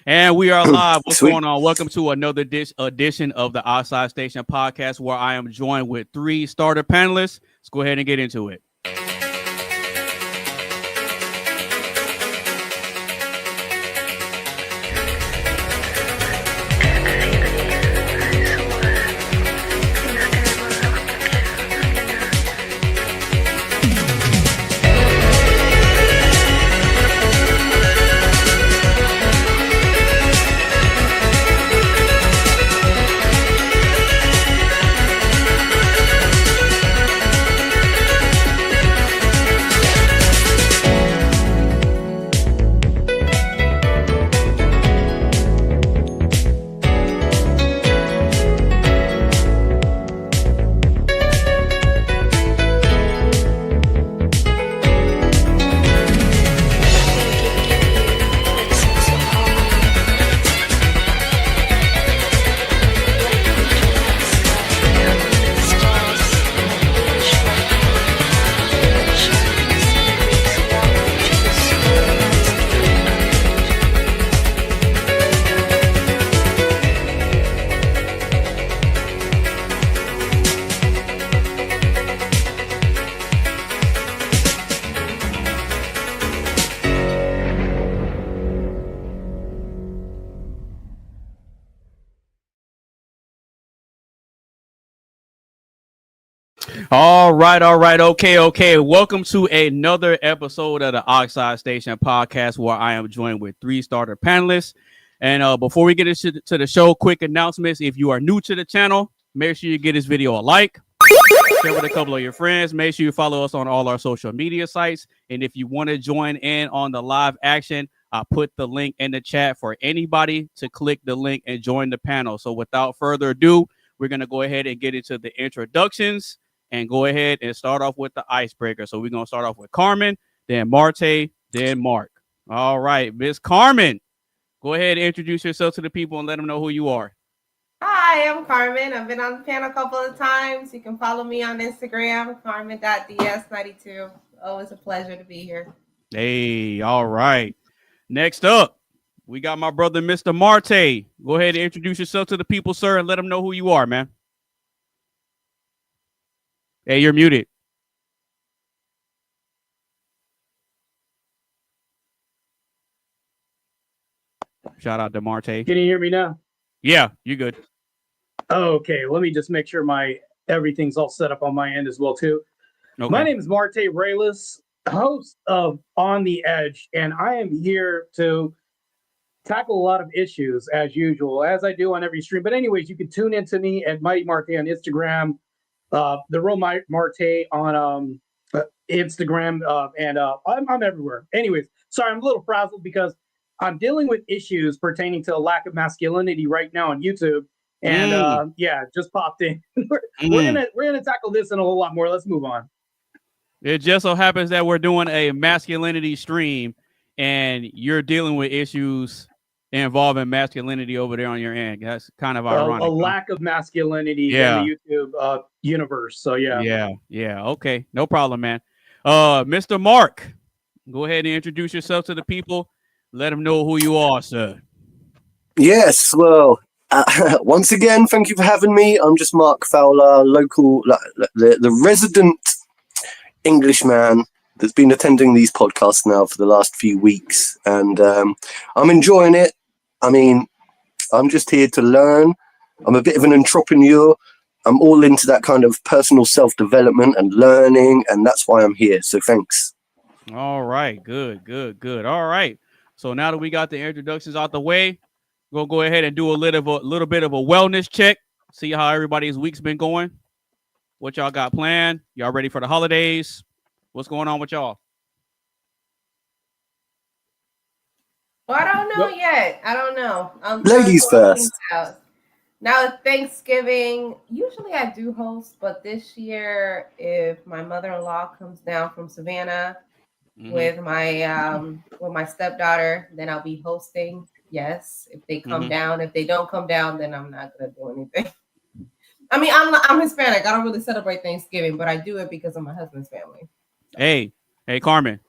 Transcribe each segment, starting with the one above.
And we are live. What's Sweet. going on? Welcome to another edition of the Oxide Station podcast, where I am joined with three starter panelists. Let's go ahead and get into it. All right. Okay. Welcome to another episode of the Oxide Station podcast, where I am joined with three starter panelists. And before we get into the show, quick announcements. If you are new to the channel, make sure you give this video a like, share with a couple of your friends. Make sure you follow us on all our social media sites. And if you want to join in on the live action, I put the link in the chat for anybody to click the link and join the panel. So without further ado, we're going to go ahead and get into the introductions and go ahead and start off with the icebreaker. So we're going to start off with Carmen, then Marte, then Mark. All right, Miss Carmen, go ahead and introduce yourself to the people and let them know who you are. Hi, I'm Carmen. I've been on the panel a couple of times. You can follow me on Instagram, carmen.ds92. Always a pleasure to be here. Hey, all right. Next up, we got my brother, Mr. Marte. Go ahead and introduce yourself to the people, sir, and let them know who you are, man. Hey, you're muted. Shout out to Marte. Can you hear me now? Yeah, you good. Okay, let me just make sure everything's all set up on my end as well too. Okay. My name is Marte Reyes, host of On the Edge, and I am here to tackle a lot of issues as usual, as I do on every stream. But anyways, you can tune into me at Mighty Marte on Instagram, the Real Marte on Instagram, and I'm everywhere. Anyways, sorry, I'm a little frazzled because I'm dealing with issues pertaining to a lack of masculinity right now on YouTube. And just popped in. we're gonna tackle this and a whole lot more. Let's move on. It just so happens that we're doing a masculinity stream, and you're dealing with issues involving masculinity over there on your end. That's kind of ironic. A lack of masculinity in the YouTube universe. So yeah. Okay, no problem, man. Mr. Mark, go ahead and introduce yourself to the people. Let them know who you are, sir. Yes, well, once again, thank you for having me. I'm just Mark Fowler, local, the resident Englishman that's been attending these podcasts now for the last few weeks, and I'm enjoying it. I mean, I'm just here to learn. I'm a bit of an entrepreneur. I'm all into that kind of personal self-development and learning, and that's why I'm here. So thanks. All right, good. All right. So now that we got the introductions out the way, we'll go ahead and do a little bit of a wellness check. See how everybody's week's been going. What y'all got planned? Y'all ready for the holidays? What's going on with y'all? Well, I don't know yet. I don't know. Ladies first. Now, Thanksgiving, usually I do host, but this year, if my mother-in-law comes down from Savannah with my stepdaughter, then I'll be hosting. Yes, if they come down. If they don't come down, then I'm not gonna do anything. I mean, I'm Hispanic. I don't really celebrate Thanksgiving, but I do it because of my husband's family. Hey, Carmen.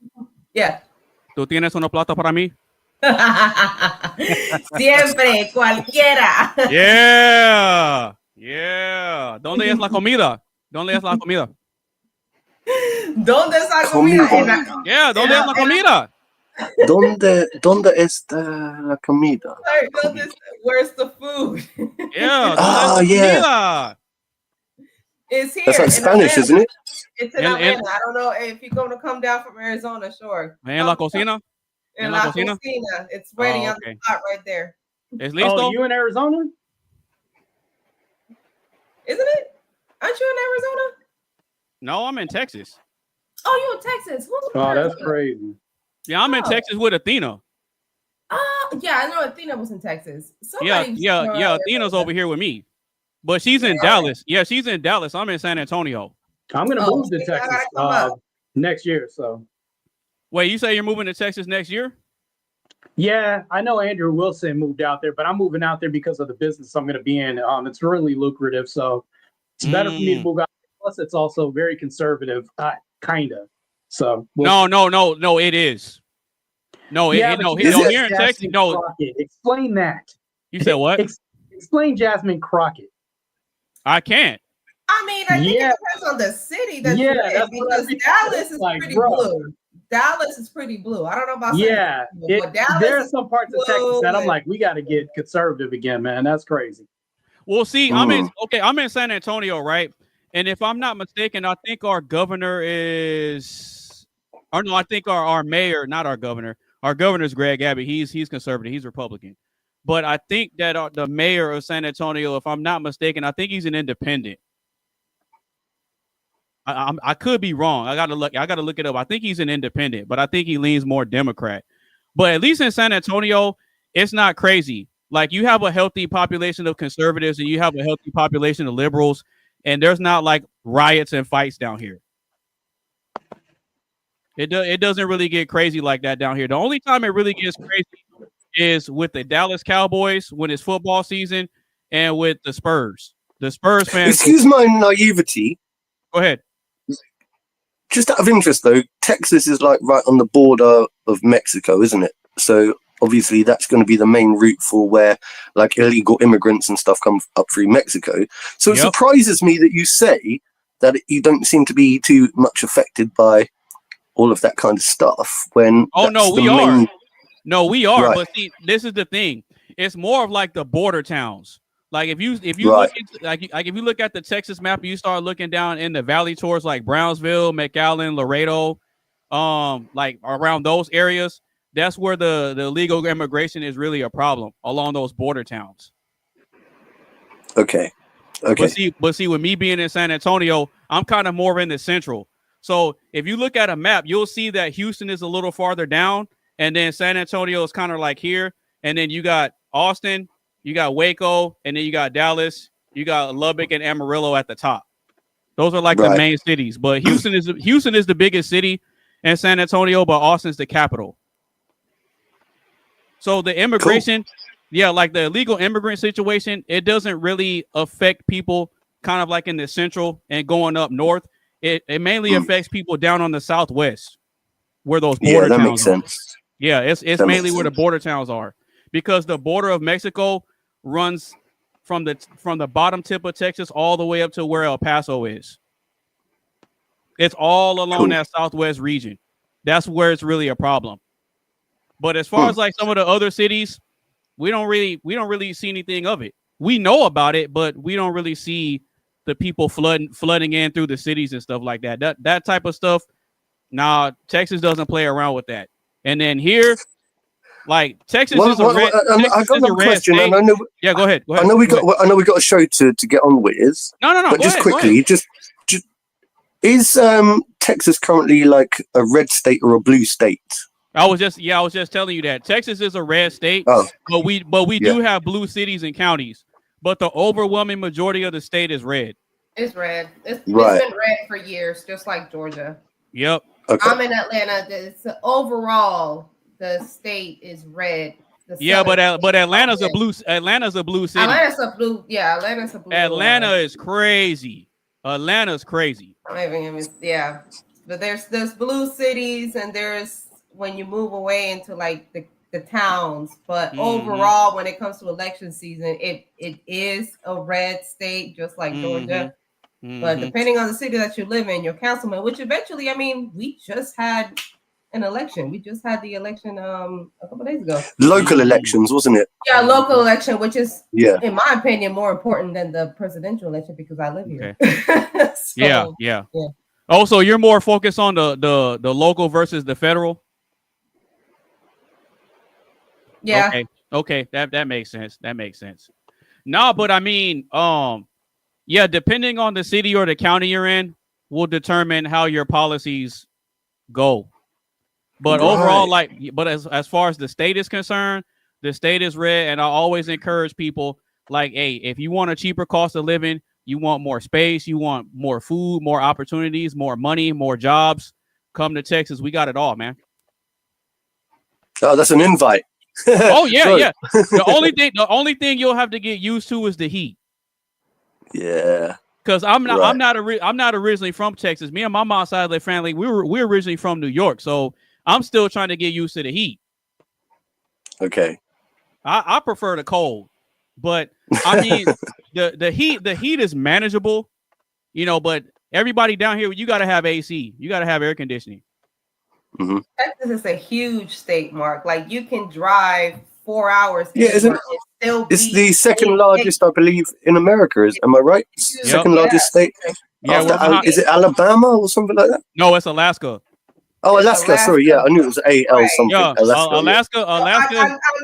Yeah. ¿Tú tienes una plata para mí? Siempre, cualquiera. Yeah. Yeah. ¿Dónde es la comida? ¿Dónde es la comida? ¿Dónde está comida? Yeah, ¿dónde es la comida? ¿Dónde está la comida? Where's the food? Yeah, ¿dónde es Ah, la yeah. comida? It's here. That's like in Spanish, Atlanta. isn't it? It's in Atlanta. I don't know if you're going to come down from Arizona, sure. ¿En la cocina? En la cocina. It's ready on the spot right there. ¿Es listo? Oh, you in Arizona? Isn't it? Aren't you in Arizona? No, I'm in Texas. Oh, you in Texas? Oh, that's crazy. Yeah, I'm in Texas with Athena. Yeah, I know Athena was in Texas. Yeah, Athena's over here with me. But she's in Dallas. Yeah, she's in Dallas. I'm in San Antonio. I'm going to move to Texas next year. So, wait, you say you're moving to Texas next year? Yeah, I know Andrew Wilson moved out there, but I'm moving out there because of the business I'm going to be in. It's really lucrative, so it's better for me to move out. Plus, it's also very conservative, kind of. So no, it is. No, here in Texas. No, Crockett. Explain that. You said what? Explain Jasmine Crockett. I can't. I mean, I think it depends on the city that you're in, because Dallas is pretty blue. Dallas is pretty blue. I don't know about but Dallas there's some parts of Texas that I'm like, we got to get conservative again, man. That's crazy. Well, see, I'm in San Antonio, right? And if I'm not mistaken, I think our governor is, or no, I think our mayor, not our governor. Our governor is Greg Abbott. He's conservative. He's Republican. But I think that the mayor of San Antonio, if I'm not mistaken, I think he's an independent. I could be wrong. I gotta look it up. I think he's an independent, but I think he leans more Democrat. But at least in San Antonio, it's not crazy. Like, you have a healthy population of conservatives and you have a healthy population of liberals, and there's not like riots and fights down here. It doesn't really get crazy like that down here. The only time it really gets crazy is with the Dallas Cowboys when it's football season, and with the Spurs. The Spurs fans. Excuse my naivety. Go ahead. Just out of interest, though, Texas is like right on the border of Mexico, isn't it? So obviously that's going to be the main route for where like illegal immigrants and stuff come up through Mexico. So it surprises me that you say that you don't seem to be too much affected by all of that kind of stuff. When we are. Right. But see, this is the thing. It's more of like the border towns. Like if you look into, like if you look at the Texas map and you start looking down in the valley towards like Brownsville, McAllen, Laredo, like around those areas, that's where the illegal immigration is really a problem, along those border towns. Okay. But see, with me being in San Antonio, I'm kind of more in the central. So if you look at a map, you'll see that Houston is a little farther down, and then San Antonio is kind of like here, and then you got Austin, you got Waco, and then you got Dallas, you got Lubbock and Amarillo at the top. Those are like the main cities. But Houston is the biggest city in San Antonio, but Austin's the capital. So the immigration, like the illegal immigrant situation, it doesn't really affect people kind of like in the central and going up north. It mainly affects people down on the southwest, where those border towns makes sense. Yeah, it's mainly where the border towns are, because the border of Mexico runs from the bottom tip of Texas all the way up to where El Paso is. It's all along that southwest region. That's where it's really a problem. But as far as like some of the other cities, we don't really see anything of it. We know about it, but we don't really see the people flooding in through the cities and stuff like that. That type of stuff. Nah, Texas doesn't play around with that. And then here, like Texas is a red. I got a question. And I know, go ahead. I know we got a show to get on with. No. But just quickly, just is Texas currently like a red state or a blue state? I was just telling you that Texas is a red state, but we do have blue cities and counties. But the overwhelming majority of the state is red. It's red. It's been red for years, just like Georgia. Yep. Okay. I'm in Atlanta. Overall, the state is red. But Atlanta's a blue. Atlanta's a blue city. Atlanta's a blue. Yeah, Atlanta's a blue. Atlanta is crazy. Atlanta's crazy. But there's blue cities, and there's when you move away into like the the towns, but overall, when it comes to election season, it is a red state, just like Georgia. But depending on the city that you live in, your councilman, which eventually, I mean, we just had an election. We just had the election a couple days ago. Local elections, wasn't it? Yeah, local election, which is, Yeah, in my opinion, more important than the presidential election because I live here. So, yeah. Oh, so you're more focused on the local versus the federal? Yeah. Okay. That makes sense. That makes sense. No, but I mean, yeah, depending on the city or the county you're in will determine how your policies go. But overall, but as far as the state is concerned, the state is red, and I always encourage people like, hey, if you want a cheaper cost of living, you want more space, you want more food, more opportunities, more money, more jobs, come to Texas. We got it all, man. Oh, that's an invite. Oh yeah. The only thing you'll have to get used to is the heat. Yeah. Because I'm not originally from Texas. Me and my mom's side of the family, we're originally from New York, so I'm still trying to get used to the heat. Okay. I prefer the cold, but I mean the heat is manageable, but everybody down here, you got to have AC, you got to have air conditioning. Texas is a huge state, Mark. Like you can drive 4 hours. Yeah, it's the second largest, I believe, in America. Am I right? Second largest state. Yeah. Is it Alabama or something like that? No, it's Alaska. Oh, Alaska. Sorry, yeah, I knew it was AL something. Yeah, Alaska. I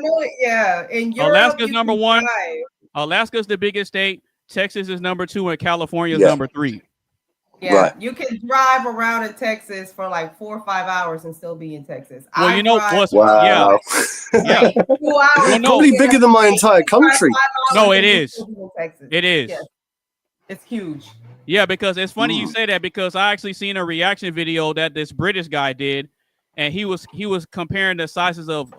know it. Yeah, in Europe, Alaska's number one. Alaska's the biggest state. Texas is number 2, and California is number 3. Yeah, right. You can drive around in Texas for like 4 or 5 hours and still be in Texas. Well, wow. Yeah. 2 hours. Probably bigger than my entire country. No, it is. It is. Yes. It's huge. Yeah, because it's funny you say that because I actually seen a reaction video that this British guy did, and he was comparing the sizes of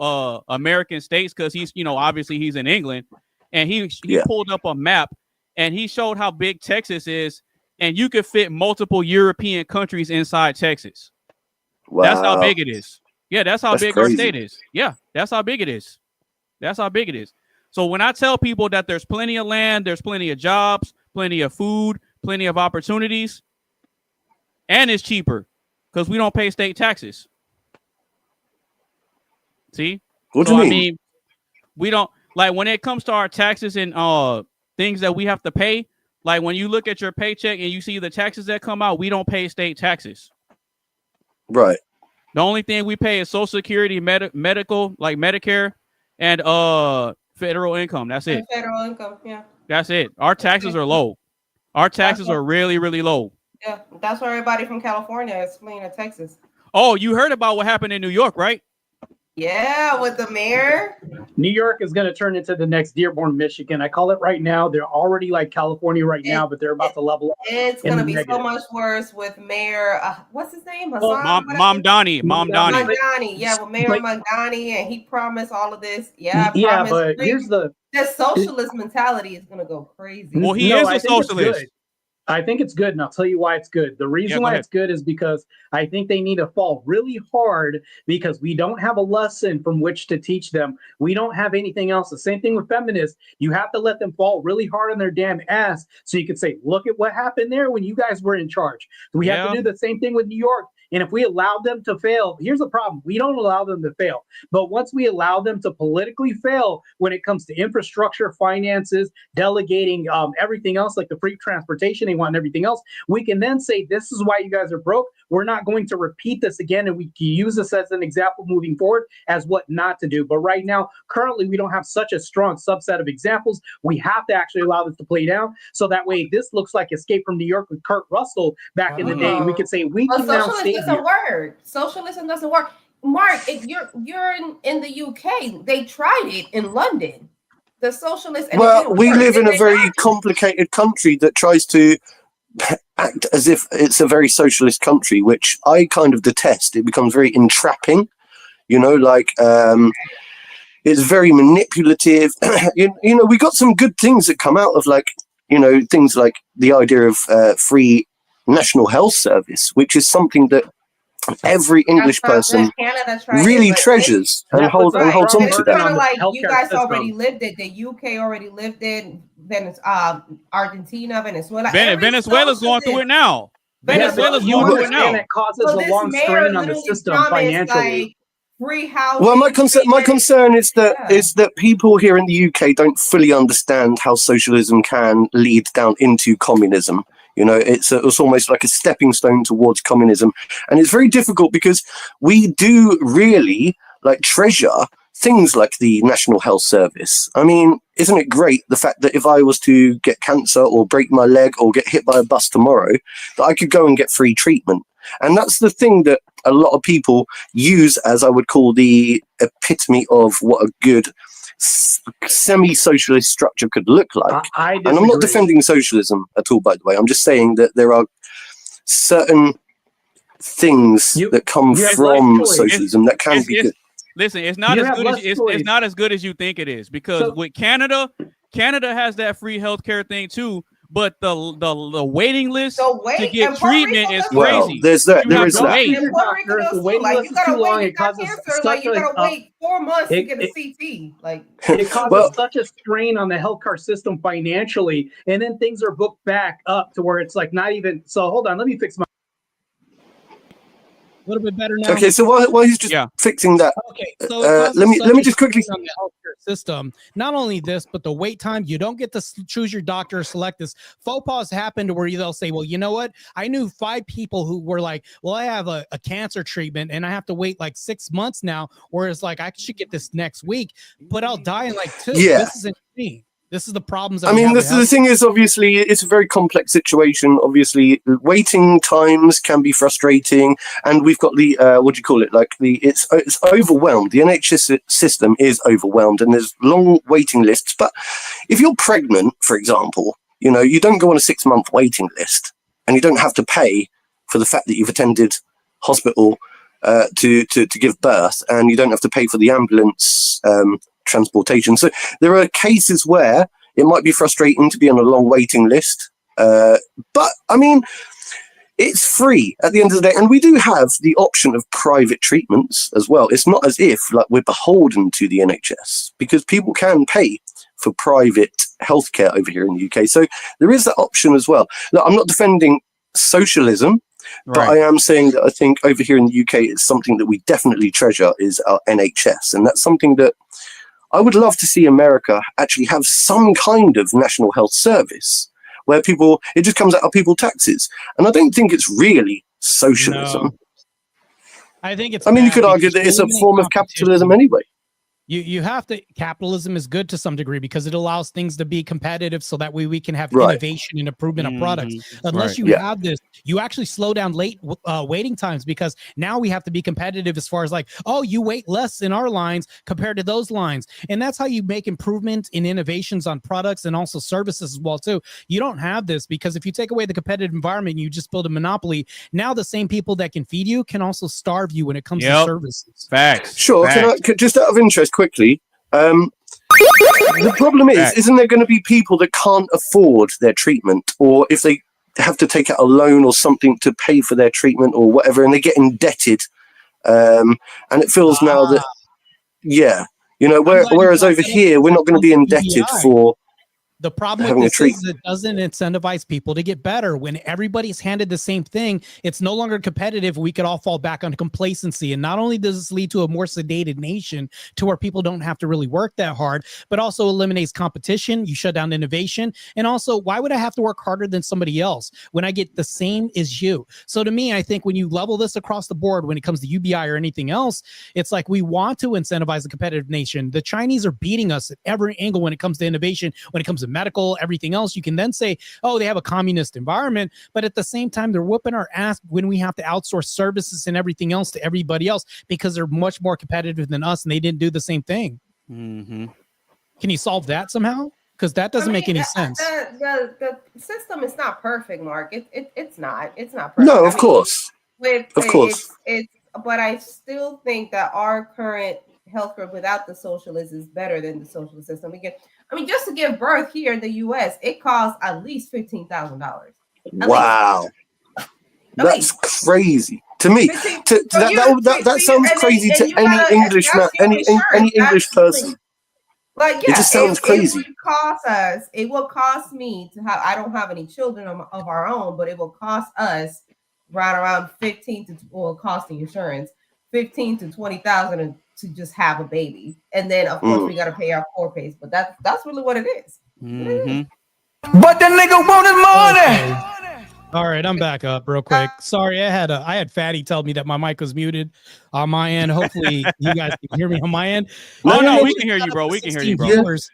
American states because he's obviously he's in England, and he pulled up a map and he showed how big Texas is. And you could fit multiple European countries inside Texas. Wow. That's how big it is. Yeah, that's how big crazy. Our state is. Yeah, that's how big it is. That's how big it is. So when I tell people that there's plenty of land, there's plenty of jobs, plenty of food, plenty of opportunities, and it's cheaper because we don't pay state taxes. See? What do you mean? I mean, we don't, like when it comes to our taxes and things that we have to pay, like when you look at your paycheck and you see the taxes that come out, we don't pay state taxes. Right. The only thing we pay is Social Security, medical, like Medicare, and federal income. That's it. Federal income, yeah. That's it. Our taxes are low. Our taxes are really, really low. Yeah, that's why everybody from California is fleeing to Texas. Oh, you heard about what happened in New York, right? Yeah, with the mayor. New York is going to turn into the next Dearborn, Michigan. I call it right now. They're already like California right now, but they're about to level up. It's going to be so much worse with Mayor, what's his name? Mamdani. Yeah, with Mayor Mamdani, and he promised all of this. Yeah, but here's the socialist mentality is going to go crazy. Well, he is a socialist. I think it's good, and I'll tell you why it's good. The reason why it's good is because I think they need to fall really hard because we don't have a lesson from which to teach them. We don't have anything else. The same thing with feminists. You have to let them fall really hard on their damn ass so you can say, look at what happened there when you guys were in charge. We have to do the same thing with New York. And if we allow them to fail, here's the problem. We don't allow them to fail. But once we allow them to politically fail when it comes to infrastructure, finances, delegating everything else, like the free transportation they want and everything else, we can then say, this is why you guys are broke. We're not going to repeat this again. And we can use this as an example moving forward as what not to do. But right now, currently, we don't have such a strong subset of examples. We have to actually allow this to play down. So that way, this looks like Escape from New York with Kurt Russell back in the day. And we could say, we can now stay doesn't work. Socialism doesn't work. Mark, you're in the UK. They tried it in London. The socialists. Well, we live in a very complicated country that tries to act as if it's a very socialist country, which I kind of detest. It becomes very entrapping, it's very manipulative. We got some good things that come out of things like the idea of free national health service, which is something that every English person Canada tried really it, but treasures and That holds puts a on strong it's to burden that. kind on of the like you healthcare guys system. already lived it. The UK already lived it. Argentina, Venezuela. Venezuela's going through it now. Venezuela's you going through it understand now. it causes So a this long mayor strain on the literally system promised financially. like free housing. Well, my concern is that Yeah. people here in the UK don't fully understand how socialism can lead down into communism. You know, it's almost like a stepping stone towards communism, and it's very difficult because we do really like treasure things like the National Health Service. I mean, isn't it great the fact that if I was to get cancer or break my leg or get hit by a bus tomorrow, that I could go and get free treatment? And that's the thing that a lot of people use as, I would call, the epitome of what a good semi-socialist structure could look like. I and I'm not defending socialism at all, by the way. I'm just saying that there are certain things that come from socialism that can be good. Listen, it's not it's not as good as you think it is, because with Canada has that free healthcare thing too. But the waiting list to get treatment is crazy. Well, there's that. There is that. The waiting list is too long. It causes such you gotta wait 4 months to get a CT. Like it causes such a strain on the healthcare system financially, and then things are booked back up to where it's like not even. So hold on, let me fix my. A little bit better now. Okay, so while he's just fixing that, okay, so let me just quickly on the healthcare system. Not only this, but the wait time. You don't get to choose your doctor or select this. Faux pas happened where they'll say, "Well, you know what? I knew 5 people who were like, well, I have a cancer treatment and I have to wait like 6 months now, whereas like I should get this next week, but I'll die in like 2. Yeah. This isn't me." This is the problems. I mean, the thing is, obviously, it's a very complex situation. Obviously, waiting times can be frustrating, and we've got the what do you call it? Like it's overwhelmed. The NHS system is overwhelmed, and there's long waiting lists. But if you're pregnant, for example, you know, you don't go on a 6-month waiting list, and you don't have to pay for the fact that you've attended hospital to give birth, and you don't have to pay for the ambulance transportation. So there are cases where it might be frustrating to be on a long waiting list, but I mean, it's free at the end of the day, and we do have the option of private treatments as well. It's not as if like we're beholden to the NHS, because people can pay for private healthcare over here in the UK. So there is that option as well. Look, I'm not defending socialism, but I am saying that I think over here in the UK, it's something that we definitely treasure is our NHS, and that's something that I would love to see America actually have some kind of national health service where it just comes out of people's taxes. And I don't think it's really socialism. No. I think it's. I mean, you could argue that it's a form of capitalism anyway. You have to. Capitalism is good to some degree because it allows things to be competitive, so that way we can have innovation and improvement of products. Unless you have this, you actually slow down waiting times, because now we have to be competitive as far as like, oh, you wait less in our lines compared to those lines, and that's how you make improvement in innovations on products and also services as well too. You don't have this because if you take away the competitive environment, you just build a monopoly. Now the same people that can feed you can also starve you when it comes to services. Facts. Sure. Facts. Can I, just out of interest, quickly, the problem is, isn't there going to be people that can't afford their treatment, or if they have to take out a loan or something to pay for their treatment or whatever, and they get indebted, and it feels now that, you know, whereas over here, we're not going to be indebted for the problem with this is it doesn't incentivize people to get better. When everybody's handed the same thing, it's no longer competitive. We could all fall back on complacency. And not only does this lead to a more sedated nation to where people don't have to really work that hard, but also eliminates competition. You shut down innovation. And also, why would I have to work harder than somebody else when I get the same as you? So to me, I think when you level this across the board, when it comes to UBI or anything else, it's like we want to incentivize a competitive nation. The Chinese are beating us at every angle when it comes to innovation, when it comes to medical, everything else. You can then say, oh, they have a communist environment, but at the same time, they're whooping our ass when we have to outsource services and everything else to everybody else because they're much more competitive than us and they didn't do the same thing. Can you solve that somehow? Because that doesn't make any sense. The system is not perfect, Mark. It's not perfect. No, of course. Of course. But I still think that our current healthcare without the socialist is better than the socialist system. I mean, just to give birth here in the U.S., it costs at least $15,000. Wow, that's crazy. To me, 15 that sounds crazy to any English man, any English person. Like, yeah, it just sounds crazy. It would cost us. It will cost me to have. I don't have any children of our own, but it will cost us right around 15 to costing insurance 15 to 20,000 to just have a baby, and then of course we got to pay our co-pays. But that's really what it is. But the nigga wanted money. All right, I'm back up real quick. Sorry, I had Fatty tell me that my mic was muted on my end. Hopefully, you guys can hear me on my end. No, we can hear you, bro. We can hear you, bro. Viewers.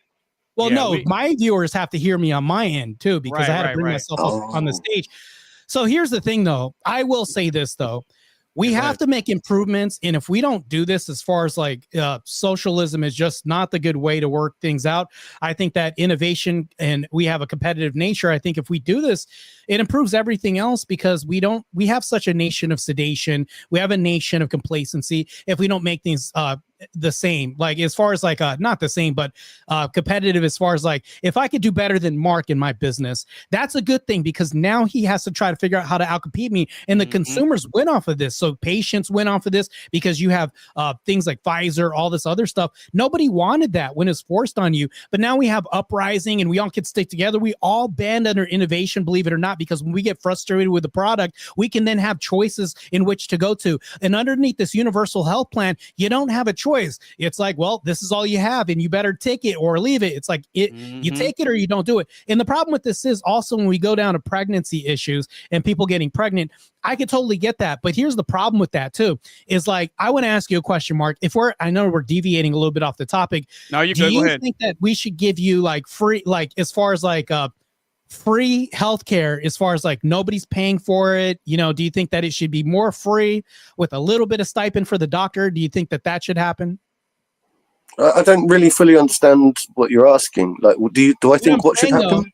Well, my viewers have to hear me on my end too, because I had to bring myself up on the stage. So here's the thing, though. I will say this, though. We have to make improvements. And if we don't do this, as far as like socialism is just not the good way to work things out. I think that innovation, and we have a competitive nature. I think if we do this, it improves everything else, because we have such a nation of sedation. We have a nation of complacency. If we don't make things the same, like as far as like not the same, but competitive, as far as like, if I could do better than Mark in my business, that's a good thing, because now he has to try to figure out how to outcompete me, and the consumers win off of this. So patients win off of this, because you have things like Pfizer, all this other stuff. Nobody wanted that when it's forced on you, but now we have uprising, and we all can stick together. We all band under innovation, believe it or not, because when we get frustrated with the product, we can then have choices in which to go to. And underneath this universal health plan, you don't have a choice. It's like, well, this is all you have, and you better take it or leave it. It's like you take it or you don't do it. And the problem with this is also when we go down to pregnancy issues and people getting pregnant, I could totally get that. But here's the problem with that too, is like, I want to ask you a question, Mark. I know we're deviating a little bit off the topic. No, you do good. you Go ahead. think that we should give you like free, like as far as like free healthcare, as far as like nobody's paying for it? You know, do you think that it should be more free with a little bit of stipend for the doctor? Do you think that should happen? I don't really fully understand what you're asking. Like, do I think what should happen? Though,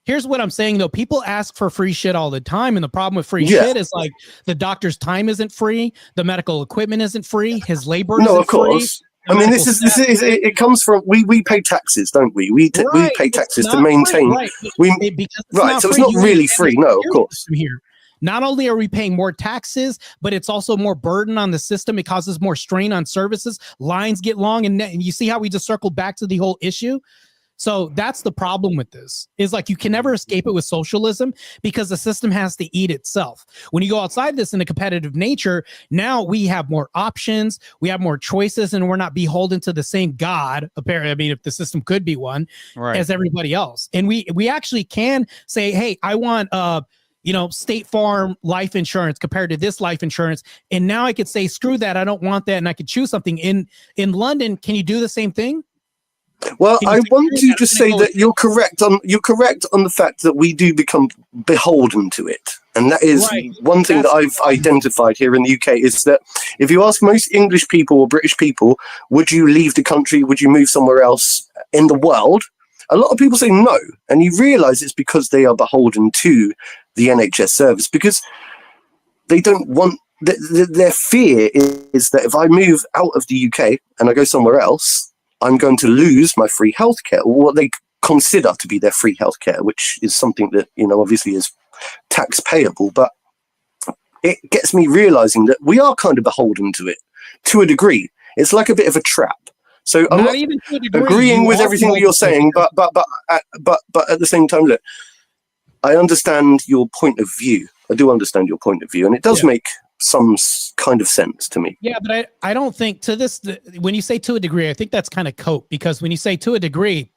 here's what I'm saying, though. People ask for free shit all the time, and the problem with free shit is like the doctor's time isn't free, the medical equipment isn't free, his labor isn't of course. free. I mean, this is it comes from we pay taxes, don't we? We pay taxes to maintain. So it's not really free. No, of course. Here, not only are we paying more taxes, but it's also more burden on the system. It causes more strain on services. Lines get long, and you see how we just circled back to the whole issue. So that's the problem with this, is like you can never escape it with socialism, because the system has to eat itself. When you go outside this in a competitive nature, now we have more options, we have more choices, and we're not beholden to the same God, apparently. I mean, if the system could be one, as everybody else. And we actually can say, hey, I want State Farm life insurance compared to this life insurance. And now I could say, screw that, I don't want that, and I could choose something. In London, can you do the same thing? Well, I want to just say that you're correct on the fact that we do become beholden to it. And that is one thing that I've identified here in the UK, is that if you ask most English people or British people, would you leave the country? Would you move somewhere else in the world? A lot of people say no. And you realize it's because they are beholden to the NHS service, because they don't want, their fear is that if I move out of the UK and I go somewhere else, I'm going to lose my free healthcare, or what they consider to be their free healthcare, which is something that, obviously is tax payable. But it gets me realizing that we are kind of beholden to it to a degree. It's like a bit of a trap. So I'm not even agreeing with everything that you're saying, but at the same time, look, I understand your point of view. I do understand your point of view, and it does make some kind of sense to me. Yeah, but I don't think when you say to a degree, I think that's kind of cope, because when you say to a degree,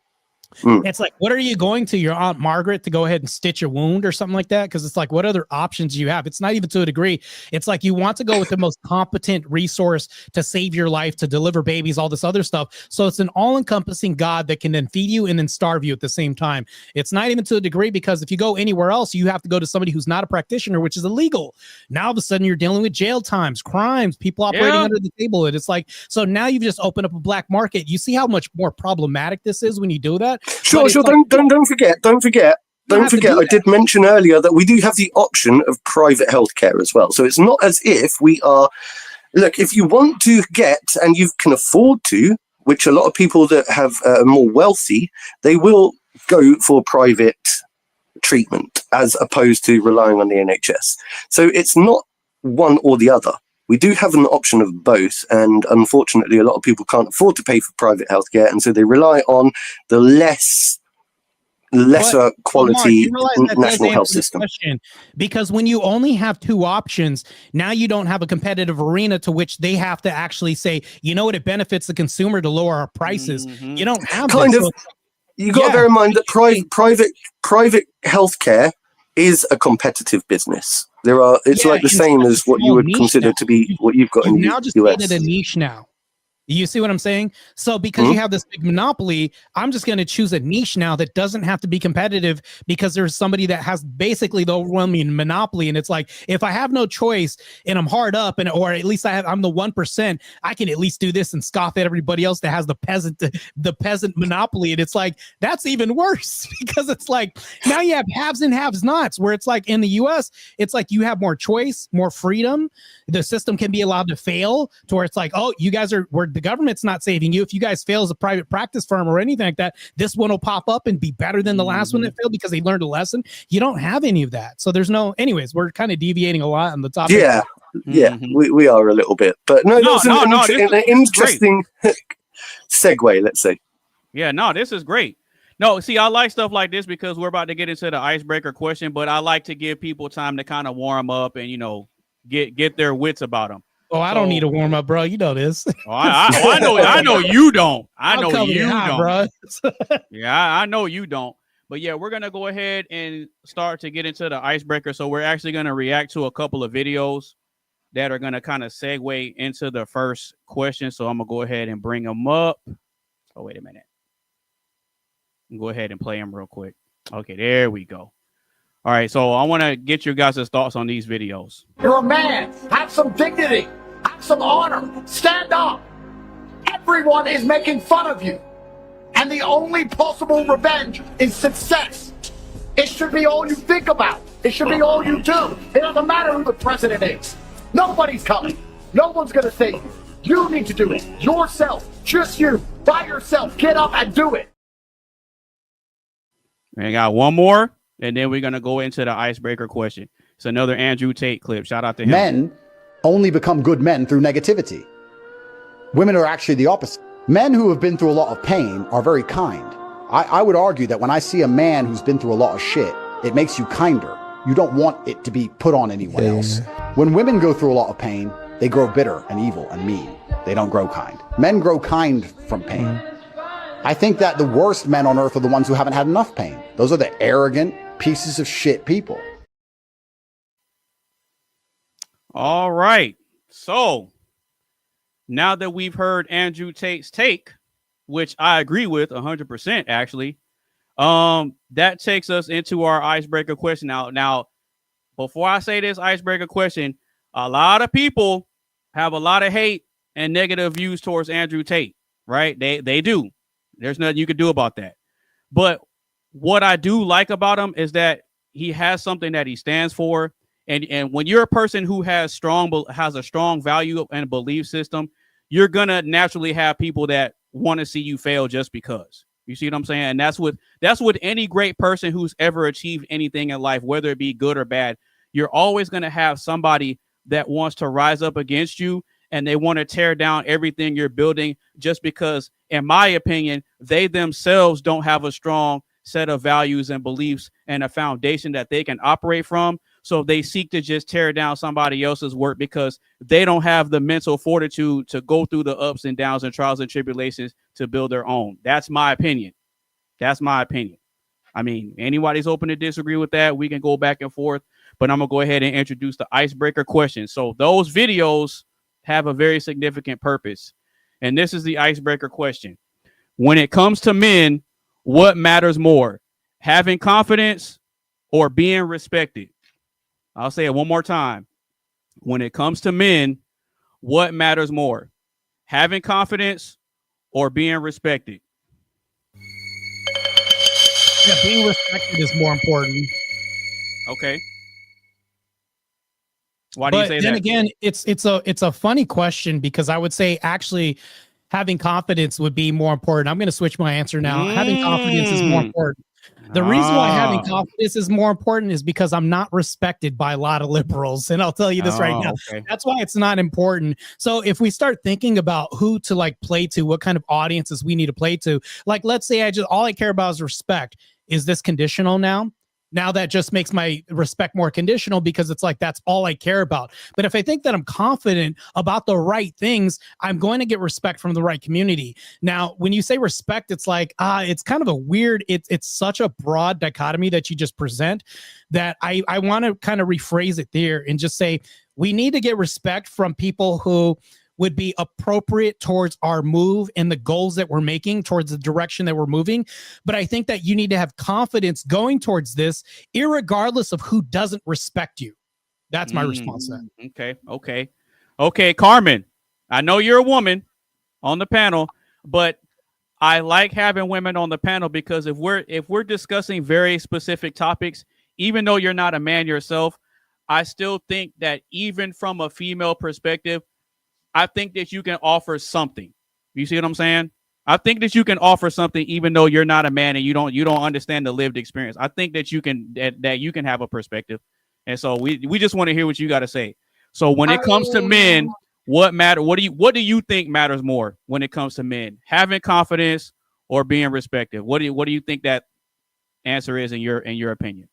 it's like, what are you going to your Aunt Margaret to go ahead and stitch a wound or something like that? Because it's like, what other options do you have? It's not even to a degree. It's like you want to go with the most competent resource to save your life, to deliver babies, all this other stuff. So it's an all-encompassing God that can then feed you and then starve you at the same time. It's not even to a degree, because if you go anywhere else, you have to go to somebody who's not a practitioner, which is illegal. Now all of a sudden you're dealing with jail times, crimes, people operating under the table. And it's like, so now you've just opened up a black market. You see how much more problematic this is when you do that? Sure. Don't forget. I did mention earlier that we do have the option of private healthcare as well. So it's not as if we are. Look, if you want to get, and you can afford to, which a lot of people that have more wealthy, they will go for private treatment as opposed to relying on the NHS. So it's not one or the other. We do have an option of both, and unfortunately, a lot of people can't afford to pay for private healthcare, and so they rely on the lesser quality national health system. Because when you only have two options, now you don't have a competitive arena to which they have to actually say, you know what, it benefits the consumer to lower our prices. You don't have you got to bear in mind that private healthcare is a competitive business. It's like the same as what you would consider to be what you've got in the US. Now just created a niche now. You see what I'm saying? So because you have this big monopoly, I'm just going to choose a niche now that doesn't have to be competitive because there's somebody that has basically the overwhelming monopoly. And it's like, if I have no choice and I'm hard up, or at least I'm the 1%, I can at least do this and scoff at everybody else that has the peasant monopoly. And it's like, that's even worse because it's like, now you have haves and haves nots, where it's like in the US, it's like you have more choice, more freedom. The system can be allowed to fail to where it's like, oh, you guys the government's not saving you. If you guys fail as a private practice firm or anything like that, this one will pop up and be better than the last one that failed because they learned a lesson. You don't have any of that. So there's no, anyways, we're kind of deviating a lot on the topic. Yeah, we are a little bit, but an interesting segue, let's say. Yeah, no, this is great. No, see, I like stuff like this because we're about to get into the icebreaker question, but I like to give people time to kind of warm up and, get their wits about them. Oh, I don't need a warm up, bro. You know this. Oh, I know you don't. I know you don't, bro. Yeah, I know you don't. But yeah, we're gonna go ahead and start to get into the icebreaker. So we're actually gonna react to a couple of videos that are gonna kind of segue into the first question. So I'm gonna go ahead and bring them up. Oh, wait a minute. Go ahead and play them real quick. Okay, there we go. All right, so I want to get your guys' thoughts on these videos. You're a man. Have some dignity. Have some honor. Stand up. Everyone is making fun of you. And the only possible revenge is success. It should be all you think about. It should be all you do. It doesn't matter who the president is. Nobody's coming. No one's going to save you. You need to do it. Yourself. Just you. By yourself. Get up and do it. I got one more. And then we're going to go into the icebreaker question. It's another Andrew Tate clip. Shout out to him. Men only become good men through negativity. Women are actually the opposite. Men who have been through a lot of pain are very kind. I would argue that when I see a man who's been through a lot of shit, it makes you kinder. You don't want it to be put on anyone else. When women go through a lot of pain, they grow bitter and evil and mean. They don't grow kind. Men grow kind from pain. I think that the worst men on earth are the ones who haven't had enough pain. Those are the arrogant pieces of shit people. All right. So now that we've heard Andrew Tate's take, which I agree with 100%, actually, that takes us into our icebreaker question. Now, before I say this icebreaker question, a lot of people have a lot of hate and negative views towards Andrew Tate, right? They do. There's nothing you can do about that. But what I do like about him is that he has something that he stands for. And when you're a person who has a strong value and belief system, you're going to naturally have people that want to see you fail just because. You see what I'm saying? And that's with any great person who's ever achieved anything in life, whether it be good or bad. You're always going to have somebody that wants to rise up against you, and they want to tear down everything you're building just because, in my opinion, they themselves don't have a strong set of values and beliefs and a foundation that they can operate from. So they seek to just tear down somebody else's work because they don't have the mental fortitude to go through the ups and downs and trials and tribulations to build their own. That's my opinion. I mean, anybody's open to disagree with that. We can go back and forth, but I'm going to go ahead and introduce the icebreaker question. So those videos have a very significant purpose. And this is the icebreaker question. When it comes to men, what matters more? Having confidence or being respected? I'll say it one more time. When it comes to men, what matters more? Having confidence or being respected? Yeah, being respected is more important. Okay. Why do you say that? Then again, it's a funny question because I would say actually having confidence would be more important. I'm going to switch my answer now. Having confidence is more important. The reason why having confidence is more important is because I'm not respected by a lot of liberals. And I'll tell you this right now. Okay. That's why it's not important. So if we start thinking about who to like play to, what kind of audiences we need to play to, like, let's say all I care about is respect. Is this conditional now? Now that just makes my respect more conditional because it's like, that's all I care about. But if I think that I'm confident about the right things, I'm going to get respect from the right community. Now, when you say respect, it's like, it's kind of a weird, it's such a broad dichotomy that you just present that I want to kind of rephrase it there and just say, we need to get respect from people who would be appropriate towards our move and the goals that we're making, towards the direction that we're moving. But I think that you need to have confidence going towards this, irregardless of who doesn't respect you. That's my response to that. Okay, Carmen, I know you're a woman on the panel, but I like having women on the panel because if we're discussing very specific topics, even though you're not a man yourself, I still think that even from a female perspective, I think that you can offer something. You see what I'm saying? I think that you can offer something even though you're not a man and you don't understand the lived experience. I think that you can that you can have a perspective. And so we just want to hear what you got to say. So when it comes to men, what do you think matters more when it comes to men? Having confidence or being respected? What do you think that answer is in your opinion?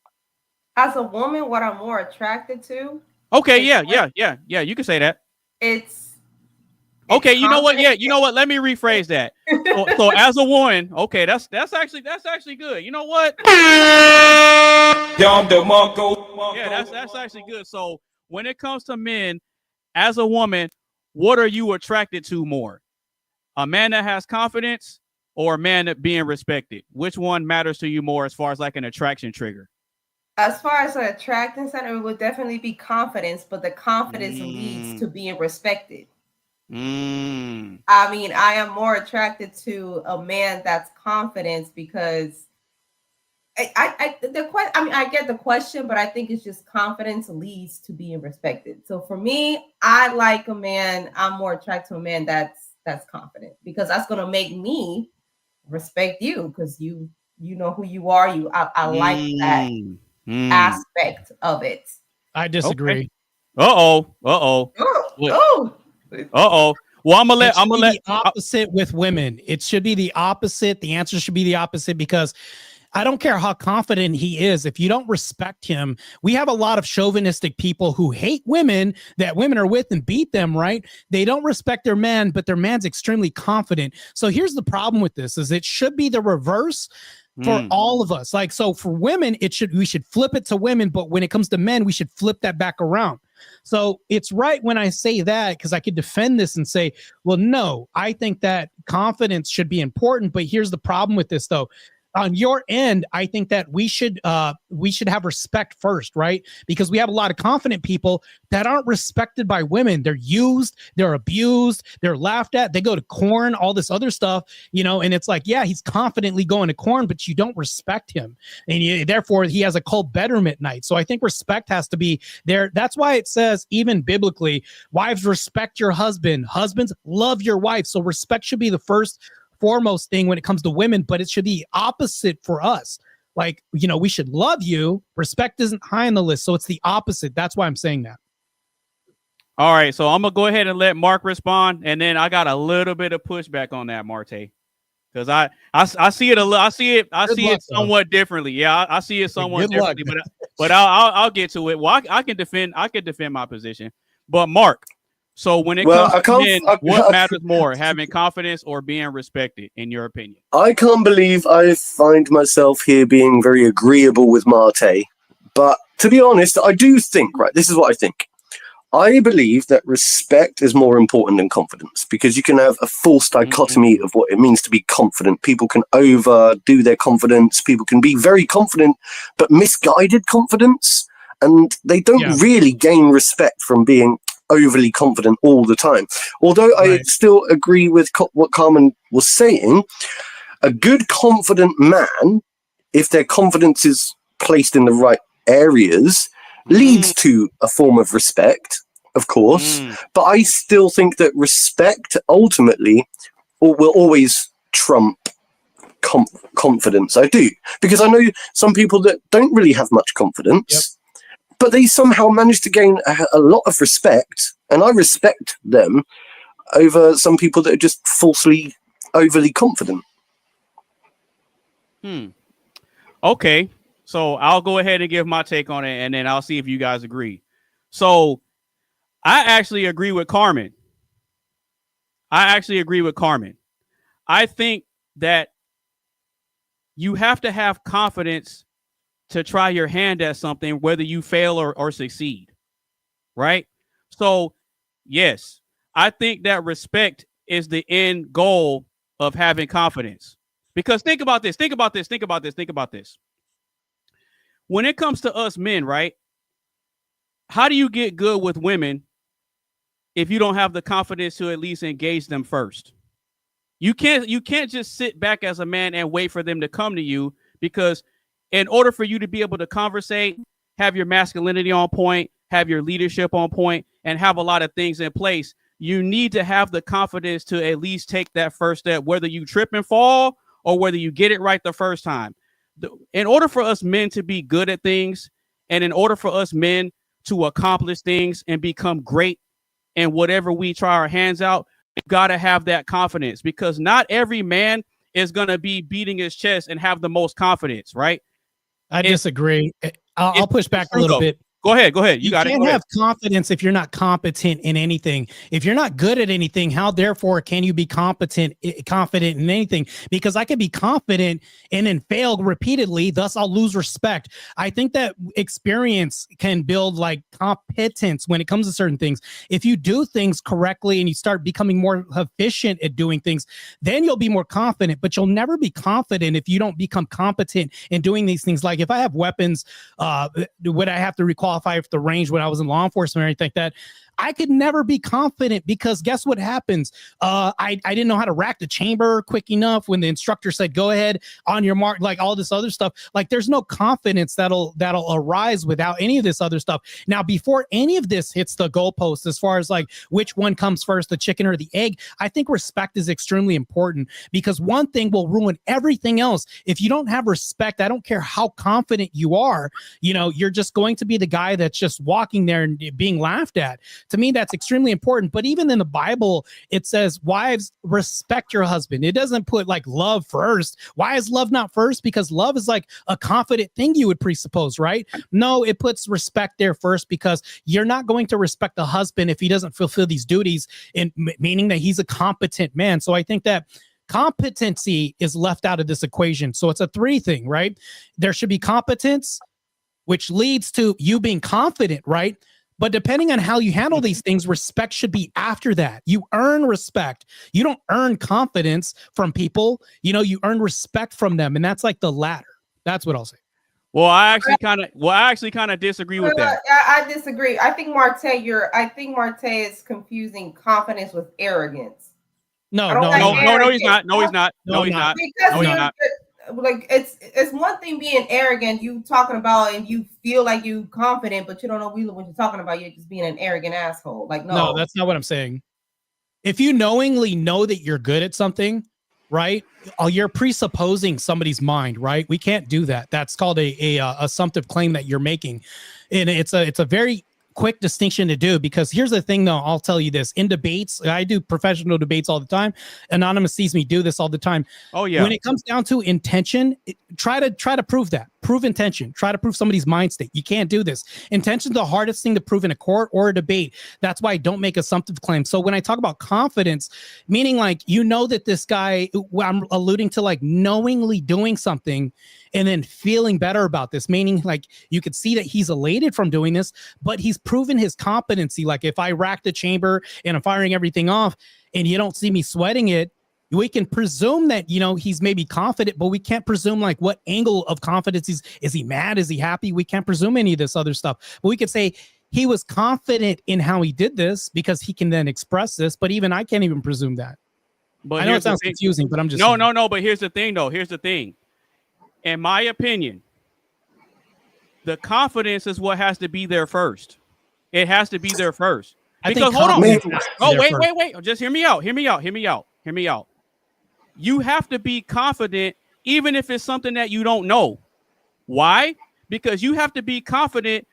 As a woman, what I'm more attracted to. Okay, yeah, you can say that. It's okay, you know what? Yeah, you know what? Let me rephrase that. So as a woman, okay, that's actually good. You know what? Yeah, that's actually good. So when it comes to men, as a woman, what are you attracted to more? A man that has confidence or a man that being respected? Which one matters to you more as far as like an attraction trigger? As far as an attraction center, it would definitely be confidence, but the confidence leads to being respected. I mean, I am more attracted to a man that's confident because I get the question, but I think it's just confidence leads to being respected. So for me, I like a man. I'm more attracted to a man that's confident because that's gonna make me respect you because you know who you are. I like that aspect of it. I disagree. Okay. Well, I'm gonna let the opposite with women. It should be the opposite. The answer should be the opposite because I don't care how confident he is. If you don't respect him, we have a lot of chauvinistic people who hate women that women are with and beat them, right? They don't respect their man, but their man's extremely confident. So here's the problem with this is it should be the reverse for all of us. Like, so for women, we should flip it to women, but when it comes to men, we should flip that back around. So it's right when I say that, because I could defend this and say, well, no, I think that confidence should be important. But here's the problem with this, though. On your end, I think that we should have respect first, right? Because we have a lot of confident people that aren't respected by women. They're used, they're abused, they're laughed at. They go to corn, all this other stuff, and it's like, yeah, he's confidently going to corn, but you don't respect him. And therefore, he has a cult betterment night. So I think respect has to be there. That's why it says, even biblically, wives, respect your husband. Husbands, love your wife. So respect should be the foremost thing when it comes to women, but it should be opposite for us. Like, we should love you. Respect isn't high on the list. So it's the opposite. That's why I'm saying that. All right. So I'm going to go ahead and let Mark respond. And then I got a little bit of pushback on that, Marte. Because I see it somewhat differently. Yeah, I see it somewhat differently. But I'll get to it. Well, I can defend my position. But Mark, so when it comes to men, what matters more, having confidence or being respected, in your opinion? I can't believe I find myself here being very agreeable with Marte. But to be honest, I do think, right, this is what I think. I believe that respect is more important than confidence because you can have a false dichotomy of what it means to be confident. People can overdo their confidence. People can be very confident, but misguided confidence. And they don't really gain respect from being overly confident all the time. Although I still agree with what Carmen was saying, a good confident man, if their confidence is placed in the right areas, leads to a form of respect, of course. But I still think that respect ultimately will always trump confidence. I do, because I know some people that don't really have much confidence, but they somehow manage to gain a lot of respect, and I respect them over some people that are just falsely overly confident. Okay, so I'll go ahead and give my take on it, and then I'll see if you guys agree. So I actually agree with Carmen. I think that you have to have confidence to try your hand at something, whether you fail or succeed, right? So, yes, I think that respect is the end goal of having confidence. Because think about this. When it comes to us men, right? How do you get good with women if you don't have the confidence to at least engage them first? You can't just sit back as a man and wait for them to come to you, because in order for you to be able to conversate, have your masculinity on point, have your leadership on point, and have a lot of things in place, you need to have the confidence to at least take that first step, whether you trip and fall or whether you get it right the first time. In order for us men to be good at things, and in order for us men to accomplish things and become great in whatever we try our hands out, we've got to have that confidence, because not every man is going to be beating his chest and have the most confidence, right? I disagree. I'll push back a little bit. Go ahead. You got it. You can't have confidence if you're not competent in anything. If you're not good at anything, how therefore can you be confident in anything? Because I can be confident and then fail repeatedly, thus I'll lose respect. I think that experience can build like competence when it comes to certain things. If you do things correctly and you start becoming more efficient at doing things, then you'll be more confident. But you'll never be confident if you don't become competent in doing these things. Like if I have weapons, would I have to requalify for the range when I was in law enforcement or anything like that? I could never be confident, because guess what happens? I didn't know how to rack the chamber quick enough when the instructor said, go ahead on your mark, like all this other stuff. Like there's no confidence that'll arise without any of this other stuff. Now, before any of this hits the goalpost, as far as like which one comes first, the chicken or the egg, I think respect is extremely important, because one thing will ruin everything else. If you don't have respect, I don't care how confident you are, you're just going to be the guy that's just walking there and being laughed at. To me, that's extremely important. But even in the Bible, it says, wives, respect your husband. It doesn't put like love first. Why is love not first? Because love is like a confident thing you would presuppose, right? No, it puts respect there first, because you're not going to respect the husband if he doesn't fulfill these duties, meaning that he's a competent man. So I think that competency is left out of this equation. So it's a three thing, right? There should be competence, which leads to you being confident, right? But depending on how you handle these things, respect should be after that. You earn respect. You don't earn confidence from people. You earn respect from them. And that's like the latter. That's what I'll say. Well, I actually kind of disagree with that. I disagree. I think Marte is confusing confidence with arrogance. No, he's not. No, he's not. Because like it's one thing being arrogant, you talking about and you feel like you confident, but you don't know really what you're talking about. You're just being an arrogant asshole. Like no, that's not what I'm saying. If you knowingly know that you're good at something, right? You're presupposing somebody's mind, right? We can't do that. That's called a assumptive claim that you're making, and it's a very quick distinction to do, because here's the thing though, I'll tell you this. In debates, I do professional debates all the time. Anonymous sees me do this all the time. Oh yeah. When it comes down to intention, try to prove that. Prove intention. Try to prove somebody's mind state. You can't do this. Intention's the hardest thing to prove in a court or a debate. That's why I don't make assumptive claims. So when I talk about confidence, meaning like that this guy, I'm alluding to like knowingly doing something and then feeling better about this, meaning like you could see that he's elated from doing this, but he's proven his competency. Like if I rack the chamber and I'm firing everything off and you don't see me sweating it, we can presume that, he's maybe confident, but we can't presume like what angle of confidence is he mad? Is he happy? We can't presume any of this other stuff, but we could say he was confident in how he did this because he can then express this, but even I can't even presume that. But I know it sounds confusing, but I'm just no. But here's the thing though. Here's the thing. In my opinion, the confidence is what has to be there first. It has to be there first. Because hold on. Wait. Just hear me out. You have to be confident even if it's something that you don't know. Why? Because you have to be confident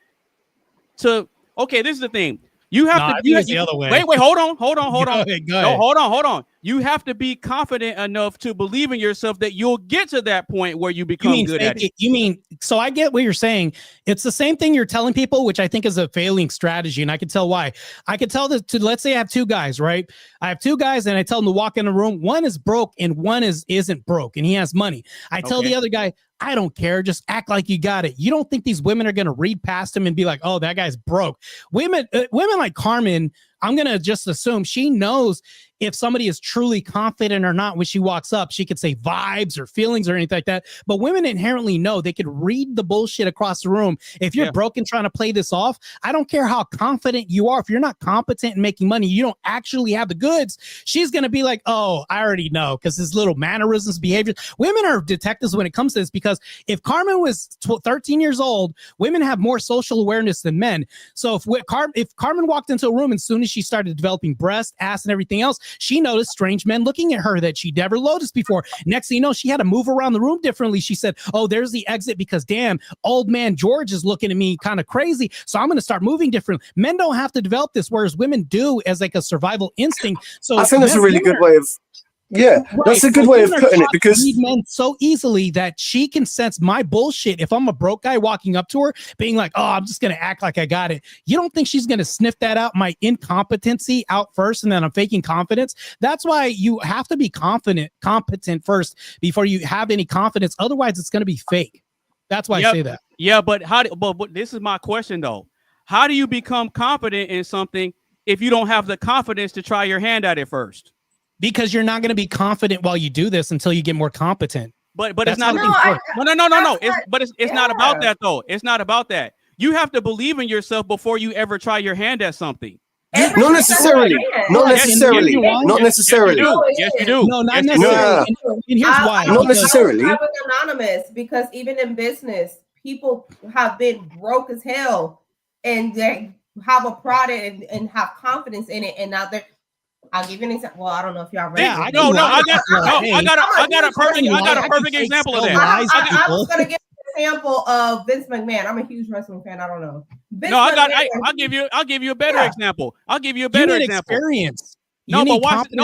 to. Okay, this is the thing. You have to. The other way. Wait. Hold on. Go ahead. No, hold on. You have to be confident enough to believe in yourself that you'll get to that point where you become good at it. You mean, so I get what you're saying. It's the same thing you're telling people, which I think is a failing strategy. And I can tell why. I could tell this to, let's say I have two guys, right? I have two guys and I tell them to walk in the room. One is broke and one isn't broke and he has money. I tell the other guy, I don't care. Just act like you got it. You don't think these women are going to read past him and be like, oh, that guy's broke. Women like Carmen, I'm going to just assume she knows if somebody is truly confident or not. When she walks up, she could say vibes or feelings or anything like that. But women inherently know, they could read the bullshit across the room. If you're broken trying to play this off, I don't care how confident you are. If you're not competent in making money, you don't actually have the goods. She's going to be like, oh, I already know, because his little mannerisms, behaviors. Women are detectives when it comes to this, because if Carmen was 13 years old, women have more social awareness than men. So if Carmen walked into a room, and as soon as she started developing breast, ass, and everything else, she noticed strange men looking at her that she never noticed before. Next thing you know, she had to move around the room differently. She said, oh, there's the exit, because damn, old man George is looking at me kind of crazy. So I'm going to start moving differently. Men don't have to develop this, whereas women do as like a survival instinct. So I think that's a really good way of, that's a good way of putting it, because read men so easily that she can sense my bullshit. If I'm a broke guy walking up to her being like, oh, I'm just going to act like I got it. You don't think she's going to sniff that out, my incompetency out first, and then I'm faking confidence? That's why you have to be competent first before you have any confidence. Otherwise, it's going to be fake. That's why I say that. Yeah, but but this is my question though. How do you become confident in something if you don't have the confidence to try your hand at it first? Because you're not going to be confident while you do this until you get more competent. But it's not. No. It's not about that though. It's not about that. You have to believe in yourself before you ever try your hand at something. Not necessarily. Yes, you do. No, not necessarily. And here's why. Not necessarily. I was anonymous because even in business, people have been broke as hell and they have a product and have confidence in it, and now they're. I'll give you an example. Well, I don't know if y'all ready. I got a perfect example of that. I was gonna give an example of Vince McMahon. I'm a huge wrestling fan. I don't know. I'll give you a better example. I'll give you a better example. Experience. I'll be back in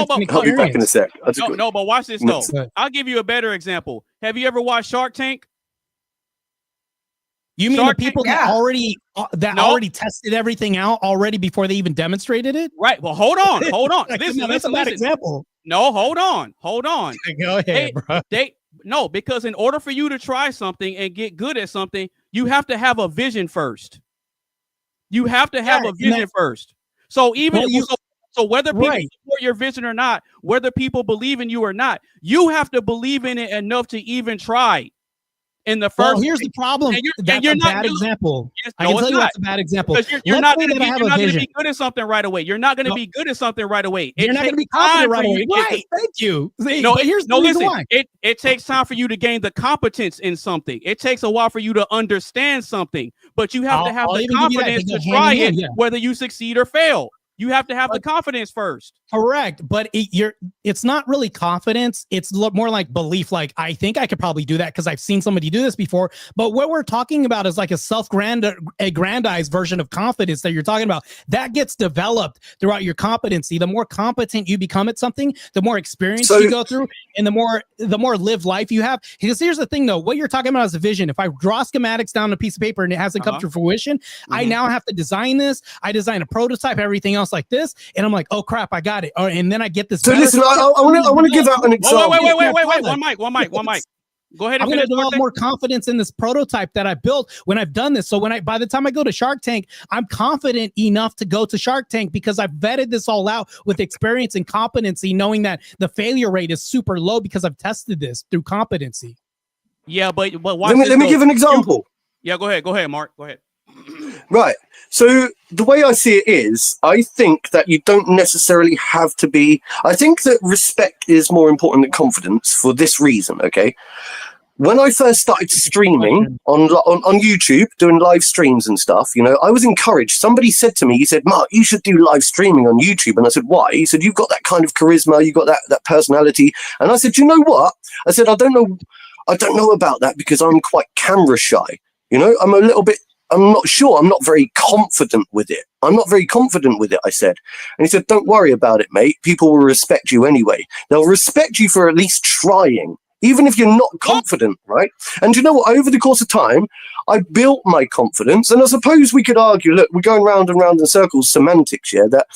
a sec. No, but watch this though. I'll give you a better example. Have you ever watched Shark Tank? You mean the people that already tested everything out already before they even demonstrated it? Right. Well, hold on. That's a bad example. No, hold on. Go ahead, bro. Because in order for you to try something and get good at something, you have to have a vision first. You have to have a vision first. So so whether people support your vision or not, whether people believe in you or not, you have to believe in it enough to even try. In the first, here's the problem. That's a bad example. I can tell you that's a bad example. You're not going to be good at something right away. You're not going to be good at something right away. You're not going to be confident right away. Right. Thank you. But here's the reason why. It takes time for you to gain the competence in something. It takes a while for you to understand something, but you have to have the confidence to try it, whether you succeed or fail. You have to have the confidence first. Correct. But it's not really confidence. It's more like belief. Like, I think I could probably do that because I've seen somebody do this before. But what we're talking about is like a self-aggrandized version of confidence that you're talking about. That gets developed throughout your competency. The more competent you become at something, the more experience you go through, and the more lived life you have. Because here's the thing, though. What you're talking about is a vision. If I draw schematics down on a piece of paper and it hasn't come to fruition, I now have to design this. I design a prototype, everything else like this, and I'm like, oh crap, I got it. And then I get this. So listen, I want to give out an example. Wait. One mic. Go ahead. I'm going to develop more confidence in this prototype that I built when I've done this. So by the time I go to Shark Tank, I'm confident enough to go to Shark Tank because I've vetted this all out with experience and competency, knowing that the failure rate is super low because I've tested this through competency. Yeah, but let me give an example. Yeah, go ahead, Mark. Go ahead. Right. So the way I see it is, I think that you don't necessarily have to be. I think that respect is more important than confidence for this reason. Okay. when I first started streaming on YouTube, doing live streams and stuff, you know, I was encouraged. Somebody said to me, he said, Mark, you should do live streaming on YouTube. And I said, why? He said, you've got that kind of charisma, you've got that personality. And I said, you know what? I said, I don't know about that because I'm quite camera shy. You know, I'm not sure. I'm not very confident with it. I said. And he said, don't worry about it, mate. People will respect you anyway. They'll respect you for at least trying, even if you're not confident, right? And you know what? Over the course of time, I built my confidence. And I suppose we could argue, look, we're going round and round in circles, semantics, yeah, that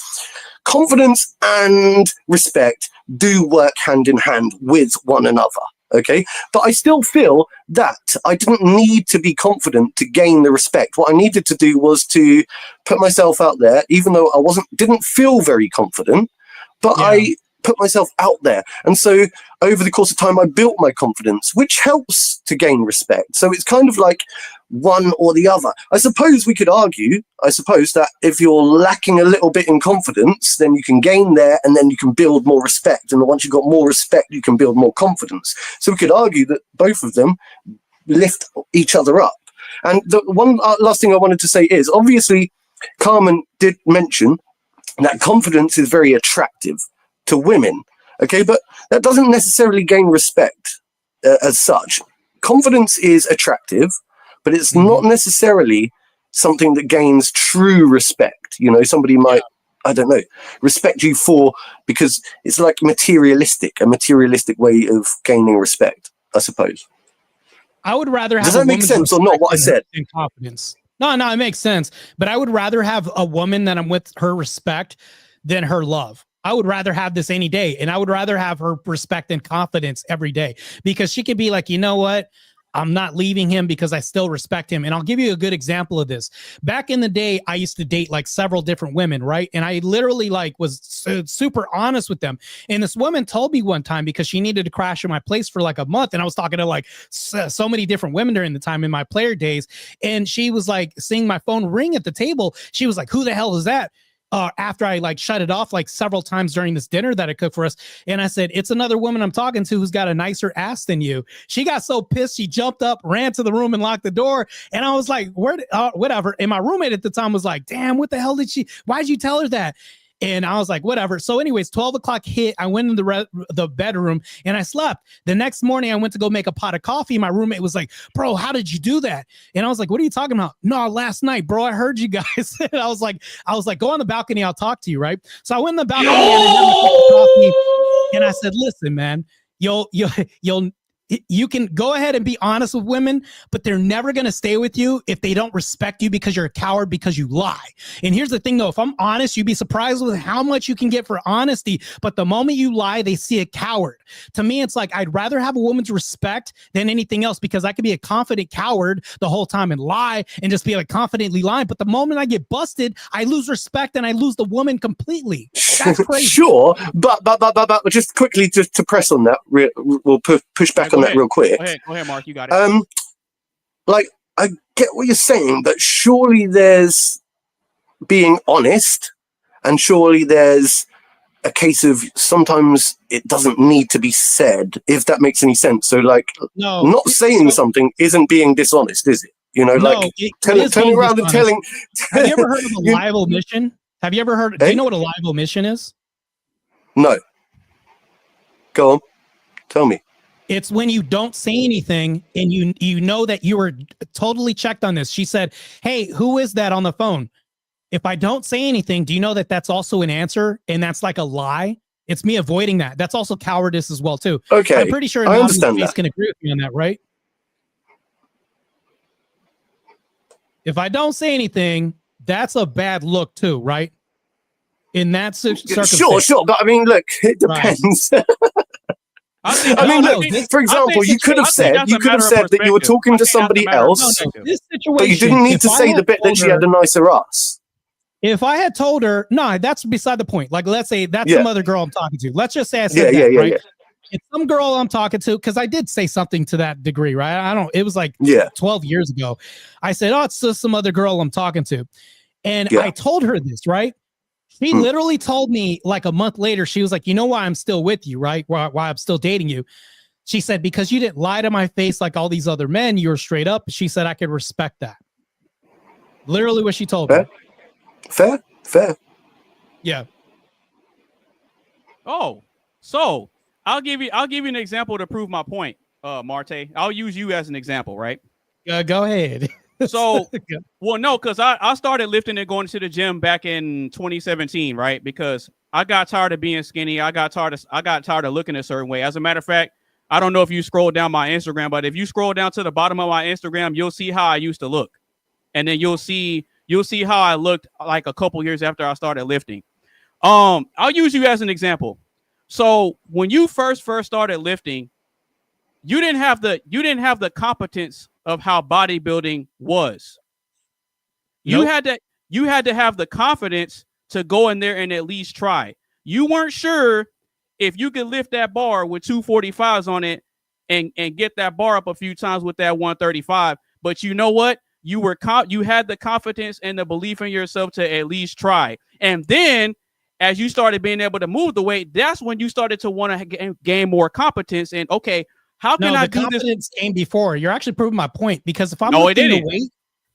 confidence and respect do work hand in hand with one another. Okay, but I still feel that I didn't need to be confident to gain the respect. What I needed to do was to put myself out there, even though didn't feel very confident, but I put myself out there. And so over the course of time, I built my confidence, which helps to gain respect. So it's kind of like one or the other. I suppose we could argue, that if you're lacking a little bit in confidence, then you can gain there and then you can build more respect. And once you've got more respect, you can build more confidence. So we could argue that both of them lift each other up. And the one last thing I wanted to say is, obviously, Carmen did mention that confidence is very attractive to women. Okay, but that doesn't necessarily gain respect as such. Confidence is attractive, but it's not necessarily something that gains true respect. You know, somebody might, I don't know, respect you because it's like a materialistic way of gaining respect, I suppose. I would rather have. Does that make sense or not? What I said? In confidence. No, it makes sense. But I would rather have a woman that I'm with her respect than her love. I would rather have this any day, and I would rather have her respect and confidence every day, because she could be like, you know what? I'm not leaving him because I still respect him. And I'll give you a good example of this. Back in the day, I used to date like several different women, right? And I literally like was super honest with them. And this woman told me one time, because she needed to crash in my place for like a month, and I was talking to like so many different women during the time in my player days, and she was like seeing my phone ring at the table. She was like, who the hell is that? After I like shut it off like several times during this dinner that I cooked for us. And I said, it's another woman I'm talking to who's got a nicer ass than you. She got so pissed, she jumped up, ran to the room and locked the door. And I was like, whatever. And my roommate at the time was like, damn, what the hell why'd you tell her that? And I was like, whatever. So anyways, 12 o'clock hit. I went in the bedroom and I slept. The next morning, I went to go make a pot of coffee. My roommate was like, bro, how did you do that? And I was like, what are you talking about? No, last night, bro, I heard you guys. And I was like, go on the balcony. I'll talk to you, right? So I went in the balcony and I had my cup of coffee. And I said, listen, man, you can go ahead and be honest with women, but they're never going to stay with you if they don't respect you because you're a coward, because you lie. And here's the thing, though. If I'm honest, you'd be surprised with how much you can get for honesty. But the moment you lie, they see a coward. To me, it's like I'd rather have a woman's respect than anything else, because I could be a confident coward the whole time and lie and just be like confidently lying. But the moment I get busted, I lose respect and I lose the woman completely. That's crazy. Sure, but just quickly to press on that, we'll push back on that real quick. Go ahead, Mark. You got it. Like, I get what you're saying, but surely there's being honest, and surely there's a case of sometimes it doesn't need to be said, if that makes any sense. So, like, not saying something isn't being dishonest, is it? You know, like turning around and telling. Have you ever heard of a live omission? Have you ever heard? Do you know what a live omission is? No. Go on. Tell me. It's when you don't say anything and you know that you were totally checked on this. She said, hey, who is that on the phone? If I don't say anything, do you know that that's also an answer? And that's like a lie? It's me avoiding that. That's also cowardice as well, too. Okay. I'm pretty sure I understand that. Can agree with me on that, right? If I don't say anything, that's a bad look, too, right? In that circumstance. Sure. But I mean, look, it depends. Right. I mean, look, for example, you could have said that you were talking to somebody else, but you didn't need to say the bit that she had a nicer ass. If I had told her, no, that's beside the point. Like, let's say that's some other girl I'm talking to. Let's just say I said that, right? It's some girl I'm talking to, because I did say something to that degree, right? It was like 12 years ago. I said, oh, it's just some other girl I'm talking to. And I told her this, right? She literally told me like a month later, she was like, you know why I'm still with you, right? Why I'm still dating you. She said, because you didn't lie to my face like all these other men, you were straight up. She said, I could respect that. Literally what she told me. Fair. Yeah. Oh, so I'll give you an example to prove my point, Marte. I'll use you as an example, right? Go ahead. So, well, no, because I started lifting and going to the gym back in 2017, right? Because I got tired of being skinny. I got tired of looking a certain way. As a matter of fact, I don't know if you scroll down my Instagram, but if you scroll down to the bottom of my Instagram, you'll see how I used to look, and then you'll see how I looked like a couple years after I started lifting. I'll use you as an example. So when you first started lifting, you didn't have the competence of how bodybuilding was. You had to have the confidence to go in there and at least try. You weren't sure if you could lift that bar with 245s on it and get that bar up a few times with that 135. But you know what? You had the confidence and the belief in yourself to at least try. And then as you started being able to move the weight, that's when you started to want to gain more competence. And okay, how can I do this? Confidence came before. You're actually proving my point, because if I'm lifting the weight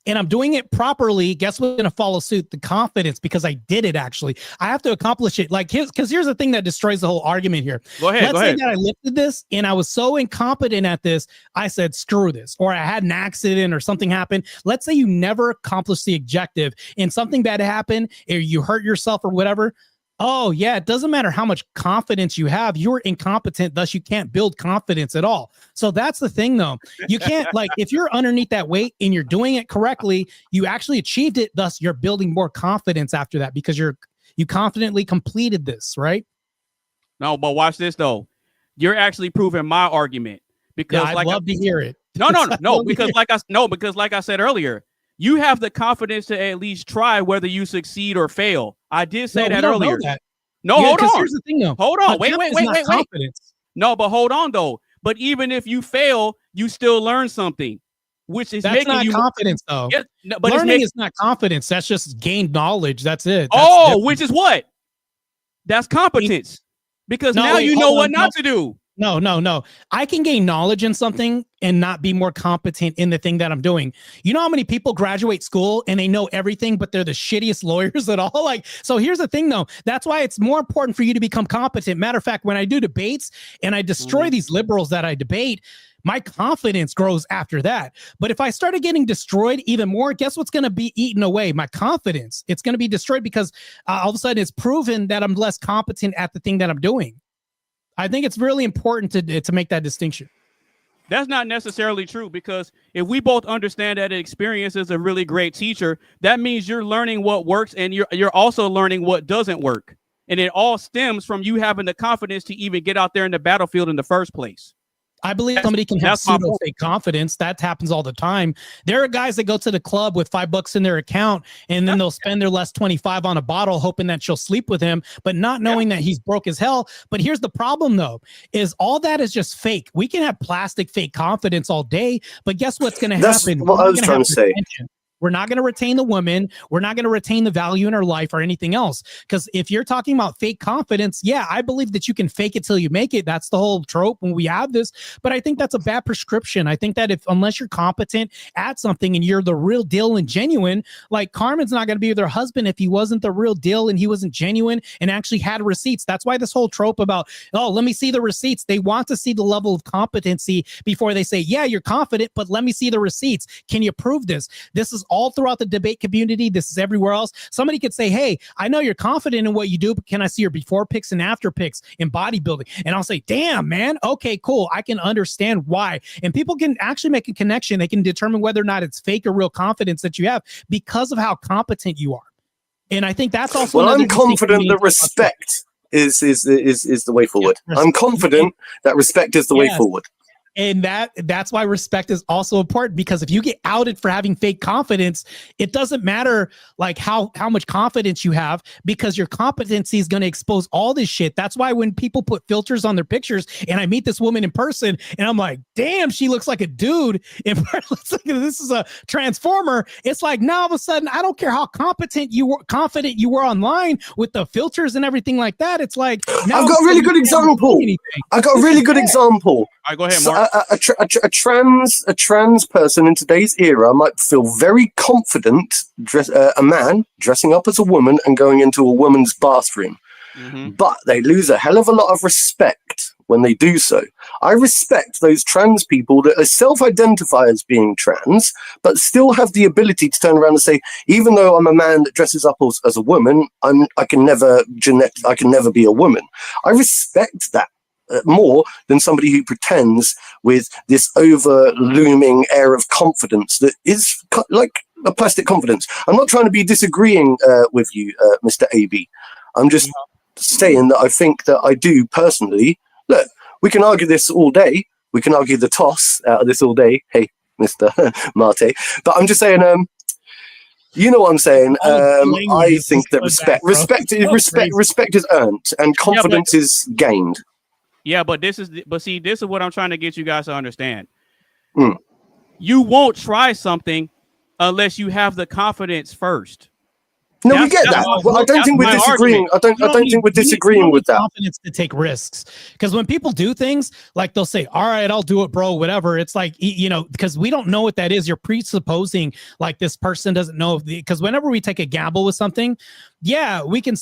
and I'm doing it properly, guess what's going to follow suit? The confidence, because I did it. Actually, I have to accomplish it. Like, because here's the thing that destroys the whole argument here. Let's say that I lifted this and I was so incompetent at this, I said, screw this, or I had an accident or something happened. Let's say you never accomplished the objective and something bad happened, or you hurt yourself or whatever. Oh, yeah, it doesn't matter how much confidence you have. You're incompetent, thus you can't build confidence at all. So that's the thing, though. You can't, like, if you're underneath that weight and you're doing it correctly, you actually achieved it. Thus, you're building more confidence after that because you confidently completed this, right? No, but watch this, though. You're actually proving my argument. Because I'd love to hear it. No, because like I said earlier, you have the confidence to at least try whether you succeed or fail. I did say that earlier. Hold on. Here's the thing, though. Hold on. Wait. No, but hold on, though. But even if you fail, you still learn something, which is that's not confidence, though. Yeah, no, but learning is not confidence. That's just gained knowledge. That's it. Which is what? That's competence. Because now you know what not to do. No. I can gain knowledge in something and not be more competent in the thing that I'm doing. You know how many people graduate school and they know everything, but they're the shittiest lawyers at all? Like, so here's the thing, though. That's why it's more important for you to become competent. Matter of fact, when I do debates and I destroy these liberals that I debate, my confidence grows after that. But if I started getting destroyed even more, guess what's going to be eaten away? My confidence. It's going to be destroyed because all of a sudden it's proven that I'm less competent at the thing that I'm doing. I think it's really important to make that distinction. That's not necessarily true, because if we both understand that experience is a really great teacher, that means you're learning what works and you're also learning what doesn't work. And it all stems from you having the confidence to even get out there in the battlefield in the first place. I believe somebody can have pseudo fake confidence. That happens all the time. There are guys that go to the club with $5 in their account and then they'll spend their last 25 on a bottle, hoping that she'll sleep with him, but not knowing that he's broke as hell. But here's the problem, though, is all that is just fake. We can have plastic fake confidence all day, but guess what's going to happen? That's what I was trying to say. We're not going to retain the woman. We're not going to retain the value in her life or anything else. Because if you're talking about fake confidence, yeah, I believe that you can fake it till you make it. That's the whole trope when we have this. But I think that's a bad prescription. I think that unless you're competent at something and you're the real deal and genuine, like Carmen's not going to be with her husband if he wasn't the real deal and he wasn't genuine and actually had receipts. That's why this whole trope about, oh, let me see the receipts. They want to see the level of competency before they say, yeah, you're confident, but let me see the receipts. Can you prove this? This is all throughout the debate community. This is everywhere else. Somebody could say, hey, I know you're confident in what you do, but can I see your before pics and after pics in bodybuilding? And I'll say, damn, man. Okay, cool. I can understand why. And people can actually make a connection. They can determine whether or not it's fake or real confidence that you have because of how competent you are. And I think that's also. Well, I'm confident that respect is the way forward. Yeah, I'm confident that respect is the way forward. And that's why respect is also important, because if you get outed for having fake confidence, it doesn't matter like how much confidence you have, because your competency is going to expose all this shit. That's why when people put filters on their pictures and I meet this woman in person and I'm like, damn, she looks like a dude. And this is a transformer. It's like now all of a sudden, I don't care how confident you were online with the filters and everything like that. It's like, I've got a really good example. I got a really good example. All right, go ahead, Mark. A trans person in today's era might feel very confident, a man dressing up as a woman and going into a woman's bathroom, but they lose a hell of a lot of respect when they do so. I respect those trans people that self-identify as being trans, but still have the ability to turn around and say, even though I'm a man that dresses up as a woman, I can never be a woman. I respect that more than somebody who pretends with this over-looming air of confidence that is like a plastic confidence. I'm not trying to be disagreeing with you, Mr. AB. I'm just saying that I think that I do personally. Look, we can argue this all day. We can argue the toss out of this all day. Hey, Mr. Marte. But I'm just saying, you know what I'm saying? I think that respect is earned and confidence is gained. Yeah, but this is what I'm trying to get you guys to understand. You won't try something unless you have the confidence first. No, we get that. Well, I don't think we're disagreeing. I don't think we're disagreeing with that. Confidence to take risks, because when people do things, like they'll say, "All right, I'll do it, bro." Whatever. It's like, you know, because we don't know what that is. You're presupposing like this person doesn't know. Because whenever we take a gamble with something, yeah, we can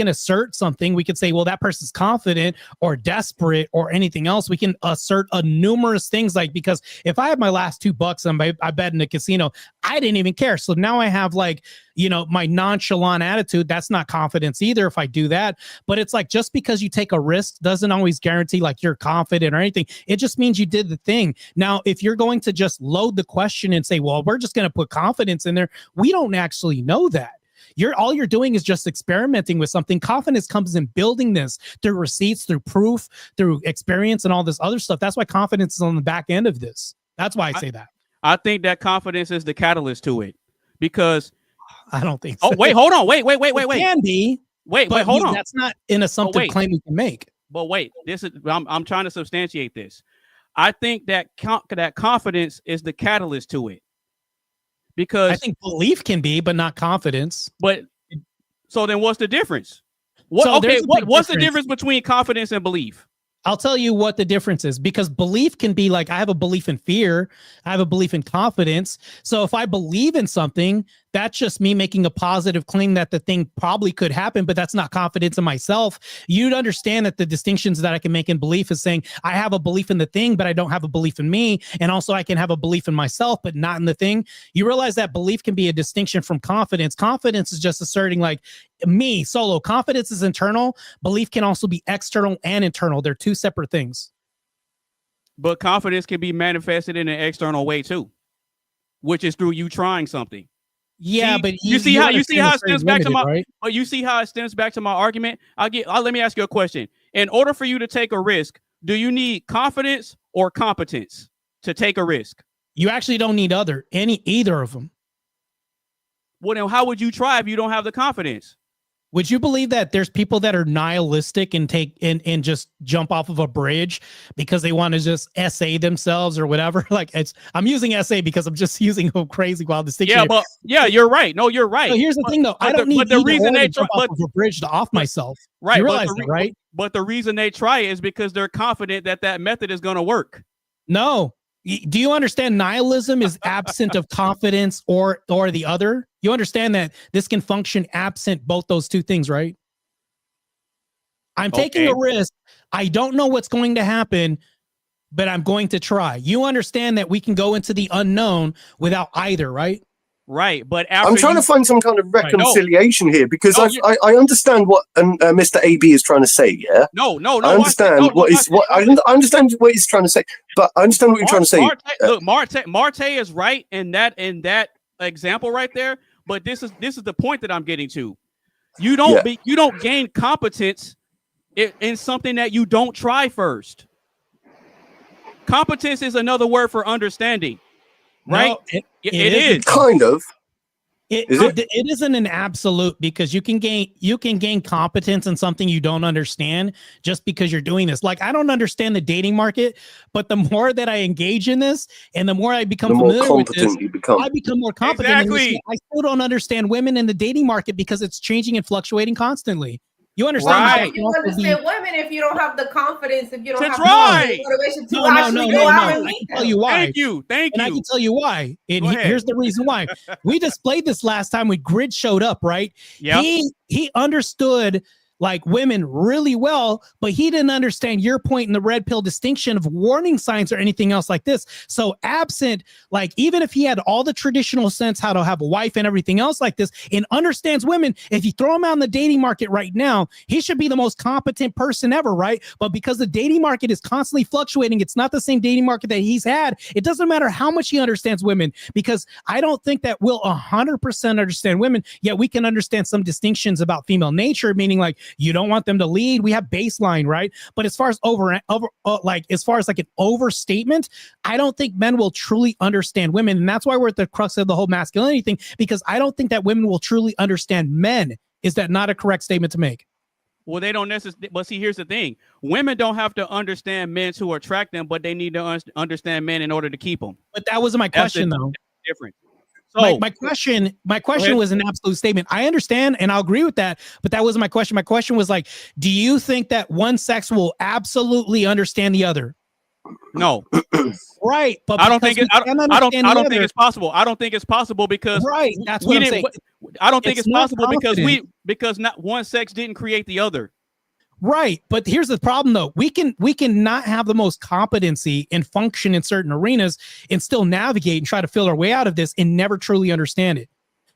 assert something. We can say, well, that person's confident or desperate or anything else. We can assert numerous things, like, because if I had my last $2 and I bet in a casino, I didn't even care. So now I have like, you know, my nonchalant attitude. That's not confidence either if I do that. But it's like, just because you take a risk doesn't always guarantee like you're confident or anything. It just means you did the thing. Now, if you're going to just load the question and say, well, we're just going to put confidence in there, we don't actually know that. All you're doing is just experimenting with something. Confidence comes in building this through receipts, through proof, through experience, and all this other stuff. That's why confidence is on the back end of this. That's why I say that. I think that confidence is the catalyst to it, because I don't think so. Oh, wait, hold on. Wait. It can be. Wait, hold on. That's not an assumptive claim you can make. But wait, I'm trying to substantiate this. I think that that confidence is the catalyst to it. Because I think belief can be, but not confidence. But so then what's the difference? What's the difference between confidence and belief? I'll tell you what the difference is, because belief can be like, I have a belief in fear. I have a belief in confidence. So if I believe in something, that's just me making a positive claim that the thing probably could happen, but that's not confidence in myself. You'd understand that the distinctions that I can make in belief is saying, I have a belief in the thing, but I don't have a belief in me. And also I can have a belief in myself, but not in the thing. You realize that belief can be a distinction from confidence. Confidence is just asserting like me solo. Confidence is internal. Belief can also be external and internal. They're two separate things. But confidence can be manifested in an external way too, which is through you trying something. Yeah, but you see how it stems back to my right? But you see how it stems back to my argument. Let me ask you a question. In order for you to take a risk, do you need confidence or competence to take a risk? You actually don't need either of them. Well, then how would you try if you don't have the confidence? Would you believe that there's people that are nihilistic and take and just jump off of a bridge because they want to just essay themselves or whatever? Like I'm using essay because I'm just using a crazy wild distinction. Yeah, but you're right. No, you're right. So here's the thing, though. I don't need the reason they jump off of a bridge to off myself. Right. You realize that, right? But the reason they try is because they're confident that method is going to work. No. Do you understand nihilism is absent of confidence or the other? You understand that this can function absent both those two things, right? I'm taking a risk. I don't know what's going to happen, but I'm going to try. You understand that we can go into the unknown without either, right? Right, but I'm trying to find some kind of reconciliation here, because I understand what Mr. AB is trying to say. Yeah, no. I understand I understand what he's trying to say, but I understand what you're trying to say. Look, Marte is right in that example right there. But this is the point that I'm getting to. You don't gain competence in something that you don't try first. Competence is another word for understanding, right? No, it is. Kind of. It isn't an absolute, because you can gain competence in something you don't understand just because you're doing this. Like, I don't understand the dating market, but the more that I engage in this and the more I become familiar with this, I become more competent. Exactly. I still don't understand women in the dating market because it's changing and fluctuating constantly. You understand? Right. You understand women if you don't have the confidence, if you don't have right. the motivation to No. actually go out and I meet can tell you why. Thank you. And I can tell you why. And Go ahead. here's the reason why. We displayed this last time when Grid showed up, right? Yeah. He understood like women really well, but he didn't understand your point in the red pill distinction of warning signs or anything else like this. So absent, like, even if he had all the traditional sense how to have a wife and everything else like this and understands women, if you throw him out in the dating market right now, he should be the most competent person ever, right? But because the dating market is constantly fluctuating, it's not the same dating market that he's had. It doesn't matter how much he understands women, because I don't think that we'll 100% understand women, yet we can understand some distinctions about female nature, meaning like, you don't want them to lead. We have baseline, right? But as far as as far as like an overstatement, I don't think men will truly understand women. And that's why we're at the crux of the whole masculinity thing, because I don't think that women will truly understand men. Is that not a correct statement to make? Well, they don't necessarily. But see, here's the thing: women don't have to understand men to attract them, but they need to understand men in order to keep them. But that wasn't my question, though. Different. So my question was an absolute statement. I understand, and I'll agree with that, but that wasn't my question. My question was like, do you think that one sex will absolutely understand the other? No. Right, but I don't think it's possible. I don't think it's possible because right. That's what I'm saying. I don't think it's possible because not one sex didn't create the other. Right. But here's the problem, though. We can not have the most competency and function in certain arenas and still navigate and try to feel our way out of this and never truly understand it.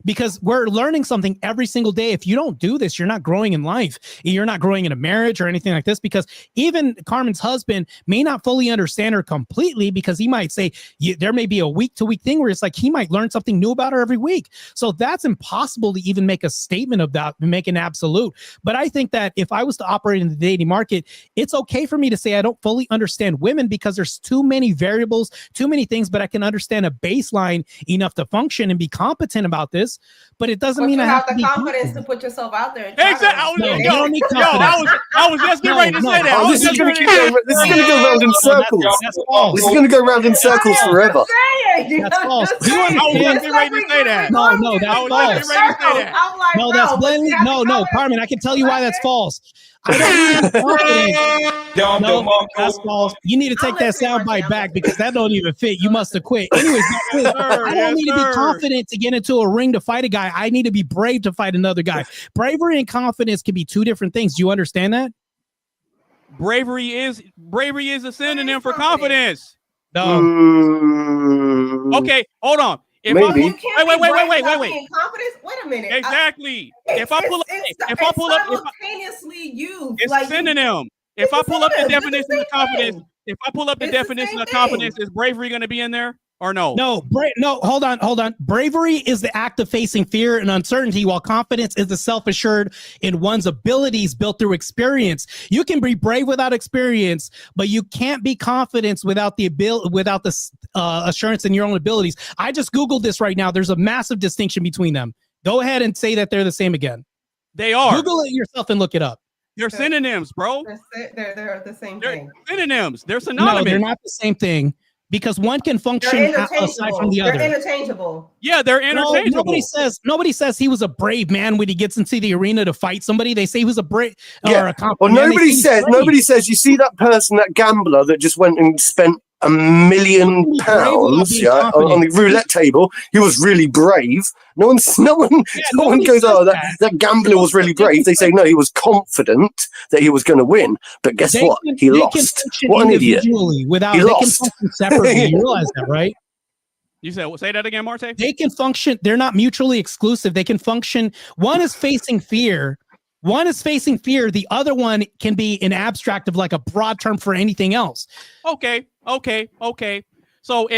Because we're learning something every single day. If you don't do this, you're not growing in life. You're not growing in a marriage or anything like this, because even Carmen's husband may not fully understand her completely, because he might say there may be a week-to-week thing where it's like he might learn something new about her every week. So that's impossible to even make a statement of that and make an absolute. But I think that if I was to operate in the dating market, it's okay for me to say I don't fully understand women because there's too many variables, too many things, but I can understand a baseline enough to function and be competent about this. But it doesn't mean you I have the confidence to put yourself out there. Exactly. I was just getting ready to say that. This is going to go round in circles. That's false. This is going to go round in circles forever. That's false. I was just getting ready to say that. No, that's false. No, that's blatantly no, Carmen. I can tell you why that's false. I don't need confidence. No, that's false. You need to take that soundbite back because that don't even fit. You must have quit. Anyways, I don't need to be confident to get into a ring to fight a guy. I need to be brave to fight another guy. Bravery and confidence can be two different things. Do you understand that? Bravery is a synonym for confidence. No. Okay, hold on. Wait. Confidence? Wait a minute. Exactly. If I pull up simultaneously used. It's like synonym. If I pull up the definition of confidence, is bravery going to be in there or no? No, hold on. Bravery is the act of facing fear and uncertainty, while confidence is the self-assured in one's abilities built through experience. You can be brave without experience, but you can't be confident without the assurance in your own abilities. I just Googled this right now. There's a massive distinction between them. Go ahead and say that they're the same again. They are. Google it yourself and look it up. They're synonyms, bro. They're the same thing. Synonyms. They're synonymous. No, they're not the same thing. Because one can function aside from the other. They're interchangeable. Yeah, they're interchangeable. Nobody says he was a brave man when he gets into the arena to fight somebody. They say he was a brave. Yeah. Well, nobody says. You see that person, that gambler that just went and spent £1 million on the roulette table. He was really brave. No one goes, oh, that gambler was really brave. They say no, he was confident that he was going to win. But guess what? He lost. What an idiot! He lost. Separately. You realize that, right? You said, say that again, Marte. They can function. They're not mutually exclusive. They can function. One is facing fear. The other one can be an abstract of like a broad term for anything else. Okay. So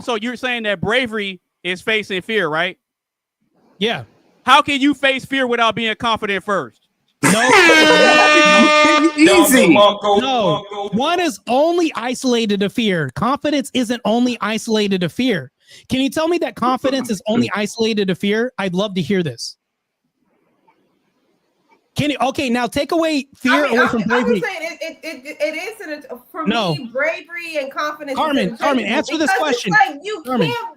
so you're saying that bravery is facing fear, right? Yeah. How can you face fear without being confident first? Easy. No, one is only isolated to fear. Confidence isn't only isolated to fear. Can you tell me that confidence is only isolated to fear? I'd love to hear this. Can you? Okay, now take away fear away from bravery. I'm saying it isn't for me. Bravery and confidence. Carmen, answer this question. It's like you can't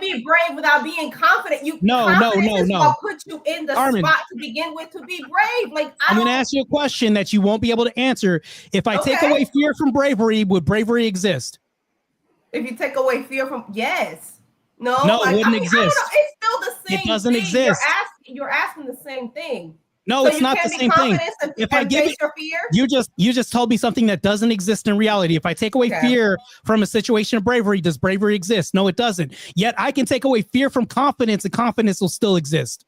be brave without being confident. Confidence is what put you in the spot to begin with to be brave. Like I'm going to ask you a question that you won't be able to answer. If I take away fear from bravery, would bravery exist? If you take away fear from yes. No, it wouldn't exist. It's still the same. It doesn't thing. exist. You're asking the same thing. No, so it's not the same thing. If I give your fear, you just told me something that doesn't exist in reality. If I take away fear from a situation of bravery, does bravery exist? No, it doesn't. Yet I can take away fear from confidence, and confidence will still exist.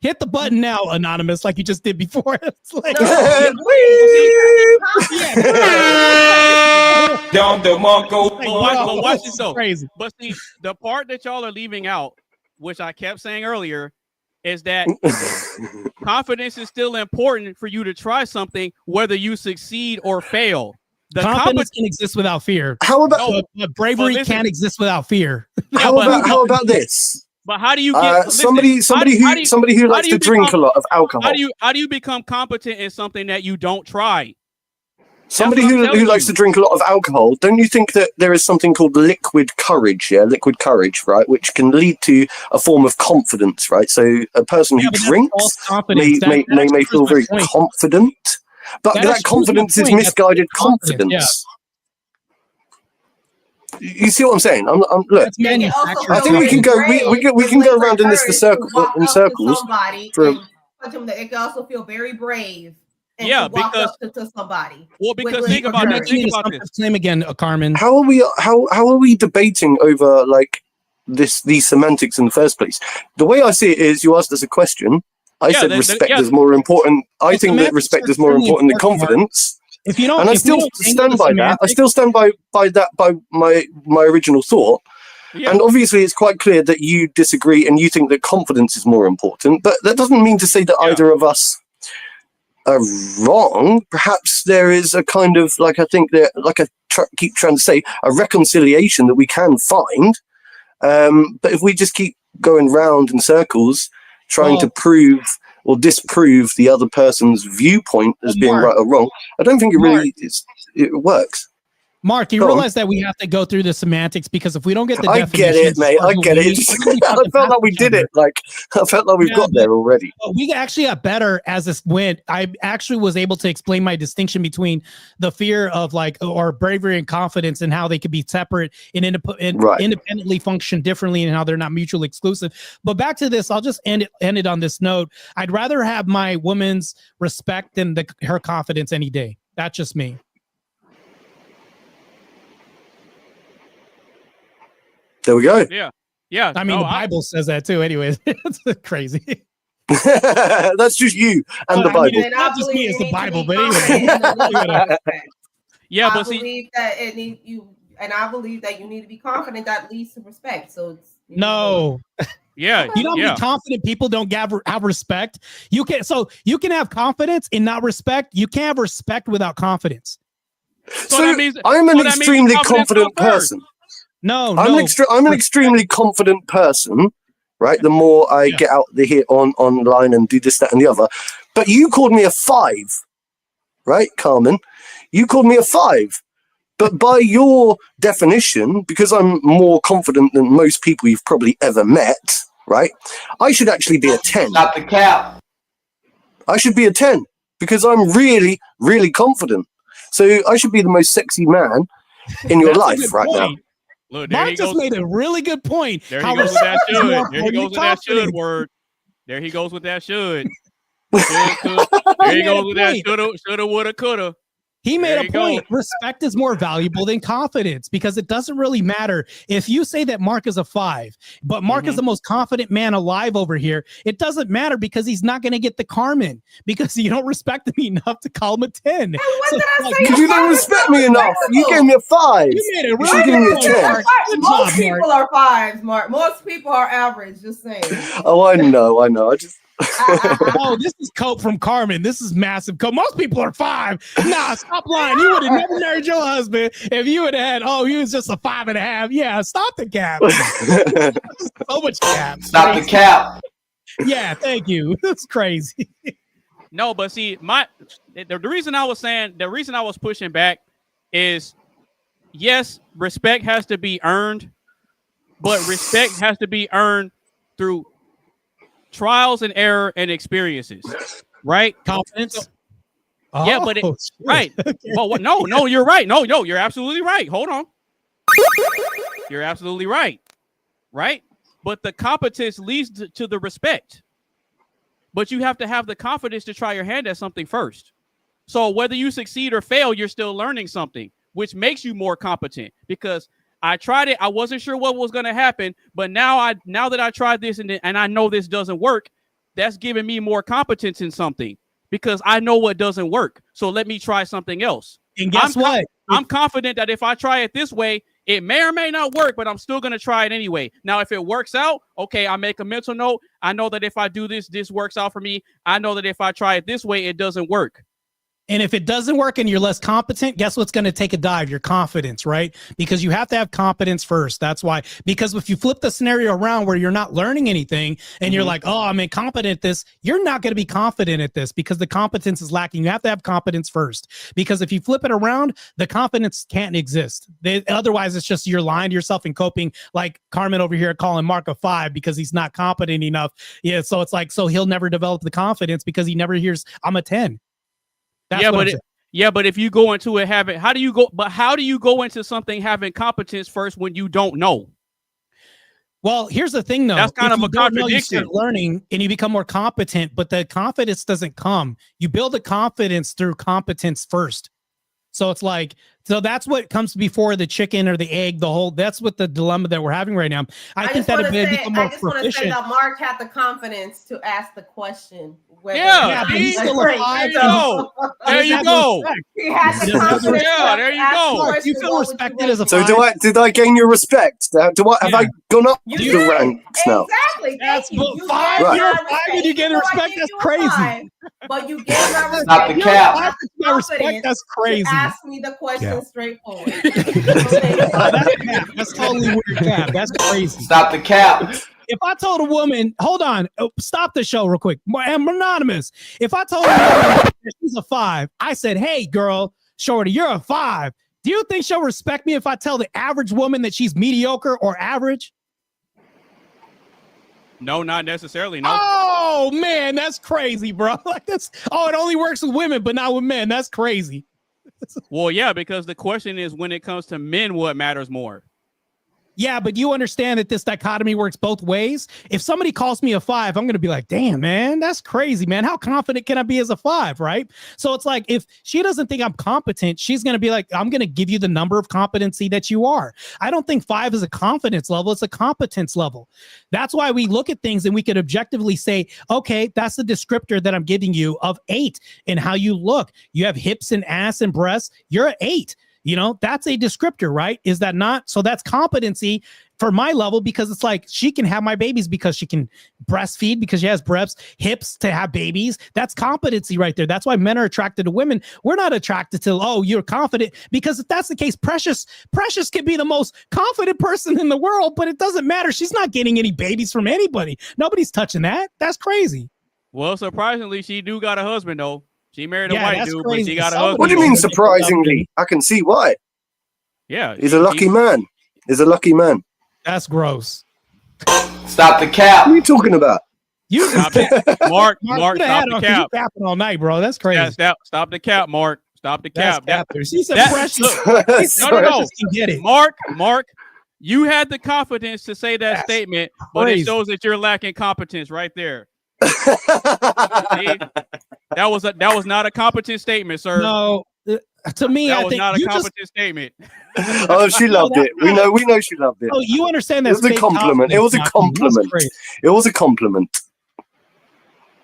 Hit the button now, Anonymous, like you just did before. It's like, watch this though. Crazy. But see, the part that y'all are leaving out, which I kept saying earlier, is that confidence is still important for you to try something, whether you succeed or fail. The confidence can exist without fear. How about bravery can't exist without fear? How about this? But how do you get somebody who likes to drink a lot of alcohol? How do you become competent in something that you don't try? Somebody who likes to drink a lot of alcohol, don't you think that there is something called liquid courage, liquid courage, right, which can lead to a form of confidence, right? So a person who drinks may feel very confident, but that confidence is misguided confidence. You see what I'm saying? Look, I think we can go around in this in circles. It can also feel very brave. And because to somebody. Well, because think about this. Claim again, Carmen. How are we debating over like these semantics in the first place? The way I see it is, you asked us a question. I said respect is more important. I think that respect is more important than confidence. If you don't, and I still stand by that. I still stand by my original thought. Yeah. And obviously, it's quite clear that you disagree and you think that confidence is more important. But that doesn't mean to say that either of us are wrong. Perhaps there is a kind of like keep trying to say, a reconciliation that we can find. But if we just keep going round in circles, trying to prove or disprove the other person's viewpoint as being right or wrong, I don't think it works. Mark, you realize that we have to go through the semantics, because if we don't get the I get it, mate. I get it. I felt like we did it. Like, I felt like we've got there already. We actually got better as this went. I actually was able to explain my distinction between the fear of or bravery and confidence, and how they could be separate and independently function differently, and how they're not mutually exclusive. But back to this, I'll just end it on this note. I'd rather have my woman's respect than her confidence any day. That's just me. There we go. Yeah. I mean, the Bible says that too. Anyways, it's crazy. That's just you and the Bible. Not just me, it's the Bible. But anyway. Yeah, I believe that it needs you, and I believe that you need to be confident. That leads to respect. So it's no. Yeah, you don't be confident. People don't have respect. You can have confidence and not respect. You can't have respect without confidence. So I'm an extremely confident person. No, I'm an extremely confident person, right? The more I get out here online and do this, that, and the other. But you called me a 5, right, Carmen? You called me a 5. But by your definition, because I'm more confident than most people you've probably ever met, right? I should actually be a 10. Not the cap. I should be a 10 because I'm really, really confident. So I should be the most sexy man in your life right now. Look, Mark just made a really good point. There he goes with that should. There he goes with that should word. There he goes with that should. There he goes with that shoulda, woulda, coulda. He made a point. Respect is more valuable than confidence, because it doesn't really matter if you say that Mark is a 5, but Mark is the most confident man alive over here. It doesn't matter, because he's not going to get the Carmen, because you don't respect me enough to call him a 10. Because you don't respect me enough. You gave me a 5. You made a really good point. Most people are 5s, Mark. Most people are average. Just saying. Oh, I know. Oh, this is cope from Carmen. This is massive cope. Most people are 5. Nah, stop lying. You would have never married your husband if you would have had, oh, he was just a 5.5. Yeah, stop the cap. So much cap. Stop the cap. Yeah, thank you. That's crazy. No, but see, the reason I was pushing back is, yes, respect has to be earned, but respect has to be earned through trials and error and experiences, right? Confidence. Yeah, but right. Well, no, you're right. No, you're absolutely right. Hold on. You're absolutely right. Right? But the competence leads to the respect. But you have to have the confidence to try your hand at something first. So whether you succeed or fail, you're still learning something, which makes you more competent. Because I tried it, I wasn't sure what was going to happen, but now that I tried this and I know this doesn't work, that's giving me more competence in something because I know what doesn't work. So let me try something else. And guess what? I'm confident that if I try it this way, it may or may not work, but I'm still going to try it anyway. Now, if it works out, okay, I make a mental note. I know that if I do this, this works out for me. I know that if I try it this way, it doesn't work. And if it doesn't work and you're less competent, guess what's going to take a dive? Your confidence, right? Because you have to have competence first. That's why. Because if you flip the scenario around where you're not learning anything and you're like, oh, I'm incompetent at this, you're not going to be confident at this because the competence is lacking. You have to have competence first. Because if you flip it around, the confidence can't exist. Otherwise, it's just you're lying to yourself and coping like Carmen over here calling Mark a 5 because he's not competent enough. Yeah, so it's like, so he'll never develop the confidence because he never hears, I'm a 10. But if you go into it having, how do you go into something having competence first when you don't know? Well, here's the thing, though. That's kind of a contradiction. You start learning and you become more competent, but the confidence doesn't come. You build the confidence through competence first. So it's like, so that's what comes before the chicken or the egg. That's what the dilemma that we're having right now. I just want to say that Mark had the confidence to ask the question. Yeah, but he's still a 5. There you go. He had the confidence. Yeah, there you go. You feel respected as a 5. So did I gain your respect? Have I gone up the ranks now? Exactly. That's you. 5. Right. You're 5 and you get respect. That's crazy. But you get my respect. Stop the cap. Respect. That's crazy. Ask me the question straightforward. That's totally weird, cap. That's crazy. Stop the cap. If I told a woman, hold on, stop the show real quick. I'm anonymous. If I told a woman she's a 5, I said, hey, girl, shorty, you're a 5. Do you think she'll respect me if I tell the average woman that she's mediocre or average? No, not necessarily. No. Oh, man, that's crazy, bro. Like this. Oh, it only works with women, but not with men. That's crazy. Well, yeah, because the question is when it comes to men, what matters more? Yeah, but you understand that this dichotomy works both ways. If somebody calls me a 5, I'm going to be like, damn, man, that's crazy, man. How confident can I be as a 5, right? So it's like, if she doesn't think I'm competent, she's going to be like, I'm going to give you the number of competency that you are. I don't think 5 is a confidence level. It's a competence level. That's why we look at things and we could objectively say, okay, that's the descriptor that I'm giving you of 8 and how you look. You have hips and ass and breasts. You're an 8. You know, that's a descriptor, right? Is that not? So that's competency for my level because it's like she can have my babies because she can breastfeed because she has breasts, hips to have babies. That's competency right there. That's why men are attracted to women. We're not attracted to, oh, you're confident, because if that's the case, Precious can be the most confident person in the world, but it doesn't matter. She's not getting any babies from anybody. Nobody's touching that. That's crazy. Well, surprisingly, she do got a husband though. She married a white dude, but she got a husband. What do you mean surprisingly? I can see why. Yeah. He's a lucky man. He's a lucky man. That's gross. Stop the cap. What are you talking about? You stop it. Mark, stop the cap. You capping all night, bro. That's crazy. Yeah, stop the cap, Mark. Stop the cap. She said Precious. No. Get it. Mark, you had the confidence to say that statement, but it shows that you're lacking competence right there. See? That was not a competent statement, sir. No, to me, that I was think not a competent statement. Oh, she loved it. We know she loved it. Oh, you understand that? It was a compliment. It was a compliment. It was a compliment.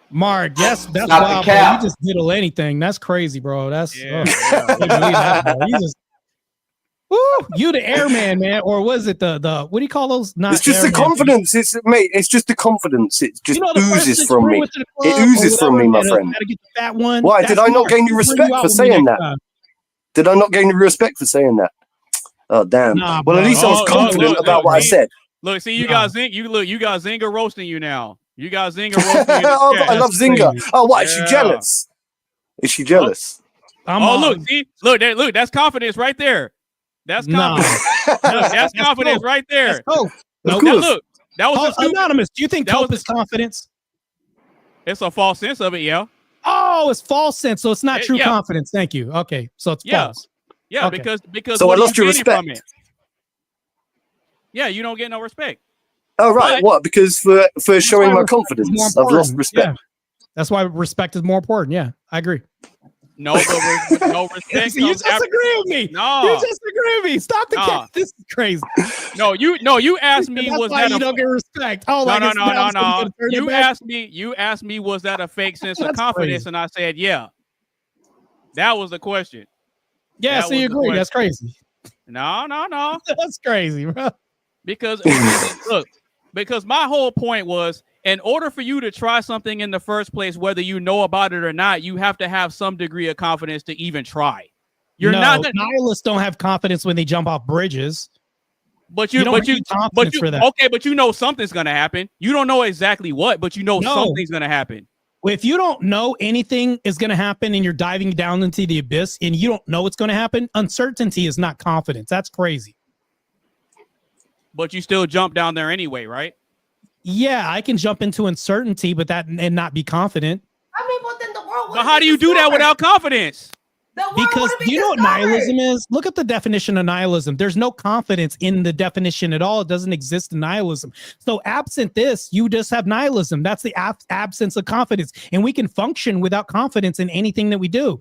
Mark, yes, that's not wild, bro. You just diddle anything. That's crazy, bro. That's Woo, you the airman, man, or was it the what do you call those? Not It's just the airman, confidence. It's mate. It's just the confidence. It just the oozes president's from me. went to the It club or oozes from me, whatever, my and, friend. gotta get the fat one. Why That's did I not smart. gain you I'll bring respect out for with me saying next that? time. Did I not gain you respect for saying that? Oh damn. Nah, well, at bro. least I was confident about what I said. Look, see, you Nah. got you got Zinga roasting you now. You got Zinga roasting you. Oh, but I love Zinga. crazy. Oh, what? Is she Yeah. jealous? Is she jealous? Look, see, look, that's confidence right there. That's Nah. confidence. Look, that's confidence cope. right there. That's cope. Of Nope. Now, course. look, that was a stupid, Anonymous. Do you think that cope was- is confidence? it's a false sense of it, yeah. Oh, it's false sense. So it's not true Yeah. confidence. Thank you. Okay. So it's Yeah. false. Yeah, Okay. because So what I are lost you your gaining respect. from it? Yeah, you don't get no respect. Oh, right. But- What? Because for showing why my respect is more confidence, I've lost important. respect. Yeah. That's why respect is more important. Yeah, I agree. No, no respect. See, you comes after- disagree with me. No. You disagree with me. Stop the Nah. cat. This is crazy. No, you asked me That's was why that you don't get respect. Oh, no, like no, it's no, now no, it's gonna no. turn it You back? asked me, was that a fake sense of That's confidence? crazy. And I said, yeah. That was the question. Yeah, that so you was the agree. That's crazy. No. That's crazy, bro. Because look, because my whole point was, in order for you to try something in the first place, whether you know about it or not, you have to have some degree of confidence to even try. You're not gonna, nihilists don't have confidence when they jump off bridges. but You you, don't but you, need but confidence you, for that. okay, but you know something's gonna happen. You don't know exactly what, but you know No. something's gonna happen. If you don't know anything is going to happen and you're diving down into the abyss and you don't know what's going to happen, uncertainty is not confidence. That's crazy. But you still jump down there anyway, right? Yeah, I can jump into uncertainty, but that and not be confident. I mean, but then the world. But how do you do that without confidence? The world Because wouldn't be you know what discovered. nihilism is? Look at the definition of nihilism. There's no confidence in the definition at all. It doesn't exist in nihilism. So absent this, you just have nihilism. That's the absence of confidence. And we can function without confidence in anything that we do.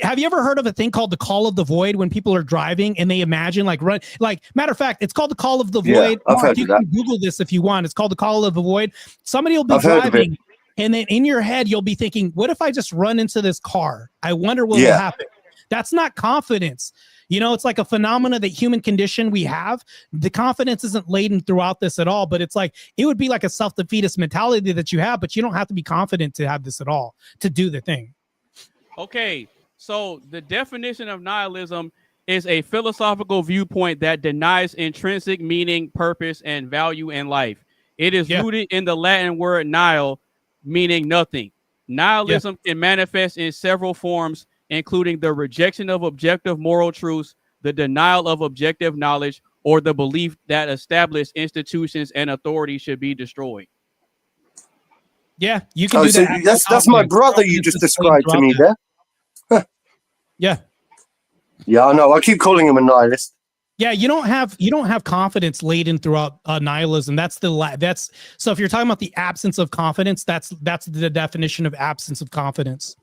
Have you ever heard of a thing called the call of the void when people are driving and they imagine like run? Like, matter of fact, it's called the call of the Yeah, void. I've Mark, heard you of that. can Google this if you want. It's called the call of the void. Somebody will be I've heard of it. driving. And then in your head, you'll be thinking, what if I just run into this car? I wonder what will Yeah. happen. That's not confidence. You know, it's like a phenomena that human condition we have. The confidence isn't laden throughout this at all, but it's like, it would be like a self-defeatist mentality that you have, but you don't have to be confident to have this at all, to do the thing. Okay, so the definition of nihilism is a philosophical viewpoint that denies intrinsic meaning, purpose, and value in life. It is rooted in the Latin word nihil, meaning nothing. Nihilism can manifest in several forms, including the rejection of objective moral truths, the denial of objective knowledge, or the belief that established institutions and authority should be destroyed. Yeah, you can Oh, do so that. that's my brother you just described to me there. Yeah. Yeah, I know. I keep calling him a nihilist. Yeah, you don't have confidence laden throughout nihilism. That's so if you're talking about the absence of confidence, that's the definition of absence of confidence.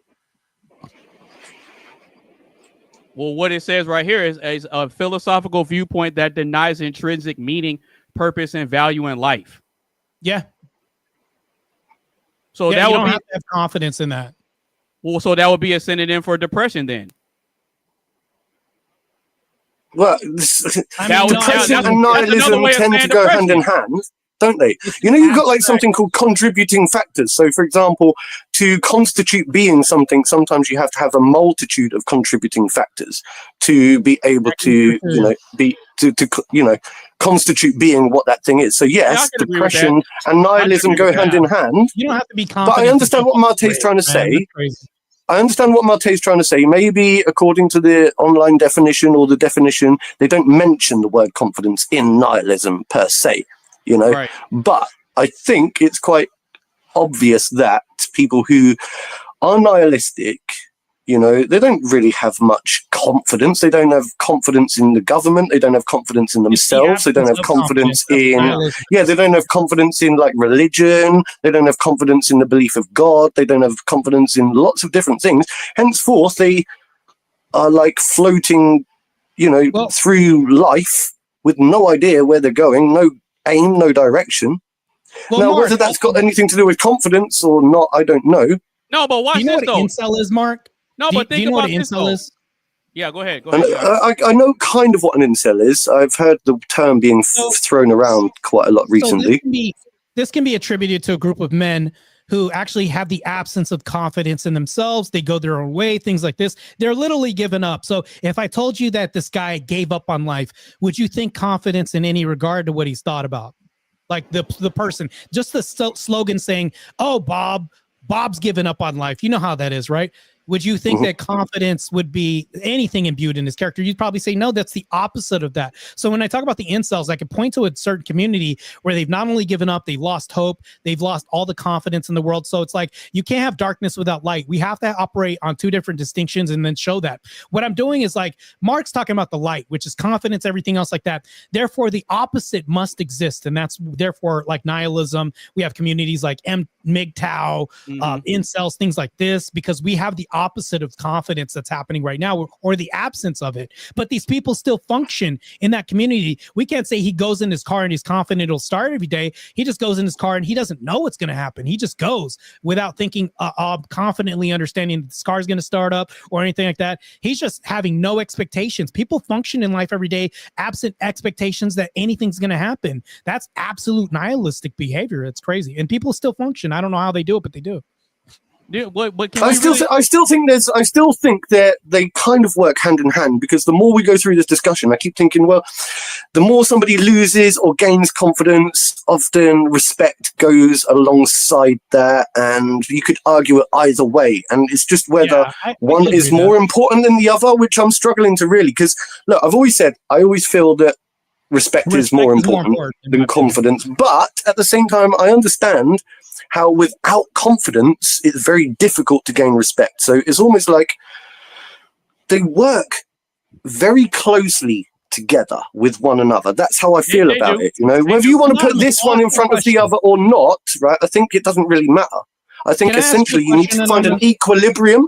Well, what it says right here is a philosophical viewpoint that denies intrinsic meaning, purpose, and value in life. Yeah. So Yeah, that you would don't be have to have confidence in that. well. So that would be a synonym for depression then. Well, I That mean, was- depression that's- and that's another nihilism way of tend saying to go hand in depression. hand, don't they? You know, you've got like something called contributing factors. So, for example, to constitute being something, sometimes you have to have a multitude of contributing factors to be able to, constitute being what that thing is. So, yes, can agree with depression and nihilism go hand in hand. You don't have to be confident. But I understand what Marte's trying to say. I understand what Marte's trying to say. Maybe according to the online definition or the definition, they don't mention the word confidence in nihilism per se, you know. Right. But I think it's quite obvious that people who are nihilistic, you know, they don't really have much confidence. They don't have confidence in the government. They don't have confidence in themselves. They don't have confidence in, they don't have confidence in like religion. They don't have confidence in the belief of God. They don't have confidence in lots of different things. Henceforth, they are like floating, you know, through life with no idea where they're going, no aim, no direction. Well, now, Mark, whether that's got anything to do with confidence or not, I don't know. No, but watch you know this what though. an incel is, Mark? No, Do but you think know what about an this incel though. is? Yeah, go ahead. Go And ahead. I know kind of what an incel is. I've heard the term being thrown around quite a lot recently. So this can be attributed to a group of men who actually have the absence of confidence in themselves. They go their own way, things like this. They're literally giving up. So if I told you that this guy gave up on life, would you think confidence in any regard to what he's thought about? Like the person, just the slogan saying, oh, Bob's given up on life. You know how that is, right? Would you think that confidence would be anything imbued in his character? You'd probably say, no, that's the opposite of that. So when I talk about the incels, I could point to a certain community where they've not only given up, they've lost hope, they've lost all the confidence in the world. So it's like, you can't have darkness without light. We have to operate on two different distinctions and then show that. What I'm doing is like, Mark's talking about the light, which is confidence, everything else like that. Therefore, the opposite must exist. And that's therefore like nihilism. We have communities like MGTOW, incels, things like this, because we have the opposite of confidence that's happening right now, or the absence of it. But these people still function in that community. We can't say he goes in his car and he's confident it'll start every day. He just goes in his car and he doesn't know what's going to happen. He just goes without thinking, confidently understanding that the car is going to start up or anything like that. He's just having no expectations. People function in life every day absent expectations that anything's going to happen. That's absolute nihilistic behavior. It's crazy. And people still function. I don't know how they do it, but they do. Yeah, I still think that they kind of work hand in hand, because the more we go through this discussion, I keep thinking, well, the more somebody loses or gains confidence, often respect goes alongside that, and you could argue it either way. And it's just whether one is more important than the other, which I'm struggling to really, because look, I've always said, I always feel that respect is more important than confidence. But at the same time, I understand how without confidence, it's very difficult to gain respect. So it's almost like they work very closely together with one another. That's how I feel about it. You know, whether you want to put this one in front of the other or not, right? I think it doesn't really matter. I think essentially you need to find an equilibrium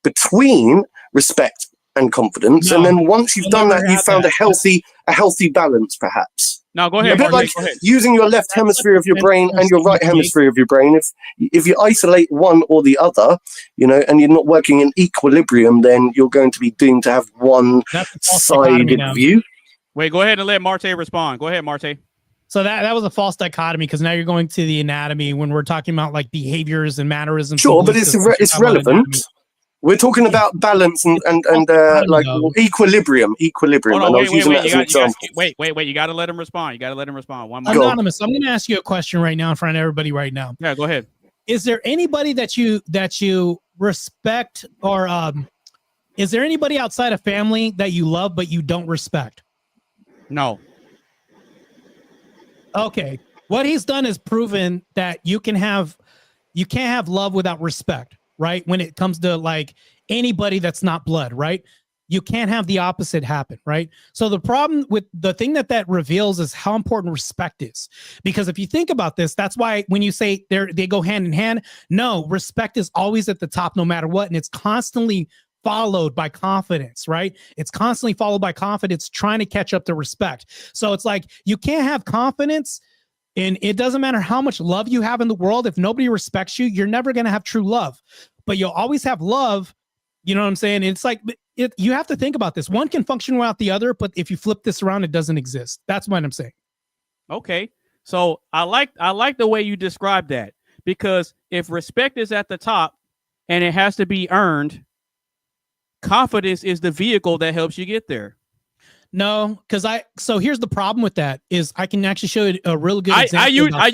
between respect and confidence. And then once you've done that, you've found a healthy balance, perhaps. Now go ahead. A bit like using your left hemisphere of your brain and your right hemisphere of your brain. If you isolate one or the other, you know, and you're not working in equilibrium, then you're going to be doomed to have one-sided view. Wait, go ahead and let Marte respond. Go ahead, Marte. So that was a false dichotomy, because now you're going to the anatomy when we're talking about like behaviors and mannerisms. Sure, but it's relevant. We're talking about balance and like equilibrium. And I was using that as an example. Wait. You got to let him respond. One more. Anonymous, I'm going to ask you a question right now in front of everybody right now. Yeah, go ahead. Is there anybody that you respect, or is there anybody outside of family that you love but you don't respect? No. Okay. What he's done is proven that you can't have love without respect. Right? When it comes to like anybody that's not blood, right? You can't have the opposite happen, right? So the problem with the thing that reveals is how important respect is. Because if you think about this, that's why when you say they go hand in hand, no, respect is always at the top no matter what. And it's constantly followed by confidence, right? It's constantly followed by confidence trying to catch up to respect. So it's like you can't have confidence, and it doesn't matter how much love you have in the world. If nobody respects you, you're never going to have true love. But you'll always have love. You know what I'm saying? It's like you have to think about this. One can function without the other, but if you flip this around, it doesn't exist. That's what I'm saying. Okay. So I like the way you described that, because if respect is at the top and it has to be earned, confidence is the vehicle that helps you get there. No, because so here's the problem with that is I can actually show you a really good example. I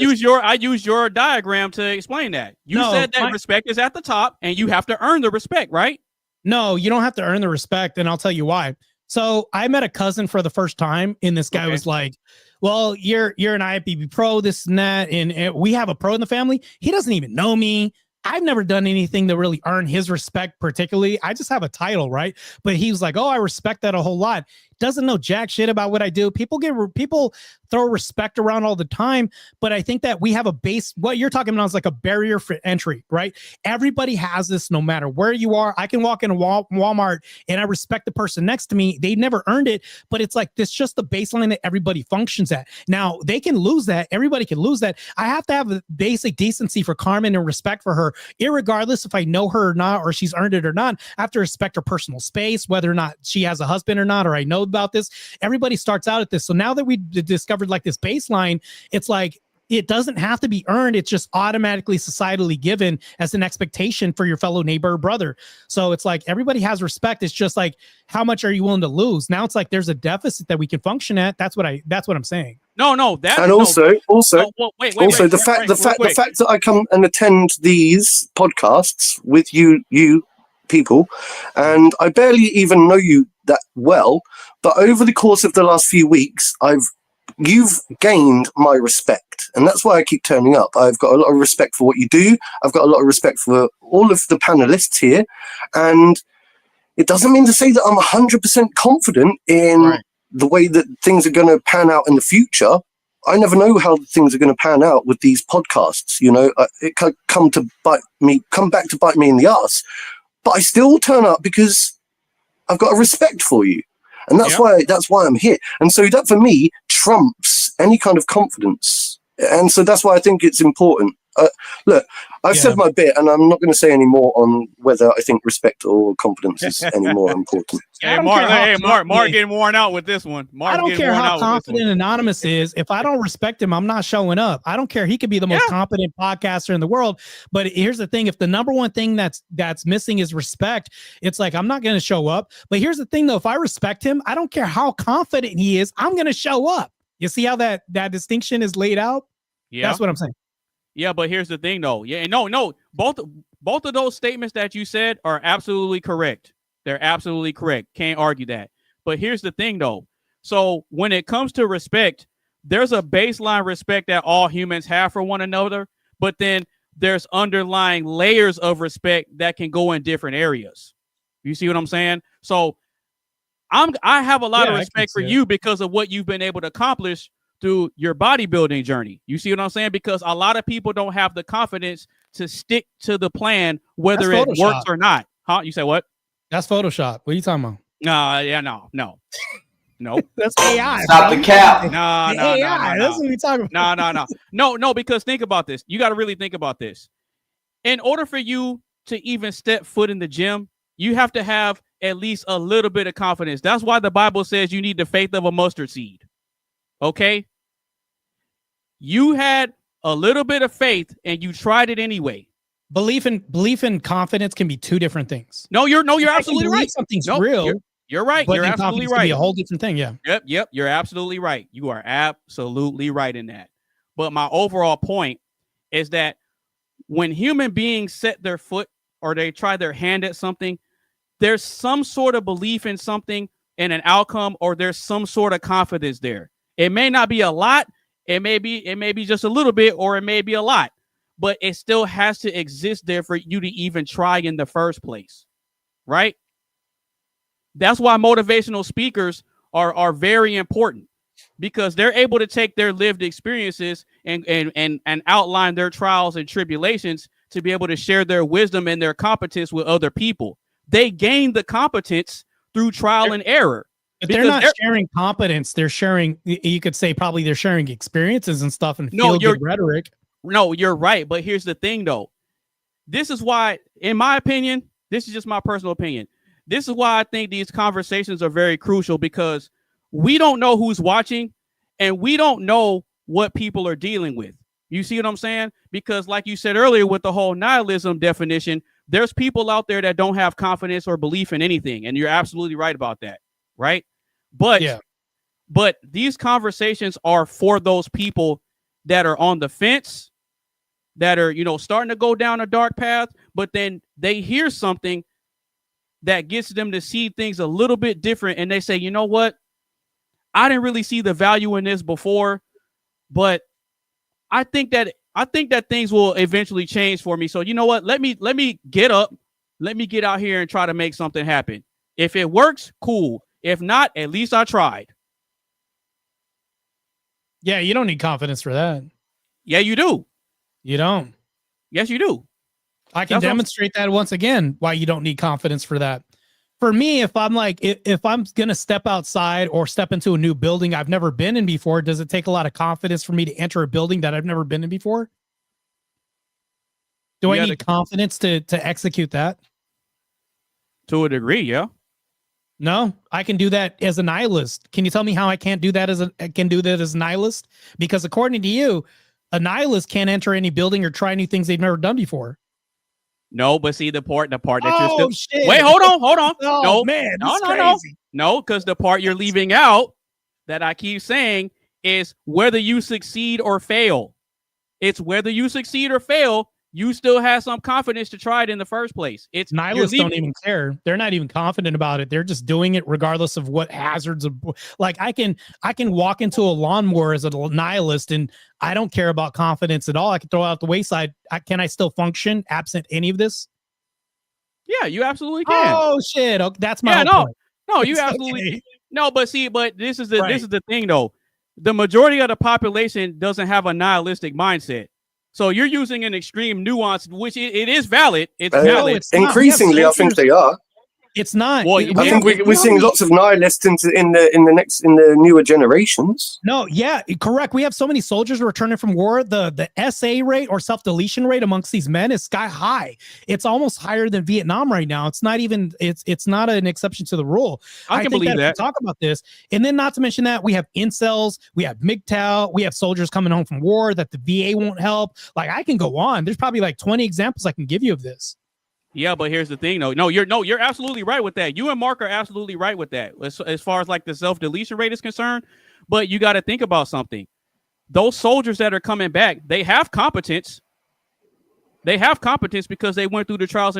use your diagram to explain that. You said that respect is at the top and you have to earn the respect, right? No, you don't have to earn the respect, and I'll tell you why. So I met a cousin for the first time, and this guy was like, well, you're an IFBB pro, this and that, and we have a pro in the family. He doesn't even know me. I've never done anything to really earn his respect particularly. I just have a title, right? But he was like, oh, I respect that a whole lot. doesn't know jack shit about what I do. People throw respect around all the time, but I think that we have a base. What you're talking about is like a barrier for entry, right? Everybody has this, no matter where you are. I can walk into Walmart and I respect the person next to me. They never earned it, but it's like this, just the baseline that everybody functions at. Now they can lose that. Everybody can lose that. I have to have a basic decency for Carmen and respect for her, irregardless if I know her or not, or she's earned it or not. I have to respect her personal space, whether or not she has a husband or not, or I know about this. Everybody starts out at this. So now that we discovered like this baseline, it's like it doesn't have to be earned. It's just automatically societally given as an expectation for your fellow neighbor or brother. So it's like everybody has respect. It's just like, how much are you willing to lose? Now it's like there's a deficit that we can function at. That's what I'm saying. No, that and no. also, wait, the fact that I come and attend these podcasts with you people, and I barely even know you that well, but over the course of the last few weeks, you've gained my respect, and that's why I keep turning up. I've got a lot of respect for what you do. I've got a lot of respect for all of the panelists here, and it doesn't mean to say that I'm 100% confident in the way that things are going to pan out in the future. I never know how things are going to pan out with these podcasts. You know, it could come back to bite me in the ass, but I still turn up because I've got a respect for you. And that's why I'm here. And so that for me trumps any kind of confidence. And so that's why I think it's important. Look, I've said my bit, and I'm not going to say any more on whether I think respect or confidence is any more important. Mark getting worn out with this one. I don't care how confident Anonymous is. If I don't respect him, I'm not showing up. I don't care. He could be the most competent podcaster in the world. But here's the thing. If the number one thing that's missing is respect, it's like, I'm not going to show up. But here's the thing, though. If I respect him, I don't care how confident he is. I'm going to show up. You see how that distinction is laid out? Yeah. That's what I'm saying. Yeah, but here's the thing, though. Yeah, no. Both of those statements that you said are absolutely correct. They're absolutely correct. Can't argue that. But here's the thing, though. So when it comes to respect, there's a baseline respect that all humans have for one another. But then there's underlying layers of respect that can go in different areas. You see what I'm saying? So I have a lot of respect for you because of what you've been able to accomplish through your bodybuilding journey. You see what I'm saying? Because a lot of people don't have the confidence to stick to the plan, whether it works or not. Huh? You say what? That's Photoshop. What are you talking about? No. That's AI. Stop the cap. No. AI. That's what we talking about. No, because think about this. You got to really think about this. In order for you to even step foot in the gym, you have to have at least a little bit of confidence. That's why the Bible says you need the faith of a mustard seed. Okay? You had a little bit of faith and you tried it anyway. Belief and confidence can be two different things. You're absolutely right. Something's real. You're right. You're absolutely right. Can be a whole different thing. Yeah. Yep. You're absolutely right. You are absolutely right in that. But my overall point is that when human beings set their foot or they try their hand at something, there's some sort of belief in something, in an outcome, or there's some sort of confidence there. It may not be a lot. It may be just a little bit, or it may be a lot, but it still has to exist there for you to even try in the first place, right? That's why motivational speakers are very important, because they're able to take their lived experiences and outline their trials and tribulations to be able to share their wisdom and their competence with other people. They gain the competence through trial and error. But they're not sharing competence. They're sharing, you could say probably they're sharing experiences and stuff and feel-good rhetoric. No, you're right. But here's the thing, though. This is why, in my opinion, this is just my personal opinion. This is why I think these conversations are very crucial, because we don't know who's watching and we don't know what people are dealing with. You see what I'm saying? Because like you said earlier with the whole nihilism definition, there's people out there that don't have confidence or belief in anything. And you're absolutely right about that. Right. But these conversations are for those people that are on the fence, that are, starting to go down a dark path, but then they hear something that gets them to see things a little bit different. And they say, you know what? I didn't really see the value in this before, but I think that things will eventually change for me. So you know what? Let me get up. Let me get out here and try to make something happen. If it works, cool. If not, at least I tried. Yeah, you don't need confidence for that. Yeah, you do. You don't. Yes, you do. I can demonstrate that once again, why you don't need confidence for that. For me, if I'm like, if I'm going to step outside or step into a new building I've never been in before, does it take a lot of confidence for me to enter a building that I've never been in before? Do I need confidence to execute that? To a degree, yeah. No, I can do that as a nihilist. Can you tell me how I can't do that as a nihilist? Because according to you, a nihilist can't enter any building or try new things they've never done before. No, but see the part that you're still. Shit. Wait, hold on. Oh, no, man, no, because the part you're leaving out that I keep saying is whether you succeed or fail. It's whether you succeed or fail. You still have some confidence to try it in the first place. It's nihilists don't even care. They're not even confident about it. They're just doing it regardless of what hazards. Like I can walk into a lawnmower as a nihilist and I don't care about confidence at all. I can throw it out the wayside. Can I still function absent any of this? Yeah, you absolutely can. Oh shit! Okay, that's my point. No, you absolutely no. But this is the thing though. The majority of the population doesn't have a nihilistic mindset. So you're using an extreme nuance, which it is valid. It's valid. No, it's increasingly, I think they are. It's not. Well, I think we're seeing lots of nihilists in the newer generations. No, yeah, correct. We have so many soldiers returning from war. The SA rate or self-deletion rate amongst these men is sky high. It's almost higher than Vietnam right now. It's not even. It's not an exception to the rule. I can believe that. Talk about this, and then not to mention that we have incels, we have MGTOW, we have soldiers coming home from war that the VA won't help. Like I can go on. There's probably like 20 examples I can give you of this. Yeah, but here's the thing, though. You're absolutely right with that. You and Mark are absolutely right with that as far as like the self-deletion rate is concerned. But you got to think about something. Those soldiers that are coming back, they have competence. They have competence because they went through the trials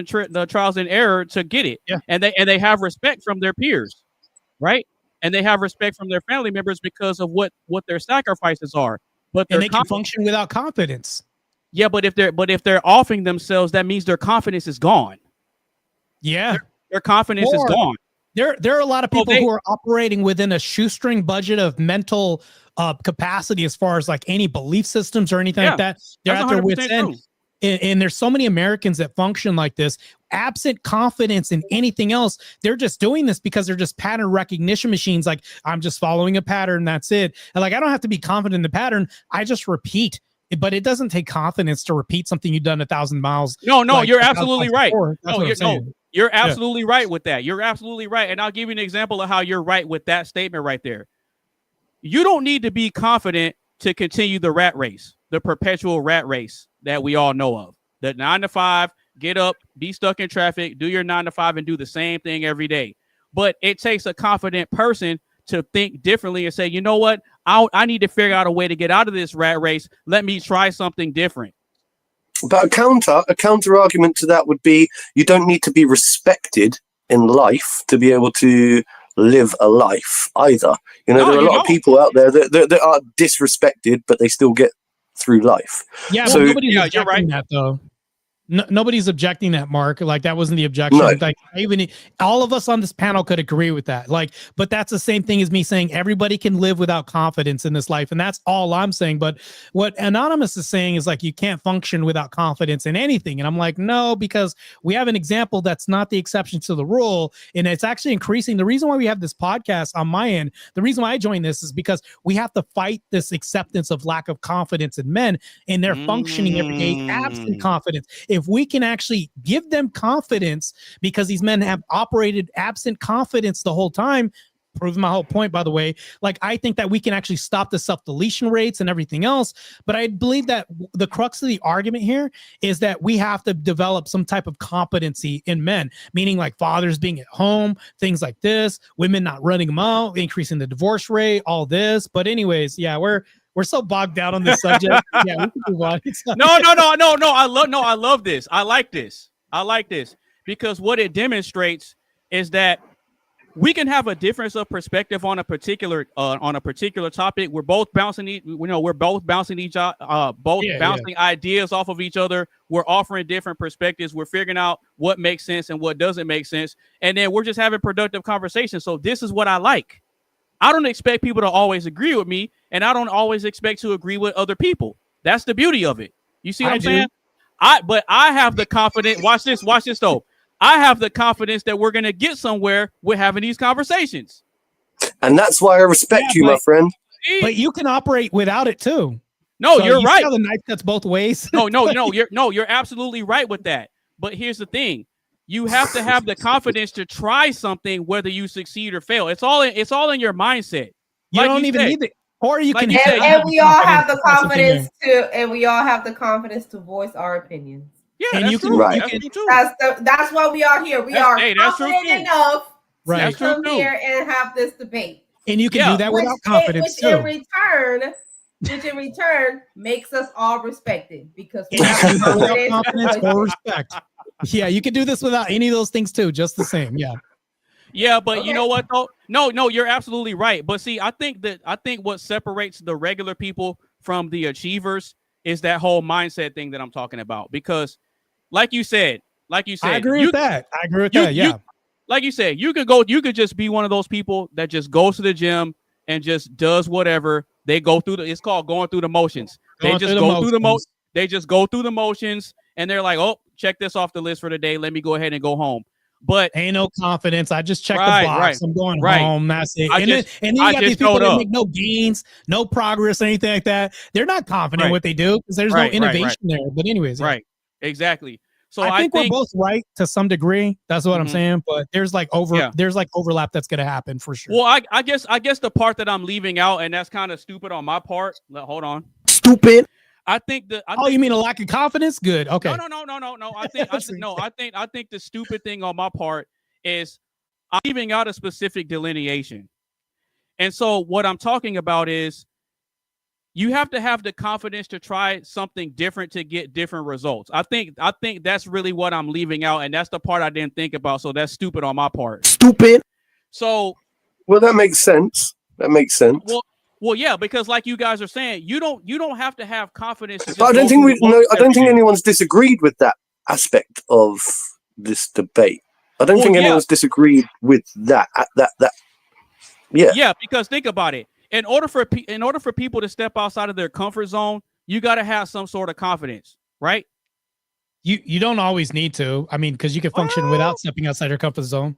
and error to get it. Yeah. And they have respect from their peers, right? And they have respect from their family members because of what their sacrifices are. But they can function without confidence. Yeah, but if they're offing themselves, that means their confidence is gone. Yeah, their confidence is gone. There are a lot of people who are operating within a shoestring budget of mental capacity as far as like any belief systems or anything like that. They're at their wits' end. And there's so many Americans that function like this, absent confidence in anything else. They're just doing this because they're just pattern recognition machines. Like I'm just following a pattern. That's it. And like I don't have to be confident in the pattern. I just repeat. But it doesn't take confidence to repeat something you've done 1,000 miles. No, you're absolutely right. You're absolutely right with that. You're absolutely right. And I'll give you an example of how you're right with that statement right there. You don't need to be confident to continue the rat race, the perpetual rat race that we all know of. The 9 to 5, get up, be stuck in traffic, do your 9 to 5 and do the same thing every day. But it takes a confident person to think differently and say, you know what? I need to figure out a way to get out of this rat race. Let me try something different. But a counter argument to that would be you don't need to be respected in life to be able to live a life either. There are a lot of people out there that are disrespected, but they still get through life. Yeah, so nobody's objecting that though. Nobody's objecting that, Mark. Like that wasn't the objection. No. Like even all of us on this panel could agree with that. Like, but that's the same thing as me saying everybody can live without confidence in this life, and that's all I'm saying. But what Anonymous is saying is like you can't function without confidence in anything, and I'm like no, because we have an example that's not the exception to the rule, and it's actually increasing. The reason why we have this podcast on my end, the reason why I joined this is because we have to fight this acceptance of lack of confidence in men, and they're functioning every day absent confidence. If we can actually give them confidence, because these men have operated absent confidence the whole time, proving my whole point, by the way, like I think that we can actually stop the self-deletion rates and everything else. But I believe that the crux of the argument here is that we have to develop some type of competency in men, meaning like fathers being at home, things like this, women not running them out, increasing the divorce rate, all this. But anyways, yeah, we're so bogged down on this subject. Yeah, we can move on. No. I love this. I like this because what it demonstrates is that we can have a difference of perspective on a particular topic. We're both bouncing ideas off of each other. We're offering different perspectives. We're figuring out what makes sense and what doesn't make sense, and then we're just having productive conversations. So this is what I like. I don't expect people to always agree with me, and I don't always expect to agree with other people. That's the beauty of it. You see what I'm saying? But I have the confidence. Watch this though. I have the confidence that we're going to get somewhere with having these conversations. And that's why I respect you, my friend. But you can operate without it too. No, you're right. The knife cuts both ways. You're absolutely right with that. But here's the thing. You have to have the confidence to try something, whether you succeed or fail. It's all in your mindset. You don't even need it. Or you can and we all have the confidence to voice our opinions. Yeah, and that's true. Right. That's why we are here. We are confident enough to come here and have this debate. And you can do that without confidence too. Which in return makes us all respected because we have confidence or respect. Yeah, you can do this without any of those things too, just the same. Yeah. Yeah, but you know what though? No, you're absolutely right. But see, I think what separates the regular people from the achievers is that whole mindset thing that I'm talking about. Because like you said, I agree with that. Yeah. Like you said, you could just be one of those people that just goes to the gym and just does whatever. They go through it's called going through the motions. They just go through the motions and they're like, oh, check this off the list for the day. Let me go ahead and go home. But ain't no confidence. I just checked the box. I'm going home. That's it. And then you got these people that make no gains, no progress, anything like that. They're not confident in what they do because there's no innovation there. But anyways, exactly. So I think we're both right to some degree. That's what I'm saying. But there's overlap that's going to happen for sure. Well, I guess the part that I'm leaving out, and that's kind of stupid on my part. Hold on. Stupid. I think you mean a lack of confidence? Good. Okay. No. I think the stupid thing on my part is I'm leaving out a specific delineation. And so what I'm talking about is you have to have the confidence to try something different to get different results. I think that's really what I'm leaving out, and that's the part I didn't think about. So that's stupid on my part. Stupid. So, well, that makes sense. Well, yeah, because like you guys are saying, you don't have to have confidence. But I don't think anyone's disagreed with that aspect of this debate. I don't think anyone's disagreed with that. Yeah, because think about it. In order for people to step outside of their comfort zone, you got to have some sort of confidence, right? You don't always need to. I mean, because you can function without stepping outside your comfort zone.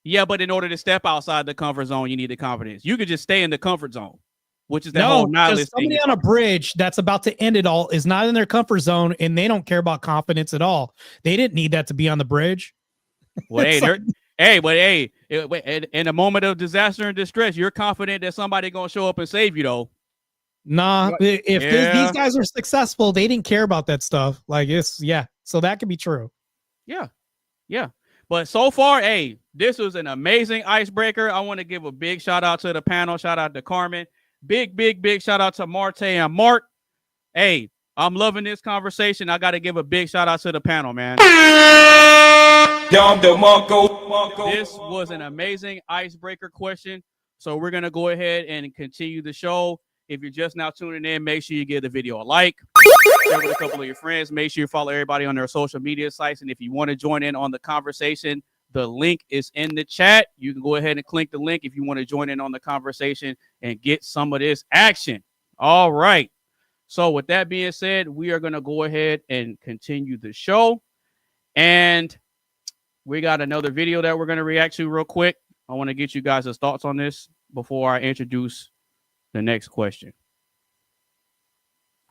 Yeah, but in order to step outside the comfort zone, you need the confidence. You could just stay in the comfort zone, which is the whole nihilist thing. Somebody on a bridge that's about to end it all is not in their comfort zone, and they don't care about confidence at all. They didn't need that to be on the bridge. Well, in a moment of disaster and distress, you're confident that somebody gonna show up and save you, though. Nah, if these guys are successful, they didn't care about that stuff. So that could be true. Yeah. But so far, this was an amazing icebreaker. I want to give a big shout out to the panel. Shout out to Carmen. Big shout out to Marte and Mark. Hey, I'm loving this conversation. I got to give a big shout out to the panel, man. This was an amazing icebreaker question. So we're going to go ahead and continue the show. If you're just now tuning in, make sure you give the video a like. Share with a couple of your friends. Make sure you follow everybody on their social media sites. And if you want to join in on the conversation, the link is in the chat. You can go ahead and click the link if you want to join in on the conversation and get some of this action. All right. So with that being said, we are going to go ahead and continue the show. And we got another video that we're going to react to real quick. I want to get you guys' thoughts on this before I introduce the next question.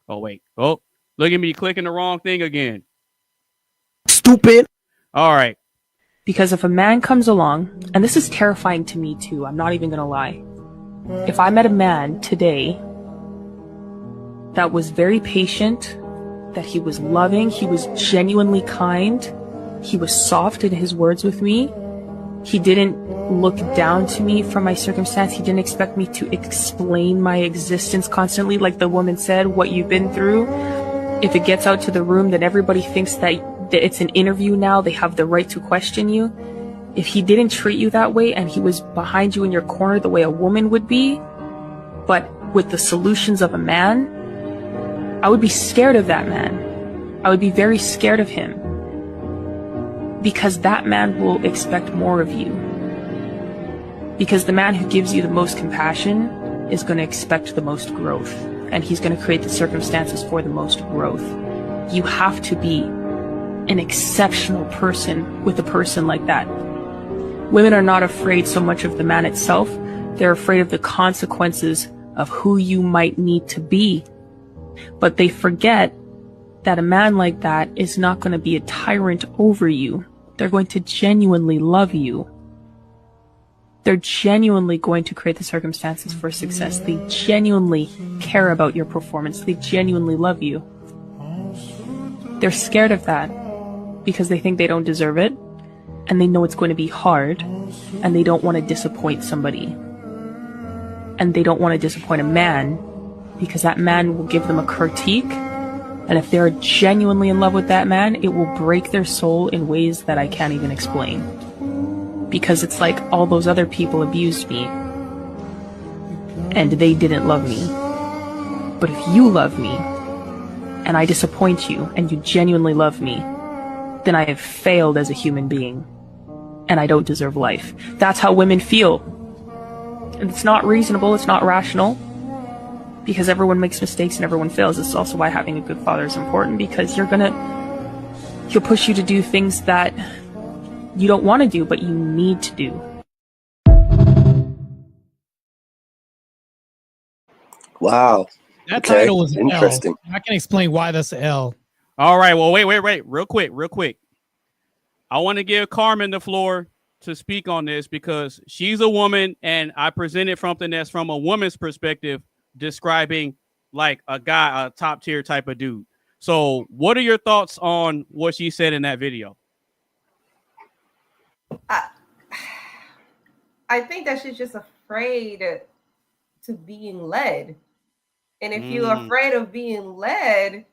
Oh, wait. Oh, look at me clicking the wrong thing again. Stupid. All right. Because if a man comes along, and this is terrifying to me too, I'm not even going to lie. If I met a man today that was very patient, that he was loving, he was genuinely kind, he was soft in his words with me, he didn't look down to me from my circumstance, he didn't expect me to explain my existence constantly, like the woman said, what you've been through. If it gets out to the room, then everybody thinks that it's an interview now, they have the right to question you. if he didn't treat you that way and he was behind you in your corner the way a woman would be, but with the solutions of a man, I would be scared of that man. I would be very scared of him, because that man will expect more of you. Because the man who gives you the most compassion is going to expect the most growth, and he's going to create the circumstances for the most growth. You have to be an exceptional person with a person like that. Women are not afraid so much of the man itself. They're afraid of the consequences of who you might need to be. But they forget that a man like that is not going to be a tyrant over you. They're going to genuinely love you. They're genuinely going to create the circumstances for success. They genuinely care about your performance. They genuinely love you. They're scared of that because they think they don't deserve it, and they know it's going to be hard, and they don't want to disappoint somebody. And they don't want to disappoint a man, because that man will give them a critique, and if they're genuinely in love with that man, it will break their soul in ways that I can't even explain. Because it's like all those other people abused me, and they didn't love me. But if you love me, and I disappoint you, and you genuinely love me, then I have failed as a human being, and I don't deserve life. That's how women feel. And it's not reasonable, it's not rational, because everyone makes mistakes and everyone fails. It's also why having a good father is important, because he'll push you to do things that you don't want to do, but you need to do. Wow. That title was interesting. L. I can explain why that's an L. All right. Well, wait. Real quick. I want to give Carmen the floor to speak on this, because she's a woman, and I presented something that's from a woman's perspective, describing like a guy, a top tier type of dude. So what are your thoughts on what she said in that video? I think that she's just afraid to being led. And if you're afraid of being led,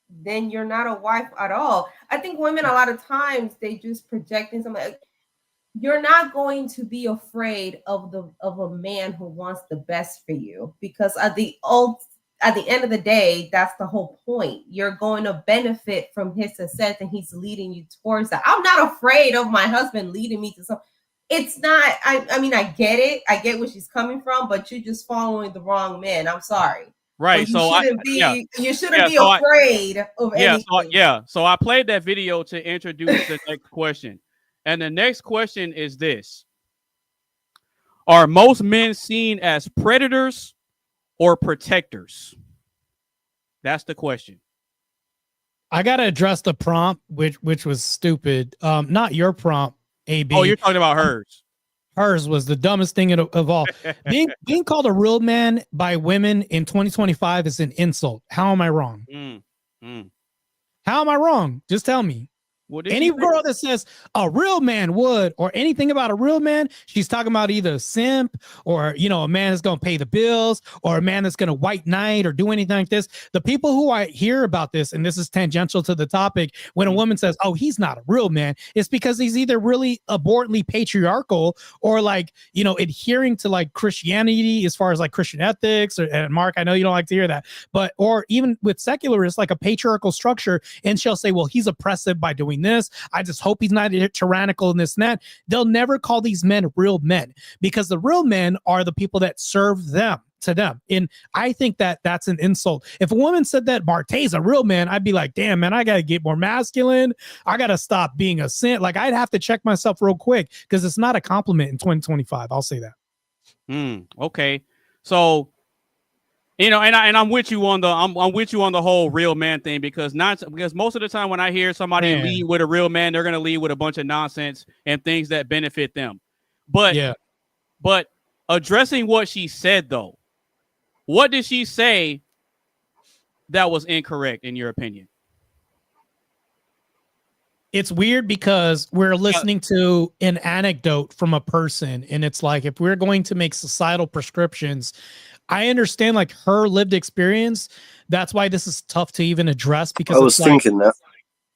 then you're not a wife at all. I think women, a lot of times, they just projecting something. You're not going to be afraid of a man who wants the best for you, because at the end of the day, that's the whole point. You're going to benefit from his success, and he's leading you towards that. I'm not afraid of my husband leading me to something. It's not, I mean, I get it. I get where she's coming from, but you're just following the wrong man. I'm sorry. Right. So you shouldn't be afraid of anything. So I played that video to introduce the next question. And the next question is this: are most men seen as predators or protectors? That's the question. I got to address the prompt, which was stupid. Not your prompt, AB. Oh, you're talking about hers. Hers was the dumbest thing of all. Being called a real man by women in 2025 is an insult. How am I wrong? How am I wrong? Just tell me. Any girl that says a real man would, or anything about a real man, she's talking about either a simp, or, you know, a man that's going to pay the bills, or a man that's going to white knight or do anything like this. The people who I hear about this, and this is tangential to the topic, when a woman says, oh, he's not a real man, it's because he's either really abhorrently patriarchal, or like, you know, adhering to like Christianity as far as like Christian ethics, and Mark, I know you don't like to hear that, but, or even with secularists, like a patriarchal structure, and she'll say, well, he's oppressive by doing this. I just hope he's not tyrannical in this and that. They'll never call these men real men, because the real men are the people that serve them to them. And I think that that's an insult. If a woman said that Marte's a real man, I'd be like, damn, man, I got to get more masculine. I got to stop being a simp. Like, I'd have to check myself real quick, because it's not a compliment in 2025. I'll say that. Okay. So, you know, and I'm with you on the I'm with you on the whole real man thing, because most of the time when I hear somebody lead with a real man, they're gonna lead with a bunch of nonsense and things that benefit them. But addressing what she said though, what did she say that was incorrect in your opinion? It's weird because we're listening to an anecdote from a person, and it's like, if we're going to make societal prescriptions, I understand like her lived experience. That's why this is tough to even address, because I was thinking that.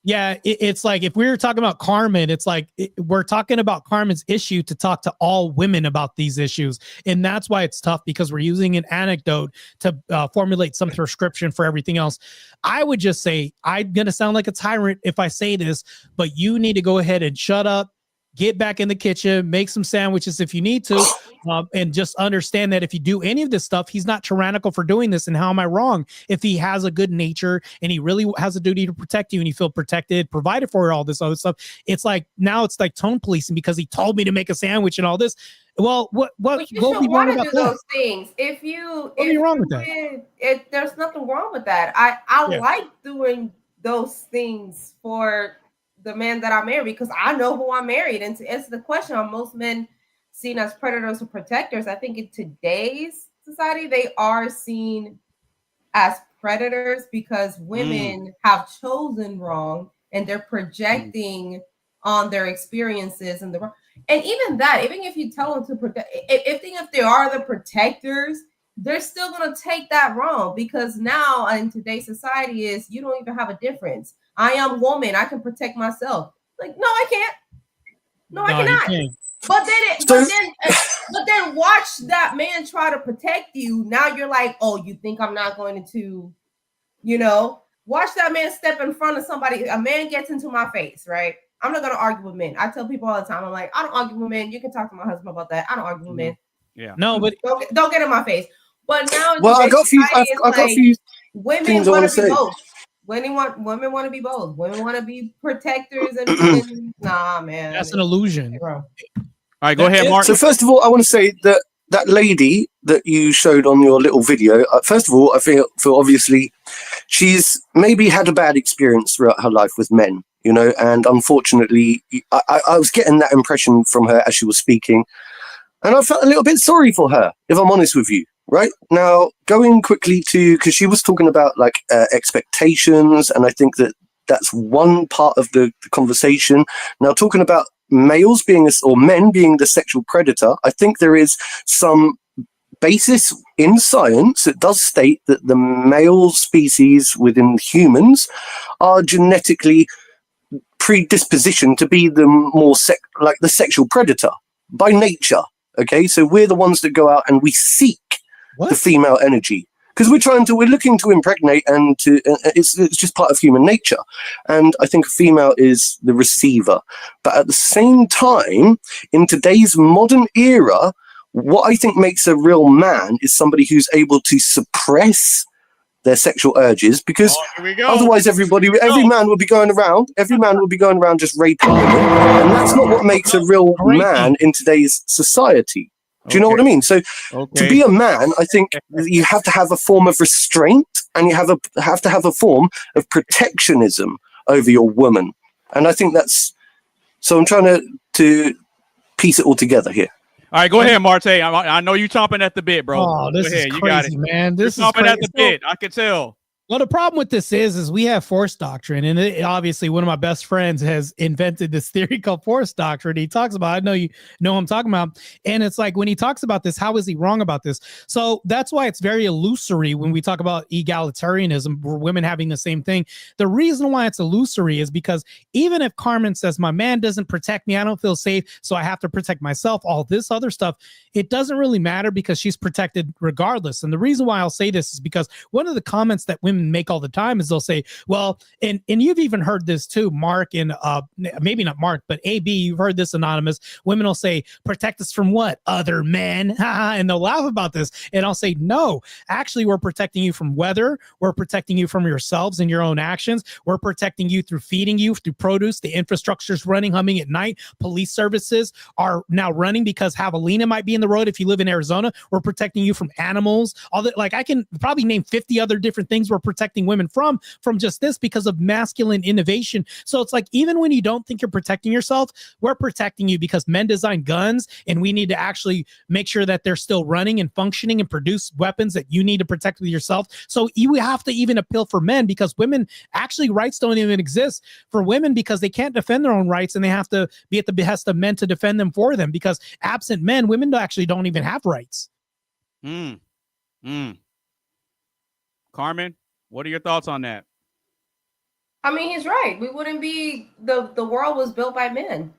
Yeah, it's like if we were talking about Carmen, it's like we're talking about Carmen's issue to talk to all women about these issues. And that's why it's tough, because we're using an anecdote to formulate some prescription for everything else. I would just say, I'm going to sound like a tyrant if I say this, but you need to go ahead and shut up, get back in the kitchen, make some sandwiches if you need to, and just understand that if you do any of this stuff, he's not tyrannical for doing this. And how am I wrong? If he has a good nature and he really has a duty to protect you and you feel protected, provided for, all this other stuff, it's like now it's like tone policing because he told me to make a sandwich and all this. Well, what you should want to do those things. If you, what's wrong with that? There's nothing wrong with that. I like doing those things for the man that I marry because I know who I married. And to answer the question, are most men seen as predators or protectors? I think in today's society, they are seen as predators because women have chosen wrong and they're projecting on their experiences and and even that, even if you tell them to protect, if they are the protectors, they're still going to take that wrong because now in today's society is you don't even have a difference. I am woman. I can protect myself. Like, no, I can't. No, I cannot. But then watch that man try to protect you. Now you're like, oh, you think I'm not going to, watch that man step in front of somebody. A man gets into my face, right? I'm not going to argue with men. I tell people all the time, I'm like, I don't argue with men. You can talk to my husband about that. I don't argue with men. Yeah. No, but don't get in my face. But now, I got a few women want to be both. Women want to be both. Women want to be protectors and nah, man. That's an illusion. All right, go ahead, Mark. So first of all, I want to say that lady that you showed on your little video, first of all, I feel obviously she's maybe had a bad experience throughout her life with men, and unfortunately, I was getting that impression from her as she was speaking, and I felt a little bit sorry for her, if I'm honest with you. Right now, going quickly because she was talking about like expectations, and I think that's one part of the conversation. Now, talking about males or men being the sexual predator, I think there is some basis in science that does state that the male species within humans are genetically predispositioned to be the more like the sexual predator by nature. Okay, so we're the ones that go out and we seek the female energy because we're looking to impregnate, and it's just part of human nature. And I think a female is the receiver. But at the same time, in today's modern era, what I think makes a real man is somebody who's able to suppress their sexual urges, because otherwise every man would be going around just raping women, and that's not what makes a real man in today's society. Do you know what I mean? So to be a man, I think you have to have a form of restraint, and you have to have a form of protectionism over your woman. And I think that's, so I'm trying to piece it all together here. All right, go ahead, Marte. I know you're chomping at the bit, bro. Oh, this is crazy, man. This is chomping at the bit. I can tell. Well, the problem with this is we have force doctrine, and obviously one of my best friends has invented this theory called force doctrine. He talks about, I know you know what I'm talking about, and it's like when he talks about this, how is he wrong about this? So that's why it's very illusory when we talk about egalitarianism, where women having the same thing. The reason why it's illusory is because even if Carmen says, my man doesn't protect me, I don't feel safe, so I have to protect myself, all this other stuff, it doesn't really matter because she's protected regardless. And the reason why I'll say this is because one of the comments that women make all the time is they'll say, well, and you've even heard this too, Mark, and maybe not Mark, but AB, you've heard this, Anonymous. Women will say, protect us from what? Other men. And they'll laugh about this. And I'll say, no, actually, we're protecting you from weather. We're protecting you from yourselves and your own actions. We're protecting you through feeding you through produce. The infrastructure's running, humming at night. Police services are now running because javelina might be in the road if you live in Arizona. We're protecting you from animals. All that, like I can probably name 50 other different things we're protecting women from just this because of masculine innovation. So it's like, even when you don't think you're protecting yourself, we're protecting you because men design guns, and we need to actually make sure that they're still running and functioning and produce weapons that you need to protect with yourself. So you have to even appeal for men, because women, actually rights don't even exist for women because they can't defend their own rights, and they have to be at the behest of men to defend them for them, because absent men, women actually don't even have rights. Carmen, what are your thoughts on that? I mean, he's right. We wouldn't be the world was built by men,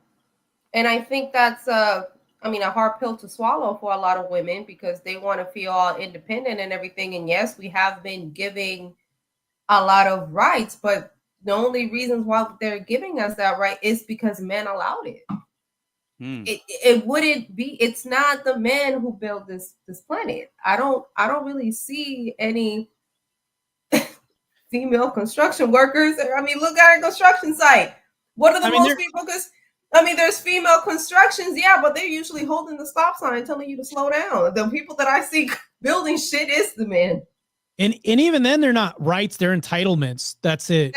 and I think that's a hard pill to swallow for a lot of women because they want to feel all independent and everything. And yes, we have been giving a lot of rights, but the only reasons why they're giving us that right is because men allowed it. It wouldn't be. It's not the men who built this planet. I don't really see any female construction workers. I mean, look at a construction site. What are the most people? Because there's female constructions, yeah, but they're usually holding the stop sign, telling you to slow down. The people that I see building shit is the men. And even then, they're not rights; they're entitlements. That's it.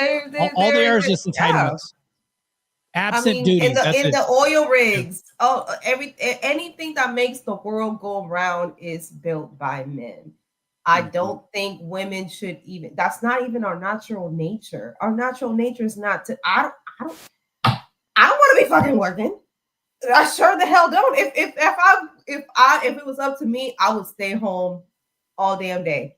All they are is just entitlements. Absent duty. In the oil rigs, anything that makes the world go around is built by men. I don't think women should even. That's not even our natural nature. Our natural nature is not to. I don't want to be fucking working. I sure the hell don't. If it was up to me, I would stay home all damn day,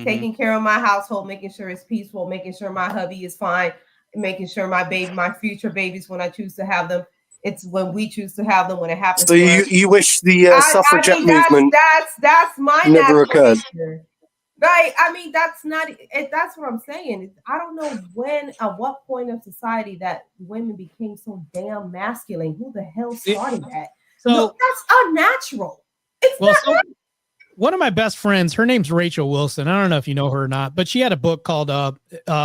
taking care of my household, making sure it's peaceful, making sure my hubby is fine, making sure my future babies, when I choose to have them, it's when we choose to have them, when it happens. So you wish the suffragette movement that's my never occurred. Nature. Right. I mean, that's what I'm saying. I don't know at what point of society that women became so damn masculine. Who the hell started that? So that's unnatural. It's not. One of my best friends, her name's Rachel Wilson. I don't know if you know her or not, but she had a book called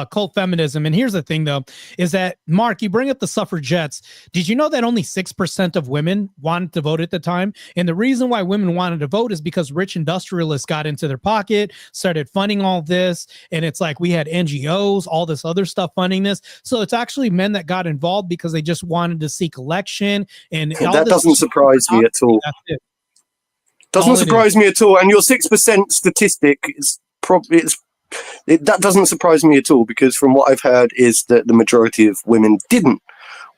Cult Feminism. And here's the thing, though, is that, Mark, you bring up the suffragettes. Did you know that only 6% of women wanted to vote at the time? And the reason why women wanted to vote is because rich industrialists got into their pocket, started funding all this. And it's like we had NGOs, all this other stuff funding this. So it's actually men that got involved because they just wanted to seek election. And that doesn't surprise me at all. That's it. Doesn't surprise me at all. And your 6% statistic is probably that doesn't surprise me at all, because from what I've heard is that the majority of women didn't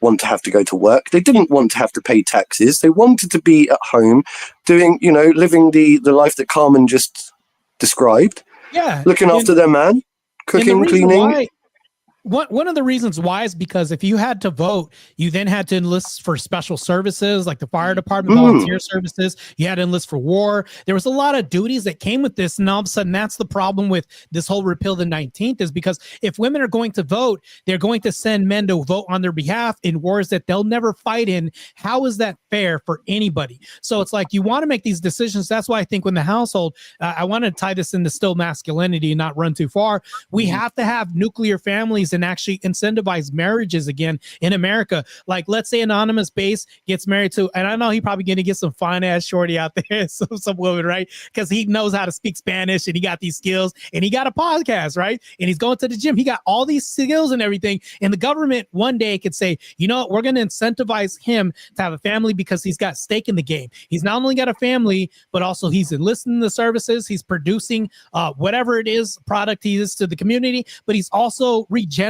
want to have to go to work. They didn't want to have to pay taxes. They wanted to be at home doing, living the life that Carmen just described. Yeah. Looking after their man, cooking, cleaning. One of the reasons why is because if you had to vote, you then had to enlist for special services like the fire department, volunteer services. You had to enlist for war. There was a lot of duties that came with this. And all of a sudden, that's the problem with this whole repeal the 19th, is because if women are going to vote, they're going to send men to vote on their behalf in wars that they'll never fight in. How is that fair for anybody? So it's like you want to make these decisions. That's why I think when the household, I want to tie this into still masculinity and not run too far. We have to have nuclear families and actually incentivize marriages again in America. Like, let's say AnonymousBased gets married to, and I know he probably going to get some fine ass shorty out there, some woman, right? Because he knows how to speak Spanish and he got these skills and he got a podcast, right? And he's going to the gym. He got all these skills and everything. And the government one day could say, you know what, we're going to incentivize him to have a family because he's got stake in the game. He's not only got a family, but also he's enlisting the services. He's producing whatever it is, product he is to the community, but he's also regenerating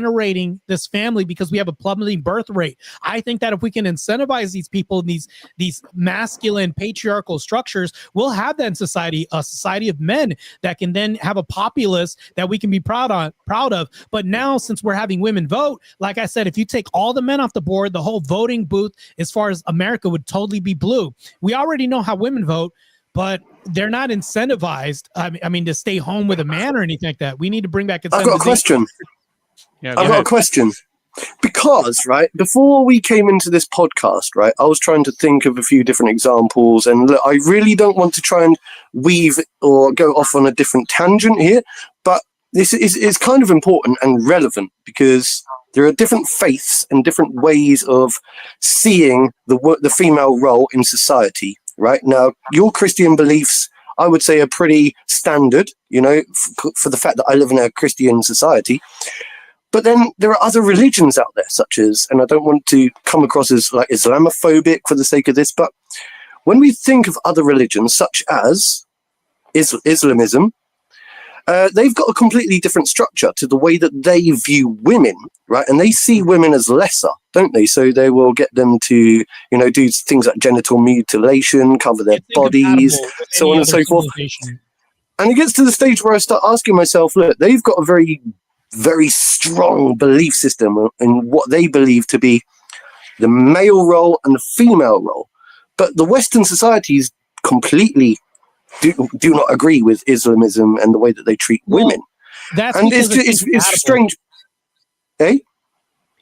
this family because we have a plummeting birth rate. I think that if we can incentivize these people in these masculine patriarchal structures, we'll have that in society, a society of men that can then have a populace that we can be proud of. But now, since we're having women vote, like I said, if you take all the men off the board, the whole voting booth as far as America would totally be blue. We already know how women vote, but they're not incentivized. I mean, to stay home with a man or anything like that. We need to bring back. I've got a question. I've got a question. Because, right, before we came into this podcast, right, I was trying to think of a few different examples, and look, I really don't want to try and weave or go off on a different tangent here, but this is kind of important and relevant because there are different faiths and different ways of seeing the female role in society, right? Now, your Christian beliefs, I would say, are pretty standard, for the fact that I live in a Christian society. But then there are other religions out there, such as, and I don't want to come across as like Islamophobic for the sake of this, but when we think of other religions, such as Islamism, they've got a completely different structure to the way that they view women, right? And they see women as lesser, don't they? So they will get them to, do things like genital mutilation, cover their bodies, so on and so forth. And it gets to the stage where I start asking myself, look, they've got a very very strong belief system in what they believe to be the male role and the female role. But the Western societies completely do not agree with Islamism and the way that they treat women. That's and because it's strange. Eh?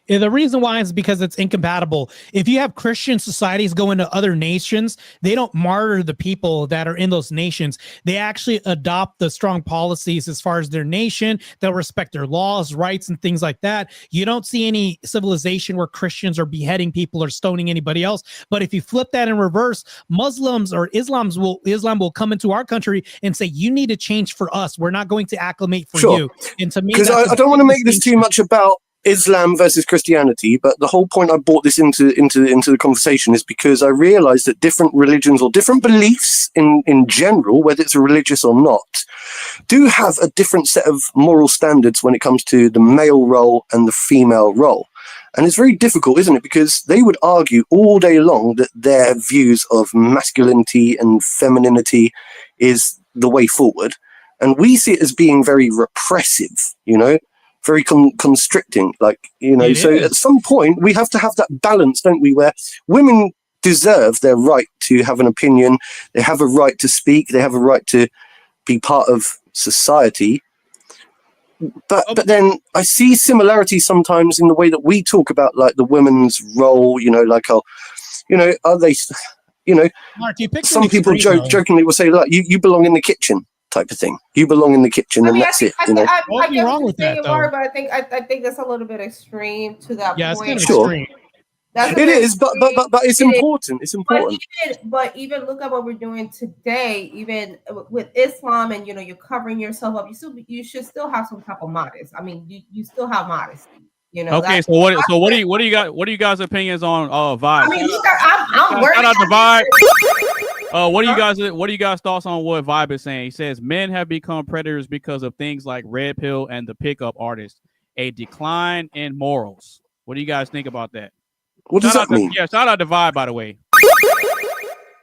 Yeah, the reason why is because it's incompatible. If you have Christian societies go into other nations, they don't martyr the people that are in those nations. They actually adopt the strong policies as far as their nation. They'll respect their laws, rights, and things like that. You don't see any civilization where Christians are beheading people or stoning anybody else. But if you flip that in reverse, Muslims or Islam will come into our country and say, you need to change for us. We're not going to acclimate for you. And to me, because I don't want to make this too much about Islam versus Christianity, but the whole point I brought this into the conversation is because I realized that different religions or different beliefs in general, whether it's religious or not, do have a different set of moral standards when it comes to the male role and the female role. And it's very difficult, isn't it? Because they would argue all day long that their views of masculinity and femininity is the way forward. And we see it as being very repressive, you know, very constricting, like, you know. So at some point we have to have that balance, don't we, where women deserve their right to have an opinion, they have a right to speak, they have a right to be part of society. But then I see similarities sometimes in the way that we talk about, like, the women's role, you know, like, oh, you know, are they, you know, Mark, you some people jokingly will say, like, you belong in the kitchen type of thing. You belong in the kitchen, and that's it. You know, what's wrong with that, though? But I think that's a little bit extreme to that point. Yeah, it's kind of extreme. It is, but it's important. It's important. But even look at what we're doing today, even with Islam, and, you know, you're covering yourself up. You should still have some type of modesty. I mean, you still have modesty. You know. Okay, so what do you got? What are you guys' opinions on Vibe? I mean, I'm worried. Shout out to Vibe. What are you guys' thoughts on what Vibe is saying? He says men have become predators because of things like Red Pill and the pickup artist. A decline in morals. What do you guys think about that? What does that mean? Shout out to Vibe, by the way.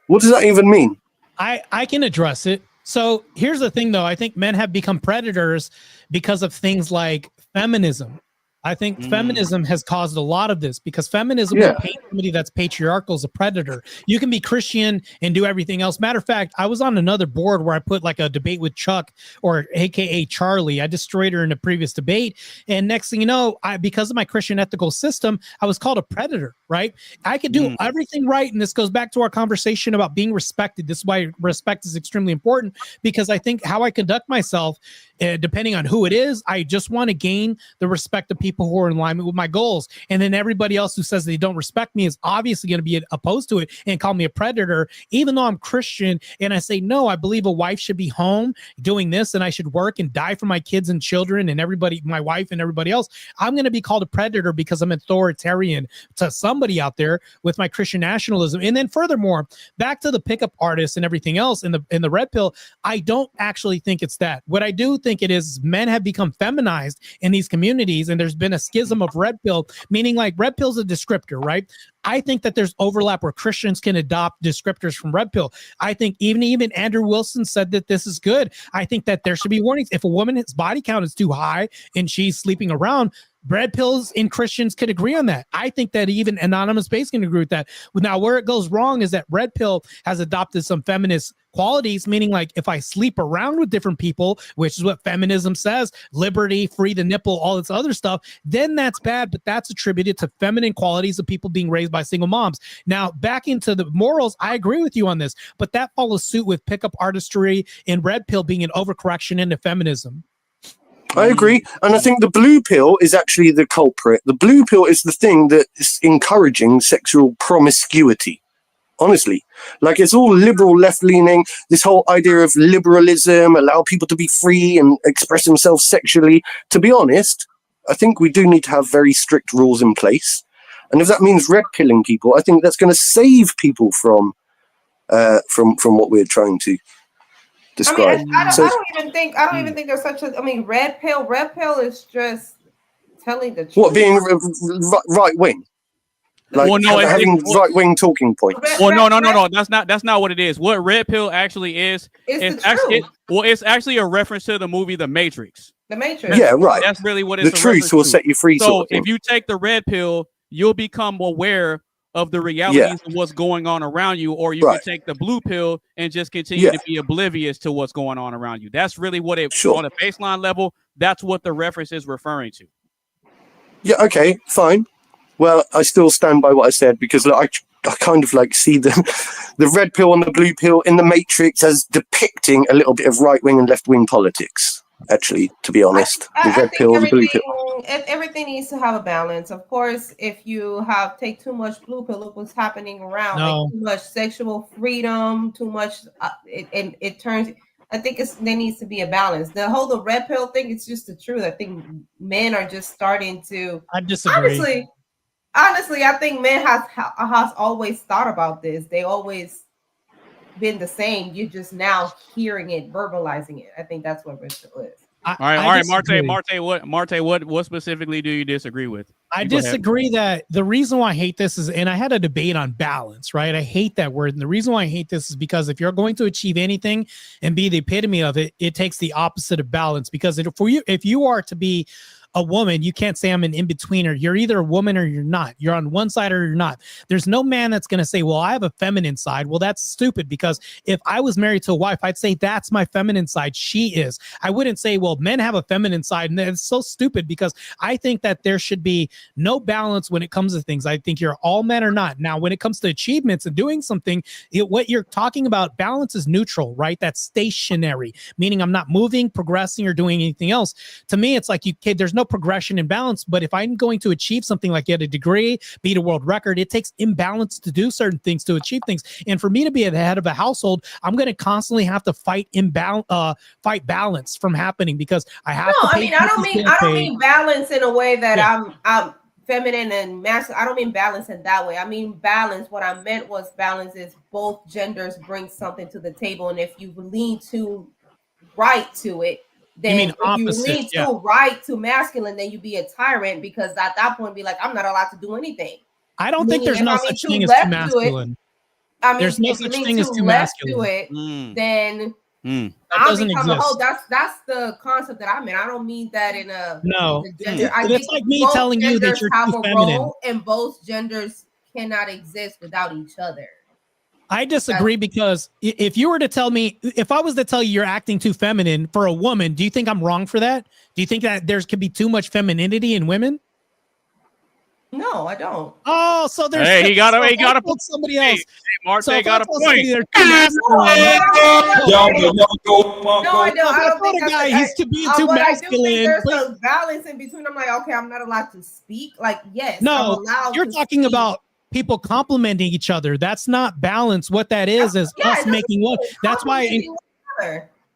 What does that even mean? I can address it. So here's the thing, though. I think men have become predators because of things like feminism. I think feminism has caused a lot of this, because feminism will paint somebody that's patriarchal as a predator. You can be Christian and do everything else. Matter of fact, I was on another board where I put like a debate with Chuck, or AKA Charlie. I destroyed her in a previous debate. And next thing you know, because of my Christian ethical system, I was called a predator, right? I could do everything right. And this goes back to our conversation about being respected. This is why respect is extremely important, because I think how I conduct myself, depending on who it is, I just want to gain the respect of people who are in alignment with my goals. And then everybody else who says they don't respect me is obviously going to be opposed to it and call me a predator, even though I'm Christian. And I say, no, I believe a wife should be home doing this, and I should work and die for my kids and children and everybody, my wife and everybody else. I'm going to be called a predator because I'm authoritarian to somebody out there with my Christian nationalism. And then furthermore, back to the pickup artists and everything else in the Red Pill, I don't actually think it's that. What I do think it is, men have become feminized in these communities, and there's been a schism of Red Pill, meaning like Red Pill's a descriptor, right? I think that there's overlap where Christians can adopt descriptors from Red Pill. I think even Andrew Wilson said that this is good. I think that there should be warnings. If a woman's body count is too high and she's sleeping around, Red Pills and Christians could agree on that. I think that even AnonymousBased can agree with that. Now, where it goes wrong is that Red Pill has adopted some feminist qualities, meaning like if I sleep around with different people, which is what feminism says, liberty, free the nipple, all this other stuff, then that's bad, but that's attributed to feminine qualities of people being raised by single moms. Now, back into the morals, I agree with you on this, but that follows suit with pickup artistry and Red Pill being an overcorrection into feminism. I agree. And I think the blue pill is actually the culprit. The blue pill is the thing that is encouraging sexual promiscuity. Honestly, like, it's all liberal, left-leaning, this whole idea of liberalism, allow people to be free and express themselves sexually. To be honest, I think we do need to have very strict rules in place. And if that means red pilling people, I think that's going to save people from what we're trying to describe. I don't even think there's such a. I mean, red pill is just telling the truth. What, being right wing? Like, well, no, having right wing talking points. Well, no. That's not what it is. What Red Pill actually is, it's actually a reference to the movie The Matrix. The Matrix. Yeah, right. That's really what The it's a truth reference will to. set you free. So sort of thing. if you take the red pill, you'll become aware of the realities of what's going on around you, or you can take the blue pill and just continue to be oblivious to what's going on around you. That's really what it, on a baseline level, that's what the reference is referring to. Yeah, okay, fine. Well, I still stand by what I said, because look, I kind of like see the red pill and the blue pill in the Matrix as depicting a little bit of right-wing and left-wing politics, actually, to be honest. The red pill and the blue pill. Everything needs to have a balance. Of course, if you take too much blue pill, look what's happening around. Like too much sexual freedom, too much, it turns. I think there needs to be a balance. The red pill thing, it's just the truth. I think men are just starting to. I disagree. Honestly, I think men has always thought about this. They always been the same. You're just now hearing it, verbalizing it. I think that's what red pill is. All right, Marte, what specifically do you disagree with? I disagree that the reason why I hate this is, and I had a debate on balance, right? I hate that word. And the reason why I hate this is because if you're going to achieve anything and be the epitome of it, it takes the opposite of balance. Because if you are to be a woman, you can't say I'm an in-betweener. You're either a woman or you're not. You're on one side or you're not. There's no man that's going to say, well, I have a feminine side. Well, that's stupid, because if I was married to a wife, I'd say that's my feminine side. She is. I wouldn't say, well, men have a feminine side. And it's so stupid, because I think that there should be no balance when it comes to things. I think you're all men or not. Now, when it comes to achievements and doing something, what you're talking about, balance is neutral, right? That's stationary, meaning I'm not moving, progressing, or doing anything else. To me, it's like there's no progression and balance. But if I'm going to achieve something like get a degree, beat a world record, it takes imbalance to do certain things, to achieve things. And for me to be at the head of a household, I'm going to constantly have to fight balance from happening, because I have to. I don't mean balance in a way that I'm feminine and masculine. I don't mean balance in that way. I mean balance. What I meant was balance is both genders bring something to the table, and if you lean too right to it, then if you lean too right to masculine, then you be a tyrant, because at that point be like, I'm not allowed to do anything. I don't think there's no such thing as too masculine. There's no such thing as too masculine. Then that doesn't exist. That's the concept that I mean. I don't mean that in a gender. It's like me telling you that you're too feminine. And both genders cannot exist without each other. I disagree, because if you were to tell me, if I was to tell you you're acting too feminine for a woman, do you think I'm wrong for that? Do you think that there could be too much femininity in women? No, I don't. Oh, so there's. Hey, he got a point. Somebody else. Hey, Marte got a point. No, I don't. I don't think he's to be too masculine. I do think there's a balance in between. I'm like, okay, I'm not allowed to speak. Like, yes, no, you're talking about people complimenting each other. That's not balance. What that is us making one. That's why.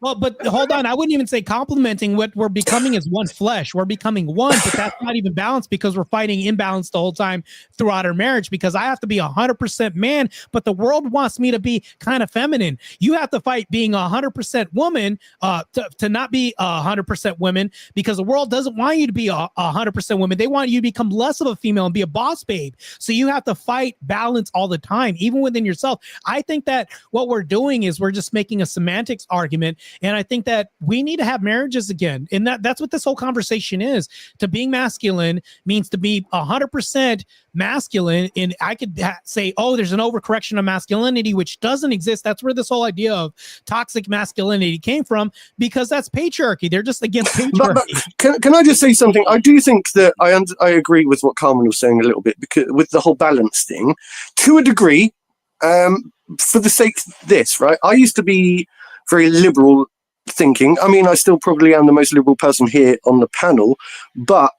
Well, but hold on. I wouldn't even say complimenting. What we're becoming is one flesh. We're becoming one, but that's not even balanced, because we're fighting imbalance the whole time throughout our marriage, because I have to be 100% man, but the world wants me to be kind of feminine. You have to fight being 100% woman to not be 100% women, because the world doesn't want you to be 100% woman. They want you to become less of a female and be a boss babe. So you have to fight balance all the time, even within yourself. I think that what we're doing is we're just making a semantics argument. And I think that we need to have marriages again. And that's what this whole conversation is. To being masculine means to be 100% masculine. And I could say, oh, there's an overcorrection of masculinity, which doesn't exist. That's where this whole idea of toxic masculinity came from, because that's patriarchy. They're just against patriarchy. But can I just say something? I do think that I agree with what Carmen was saying a little bit, because with the whole balance thing, to a degree, for the sake of this, right? I used to be very liberal thinking. I mean, I still probably am the most liberal person here on the panel, but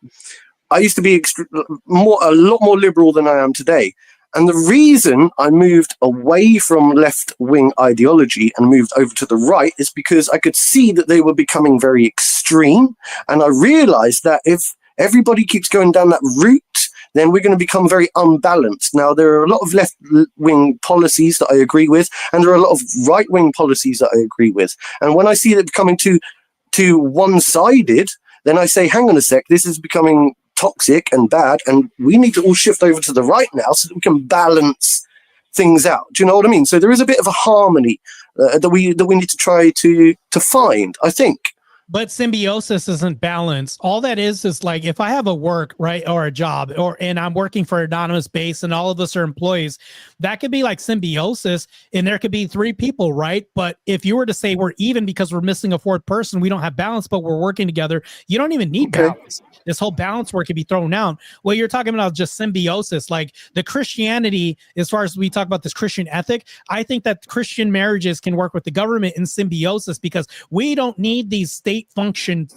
I used to be a lot more liberal than I am today. And the reason I moved away from left-wing ideology and moved over to the right is because I could see that they were becoming very extreme. And I realized that if everybody keeps going down that route, then we're going to become very unbalanced. Now, there are a lot of left-wing policies that I agree with, and there are a lot of right-wing policies that I agree with. And when I see that becoming too one-sided, then I say, hang on a sec, this is becoming toxic and bad, and we need to all shift over to the right now so that we can balance things out. Do you know what I mean? So there is a bit of a harmony that we need to try to find, I think. But symbiosis isn't balance. All that is like if I have a work, right, or a job, and I'm working for AnonymousBased and all of us are employees, that could be like symbiosis, and there could be 3 people, right? But if you were to say we're even because we're missing a 4th person, we don't have balance, but we're working together, you don't even need balance. This whole balance work could be thrown out. Well, you're talking about just symbiosis, like the Christianity, as far as we talk about this Christian ethic, I think that Christian marriages can work with the government in symbiosis because we don't need these state functions,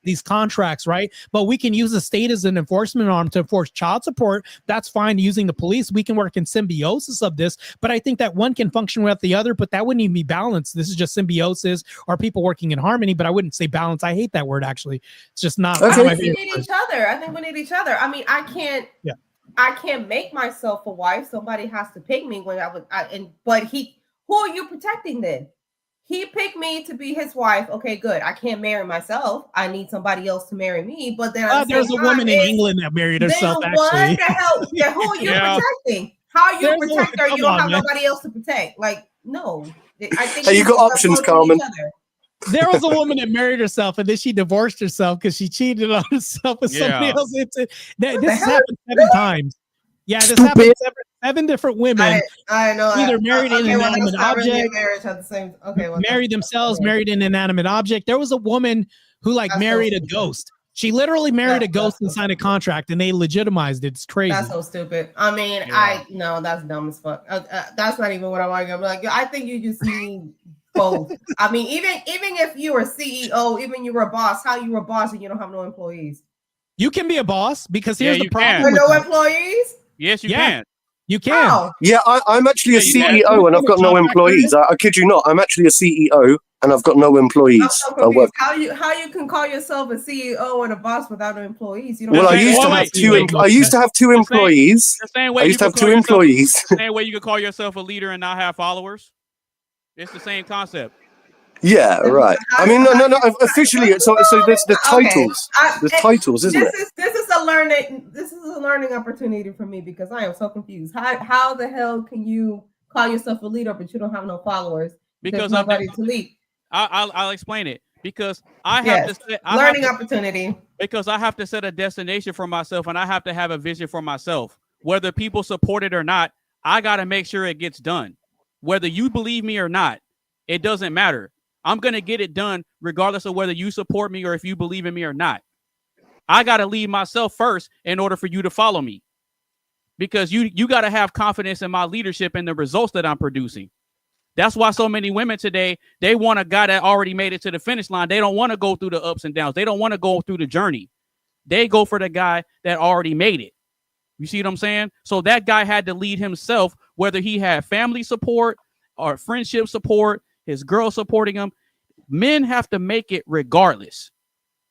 these contracts, right? But we can use the state as an enforcement arm to enforce child support. That's fine. Using the police, we can work in symbiosis of this. But I think that one can function without the other, but that wouldn't even be balanced. This is just symbiosis or people working in harmony, but I wouldn't say balance. I hate that word, actually. It's just not. I think we need each other. I think we need each other. I mean, I can't make myself a wife. Somebody has to pick me when but who are you protecting then? He picked me to be his wife. Okay, good. I can't marry myself. I need somebody else to marry me. But then there's a woman in England that married herself. Actually, who are you protecting? How are you protect her? You don't have nobody else to protect. Like, no. I think you got options, Carmen. There was a woman that married herself and then she divorced herself because she cheated on herself with somebody else. This has happened 7 times. Yeah, this happened 7 different women. I know. Either married in an inanimate object, married themselves, married an inanimate object. There was a woman who married a ghost. She literally married a ghost and signed a contract, and they legitimized it. It's crazy. That's so stupid. I mean, that's dumb as fuck. That's not even what I'm arguing. Like, I think you just need both. I mean, even if you were a CEO, even you were a boss, how you were a boss and you don't have no employees? You can be a boss because here's the problem. For no employees? Yes, you can. You can. How? Yeah, I'm actually a CEO and I've got no employees. I kid you not. I'm actually a CEO and I've got no employees. How you can call yourself a CEO and a boss without no employees? You don't I used to have 2. I used to have 2 employees. I used to have 2 employees. The same way you could call yourself a leader and not have followers. It's the same concept. Yeah, right. I mean, no. Officially, so there's the titles. The titles, isn't it? This is a learning opportunity for me because I am so confused. How the hell can you call yourself a leader but you don't have no followers? Because nobody to lead. I'll explain it. Because I have to set opportunity. Because I have to set a destination for myself and I have to have a vision for myself. Whether people support it or not, I got to make sure it gets done. Whether you believe me or not, it doesn't matter. I'm going to get it done regardless of whether you support me or if you believe in me or not. I got to lead myself first in order for you to follow me. Because you got to have confidence in my leadership and the results that I'm producing. That's why so many women today, they want a guy that already made it to the finish line. They don't want to go through the ups and downs. They don't want to go through the journey. They go for the guy that already made it. You see what I'm saying? So that guy had to lead himself, whether he had family support or friendship support, his girl supporting him. Men have to make it regardless.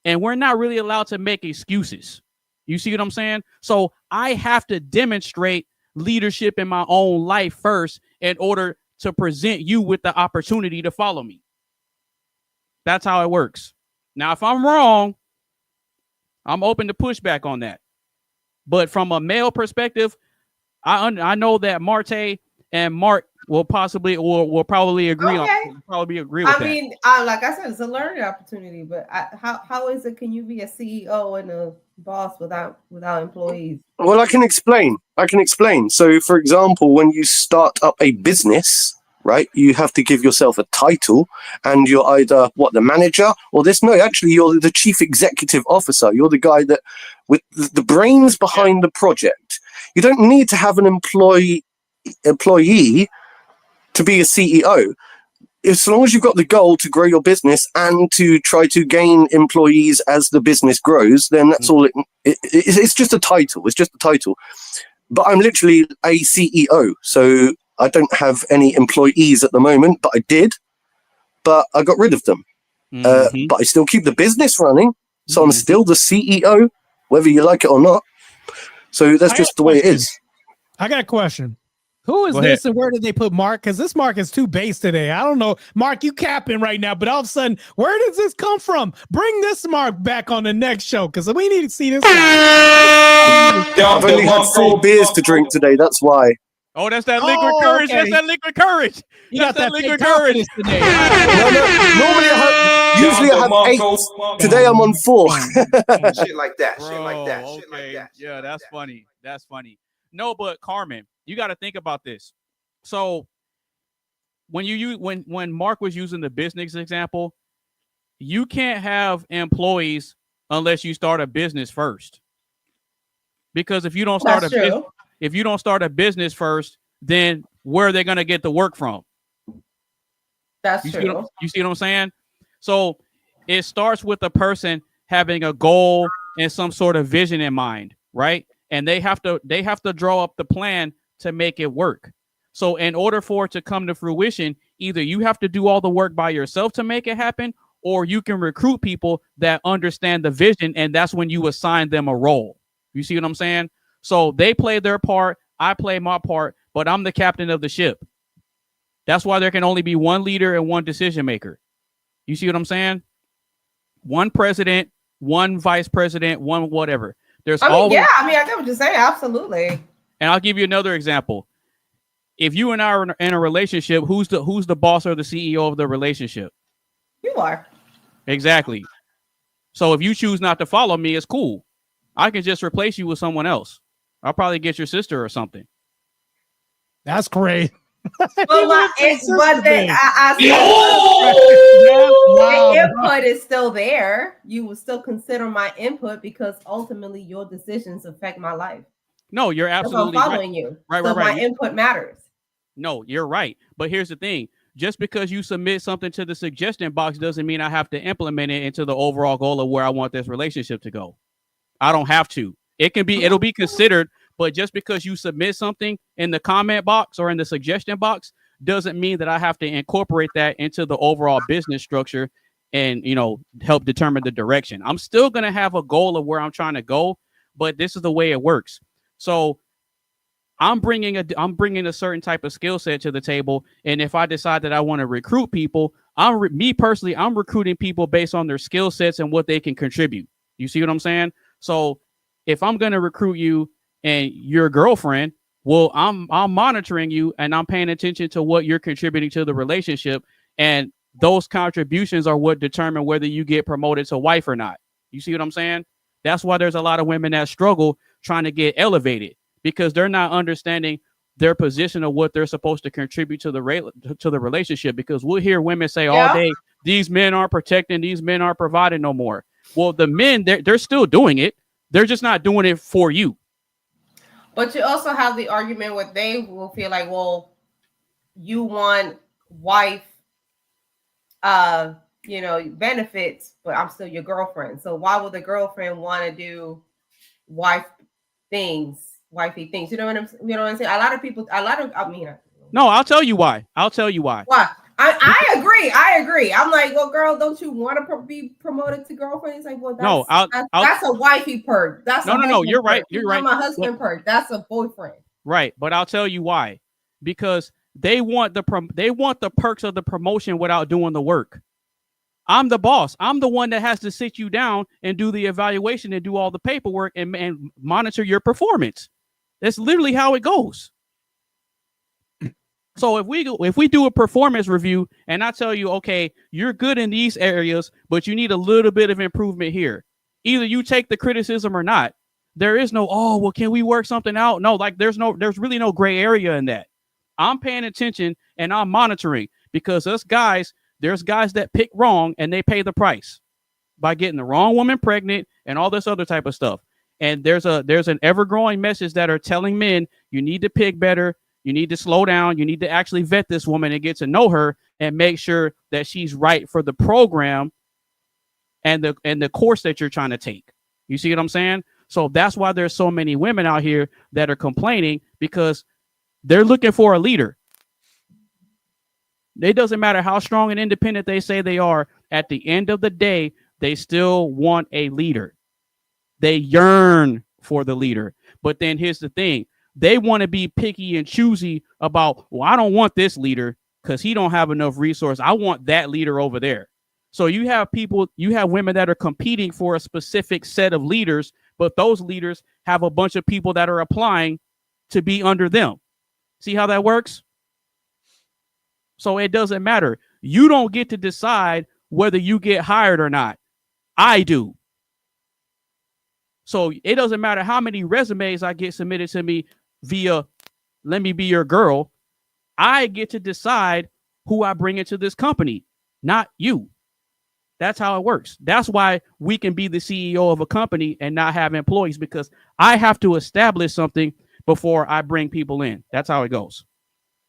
And we're not really allowed to make excuses. You see what I'm saying? So I have to demonstrate leadership in my own life first in order to present you with the opportunity to follow me. That's how it works. Now, if I'm wrong, I'm open to pushback on that. But from a male perspective, I know that Marte and Mark will probably agree on. Probably agree with that. I mean, like I said, it's a learning opportunity. But how is it? Can you be a CEO and a boss without employees? Well, I can explain. So, for example, when you start up a business, right, you have to give yourself a title, and you're either the manager or this. No, actually, you're the chief executive officer. You're the guy that with the brains behind the project. You don't need to have an employee to be a CEO. As long as you've got the goal to grow your business and to try to gain employees as the business grows, then that's all. It's just a title. It's just a title. But I'm literally a CEO, so I don't have any employees at the moment. But I did. But I got rid of them. But I still keep the business running, so I'm still the CEO, whether you like it or not. So that's just the way it is. I got a question. Who is this and where did they put Mark? Because this Mark is too base today. I don't know. Mark, you capping right now, but all of a sudden, where does this come from? Bring this Mark back on the next show because we need to see this guy. I've only had 4 beers to drink today. That's why. Oh, that's that liquid courage. Okay. That's that liquid courage. You got that liquid courage today. No. Normally, Usually I have 8. Today I'm on 4. Shit like that. Bro, Shit like that. okay. Shit like that. Yeah, that's funny. That's funny. No, but Carmen, you got to think about this. So when Mark was using the business example, you can't have employees unless you start a business first. Because if you don't start a business first, then where are they going to get the work from? That's true. You see what I'm saying? So it starts with a person having a goal and some sort of vision in mind, right? And they have to draw up the plan to make it work. So in order for it to come to fruition, either you have to do all the work by yourself to make it happen, or you can recruit people that understand the vision, and that's when you assign them a role. You see what I'm saying? So they play their part, I play my part, but I'm the captain of the ship. That's why there can only be one leader and one decision maker. You see what I'm saying? One president, one vice president, one whatever. I get what you're saying. Absolutely. And I'll give you another example. If you and I are in a relationship, who's the boss or the CEO of the relationship? You are. Exactly. So if you choose not to follow me, it's cool. I can just replace you with someone else. I'll probably get your sister or something. That's great. The input is still there. You will still consider my input because ultimately your decisions affect my life. No, you're absolutely I'm following you. Right. My input matters. No, you're right. But here's the thing. Just because you submit something to the suggestion box doesn't mean I have to implement it into the overall goal of where I want this relationship to go. I don't have to. It'll be considered, but just because you submit something in the comment box or in the suggestion box doesn't mean that I have to incorporate that into the overall business structure and, help determine the direction. I'm still going to have a goal of where I'm trying to go, but this is the way it works. So I'm bringing a certain type of skill set to the table. And if I decide that I want to recruit people, I'm recruiting people based on their skill sets and what they can contribute. You see what I'm saying? So if I'm going to recruit you and your girlfriend, well, I'm monitoring you and I'm paying attention to what you're contributing to the relationship. And those contributions are what determine whether you get promoted to wife or not. You see what I'm saying? That's why there's a lot of women that struggle trying to get elevated because they're not understanding their position of what they're supposed to contribute to the relationship. Because we'll hear women say all day, these men aren't protecting, these men aren't providing no more. Well, the men, they're still doing it. They're just not doing it for you. But you also have the argument where they will feel like, well, you want wife, benefits, but I'm still your girlfriend. So why would the girlfriend want to do wifey things? You know what I'm saying? No, I'll tell you why. Why? I agree. I'm like, well, girl, don't you want to be promoted to girlfriend? He's like, well, that's a wifey perk. That's no. You're right. You're right. I'm a husband perk. That's a boyfriend. Right, but I'll tell you why. Because they want the perks of the promotion without doing the work. I'm the boss. I'm the one that has to sit you down and do the evaluation and do all the paperwork and monitor your performance. That's literally how it goes. So if we do a performance review and I tell you, okay, you're good in these areas, but you need a little bit of improvement here. Either you take the criticism or not. There is no, can we work something out? No, there's really no gray area in that. I'm paying attention and I'm monitoring because there's guys that pick wrong and they pay the price by getting the wrong woman pregnant and all this other type of stuff. And there's an ever-growing message that are telling men you need to pick better. You need to slow down. You need to actually vet this woman and get to know her and make sure that she's right for the program and the course that you're trying to take. You see what I'm saying? So that's why there's so many women out here that are complaining because they're looking for a leader. It doesn't matter how strong and independent they say they are. At the end of the day, they still want a leader. They yearn for the leader. But then here's the thing. They want to be picky and choosy about, well, I don't want this leader because he don't have enough resource. I want that leader over there. So you have women that are competing for a specific set of leaders, but those leaders have a bunch of people that are applying to be under them. See how that works? So it doesn't matter. You don't get to decide whether you get hired or not. I do. So it doesn't matter how many resumes I get submitted to me via Let Me Be Your Girl. I get to decide who I bring into this company, not you. That's how it works. That's why we can be the CEO of a company and not have employees, because I have to establish something before I bring people in. That's how it goes.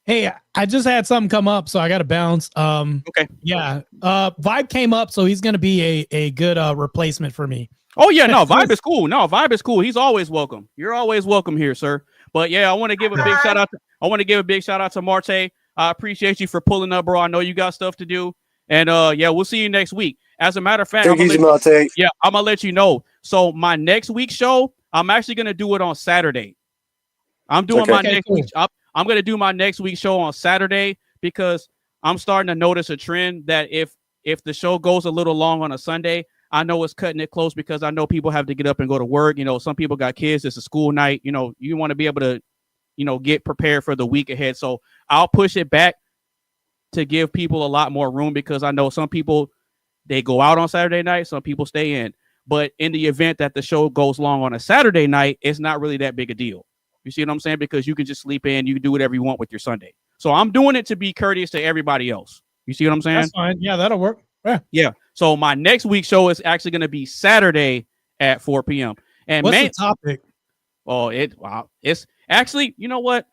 Hey, I just had something come up, so I got to bounce. Okay. Yeah. Vibe came up, so he's going to be a good replacement for me. Oh, yeah. No, Vibe is cool. No, Vibe is cool. He's always welcome. You're always welcome here, sir. But yeah, I want to give a big shout out. I want to give a big shout out to Marte. I appreciate you for pulling up, bro. I know you got stuff to do. And yeah, we'll see you next week. As a matter of fact, I'm gonna let you know. So my next week's show, I'm actually gonna do it on Saturday. I'm doing my next week. I'm gonna do my next week's show on Saturday because I'm starting to notice a trend that if the show goes a little long on a Sunday, I know it's cutting it close because I know people have to get up and go to work. You know, some people got kids. It's a school night. You know, you want to be able to, you know, get prepared for the week ahead. So I'll push it back to give people a lot more room, because I know some people, they go out on Saturday night. Some people stay in. But in the event that the show goes long on a Saturday night, it's not really that big a deal. You see what I'm saying? Because you can just sleep in. You can do whatever you want with your Sunday. So I'm doing it to be courteous to everybody else. You see what I'm saying? That's fine. Yeah, that'll work. Yeah. So my next week's show is actually going to be Saturday at 4 p.m. And what's the topic? Oh, it's actually, you know what?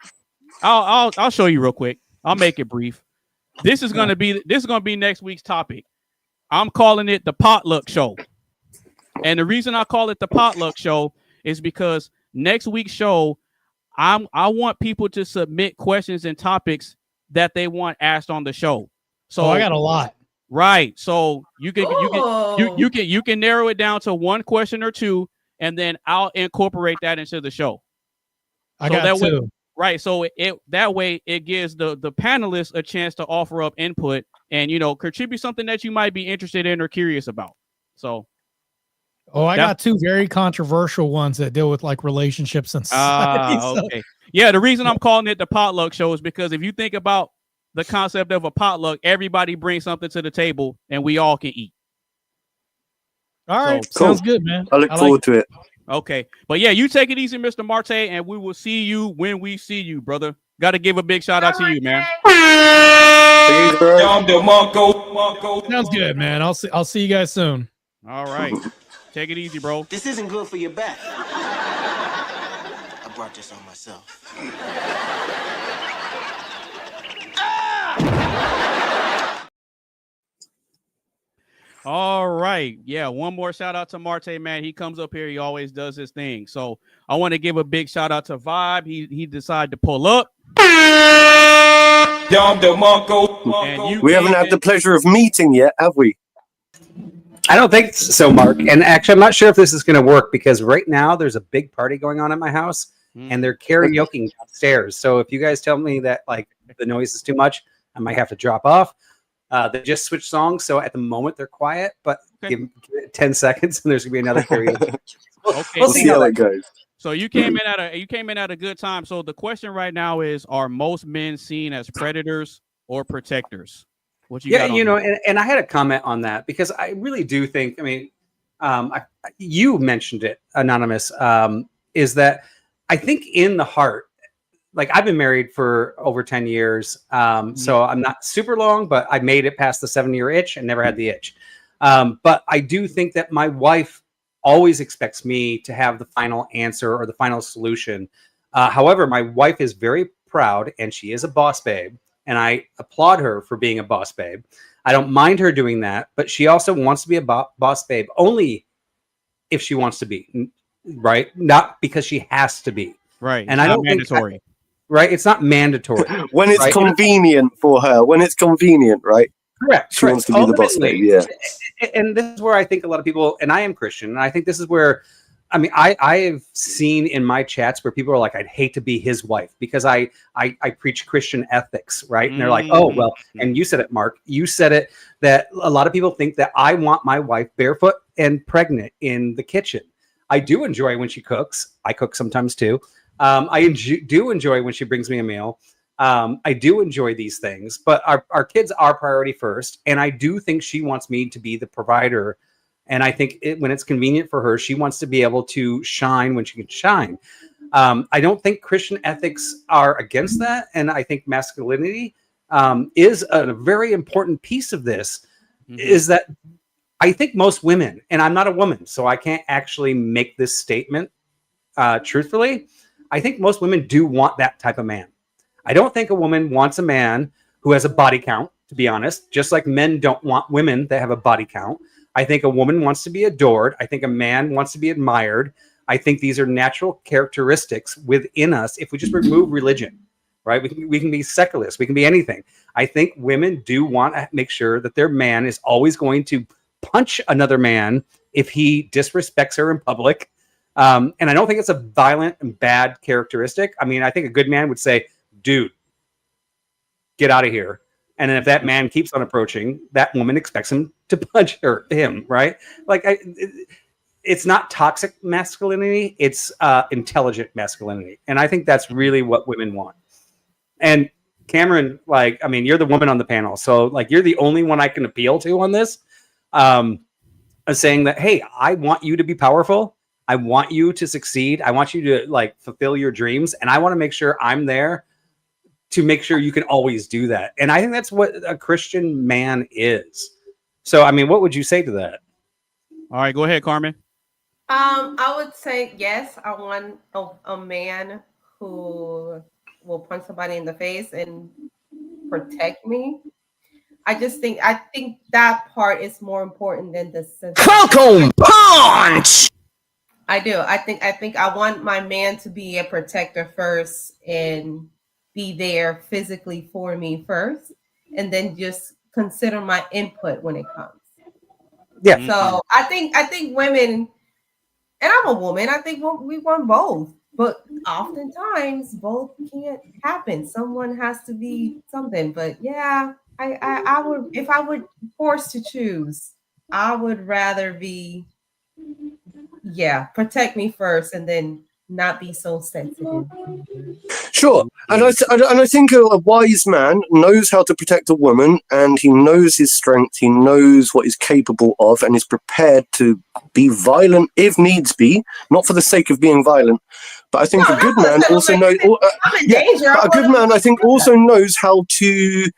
I'll show you real quick. I'll make it brief. This is gonna be next week's topic. I'm calling it the potluck show. And the reason I call it the potluck show is because next week's show, I want people to submit questions and topics that they want asked on the show. So I got a lot. Right. So you can narrow it down to one question or two, and then I'll incorporate that into the show. I got two. Right. So that way it gives the panelists a chance to offer up input and, you know, contribute something that you might be interested in or curious about. So. I got two very controversial ones that deal with like relationships and society. Okay. Yeah. The reason I'm calling it the potluck show is because if you think about the concept of a potluck, everybody brings something to the table and we all can eat. All right. Cool. Sounds good, man. I look forward to it. Okay. But yeah, you take it easy, Mr. Marte, and we will see you when we see you, brother. Got to give a big shout out to you, man. Sounds good, man. I'll see you guys soon. All right. Take it easy, bro. This isn't good for your back. I brought this on myself. All right. Yeah. One more shout out to Marte, man. He comes up here. He always does his thing. So I want to give a big shout out to Vibe. He decided to pull up. We haven't had the pleasure of meeting yet, have we? I don't think so, Mark. And actually, I'm not sure if this is going to work because right now there's a big party going on at my house and they're karaokeing downstairs. So if you guys tell me that like the noise is too much, I might have to drop off. They just switched songs, so at the moment they're quiet, but give it 10 seconds and there's gonna be another karaoke. We'll see how that goes. So you came in at a good time. So the question right now is: are most men seen as predators or protectors? What you got on and I had a comment on that because I really do think. I mean, you mentioned it, Anonymous. Is that I think in the heart. Like I've been married for over 10 years. So I'm not super long, but I made it past the 7-year itch and never had the itch. But I do think that my wife always expects me to have the final answer or the final solution. However, my wife is very proud and she is a boss babe. And I applaud her for being a boss babe. I don't mind her doing that, but she also wants to be a boss babe only if she wants to be, right? Not because she has to be. Right. And I don't mandatory. Right, it's not mandatory. When it's convenient for her, when it's convenient, right? Correct. She wants to be the boss babe, yeah. And this is where I think a lot of people, and I am Christian, and I think this is where, I mean, I have seen in my chats where people are like, I'd hate to be his wife because I preach Christian ethics, right? And they're like, oh, well, and you said it, Mark. You said it that a lot of people think that I want my wife barefoot and pregnant in the kitchen. I do enjoy when she cooks. I cook sometimes too. I do enjoy when she brings me a meal. I do enjoy these things, but our kids are priority first. And I do think she wants me to be the provider. And I think when it's convenient for her, she wants to be able to shine when she can shine. I don't think Christian ethics are against that. And I think masculinity is a very important piece of this, is that I think most women, and I'm not a woman, so I can't actually make this statement truthfully. I think most women do want that type of man. I don't think a woman wants a man who has a body count, to be honest, just like men don't want women that have a body count. I think a woman wants to be adored. I think a man wants to be admired. I think these are natural characteristics within us. If we just remove religion, right? We can be secularists. We can be anything. I think women do want to make sure that their man is always going to punch another man if he disrespects her in public. And I don't think it's a violent and bad characteristic. I mean, I think a good man would say, dude, get out of here. And then if that man keeps on approaching, that woman expects him to punch him, right? Like, it's not toxic masculinity. It's intelligent masculinity. And I think that's really what women want. And Cameron, like, I mean, you're the woman on the panel. So, like, you're the only one I can appeal to on this. Saying that, hey, I want you to be powerful. I want you to succeed. I want you to, like, fulfill your dreams. And I want to make sure I'm there to make sure you can always do that. And I think that's what a Christian man is. So, I mean, what would you say to that? All right, go ahead, Carmen. I would say, yes, I want a man who will punch somebody in the face and protect me. I think that part is more important than the Falcon punch. I do. I think I want my man to be a protector first and be there physically for me first, and then just consider my input when it comes. Yeah. So I think women, and I'm a woman, I think we want both, but oftentimes both can't happen. Someone has to be something. But yeah, I would, if I were forced to choose, I would rather be, protect me first and then not be so sensitive. Sure, and I think a wise man knows how to protect a woman, and he knows his strength. He knows what he's capable of, and is prepared to be violent if needs be, not for the sake of being violent. But I think a good man also knows. A good man, I think, also knows how to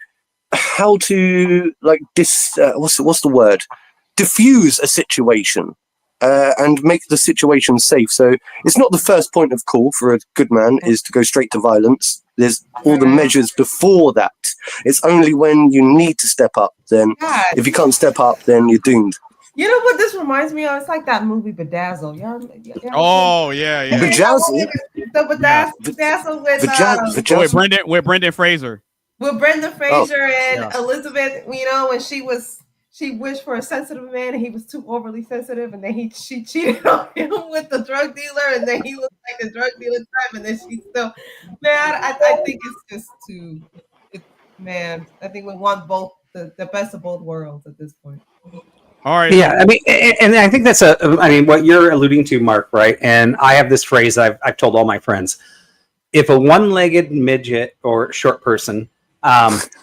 like what's the word? Diffuse a situation. And make the situation safe. So it's not the first point of call for a good man is to go straight to violence. There's all the measures before that. It's only when you need to step up, then if you can't step up, then you're doomed. You know what this reminds me of? It's like that movie Bedazzle. Oh yeah. Bedazzle. Bedazzle with Brendan Fraser. With Brendan Fraser and Elizabeth, you know, when she wished for a sensitive man and he was too overly sensitive, and then she cheated on him with the drug dealer, and then he looked like a drug dealer type, and then she still, man, I think it's just too, I think we want both the best of both worlds at this point. All right. Yeah, I mean, and I think that's what you're alluding to, Mark, right? And I have this phrase I've told all my friends: if a one-legged midget or short person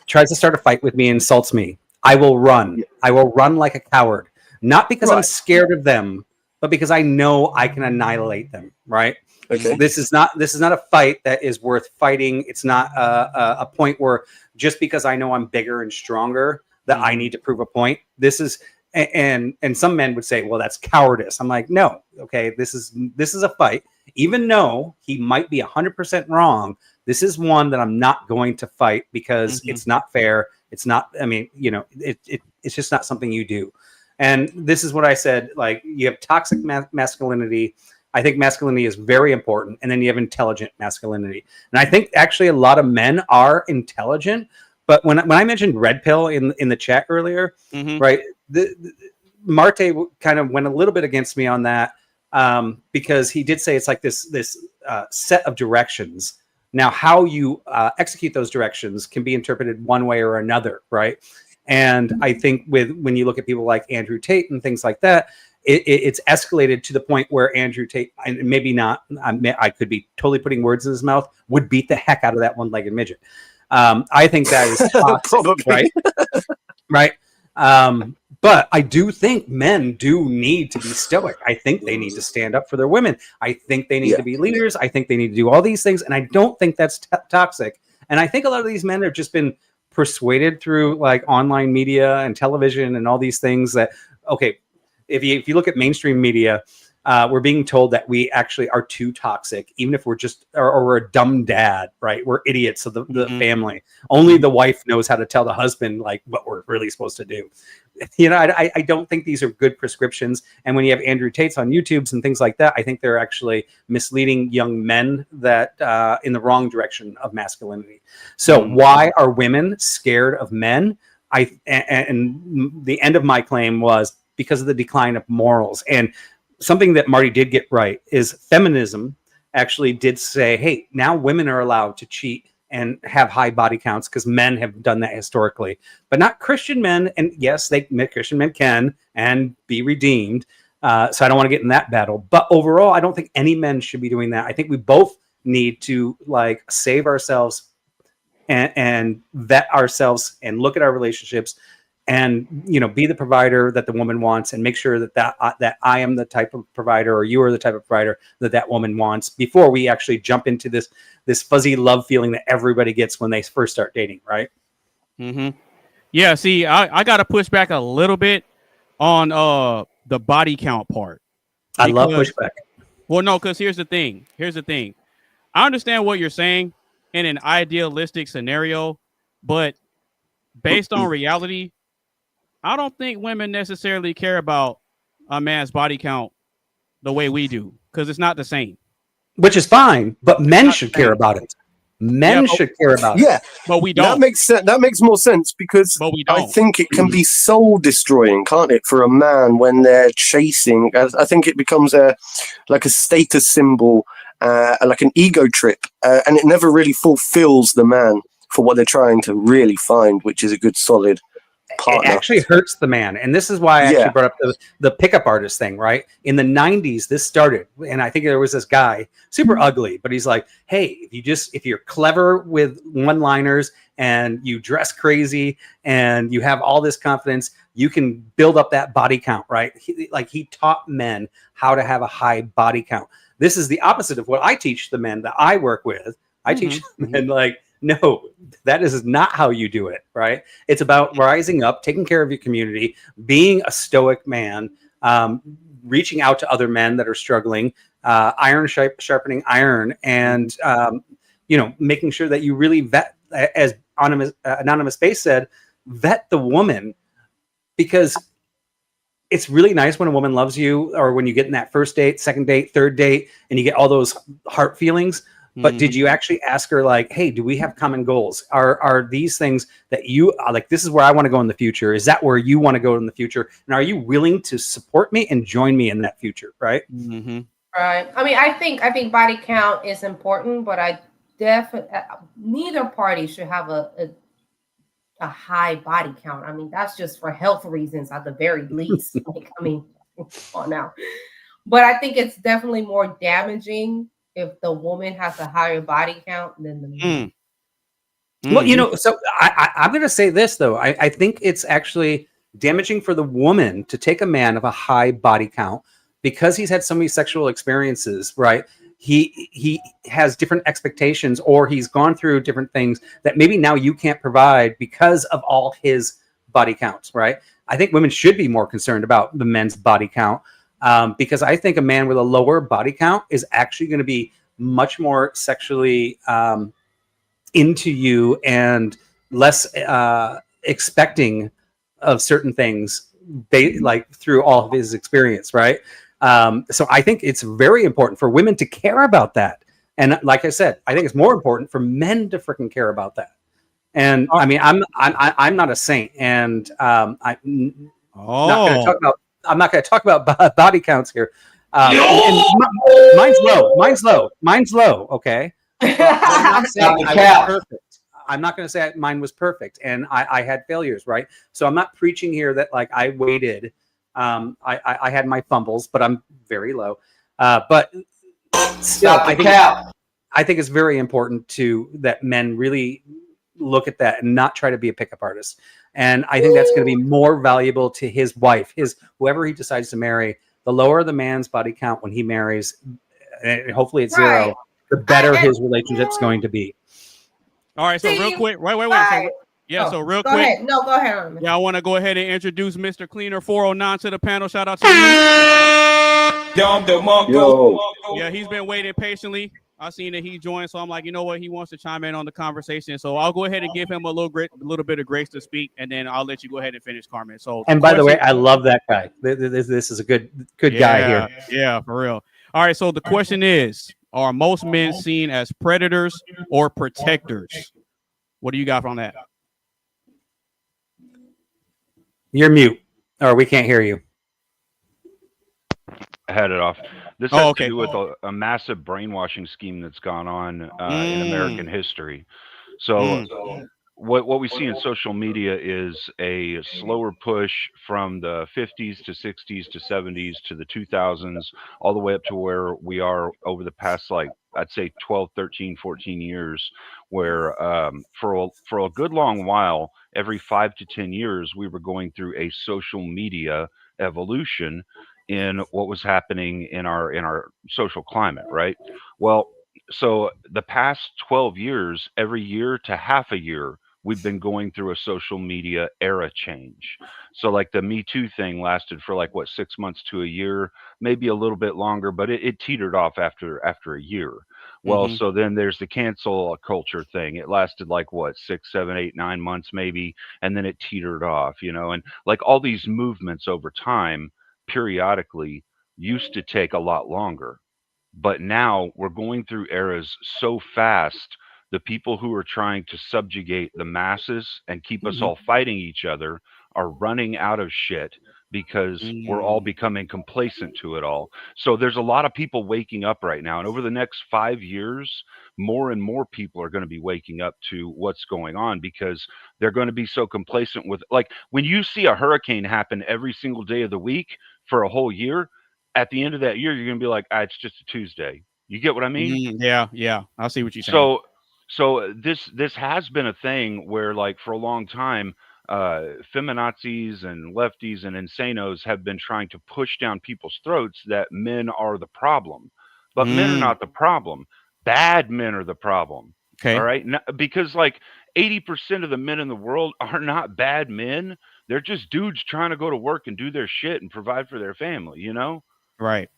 tries to start a fight with me and insults me, I will run. I will run like a coward, not because I'm scared of them, but because I know I can annihilate them. Right? Okay. This is not a fight that is worth fighting. It's not a point where just because I know I'm bigger and stronger that I need to prove a point. This is, and some men would say, well, that's cowardice. I'm like, no. Okay, this is a fight. Even though he might be 100% wrong, this is one that I'm not going to fight because it's not fair. It's not, I mean, you know, it's just not something you do. And this is what I said, like, you have toxic masculinity. I think masculinity is very important. And then you have intelligent masculinity. And I think actually a lot of men are intelligent. But when I mentioned red pill in the chat earlier, right, Marte kind of went a little bit against me on that because he did say it's like this set of directions. Now, how you execute those directions can be interpreted one way or another, right? And I think when you look at people like Andrew Tate and things like that, it's escalated to the point where Andrew Tate, and maybe not, I could be totally putting words in his mouth, would beat the heck out of that one-legged midget. I think that is toxic, Probably. right. But I do think men do need to be stoic. I think they need to stand up for their women. I think they need to be leaders. I think they need to do all these things. And I don't think that's toxic. And I think a lot of these men have just been persuaded through like online media and television and all these things that, okay, if you look at mainstream media, we're being told that we actually are too toxic, even if we're just, or we're a dumb dad, right? We're idiots of the family. Only the wife knows how to tell the husband like what we're really supposed to do. You know, I don't think these are good prescriptions. And when you have Andrew Tate's on YouTubes and things like that, I think they're actually misleading young men that in the wrong direction of masculinity. So why are women scared of men? And the end of my claim was because of the decline of morals. And something that Marty did get right is feminism actually did say, hey, now women are allowed to cheat and have high body counts because men have done that historically, but not Christian men. And yes, Christian men can and be redeemed. So I don't want to get in that battle. But overall, I don't think any men should be doing that. I think we both need to like save ourselves and vet ourselves and look at our relationships and, you know, be the provider that the woman wants and make sure that I am the type of provider or you are the type of provider that woman wants before we actually jump into this fuzzy love feeling that everybody gets when they first start dating. Right. Mm-hmm. Yeah. See, I got to push back a little bit on the body count part. I love pushback. Well, no, because here's the thing. I understand what you're saying in an idealistic scenario, but based on reality, I don't think women necessarily care about a man's body count the way we do, because it's not the same. Which is fine, but men should care about it. Men should care about it. Yeah, but we don't. That makes sense. That makes more sense because I think it can be soul destroying, can't it, for a man when they're chasing? I think it becomes like a status symbol, like an ego trip, and it never really fulfills the man for what they're trying to really find, which is a good solid partner. It actually hurts the man. And this is why I actually brought up the pickup artist thing, right? In the 90s, this started. And I think there was this guy, super ugly, but he's like, hey, if you're clever with one-liners and you dress crazy and you have all this confidence, you can build up that body count, right? He taught men how to have a high body count. This is the opposite of what I teach the men that I work with. I teach men like, no, that is not how you do it, right? It's about rising up, taking care of your community, being a stoic man, reaching out to other men that are struggling, iron sharpening iron, and making sure that you really vet, as AnonymousBased said, vet the woman, because it's really nice when a woman loves you, or when you get in that first date, second date, third date, and you get all those heart feelings. But did you actually ask her, like, hey, do we have common goals? Are these things that you like, this is where I want to go in the future? Is that where you want to go in the future? And are you willing to support me and join me in that future? Right. Right. I mean, I think body count is important, but I definitely, neither party should have a high body count. I mean, that's just for health reasons at the very least. Come on now. But I think it's definitely more damaging if the woman has a higher body count than the man. Well, so I'm going to say this, though. I think it's actually damaging for the woman to take a man of a high body count because he's had so many sexual experiences, right? He has different expectations, or he's gone through different things that maybe now you can't provide because of all his body counts, right? I think women should be more concerned about the men's body count. Because I think a man with a lower body count is actually going to be much more sexually into you and less expecting of certain things through all of his experience, right? So I think it's very important for women to care about that. And like I said, I think it's more important for men to freaking care about that. And I mean, I'm not a saint, and I'm not going to talk about. I'm not going to talk about body counts here. Mine's low. Okay. I'm not saying I was perfect. I'm not going to say mine was perfect, and I had failures, right? So I'm not preaching here that like I waited. I had my fumbles, but I'm very low. But still, I think it's very important that men really look at that and not try to be a pickup artist. And I think that's going to be more valuable to his wife, whoever he decides to marry. The lower the man's body count when he marries, and hopefully it's zero, the better his relationship's going to be. All right, so real quick, wait. So real quick. Ahead. No, go ahead. Yeah, I want to go ahead and introduce Mr. Cleaner 409 to the panel. Shout out to you. Yo. Yeah, he's been waiting patiently. I seen that he joined, so I'm like, you know what? He wants to chime in on the conversation. So I'll go ahead and give him a little bit of grace to speak, and then I'll let you go ahead and finish, Carmen. So, and by the way, I love that guy. This is a good guy here. Yeah, for real. All right, so the question is, are most men seen as predators or protectors? What do you got on that? You're mute, or we can't hear you. I had it off. This has to do with a massive brainwashing scheme that's gone on in American history. So what we see in social media is a slower push from the 50s to 60s to 70s to the 2000s, all the way up to where we are over the past, like, I'd say 12, 13, 14 years, where for a good long while, every 5 to 10 years, we were going through a social media evolution in what was happening in our social climate, right? Well, so the past 12 years, every year to half a year, we've been going through a social media era change. So like the Me Too thing lasted for like, what, 6 months to a year, maybe a little bit longer, but it teetered off after a year. Well, so then there's the cancel culture thing. It lasted like, what, 6, 7, 8, 9 months maybe, and then it teetered off, you know, and like all these movements over time periodically used to take a lot longer. But now we're going through eras so fast, the people who are trying to subjugate the masses and keep us all fighting each other are running out of shit because we're all becoming complacent to it all. So there's a lot of people waking up right now. And over the next 5 years, more and more people are going to be waking up to what's going on because they're going to be so complacent with, like, when you see a hurricane happen every single day of the week for a whole year, at the end of that year, you're going to be like, it's just a Tuesday. You get what I mean? Yeah. I see what you're saying. So this has been a thing where, like, for a long time, feminazis and lefties and insanos have been trying to push down people's throats that men are the problem. But men are not the problem. Bad men are the problem. Okay. All right? Because like 80% of the men in the world are not bad men. They're just dudes trying to go to work and do their shit and provide for their family, you know? Right.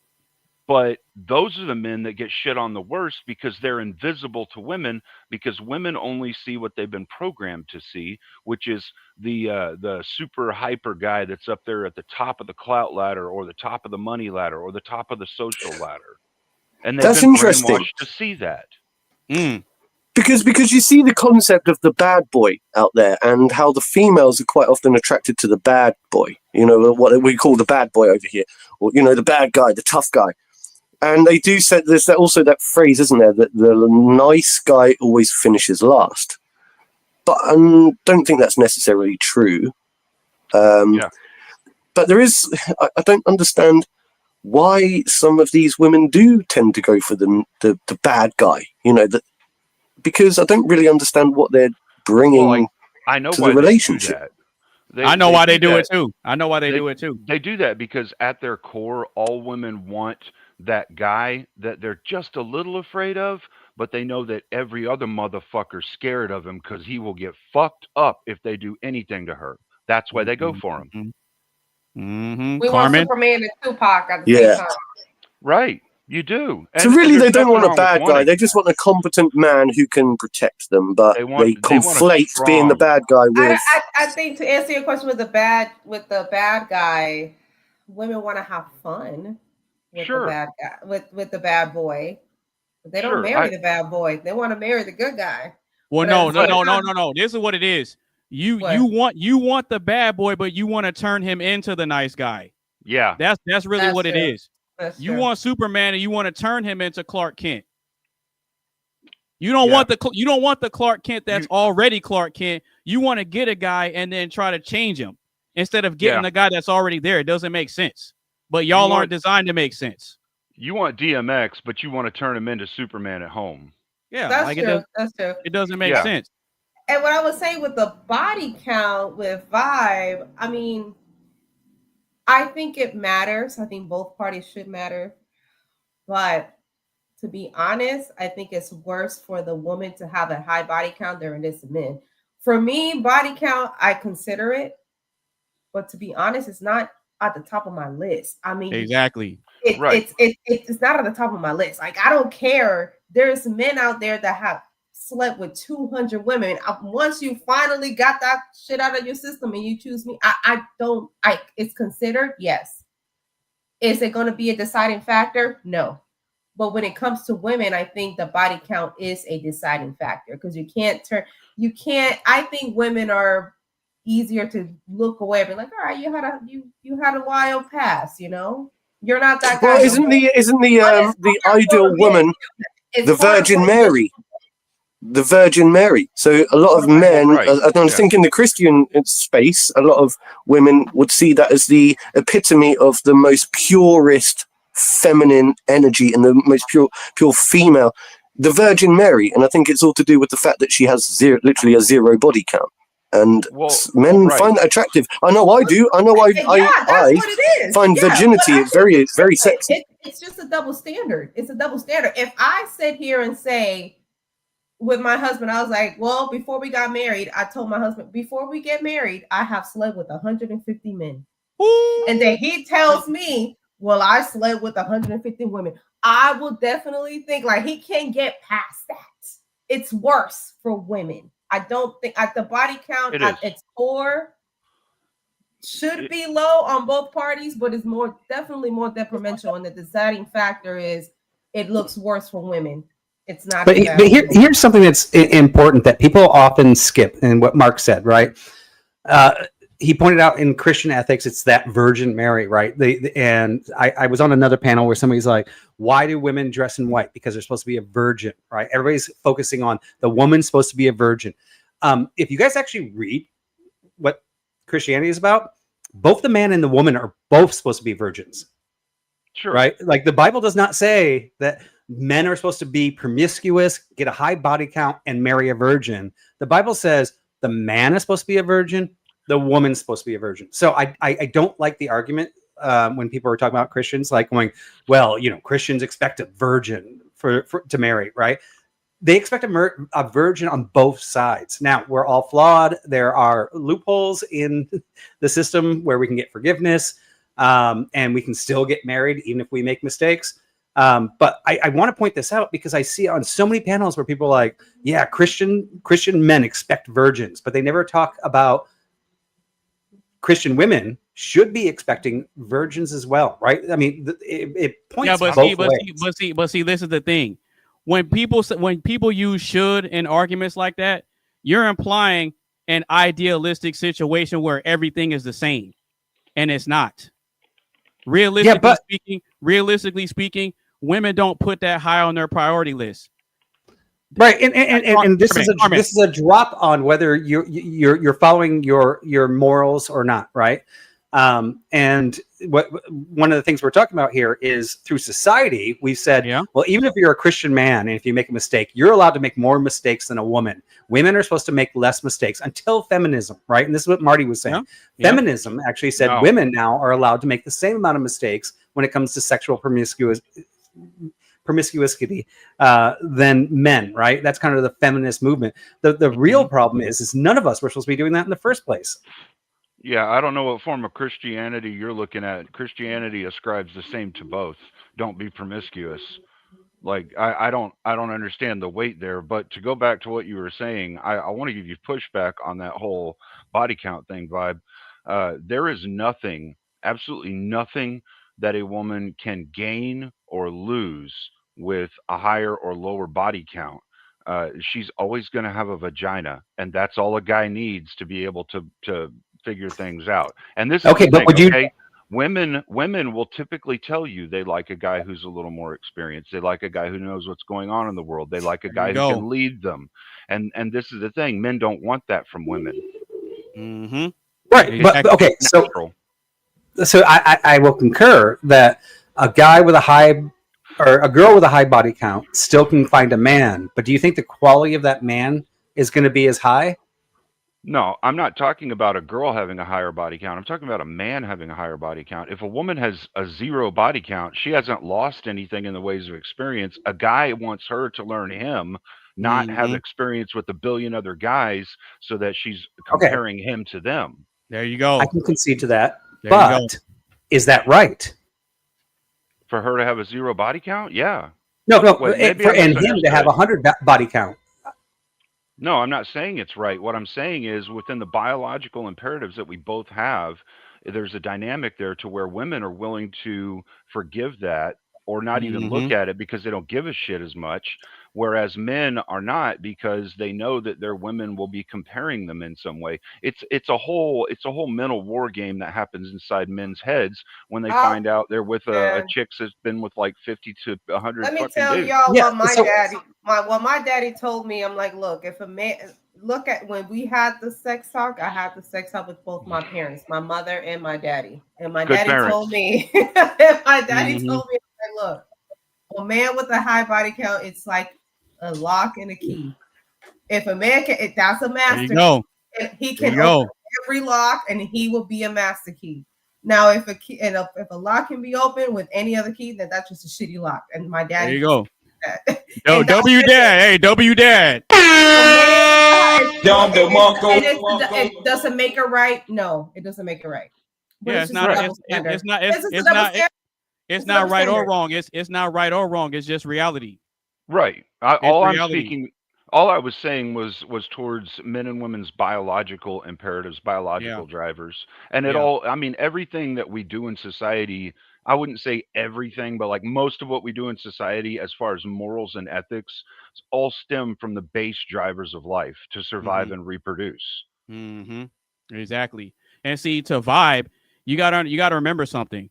But those are the men that get shit on the worst because they're invisible to women, because women only see what they've been programmed to see, which is the super hyper guy that's up there at the top of the clout ladder or the top of the money ladder or the top of the social ladder. And they've been brainwashed to see that. Because you see the concept of the bad boy out there and how the females are quite often attracted to the bad boy, you know, what we call the bad boy over here, or, you know, the bad guy, the tough guy. And they do say there's also that phrase, isn't there, that the nice guy always finishes last. But I don't think that's necessarily true. But there is, I don't understand why some of these women do tend to go for the bad guy, you know, because I don't really understand what they're bringing to the relationship. I know why they do it too. I know why they do it too. They do that because at their core, all women want that guy that they're just a little afraid of, but they know that every other motherfucker's scared of him because he will get fucked up if they do anything to her. That's why they go for him. We want Superman and Tupac at the same time. Right. You do. So really, they don't want a bad guy. They just want a competent man who can protect them. But they conflate being the bad guy with. I think to answer your question with the bad guy, women want to have fun with the bad guy, with the bad boy. But they don't marry the bad boy. They want to marry the good guy. Well, no. This is what it is. You want the bad boy, but you want to turn him into the nice guy. Yeah, that's really what it is. You want Superman and you want to turn him into Clark Kent. You don't want the Clark Kent that's already Clark Kent. You want to get a guy and then try to change him instead of getting the guy that's already there. It doesn't make sense. But y'all aren't designed to make sense. You want DMX, but you want to turn him into Superman at home. Yeah, that's true. It doesn't make sense. And what I was saying with the body count with Vibe, I mean, I think it matters. I think both parties should matter. But to be honest, I think it's worse for the woman to have a high body count than it is the men. For me, body count, I consider it. But to be honest, it's not at the top of my list. I mean, exactly. It's not at the top of my list. Like, I don't care. There's men out there that have slept with 200 women. Once you finally got that shit out of your system and you choose me, it's considered, yes. Is it going to be a deciding factor? No. But when it comes to women, I think the body count is a deciding factor because I think women are easier to look away and be like, all right, you had a wild past, you know? You're not that guy. Well, isn't the ideal woman the Virgin Mary? The Virgin Mary. So a lot of men, and I think in the Christian space, a lot of women would see that as the epitome of the most purest feminine energy and the most pure female, the Virgin Mary. And I think it's all to do with the fact that she has literally a zero body count. And men find that attractive. I know I do. I know I find virginity very, very sexy. It's just a double standard. It's a double standard. If I sit here and say with my husband, I was like, well, before we got married, I told my husband, before we get married, I have slept with 150 men. Ooh. And then he tells me, well, I slept with 150 women. I will definitely think like he can't get past that. It's worse for women. I don't think at the body count at its core should be low on both parties, but it's definitely more detrimental. And the deciding factor is it looks worse for women. It's not. But here's something that's important that people often skip, and what Mark said, right? He pointed out in Christian ethics, it's that Virgin Mary, right? And I was on another panel where somebody's like, why do women dress in white? Because they're supposed to be a virgin, right? Everybody's focusing on the woman's supposed to be a virgin. If you guys actually read what Christianity is about, both the man and the woman are both supposed to be virgins. Sure. Right? Like the Bible does not say that men are supposed to be promiscuous, get a high body count, and marry a virgin. The Bible says the man is supposed to be a virgin, the woman's supposed to be a virgin. So I don't like the argument when people are talking about Christians, like going, well, you know, Christians expect a virgin to marry, right? They expect a virgin on both sides. Now, we're all flawed. There are loopholes in the system where we can get forgiveness and we can still get married even if we make mistakes. But I want to point this out because I see on so many panels where people are like, yeah, Christian men expect virgins, but they never talk about Christian women should be expecting virgins as well, right? I mean, it points both ways. But see, this is the thing. When people use should in arguments like that, you're implying an idealistic situation where everything is the same, and it's not. Realistically speaking, women don't put that high on their priority list. Right, and this is a drop on whether you're following your morals or not, right? And one of the things we're talking about here is through society, we've said, well, even if you're a Christian man and if you make a mistake, you're allowed to make more mistakes than a woman. Women are supposed to make less mistakes until feminism, right? And this is what Marty was saying. Feminism actually said women now are allowed to make the same amount of mistakes when it comes to sexual promiscuity than men, right? That's kind of the feminist movement. The real problem is none of us were supposed to be doing that in the first place. Yeah, I don't know what form of Christianity you're looking at. Christianity ascribes the same to both. Don't be promiscuous. Like I don't understand the weight there. But to go back to what you were saying, I want to give you pushback on that whole body count thing, Vibe. There is nothing, absolutely nothing that a woman can gain or lose with a higher or lower body count. She's always going to have a vagina, and that's all a guy needs to be able to figure things out. And this is the thing, women will typically tell you they like a guy who's a little more experienced. They like a guy who knows what's going on in the world. They like a guy who can lead them. And this is the thing, men don't want that from women. Mm-hmm. Right. But okay, so I will concur that a guy with a high or a girl with a high body count still can find a man, but do you think the quality of that man is going to be as high? No, I'm not talking about a girl having a higher body count. I'm talking about a man having a higher body count. If a woman has a 0 body count, she hasn't lost anything in the ways of experience. A guy wants her to learn him, not have experience with a billion other guys so that she's comparing him to them. There you go. I can concede to that. There you go. But is that right? For her to have a 0 body count? Yeah. No, Wait, and him to have 100 body count. No, I'm not saying it's right. What I'm saying is within the biological imperatives that we both have, there's a dynamic there to where women are willing to forgive that or not even look at it because they don't give a shit as much, whereas men are not because they know that their women will be comparing them in some way. It's a whole mental war game that happens inside men's heads when they find out they're with a chick that's been with like 50 to 100 Let me fucking tell dudes. y'all what my daddy told me. I'm like, look, if a man look at when we had the sex talk, I had the sex talk with both my parents, my mother and my daddy. And my daddy told me, told me, look, a man with a high body count, it's like a lock and a key. If a man can, if that's a master key, he can open every lock and he will be a master key. Now, if a key and if a lock can be opened with any other key, then that's just a shitty lock. And my daddy, there you go. Yo, W Dad, hey, W Dad. It doesn't make it right. No, it doesn't make it right. But yeah, it's not right or wrong. It's not right or wrong. It's just reality. Right. All I was saying was towards men and women's biological imperatives, biological drivers. And everything that we do in society, I wouldn't say everything, but like most of what we do in society as far as morals and ethics, all stem from the base drivers of life to survive and reproduce. Exactly. And see, to vibe, you gotta remember something.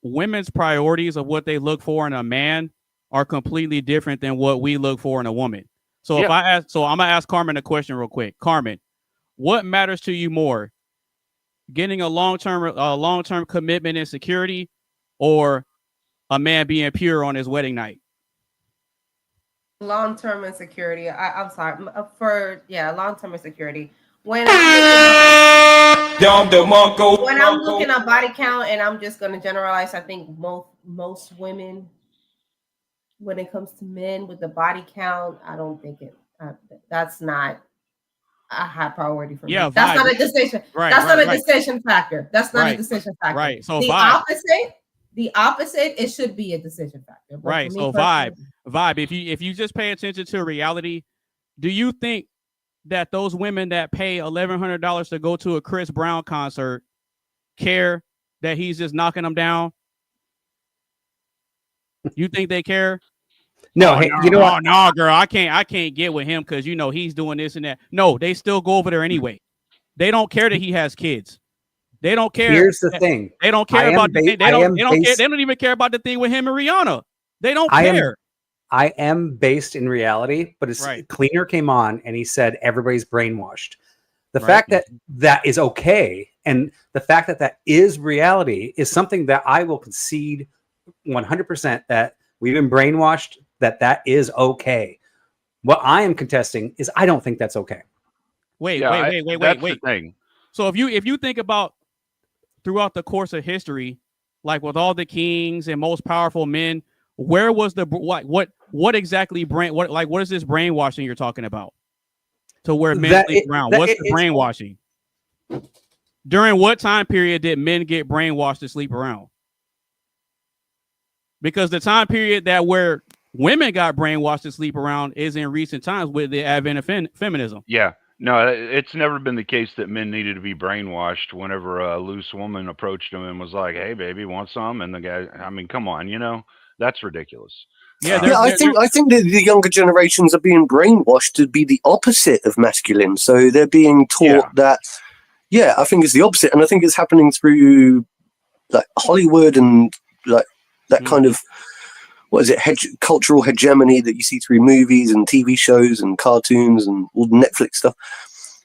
Women's priorities of what they look for in a man are completely different than what we look for in a woman. So I'm gonna ask Carmen a question real quick. Carmen, what matters to you more? Getting a long-term commitment and security, or a man being pure on his wedding night? Long-term insecurity. I'm sorry. Long-term insecurity. When I'm looking at body count, and I'm just going to generalize, I think most women, when it comes to men with the body count, I don't think that's not a high priority for me. That's not a decision. That's not a decision factor. That's not a decision factor. Right. So the opposite, it should be a decision factor. But right. So vibe. If you just pay attention to reality, do you think that those women that pay $1,100 to go to a Chris Brown concert care that he's just knocking them down? You think they care? No, no, girl, I can't get with him because he's doing this and that. No, they still go over there anyway. They don't care that he has kids. They don't care. Here's the thing. They don't care about the thing. They don't even care about the thing with him and Rihanna. They don't care. I am based in reality, but Cleaner came on and he said everybody's brainwashed. The fact that is okay, and the fact that is reality is something that I will concede 100% that we've been brainwashed, that is okay. What I am contesting is I don't think that's okay. Wait. The thing. So if you think about throughout the course of history, like with all the kings and most powerful men, where was the what exactly what is this brainwashing you're talking about? To where men sleep around. What's the brainwashing? During what time period did men get brainwashed to sleep around? Because the time period that where women got brainwashed to sleep around is in recent times with the advent of feminism. Yeah. No, it's never been the case that men needed to be brainwashed whenever a loose woman approached them and was like, "Hey, baby, want some?" And the guy, I mean, come on, that's ridiculous. I think that the younger generations are being brainwashed to be the opposite of masculine. So they're being taught that. Yeah, I think it's the opposite, and I think it's happening through like Hollywood and like that kind of cultural hegemony that you see through movies and TV shows and cartoons and all the Netflix stuff.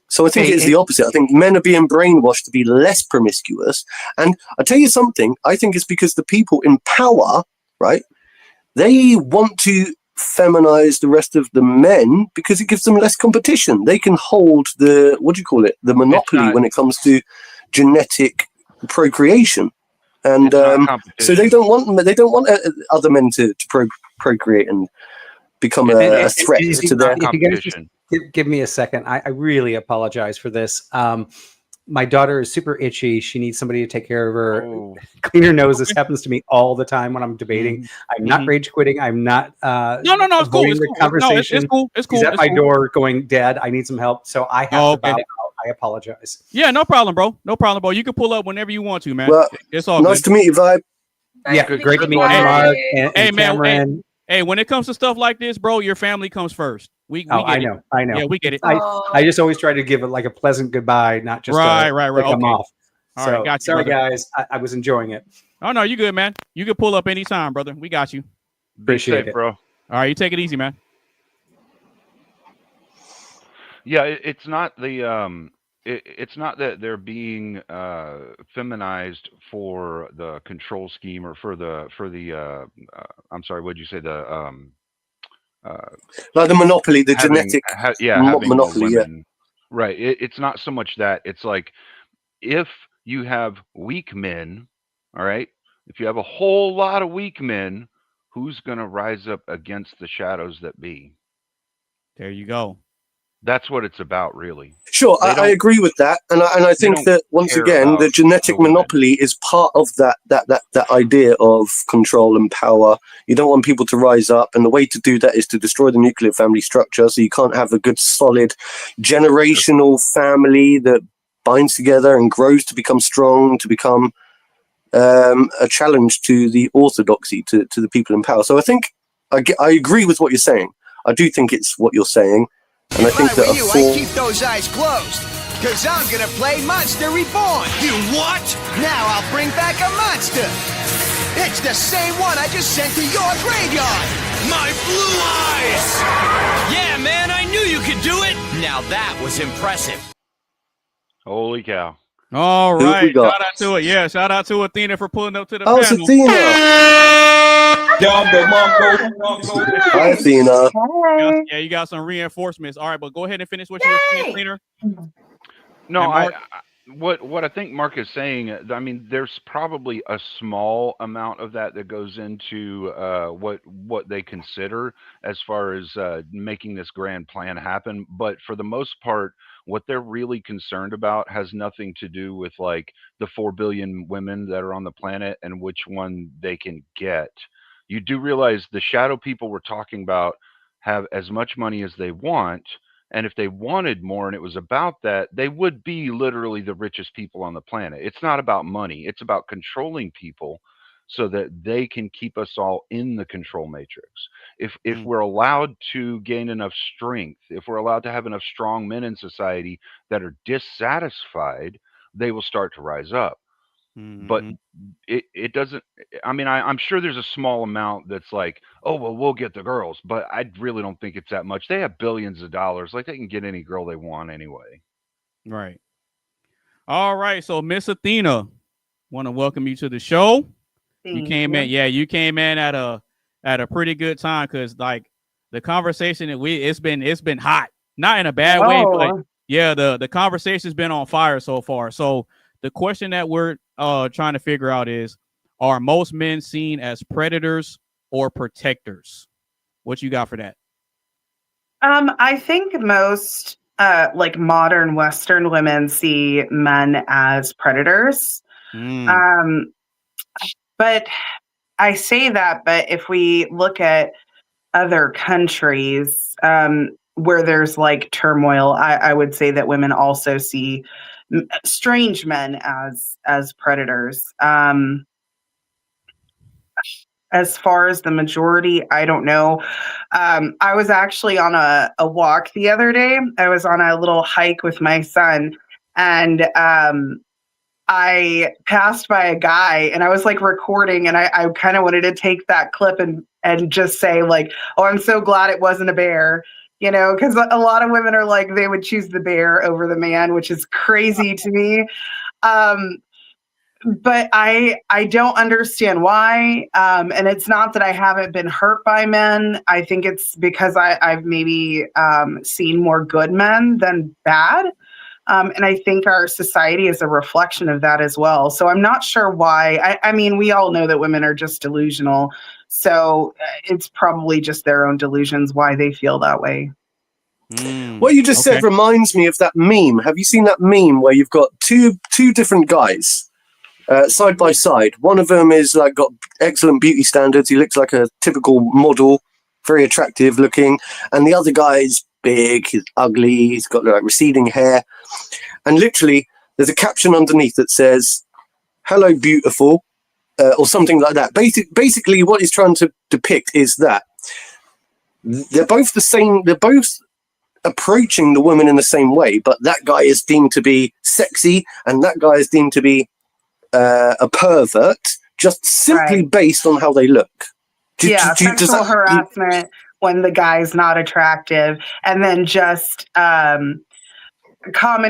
So I think it's the opposite. I think men are being brainwashed to be less promiscuous. And I tell you something, I think it's because the people in power, right, they want to feminize the rest of the men because it gives them less competition. They can hold the monopoly when it comes to genetic procreation, and so they don't want other men to procreate and become a threat to their competition. Give me a second. I really apologize for this. My daughter is super itchy. She needs somebody to take care of her. Clean her nose. This happens to me all the time when I'm debating. I'm not rage quitting. I'm not. No. It's cool. It's cool. Conversation. No, it's cool. It's cool. She's at my door going, Dad, I need some help. So I have to bow out. I apologize. Yeah, no problem, bro. No problem, bro. You can pull up whenever you want to, man. Well, it's all nice good. to meet you, Vibe. Yeah, great to meet you, Mark and man. Hey, when it comes to stuff like this, bro, your family comes first. We get I know. Yeah, we get it. I just always try to give it like a pleasant goodbye, not just right. Come off. All right, got you. Sorry, brother. guys. I was enjoying it. Oh no, you good, man. You can pull up anytime, brother. We got you. Appreciate it, bro. All right, you take it easy, man. Yeah, it's not the it's not that they're being feminized for the control scheme or for the I'm sorry, what'd you say, the like the monopoly, the genetic monopoly, right. It's not so much that. It's like, if you have weak men, all right, if you have a whole lot of weak men, who's going to rise up against the shadows that be? There you go. That's what it's about, really. Sure, I agree with that, and I think that once again, the genetic monopoly is part of that idea of control and power. You don't want people to rise up, and the way to do that is to destroy the nuclear family structure. So you can't have a good, solid, generational family that binds together and grows to become strong, to become a challenge to the orthodoxy, to the people in power. So I think I agree with what you're saying. I do think it's what you're saying. And I think that I keep those eyes closed, because I'm going to play Monster Reborn. You what? Now I'll bring back a monster. It's the same one I just sent to your graveyard. My blue eyes! Yeah, man, I knew you could do it. Now that was impressive. Holy cow. All right. Shout out to it. Yeah, shout out to Athena for pulling up to the panel. It's Athena. Hi, Athena. Yeah, you got some reinforcements. All right, but go ahead and finish what you were saying, Athena. No, what I think Mark is saying, I mean, there's probably a small amount of that goes into what they consider as far as making this grand plan happen. But for the most part, what they're really concerned about has nothing to do with like the 4 billion women that are on the planet and which one they can get. You do realize the shadow people we're talking about have as much money as they want. And if they wanted more and it was about that, they would be literally the richest people on the planet. It's not about money. It's about controlling people so that they can keep us all in the control matrix. If we're allowed to gain enough strength, if we're allowed to have enough strong men in society that are dissatisfied, they will start to rise up. But it doesn't, I mean, I'm sure there's a small amount that's like, oh, well, we'll get the girls, but I really don't think it's that much. They have billions of dollars. Like, they can get any girl they want anyway. Right. All right. So Miss Athena, want to welcome you to the show. You came in. Yeah, you came in at a pretty good time, because like the conversation that it's been hot, not in a bad way, but yeah, the conversation's been on fire so far. So the question that we're trying to figure out is, are most men seen as predators or protectors? What you got for that? I think most like modern Western women see men as predators. But I say that, but if we look at other countries where there's like turmoil, I would say that women also see strange men as predators. As far as the majority, I don't know. I was actually on a walk the other day. I was on a little hike with my son, and I passed by a guy, and I was like recording, and I kind of wanted to take that clip and just say like, oh, I'm so glad it wasn't a bear. You know, because a lot of women are like, they would choose the bear over the man, which is crazy to me. but I don't understand why. And it's not that I haven't been hurt by men. I think it's because I've maybe seen more good men than bad. And I think our society is a reflection of that as well. So I'm not sure why. I mean, we all know that women are just delusional. So it's probably just their own delusions why they feel that way. What you just said reminds me of that meme. Have you seen that meme where you've got two different guys side by side? One of them is like got excellent beauty standards. He looks like a typical model, very attractive looking, and the other guy is big, he's ugly, he's got like receding hair, and literally there's a caption underneath that says "Hello, beautiful," or something like that. Basically, what he's trying to depict is that they're both the same. They're both approaching the woman in the same way, but that guy is deemed to be sexy and that guy is deemed to be a pervert, just simply based on how they look. Sexual harassment when the guy's not attractive, and then just common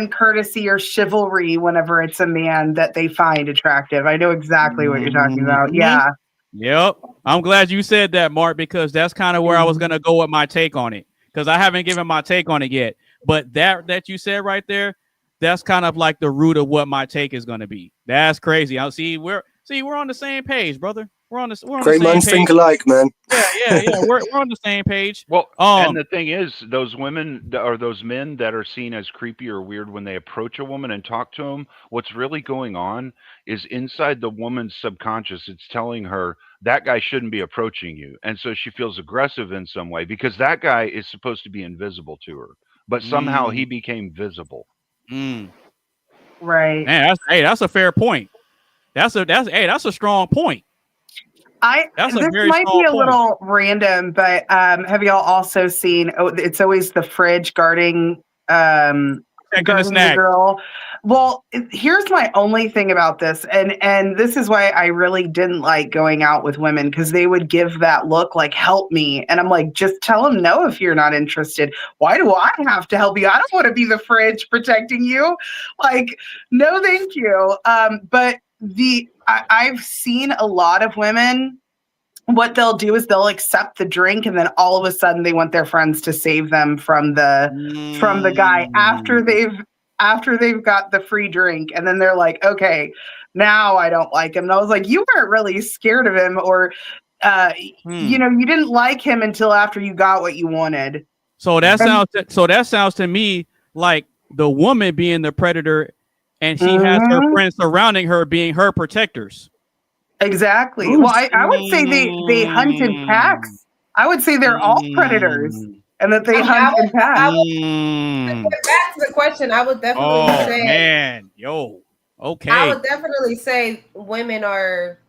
courtesy or chivalry whenever it's a man that they find attractive. I know exactly what you're talking about. Yeah. Yep. I'm glad you said that, Mark, because that's kind of where I was going to go with my take on it. Because I haven't given my take on it yet. But that you said right there, that's kind of like the root of what my take is going to be. That's crazy. I'll see. We're on the same page, brother. We're on the Great minds think alike, man. Yeah. We're on the same page. Well, and the thing is, those women or those men that are seen as creepy or weird when they approach a woman and talk to them, what's really going on is inside the woman's subconscious, it's telling her that guy shouldn't be approaching you. And so she feels aggressive in some way because that guy is supposed to be invisible to her, but somehow he became visible. Right. Man, that's a fair point. That's a strong point. This might be a little random, but have y'all also seen? Oh, it's always the fridge guarding the girl. Well, here's my only thing about this, and this is why I really didn't like going out with women, because they would give that look like "help me," and I'm like, just tell them no if you're not interested. Why do I have to help you? I don't want to be the fridge protecting you. Like, no, thank you. But I've seen a lot of women, what they'll do is they'll accept the drink and then all of a sudden they want their friends to save them from the guy after they've got the free drink, and then they're like, okay, now I don't like him. And I was like, you weren't really scared of him, or you didn't like him until after you got what you wanted. So that sounds to me like the woman being the predator, and she has her friends surrounding her being her protectors. Exactly. Well, I would say they hunt in packs. I would say they're all predators, and that they hunt in packs. To get back to the question, I would definitely say. Okay. I would definitely say women are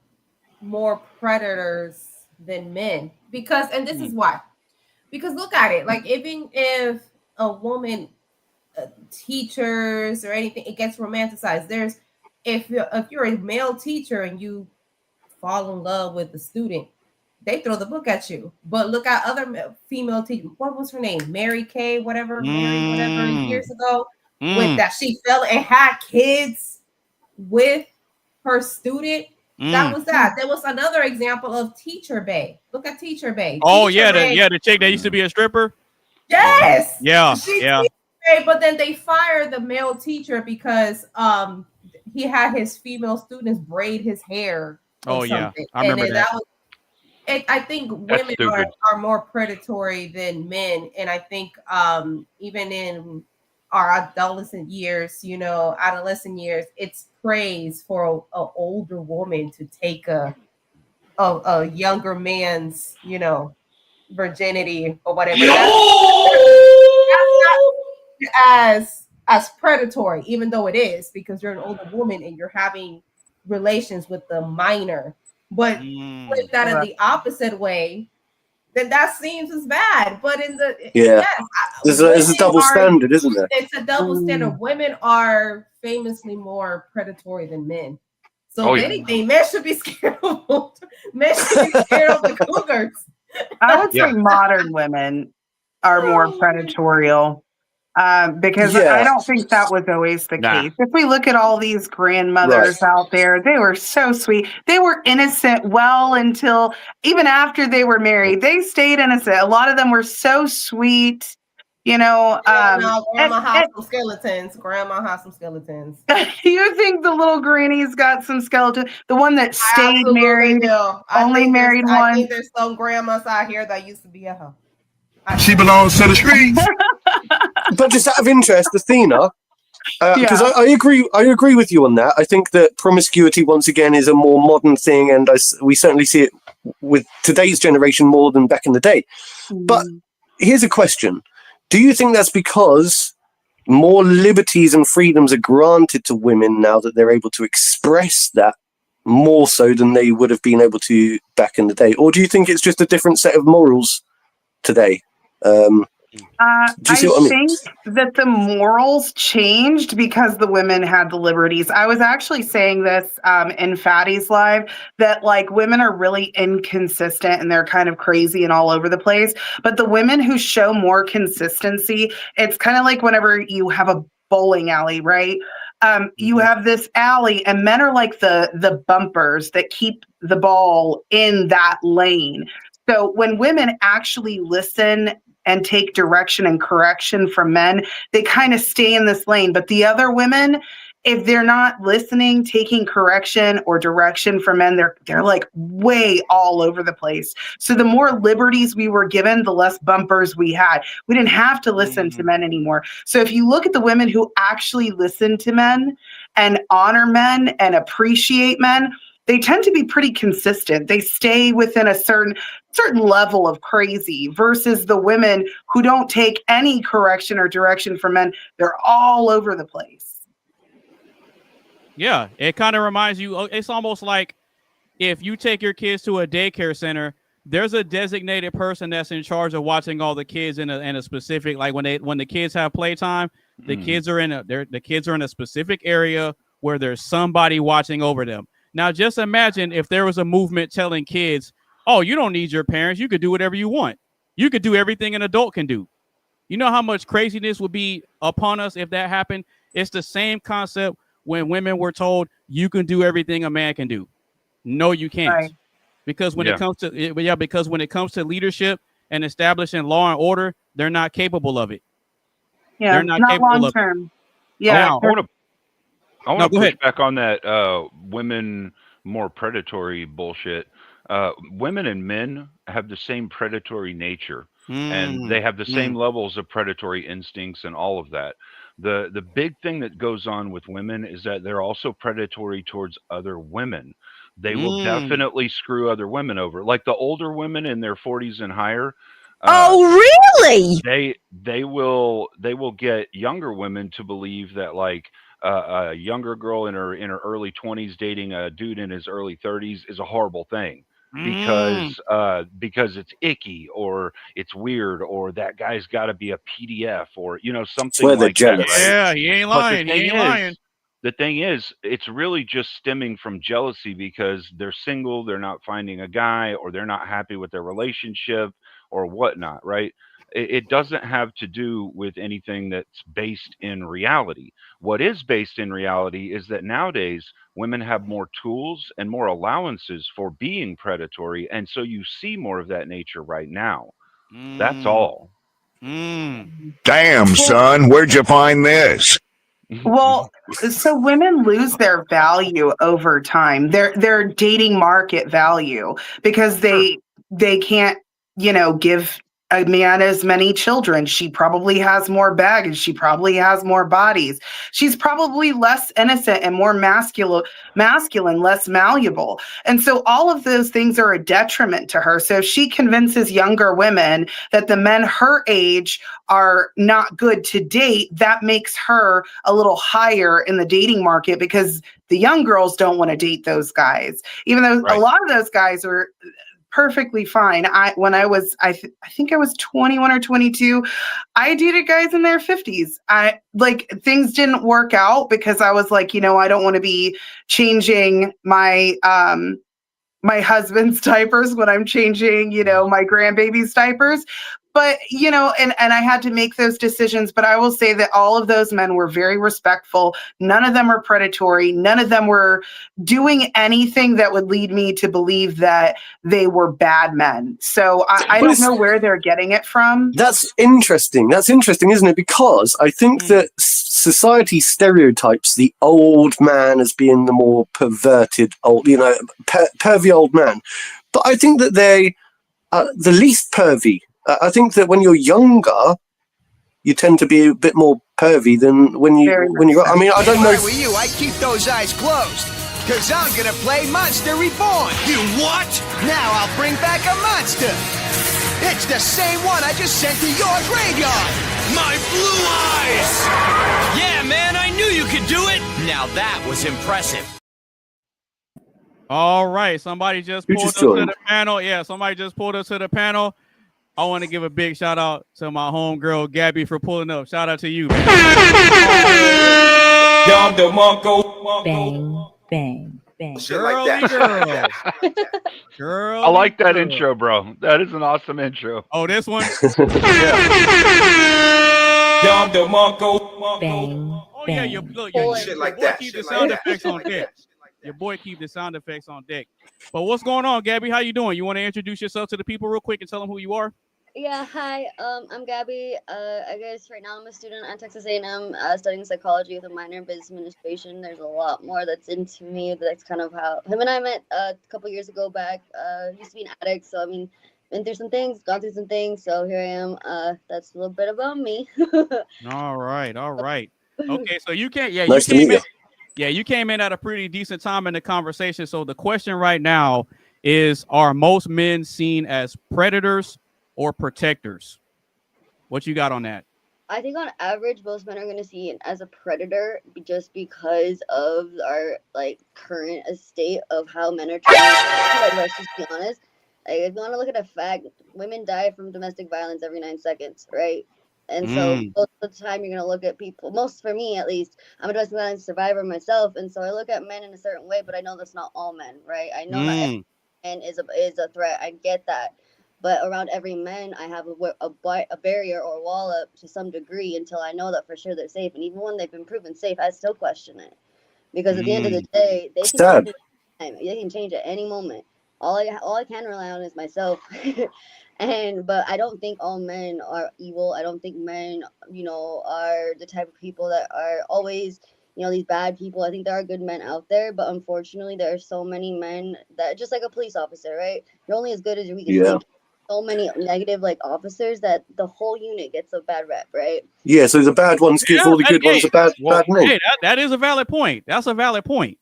more predators than men because, and this is why. Because look at it, like even if a woman, teachers or anything, it gets romanticized. If you're a male teacher and you fall in love with the student, they throw the book at you. But look at other female teachers. What was her name? Mary Kay, whatever, Mary, whatever, years ago. With that, she fell and had kids with her student. That was that. There was another example of Teacher Bay. Look at Teacher Bay. Oh, Teacher Bay. The chick that used to be a stripper. Yes. Yeah. But then they fired the male teacher because he had his female students braid his hair. Oh yeah, I remember that. I think women are more predatory than men, and I think even in our adolescent years, it's praise for an older woman to take a younger man's, virginity or whatever. That's not as predatory, even though it is, because you're an older woman and you're having relations with the minor. But flip that in the opposite way, then that seems as bad. But in the there's a double standard, isn't there? It's a double standard. Women are famously more predatory than men. So if anything, men should be scared of the cougars. I would say modern women are more predatorial. Because I don't think that was always the case. If we look at all these grandmothers out there, they were so sweet. They were innocent well until even after they were married. They stayed innocent. A lot of them were so sweet. Grandma has some skeletons. Grandma has some skeletons. You think the little granny's got some skeleton? The one that stayed married, only married one. I think there's some grandmas out here that used to be a hoe. She belongs to the streets. But just out of interest, Athena, because I agree with you on that. I think that promiscuity, once again, is a more modern thing, and we certainly see it with today's generation more than back in the day. But here's a question. Do you think that's because more liberties and freedoms are granted to women now that they're able to express that more so than they would have been able to back in the day? Or do you think it's just a different set of morals today? I think that the morals changed because the women had the liberties. I was actually saying this in Fatty's Live, that like women are really inconsistent and they're kind of crazy and all over the place. But the women who show more consistency, it's kind of like whenever you have a bowling alley, right? You have this alley and men are like the bumpers that keep the ball in that lane. So when women actually listen and take direction and correction from men, they kind of stay in this lane. But the other women, if they're not listening, taking correction or direction from men, they're like way all over the place. So the more liberties we were given, the less bumpers we had. We didn't have to listen to men anymore. So if you look at the women who actually listen to men and honor men and appreciate men, they tend to be pretty consistent. They stay within a certain level of crazy versus the women who don't take any correction or direction from men. They're all over the place. Yeah, it kind of reminds you, it's almost like if you take your kids to a daycare center, there's a designated person that's in charge of watching all the kids in a specific, like when the kids have playtime, the kids are in a specific area where there's somebody watching over them. Now, just imagine if there was a movement telling kids, oh, you don't need your parents. You could do whatever you want. You could do everything an adult can do. You know how much craziness would be upon us if that happened? It's the same concept when women were told you can do everything a man can do. No, you can't. Right. Because when it comes to leadership and establishing law and order, they're not capable of it. Yeah, they're not capable long term. Yeah. I want to push back on that women more predatory bullshit. Women and men have the same predatory nature, and they have the same levels of predatory instincts and all of that. The big thing that goes on with women is that they're also predatory towards other women. They will definitely screw other women over. Like the older women in their 40s and higher. Oh, really? They will get younger women to believe that like a younger girl in her early 20s dating a dude in his early 30s is a horrible thing because it's icky or it's weird or that guy's got to be a PDF or something like that. Right? Yeah, he ain't lying. The thing is, it's really just stemming from jealousy because they're single, they're not finding a guy, or they're not happy with their relationship or whatnot, right? It doesn't have to do with anything that's based in reality. What is based in reality is that nowadays women have more tools and more allowances for being predatory. And so you see more of that nature right now. That's all. Damn, son, where'd you find this? Well, so women lose their value over time, their dating market value, because they can't, give a man as many children. She probably has more baggage. She probably has more bodies. She's probably less innocent and more masculine, less malleable. And so all of those things are a detriment to her. So if she convinces younger women that the men her age are not good to date, that makes her a little higher in the dating market because the young girls don't want to date those guys, even though a lot of those guys are perfectly fine. When I think I was 21 or 22, I dated guys in their 50s. Things didn't work out because I was like, I don't want to be changing my my husband's diapers when I'm changing, my grandbaby's diapers. But, you know, and I had to make those decisions. But I will say that all of those men were very respectful. None of them were predatory. None of them were doing anything that would lead me to believe that they were bad men. So I don't know where they're getting it from. That's interesting. That's interesting, isn't it? Because I think that society stereotypes the old man as being the more perverted old, you know, pervy old man. But I think that they are the least pervy. I think that when you're younger, you tend to be a bit more pervy than when you're. I mean, I don't know. If I were you, I'd keep those eyes closed, cause I'm gonna play Monster Reborn. You what? Now I'll bring back a monster. It's the same one I just sent to your graveyard. My blue eyes. Yeah, man, I knew you could do it. Now that was impressive. All right, somebody just pulled us to the panel. Yeah, somebody just pulled us to the panel. I want to give a big shout out to my homegirl Gabby for pulling up. Shout out to you, man. Bang, bang, bang. Shit like that. Girl. I like that intro, bro. That is an awesome intro. Oh, this one? Bang, Oh yeah, your Shit like boy that. keep Shit the like sound that. effects on deck. Your boy keep the sound effects on deck. But what's going on, Gabby? How you doing? You want to introduce yourself to the people real quick and tell them who you are? Yeah, hi. I'm Gabby. I guess right now I'm a student at Texas A&M studying psychology with a minor in business administration. There's a lot more that's into me. That's kind of how him and I met a couple years ago back. Used to be an addict, so I mean, been through some things, gone through some things. So here I am. That's a little bit about me. All right. Okay, so you can't. Yeah, Nice you to came meet in. Yeah, you came in at a pretty decent time in the conversation. So the question right now is: are most men seen as predators or protectors? What you got on that? I think on average, most men are going to see it as a predator just because of our like current state of how men are treated. Like, let's just be honest. Like, if you want to look at a fact, women die from domestic violence every 9 seconds, right? And so most of the time you're going to look at people, most for me at least, I'm a domestic violence survivor myself. And so I look at men in a certain way, but I know that's not all men, right? I know not every man is a threat. I get that. But around every man, I have a barrier or wall up to some degree until I know that for sure they're safe. And even when they've been proven safe, I still question it. Because at the end of the day, they can change at any moment. All I can rely on is myself. But I don't think all men are evil. I don't think men, are the type of people that are always, these bad people. I think there are good men out there, but unfortunately there are so many men that, just like a police officer, right? You're only as good as your weakest link. So many negative officers that the whole unit gets a bad rep, right? Yeah, so the bad ones give all the good ones a bad name. Hey, that is a valid point. That's a valid point.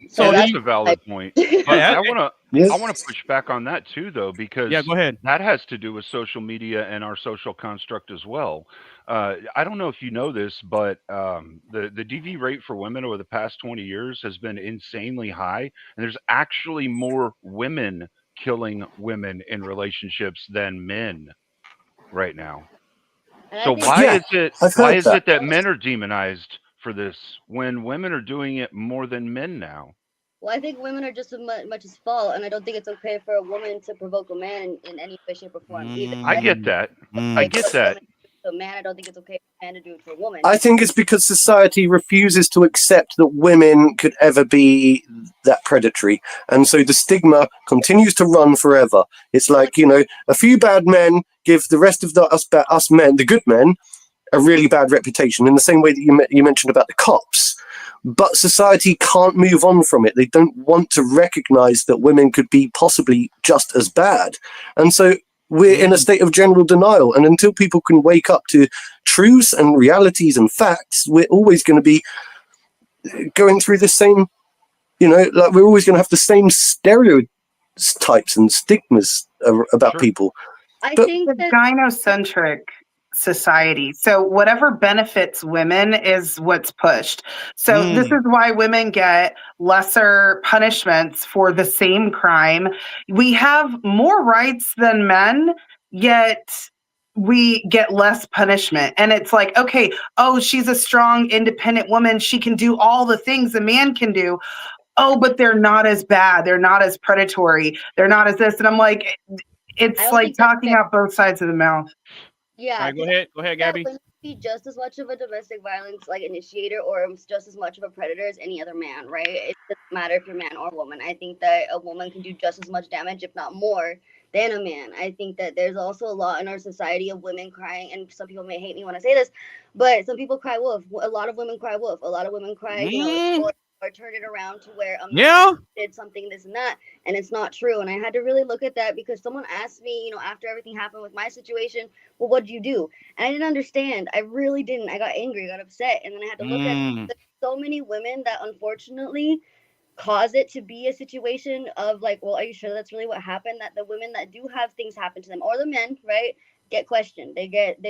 So that's a valid point. I want to push back on that too, though, because go ahead. That has to do with social media and our social construct as well. I don't know if you know this, but the DV rate for women over the past 20 years has been insanely high, and there's actually more women killing women in relationships than men right now. So why is it that men are demonized for this when women are doing it more than men now? Well, I think women are just as much as fault, and I don't think it's okay for a woman to provoke a man in any way, shape, or form either. I get that. I get that. So, man, I don't think it's okay for a man to do it for a woman. I think it's because society refuses to accept that women could ever be that predatory. And so the stigma continues to run forever. It's like, a few bad men give the rest of us men, the good men, a really bad reputation, in the same way that you mentioned about the cops. But society can't move on from it. They don't want to recognize that women could be possibly just as bad. And so we're in a state of general denial. And until people can wake up to truths and realities and facts, we're always going to be going through the same, we're always going to have the same stereotypes and stigmas about people. I think the gynocentric society. So whatever benefits women is what's pushed. So this is why women get lesser punishments for the same crime. We have more rights than men, yet we get less punishment. And it's like, okay, she's a strong, independent woman. She can do all the things a man can do. Oh, but they're not as bad. They're not as predatory. They're not as this. And I'm like, It's don't like think that's talking fair. out both sides of the mouth. Yeah. All right, go 'cause I ahead. Go think ahead, that Gabby. women can be just as much of a domestic violence like initiator or just as much of a predator as any other man, right? It doesn't matter if you're man or woman. I think that a woman can do just as much damage, if not more, than a man. I think that there's also a lot in our society of women crying, and some people may hate me when I say this, but some people cry wolf. A lot of women cry wolf. A lot of women cry, or turn it around to where a man did something, this and that, and it's not true. And I had to really look at that because someone asked me, after everything happened with my situation, well, what did you do? And I didn't understand. I really didn't. I got angry, I got upset, and then I had to look at so many women that unfortunately cause it to be a situation of like, well, are you sure that's really what happened? That the women that do have things happen to them, or the men, right, get questioned. They get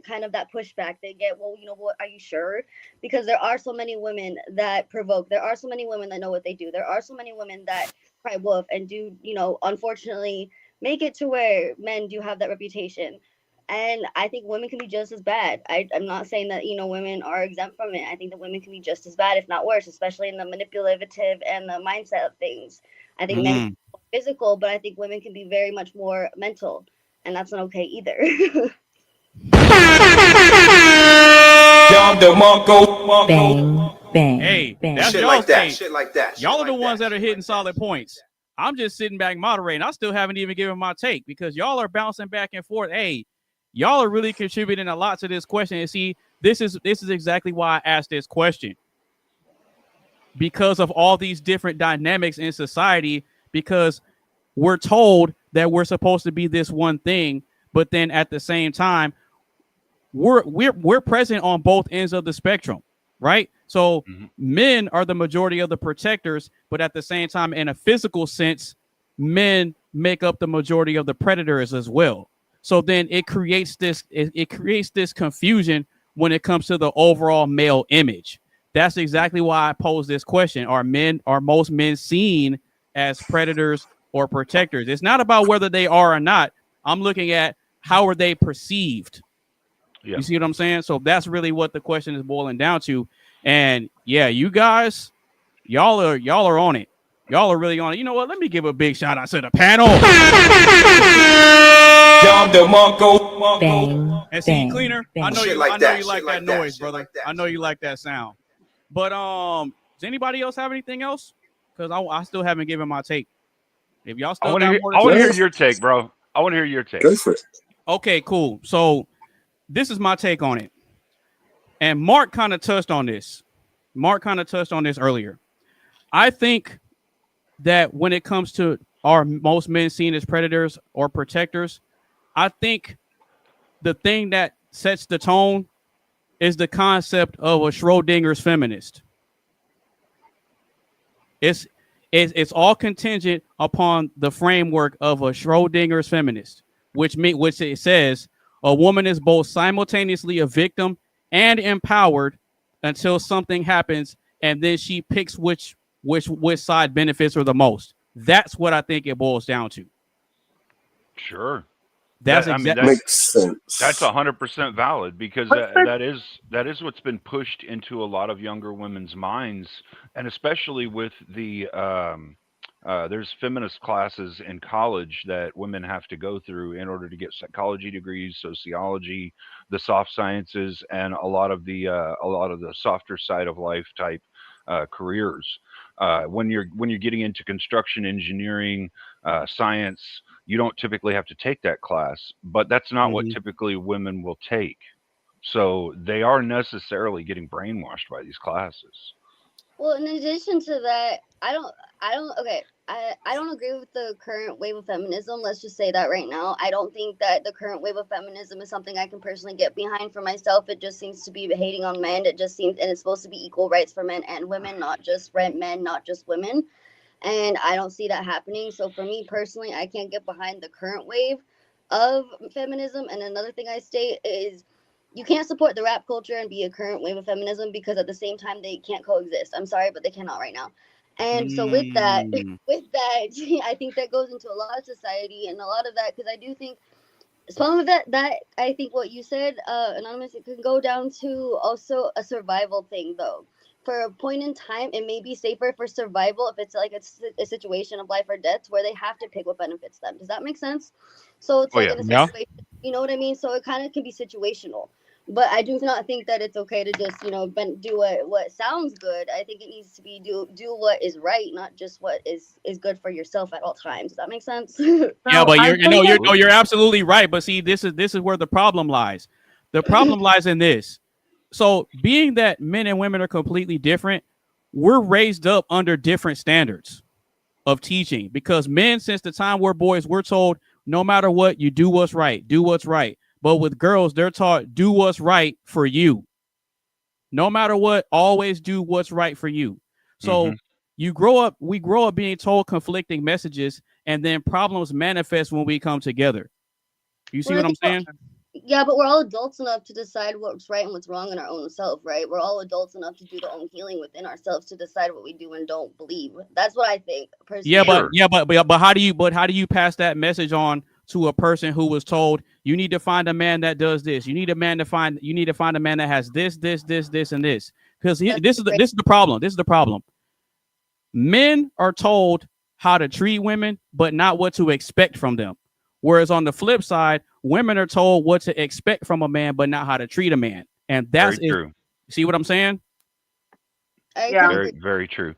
kind of that pushback. They get, well, what, are you sure? Because there are so many women that provoke. There are so many women that know what they do. There are so many women that cry wolf and do, unfortunately make it to where men do have that reputation. And I think women can be just as bad. I'm not saying that, women are exempt from it. I think that women can be just as bad, if not worse, especially in the manipulative and the mindset of things. I think men can be more physical, but I think women can be very much more mental. And that's not okay either. Bang, bang. Hey, that's Shit y'all's like that. take. Shit like that. Y'all are the ones that are hitting solid points. I'm just sitting back moderating. I still haven't even given my take because y'all are bouncing back and forth. Hey, y'all are really contributing a lot to this question. And see, this is exactly why I asked this question. Because of all these different dynamics in society, because we're told that we're supposed to be this one thing, but then at the same time, we're present on both ends of the spectrum, right? So men are the majority of the protectors, but at the same time, in a physical sense, men make up the majority of the predators as well. So then it creates this confusion when it comes to the overall male image. That's exactly why I posed this question. Are most men seen as predators or protectors? It's not about whether they are or not. I'm looking at how are they perceived. You see what I'm saying? So that's really what the question is boiling down to. And yeah, you guys, y'all are on it. Y'all are really on it. You know what? Let me give a big shout out to the panel. Bang, and see, Cleaner, I know you like that noise, brother. I know you like that sound. But does anybody else have anything else? Because I still haven't given my take. If y'all still got more to say, I want to hear your take, bro. I want to hear your take. Go for it. Okay, cool. So this is my take on it. And Mark kind of touched on this. Earlier. I think that when it comes to are most men seen as predators or protectors, I think the thing that sets the tone is the concept of a Schrodinger's feminist. It's all contingent upon the framework of a Schrodinger's feminist, which it says a woman is both simultaneously a victim and empowered until something happens, and then she picks which side benefits her the most. That's what I think it boils down to. Sure. That makes sense. That's 100% valid because that is what's been pushed into a lot of younger women's minds, and especially with the there's feminist classes in college that women have to go through in order to get psychology degrees, sociology, the soft sciences, and a lot of the softer side of life type careers. When you're getting into construction engineering, science, you don't typically have to take that class, but that's not what typically women will take. So they are necessarily getting brainwashed by these classes. Well, in addition to that, I don't agree with the current wave of feminism. Let's just say that right now. I don't think that the current wave of feminism is something I can personally get behind for myself. It just seems to be hating on men. It just seems, and it's supposed to be equal rights for men and women, not just men, not just women. And I don't see that happening. So for me personally, I can't get behind the current wave of feminism. And another thing I state is you can't support the rap culture and be a current wave of feminism because at the same time they can't coexist. I'm sorry, but they cannot right now. And so with that, I think that goes into a lot of society and a lot of that, because I do think some of that I think what you said, Anonymous, it can go down to also a survival thing though. for a point in time, it may be safer for survival if it's like a situation of life or death where they have to pick what benefits them. Does that make sense? So it's like in a situation, you know what I mean? So it kind of can be situational. But I do not think that it's okay to just, you know, do what sounds good. I think it needs to be do what is right, not just what is good for yourself at all times. Does that make sense? Yeah, but you're absolutely right. But see, this is where the problem lies. The problem lies in this. So being that men and women are completely different, we're raised up under different standards of teaching, because men, since the time we're boys, we're told no matter what, you do what's right, do what's right. But with girls, they're taught do what's right for you. No matter what, always do what's right for you. So we grow up being told conflicting messages, and then problems manifest when we come together. You see what I'm saying? Yeah, but we're all adults enough to decide what's right and what's wrong in our own self, right? We're all adults enough to do their own healing within ourselves to decide what we do and don't believe. That's what I think personally. But how do you pass that message on to a person who was told you need to find a man that does this? You need a man that has this, and this. Because this is the problem. This is the problem. Men are told how to treat women, but not what to expect from them. Whereas on the flip side, women are told what to expect from a man, but not how to treat a man. And that's true. See what I'm saying? Yeah. Very, very true.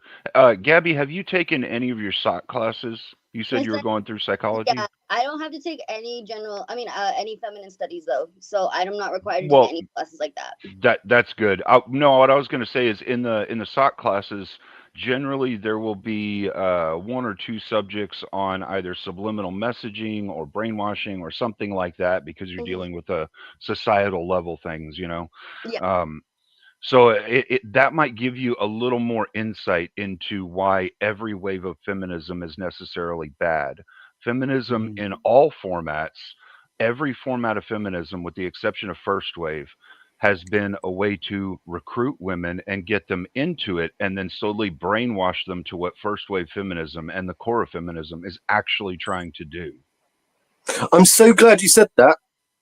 Gabby, have you taken any of your SOC classes? You said you were going through psychology. Yeah, I don't have to take any any feminine studies though. So I'm not required to take any classes like that. That's good. No, what I was going to say is in the SOC classes, generally there will be one or two subjects on either subliminal messaging or brainwashing or something like that, because you're dealing with the societal level things, you know. Yeah. So that might give you a little more insight into why every wave of feminism is necessarily bad. Feminism in all formats, every format of feminism, with the exception of first wave, has been a way to recruit women and get them into it, and then slowly brainwash them to what first wave feminism and the core of feminism is actually trying to do. I'm so glad you said that,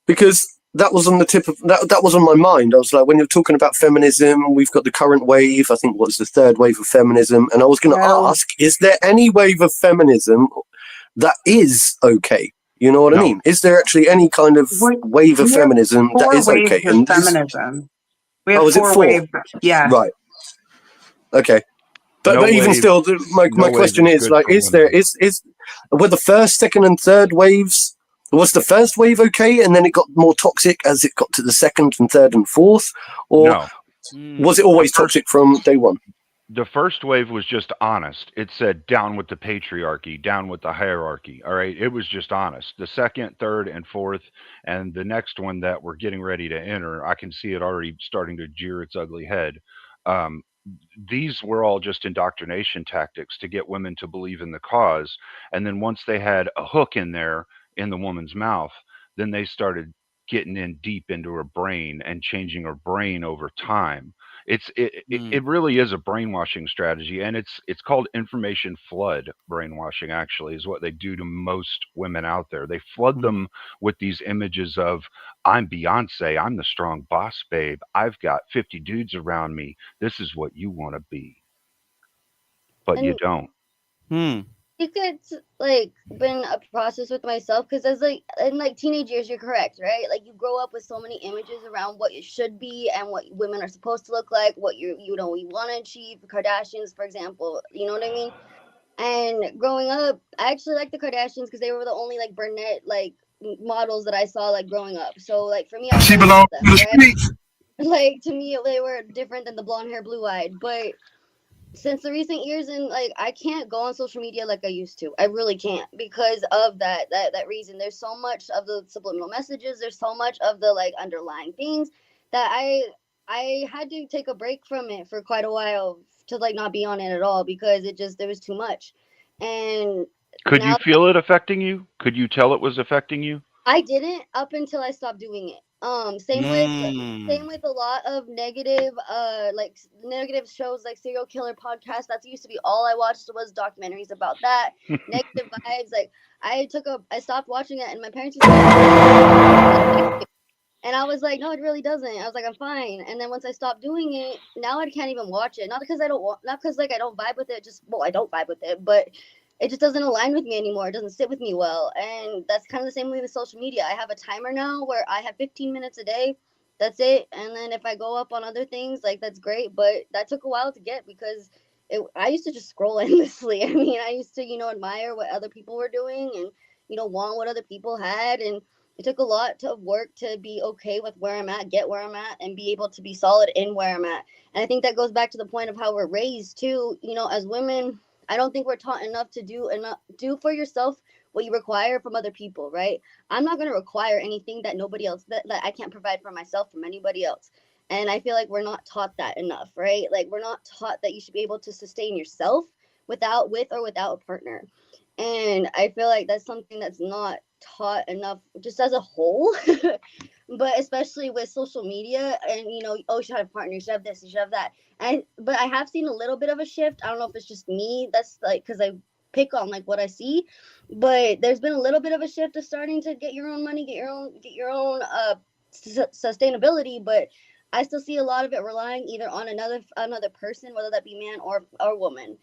because that was on the tip of that was on my mind. I was like, when you're talking about feminism, we've got the current wave, I think what's the third wave of feminism, and I was going to ask, is there any wave of feminism that is okay? You know what I mean? Is there actually any kind of wave of feminism that is okay? And feminism. We have four waves. Yeah. Right. Okay. But even still, my question is like, is were the first, second, and third waves? Was the first wave okay, and then it got more toxic as it got to the second and third and fourth, or was it always toxic from day one? The first wave was just honest. It said down with the patriarchy, down with the hierarchy. All right. It was just honest. The second, third, and fourth, and the next one that we're getting ready to enter, I can see it already starting to jeer its ugly head. These were all just indoctrination tactics to get women to believe in the cause. And then once they had a hook in there in the woman's mouth, then they started getting in deep into her brain and changing her brain over time. It really is a brainwashing strategy, and it's called information flood brainwashing. Actually, is what they do to most women out there. They flood them with these images of, I'm Beyonce, I'm the strong boss babe, I've got 50 dudes around me, this is what you want to be, but you don't. I think it's like been a process with myself, because as in teenage years, you're correct, right? Like you grow up with so many images around what it should be and what women are supposed to look like, what you want to achieve. Kardashians, for example, you know what I mean? And growing up, I actually liked the Kardashians because they were the only brunette models that I saw growing up. So for me, she belonged to the streets. To me, they were different than the blonde hair, blue eyed, but since the recent years, and I can't go on social media like I used to. I really can't, because of that reason. There's so much of the subliminal messages. There's so much of the underlying things that I had to take a break from it for quite a while to not be on it at all, because there was too much. And could you feel it affecting you? Could you tell it was affecting you? I didn't up until I stopped doing it. Same with a lot of negative negative shows like serial killer podcasts. That used to be all I watched, was documentaries about that. Negative vibes. I stopped watching it, and my parents used to And I was like, no, it really doesn't. I was like, I'm fine. And then once I stopped doing it, now I can't even watch it. Not because I don't want, not because like I don't vibe with it. I don't vibe with it, but it just doesn't align with me anymore. It doesn't sit with me well. And that's kind of the same way with social media. I have a timer now where I have 15 minutes a day. That's it. And then if I go up on other things, like that's great. But that took a while to get because I used to just scroll endlessly. I mean, I used to, admire what other people were doing and, want what other people had. And it took a lot of work to be okay with where I'm at, get where I'm at, and be able to be solid in where I'm at. And I think that goes back to the point of how we're raised too. As women, I don't think we're taught enough to do for yourself what you require from other people, right? I'm not going to require anything that nobody else, that I can't provide for myself from anybody else. And I feel like we're not taught that enough, right? Like we're not taught that you should be able to sustain yourself with or without a partner. And I feel like that's something that's not taught enough just as a whole, but especially with social media and, you should have a partner, you should have this, you should have that. But I have seen a little bit of a shift. I don't know if it's just me. That's like, cause I pick on like what I see, but there's been a little bit of a shift of starting to get your own money, get your own sustainability. But I still see a lot of it relying either on another person, whether that be man or woman.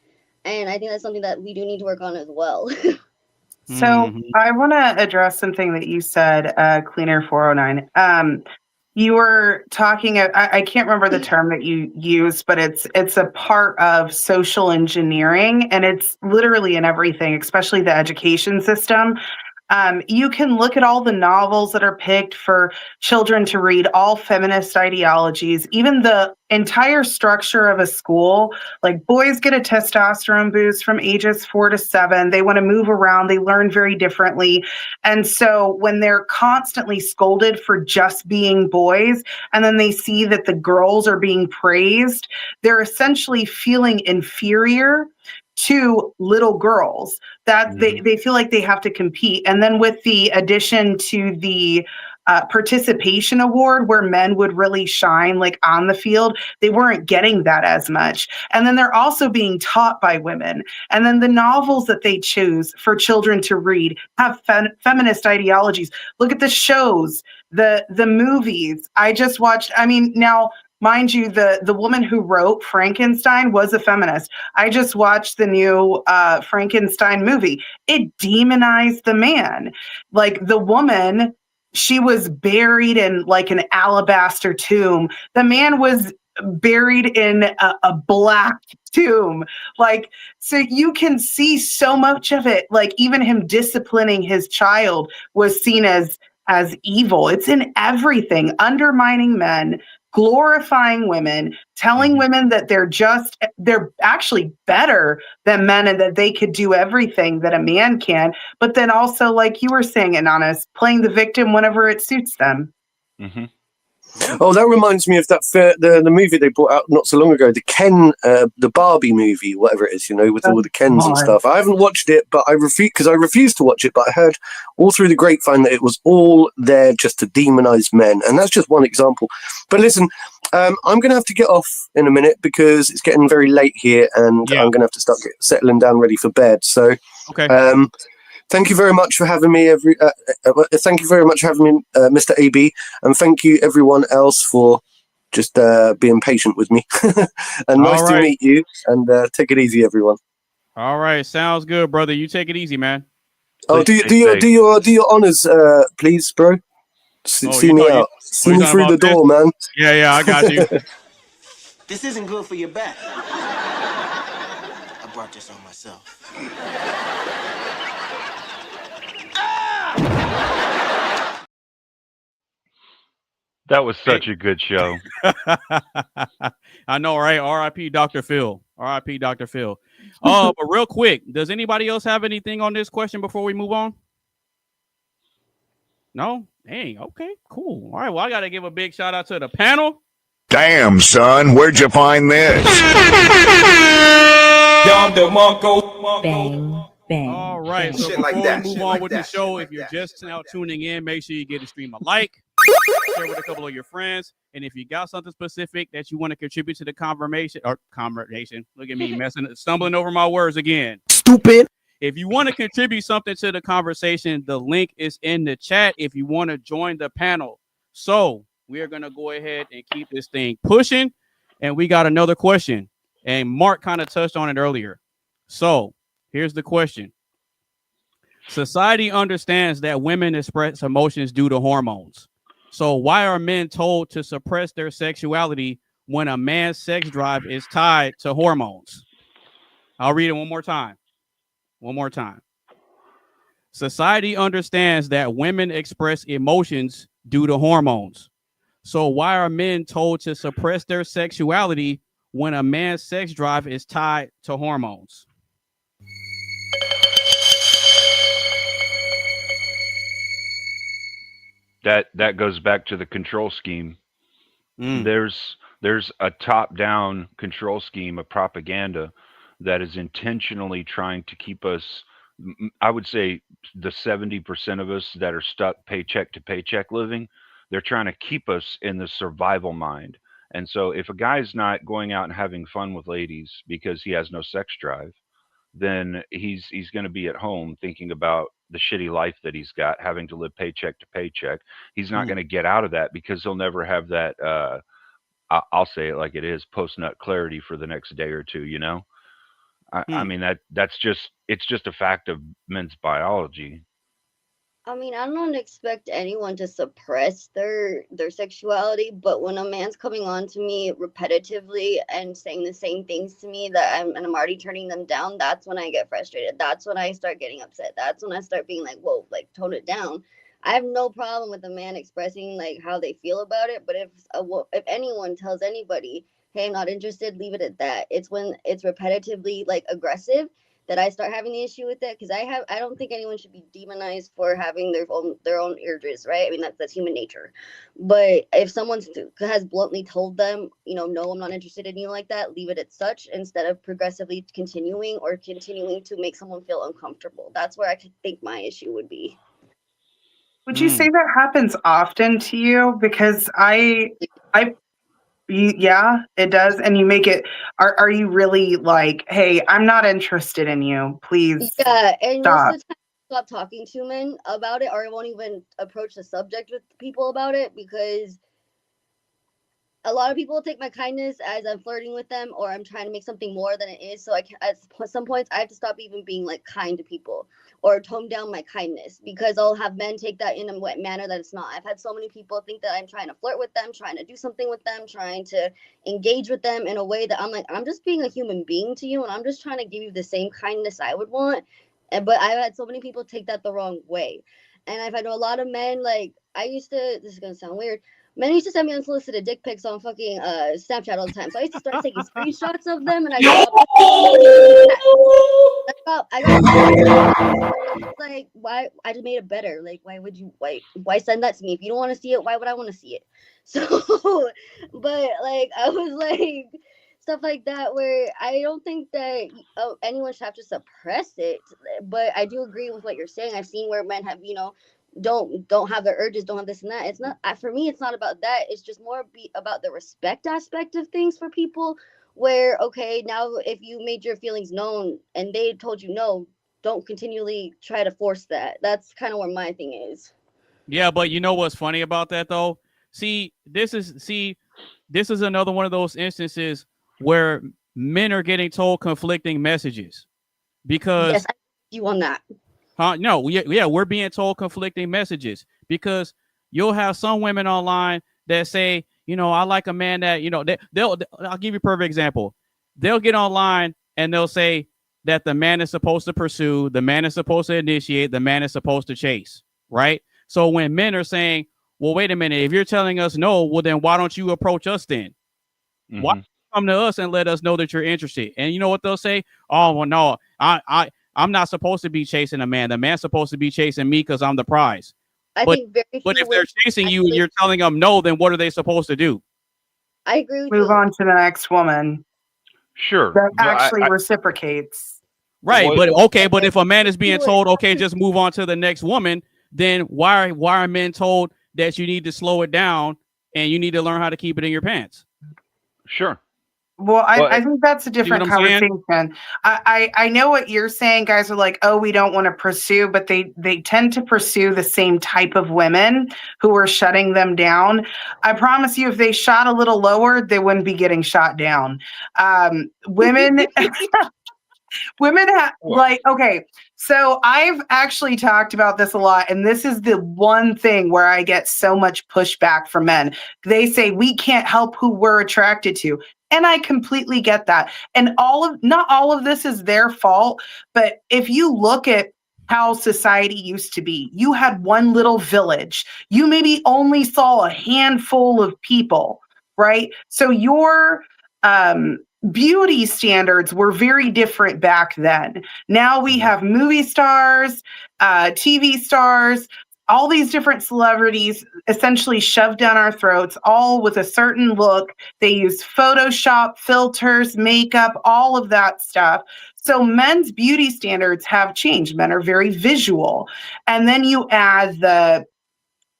And I think that's something that we do need to work on as well. So I want to address something that you said, Cleaner 409. You were talking, I can't remember the term that you used, but it's a part of social engineering, and it's literally in everything, especially the education system. You can look at all the novels that are picked for children to read, all feminist ideologies, even the entire structure of a school. Like boys get a testosterone boost from ages 4 to 7. They want to move around. They learn very differently. And so when they're constantly scolded for just being boys, and then they see that the girls are being praised, they're essentially feeling inferior to little girls, that they feel like they have to compete. And then with the addition to the participation award, where men would really shine like on the field, they weren't getting that as much. And then they're also being taught by women. And then the novels that they choose for children to read have feminist ideologies. Look at the shows, the movies. I just watched, now mind you, the woman who wrote Frankenstein was a feminist. I just watched the new Frankenstein movie. It demonized the man. Like the woman, she was buried in like an alabaster tomb. The man was buried in a black tomb. Like, so you can see so much of it. Like even him disciplining his child was seen as evil. It's in everything, undermining men, glorifying women, telling women that they're actually better than men and that they could do everything that a man can. But then also, like you were saying, Anonymous, playing the victim whenever it suits them. Mm-hmm. Oh, that reminds me of that the movie they brought out not so long ago, the Barbie movie, whatever it is, with all the Kens and stuff. I haven't watched it, but I refused to watch it. But I heard all through the grapevine that it was all there just to demonize men, and that's just one example. But listen, I'm going to have to get off in a minute because it's getting very late here, and I'm going to have to start settling down, ready for bed. So, okay. Thank you very much for having me, thank you very much for having me, Mr. AB, and thank you everyone else for just being patient with me. And nice to meet you. And take it easy, everyone. All right, sounds good, brother. You take it easy, man. Oh, do your honors, please, bro. See me out. See me through the door, man. Yeah, I got you. This isn't good for your back. I brought this on myself. That was such a good show. I know, right? R.I.P. Dr. Phil. R.I.P. Dr. Phil. But real quick, does anybody else have anything on this question before we move on? No? Dang, okay, cool. All right, well, I got to give a big shout out to the panel. Damn, son, where'd you find this? Bang, bang. All right, so before we move on with the show, if you're just now tuning in, make sure you give the stream a like, share with a couple of your friends, and if you got something specific that you want to contribute to the conversation, look at me stumbling over my words again. Stupid. If you want to contribute something to the conversation, the link is in the chat. If you want to join the panel, So we are going to go ahead and keep this thing pushing. And we got another question. And Mark kind of touched on it earlier. So here's the question. Society understands that women express emotions due to hormones. So why are men told to suppress their sexuality when a man's sex drive is tied to hormones? I'll read it one more time. One more time. Society understands that women express emotions due to hormones. So why are men told to suppress their sexuality when a man's sex drive is tied to hormones? That goes back to the control scheme. There's a top-down control scheme of propaganda that is intentionally trying to keep us, I would say the 70% of us that are stuck paycheck to paycheck living, they're trying to keep us in the survival mind. And so if a guy's not going out and having fun with ladies because he has no sex drive, then he's going to be at home thinking about the shitty life that he's got, having to live paycheck to paycheck. He's not going to get out of that because he'll never have that, I'll say it like it is, post-nut clarity for the next day or two, you know? I mean, it's just a fact of men's biology. I mean, I don't expect anyone to suppress their sexuality, but when a man's coming on to me repetitively and saying the same things to me and I'm already turning them down, that's when I get frustrated. That's when I start getting upset. That's when I start being like, whoa, like tone it down. I have no problem with a man expressing like how they feel about it, but if anyone tells anybody, hey, I'm not interested, leave it at that. It's when it's repetitively like aggressive that I start having the issue with it, because I don't think anyone should be demonized for having their own urges, right? I mean, that's human nature. But if someone has bluntly told them, no, I'm not interested in you like that, leave it at such, instead of progressively continuing to make someone feel uncomfortable. That's where I think my issue would be. Would you say that happens often to you? Because yeah, it does. And you make it, are you really like, hey, I'm not interested in you, please? Yeah, and stop. most of the time I stop talking to men about it, or I won't even approach the subject with people about it, because a lot of people take my kindness as I'm flirting with them or I'm trying to make something more than it is. So at some points I have to stop even being like kind to people or tone down my kindness, because I'll have men take that in a manner that it's not. I've had so many people think that I'm trying to flirt with them, trying to do something with them, trying to engage with them in a way that I'm like, I'm just being a human being to you and I'm just trying to give you the same kindness I would want. But I've had so many people take that the wrong way. And I've had a lot of men, like, this is going to sound weird, men used to send me unsolicited dick pics on fucking Snapchat all the time. So I used to start taking screenshots of them, and I got like, why? I just made it better. Like, why send that to me? If you don't want to see it, why would I want to see it? So, but like, I was like, stuff like that, where I don't think that anyone should have to suppress it. But I do agree with what you're saying. I've seen where men have, don't have the urges, don't have this and that. It's not, for me, it's not about that. It's just more about the respect aspect of things for people, where, okay, now if you made your feelings known and they told you no, don't continually try to force that. That's kind of where my thing is. Yeah, but you know what's funny about that though? This is another one of those instances where men are getting told conflicting messages, because yes, I you on that. No, yeah, we're being told conflicting messages, because you'll have some women online that say, I like a man that, I'll give you a perfect example. They'll get online and they'll say that the man is supposed to pursue, the man is supposed to initiate, the man is supposed to chase, right? So when men are saying, well, wait a minute, if you're telling us no, well, then why don't you approach us then? Mm-hmm. Why come to us and let us know that you're interested? And you know what they'll say? Oh, well, no, I'm not supposed to be chasing a man. The man's supposed to be chasing me because I'm the prize. But if they're chasing you and you're telling them no, then what are they supposed to do? I agree with Move on to the next woman. Sure. That actually reciprocates. Right. But okay. But if a man is being told, okay, just move on to the next woman, then why are men told that you need to slow it down and you need to learn how to keep it in your pants? Sure. Well, I think that's a different what I'm saying? conversation. I know what you're saying. Guys are like, oh, we don't want to pursue, but they tend to pursue the same type of women who are shutting them down. I promise you, if they shot a little lower, they wouldn't be getting shot down. Women. Women like, okay, so I've actually talked about this a lot, and this is the one thing where I get so much pushback from men. They say we can't help who we're attracted to. And I completely get that. And not all of this is their fault, but if you look at how society used to be, you had one little village. You maybe only saw a handful of people, right? So your beauty standards were very different back then. Now we have movie stars, TV stars, all these different celebrities essentially shoved down our throats, all with a certain look. They use Photoshop, filters, makeup, all of that stuff. So men's beauty standards have changed. Men are very visual. And then you add the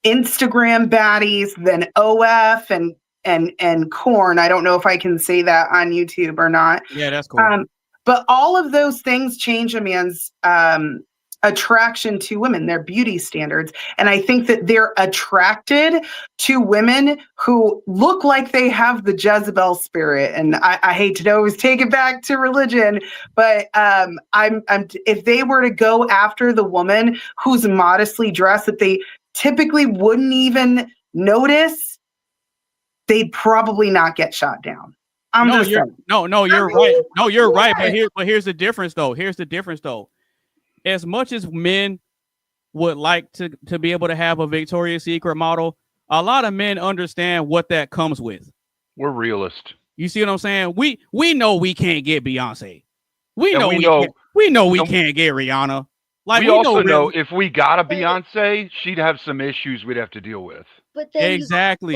Instagram baddies, then OF and corn. I don't know if I can say that on YouTube or not. Yeah, that's cool. But all of those things change a man's attraction to women, their beauty standards. And I think that they're attracted to women who look like they have the Jezebel spirit. And I hate to always take it back to religion, but if they were to go after the woman who's modestly dressed that they typically wouldn't even notice, they'd probably not get shot down. You're right. No, you're right. But here's the difference, though. As much as men would like to be able to have a Victoria's Secret model, a lot of men understand what that comes with. We're realist. You see what I'm saying? We know we can't get Beyonce. We know we can't get Rihanna. Like we also know if we got a Beyonce, she'd have some issues we'd have to deal with. But then exactly.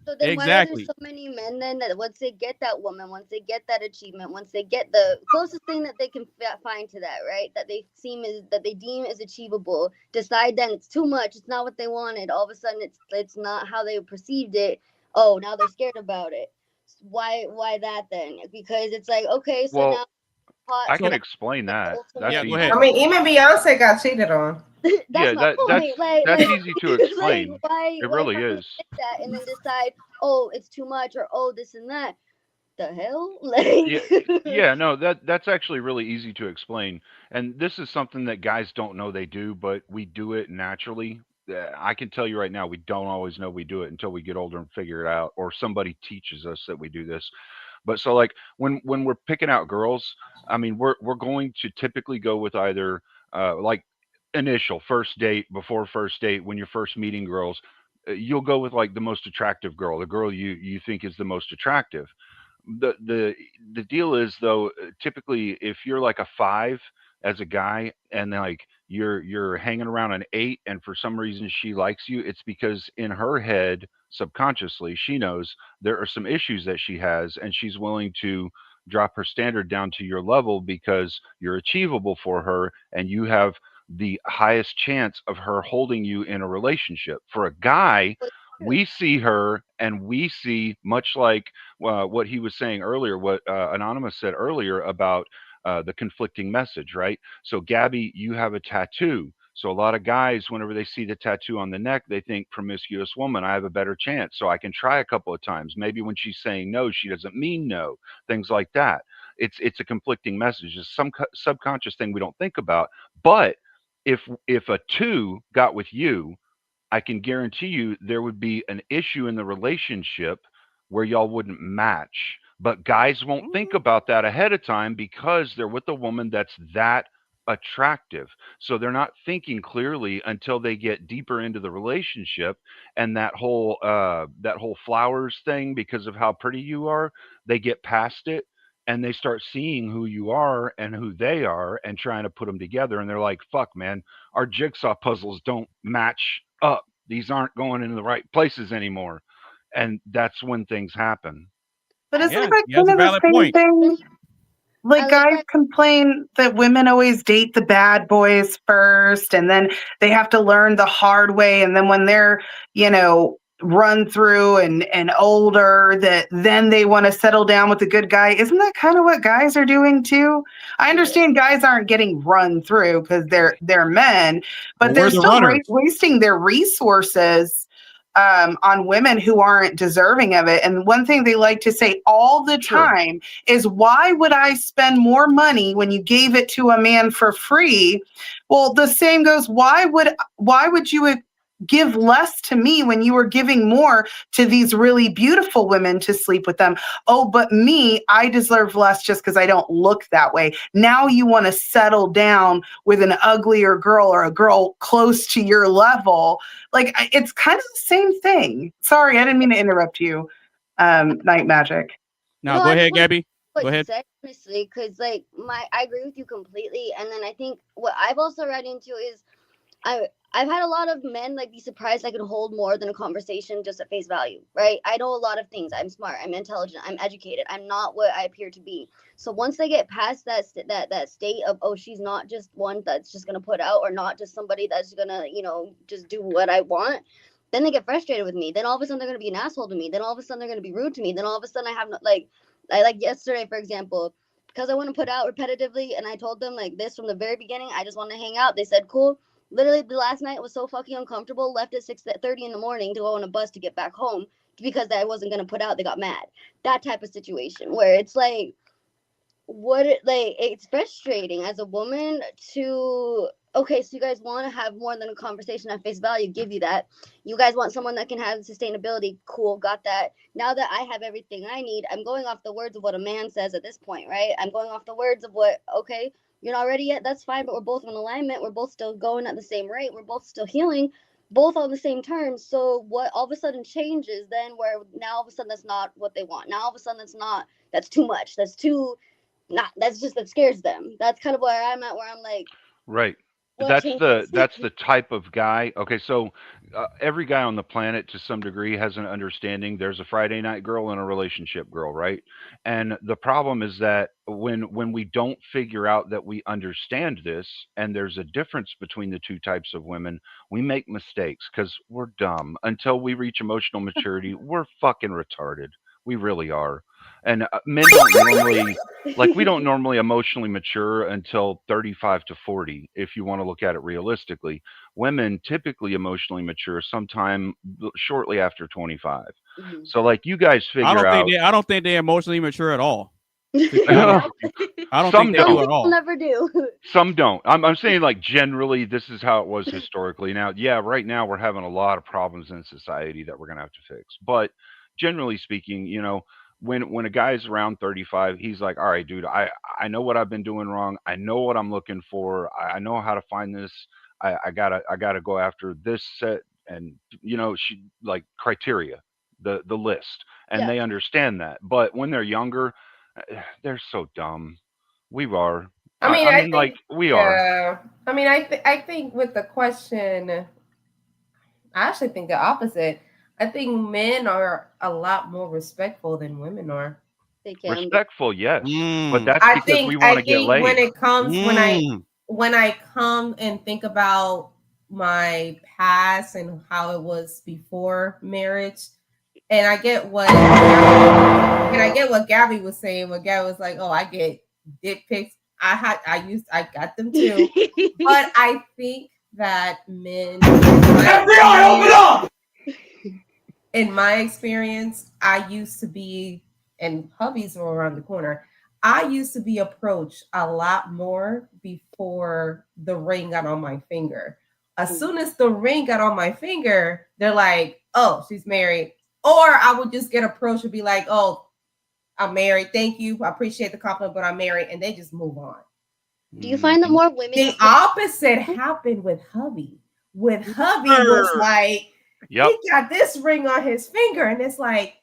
So then why are there so many men then that once they get that woman, once they get that achievement, once they get the closest thing that they can find to that, right? That they deem as achievable, decide then it's too much, it's not what they wanted. All of a sudden it's not how they perceived it. Oh, now they're scared about it. Why that then? Because it's like, okay, so now I can explain that. That's easy. I mean, even Beyonce got cheated on. That's easy to explain. It really is. That and then decide, oh, it's too much, or oh, this and that. The hell? No, that's actually really easy to explain. And this is something that guys don't know they do, but we do it naturally. I can tell you right now, we don't always know we do it until we get older and figure it out, or somebody teaches us that we do this. But so like when we're picking out girls, I mean, we're going to typically go with either like initial first date, before first date, when you're first meeting girls, you'll go with like the most attractive girl, the girl you think is the most attractive. The deal is though, typically if you're like a 5 as a guy and like you're hanging around an 8 and for some reason she likes you, it's because in her head subconsciously she knows there are some issues that she has and she's willing to drop her standard down to your level because you're achievable for her and you have the highest chance of her holding you in a relationship. For a guy, we see her and we see, much like what he was saying earlier, what Anonymous said earlier about the conflicting message, right? So Gabby, you have a tattoo. So a lot of guys, whenever they see the tattoo on the neck, they think promiscuous woman, I have a better chance. So I can try a couple of times. Maybe when she's saying no, she doesn't mean no, things like that. It's a conflicting message. It's some subconscious thing we don't think about. But if a 2 got with you, I can guarantee you there would be an issue in the relationship where y'all wouldn't match. But guys won't think about that ahead of time because they're with a woman that's that attractive. So they're not thinking clearly until they get deeper into the relationship, and that whole flowers thing, because of how pretty you are, they get past it and they start seeing who you are and who they are and trying to put them together. And they're like, fuck, man, our jigsaw puzzles don't match up. These aren't going into the right places anymore. And that's when things happen. But isn't that kind of the same thing? Like guys complain that women always date the bad boys first and then they have to learn the hard way. And then when they're, run through and older, that then they want to settle down with a good guy. Isn't that kind of what guys are doing too? I understand guys aren't getting run through because they're men, but they're still wasting their resources on women who aren't deserving of it. And one thing they like to say all the time is, why would I spend more money when you gave it to a man for free? Well, the same goes, why would you give less to me when you were giving more to these really beautiful women to sleep with them? Oh, but me, I deserve less just because I don't look that way. Now you want to settle down with an uglier girl or a girl close to your level. Like, it's kind of the same thing. Sorry, I didn't mean to interrupt you, Night Magic. No, go ahead, Gabby. Go ahead. Honestly, because like I agree with you completely. And then I think what I've also read into is I've had a lot of men like be surprised I can hold more than a conversation just at face value, right? I know a lot of things. I'm smart. I'm intelligent. I'm educated. I'm not what I appear to be. So once they get past that state of, oh, she's not just one that's just gonna put out, or not just somebody that's gonna, just do what I want, then they get frustrated with me. Then all of a sudden they're gonna be an asshole to me. Then all of a sudden they're gonna be rude to me. Then all of a sudden I have like yesterday, for example, because I want to put out repetitively, and I told them like this from the very beginning. I just want to hang out. They said cool. Literally, the last night was so fucking uncomfortable. Left at 6:30 in the morning to go on a bus to get back home because I wasn't gonna put out. They got mad. That type of situation where it's like, it's frustrating as a woman to. Okay, so you guys want to have more than a conversation at face value. Give you that. You guys want someone that can have sustainability. Cool, got that. Now that I have everything I need, I'm going off the words of what a man says at this point, right? I'm going off the words of what. Okay. You're not ready yet, that's fine, but we're both in alignment. We're both still going at the same rate. We're both still healing, both on the same terms. So what all of a sudden changes then, where now all of a sudden that's not what they want. Now all of a sudden that's too much. That scares them. That's kind of where I'm at, where I'm like, right. That's the type of guy. Okay, so every guy on the planet to some degree has an understanding. There's a Friday night girl and a relationship girl, right? And the problem is that when we don't figure out that we understand this, and there's a difference between the two types of women, we make mistakes because we're dumb. Until we reach emotional maturity, we're fucking retarded. We really are. And men don't normally, we don't normally emotionally mature until 35 to 40, if you want to look at it realistically. Women typically emotionally mature sometime shortly after 25. Mm-hmm. So, you guys figure I don't think they're emotionally mature at all. I don't think they do at all. Never do. Some don't. I'm saying, generally, this is how it was historically. Now, yeah, right now we're having a lot of problems in society that we're going to have to fix. But generally speaking, when a guy's around 35, he's like, all right, dude, I know what I've been doing wrong. I know what I'm looking for. I know how to find this. I gotta go after this set and criteria, the list. And they understand that. But when they're younger, they're so dumb. We are. I mean, we are. I mean, I think with the question, I actually think the opposite. I think men are a lot more respectful than women are. Respectful, yes, but that's because we want to get laid. When it comes, when I come and think about my past and how it was before marriage, and I get what Gabby was saying. When Gabby was like, "Oh, I get dick pics. I got them too," but I think that men. FBI, open up! In my experience, I used to be, and hubbies were around the corner. I used to be approached a lot more before the ring got on my finger. As soon as the ring got on my finger, they're like, oh, she's married. Or I would just get approached and be like, oh, I'm married. Thank you. I appreciate the compliment, but I'm married. And they just move on. Do you find that more women? The opposite happened with hubby. With hubby was like, he got this ring on his finger, and it's like,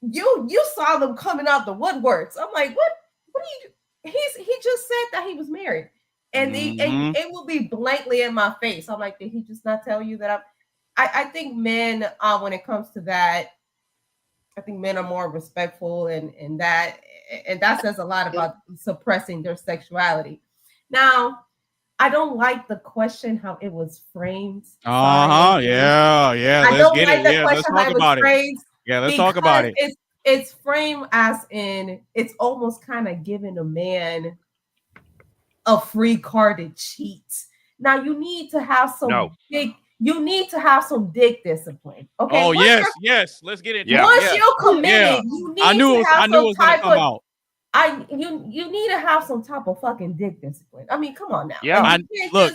you saw them coming out the woodworks. I'm like, what are you? He just said that he was married, and and it will be blankly in my face. I'm like, did he just not tell you that I think men, when it comes to that, I think men are more respectful, and that says a lot about suppressing their sexuality. Now, I don't like the question how it was framed. Yeah. I Let's don't get like it. the Yeah, let's question talk how it was about it. framed. Yeah, let's talk about it. It's framed as in it's almost kind of giving a man a free card to cheat. Now you need to have some dick. You need to have some dick discipline. Okay. Oh yes. Let's get into it. Once you're committed, you need I knew it was gonna come out. You need to have some type of fucking dick discipline. I mean, come on now. Yeah.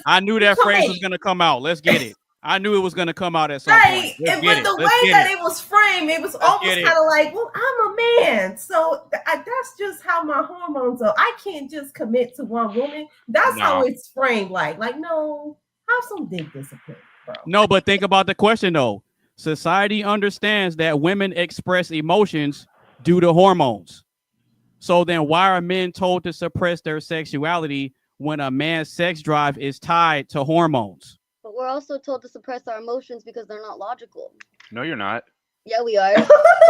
I knew that phrase was gonna come out. Let's get it. I knew it was gonna come out at some point. But the way that it was framed, it was almost kind of like, well, I'm a man, so that's just how my hormones are. I can't just commit to one woman. That's how it's framed. Like no, have some dick discipline, bro. No, but think about the question though. Society understands that women express emotions due to hormones. So then why are men told to suppress their sexuality when a man's sex drive is tied to hormones? But we're also told to suppress our emotions because they're not logical. No, you're not. Yeah, we are.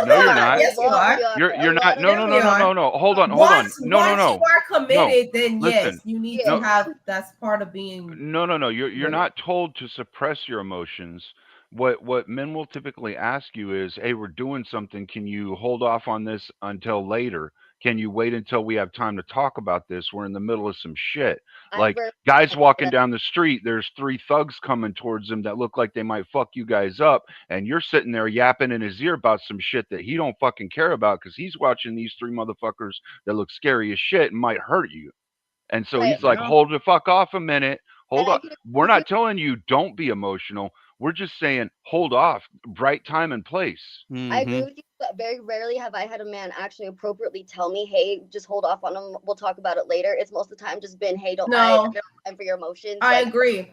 No, you're not. Yes, you are. You're not. No. Hold on. Once No. you are committed, then Listen. yes, you need to have. That's part of being. No. You're not told to suppress your emotions. What men will typically ask you is, hey, we're doing something. Can you hold off on this until later? Can you wait until we have time to talk about this? We're in the middle of some shit. Like guys walking down the street, there's 3 thugs coming towards them that look like they might fuck you guys up. And you're sitting there yapping in his ear about some shit that he don't fucking care about because he's watching these 3 motherfuckers that look scary as shit and might hurt you. And so he's like, hold the fuck off a minute. Hold on. We're not telling you don't be emotional. We're just saying hold off. Right time and place. I agree with you, but very rarely have I had a man actually appropriately tell me, hey, just hold off on them. We'll talk about it later. It's most of the time just been, hey, don't mind for your emotions. I agree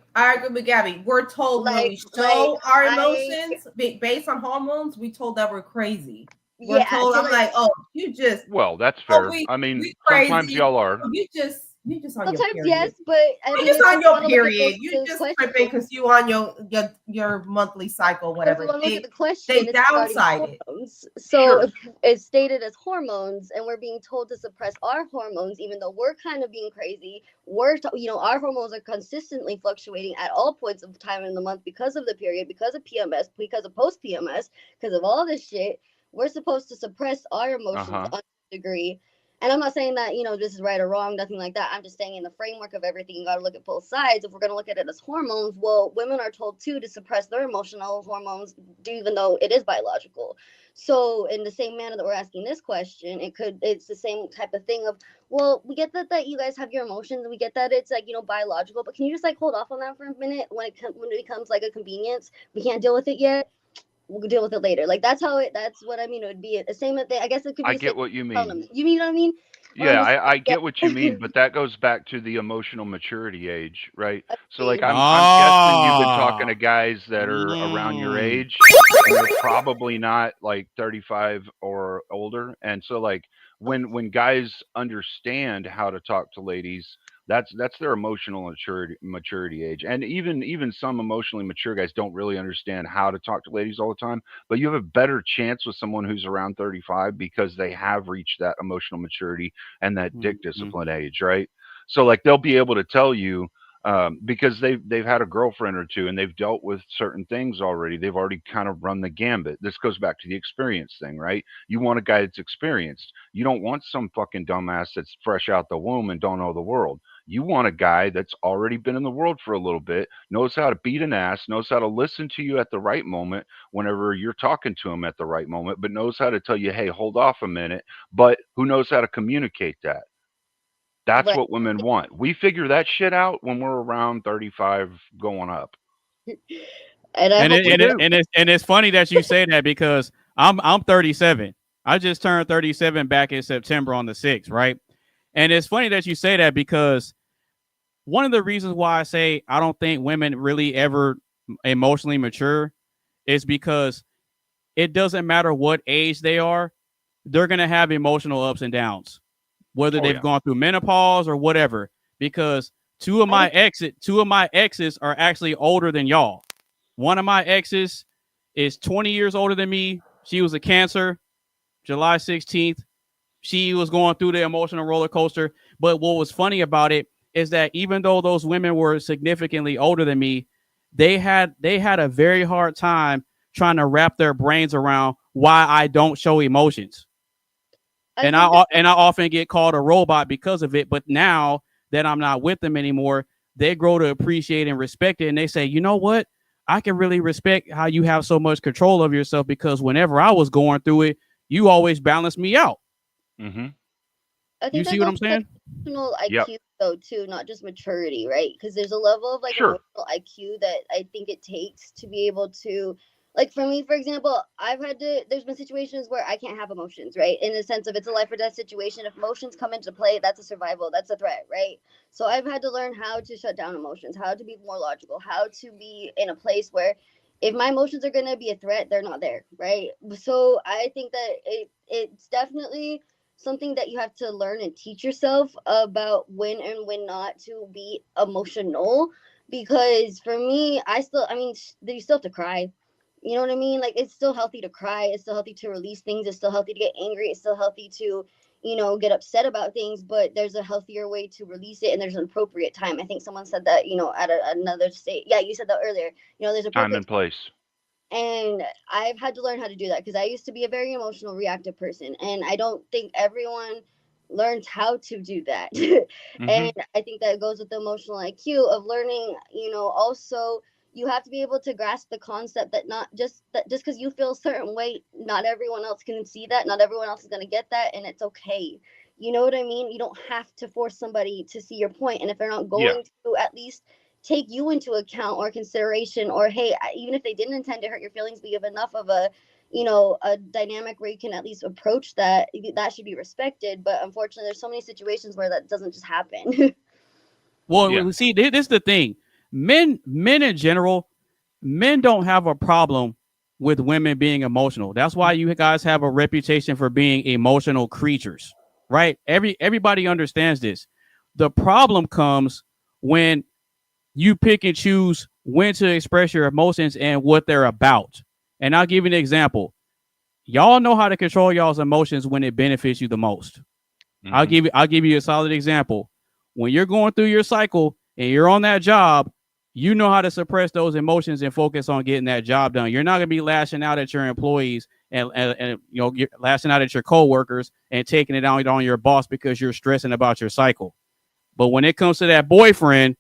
with Gabby. We're told when we show our emotions based on hormones, we told that we're crazy. We're told, I'm like, oh, you just. Well, that's fair. I mean, sometimes y'all are. You just on sometimes your period. yes, but you just on your period. You just tripping because you on your monthly cycle, whatever. Look at the question. They downside it. So if it's stated as hormones, and we're being told to suppress our hormones, even though we're kind of being crazy. Our hormones are consistently fluctuating at all points of time in the month because of the period, because of PMS, because of post PMS, because of all this shit. We're supposed to suppress our emotions on a degree. And I'm not saying that, this is right or wrong, nothing like that. I'm just saying in the framework of everything, you got to look at both sides. If we're going to look at it as hormones, well, women are told, too, to suppress their emotional hormones, even though it is biological. So in the same manner that we're asking this question, it's the same type of thing of, well, we get that you guys have your emotions. We get that it's like, biological. But can you just hold off on that for a minute when it becomes like a convenience? We can't deal with it yet. We'll deal with it later. Like that's what I mean. It would be the same thing. I guess it could be. I get what you mean. You mean what I mean? Yeah, I get what you mean, but that goes back to the emotional maturity age, right? So I'm guessing you've been talking to guys that are around your age, and they're probably not like 35 or older. And so when guys understand how to talk to ladies, that's their emotional maturity age. And even some emotionally mature guys don't really understand how to talk to ladies all the time, but you have a better chance with someone who's around 35 because they have reached that emotional maturity and that dick discipline age, right? So they'll be able to tell you because they've had a girlfriend or two and they've dealt with certain things already. They've already kind of run the gambit. This goes back to the experience thing, right? You want a guy that's experienced. You don't want some fucking dumbass that's fresh out the womb and don't know the world. You want a guy that's already been in the world for a little bit, knows how to beat an ass, knows how to listen to you at the right moment whenever you're talking to him at the right moment, but knows how to tell you, hey, hold off a minute, but who knows how to communicate that. That's what women want. We figure that shit out when we're around 35 going up. And it's funny that you say that because I'm 37. I just turned 37 back in September on the 6th, right? And it's funny that you say that because one of the reasons why I say I don't think women really ever emotionally mature is because it doesn't matter what age they are, they're going to have emotional ups and downs, whether they've gone through menopause or whatever, because two of my exes are actually older than y'all. One of my exes is 20 years older than me. She was a Cancer, July 16th. She was going through the emotional roller coaster. But what was funny about it is that even though those women were significantly older than me, they had a very hard time trying to wrap their brains around why I don't show emotions. And I often get called a robot because of it. But now that I'm not with them anymore, they grow to appreciate and respect it. And they say, you know what? I can really respect how you have so much control of yourself, because whenever I was going through it, you always balanced me out. Mm-hmm. I think You see what I'm saying? Emotional IQ though too, not just maturity, right? Because there's a level of like emotional IQ that I think it takes to be able to, like for me, for example, there's been situations where I can't have emotions, right? In the sense of it's a life or death situation. If emotions come into play, that's a survival, that's a threat, right? So I've had to learn how to shut down emotions, how to be more logical, how to be in a place where if my emotions are going to be a threat, they're not there, right? So I think that it's definitely something that you have to learn and teach yourself about when and when not to be emotional. Because for me, you still have to cry. You know what I mean? Like, it's still healthy to cry. It's still healthy to release things. It's still healthy to get angry. It's still healthy to, get upset about things. But there's a healthier way to release it, and there's an appropriate time. I think someone said that, at another state. Yeah, you said that earlier. There's a Time and place. And I've had to learn how to do that because I used to be a very emotional, reactive person. And I don't think everyone learns how to do that. And I think that goes with the emotional IQ of learning, also you have to be able to grasp the concept that just because you feel a certain way, not everyone else can see that. Not everyone else is going to get that. And it's okay. You know what I mean? You don't have to force somebody to see your point. And if they're not going to at least take you into account or consideration, or hey, even if they didn't intend to hurt your feelings, but you have enough of a dynamic where you can at least approach that should be respected. But unfortunately, there's so many situations where that doesn't just happen. Well, see, this is the thing. Men in general, men don't have a problem with women being emotional. That's why you guys have a reputation for being emotional creatures, right? Everybody understands this. The problem comes when you pick and choose when to express your emotions and what they're about. And I'll give you an example. Y'all know how to control y'all's emotions when it benefits you the most. I'll give you a solid example. When you're going through your cycle and you're on that job, you know how to suppress those emotions and focus on getting that job done. You're not going to be lashing out at your employees and lashing out at your coworkers and taking it out on your boss because you're stressing about your cycle. But when it comes to that boyfriend,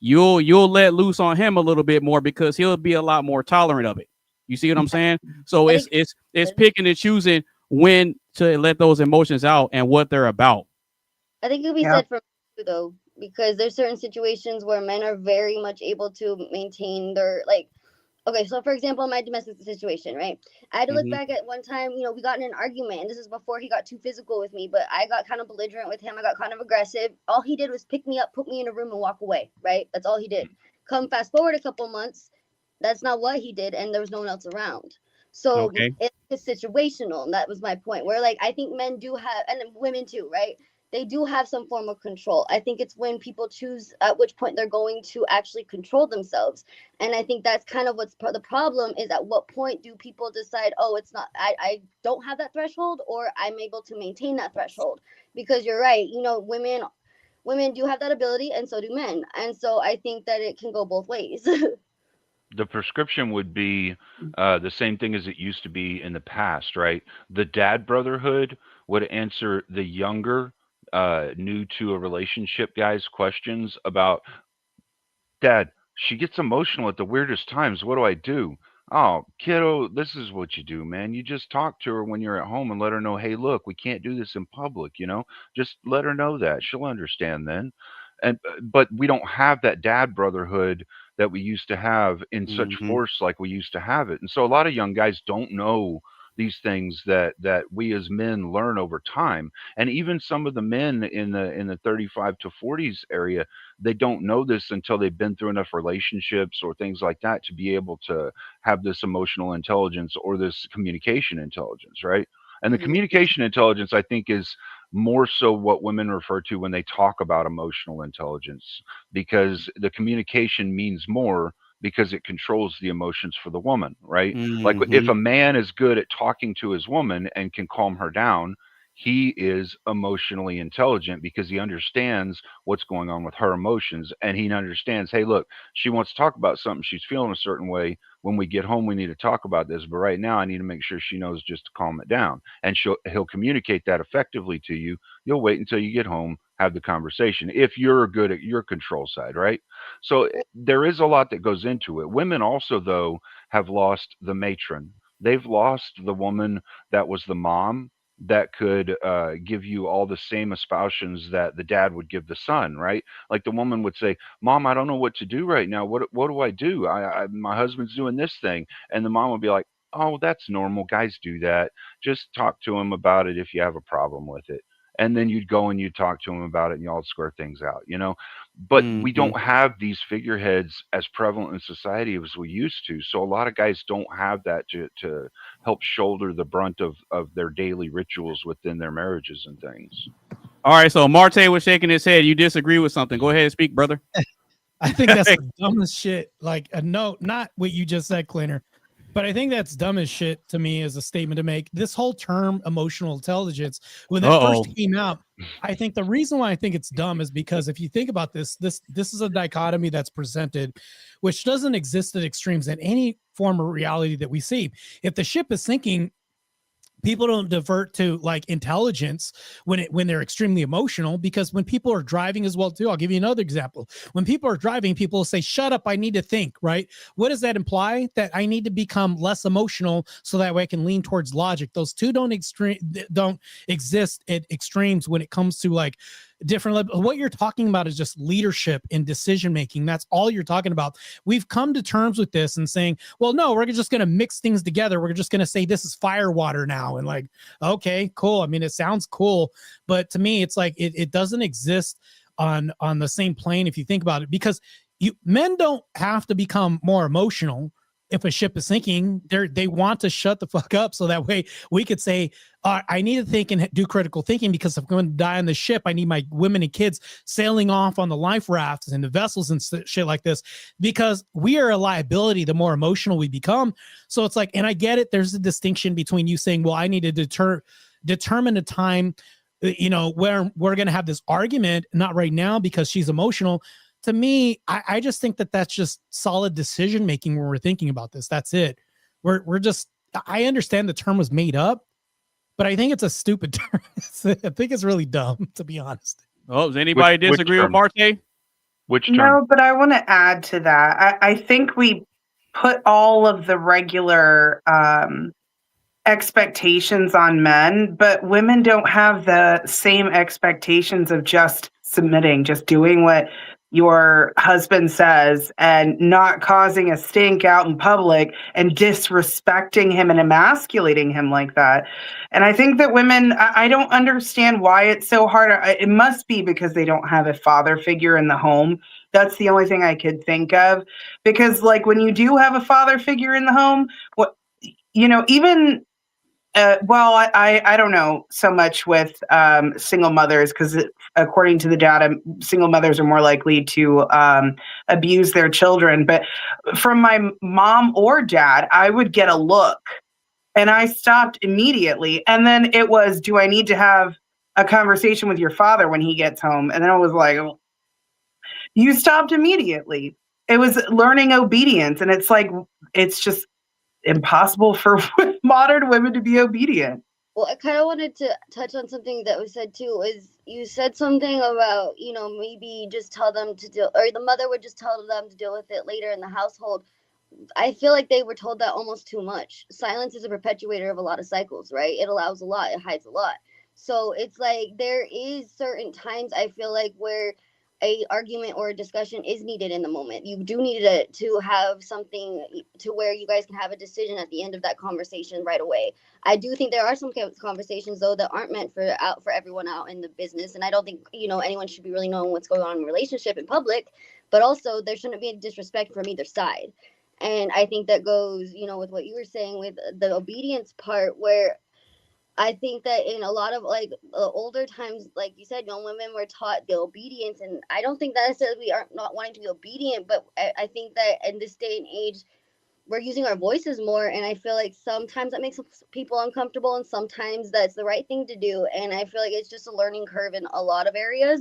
you'll let loose on him a little bit more because he'll be a lot more tolerant of it. You see what I'm saying? So it's picking and choosing when to let those emotions out and what they're about. I think it could be said for you though, because there's certain situations where men are very much able to maintain their okay, so for example, my domestic situation, right? I had to look back at one time, we got in an argument, and this is before he got too physical with me, but I got kind of belligerent with him. I got kind of aggressive. All he did was pick me up, put me in a room, and walk away, right? That's all he did. Come fast forward a couple months, that's not what he did, and there was no one else around. So it's situational, and that was my point, where I think men do have, and women too, right? They do have some form of control. I think it's when people choose at which point they're going to actually control themselves. And I think that's kind of what's the problem is, at what point do people decide, oh, it's not, I don't have that threshold, or I'm able to maintain that threshold? Because you're right, women do have that ability, and so do men. And so I think that it can go both ways. The prescription would be the same thing as it used to be in the past, right? The dad brotherhood would answer the younger, new to a relationship guy's questions about, Dad, she gets emotional at the weirdest times. What do I do? Oh, kiddo, this is what you do, man. You just talk to her when you're at home and let her know, hey, look, we can't do this in public, Just let her know that. She'll understand then. And but we don't have that dad brotherhood that we used to have in such force like we used to have it. And so a lot of young guys don't know these things that we as men learn over time. And even some of the men in the 35 to 40s area, they don't know this until they've been through enough relationships or things like that to be able to have this emotional intelligence or this communication intelligence, right? And the communication intelligence, I think, is more so what women refer to when they talk about emotional intelligence, because the communication means more because it controls the emotions for the woman, right? Like if a man is good at talking to his woman and can calm her down, he is emotionally intelligent because he understands what's going on with her emotions, and he understands, hey, look, she wants to talk about something, she's feeling a certain way. When we get home, we need to talk about this, but right now I need to make sure she knows just to calm it down. And he'll communicate that effectively to you. You'll wait until you get home, have the conversation, if you're good at your control side, right? So there is a lot that goes into it. Women also, though, have lost the matron. They've lost the woman that was the mom, that could give you all the same espousals that the dad would give the son, right? Like the woman would say, "Mom, I don't know what to do right now. What do I do? My husband's doing this thing," and the mom would be like, "Oh, that's normal. Guys do that. Just talk to him about it if you have a problem with it." And then you'd go and you'd talk to him about it, and y'all square things out, you know. But we don't have these figureheads as prevalent in society as we used to. So a lot of guys don't have that to help shoulder the brunt of their daily rituals within their marriages and things. All right, so Marte was shaking his head. You disagree with something. Go ahead and speak, brother. I think that's the dumbest shit. Like, no, not what you just said, Cleaner, but I think that's dumb as shit to me as a statement to make. This whole term emotional intelligence, when it first came out, I think the reason why I think it's dumb is because if you think about this is a dichotomy that's presented, which doesn't exist at extremes in any form of reality that we see. If the ship is sinking, people don't divert to like intelligence when they're extremely emotional, because when people are driving as well too, I'll give you another example. When people are driving, people will say, "Shut up, I need to think," right? What does that imply? That I need to become less emotional so that way I can lean towards logic. Those two don't exist at extremes when it comes to like different levels. What you're talking about is just leadership and decision making. That's all you're talking about. We've come to terms with this and saying, well, no, we're just going to mix things together. We're just going to say this is fire water now. And like, okay, cool. I mean, it sounds cool, but to me, it's like it doesn't exist on the same plane if you think about it, because men don't have to become more emotional. If a ship is sinking, they want to shut the fuck up so that way we could say, I need to think and do critical thinking, because if I'm going to die on the ship, I need my women and kids sailing off on the life rafts and the vessels and shit like this, because we are a liability the more emotional we become. So it's like, and I get it, there's a distinction between you saying, well, I need to determine a time, you know, where we're going to have this argument, not right now because she's emotional. To me, I just think that that's just solid decision making when we're thinking about this. That's it. We're just, I understand the term was made up, but I think it's a stupid term. I think it's really dumb, to be honest. Oh, does anybody disagree with Marte? Which term? No, but I want to add to that. I think we put all of the regular expectations on men, but women don't have the same expectations of just submitting, just doing what your husband says and not causing a stink out in public and disrespecting him and emasculating him like that. And I think that women, I don't understand why it's so hard. It must be because they don't have a father figure in the home. That's the only thing I could think of. Because like when you do have a father figure in the home, what, you know, even I don't know so much with single mothers, because according to the data, single mothers are more likely to abuse their children. But from my mom or dad, I would get a look and I stopped immediately. And then it was, do I need to have a conversation with your father when he gets home? And then I was like, oh. You stopped immediately. It was learning obedience. And it's like, it's just impossible for modern women to be obedient. Well, I kind of wanted to touch on something that was said too. Is you said something about, you know, maybe just tell them to deal, or the mother would just tell them to deal with it later in the household. I feel like they were told that almost too much. Silence is a perpetuator of a lot of cycles, right? It allows a lot, it hides a lot. So it's like there is certain times I feel like where a argument or a discussion is needed in the moment. You do need to have something to where you guys can have a decision at the end of that conversation right away. I do think there are some conversations though that aren't meant for everyone out in the business, and I don't think, you know, anyone should be really knowing what's going on in a relationship in public. But also there shouldn't be a disrespect from either side. And I think that goes, you know, with what you were saying with the obedience part, where I think that in a lot of like older times, like you said, young women were taught the obedience, and I don't think that necessarily we are not wanting to be obedient, but I think that in this day and age, we're using our voices more, and I feel like sometimes that makes people uncomfortable, and sometimes that's the right thing to do. And I feel like it's just a learning curve in a lot of areas.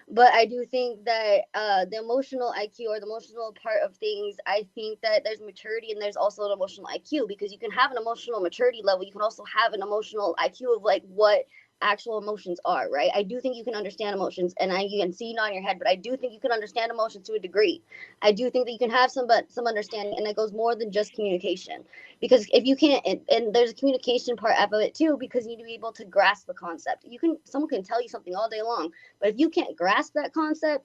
But I do think that the emotional IQ, or the emotional part of things, I think that there's maturity and there's also an emotional IQ, because you can have an emotional maturity level. You can also have an emotional IQ of like what actual emotions are, right? I do think you can understand emotions, and you can see nod your head, but I do think you can understand emotions to a degree. I do think that you can have some understanding, and it goes more than just communication. Because if you can't, and there's a communication part of it too, because you need to be able to grasp the concept. Someone can tell you something all day long, but if you can't grasp that concept,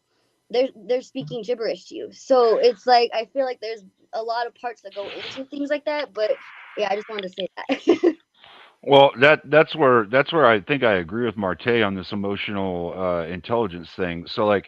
they're speaking gibberish to you. So it's like, I feel like there's a lot of parts that go into things like that. But yeah, I just wanted to say that. Well, that's where I think I agree with Marte on this emotional intelligence thing. So, like,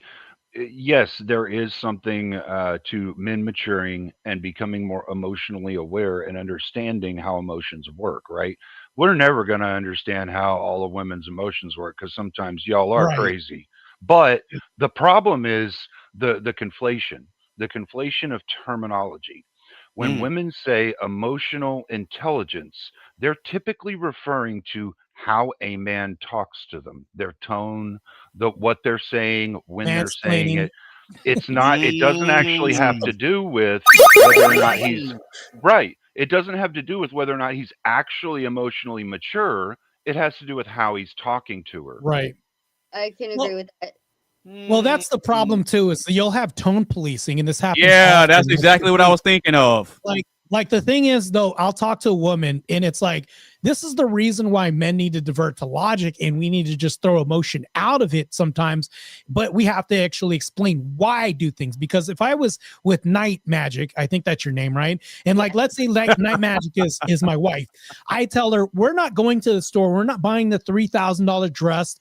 yes, there is something to men maturing and becoming more emotionally aware and understanding how emotions work. Right? We're never going to understand how all of women's emotions work, because sometimes y'all are crazy. But the problem is the conflation of terminology. When women say emotional intelligence, they're typically referring to how a man talks to them, their tone, what they're saying, when they're saying it. It's not, it doesn't actually have to do with whether or not he's right. It doesn't have to do with whether or not he's actually emotionally mature. It has to do with how he's talking to her. Right. I can agree with that. Well, that's the problem too, is you'll have tone policing, and this happens. Yeah, often. that's exactly what I was thinking of. Like the thing is, though, I'll talk to a woman, and it's like, this is the reason why men need to divert to logic, and we need to just throw emotion out of it sometimes. But we have to actually explain why I do things. Because if I was with Night Magic, I think that's your name, right? And like, let's say like Night Magic is my wife. I tell her, we're not going to the store. We're not buying the $3,000 dress.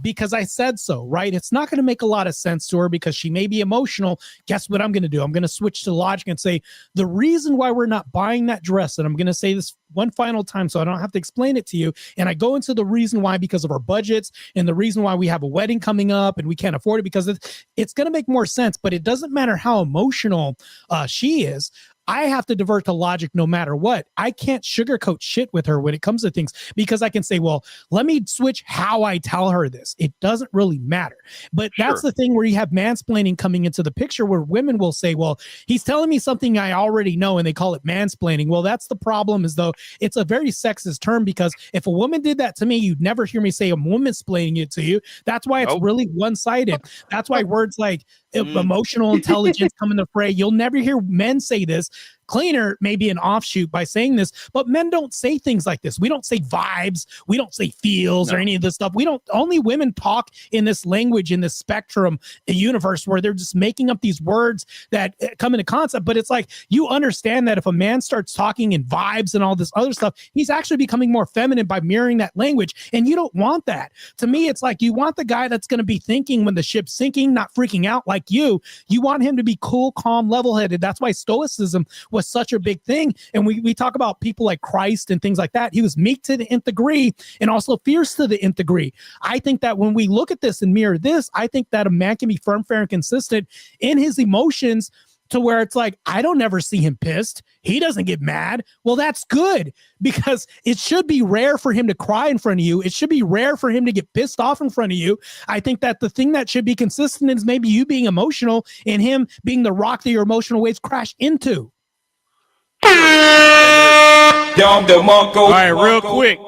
Because I said so, right? It's not going to make a lot of sense to her because she may be emotional. Guess what I'm going to do? I'm going to switch to logic and say, the reason why we're not buying that dress, and I'm going to say this one final time so I don't have to explain it to you. And I go into the reason why, because of our budgets, and the reason why we have a wedding coming up and we can't afford it, because it's going to make more sense. But it doesn't matter how emotional she is. I have to divert to logic no matter what. I can't sugarcoat shit with her when it comes to things, because I can say, well, let me switch how I tell her this. It doesn't really matter. But that's the thing where you have mansplaining coming into the picture, where women will say, well, he's telling me something I already know, and they call it mansplaining. Well, that's the problem, is though it's a very sexist term, because if a woman did that to me, you'd never hear me say I'm woman-splaining it to you. That's why it's really one-sided. That's why words like emotional intelligence come into fray. You'll never hear men say this. Cleaner may be an offshoot by saying this, but men don't say things like this. We don't say vibes. We don't say feels or any of this stuff. Only women talk in this language, in this spectrum universe, where they're just making up these words that come into concept. But it's like, you understand that if a man starts talking in vibes and all this other stuff, he's actually becoming more feminine by mirroring that language. And you don't want that. To me, it's like, you want the guy that's going to be thinking when the ship's sinking, not freaking out like you. You want him to be cool, calm, level-headed. That's why stoicism was such a big thing. And we talk about people like Christ and things like that. He was meek to the nth degree and also fierce to the nth degree. I think that when we look at this and mirror this, I think that a man can be firm, fair, and consistent in his emotions, to where it's like, I don't ever see him pissed. He doesn't get mad. Well, that's good, because it should be rare for him to cry in front of you. It should be rare for him to get pissed off in front of you. I think that the thing that should be consistent is maybe you being emotional and him being the rock that your emotional waves crash into. All right, real quick,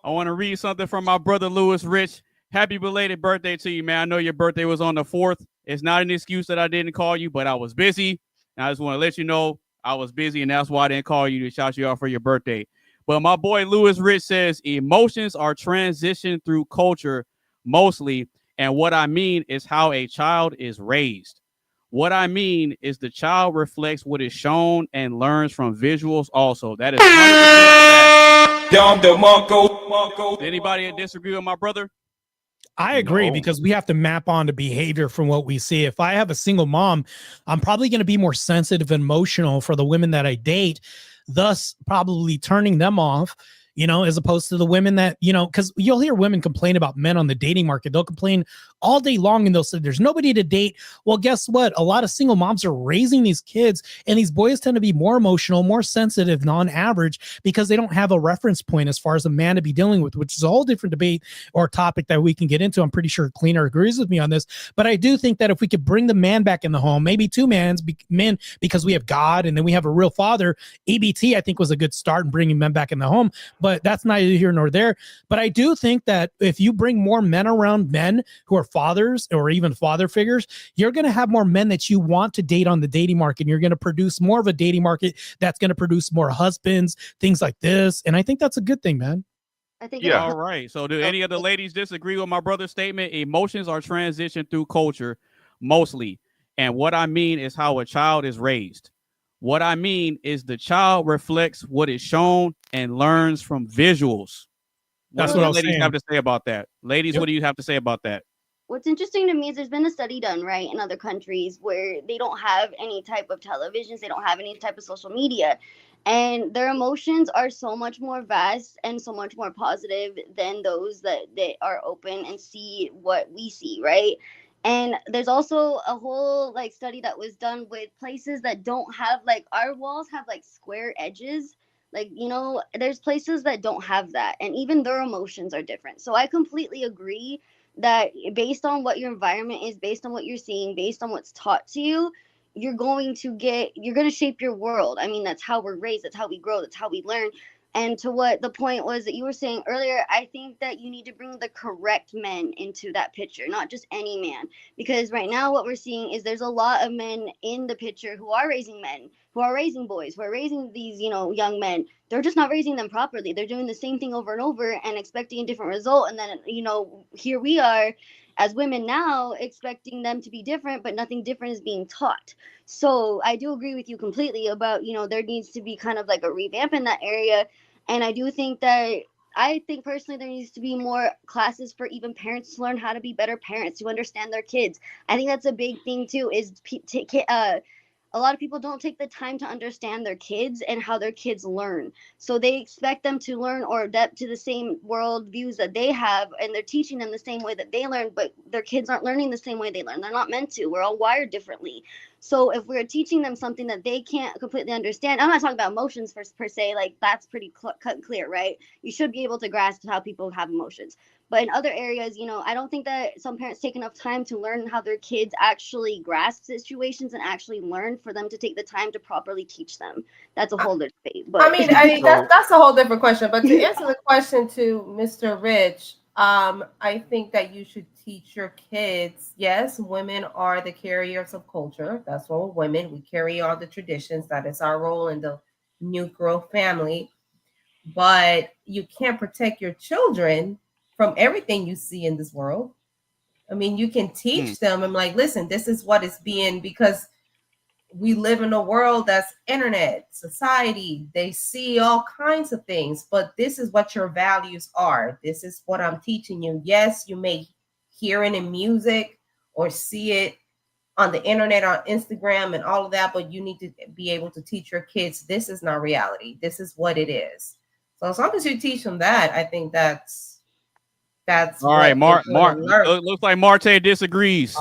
I want to read something from my brother Lewis Rich. Happy belated birthday to you, man. I know your birthday was on the 4th. It's not an excuse that I didn't call you, but I was busy. And I just want to let you know I was busy, and that's why I didn't call you to shout you out for your birthday. But my boy Lewis Rich says, emotions are transitioned through culture mostly. And what I mean is how a child is raised. What I mean is the child reflects what is shown and learns from visuals also. That is 100%. Anybody disagree with my brother? I agree, because we have to map on to behavior from what we see. If I have a single mom, I'm probably going to be more sensitive and emotional for the women that I date, thus probably turning them off, you know, as opposed to the women that, you know, because you'll hear women complain about men on the dating market. They'll complain all day long and they'll say there's nobody to date. Well, guess what? A lot of single moms are raising these kids, and these boys tend to be more emotional, more sensitive than on average because they don't have a reference point as far as a man to be dealing with, which is a whole different debate or topic that we can get into. I'm pretty sure Cleaner agrees with me on this, but I do think that if we could bring the man back in the home, maybe two men because we have God and then we have a real father. EBT, I think, was a good start in bringing men back in the home, but that's neither here nor there. But I do think that if you bring more men around men who are fathers or even father figures, you're going to have more men that you want to date on the dating market. And you're going to produce more of a dating market that's going to produce more husbands, things like this. And I think that's a good thing, man. I think. Yeah. All right. So do any of the ladies disagree with my brother's statement? Emotions are transitioned through culture mostly. And what I mean is how a child is raised. What I mean is the child reflects what is shown and learns from visuals. That's what ladies have to say about that. Ladies, what do you have to say about that? What's interesting to me is there's been a study done, right, in other countries where they don't have any type of televisions, they don't have any type of social media, and their emotions are so much more vast and so much more positive than those that are open and see what we see, right? And there's also a whole like study that was done with places that don't have, like, our walls have like square edges. Like, you know, there's places that don't have that, and even their emotions are different. So I completely agree that based on what your environment is, based on what you're seeing, based on what's taught to you, you're going to shape your world. I mean, that's how we're raised, that's how we grow, that's how we learn. And to what the point was that you were saying earlier, I think that you need to bring the correct men into that picture, not just any man. Because right now what we're seeing is there's a lot of men in the picture who are raising men, who are raising boys, who are raising these, you know, young men. They're just not raising them properly. They're doing the same thing over and over and expecting a different result. And then, you know, here we are as women now expecting them to be different, but nothing different is being taught. So I do agree with you completely about, you know, there needs to be kind of like a revamp in that area. And I do think that, I think personally there needs to be more classes for even parents to learn how to be better parents, to understand their kids. I think that's a big thing too, is a lot of people don't take the time to understand their kids and how their kids learn. So they expect them to learn or adapt to the same world views that they have, and they're teaching them the same way that they learn, but their kids aren't learning the same way they learn. They're not meant to. We're all wired differently. So if we're teaching them something that they can't completely understand, I'm not talking about emotions per se, like that's pretty cut and clear, right? You should be able to grasp how people have emotions. But in other areas, you know, I don't think that some parents take enough time to learn how their kids actually grasp situations and actually learn for them to take the time to properly teach them. That's a whole different debate. But I mean that's a whole different question. But to answer the question to Mr. Rich, I think that you should teach your kids. Yes, women are the carriers of culture. That's what we're women. We carry on the traditions. That is our role in the nuclear family. But you can't protect your children from everything you see in this world. I mean, you can teach them and like, listen, this is what is being, because we live in a world that's internet, society. They see all kinds of things, but this is what your values are. This is what I'm teaching you. Yes, you may hear it in music or see it on the internet, on Instagram and all of that, but you need to be able to teach your kids, this is not reality. This is what it is. So as long as you teach them that, I think that's all right. Mark looks like Marte disagrees.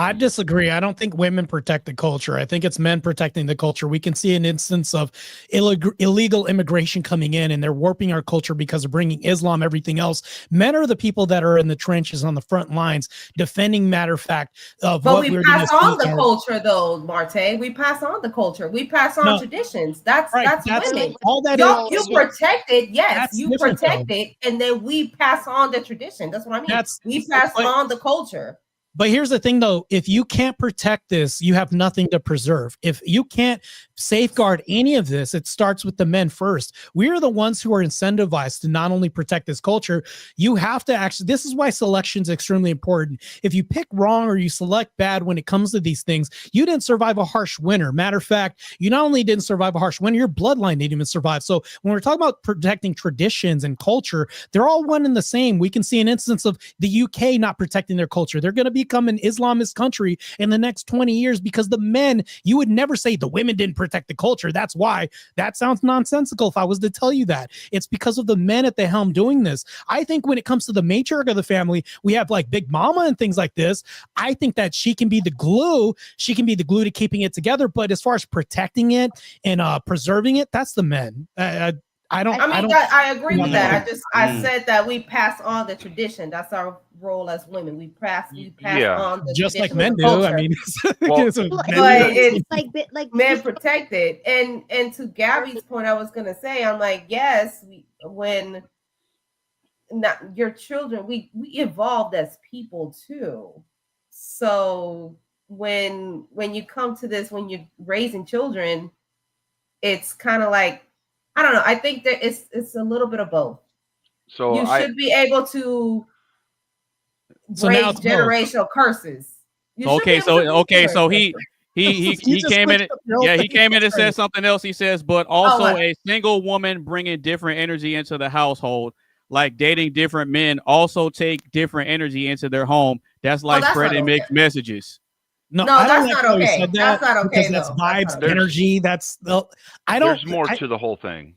I disagree. I don't think women protect the culture. I think it's men protecting the culture. We can see an instance of illegal immigration coming in, and they're warping our culture because of bringing Islam, everything else. Men are the people that are in the trenches on the front lines defending, matter of fact, of but what we we're pass on the culture, though, Marte. We pass on the culture. We pass on traditions. That's women. All that you protect it. Yes, you protect it, and then we pass on the tradition. That's what I mean. We pass on the culture. But here's the thing, though. If you can't protect this, you have nothing to preserve. If you can't safeguard any of this, it starts with the men first. We are the ones who are incentivized to not only protect this culture, you have to actually, this is why selection is extremely important. If you pick wrong or you select bad when it comes to these things, you didn't survive a harsh winter. Matter of fact, you not only didn't survive a harsh winter, your bloodline didn't even survive. So when we're talking about protecting traditions and culture, they're all one and the same. We can see an instance of the UK not protecting their culture. They're going to be become an Islamist country in the next 20 years because the men, you would never say the women didn't protect the culture. That's why. That sounds nonsensical if I was to tell you that. It's because of the men at the helm doing this. I think when it comes to the matriarch of the family, we have like Big Mama and things like this. I think that she can be the glue. She can be the glue to keeping it together. But as far as protecting it and preserving it, that's the men. I agree with that. I said that we pass on the tradition. That's our role as women. We pass on the just like tradition men of do. culture. I mean, it's men protect it. And to Gabby's point, I was gonna say, I'm like, yes, when not your children, we evolved as people too. So when you come to this, when you're raising children, it's kind of like, I don't know. I think that it's a little bit of both. So you should be able to break generational curses. So he came in. Yeah, he came in and said something else. He says, but also a single woman bringing different energy into the household, like dating different men, also take different energy into their home. That's like spreading mixed messages. No, that's not okay. That's not okay. Because that's vibes, energy. There's more to the whole thing.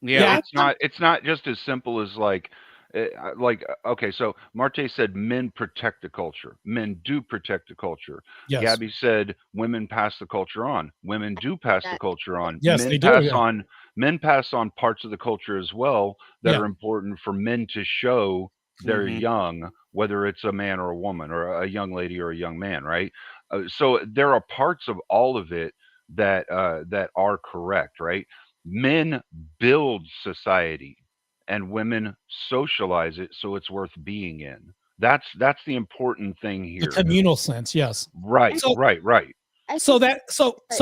Yeah, it's not just as simple as like okay. So Marte said men protect the culture. Men do protect the culture. Yes. Gabby said women pass the culture on. Women do pass the culture on. Yes, men pass on parts of the culture as well that are important for men to show they're young, whether it's a man or a woman, or a young lady or a young man, right? So there are parts of all of it that are correct, right? Men build society, and women socialize it so it's worth being in. That's the important thing here. The communal sense, yes. Right, right. So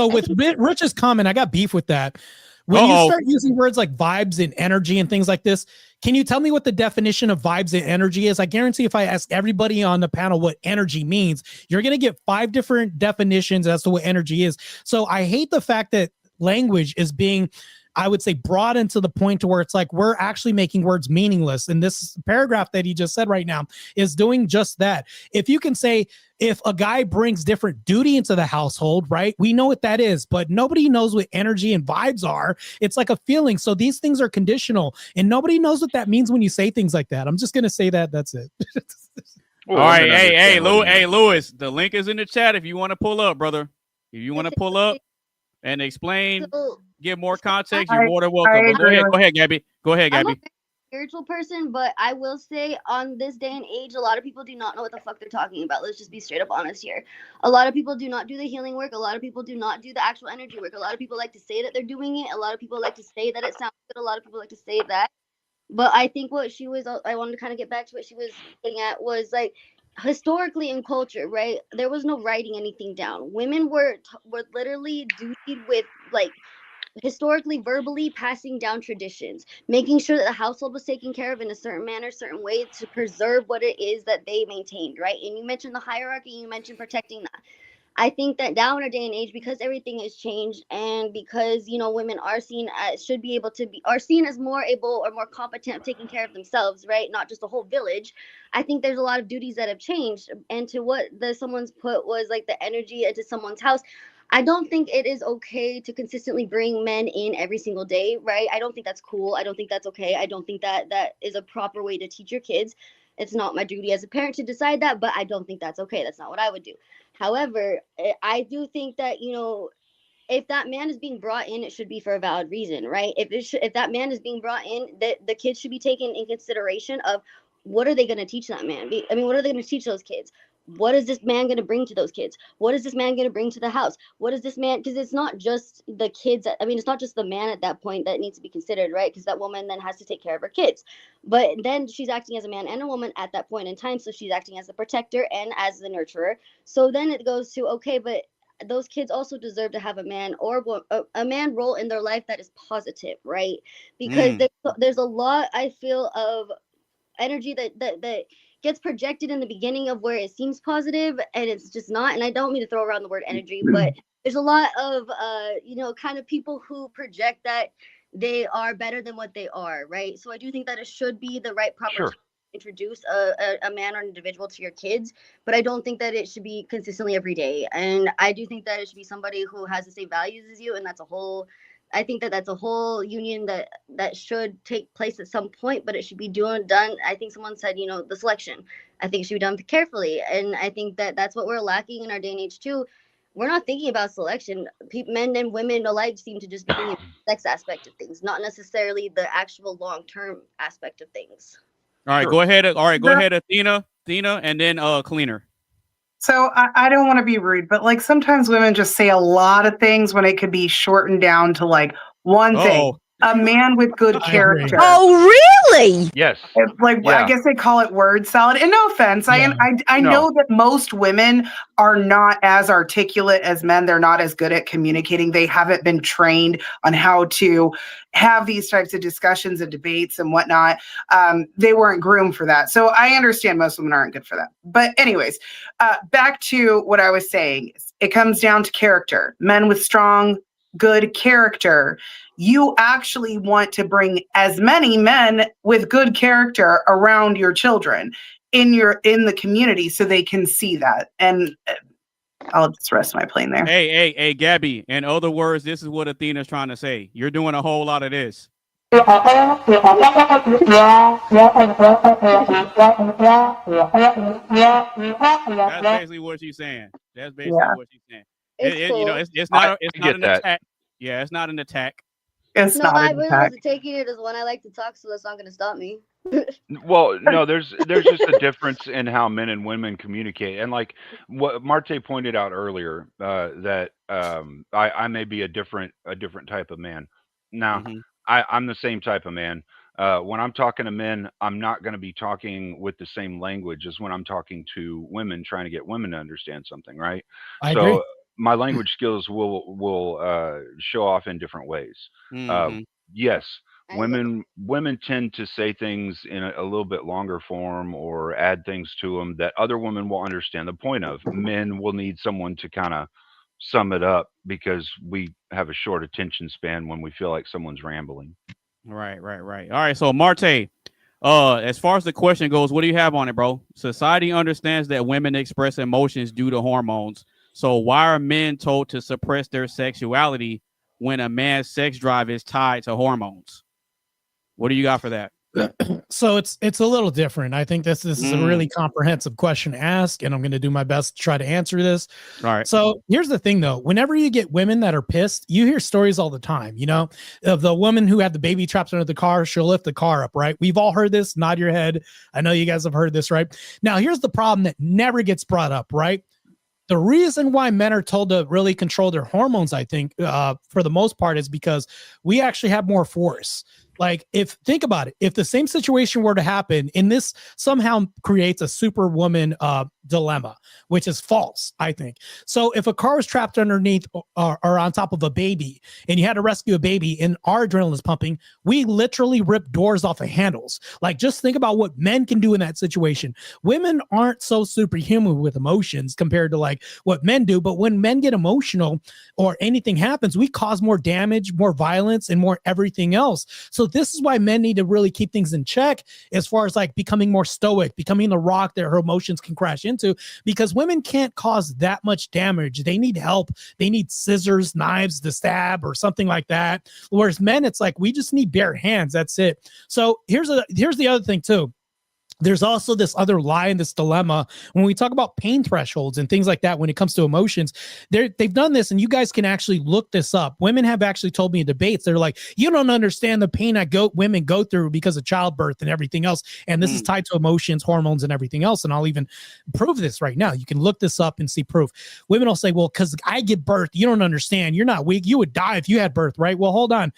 with Rich's comment, I got beef with that. When you start using words like vibes and energy and things like this, can you tell me what the definition of vibes and energy is? I guarantee if I ask everybody on the panel what energy means, you're going to get 5 different definitions as to what energy is. So I hate the fact that language is being, I would say, brought into the point to where it's like we're actually making words meaningless. And this paragraph that he just said right now is doing just that. If you can say, if a guy brings different duty into the household, right? We know what that is, but nobody knows what energy and vibes are. It's like a feeling. So these things are conditional, and nobody knows what that means when you say things like that. I'm just going to say that. That's it. All right. Hey, Lewis, the link is in the chat if you want to pull up, brother. If you want to pull up and explain, give more context, you're more than welcome. Go ahead, Gabby. Go ahead, Gabby. I'm a spiritual person, but I will say on this day and age, a lot of people do not know what the fuck they're talking about. Let's just be straight up honest here. A lot of people do not do the healing work. A lot of people do not do the actual energy work. A lot of people like to say that they're doing it. A lot of people like to say that it sounds good. A lot of people like to say that. But I think what I wanted to kind of get back to what she was getting at was like, historically in culture, right? There was no writing anything down. Women were literally dutied with like historically verbally passing down traditions, making sure that the household was taken care of in a certain manner, certain way to preserve what it is that they maintained, right? And you mentioned the hierarchy, you mentioned protecting that. I think that now in our day and age, because everything has changed, and because women are seen as seen as more able or more competent of taking care of themselves, right? Not just a whole village. I think there's a lot of duties that have changed. And to what someone's put was like the energy into someone's house. I don't think it is okay to consistently bring men in every single day, right? I don't think that's cool. I don't think that's okay. I don't think that is a proper way to teach your kids. It's not my duty as a parent to decide that, but I don't think that's okay. That's not what I would do. However, I do think that, if that man is being brought in, it should be for a valid reason, right? If that man is being brought in, the kids should be taken in consideration of what are they going to teach that man? I mean, what are they going to teach those kids? What is this man going to bring to those kids? What is this man going to bring to the house? What is this man? Because it's not just the kids. It's not just the man at that point that needs to be considered, right? Because that woman then has to take care of her kids. But then she's acting as a man and a woman at that point in time. So she's acting as the protector and as the nurturer. So then it goes to, okay, but those kids also deserve to have a man or a man role in their life that is positive, right? Because there's a lot, I feel, of energy that gets projected in the beginning of where it seems positive and it's just not. And I don't mean to throw around the word energy, but there's a lot of kind of people who project that they are better than what they are, right? So I do think that it should be the right proper introduce a man or an individual to your kids, but I don't think that it should be consistently every day. And I do think that it should be somebody who has the same values as you, and I think that that's a whole union that should take place at some point, but it should be done. I think someone said, the selection. I think it should be done carefully, and I think that that's what we're lacking in our day and age too. We're not thinking about selection. Men and women alike seem to just be thinking about the sex aspect of things, not necessarily the actual long-term aspect of things. All right, go ahead. All right, go ahead, Athena, and then Cleaner. So I don't want to be rude, but like sometimes women just say a lot of things when it could be shortened down to like one thing. A man with good character. Oh, really? Yes. I guess they call it word salad. And no offense, I know that most women are not as articulate as men. They're not as good at communicating. They haven't been trained on how to have these types of discussions and debates and whatnot. They weren't groomed for that. So I understand most women aren't good for that. But anyways, back to what I was saying. It comes down to character. Men with strong, good character. You actually want to bring as many men with good character around your children in the community so they can see that. And I'll just rest my plane there. Hey, Gabby. In other words, this is what Athena's trying to say. You're doing a whole lot of this. That's basically what she's saying. It's not an attack. Yeah, it's not an attack. I really wasn't taking it as one. I like to talk, so that's not going to stop me. Well, no, there's just a difference in how men and women communicate, and like what Marte pointed out earlier, that I may be a different type of man. Now, I'm the same type of man. When I'm talking to men, I'm not going to be talking with the same language as when I'm talking to women, trying to get women to understand something, right? I agree. My language skills will show off in different ways. Yes, women tend to say things in a little bit longer form or add things to them that other women will understand the point of. Men will need someone to kind of sum it up because we have a short attention span when we feel like someone's rambling. Right. All right, so Marte, as far as the question goes, what do you have on it, bro? Society understands that women express emotions due to hormones. So why are men told to suppress their sexuality when a man's sex drive is tied to hormones? What do you got for that? So it's a little different. I think this is a really comprehensive question to ask, and I'm going to do my best to try to answer this. All right. So here's the thing, though. Whenever you get women that are pissed, you hear stories all the time, of the woman who had the baby trapped under the car. She'll lift the car up, right? We've all heard this. Nod your head. I know you guys have heard this, right? Now, here's the problem that never gets brought up, right? The reason why men are told to really control their hormones, I think, for the most part, is because we actually have more force. Like, think about it, if the same situation were to happen, and this somehow creates a superwoman dilemma, which is false, I think. So if a car was trapped underneath or on top of a baby, and you had to rescue a baby, and our adrenaline is pumping, we literally rip doors off of handles. Like, just think about what men can do in that situation. Women aren't so superhuman with emotions compared to like what men do, but when men get emotional or anything happens, we cause more damage, more violence, and more everything else. So this is why men need to really keep things in check as far as like becoming more stoic, becoming the rock that her emotions can crash into, because women can't cause that much damage. They need help. They need scissors, knives to stab or something like that. Whereas men, it's like, we just need bare hands. That's it. So here's the other thing too. There's also this other lie in this dilemma when we talk about pain thresholds and things like that. When it comes to emotions, they've done this, and you guys can actually look this up. Women have actually told me in debates, they're like, you don't understand the pain women go through because of childbirth and everything else. And this is tied to emotions, hormones, and everything else. And I'll even prove this right now. You can look this up and see proof. Women will say, well, because I give birth, you don't understand. You're not weak. You would die if you had birth, right? Well, hold on.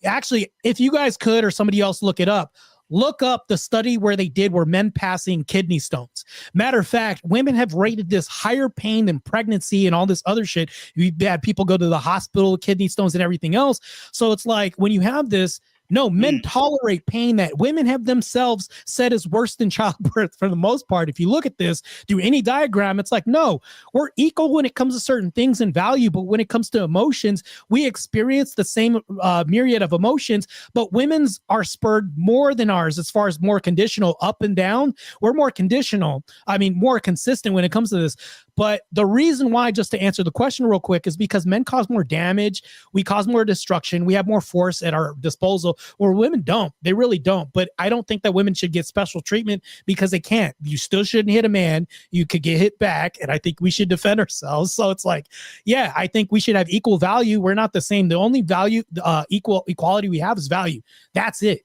Actually, if you guys could, or somebody else look it up, look up the study where they did where men passing kidney stones. Matter of fact, women have rated this higher pain than pregnancy and all this other shit. We've had people go to the hospital, kidney stones and everything else. So it's like, when you have this, No, men tolerate pain that women have themselves said is worse than childbirth for the most part. If you look at this through any diagram, it's like, no, we're equal when it comes to certain things and value, but when it comes to emotions, we experience the same myriad of emotions, but women's are spurred more than ours as far as more conditional up and down. We're more conditional. I mean, more consistent when it comes to this. But the reason why, just to answer the question real quick, is because men cause more damage. We cause more destruction. We have more force at our disposal, where women don't. They really don't. But I don't think that women should get special treatment because they can't. You still shouldn't hit a man. You could get hit back. And I think we should defend ourselves. So it's like, yeah, I think we should have equal value. We're not the same. The only value, equality we have is value. That's it.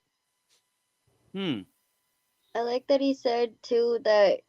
I like that he said too that,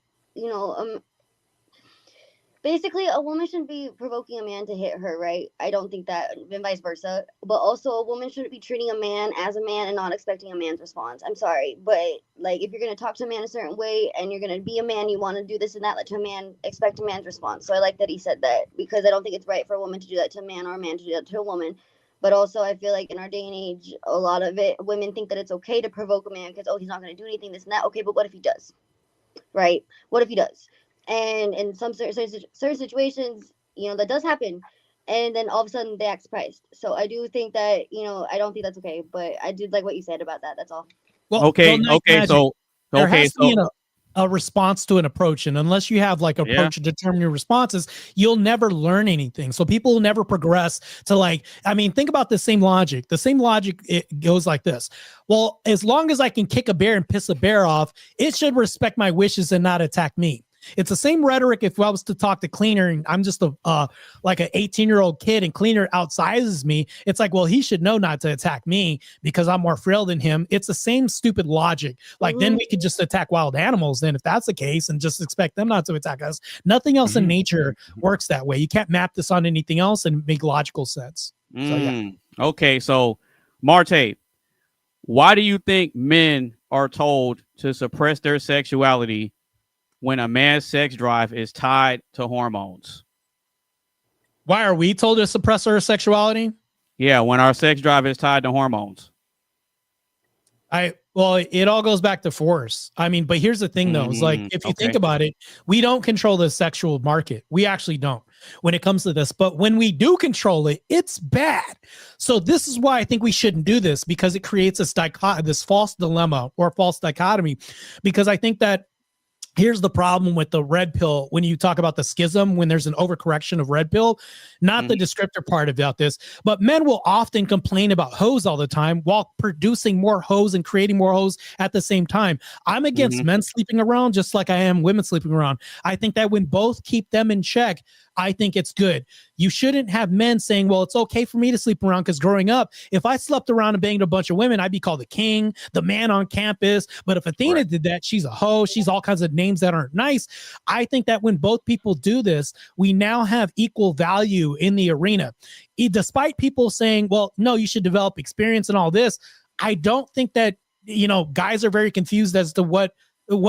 basically, a woman shouldn't be provoking a man to hit her, right? I don't think that, and vice versa. But also, a woman shouldn't be treating a man as a man and not expecting a man's response. I'm sorry, but like, if you're gonna talk to a man a certain way and you're gonna be a man, you want to do this and that, let a man expect a man's response. So I like that he said that, because I don't think it's right for a woman to do that to a man or a man to do that to a woman. But also, I feel like in our day and age, a lot of it, women think that it's okay to provoke a man because, oh, he's not gonna do anything, this and that. Okay, but what if he does? Right? What if he does? And in some certain situations, that does happen. And then all of a sudden they act surprised. So I do think that, I don't think that's okay. But I did like what you said about that. That's all. Well, there has to be a response to an approach. And unless you have like approach to determine your responses, you'll never learn anything. So people will never progress to think about the same logic. The same logic, it goes like this. Well, as long as I can kick a bear and piss a bear off, it should respect my wishes and not attack me. It's the same rhetoric if I was to talk to Cleaner and I'm just like an 18-year-old kid and Cleaner outsizes me. It's like, well, he should know not to attack me because I'm more frail than him. It's the same stupid logic. Like, then we could just attack wild animals then if that's the case and just expect them not to attack us. Nothing else in nature works that way. You can't map this on anything else and make logical sense. So, yeah. Okay, so Marte, why do you think men are told to suppress their sexuality when a man's sex drive is tied to hormones? Why are we told to suppress our sexuality? Yeah, when our sex drive is tied to hormones. Well, it all goes back to force. I mean, but here's the thing, though. It's like, if you think about it, we don't control the sexual market. We actually don't when it comes to this. But when we do control it, it's bad. So this is why I think we shouldn't do this, because it creates this false dilemma or false dichotomy. Because I think that here's the problem with the red pill. When you talk about the schism, when there's an overcorrection of red pill, not the descriptor part about this, but men will often complain about hoes all the time while producing more hoes and creating more hoes at the same time. I'm against men sleeping around just like I am women sleeping around. I think that when both keep them in check, I think it's good. You shouldn't have men saying, well, it's okay for me to sleep around, because growing up, if I slept around and banged a bunch of women, I'd be called the king, the man on campus. But if Athena did that, she's a hoe. She's all kinds of names that aren't nice. I think that when both people do this, we now have equal value in the arena. Despite people saying, well, no, you should develop experience and all this, I don't think that, guys are very confused as to what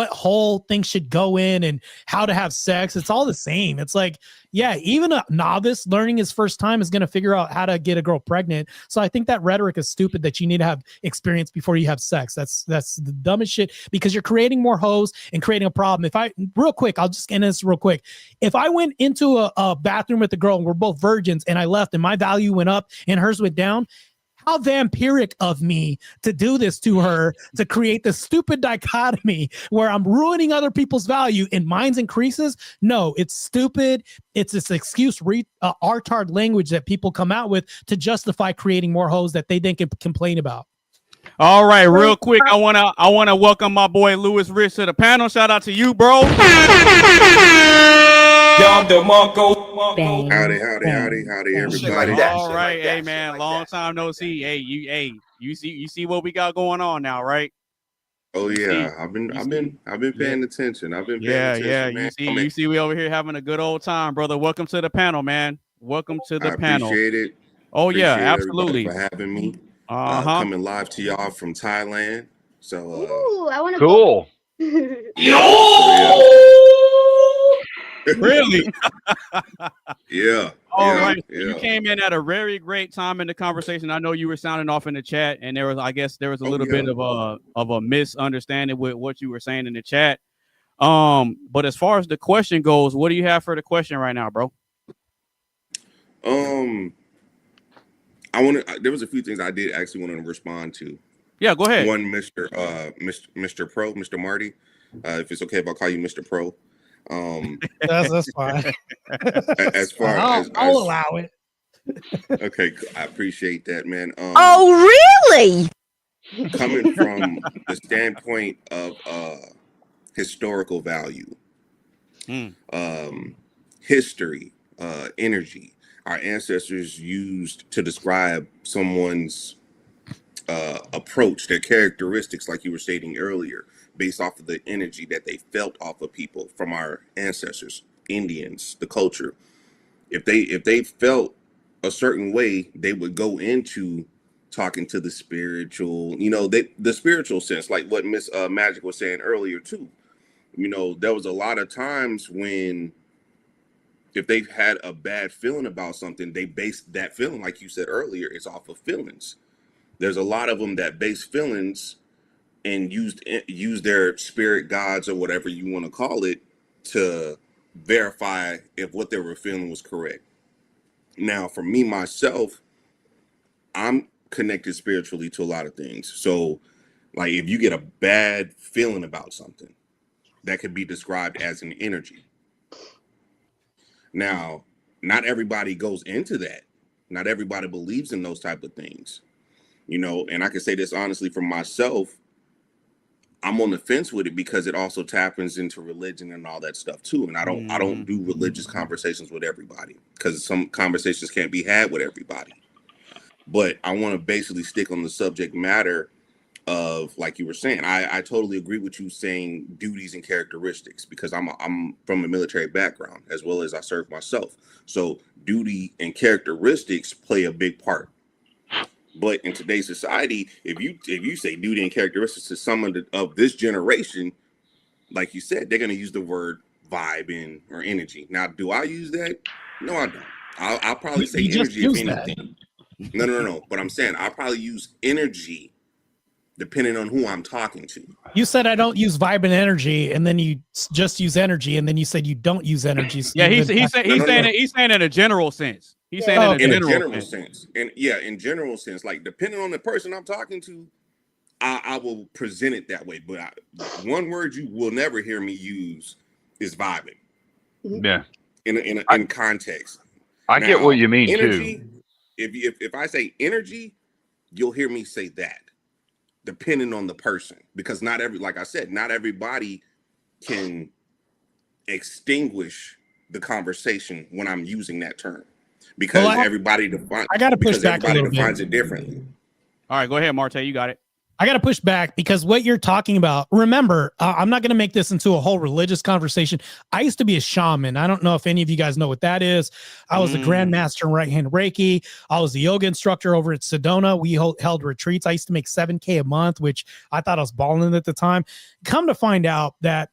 whole thing should go in and how to have sex. It's all the same. It's like, yeah, even a novice learning his first time is going to figure out how to get a girl pregnant. So I think that rhetoric is stupid, that you need to have experience before you have sex. That's the dumbest shit, because you're creating more hoes and creating a problem. I'll just end this real quick. If I went into a bathroom with a girl and we're both virgins and I left and my value went up and hers went down, how vampiric of me to do this to her, to create this stupid dichotomy where I'm ruining other people's value and mine's increases. No, it's stupid. It's this excuse, artard language that people come out with to justify creating more hoes that they then can complain about. All right, real quick, I wanna welcome my boy Louis Rich to the panel. Shout out to you, bro. Howdy, everybody. All right, hey man, long time no see. Hey, you see what we got going on now, right? Oh yeah, I've been paying attention. You see, we over here having a good old time, brother. Welcome to the panel, man. Welcome to the panel. Appreciate it. Oh yeah, absolutely. For having me. Coming live to y'all from Thailand. So ooh, I want to cool. Really? Yeah. All right. So you came in at a very great time in the conversation. I know you were sounding off in the chat, and there was a little bit of a misunderstanding with what you were saying in the chat. But as far as the question goes, what do you have for the question right now, bro? There was a few things I did actually want to respond to. Yeah, go ahead. One, Mr. Pro, Mr. Marty. If it's okay if I call you Mr. Pro. That's fine. As far I'll allow it. Okay, I appreciate that, man. Really? Coming from the standpoint of historical value, history, energy, our ancestors used to describe someone's approach, their characteristics, like you were stating earlier, based off of the energy that they felt off of people from our ancestors, Indians, the culture. If they felt a certain way, they would go into talking to the spiritual, the spiritual sense, like what Miss Magic was saying earlier too. There was a lot of times when, if they've had a bad feeling about something, they based that feeling, like you said earlier, it's off of feelings. There's a lot of them that base feelings and use their spirit gods or whatever you want to call it to verify if what they were feeling was correct. Now, for me, myself, I'm connected spiritually to a lot of things. So, like, if you get a bad feeling about something, that could be described as an energy. Now, not everybody goes into that. Not everybody believes in those type of things. And I can say this honestly for myself, I'm on the fence with it because it also taps into religion and all that stuff too. And I don't do religious conversations with everybody because some conversations can't be had with everybody. But I want to basically stick on the subject matter of, like you were saying, I totally agree with you saying duties and characteristics, because I'm from a military background as well as I serve myself. So duty and characteristics play a big part. But in today's society, if you say duty and characteristics to someone of this generation, like you said, they're going to use the word vibe or energy. Now, do I use that? No, I don't. I'll probably say energy if anything. No. But I'm saying I'll probably use energy depending on who I'm talking to. You said I don't use vibe and energy, and then you just use energy, and then you said you don't use energy. So yeah, he's saying in a general sense. He's saying in a general sense. And yeah, in general sense, like depending on the person I'm talking to, I will present it that way. But one word you will never hear me use is vibing. Yeah. In context. I get what you mean energy, too. If I say energy, you'll hear me say that, depending on the person, because not everybody can extinguish the conversation when I'm using that term, because everybody defines. I got to push back a little bit. Defines it differently. All right, go ahead, Marte. You got it. I got to push back because what you're talking about, remember, I'm not going to make this into a whole religious conversation. I used to be a shaman. I don't know if any of you guys know what that is. I was a grandmaster in right-hand Reiki. I was a yoga instructor over at Sedona. We held retreats. I used to make $7,000 a month, which I thought I was balling at the time. Come to find out that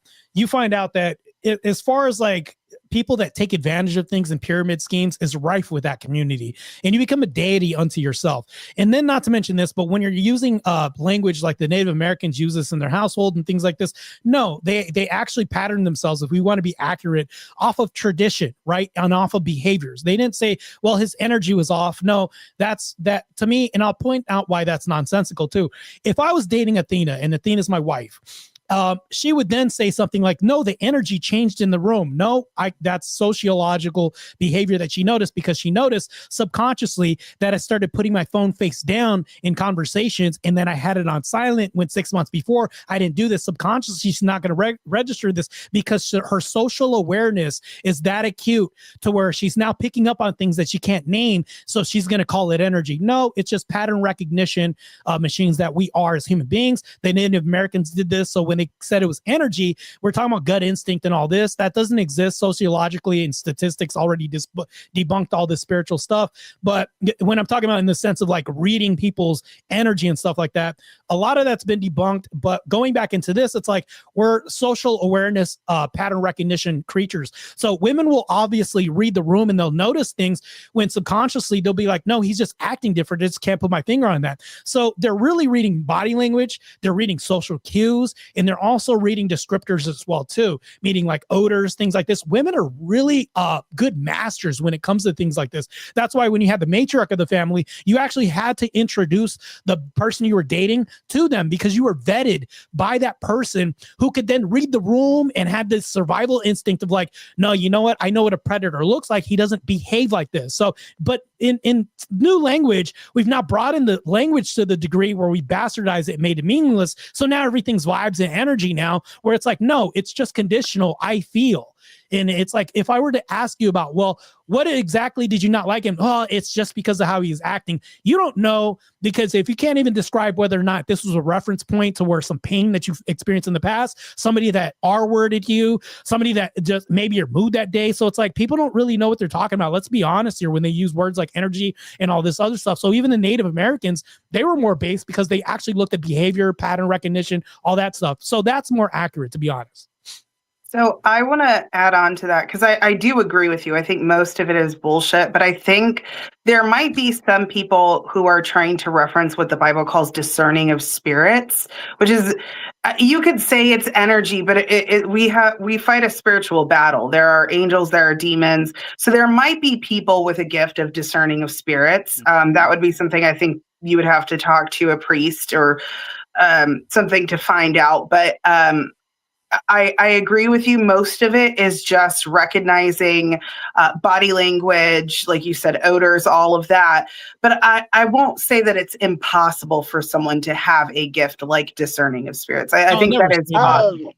as far as like people that take advantage of things in pyramid schemes is rife with that community, and you become a deity unto yourself. And then, not to mention this, but when you're using language like the Native Americans use this in their household and things like this, no, they actually pattern themselves, if we want to be accurate, off of tradition, right? And off of behaviors. They didn't say, well, his energy was off. No, that to me, and I'll point out why that's nonsensical too. If I was dating Athena and Athena's my wife, she would then say something like, no, the energy changed in the room. No, that's sociological behavior that she noticed, because she noticed subconsciously that I started putting my phone face down in conversations, and then I had it on silent when 6 months before I didn't do this. Subconsciously, she's not going to register this because her social awareness is that acute to where she's now picking up on things that she can't name. So she's going to call it energy. No, it's just pattern recognition machines that we are as human beings. The Native Americans did this. So when they said it was energy, we're talking about gut instinct and all this. That doesn't exist sociologically, and statistics already debunked all this spiritual stuff. But when I'm talking about in the sense of like reading people's energy and stuff like that, a lot of that's been debunked. But going back into this, it's like we're social awareness, pattern recognition creatures. So women will obviously read the room and they'll notice things when subconsciously they'll be like, no, he's just acting different. I just can't put my finger on that. So they're really reading body language, they're reading social cues, and they're also reading descriptors as well too, meaning like odors, things like this. Women are really good masters when it comes to things like this. That's why when you had the matriarch of the family, you actually had to introduce the person you were dating to them because you were vetted by that person who could then read the room and had this survival instinct of like, no, you know what? I know what a predator looks like. He doesn't behave like this. So, but in new language, we've now brought in the language to the degree where we bastardize it and made it meaningless. So now everything's vibes and energy now, where it's like, no, it's just conditional. I feel. And it's like, if I were to ask you about, well, what exactly did you not like him? Oh, it's just because of how he's acting. You don't know, because if you can't even describe whether or not this was a reference point to where some pain that you've experienced in the past, somebody that R-worded you, somebody that just maybe your mood that day. So it's like, people don't really know what they're talking about. Let's be honest here when they use words like energy and all this other stuff. So even the Native Americans, they were more based because they actually looked at behavior, pattern recognition, all that stuff. So that's more accurate, to be honest. So I want to add on to that because I do agree with you. I think most of it is bullshit, but I think there might be some people who are trying to reference what the Bible calls discerning of spirits, which is, you could say it's energy, but we fight a spiritual battle. There are angels, there are demons. So there might be people with a gift of discerning of spirits. That would be something I think you would have to talk to a priest or something to find out. But I agree with you. Most of it is just recognizing body language, like you said, odors, all of that. But I won't say that it's impossible for someone to have a gift like discerning of spirits. I think that is possible.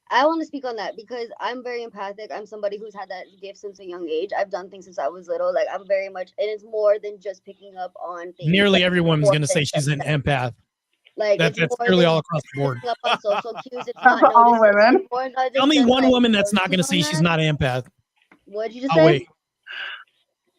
I want to speak on that because I'm very empathic. I'm somebody who's had that gift since a young age. I've done things since I was little. Like I'm very much, and it's more than just picking up on things. Nearly like, everyone's going to say she's an empath. Like that's clearly all across the board. On social cues, it's not all women. Tell me one woman that's not going to say she's not an empath. What did you just say? Wait.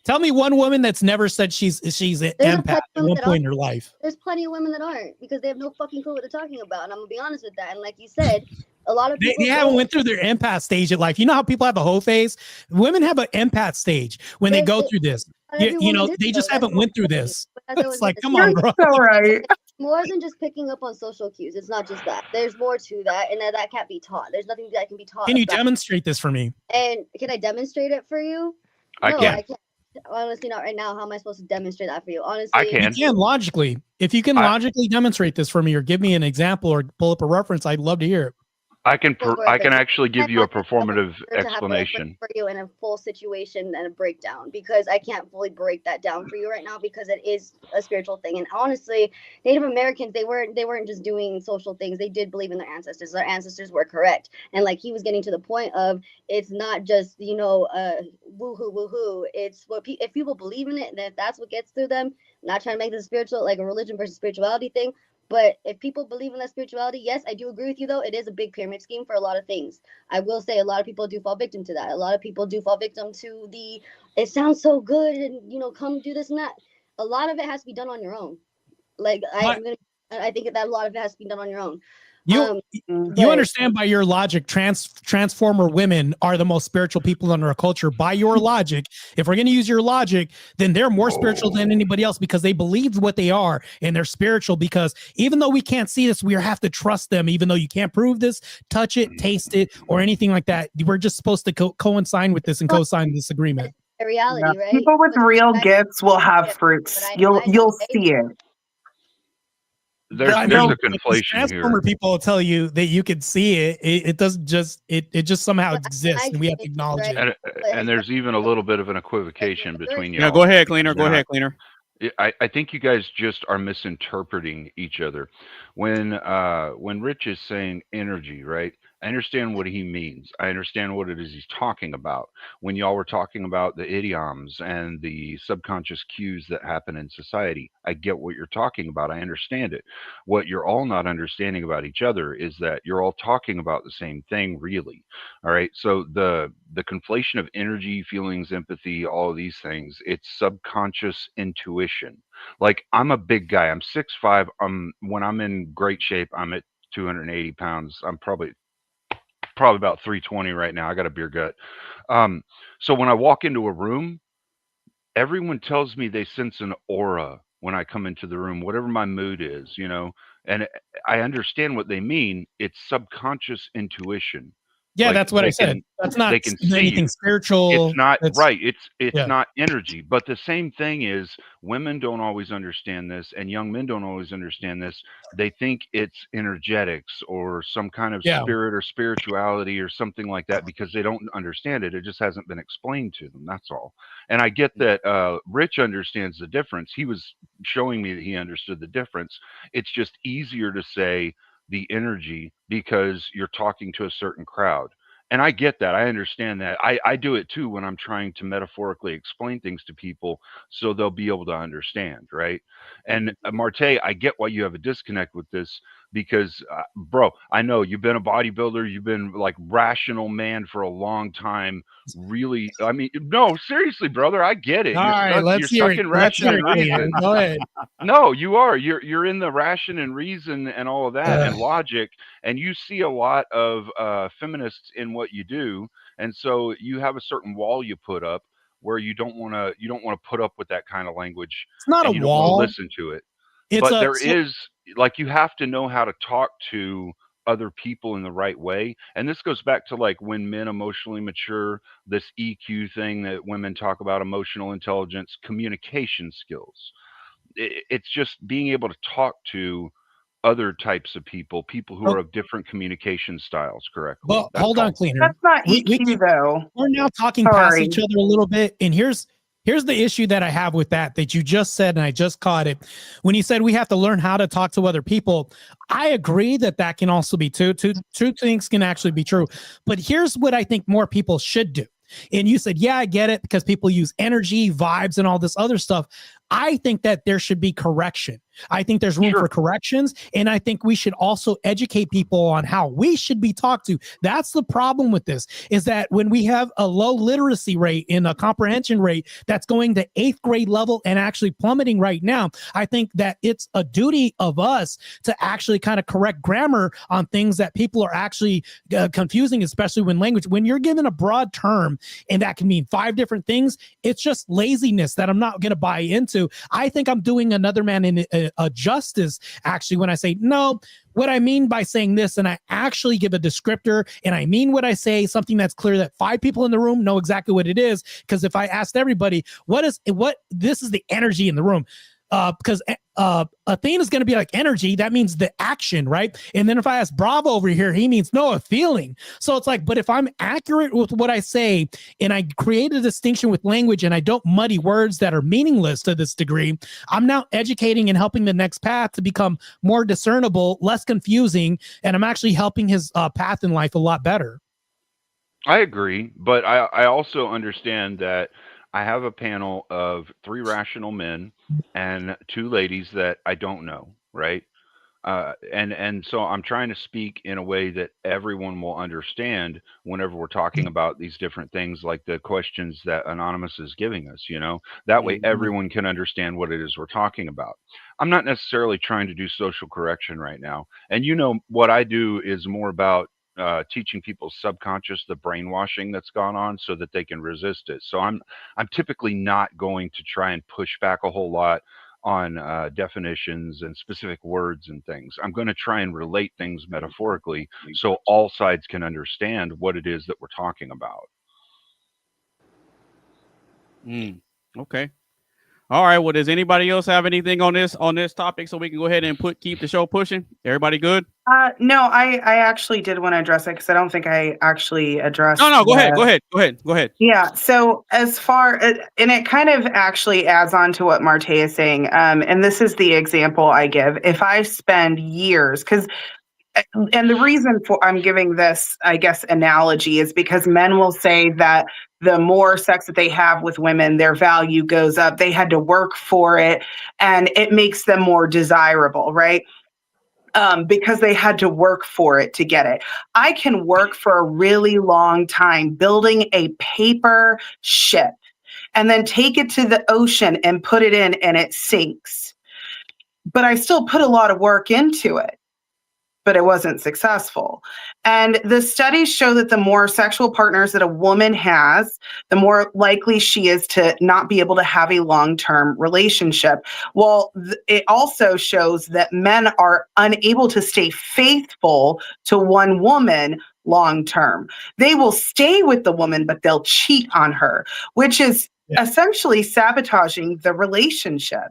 Tell me one woman that's never said she's an empath at one point in her life. There's plenty of women that aren't because they have no fucking clue what they're talking about. And I'm gonna be honest with that. And like you said, a lot of people they haven't went through their empath stage in life. You know how people have a whole phase? Women have an empath stage when they go through this. You know, they just haven't went through this. It's like, come on, bro. So right. More than just picking up on social cues. It's not just that. There's more to that, and that can't be taught. There's nothing that can be taught. Can you demonstrate this for me? And can I demonstrate it for you? I can't. Honestly, not right now. How am I supposed to demonstrate that for you? Honestly, I can. You can logically. If you can logically demonstrate this for me, or give me an example, or pull up a reference, I'd love to hear it. I can actually give you a performative explanation for you in a full situation and a breakdown, because I can't fully break that down for you right now because it is a spiritual thing. And honestly, Native Americans, they weren't just doing social things. They did believe in their ancestors. Their ancestors were correct. And like he was getting to the point of, it's not just, woohoo. It's what if people believe in it, then that's what gets through them. I'm not trying to make this spiritual, like a religion versus spirituality thing. But if people believe in that spirituality, yes, I do agree with you, though. It is a big pyramid scheme for a lot of things. I will say a lot of people do fall victim to that. A lot of people do fall victim to it sounds so good and, come do this and that. A lot of it has to be done on your own. Like, I think that a lot of it has to be done on your own. You understand by your logic, transformer women are the most spiritual people in our culture. By your logic, if we're going to use your logic, then they're more spiritual than anybody else because they believe what they are, and they're spiritual because even though we can't see this, we have to trust them. Even though you can't prove this, touch it, taste it, or anything like that, we're just supposed to coincide with this and co-sign this agreement. A reality, right? People with real gifts will have fruits. You'll see it. There's a conflation Transformer here. People will tell you that you can see it. It doesn't just it just somehow exists, and we have to acknowledge it. And there's even a little bit of an equivocation between you. Yeah, go ahead, Cleaner. Go ahead, Cleaner. I think you guys just are misinterpreting each other. When Rich is saying energy, right? I understand what he means. I understand what it is he's talking about. When y'all were talking about the idioms and the subconscious cues that happen in society, I get what you're talking about. I understand it. What you're all not understanding about each other is that you're all talking about the same thing, really. All right. So the conflation of energy, feelings, empathy, all of these things, it's subconscious intuition. Like I'm a big guy. I'm 6'5". When I'm in great shape, I'm at 280 pounds. I'm probably about 320 right now. I got a beer gut. So when I walk into a room, everyone tells me they sense an aura when I come into the room, whatever my mood is, and I understand what they mean. It's subconscious intuition. Yeah, Like that's what I said. That's not they can see anything you. spiritual. It's not right. It's yeah. not energy. But the same thing is women don't always understand this, and young men don't always understand this. They think it's energetics or some kind of spirit or spirituality or something like that because they don't understand it. It just hasn't been explained to them. That's all. And I get that Rich understands the difference. He was showing me that he understood the difference. It's just easier to say the energy because you're talking to a certain crowd. And I get that. I understand that. I do it too when I'm trying to metaphorically explain things to people so they'll be able to understand, right? And Marte, I get why you have a disconnect with this because, bro, I know you've been a bodybuilder. You've been like rational man for a long time. Really, I mean, no, seriously, brother, I get it. All right, let's hear stuck it. in Let's ration hear and it, reason. Go ahead. No, you are. You're in the ration and reason and all of that and logic, and you see a lot of feminists in what you do, and so you have a certain wall you put up where you don't want to put up with that kind of language, It's not and a you don't want to wall. listen to it. It's But a there is like you have to know how to talk to other people in the right way, and this goes back to like when men emotionally mature, this EQ thing that women talk about, emotional intelligence, communication skills. It's just being able to talk to other types of people who are of different communication styles correctly. Well, hold on, Cleaner. That's not EQ though. We're now talking past each other a little bit, and here's the issue that I have with that you just said, and I just caught it when you said we have to learn how to talk to other people. I agree that can also be two things can actually be true, but here's what I think more people should do. And you said, yeah, I get it because people use energy, vibes, and all this other stuff. I think that there should be correction. I think there's room for corrections. And I think we should also educate people on how we should be talked to. That's the problem with this, is that when we have a low literacy rate and a comprehension rate that's going to 8th grade level and actually plummeting right now, I think that it's a duty of us to actually kind of correct grammar on things that people are actually confusing, especially when you're given a broad term and that can mean 5 different things. It's just laziness that I'm not going to buy into. I think I'm doing another man in a justice actually when I say no. What I mean by saying this, and I actually give a descriptor, and I mean what I say, something that's clear that 5 people in the room know exactly what it is. Because if I asked everybody, this is the energy in the room. Because a thing is going to be like energy. That means the action, right? And then if I ask Bravo over here, he means no, a feeling. So it's like, but if I'm accurate with what I say and I create a distinction with language and I don't muddy words that are meaningless to this degree, I'm now educating and helping the next path to become more discernible, less confusing, and I'm actually helping his path in life a lot better. I agree, but I also understand that I have a panel of 3 rational men and 2 ladies that I don't know, right? And so I'm trying to speak in a way that everyone will understand whenever we're talking about these different things, like the questions that Anonymous is giving us, that way everyone can understand what it is we're talking about. I'm not necessarily trying to do social correction right now. And what I do is more about teaching people's subconscious the brainwashing that's gone on so that they can resist it. So I'm typically not going to try and push back a whole lot on definitions and specific words and things. I'm going to try and relate things metaphorically so all sides can understand what it is that we're talking about. Okay. All right. Well, does anybody else have anything on this topic so we can go ahead and keep the show pushing? Everybody good? No, I actually did want to address it because I don't think I actually addressed. No, go ahead. Yeah. So as far and it kind of actually adds on to what Marte is saying. And this is the example I give. If I spend years, because and the reason for I'm giving this, I guess, analogy is because men will say that the more sex that they have with women, their value goes up. They had to work for it, and it makes them more desirable, right? Because they had to work for it to get it. I can work for a really long time building a paper ship and then take it to the ocean and put it in and it sinks. But I still put a lot of work into it, but it wasn't successful. And the studies show that the more sexual partners that a woman has, the more likely she is to not be able to have a long-term relationship. Well, it also shows that men are unable to stay faithful to one woman long-term. They will stay with the woman, but they'll cheat on her, which is essentially sabotaging the relationship.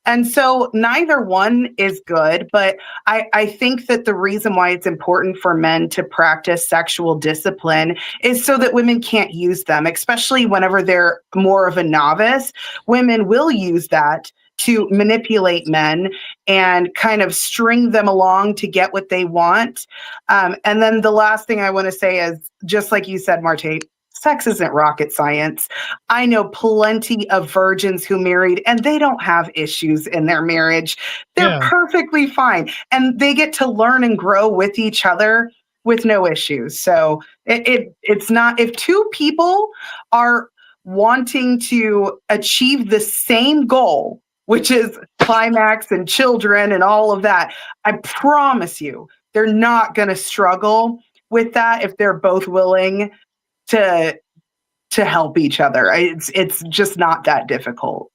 And so neither one is good, but I think that the reason why it's important for men to practice sexual discipline is so that women can't use them, especially whenever they're more of a novice. Women will use that to manipulate men and kind of string them along to get what they want. And then the last thing I want to say is, just like you said, Marte, sex isn't rocket science. I know plenty of virgins who married and they don't have issues in their marriage. They're perfectly fine. And they get to learn and grow with each other with no issues. So it's not, if two people are wanting to achieve the same goal, which is climax and children and all of that, I promise you, they're not going to struggle with that if they're both willing to help each other. It's just not that difficult.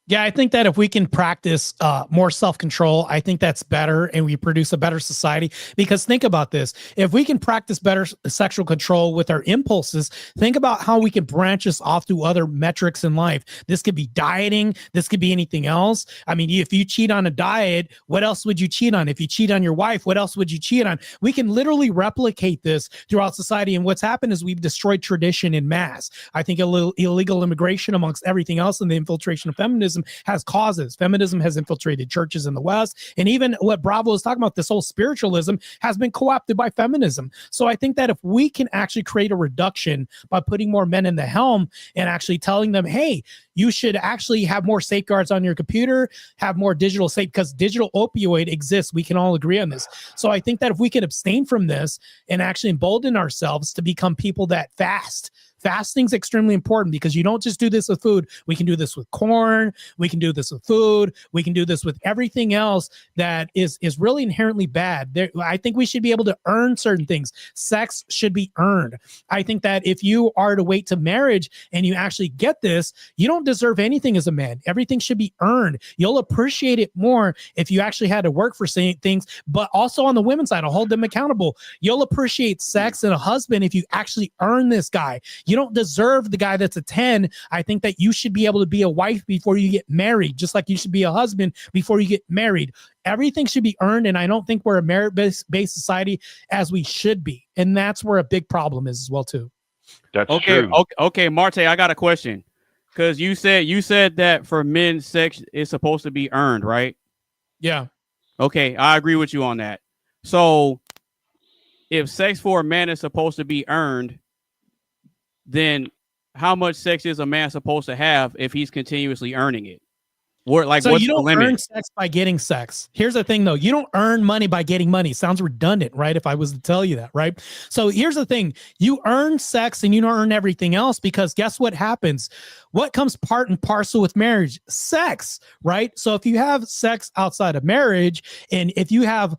Yeah, I think that if we can practice more self-control, I think that's better, and we produce a better society. Because think about this. If we can practice better sexual control with our impulses, think about how we can branch us off to other metrics in life. This could be dieting. This could be anything else. I mean, if you cheat on a diet, what else would you cheat on? If you cheat on your wife, what else would you cheat on? We can literally replicate this throughout society. And what's happened is we've destroyed tradition in mass. I think illegal immigration, amongst everything else, and the infiltration of feminism has causes. Feminism has infiltrated churches in the West. And even what Bravo is talking about, this whole spiritualism has been co-opted by feminism. So I think that if we can actually create a reduction by putting more men in the helm and actually telling them, hey, you should actually have more safeguards on your computer, have more digital safe, because digital opioid exists. We can all agree on this. So I think that if we can abstain from this and actually embolden ourselves to become people that fast. Fasting's extremely important because you don't just do this with food. We can do this with corn. We can do this with food. We can do this with everything else that is really inherently bad. I think we should be able to earn certain things. Sex should be earned. I think that if you are to wait to marriage and you actually get this, you don't deserve anything as a man. Everything should be earned. You'll appreciate it more if you actually had to work for things, but also on the women's side, I'll hold them accountable. You'll appreciate sex and a husband if you actually earn this guy. You don't deserve the guy that's a 10. I think that you should be able to be a wife before you get married, just like you should be a husband before you get married. Everything should be earned, and I don't think we're a merit-based society as we should be. And that's where a big problem is as well, too. That's okay, true. Okay, Marte, I got a question. Because you said that for men, sex is supposed to be earned, right? Yeah. Okay, I agree with you on that. So if sex for a man is supposed to be earned, then how much sex is a man supposed to have if he's continuously earning it? So what's you the don't limit? earn sex by getting sex. Here's the thing, though. You don't earn money by getting money. Sounds redundant, right? If I was to tell you that, right? So here's the thing. You earn sex and you don't earn everything else, because guess what happens? What comes part and parcel with marriage? Sex, right? So if you have sex outside of marriage, and if you have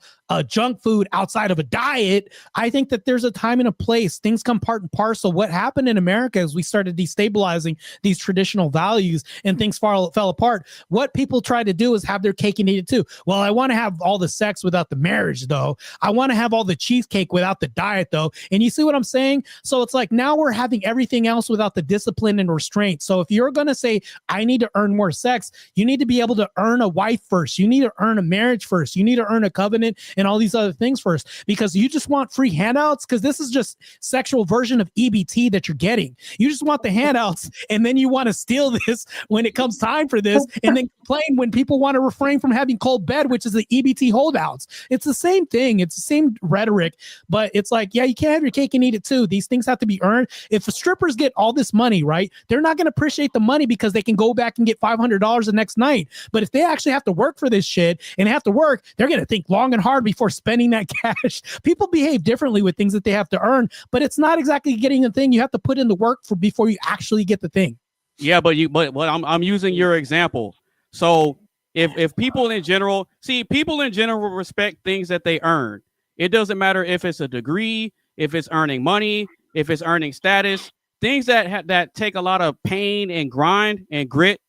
junk food outside of a diet, I think that there's a time and a place. Things come part and parcel. What happened in America is we started destabilizing these traditional values and things fell apart. What people try to do is have their cake and eat it too. Well, I want to have all the sex without the marriage, though. I want to have all the cheesecake without the diet, though. And you see what I'm saying? So it's like now we're having everything else without the discipline and restraint. So if you're going to say, I need to earn more sex, you need to be able to earn a wife first. You need to earn a marriage first. You need to earn a covenant and all these other things first, because you just want free handouts, because this is just sexual version of EBT that you're getting. You just want the handouts, and then you want to steal this when it comes time for this, and then complain when people want to refrain from having cold bed, which is the EBT holdouts. It's the same thing. It's the same rhetoric, but it's like, yeah, you can't have your cake and eat it too. These things have to be earned. If strippers get all this money, right, they're not going to appreciate the money because they can go back and get $500 the next night. But if they actually have to work for this shit and have to work, they're going to think long and hard before spending that cash. People behave differently with things that they have to earn, but it's not exactly getting a thing. You have to put in the work for before you actually get the thing. Yeah, but I'm using your example. So if people in general respect things that they earn. It doesn't matter if it's a degree, if it's earning money, if it's earning status, things that take a lot of pain and grind and grit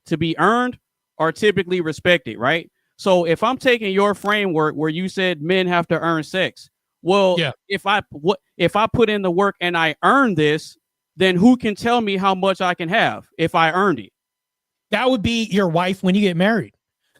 to be earned are typically respected, right? So if I'm taking your framework where you said men have to earn sex, well, yeah. if I put in the work and I earn this, then who can tell me how much I can have if I earned it? That would be your wife when you get married.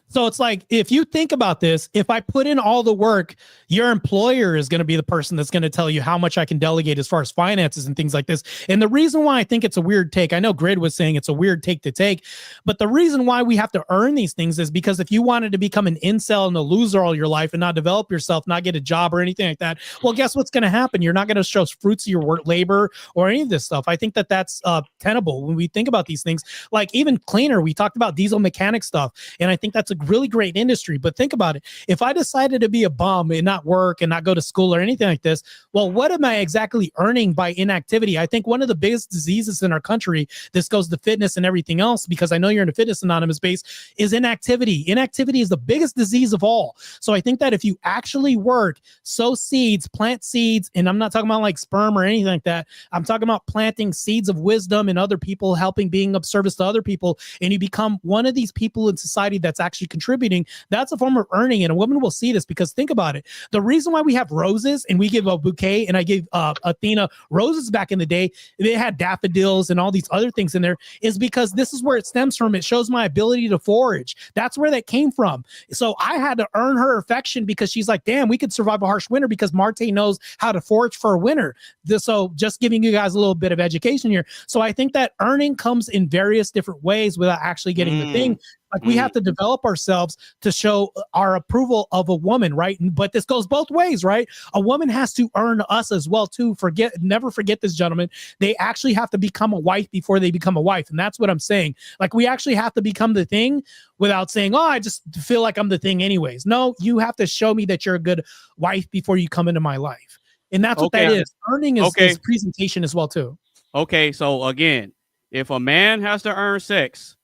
So it's like, if you think about this, if I put in all the work, your employer is going to be the person that's going to tell you how much I can delegate as far as finances and things like this. And the reason why I think it's a weird take, I know Grid was saying it's a weird take to take, but the reason why we have to earn these things is because if you wanted to become an incel and a loser all your life and not develop yourself, not get a job or anything like that, well, guess what's going to happen? You're not going to show fruits of your work, labor, or any of this stuff. I think that that's tenable when we think about these things. Like even cleaner, we talked about diesel mechanic stuff, and I think that's a really great industry. But think about it. If I decided to be a bum and not work and not go to school or anything like this, well, what am I exactly earning by inactivity? I think one of the biggest diseases in our country, this goes to fitness and everything else, because I know you're in a fitness anonymous base, is inactivity. Inactivity is the biggest disease of all. So I think that if you actually work, sow seeds, plant seeds, and I'm not talking about like sperm or anything like that. I'm talking about planting seeds of wisdom in other people, helping, being of service to other people, and you become one of these people in society that's actually contributing. That's a form of earning, and a woman will see this, because think about it. The reason why we have roses and we give a bouquet, and I gave Athena roses back in the day, they had daffodils and all these other things in there, is because this is where it stems from. It shows my ability to forage. That's where that came from. So I had to earn her affection, because she's like, damn, we could survive a harsh winter because Marte knows how to forage for a winter. So just giving you guys a little bit of education here. So I think that earning comes in various different ways without actually getting the thing. Like we have to develop ourselves to show our approval of a woman, right? But this goes both ways, right? A woman has to earn us as well too. Never forget this, gentlemen. They actually have to become a wife before they become a wife. And that's what I'm saying. Like we actually have to become the thing without saying, oh, I just feel like I'm the thing anyways. No, you have to show me that you're a good wife before you come into my life. And that's what that is. Earning is presentation as well too. Okay, so again, if a man has to earn sex,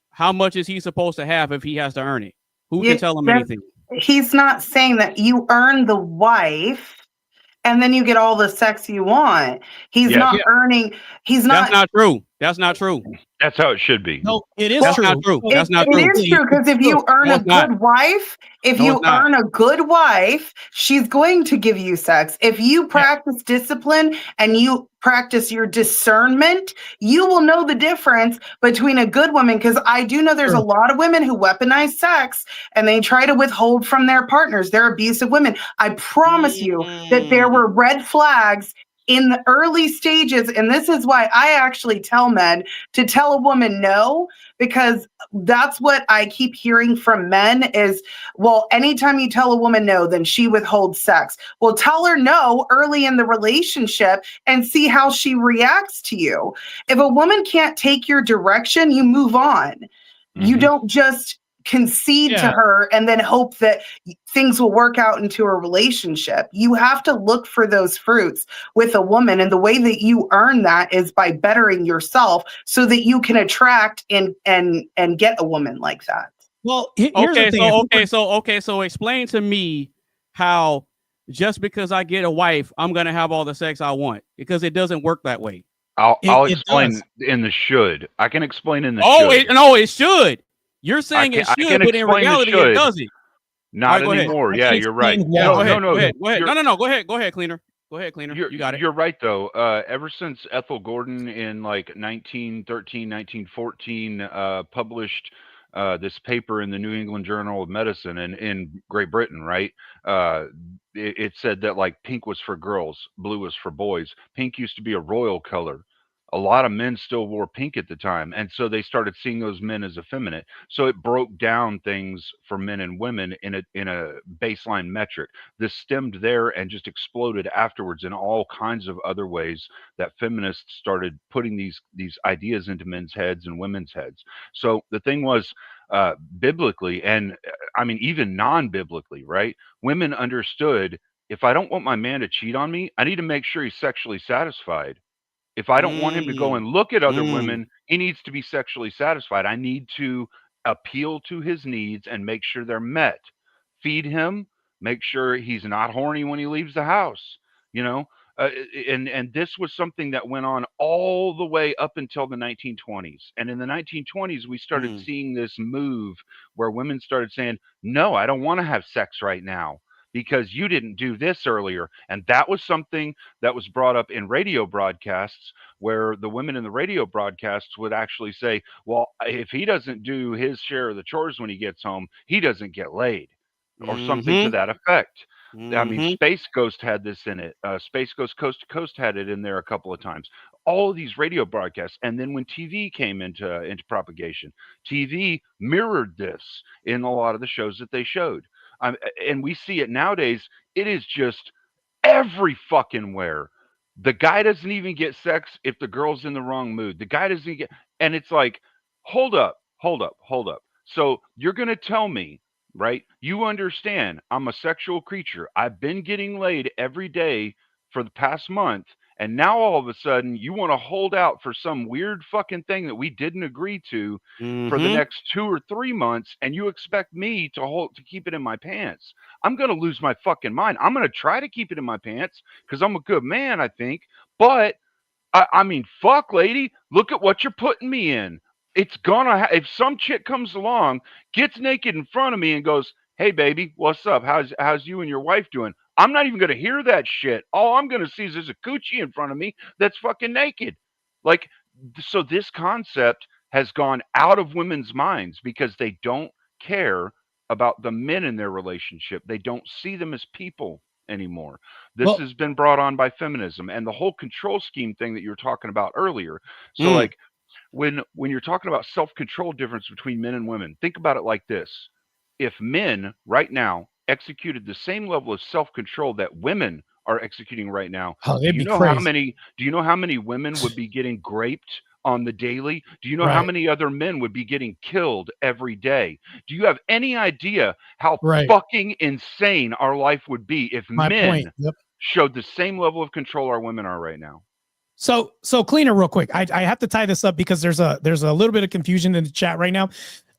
how much is he supposed to have if he has to earn it? Who can tell him anything? He's not saying that you earn the wife and then you get all the sex you want. He's not earning. He's not. That's not true. That's not true. That's how it should be. No, it is That's true. not true. That's not true. It is true, because if you earn a good wife, she's going to give you sex. If you practice discipline and you practice your discernment, you will know the difference between a good woman. Because I do know there's a lot of women who weaponize sex and they try to withhold from their partners. They're abusive women. I promise you that there were red flags in the early stages. And this is why I actually tell men to tell a woman no, because that's what I keep hearing from men is, well, anytime you tell a woman no, then she withholds sex. Well, tell her no early in the relationship and see how she reacts to you. If a woman can't take your direction, you move on. You don't just concede to her and then hope that things will work out into a relationship. You have to look for those fruits with a woman, and the way that you earn that is by bettering yourself so that you can attract and get a woman like that. Well, here's the thing. So explain to me how just because I get a wife, I'm gonna have all the sex I want, because it doesn't work that way. I'll explain in the should. I can explain in the should. It should. You're saying it should, but in reality it doesn't. Not anymore. Yeah, you're right. Go ahead. Go ahead. No. Go ahead, Cleaner. Go ahead, Cleaner. You got it. You're right, though. Ever since Ethel Gordon in like 1913, 1914 published this paper in the New England Journal of Medicine in Great Britain, right? It said that like pink was for girls, blue was for boys. Pink used to be a royal color. A lot of men still wore pink at the time, and so they started seeing those men as effeminate. So it broke down things for men and women in a baseline metric. This stemmed there and just exploded afterwards in all kinds of other ways that feminists started putting these ideas into men's heads and women's heads. So the thing was, biblically, and I mean even non-biblically, right? Women understood, if I don't want my man to cheat on me, I need to make sure he's sexually satisfied. If I don't want him to go and look at other women, he needs to be sexually satisfied. I need to appeal to his needs and make sure they're met. Feed him, make sure he's not horny when he leaves the house, you know? And this was something that went on all the way up until the 1920s. And in the 1920s, we started seeing this move where women started saying, no, I don't want to have sex right now, because you didn't do this earlier. And that was something that was brought up in radio broadcasts, where the women in the radio broadcasts would actually say, well, if he doesn't do his share of the chores when he gets home, he doesn't get laid, or something to that effect. I mean, Space Ghost had this in it. Space Ghost Coast to Coast had it in there a couple of times. All of these radio broadcasts. And then when TV came into propagation, TV mirrored this in a lot of the shows that they showed. And we see it nowadays. It is just every fucking where. The guy doesn't even get sex if the girl's in the wrong mood. The guy doesn't get, and it's like, hold up. So you're going to tell me, right? You understand I'm a sexual creature. I've been getting laid every day for the past month. And now all of a sudden you want to hold out for some weird fucking thing that we didn't agree to for the next 2 or 3 months, and you expect me to keep it in my pants. I'm going to lose my fucking mind. I'm going to try to keep it in my pants because I'm a good man, I think. But I mean, fuck, lady, look at what you're putting me in. It's gonna if some chick comes along, gets naked in front of me and goes, "Hey baby, what's up? How's you and your wife doing?" I'm not even gonna hear that shit. All I'm gonna see is there's a coochie in front of me that's fucking naked. Like, so this concept has gone out of women's minds because they don't care about the men in their relationship. They don't see them as people anymore. This has been brought on by feminism and the whole control scheme thing that you were talking about earlier. So like, when you're talking about self-control difference between men and women, think about it like this. If men right now executed the same level of self-control that women are executing right now, do you know how many women would be getting raped on the daily? Do you know how many other men would be getting killed every day? Do you have any idea how fucking insane our life would be if men showed the same level of control our women are right now? So Cleaner, real quick, I have to tie this up because there's a little bit of confusion in the chat right now.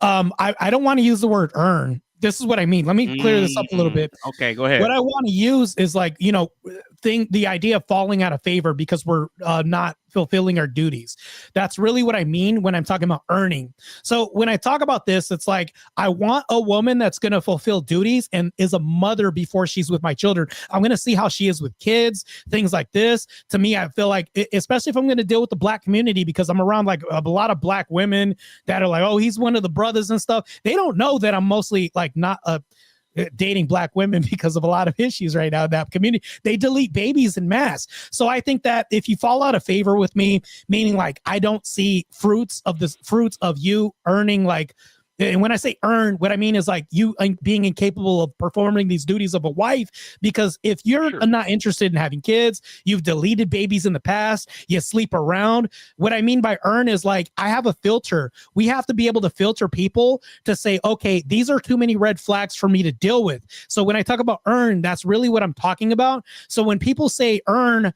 I don't want to use the word earn. This is what I mean. Let me clear this up a little bit. Okay, go ahead. What I want to use is like, the idea of falling out of favor because we're not fulfilling our duties. That's really what I mean when I'm talking about earning. So when I talk about this, it's like, I want a woman that's going to fulfill duties and is a mother before she's with my children. I'm going to see how she is with kids, things like this. To me, I feel like, especially if I'm going to deal with the Black community, because I'm around like a lot of Black women that are like, oh, he's one of the brothers and stuff. They don't know that I'm mostly like not dating Black women because of a lot of issues right now in that community. They delete babies en masse. So I think that if you fall out of favor with me, meaning like I don't see fruits of you earning, like, and when I say earn, what I mean is like you being incapable of performing these duties of a wife, because if you're not interested in having kids, you've deleted babies in the past, you sleep around. What I mean by earn is like, I have a filter. We have to be able to filter people to say, okay, these are too many red flags for me to deal with. So when I talk about earn, that's really what I'm talking about. So when people say earn,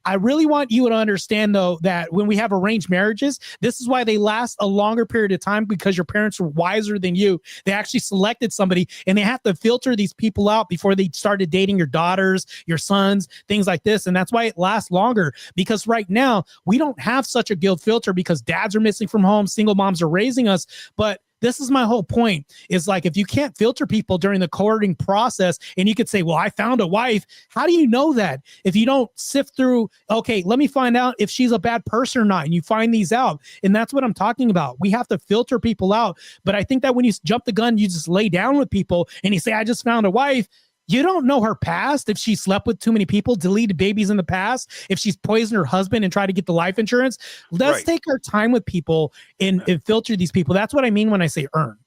I really want you to understand, though, that when we have arranged marriages, this is why they last a longer period of time, because your parents were wiser than you. They actually selected somebody, and they have to filter these people out before they started dating your daughters, your sons, things like this. And that's why it lasts longer, because right now we don't have such a guilt filter because dads are missing from home, single moms are raising us. But This is my whole point, is like, if you can't filter people during the courting process, and you could say, well, I found a wife. How do you know that if you don't sift through, okay, let me find out if she's a bad person or not, and you find these out? And that's what I'm talking about. We have to filter people out. But I think that when you jump the gun, you just lay down with people and you say, I just found a wife. You don't know her past, if she slept with too many people, deleted babies in the past, if she's poisoned her husband and tried to get the life insurance. Let's take our time with people and filter these people. That's what I mean when I say earn.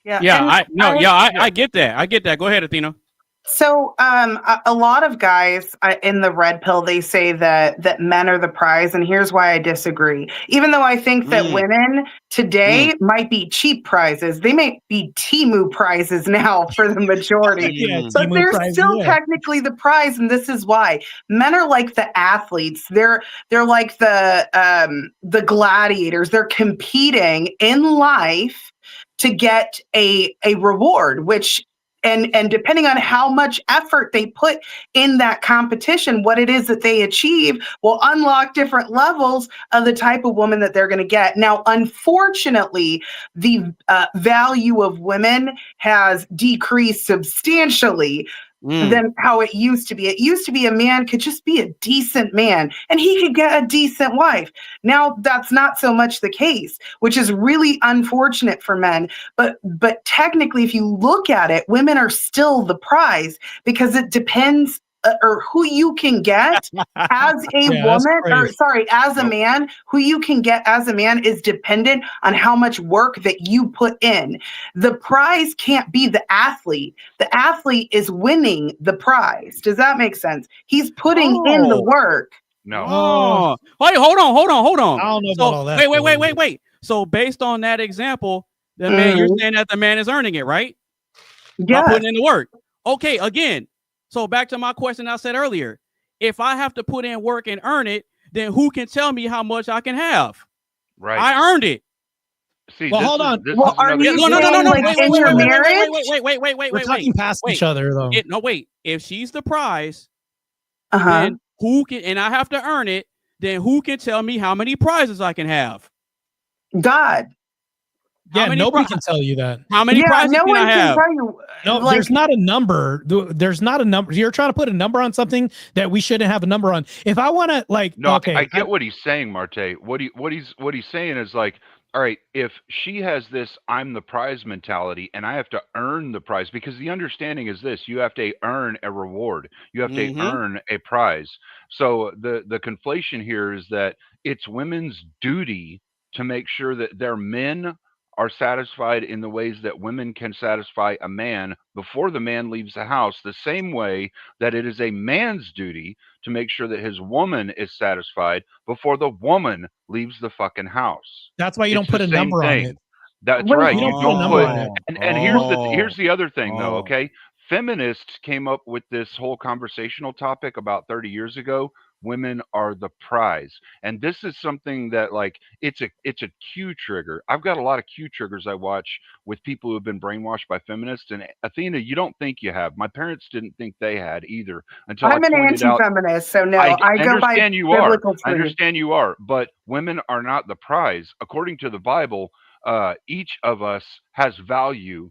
Yeah. I get that. I get that. Go ahead, Athena. So a lot of guys in the red pill, they say that men are the prize, and here's why I disagree. Even though I think that women today might be cheap prizes, they may be Temu prizes now for the majority, but they're still technically the prize, and this is why. Men are like the athletes. They're like the gladiators. They're competing in life to get a reward, which and depending on how much effort they put in that competition, what it is that they achieve will unlock different levels of the type of woman that they're going to get. Now, unfortunately, the value of women has decreased substantially than how it used to be. It used to be a man could just be a decent man and he could get a decent wife. Now that's not so much the case, which is really unfortunate for men. But technically, if you look at it, women are still the prize because it depends or who you can get as a woman, or sorry, as a man, who you can get as a man is dependent on how much work that you put in. The prize can't be the athlete. The athlete is winning the prize. Does that make sense? He's putting in the work. No. Oh, wait, hold on. I don't know about all that. Wait. So based on that example, the man, you're saying that the man is earning it, right? Yeah. By putting in the work. Okay, again. So back to my question I said earlier. If I have to put in work and earn it, then who can tell me how much I can have? Right. I earned it. See, well, hold on. Well, are you No. Wait. We're talking past each other, though. Wait. If she's the prize, then who can, and I have to earn it, then who can tell me how many prizes I can have? God. Yeah, nobody can tell you that. How many prizes can I have? No, there's not a number. There's not a number. You're trying to put a number on something that we shouldn't have a number on. If I want to, like, no, okay, I get what he's saying, Marte. What he's saying is like, all right, if she has this I'm the prize mentality and I have to earn the prize, because the understanding is this: you have to earn a reward, you have to earn a prize. So the conflation here is that it's women's duty to make sure that their men are satisfied in the ways that women can satisfy a man before the man leaves the house, the same way that it is a man's duty to make sure that his woman is satisfied before the woman leaves the fucking house. That's why you don't put a number on it. That's right. You don't put a number on it. And here's the other thing though, okay? Feminists came up with this whole conversational topic about 30 years ago. Women are the prize. And this is something that, like, it's a Q trigger. I've got a lot of Q triggers I watch with people who have been brainwashed by feminists. And Athena, you don't think you have. My parents didn't think they had either until I'm an anti-feminist, so no, I go by biblical truth. I understand you are, but women are not the prize. According to the Bible, each of us has value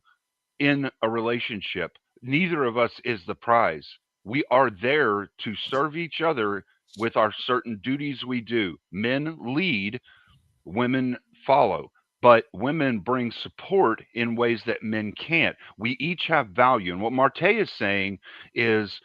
in a relationship. Neither of us is the prize. We are there to serve each other with our certain duties we do. Men lead, women follow, but women bring support in ways that men can't. We each have value. And what Marte is saying is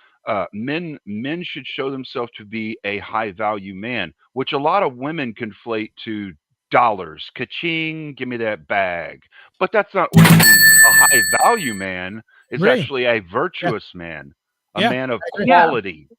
men should show themselves to be a high value man, which a lot of women conflate to dollars. Ka-ching, give me that bag. But that's not what it means. A high value man is actually a virtuous man, a man of quality.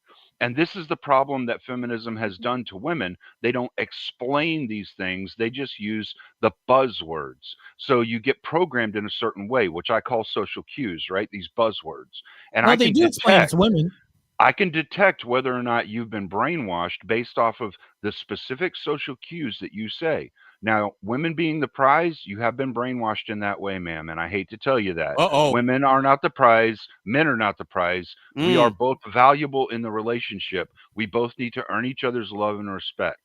And this is the problem that feminism has done to women. They don't explain these things. They just use the buzzwords. So you get programmed in a certain way, which I call social cues, right? These buzzwords. And well, they do explain it to women. I can detect whether or not you've been brainwashed based off of the specific social cues that you say. Now, women being the prize, you have been brainwashed in that way, ma'am, and I hate to tell you that. Women are not the prize. Men are not the prize. We are both valuable in the relationship. We both need to earn each other's love and respect.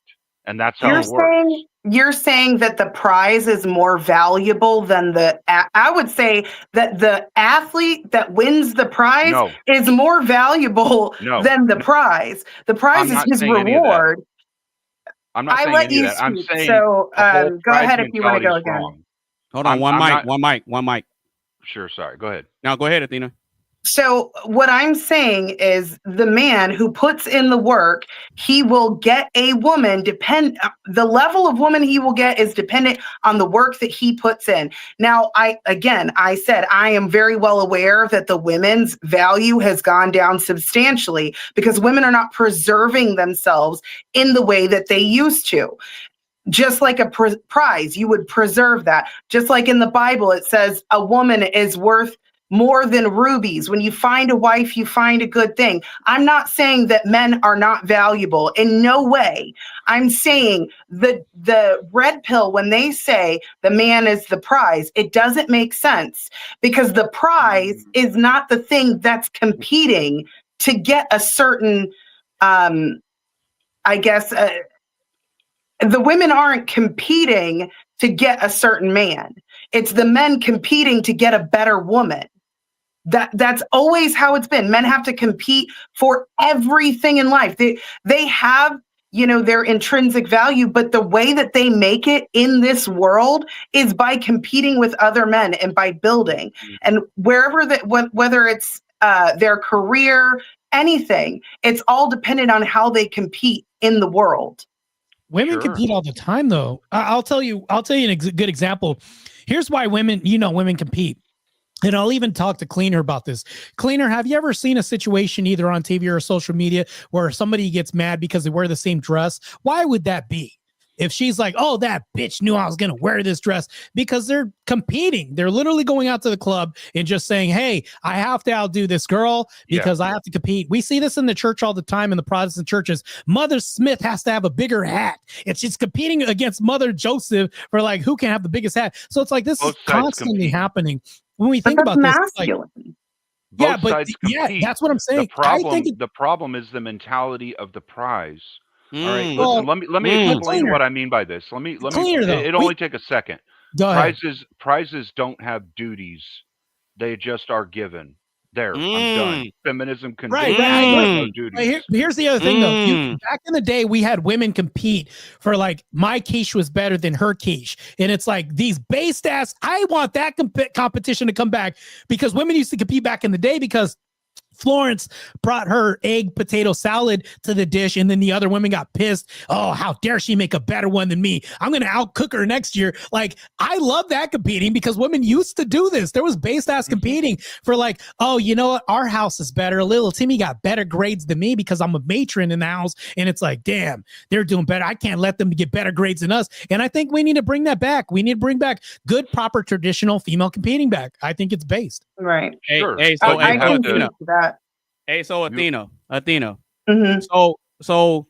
And that's how it works. You're saying that the prize is more valuable than I would say that the athlete that wins the prize is more valuable than the prize. The prize is his reward. I'm not saying any of that. I'm saying so. Go ahead if you want to go again. Wrong. Hold on, one mic. Sure, sorry. Go ahead. Now go ahead, Athena. So what I'm saying is the man who puts in the work, he will get a woman. The level of woman he will get is dependent on the work that he puts in. Now, I said I am very well aware that the women's value has gone down substantially because women are not preserving themselves in the way that they used to. Just like a prize, you would preserve that. Just like in the Bible, it says a woman is worth more than rubies. When you find a wife, you find a good thing. I'm not saying that men are not valuable in no way. I'm saying the red pill, when they say the man is the prize, it doesn't make sense because the prize is not the thing that's competing to get a certain, the women aren't competing to get a certain man. It's the men competing to get a better woman. That's always how it's been. Men have to compete for everything in life. They have, their intrinsic value, but the way that they make it in this world is by competing with other men and by building. And whether it's their career, anything, it's all dependent on how they compete in the world. Women compete all the time, though. I'll tell you a good example. Here's why women compete. And I'll even talk to Cleaner about this. Cleaner, have you ever seen a situation either on TV or social media where somebody gets mad because they wear the same dress? Why would that be? If she's like, oh, that bitch knew I was going to wear this dress, because they're competing. They're literally going out to the club and just saying, hey, I have to outdo this girl because I have to compete. We see this in the church all the time in the Protestant churches. Mother Smith has to have a bigger hat. And she's competing against Mother Joseph for like, who can have the biggest hat? So it's like, this is constantly happening. When we think about this, like, that's what I'm saying. The problem is the mentality of the prize. All right, listen, let me explain what I mean by this. It'll only take a second. Prizes don't have duties; they just are given. There, I'm done. Feminism can no duties. Here's the other thing, though. Back in the day, we had women compete for like my quiche was better than her quiche, and it's like these based ass. I want that competition to come back because women used to compete back in the day because Florence brought her egg potato salad to the dish, and then the other women got pissed. Oh, how dare she make a better one than me? I'm going to outcook her next year. Like, I love that competing because women used to do this. There was based ass competing for like, oh, you know what? Our house is better. Little Timmy got better grades than me because I'm a matron in the house. And it's like, damn, they're doing better. I can't let them get better grades than us. And I think we need to bring that back. We need to bring back good, proper, traditional female competing back. I think it's based. Right. Athena. Mm-hmm. So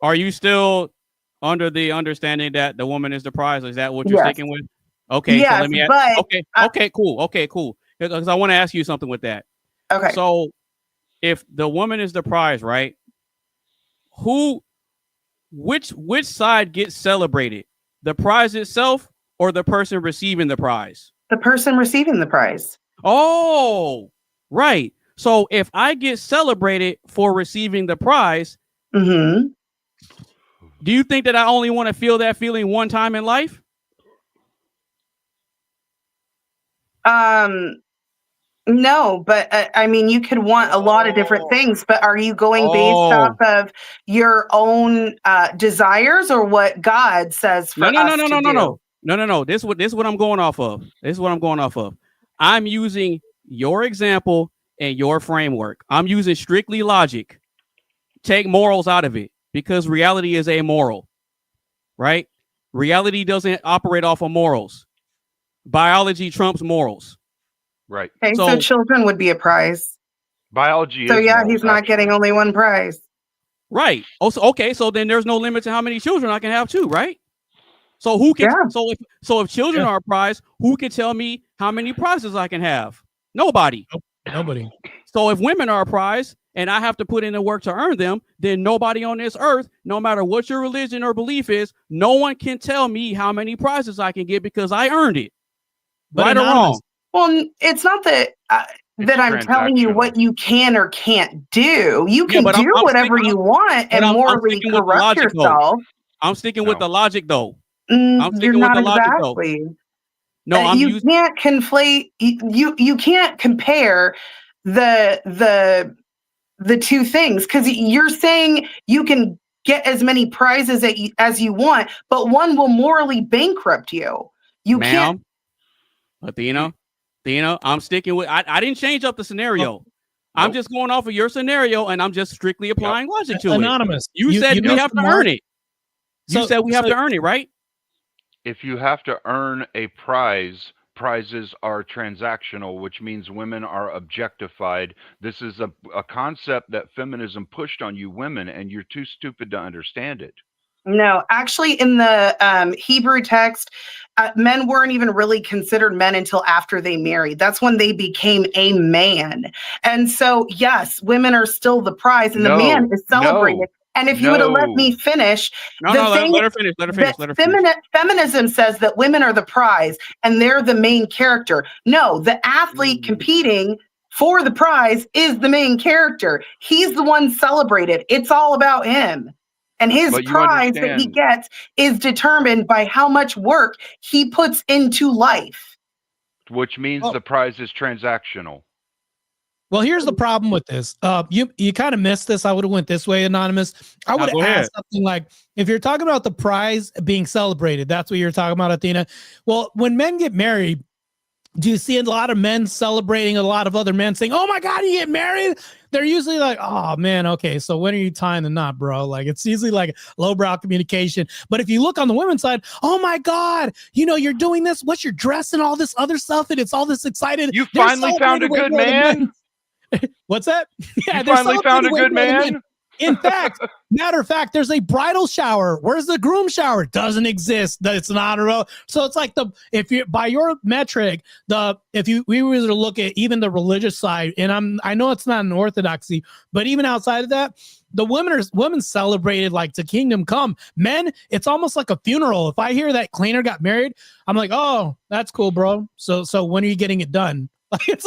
are you still under the understanding that the woman is the prize? Is that what you're sticking with? Okay. Yes, so let me ask. Okay, cool. Because I want to ask you something with that. Okay. So if the woman is the prize, right? Which side gets celebrated? The prize itself or the person receiving the prize? The person receiving the prize. Oh, right. So if I get celebrated for receiving the prize, do you think that I only want to feel that feeling one time in life? No, but I mean, you could want a lot of different things, but are you going based off of your own desires or what God says for us to do? No. This is what I'm going off of. I'm using your example and your framework. I'm using strictly logic. Take morals out of it because reality is amoral, right? Reality doesn't operate off of morals. Biology trumps morals. Right. Okay, so children would be a prize. Biology so is morals, he's not getting only one prize. Right. Also, okay, so then there's no limit to how many children I can have too, right? So who can if children are a prize, who can tell me how many prizes I can have? Nobody. Nobody. So if women are a prize and I have to put in the work to earn them, then nobody on this earth, no matter what your religion or belief is, no one can tell me how many prizes I can get because I earned it. But right or wrong? Well, it's not that that I'm telling you what you can or can't do. You can but do I'm whatever sticking- you want and I'm morally sticking with the corrupt logic, though. yourself. I'm sticking with the logic, though. You're I'm sticking with not the logic, though. exactly. No, I'm you using. can't conflate. You can't compare the two things, because you're saying you can get as many prizes as you want, but one will morally bankrupt you. You can't. Athena, I'm sticking with. I didn't change up the scenario. I'm just going off of your scenario, and I'm just strictly applying logic to Anonymous. it. You said we have to earn it. You said we have to earn it, right? If you have to earn a prize, prizes are transactional, which means women are objectified. This is a concept that feminism pushed on you women, and you're too stupid to understand it. No, actually, in the Hebrew text, men weren't even really considered men until after they married. That's when they became a man. And so, yes, women are still the prize, and the man is celebrated. And if you would have let me finish, let her finish. Let her finish. Feminism says that women are the prize and they're the main character. No, the athlete competing for the prize is the main character. He's the one celebrated. It's all about him. And his prize that he gets is determined by how much work he puts into life. Which means the prize is transactional. Well, here's the problem with this. You kind of missed this. I would have went this way, Anonymous. I would have asked something like, if you're talking about the prize being celebrated, that's what you're talking about, Athena. Well, when men get married, do you see a lot of men celebrating a lot of other men saying, oh my God, you get married? They're usually like, oh man, okay, so when are you tying the knot, bro? Like, it's usually like lowbrow communication. But if you look on the women's side, oh my God, you're doing this, what's your dress and all this other stuff, and it's all this excited. You finally found a good man. What's that? Yeah, you finally found a good man. In fact, matter of fact, there's a bridal shower. Where's the groom shower? Doesn't exist. It's not a row. So it's like if you by your metric, we were to look at even the religious side, and I know it's not an orthodoxy, but even outside of that, the women celebrated like to kingdom come. Men, it's almost like a funeral. If I hear that cleaner got married, I'm like, oh, that's cool, bro. So when are you getting it done? It's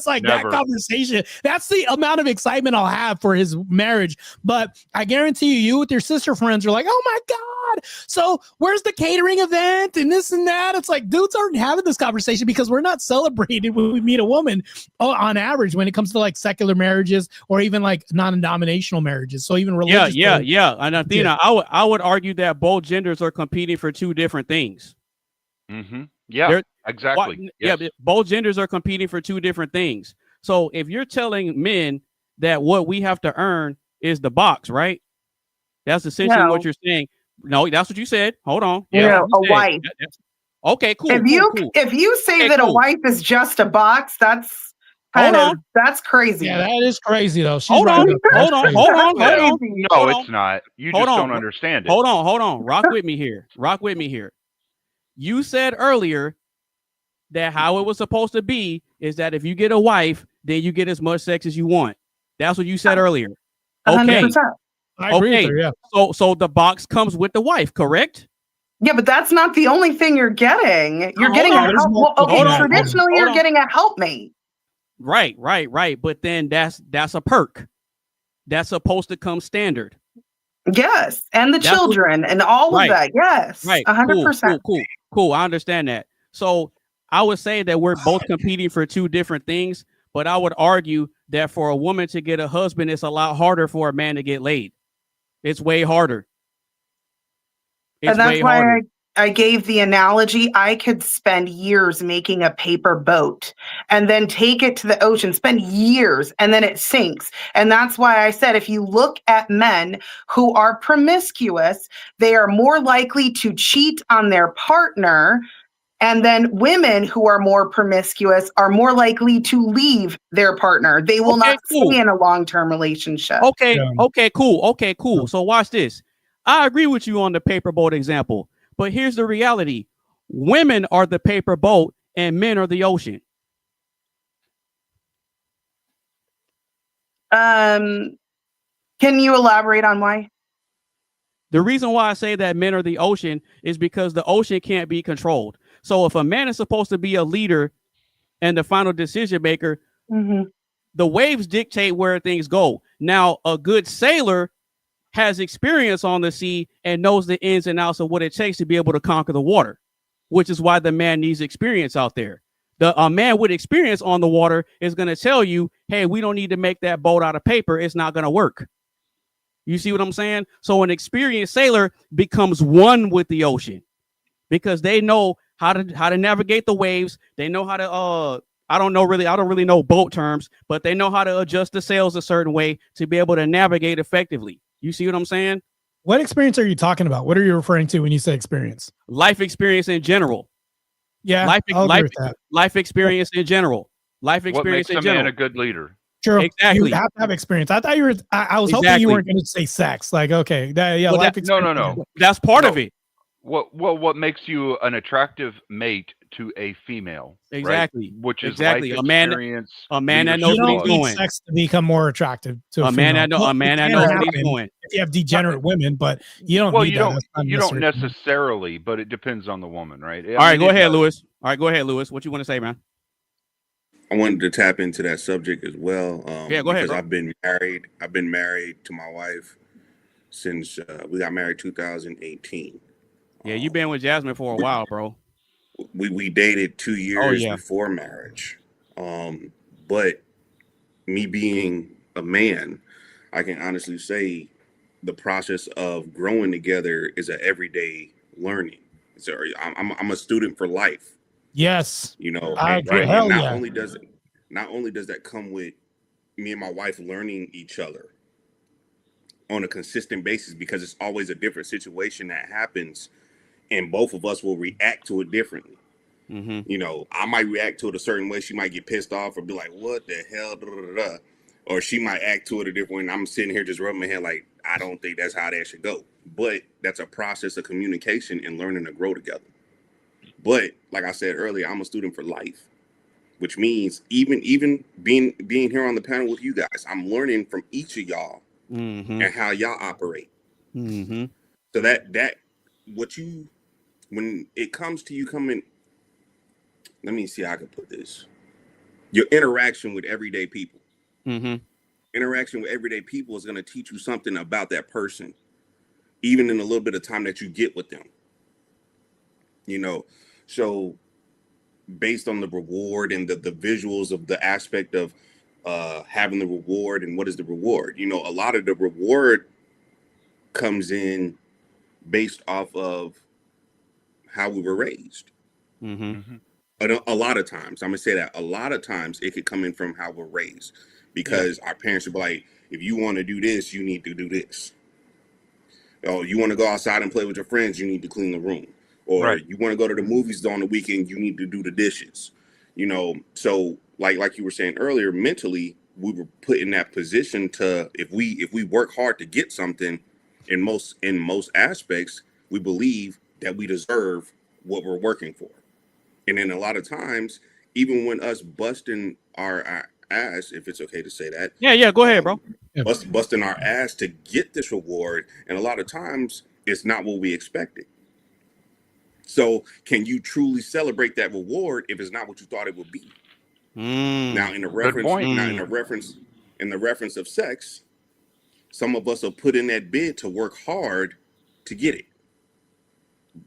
like that conversation. That's the amount of excitement I'll have for his marriage. But I guarantee you with your sister friends are like, oh my God, so where's the catering event and this and that? It's like dudes aren't having this conversation because we're not celebrating when we meet a woman on average when it comes to like secular marriages or even like non-denominational marriages. So even religious. Yeah. And Athena, I would argue that both genders are competing for two different things. Mm-hmm. Yeah, exactly. Yes. Yeah, both genders are competing for two different things. So if you're telling men that what we have to earn is the box, right? That's essentially what you're saying. No, that's what you said. Hold on. A wife. Okay, cool. If you say that a wife is just a box, that's that's crazy. Yeah, that is crazy though. Hold on. No, it's not. You just don't understand it. Hold on. Rock with me here. You said earlier that how it was supposed to be is that if you get a wife, then you get as much sex as you want. That's what you said earlier. Okay. 100%. I agree with her, yeah. So the box comes with the wife, correct? Yeah, but that's not the only thing you're getting. You're getting a help. Traditionally, you're getting a helpmate. Right. But then that's a perk. That's supposed to come standard. Yes, and the children and all of that. Yes, right. 100%. Cool. I understand that. So I would say that we're both competing for two different things, but I would argue that for a woman to get a husband, it's a lot harder for a man to get laid. It's way harder. And that's why I gave the analogy. I could spend years making a paper boat and then take it to the ocean, spend years, and then it sinks. And that's why I said, if you look at men who are promiscuous, they are more likely to cheat on their partner. And then women who are more promiscuous are more likely to leave their partner. They will not stay in a long-term relationship. Okay, cool. So watch this. I agree with you on the paper boat example. But here's the reality. Women are the paper boat and men are the ocean. Can you elaborate on why? The reason why I say that men are the ocean is because the ocean can't be controlled. So if a man is supposed to be a leader and the final decision maker, the waves dictate where things go. Now, a good sailor has experience on the sea and knows the ins and outs of what it takes to be able to conquer the water, which is why the man needs experience out there. A man with experience on the water is going to tell you, hey, we don't need to make that boat out of paper. It's not going to work. You see what I'm saying? So an experienced sailor becomes one with the ocean because they know how to navigate the waves. They know how to I don't really know boat terms, but they know how to adjust the sails a certain way to be able to navigate effectively. You see what I'm saying? What experience are you talking about? What are you referring to when you say experience? Life experience in general. Yeah, life experience in general. Life What experience makes in a general. man a good leader? True. Exactly. You have to have experience. I thought you were. I was hoping you weren't going to say sex. Like, okay, Well, life that- experience. No. That's part of it. What makes you an attractive mate to a female? Exactly. Right? Which is exactly. life A man that knows You what don't he's need doing. sex to become more attractive to A man female. that knows what he's doing. If you have degenerate women, but you don't Well, need you that. don't. That's not You don't necessary. necessarily, but it depends on the woman, right? All right, go ahead, Lewis. What you want to say, man? I wanted to tap into that subject as well. Yeah, go ahead, because bro. I've been married to my wife since we got married 2018. Yeah, you've been with Jasmine for a while, bro. We dated 2 years yeah. before marriage. But me being a man, I can honestly say the process of growing together is an everyday learning. So I'm a student for life. Yes. You know, I agree. and Hell not yeah. only does that come with me and my wife learning each other on a consistent basis, because it's always a different situation that happens and both of us will react to it differently. You know, I might react to it a certain way. She might get pissed off or be like, what the hell? Da, da, da, da. Or she might act to it a different way. And I'm sitting here just rubbing my head like, I don't think that's how that should go. But that's a process of communication and learning to grow together. But like I said earlier, I'm a student for life, which means even being here on the panel with you guys, I'm learning from each of y'all and how y'all operate. So that when it comes to you coming, let me see how I can put this. Your interaction with everyday people. Interaction with everyday people is going to teach you something about that person, even in a little bit of time that you get with them. You know, so based on the reward and the visuals of the aspect of having the reward and what is the reward, you know, a lot of the reward comes based off of how we were raised. A lot of times, I'm gonna say that a lot of times it could come in from how we're raised, because our parents would be like, if you want to do this, you need to do this. Oh, you want to go outside and play with your friends, you need to clean the room. Or you want to go to the movies on the weekend, you need to do the dishes. You know, so like you were saying earlier, mentally we were put in that position to, if we work hard to get something, in most aspects, we believe that we deserve what we're working for. And then a lot of times, even when us busting our ass, if it's okay to say that. Yeah, go ahead, bro. Busting our ass to get this reward, and a lot of times it's not what we expected. So can you truly celebrate that reward if it's not what you thought it would be? Now in the reference of sex, some of us will put in that bid to work hard to get it.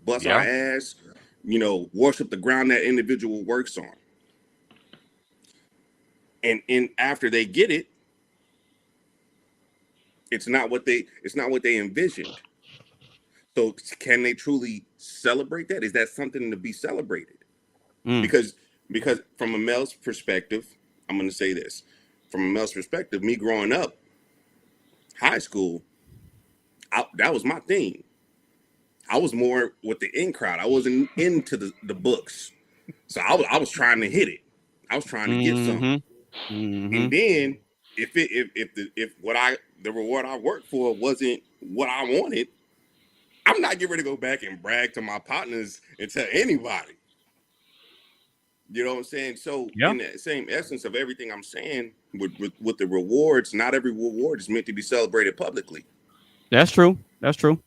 Bust our ass, you know, worship the ground that individual works on. And after they get it, it's not what they envisioned. So can they truly celebrate that? Is that something to be celebrated? Because from a male's perspective, I'm going to say this. From a male's perspective, me growing up, high school, that was my thing. I was more with the in crowd. I wasn't into the books. So I was trying to hit it. I was trying to get something. And then if the reward I worked for wasn't what I wanted, I'm not getting ready to go back and brag to my partners and tell anybody. You know what I'm saying? So in the same essence of everything I'm saying with the rewards, not every reward is meant to be celebrated publicly. That's true. That's true.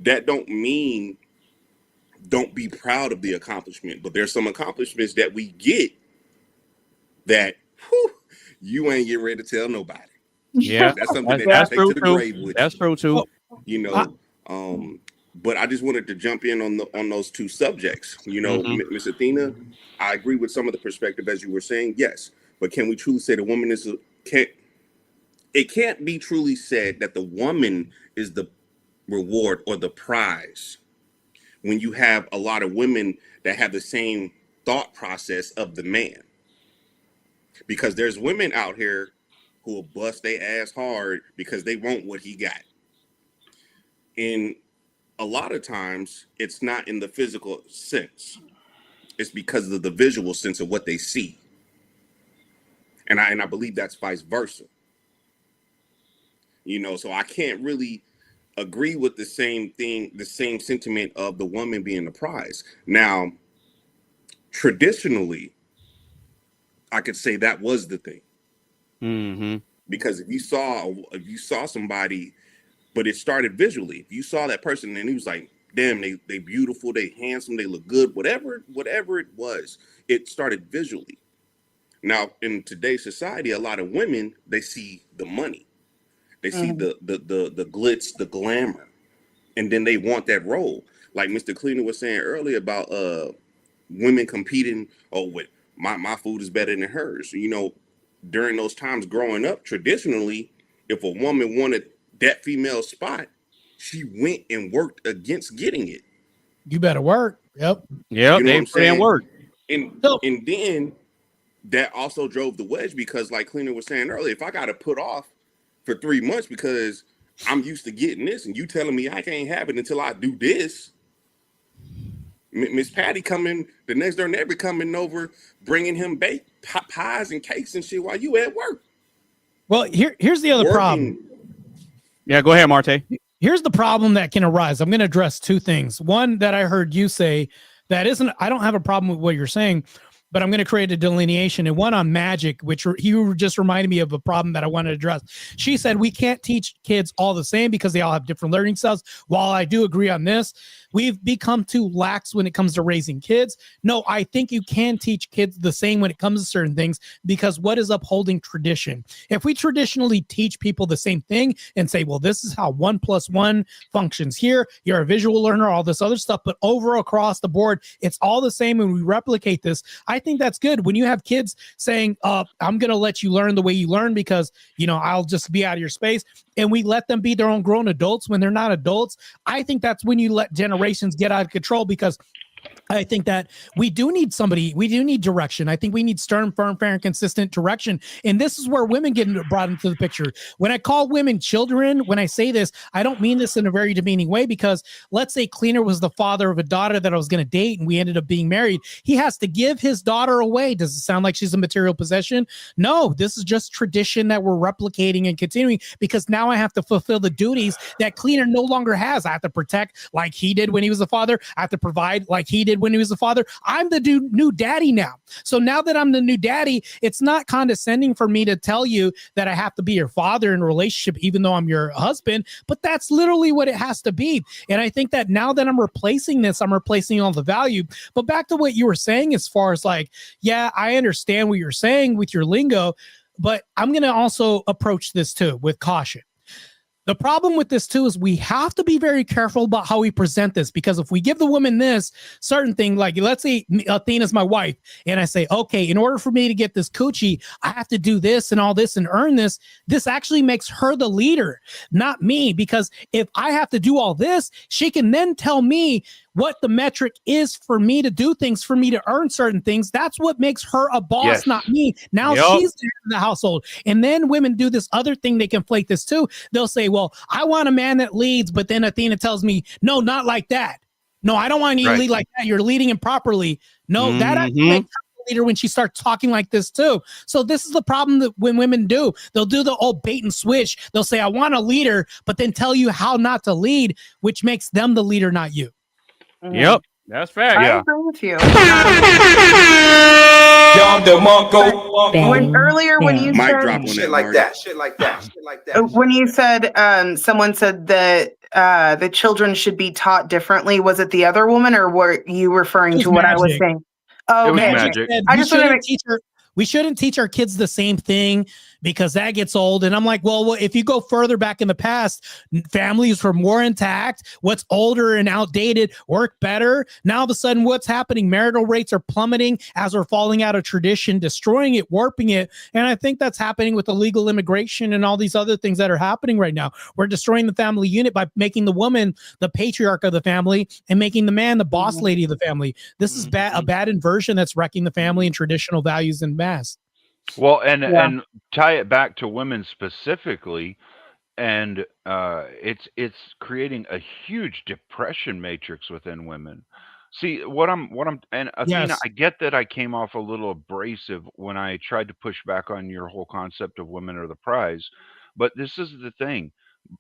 That don't mean don't be proud of the accomplishment, but there's some accomplishments that we get that you ain't getting ready to tell nobody. Yeah, that's something that that's take true to the too. grave with That's you. true too. You know, but I just wanted to jump in on those two subjects. You know, Miss Athena, I agree with some of the perspective as you were saying, yes. But can we truly say the woman is it can't be truly said that the woman is the reward or the prize when you have a lot of women that have the same thought process of the man. Because there's women out here who will bust their ass hard because they want what he got. And a lot of times it's not in the physical sense. It's because of the visual sense of what they see. And I believe that's vice versa. You know, so I can't really agree with the same thing, the same sentiment of the woman being the prize. Now, traditionally, I could say that was the thing. Because if you saw somebody, but it started visually. If you saw that person and he was like, damn, they beautiful, they handsome, they look good, whatever it was, it started visually. Now, in today's society, a lot of women, they see the money. They see the glitz, the glamour, and then they want that role. Like Mr. Cleaner was saying earlier about women competing, with my food is better than hers. You know, during those times growing up, traditionally, if a woman wanted that female spot, she went and worked against getting it. You better work. Yep. Yeah, you know they put in work. And then that also drove the wedge because, like Cleaner was saying earlier, if I got to put off for 3 months because I'm used to getting this and you telling me I can't have it until I do this. Miss Patty coming, the next door neighbor coming over, bringing him baked pies and cakes and shit while you at work. Well, here's the other problem. Yeah, go ahead, Marte. Here's the problem that can arise. I'm going to address two things. One that I heard you say that isn't, I don't have a problem with what you're saying, but I'm going to create a delineation, and one on magic, which you just reminded me of a problem that I wanted to address. She said we can't teach kids all the same because they all have different learning styles. While I do agree on this, we've become too lax when it comes to raising kids. No, I think you can teach kids the same when it comes to certain things, because what is upholding tradition? If we traditionally teach people the same thing and say, well, this is how 1 + 1 functions here, you're a visual learner, all this other stuff, but over across the board, it's all the same and we replicate this, I think that's good. When you have kids saying, I'm going to let you learn the way you learn because, you know, I'll just be out of your space, and we let them be their own grown adults when they're not adults, I think that's when you let generations get out of control, because I think that we do need direction. I think we need stern, firm, fair, and consistent direction. And this is where women get brought into the picture. When I call women children, when I say this, I don't mean this in a very demeaning way, because let's say Cleaner was the father of a daughter that I was going to date and we ended up being married. He has to give his daughter away. Does it sound like she's a material possession? No, this is just tradition that we're replicating and continuing, because now I have to fulfill the duties that Cleaner no longer has. I have to protect like he did when he was a father. I have to provide like he did when he was a father. I'm the new daddy now. So now that I'm the new daddy, it's not condescending for me to tell you that I have to be your father in a relationship, even though I'm your husband, but that's literally what it has to be. And I think that now that I'm replacing this, I'm replacing all the value. But back to what you were saying, as far as like, yeah, I understand what you're saying with your lingo, but I'm going to also approach this too with caution. The problem with this too is we have to be very careful about how we present this, because if we give the woman this certain thing, like let's say Athena's my wife, and I say, okay, in order for me to get this coochie, I have to do this and all this and earn this. This actually makes her the leader, not me, because if I have to do all this, she can then tell me what the metric is for me to do things, for me to earn certain things. That's what makes her a boss, Yes. not me. Now she's the head of the household. And then women do this other thing. They conflate this too. They'll say, well, I want a man that leads, but then Athena tells me, no, not like that. No, I don't want you to lead like that. You're leading improperly. No, that actually makes her the leader when she starts talking like this too. So this is the problem that when women do, they'll do the old bait and switch. They'll say, I want a leader, but then tell you how not to lead, which makes them the leader, not you. Yep. That's fact. I Yeah. agree with you. Bang, When you Mic said drop on Shit that, like Marty. that. Shit like that. Shit like that. when you said someone said that the children should be taught differently, was it the other woman or were you referring It to was what I was Magic. saying? Oh, It was okay. Magic. Said I we just want to shouldn't make teach her. We shouldn't teach our kids the same thing because that gets old. And I'm like, well, if you go further back in the past, families were more intact. What's older and outdated work better. Now, all of a sudden, what's happening? Marital rates are plummeting as we're falling out of tradition, destroying it, warping it. And I think that's happening with illegal immigration and all these other things that are happening right now. We're destroying the family unit by making the woman the patriarch of the family and making the man the boss lady of the family. This is a bad inversion that's wrecking the family and traditional values in mass. Well, and Yeah. and tie it back to women specifically, and it's creating a huge depression matrix within women. See, and Athena, Yes. I get that I came off a little abrasive when I tried to push back on your whole concept of women are the prize, but this is the thing.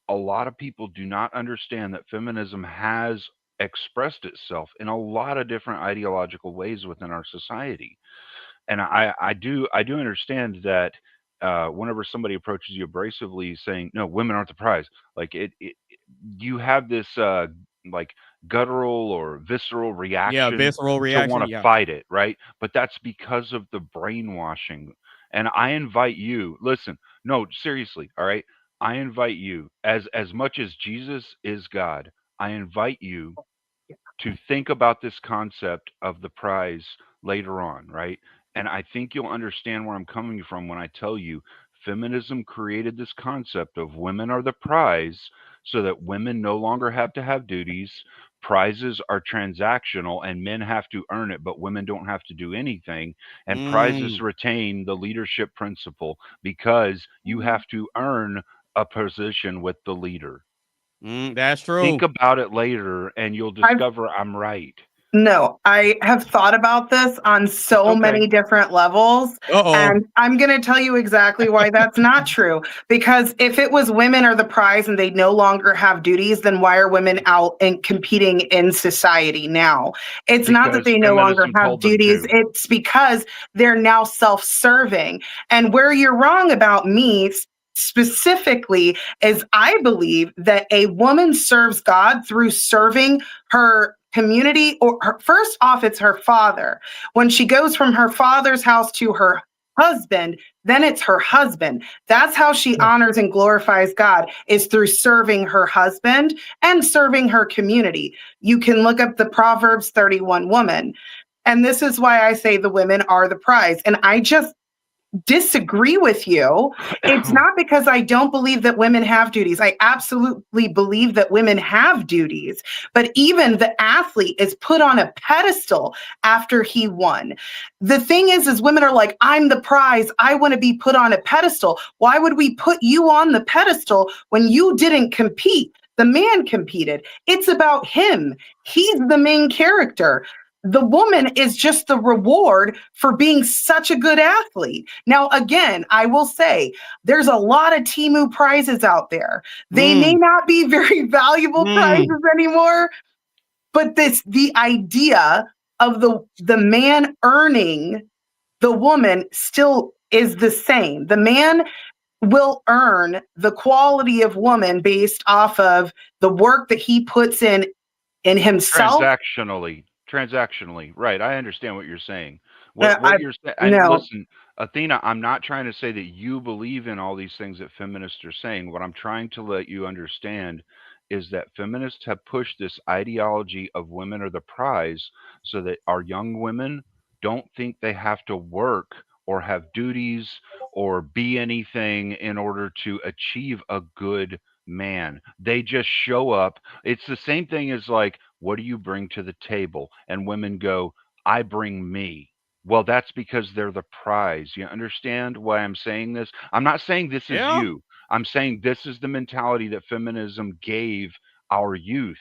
A lot of people do not understand that feminism has expressed itself in a lot of different ideological ways within our society. And I do understand that whenever somebody approaches you abrasively saying, "No, women aren't the prize," like you have this like guttural or visceral Yeah, reaction visceral to reaction. want to Yeah. fight it, right? But that's because of the brainwashing. And I invite you, listen, no, seriously, all right? I invite you, as much as Jesus is God, I invite you to think about this concept of the prize later on, right? And I think you'll understand where I'm coming from when I tell you feminism created this concept of women are the prize so that women no longer have to have duties. Prizes are transactional and men have to earn it, but women don't have to do anything. And prizes retain the leadership principle because you have to earn a position with the leader. That's true. Think about it later and you'll discover I'm right. No, I have thought about this on so many different levels. And I'm going to tell you exactly why that's not true. Because if it was women are the prize and they no longer have duties, then why are women out and competing in society now? It's not that Because they no longer feminism have told them duties. to. It's because they're now self-serving. And where you're wrong about me specifically is I believe that a woman serves God through serving her community or first off it's her father. When she goes from her father's house to her husband, then it's her husband. That's how she honors and glorifies God, is through serving her husband and serving her community. You can look up the Proverbs 31 woman. And this is why I say the women are the prize. And I just disagree with you. It's not because I don't believe that women have duties. I absolutely believe that women have duties, but even the athlete is put on a pedestal after he won. The thing is women are like, I'm the prize. I want to be put on a pedestal. Why would we put you on the pedestal when you didn't compete? The man competed. It's about him. He's the main character. The woman is just the reward for being such a good athlete. Now, again, I will say there's a lot of Temu prizes out there. They may not be very valuable prizes anymore, but the idea of the man earning the woman still is the same. The man will earn the quality of woman based off of the work that he puts in himself. Transactionally, right? I understand what you're saying. What you're saying, and no. listen, Athena, I'm not trying to say that you believe in all these things that feminists are saying. What I'm trying to let you understand is that feminists have pushed this ideology of women are the prize so that our young women don't think they have to work or have duties or be anything in order to achieve a good man. They just show up. It's the same thing as like, what do you bring to the table? And women go, I bring me. Well, that's because they're the prize. You understand why I'm saying this? I'm not saying this is you. I'm saying this is the mentality that feminism gave our youth.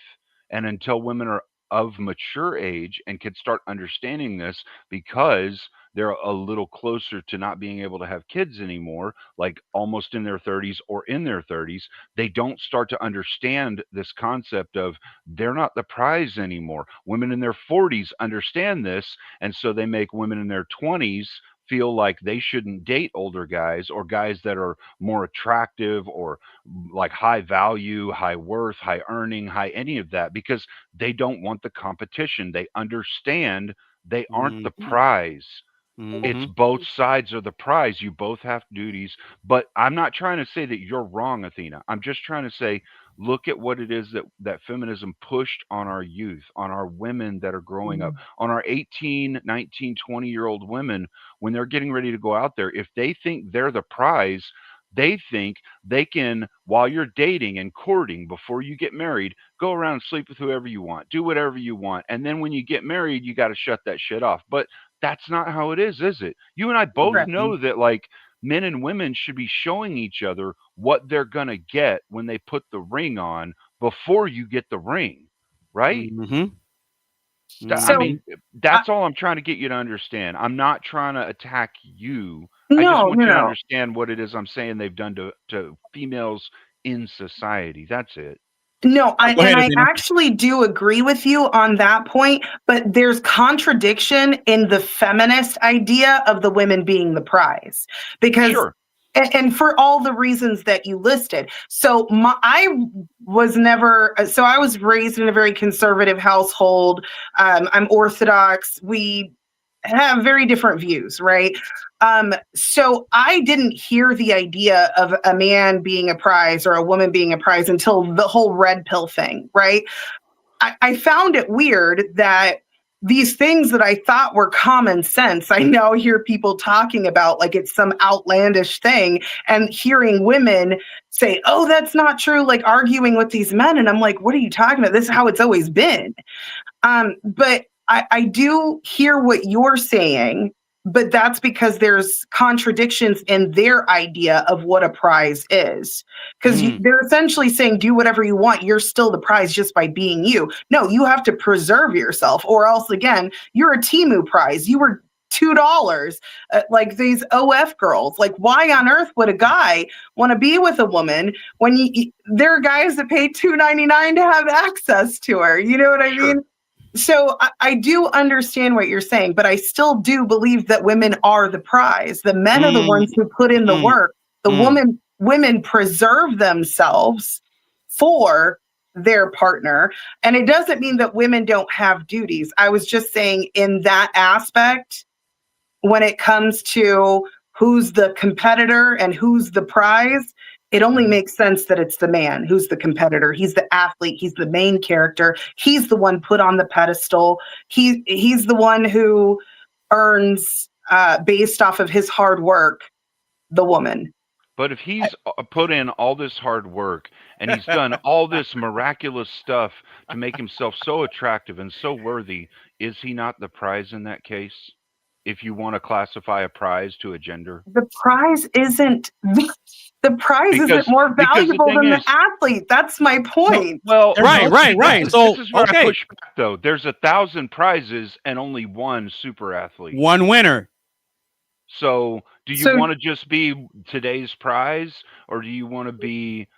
And until women are of mature age and can start understanding this, because they're a little closer to not being able to have kids anymore, like almost in their 30s or in their 30s, they don't start to understand this concept of they're not the prize anymore. Women in their 40s understand this, and so they make women in their 20s feel like they shouldn't date older guys or guys that are more attractive or like high value, high worth, high earning, high any of that, because they don't want the competition. They understand they aren't the prize. It's both sides of the prize. You both have duties. But I'm not trying to say that you're wrong, Athena. I'm just trying to say, look at what it is that feminism pushed on our youth, on our women that are growing up, on our 18, 19, 20-year-old women when they're getting ready to go out there. If they think they're the prize, they think they can, while you're dating and courting before you get married, go around and sleep with whoever you want, do whatever you want. And then when you get married, you got to shut that shit off. But that's not how it is it? You and I both know that, like, men and women should be showing each other what they're going to get when they put the ring on before you get the ring, right? I mean, that's all I'm trying to get you to understand. I'm not trying to attack you. I just want you to understand what it is I'm saying they've done to females in society. That's it. No, I actually do agree with you on that point, but there's contradiction in the feminist idea of the women being the prize. Because and for all the reasons that you listed. So I was raised in a very conservative household. I'm Orthodox. We have very different views, right? So I didn't hear the idea of a man being a prize or a woman being a prize until the whole red pill thing, right? I found it weird that these things that I thought were common sense, I now hear people talking about like it's some outlandish thing, and hearing women say, oh, that's not true, like arguing with these men. And I'm like, what are you talking about? This is how it's always been. But I do hear what you're saying, but that's because there's contradictions in their idea of what a prize is. Because they're essentially saying, do whatever you want. You're still the prize just by being you. No, you have to preserve yourself, or else, again, you're a Temu prize. You were $2, like these OF girls. Like, why on earth would a guy want to be with a woman when there are guys that pay $2.99 to have access to her? You know what I mean? So I do understand what you're saying, but I still do believe that women are the prize. The men are the ones who put in the work. The women preserve themselves for their partner. And it doesn't mean that women don't have duties. I was just saying in that aspect, when it comes to who's the competitor and who's the prize, it only makes sense that it's the man who's the competitor. He's the athlete. He's the main character. He's the one put on the pedestal. He's the one who earns, based off of his hard work, the woman. But if he's put in all this hard work and he's done all this miraculous stuff to make himself so attractive and so worthy, is he not the prize in that case? If you want to classify a prize to a gender? The prize isn't... The prize isn't more valuable than the athlete. That's my point. Well, right. So this is where I push back, though. There's 1,000 prizes and only one super athlete. One winner. So do you want to just be today's prize, or do you want to be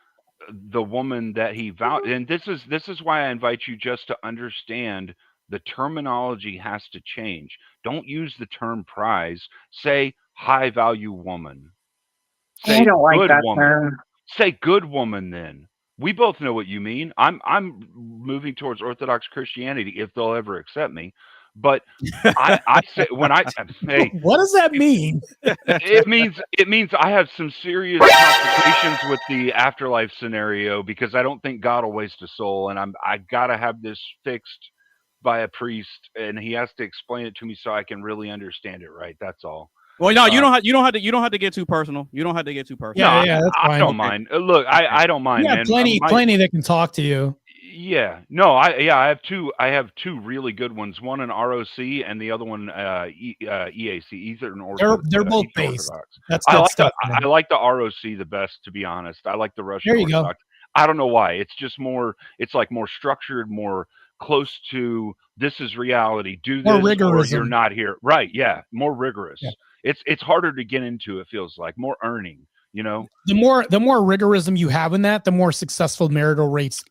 the woman that he vowed? And this is why I invite you just to understand the terminology has to change. Don't use the term prize. Say high value woman. Say I don't like good that woman. term. Say good woman then. We both know what you mean. I'm moving towards Orthodox Christianity if they'll ever accept me. But I say when I say what does that mean? it means I have some serious complications with the afterlife scenario, because I don't think God will waste a soul, and I gotta have this fixed by a priest, and he has to explain it to me so I can really understand it right. That's all. Well, no, you don't have to get too personal. You don't have to get too personal. Yeah, that's fine. I don't mind. Look, I don't mind. You have plenty that can talk to you. Yeah, no, I have two really good ones. One in ROC and the other one EAC. Eastern Orthodox. They're both based. That's I good like stuff. I like the ROC the best, to be honest. I like the Russian There you Orthodox. go. I don't know why. It's just more. It's like more structured, more close to this is reality. Do More this or rigorism. you're not here. Right? Yeah, more rigorous. Yeah. It's harder to get into. It feels like more earning. You know, the more rigorism you have in that, the more successful marital rates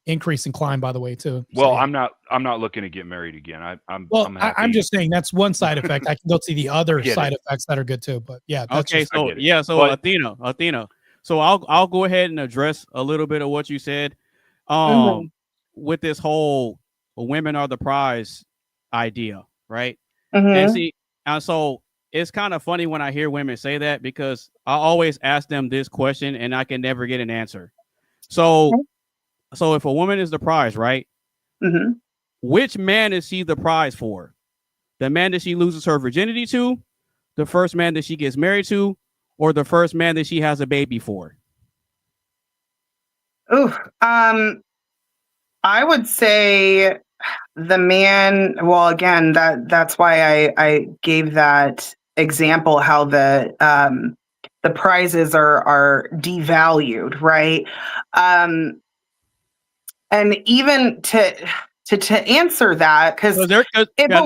increase and climb. By the way, too. Well, So, yeah. I'm not looking to get married again. I'm happy. I'm just saying that's one side effect. I can go see the other Get side it. effects that are good too. But yeah, that's Okay, just, so yeah, so But- Athena. So I'll go ahead and address a little bit of what you said. With this whole women are the prize idea, right? And see, and so it's kind of funny when I hear women say that, because I always ask them this question and I can never get an answer. So if a woman is the prize, right? Which man is she the prize for? The man that she loses her virginity to, the first man that she gets married to, or the first man that she has a baby for? I would say the man. Well, again, that's why I gave that example, how the prizes are devalued, right? And even to answer that, because the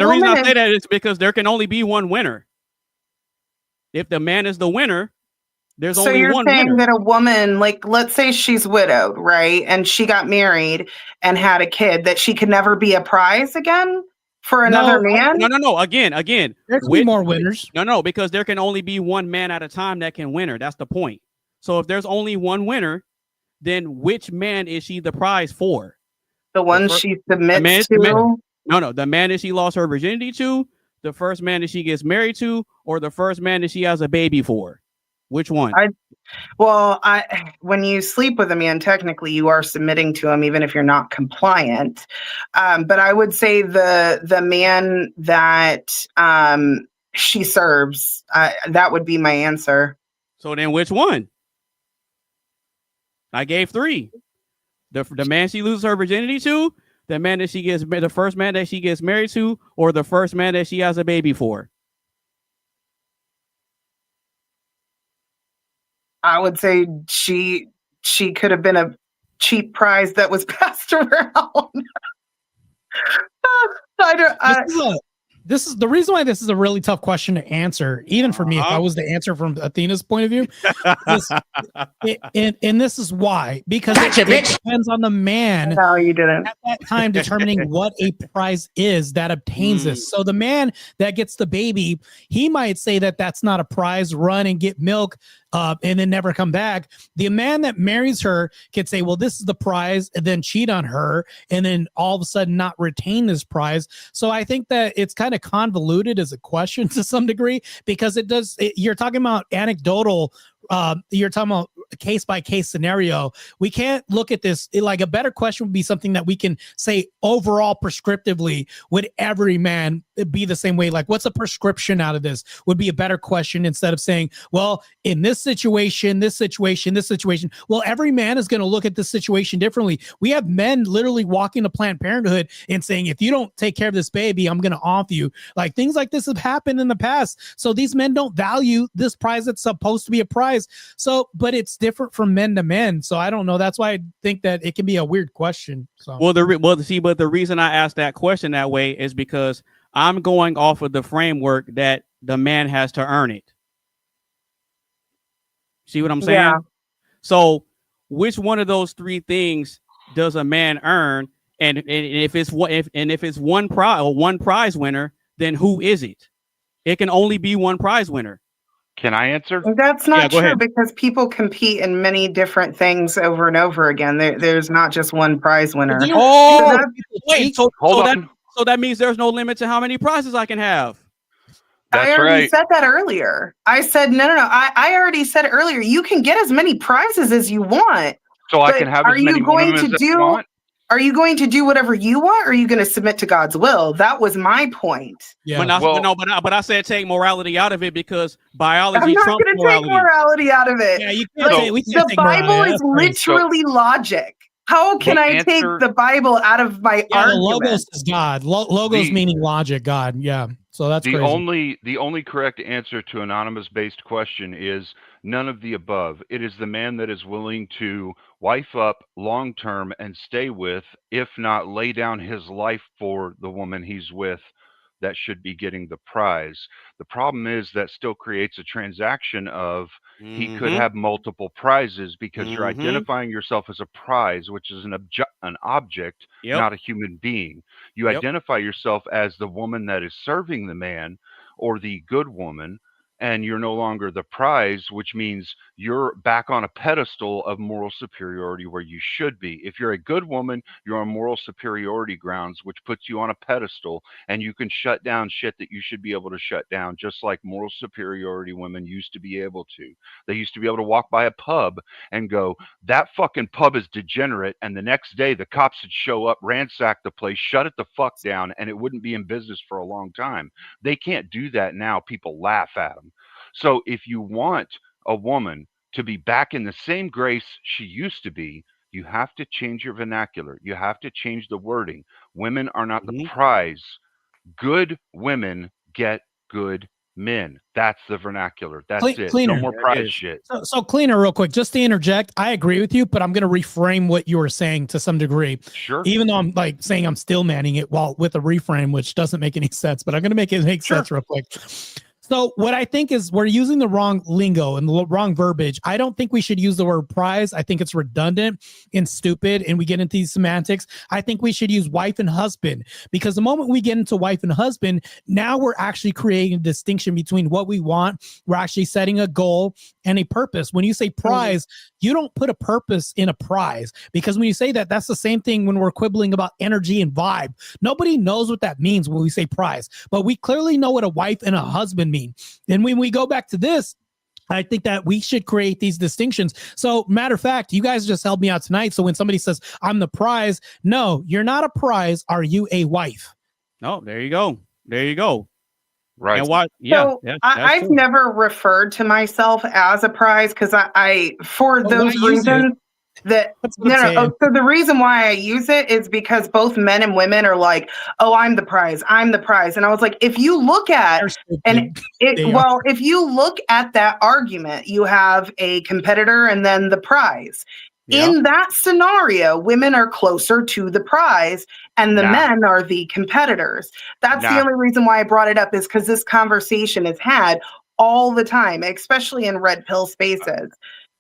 reason I say that is because there can only be one winner. If the man is the winner, there's only one winner. So you're saying that a woman, like, let's say she's widowed, right? And she got married and had a kid, that she could never be a prize again for another man? No. Again, there can be more winners. No, because there can only be one man at a time that can win her. That's the point. So if there's only one winner, then which man is she the prize for? The one she submits to? No, the man that she lost her virginity to, the first man that she gets married to, or the first man that she has a baby for? Which one? When you sleep with a man, technically you are submitting to him, even if you're not compliant. But I would say the man that she serves, that would be my answer. So then which one? I gave 3. The man she loses her virginity to, the man that she gets, the first man that she gets married to, or the first man that she has a baby for? I would say she could have been a cheap prize that was passed around. This is the reason why this is a really tough question to answer, even for me, if I was to answer from Athena's point of view. And this is why, because it depends on the man no, you didn't. at that time determining what a prize is that obtains this. So the man that gets the baby, he might say that that's not a prize, run and get milk, and then never come back. The man that marries her could say, well, this is the prize, and then cheat on her, and then all of a sudden not retain this prize. So I think that it's kind of convoluted as a question to some degree, because you're talking about anecdotal, you're talking about a case by case scenario. We can't look at this like a better question would be something that we can say overall prescriptively, would every man be the same way? Like, what's a prescription out of this would be a better question, instead of saying, well, in this situation, well, every man is going to look at this situation differently. We have men literally walking to Planned Parenthood and saying, if you don't take care of this baby, I'm going to off you. Like, things like this have happened in the past. So these men don't value this prize that's supposed to be a prize. So, but it's different from men to men. So I don't know. That's why I think that it can be a weird question. So, but the reason I asked that question that way is because I'm going off of the framework that the man has to earn it. See what I'm saying? Yeah. So, which one of those 3 things does a man earn? And if it's one prize winner, then who is it? It can only be one prize winner. Can I answer? That's not go true, ahead. because people compete in many different things over and over again. There's not just one prize winner. So that means there's no limit to how many prizes I can have. I already said that earlier. I said, no. I already said earlier, you can get as many prizes as you want. So I can have as many women as I want? Are you going to do whatever you want, or are you going to submit to God's will? That was my point. Yeah. But I said take morality out of it, because biology I'm not trumps going to morality. take morality out of it. Yeah, you can't The Bible is literally logic. How can I take the Bible out of my argument? Logos is God. Logos meaning logic, God. Yeah. So that's the crazy. only correct answer to anonymous based question is None of the above. It is the man that is willing to wife up long term and stay with, if not lay down his life for the woman he's with, that should be getting the prize. The problem is that still creates a transaction of he could have multiple prizes because you're identifying yourself as a prize, which is an object, not a human being. You identify yourself as the woman that is serving the man or the good woman, and you're no longer the prize, which means you're back on a pedestal of moral superiority where you should be. If you're a good woman, you're on moral superiority grounds, which puts you on a pedestal, and you can shut down shit that you should be able to shut down, just like moral superiority women used to be able to. They used to be able to walk by a pub and go, that fucking pub is degenerate, and the next day the cops would show up, ransack the place, shut it the fuck down, and it wouldn't be in business for a long time. They can't do that now. People laugh at them. So if you want a woman to be back in the same grace she used to be, you have to change your vernacular. You have to change the wording. Women are not the prize. Good women get good men. That's the vernacular. That's it. Cleaner. No more prize shit. So Cleaner, real quick, just to interject, I agree with you, but I'm going to reframe what you were saying to some degree. Sure. Even though I'm like saying I'm still manning it while with a reframe, which doesn't make any sense, but I'm going to make it make sense real quick. So what I think is we're using the wrong lingo and the wrong verbiage. I don't think we should use the word prize. I think it's redundant and stupid, and we get into these semantics. I think we should use wife and husband, because the moment we get into wife and husband, now we're actually creating a distinction between what we want. We're actually setting a goal and a purpose. When you say prize, you don't put a purpose in a prize, because when you say that, that's the same thing when we're quibbling about energy and vibe. Nobody knows what that means when we say prize, but we clearly know what a wife and a husband mean. And when we go back to this, I think that we should create these distinctions. So matter of fact, you guys just helped me out tonight. So when somebody says I'm the prize, no, you're not a prize. Are you a wife? Oh, there you go. There you go. Right. And what? So I've never referred to myself as a prize, because I for those reasons that so the reason why I use it is because both men and women are like, oh, I'm the prize, and I was like, if you look at if you look at that argument, you have a competitor and then the prize. In that scenario, women are closer to the prize and the men are the competitors. That's the only reason why I brought it up, is because this conversation is had all the time, especially in red pill spaces.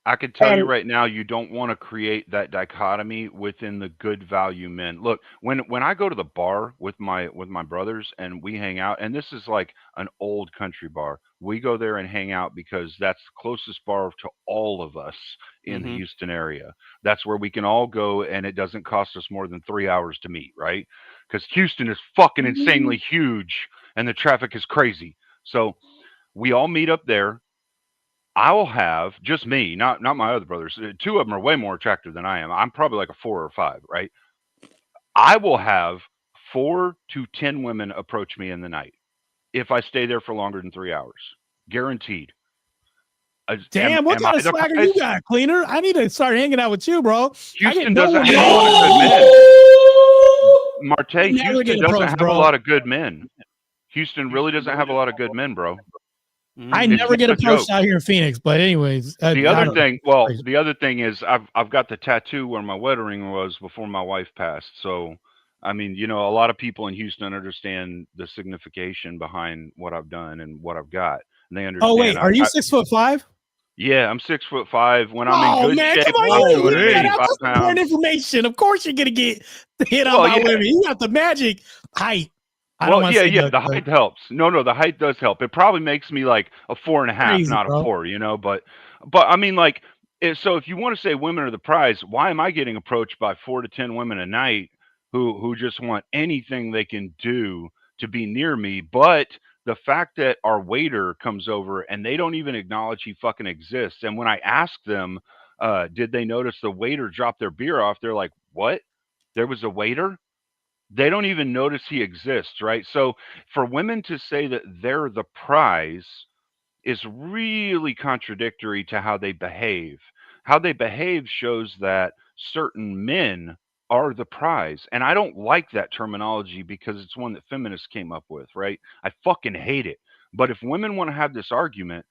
I can tell you right now, you don't want to create that dichotomy within the good value men. Look, when I go to the bar with my brothers and we hang out, and this is like an old country bar, we go there and hang out because that's the closest bar to all of us in the Houston area. That's where we can all go, and it doesn't cost us more than 3 hours to meet, right? Because Houston is fucking insanely huge and the traffic is crazy. So we all meet up there. I will have just me, not my other brothers. Two of them are way more attractive than I am. I'm probably like a 4 or 5, right? I will have 4 to 10 women approach me in the night if I stay there for longer than 3 hours, guaranteed. Damn, what kind of swagger you got, Cleaner? I need to start hanging out with you, bro. Houston doesn't have a lot of good men. Marte, Houston doesn't have a lot of good men. Houston really doesn't have a lot of good men, bro. I never get approached out here in Phoenix, but anyways. The other thing is I've got the tattoo where my wedding ring was before my wife passed. So, I mean, a lot of people in Houston understand the signification behind what I've done and what I've got. And they understand. Oh wait, are you 6'5"? Yeah, I'm 6'5". When I'm in good shape, come on, that's important information. Of course, you're gonna get hit on by women. You got the magic height. The height helps. No, the height does help. It probably makes me like a 4.5, not a 4. But I mean, like, so if you want to say women are the prize, why am I getting approached by 4 to 10 women a night who just want anything they can do to be near me? But the fact that our waiter comes over and they don't even acknowledge he fucking exists, and when I ask them, did they notice the waiter dropped their beer off? They're like, what? There was a waiter? They don't even notice he exists, right? So for women to say that they're the prize is really contradictory to how they behave. How they behave shows that certain men are the prize. And I don't like that terminology because it's one that feminists came up with, right? I fucking hate it. But if women want to have this argument,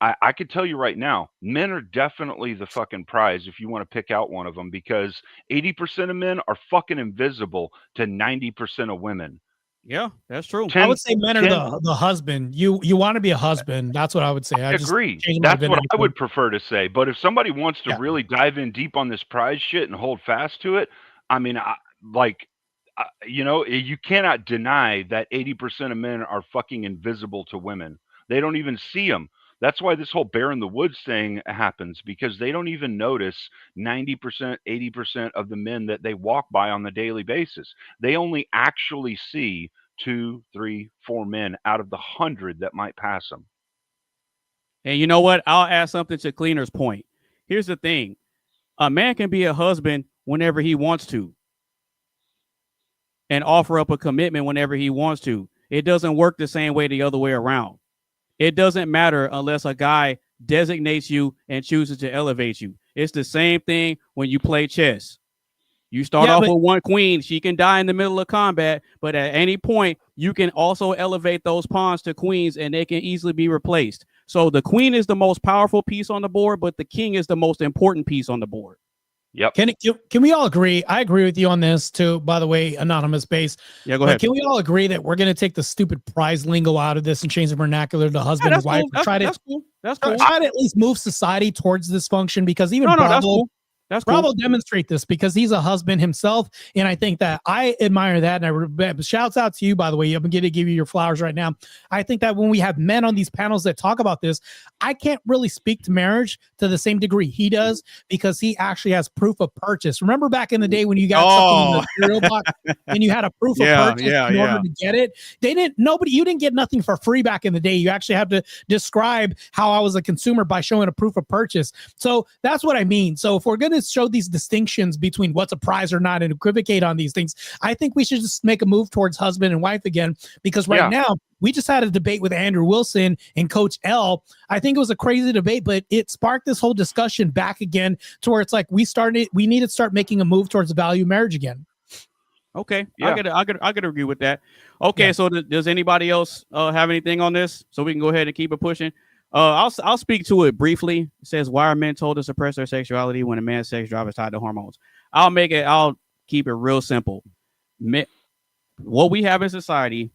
I could tell you right now, men are definitely the fucking prize if you want to pick out one of them, because 80% of men are fucking invisible to 90% of women. Yeah, that's true. I would say men are the husband. You want to be a husband. That's what I would say. I agree. That's what I would prefer to say. But if somebody wants to really dive in deep on this prize shit and hold fast to it, I mean, you know, you cannot deny that 80% of men are fucking invisible to women. They don't even see them. That's why this whole bear in the woods thing happens, because they don't even notice 90%, 80% of the men that they walk by on the daily basis. They only actually see 2, 3, 4 men out of the 100 that might pass them. And you know what? I'll add something to Cleaner's point. Here's the thing. A man can be a husband whenever he wants to and offer up a commitment whenever he wants to. It doesn't work the same way the other way around. It doesn't matter unless a guy designates you and chooses to elevate you. It's the same thing when you play chess. You start off with one queen. She can die in the middle of combat, but at any point, you can also elevate those pawns to queens, and they can easily be replaced. So the queen is the most powerful piece on the board, but the king is the most important piece on the board. Yep. Can we all agree? I agree with you on this too, by the way, AnonymousBased. Yeah, go ahead. Can we all agree that we're going to take the stupid prize lingo out of this and change the vernacular to husband and wife? Cool. That's cool. That's cool. Try to at least move society towards this function, because even Bravo demonstrate this, because he's a husband himself. And I think that I admire that. And shouts out to you, by the way. I'm going to give you your flowers right now. I think that when we have men on these panels that talk about this, I can't really speak to marriage to the same degree he does, because he actually has proof of purchase. Remember back in the day when you got something in the cereal box and you had a proof of purchase in order to get it? You didn't get nothing for free back in the day. You actually have to describe how I was a consumer by showing a proof of purchase. So that's what I mean. So if we're going to show these distinctions between what's a prize or not and equivocate on these things, I think we should just make a move towards husband and wife again, because now we just had a debate with Andrew Wilson and Coach L. I think it was a crazy debate, but it sparked this whole discussion back again to where it's like we need to start making a move towards the value of marriage again. Okay. Yeah. I could agree with that. Okay. So does anybody else have anything on this, so we can go ahead and keep it pushing? I'll speak to it briefly. It says, why are men told to suppress their sexuality when a man's sex drive is tied to hormones? I'll keep it real simple. What we have in society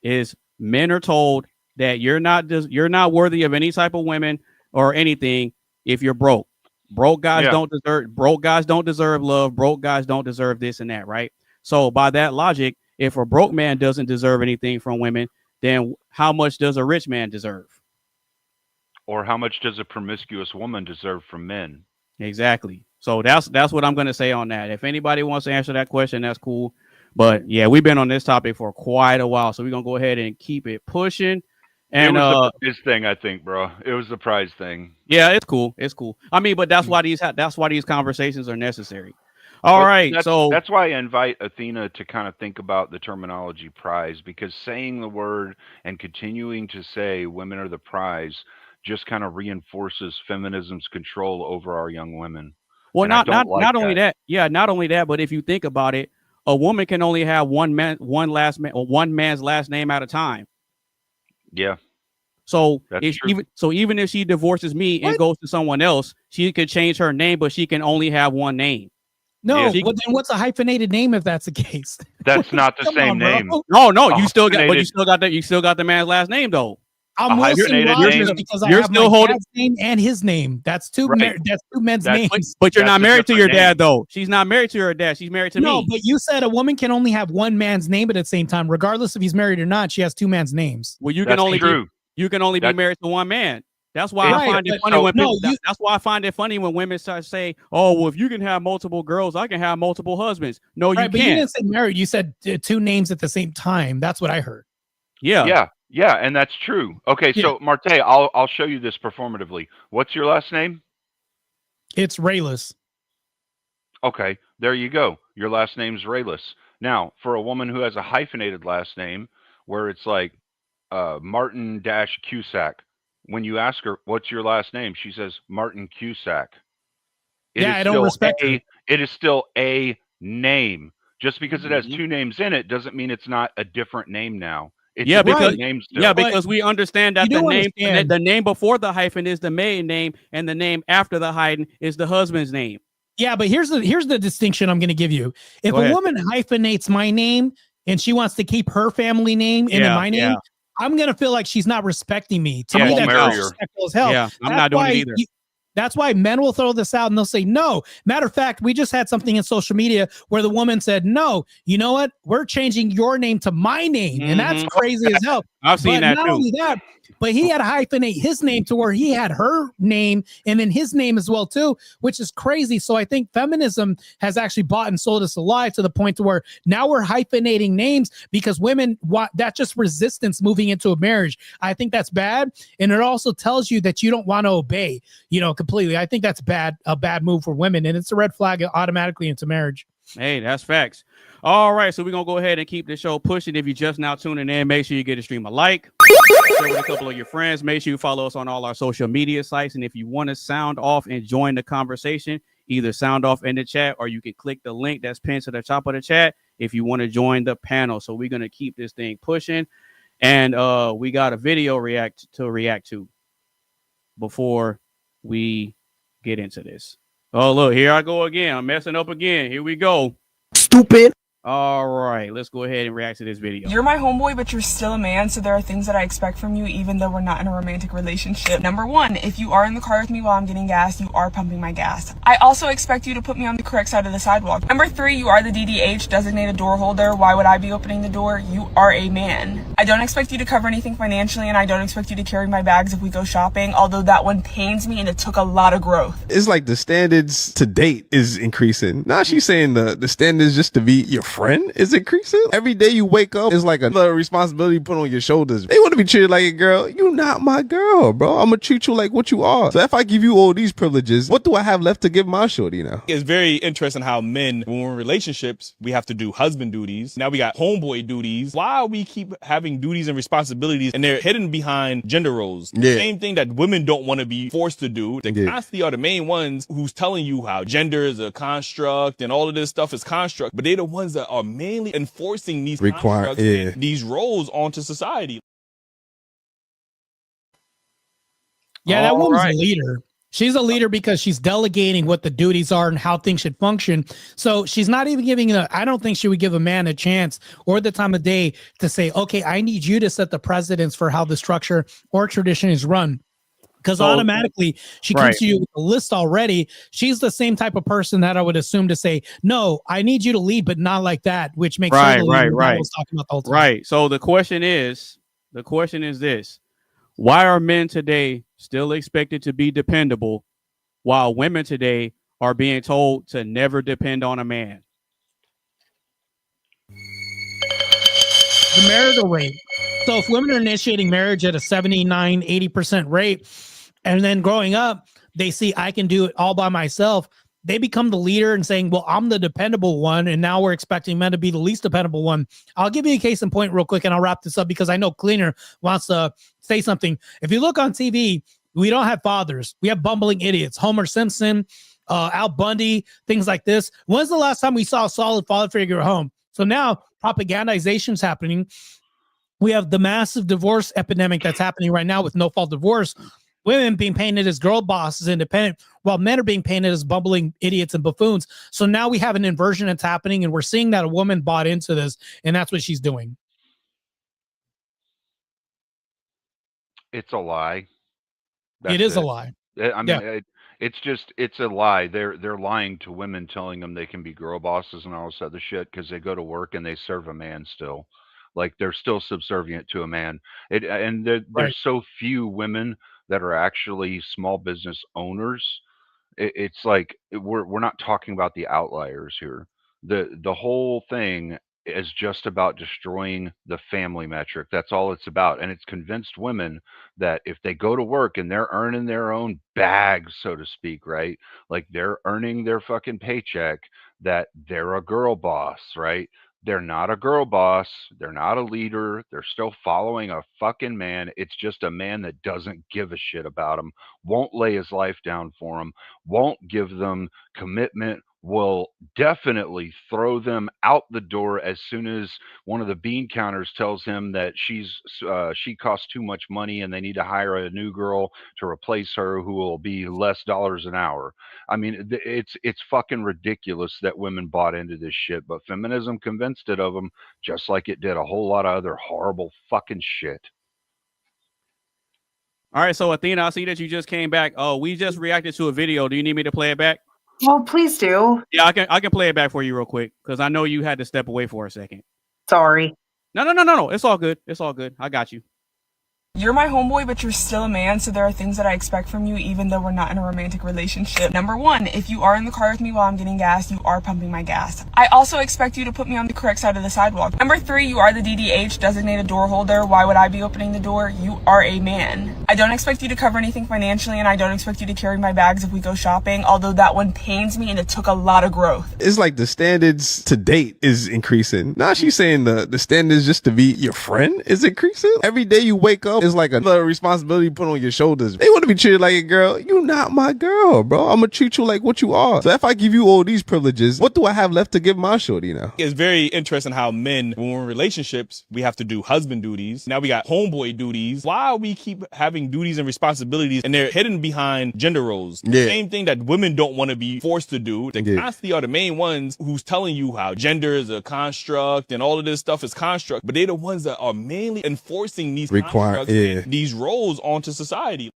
is men are told that you're not worthy of any type of women or anything if you're broke. Broke guys don't deserve love. Broke guys don't deserve this and that, right? So by that logic, if a broke man doesn't deserve anything from women, then how much does a rich man deserve? Or how much does a promiscuous woman deserve from men? Exactly. So that's what I'm going to say on that. If anybody wants to answer that question, that's cool. But yeah, we've been on this topic for quite a while, so we're going to go ahead and keep it pushing. And it was the prize thing, I think, bro. It was the prize thing. Yeah, it's cool. It's cool. I mean, but that's why these conversations are necessary. All right. So that's why I invite Athena to kind of think about the terminology prize, because saying the word and continuing to say women are the prize just kind of reinforces feminism's control over our young women. Well, not only that, but if you think about it, a woman can only have one man's last name at a time. Yeah. So even if she divorces me and goes to someone else, she could change her name, but she can only have one name. No, then what's a hyphenated name if that's the case? That's not the same name. No, you still got the man's last name though. I'm Wilson Rogers because I have my dad's name and his name. That's two men's names. But you're not married to your dad, though. She's not married to her dad. She's married to me. No, but you said a woman can only have one man's name at the same time, regardless if he's married or not. She has two men's names. Well, you can only be married to one man. That's why I find it funny that's why I find it funny when women start to say, "Oh, well, if you can have multiple girls, I can have multiple husbands." No, you can't. But you didn't say married. You said two names at the same time. That's what I heard. Yeah, and that's true. Okay, so Marte, I'll show you this performatively. What's your last name? It's Rayless. Okay, there you go. Your last name's Rayless. Now, for a woman who has a hyphenated last name, where it's like Martin-Cusack, when you ask her, what's your last name? She says, Martin Cusack. I don't respect it. It is still a name. Just because it has two names in it doesn't mean it's not a different name now. It's Yeah, a different because name still. yeah, because we understand that You do the understand. name before the hyphen is the maiden name, and the name after the hyphen is the husband's name. Yeah, but here's the distinction I'm going to give you. If Go a ahead. woman hyphenates my name and she wants to keep her family name and then my name, I'm going to feel like she's not respecting me. To I me, won't that's marry her. disrespectful as hell. Yeah, I'm That's not doing it why either. That's why men will throw this out and they'll say no. Matter of fact, we just had something in social media where the woman said, no, you know what? We're changing your name to my name. And that's crazy as hell. I've seen But that not too. only that, but he had to hyphenate his name to where he had her name and then his name as well too, which is crazy. So I think feminism has actually bought and sold us a lie to the point to where now we're hyphenating names because women want that's just resistance moving into a marriage. I think that's bad. And it also tells you that you don't want to obey, completely. I think that's a bad move for women. And it's a red flag automatically into marriage. Hey, that's facts. All right, so we're going to go ahead and keep the show pushing. If you're just now tuning in, make sure you get a stream a like. Share with a couple of your friends. Make sure you follow us on all our social media sites. And if you want to sound off and join the conversation, either sound off in the chat or you can click the link that's pinned to the top of the chat if you want to join the panel. So we're going to keep this thing pushing. And we got a video react to before we get into this. Oh, look, here I go again. I'm messing up again. Here we go. Stupid. All right, let's go ahead and react to this video. You're my homeboy, but you're still a man, so there are things that I expect from you even though we're not in a romantic relationship. Number one, if you are in the car with me while I'm getting gas, you are pumping my gas. I also expect you to put me on the correct side of the sidewalk. Number three, you are the DDH, designated door holder. Why would I be opening the door? You are a man. I don't expect you to cover anything financially, and I don't expect you to carry my bags if we go shopping, although that one pains me and it took a lot of growth. It's like the standards to date is increasing. Now she's saying the standards just to be your friend is increasing. Every day you wake up, it's like another responsibility put on your shoulders. They want to be treated like a girl. You not my girl, bro. I'm gonna treat you like what you are. So if I give you all these privileges, what do I have left to give my shorty now? It's very interesting how men, when we're in relationships, we have to do husband duties. Now we got homeboy duties. Why we keep having duties and responsibilities and they're hidden behind gender roles? Yeah. Same thing that women don't want to be forced to do. They constantly are the main ones who's telling you how gender is a construct and all of this stuff is construct, but they're the ones that are mainly enforcing these constructs and these roles onto society. Yeah, that woman's a leader. She's a leader because she's delegating what the duties are and how things should function. So she's not even giving I don't think she would give a man a chance or the time of day to say, okay, I need you to set the precedence for how the structure or tradition is run. Because automatically she comes to you with a list already. She's the same type of person that I would assume to say, no, I need you to lead, but not like that, which makes right. I was talking about the whole time. Right. So the question is this: why are men today still expected to be dependable, while women today are being told to never depend on a man? The marital rate. So if women are initiating marriage at a 79, 80% rate, and then growing up, they see I can do it all by myself, they become the leader and saying, well, I'm the dependable one. And now we're expecting men to be the least dependable one. I'll give you a case in point real quick and I'll wrap this up because I know Cleaner wants to say something. If you look on TV, we don't have fathers. We have bumbling idiots. Homer Simpson, Al Bundy, things like this. When's the last time we saw a solid father figure at home? So now propagandization is happening. We have the massive divorce epidemic that's happening right now with no-fault divorce. Women being painted as girl bosses, independent, while men are being painted as bumbling idiots and buffoons. So now we have an inversion that's happening, and we're seeing that a woman bought into this, and that's what she's doing. It's a lie. It is a lie. I mean, it's a lie. They're lying to women, telling them they can be girl bosses and all this other shit because they go to work and they serve a man still. Like they're still subservient to a man. There's so few women that are actually small business owners. It's like we're not talking about the outliers here. The whole thing is just about destroying the family metric. That's all it's about. And it's convinced women that if they go to work and they're earning their own bags, so to speak, right? Like they're earning their fucking paycheck, that they're a girl boss, right? They're not a girl boss. They're not a leader. They're still following a fucking man. It's just a man that doesn't give a shit about them, won't lay his life down for them, won't give them commitment, will definitely throw them out the door as soon as one of the bean counters tells him that she costs too much money and they need to hire a new girl to replace her who will be less dollars an hour. I mean, it's fucking ridiculous that women bought into this shit, but feminism convinced it of them, just like it did a whole lot of other horrible fucking shit. All right, so Athena, I see that you just came back. Oh, we just reacted to a video. Do you need me to play it back? Well, please do. Yeah, I can play it back for you real quick because I know you had to step away for a second. Sorry. No. It's all good. It's all good. I got you. You're my homeboy, but you're still a man, so there are things that I expect from you, even though we're not in a romantic relationship. Number one, if you are in the car with me while I'm getting gas, you are pumping my gas. I also expect you to put me on the correct side of the sidewalk. Number three, you are the DDH, designated door holder. Why would I be opening the door? You are a man. I don't expect you to cover anything financially, and I don't expect you to carry my bags if we go shopping, although that one pains me and it took a lot of growth. It's like the standards to date is increasing. Now she's saying the standards just to be your friend is increasing. Every day you wake up, it's like another responsibility put on your shoulders. They want to be treated like a girl. You're not my girl, bro. I'm gonna treat you like what you are. So if I give you all these privileges, what do I have left to give my shorty now? It's very interesting how men, when we're in relationships, we have to do husband duties. Now we got homeboy duties. Why we keep having duties and responsibilities and they're hidden behind gender roles? Yeah. Same thing that women don't want to be forced to do. They constantly are the main ones who's telling you how gender is a construct and all of this stuff is construct, but they're the ones that are mainly enforcing these constructs and these roles onto society.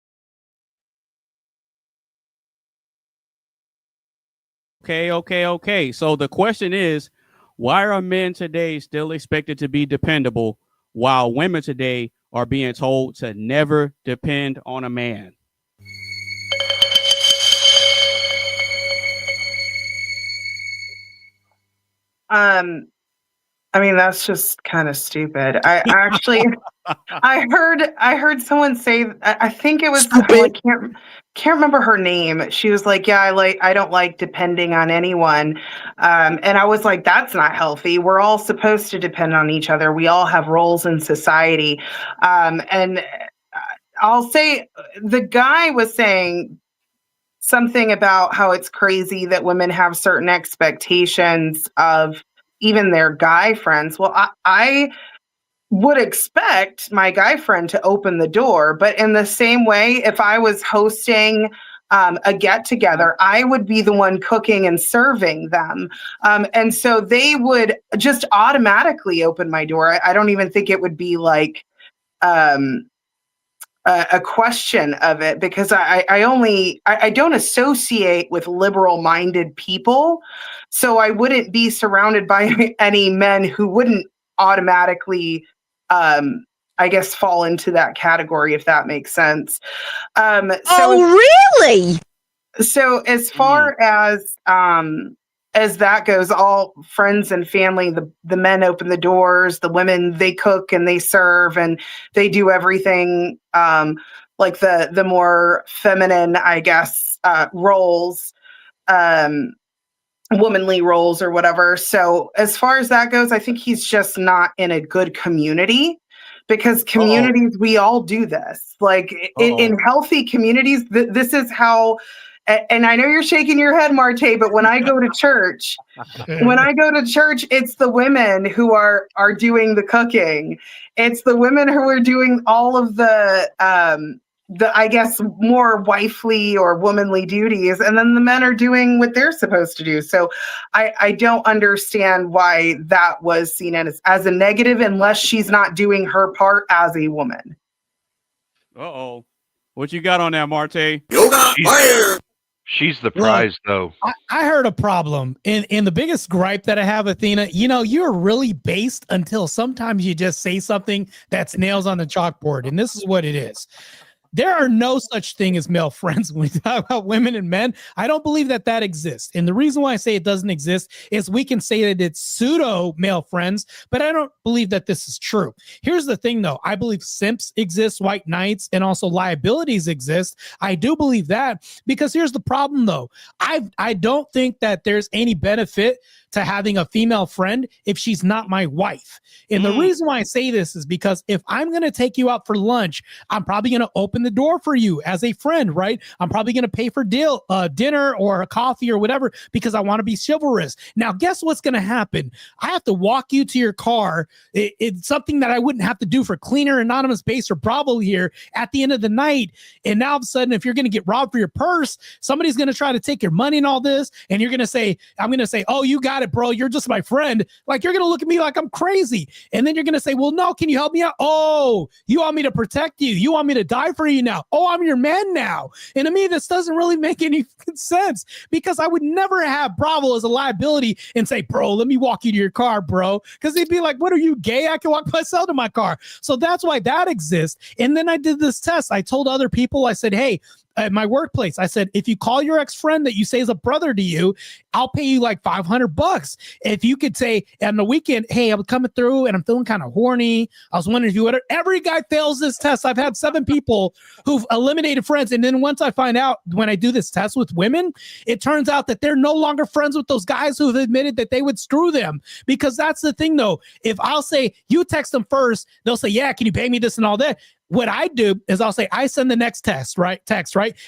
Okay. So the question is, why are men today still expected to be dependable while women today are being told to never depend on a man? I mean, that's just kind of stupid. I actually, I heard someone say, I think it was, I can't remember her name. She was like, yeah, I don't like depending on anyone. And I was like, that's not healthy. We're all supposed to depend on each other. We all have roles in society. And I'll say the guy was saying something about how it's crazy that women have certain expectations of even their guy friends. Well, I would expect my guy friend to open the door, but in the same way, if I was hosting a get together, I would be the one cooking and serving them. And so they would just automatically open my door. I don't even think it would be like a question of it, because I don't associate with liberal minded people. So I wouldn't be surrounded by any men who wouldn't automatically, I guess, fall into that category, if that makes sense. Really? So as far as that goes, all friends and family, the men open the doors, the women, they cook and they serve and they do everything, like the more feminine, I guess, roles, womanly roles or whatever. So as far as that goes, I think he's just not in a good community, because communities, we all do this. Like in healthy communities, this is how. And I know you're shaking your head, Marte, but when I go to church, it's the women who are doing the cooking. It's the women who are doing all of the I guess more wifely or womanly duties, and then the men are doing what they're supposed to do. So I don't understand why that was seen as a negative, unless she's not doing her part as a woman. What you got on that, Marte? Yoga fire. She's the prize, though. I heard a problem. And the biggest gripe that I have, Athena, you're really based until sometimes you just say something that's nails on the chalkboard. And this is what it is. There are no such thing as male friends when we talk about women and men. I don't believe that exists. And the reason why I say it doesn't exist is we can say that it's pseudo male friends, but I don't believe that this is true. Here's the thing, though. I believe simps exist, white knights, and also liabilities exist. I do believe that, because here's the problem, though. I don't think that there's any benefit to having a female friend if she's not my wife. And the reason why I say this is because if I'm going to take you out for lunch, I'm probably going to open the door for you as a friend, right? I'm probably going to pay for dinner or a coffee or whatever because I want to be chivalrous. Now, guess what's going to happen? I have to walk you to your car. It's something that I wouldn't have to do for Cleaner, AnonymousBased, or Bravo here at the end of the night. And now all of a sudden, if you're going to get robbed for your purse, somebody's going to try to take your money and all this. And you're going to say, I'm going to say, oh, you got it, bro. You're just my friend. Like, you're going to look at me like I'm crazy. And then you're going to say, well, no, can you help me out? Oh, you want me to protect you. You want me to die for you now. Oh, I'm your man now. And to me, this doesn't really make any sense because I would never have Bravo as a liability and say, bro, let me walk you to your car, bro. Because they'd be like, what are you, gay? I can walk myself to my car. So that's why that exists. And then I did this test. I told other people, I said, hey, at my workplace, I said, if you call your ex-friend that you say is a brother to you, I'll pay you like $500. If you could say on the weekend, hey, I'm coming through and I'm feeling kind of horny. I was wondering if you would. Every guy fails this test. I've had 7 people who've eliminated friends. And then once I find out when I do this test with women, it turns out that they're no longer friends with those guys who have admitted that they would screw them. Because that's the thing, though. If I'll say, you text them first, they'll say, yeah, can you pay me this and all that? What I do is I'll say, I send the next text, right?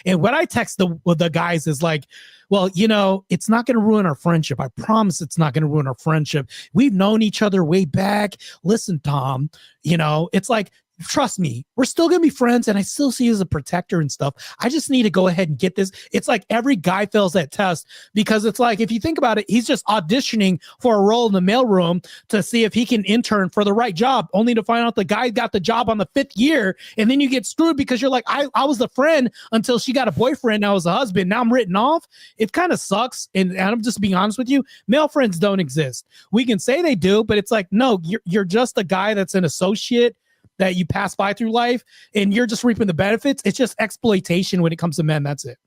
And what I text the guys is like, well, you know, it's not going to ruin our friendship. I promise it's not going to ruin our friendship. We've known each other way back. Listen, Tom, you know, it's like, trust me, we're still going to be friends and I still see you as a protector and stuff. I just need to go ahead and get this. It's like every guy fails that test because it's like, if you think about it, he's just auditioning for a role in the mailroom to see if he can intern for the right job, only to find out the guy got the job on the 5th year. And then you get screwed because you're like, I was a friend until she got a boyfriend. I was a husband. Now I'm written off. It kind of sucks. And I'm just being honest with you. Male friends don't exist. We can say they do, but it's like, no, you're just a guy that's an associate that you pass by through life and you're just reaping the benefits. It's just exploitation when it comes to men. That's it.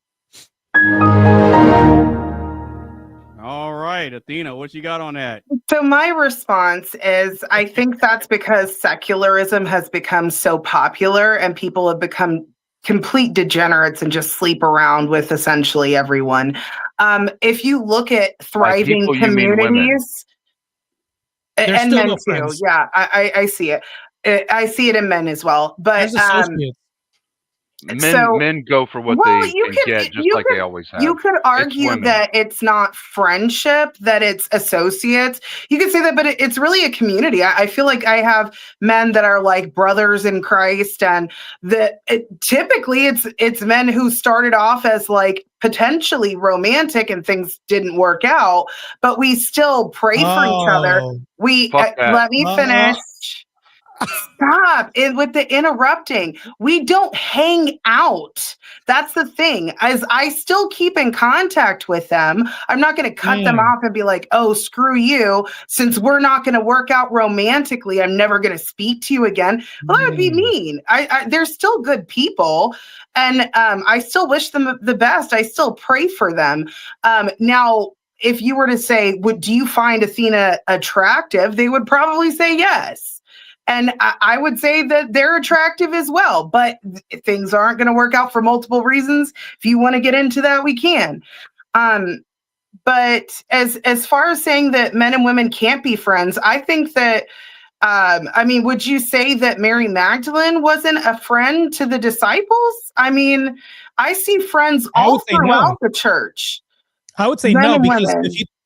All right, Athena, what you got on that? So my response is, I think that's because secularism has become so popular and people have become complete degenerates and just sleep around with essentially everyone. If you look at thriving communities, and men too, yeah, I see it. I see it in men as well, but men go for what they can get, just like they always have. You could argue that it's not friendship, that it's associates. You could say that, but it's really a community. I feel like I have men that are like brothers in Christ, and typically it's men who started off as like potentially romantic and things didn't work out, but we still pray for each other. Let me finish. Stop it with the interrupting. We don't hang out. That's the thing. As I still keep in contact with them, I'm not going to cut them off and be like, oh, screw you. Since we're not going to work out romantically, I'm never going to speak to you again. Well, that would be mean. They're still good people. And I still wish them the best. I still pray for them. Now, if you were to say, do you find Athena attractive? They would probably say yes. And I would say that they're attractive as well, but things aren't going to work out for multiple reasons. If you want to get into that, we can. But as far as saying that men and women can't be friends, I think that, I mean, would you say that Mary Magdalene wasn't a friend to the disciples? I mean, I see friends all throughout the church. I would say no, because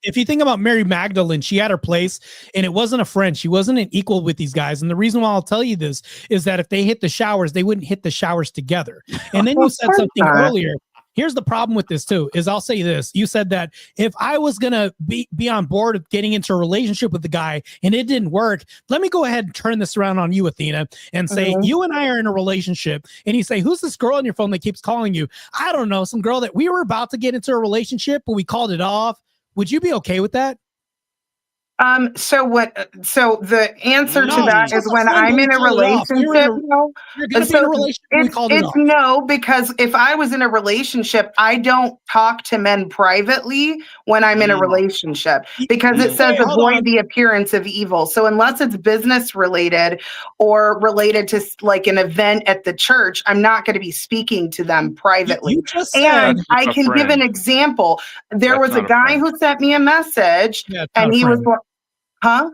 if you think about Mary Magdalene, she had her place and it wasn't a friend. She wasn't an equal with these guys. And the reason why I'll tell you this is that if they hit the showers, they wouldn't hit the showers together. And then you said something earlier. Here's the problem with this too, is I'll say this. You said that if I was going to be on board of getting into a relationship with the guy and it didn't work, let me go ahead and turn this around on you, Athena, and say, you and I are in a relationship. And you say, who's this girl on your phone that keeps calling you? I don't know, some girl that we were about to get into a relationship, but we called it off. Would you be okay with that? So what? So the answer to No, that just is a when friend, I'm but we in a called it off. relationship. You're gonna be So in a relationship. We called it it's off. no, because if I was in a relationship, I don't talk to men privately when I'm in a relationship because it says Wait, hold avoid on. the appearance of evil. So unless it's business related or related to like an event at the church, I'm not going to be speaking to them privately. You just And said I can give an example. There was a guy who sent me a message, Yeah, it's and not a he was, friend. huh?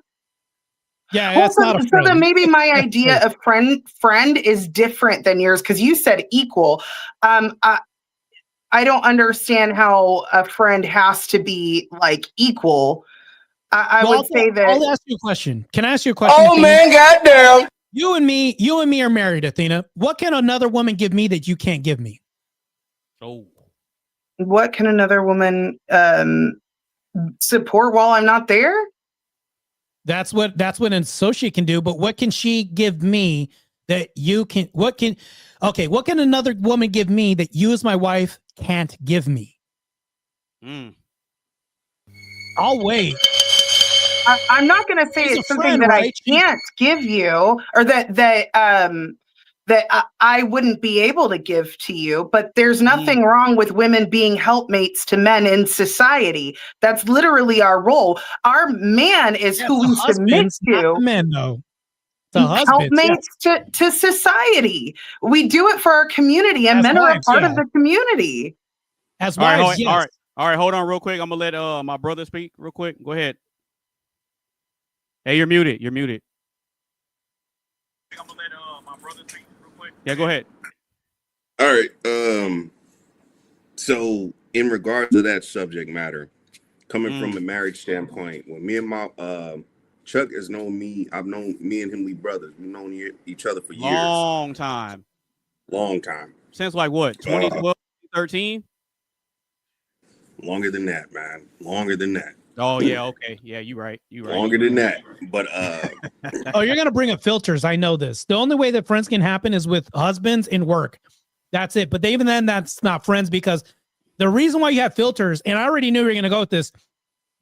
Yeah, Well, it's not a so friend. then maybe my That's idea of friend is different than yours because you said equal. I don't understand how a friend has to be like equal. I would say that. I'll ask you a question. Can I ask you a question? Oh, Athena? man, goddamn. You and me are married, Athena. What can another woman give me that you can't give me? Oh. What can another woman support while I'm not there? That's what an associate can do. But what can she give me that you can? What can another woman give me that you as my wife can't give me? I'll wait. I'm not going to say She's a it's something friend, that right? I can't give you, or that I wouldn't be able to give to you. But there's nothing wrong with women being helpmates to men in society. That's literally our role. Our man is who we submit not to. the men, though. The husbands, Helpmates to society. We do it for our community, and As men are a wives, part yeah. of the community. As All right, wives, yes. all right, hold on real quick. I'm gonna let my brother speak real quick. Go ahead. Hey, you're muted. You're muted. I'm gonna let my brother speak real quick. Yeah, go ahead. All right. So in regard to that subject matter, coming from a marriage standpoint, when me and my Chuck has known me, I've known me and him, we brothers. We've known each other for years. Long time. Since like what? 2012, 13? Longer than that, man. Longer than that. Oh yeah, okay. Yeah, you're right. Longer than that. But Oh, you're gonna bring up filters. I know this. The only way that friends can happen is with husbands in work. That's it. But even then, that's not friends, because the reason why you have filters, and I already knew we were gonna go with this.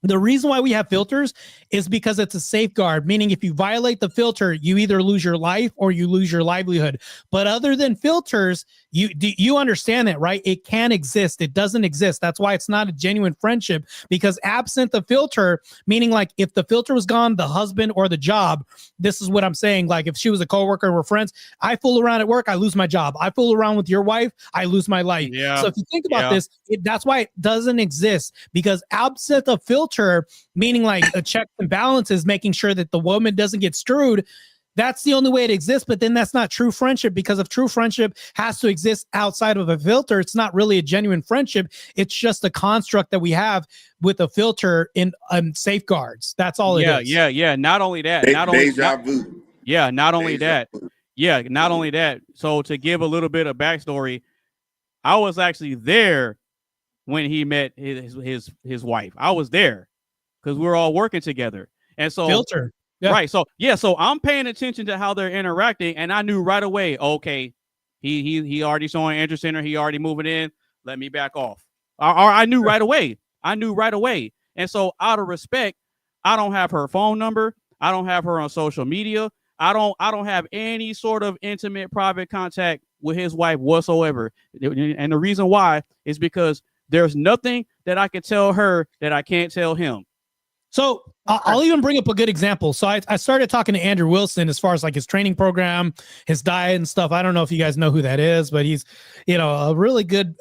The reason why we have filters is because it's a safeguard, meaning if you violate the filter, you either lose your life or you lose your livelihood. But other than filters, you understand that, right? It can exist. It doesn't exist. That's why it's not a genuine friendship, because absent the filter, meaning like if the filter was gone, the husband or the job, this is what I'm saying. Like if she was a coworker and we're friends, I fool around at work, I lose my job. I fool around with your wife, I lose my life. Yeah. So if you think about this, that's why it doesn't exist, because absent the filter, meaning like a checks and balances, making sure that the woman doesn't get screwed, that's the only way it exists. But then that's not true friendship, because if true friendship has to exist outside of a filter, it's not really a genuine friendship. It's just a construct that we have with a filter in safeguards. That's all it is. Yeah. Not only that, not only that. So to give a little bit of backstory, I was actually there when he met his wife. I was there because we were all working together. And so filter. Yeah. Right. So so I'm paying attention to how they're interacting, and I knew right away, okay, he already showing interest in her, he already moving in. Let me back off. I knew right away. And so out of respect, I don't have her phone number. I don't have her on social media. I don't have any sort of intimate private contact with his wife whatsoever. And the reason why is because there's nothing that I can tell her that I can't tell him. So I'll even bring up a good example. So I started talking to Andrew Wilson as far as like his training program, his diet and stuff. I don't know if you guys know who that is, but he's, a really good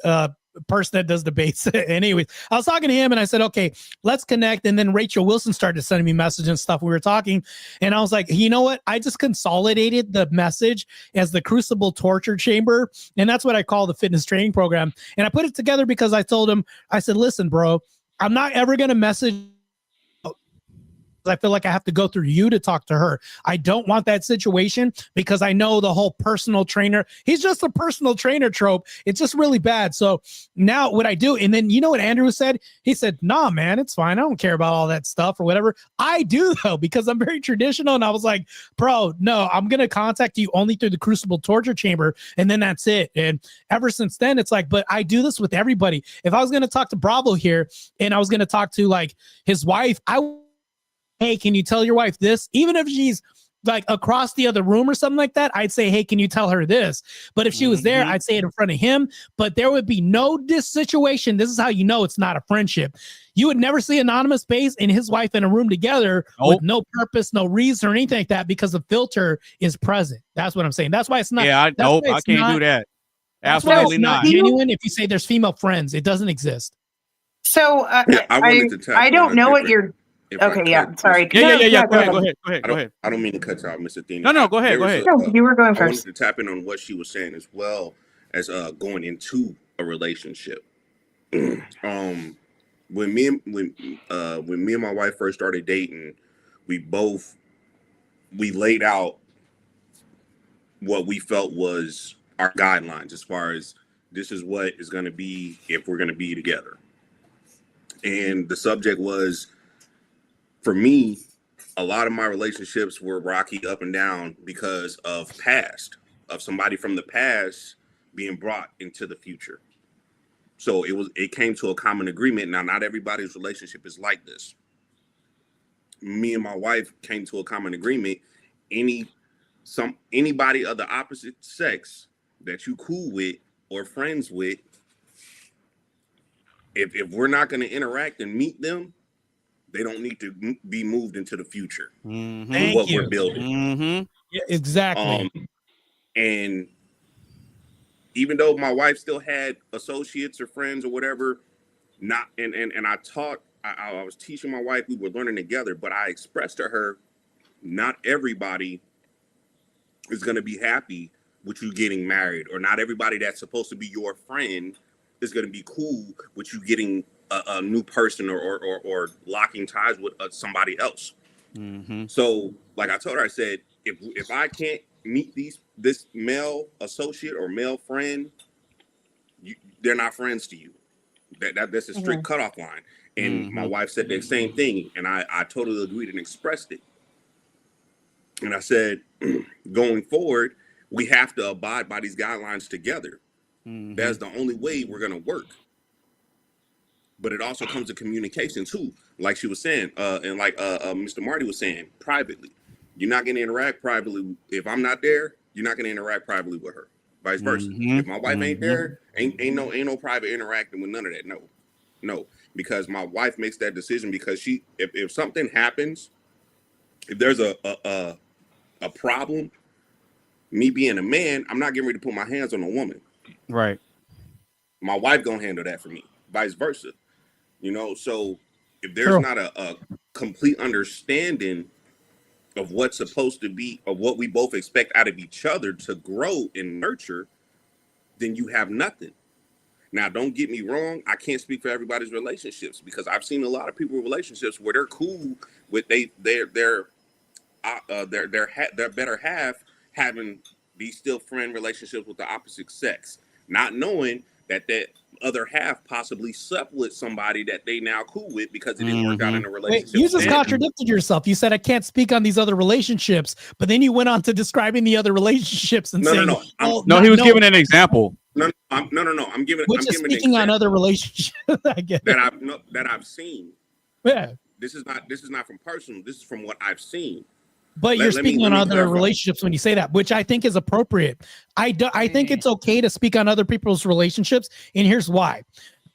person that does debates. Anyways, I was talking to him and I said, okay, let's connect. And then Rachel Wilson started sending me messages and stuff. We were talking and I was like, you know what? I just consolidated the message as the Crucible Torture Chamber. And that's what I call the fitness training program. And I put it together because I told him, I said, listen, bro, I'm not ever going to message. I feel like I have to go through you to talk to her. I don't want that situation because I know the whole personal trainer. He's just a personal trainer trope. It's just really bad. So now what I do, and then you know what Andrew said? He said, nah, man, it's fine. I don't care about all that stuff or whatever. I do though, because I'm very traditional. And I was like, bro, no, I'm going to contact you only through the Crucible Torture Chamber. And then that's it. And ever since then, it's like, but I do this with everybody. If I was going to talk to Bravo here and I was going to talk to like his wife, I hey, can you tell your wife this? Even if she's like across the other room or something like that, I'd say, hey, can you tell her this? But if she was there, I'd say it in front of him. But there would be no this situation. This is how you know it's not a friendship. You would never see AnonymousBased and his wife in a room together with no purpose, no reason or anything like that, because the filter is present. That's what I'm saying. That's why it's not. Yeah, I can't do that. Absolutely not. Genuine. If you say there's female friends, it doesn't exist. So I don't know what you're. Okay, yeah. Sorry. Yeah. Go ahead. I don't mean to cut you off, Miss Athena. No. Go ahead. No, you were going I first. wanted to tap in on what she was saying as well as going into a relationship. When me and my wife first started dating, we laid out what we felt was our guidelines as far as this is what is going to be if we're going to be together. And the subject was, for me, a lot of my relationships were rocky up and down because of somebody from the past being brought into the future. So it came to a common agreement. Now, not everybody's relationship is like this. Me and my wife came to a common agreement. Anybody of the opposite sex that you cool with or friends with, if we're not going to interact and meet them, they don't need to be moved into the future. What we're building. Yeah, exactly. And even though my wife still had associates or friends or whatever, I was teaching my wife, we were learning together, but I expressed to her, not everybody is going to be happy with you getting married, or not everybody that's supposed to be your friend is going to be cool with you getting a new person or locking ties with somebody else. So, like I told her, I said, if I can't meet this male associate or male friend, they're not friends to you. That's a strict cutoff line. And my wife said the same thing, and I totally agreed and expressed it. And I said, going forward, we have to abide by these guidelines together. That's the only way we're going to work. But it also comes to communication too, like she was saying, and like Mr. Marty was saying, privately. You're not going to interact privately. If I'm not there, you're not going to interact privately with her. Vice versa. If my wife ain't there, ain't no private interacting with none of that. No, because my wife makes that decision because if something happens, if there's a problem, me being a man, I'm not getting ready to put my hands on a woman. Right. My wife gonna handle that for me. Vice versa. So if there's not a complete understanding of what's supposed to be, of what we both expect out of each other to grow and nurture, then you have nothing. Now, don't get me wrong. I can't speak for everybody's relationships because I've seen a lot of people in relationships where they're cool with their better half having these still friend relationships with the opposite sex, not knowing that other half possibly slept with somebody that they now cool with because it didn't work out in a relationship. Wait, you just contradicted yourself. You said I can't speak on these other relationships, but then you went on to describing the other relationships and saying, he was giving an example. No. I'm giving. Which is speaking on other relationships. I get that I've seen. Yeah. This is not from personal. This is from what I've seen. But you're speaking on other relationships when you say that, which I think is appropriate. I think it's okay to speak on other people's relationships, and here's why.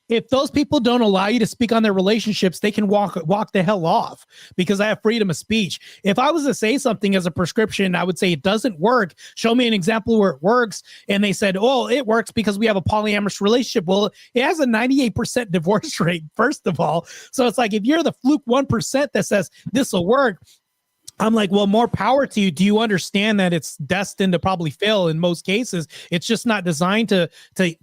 If those people don't allow you to speak on their relationships, they can walk the hell off because I have freedom of speech. If I was to say something as a prescription, I would say it doesn't work. Show me an example where it works. And they said, oh, it works because we have a polyamorous relationship. Well, it has a 98% divorce rate, first of all. So it's like, if you're the fluke 1% that says this will work, I'm like, well, more power to you. Do you understand that it's destined to probably fail in most cases? It's just not designed to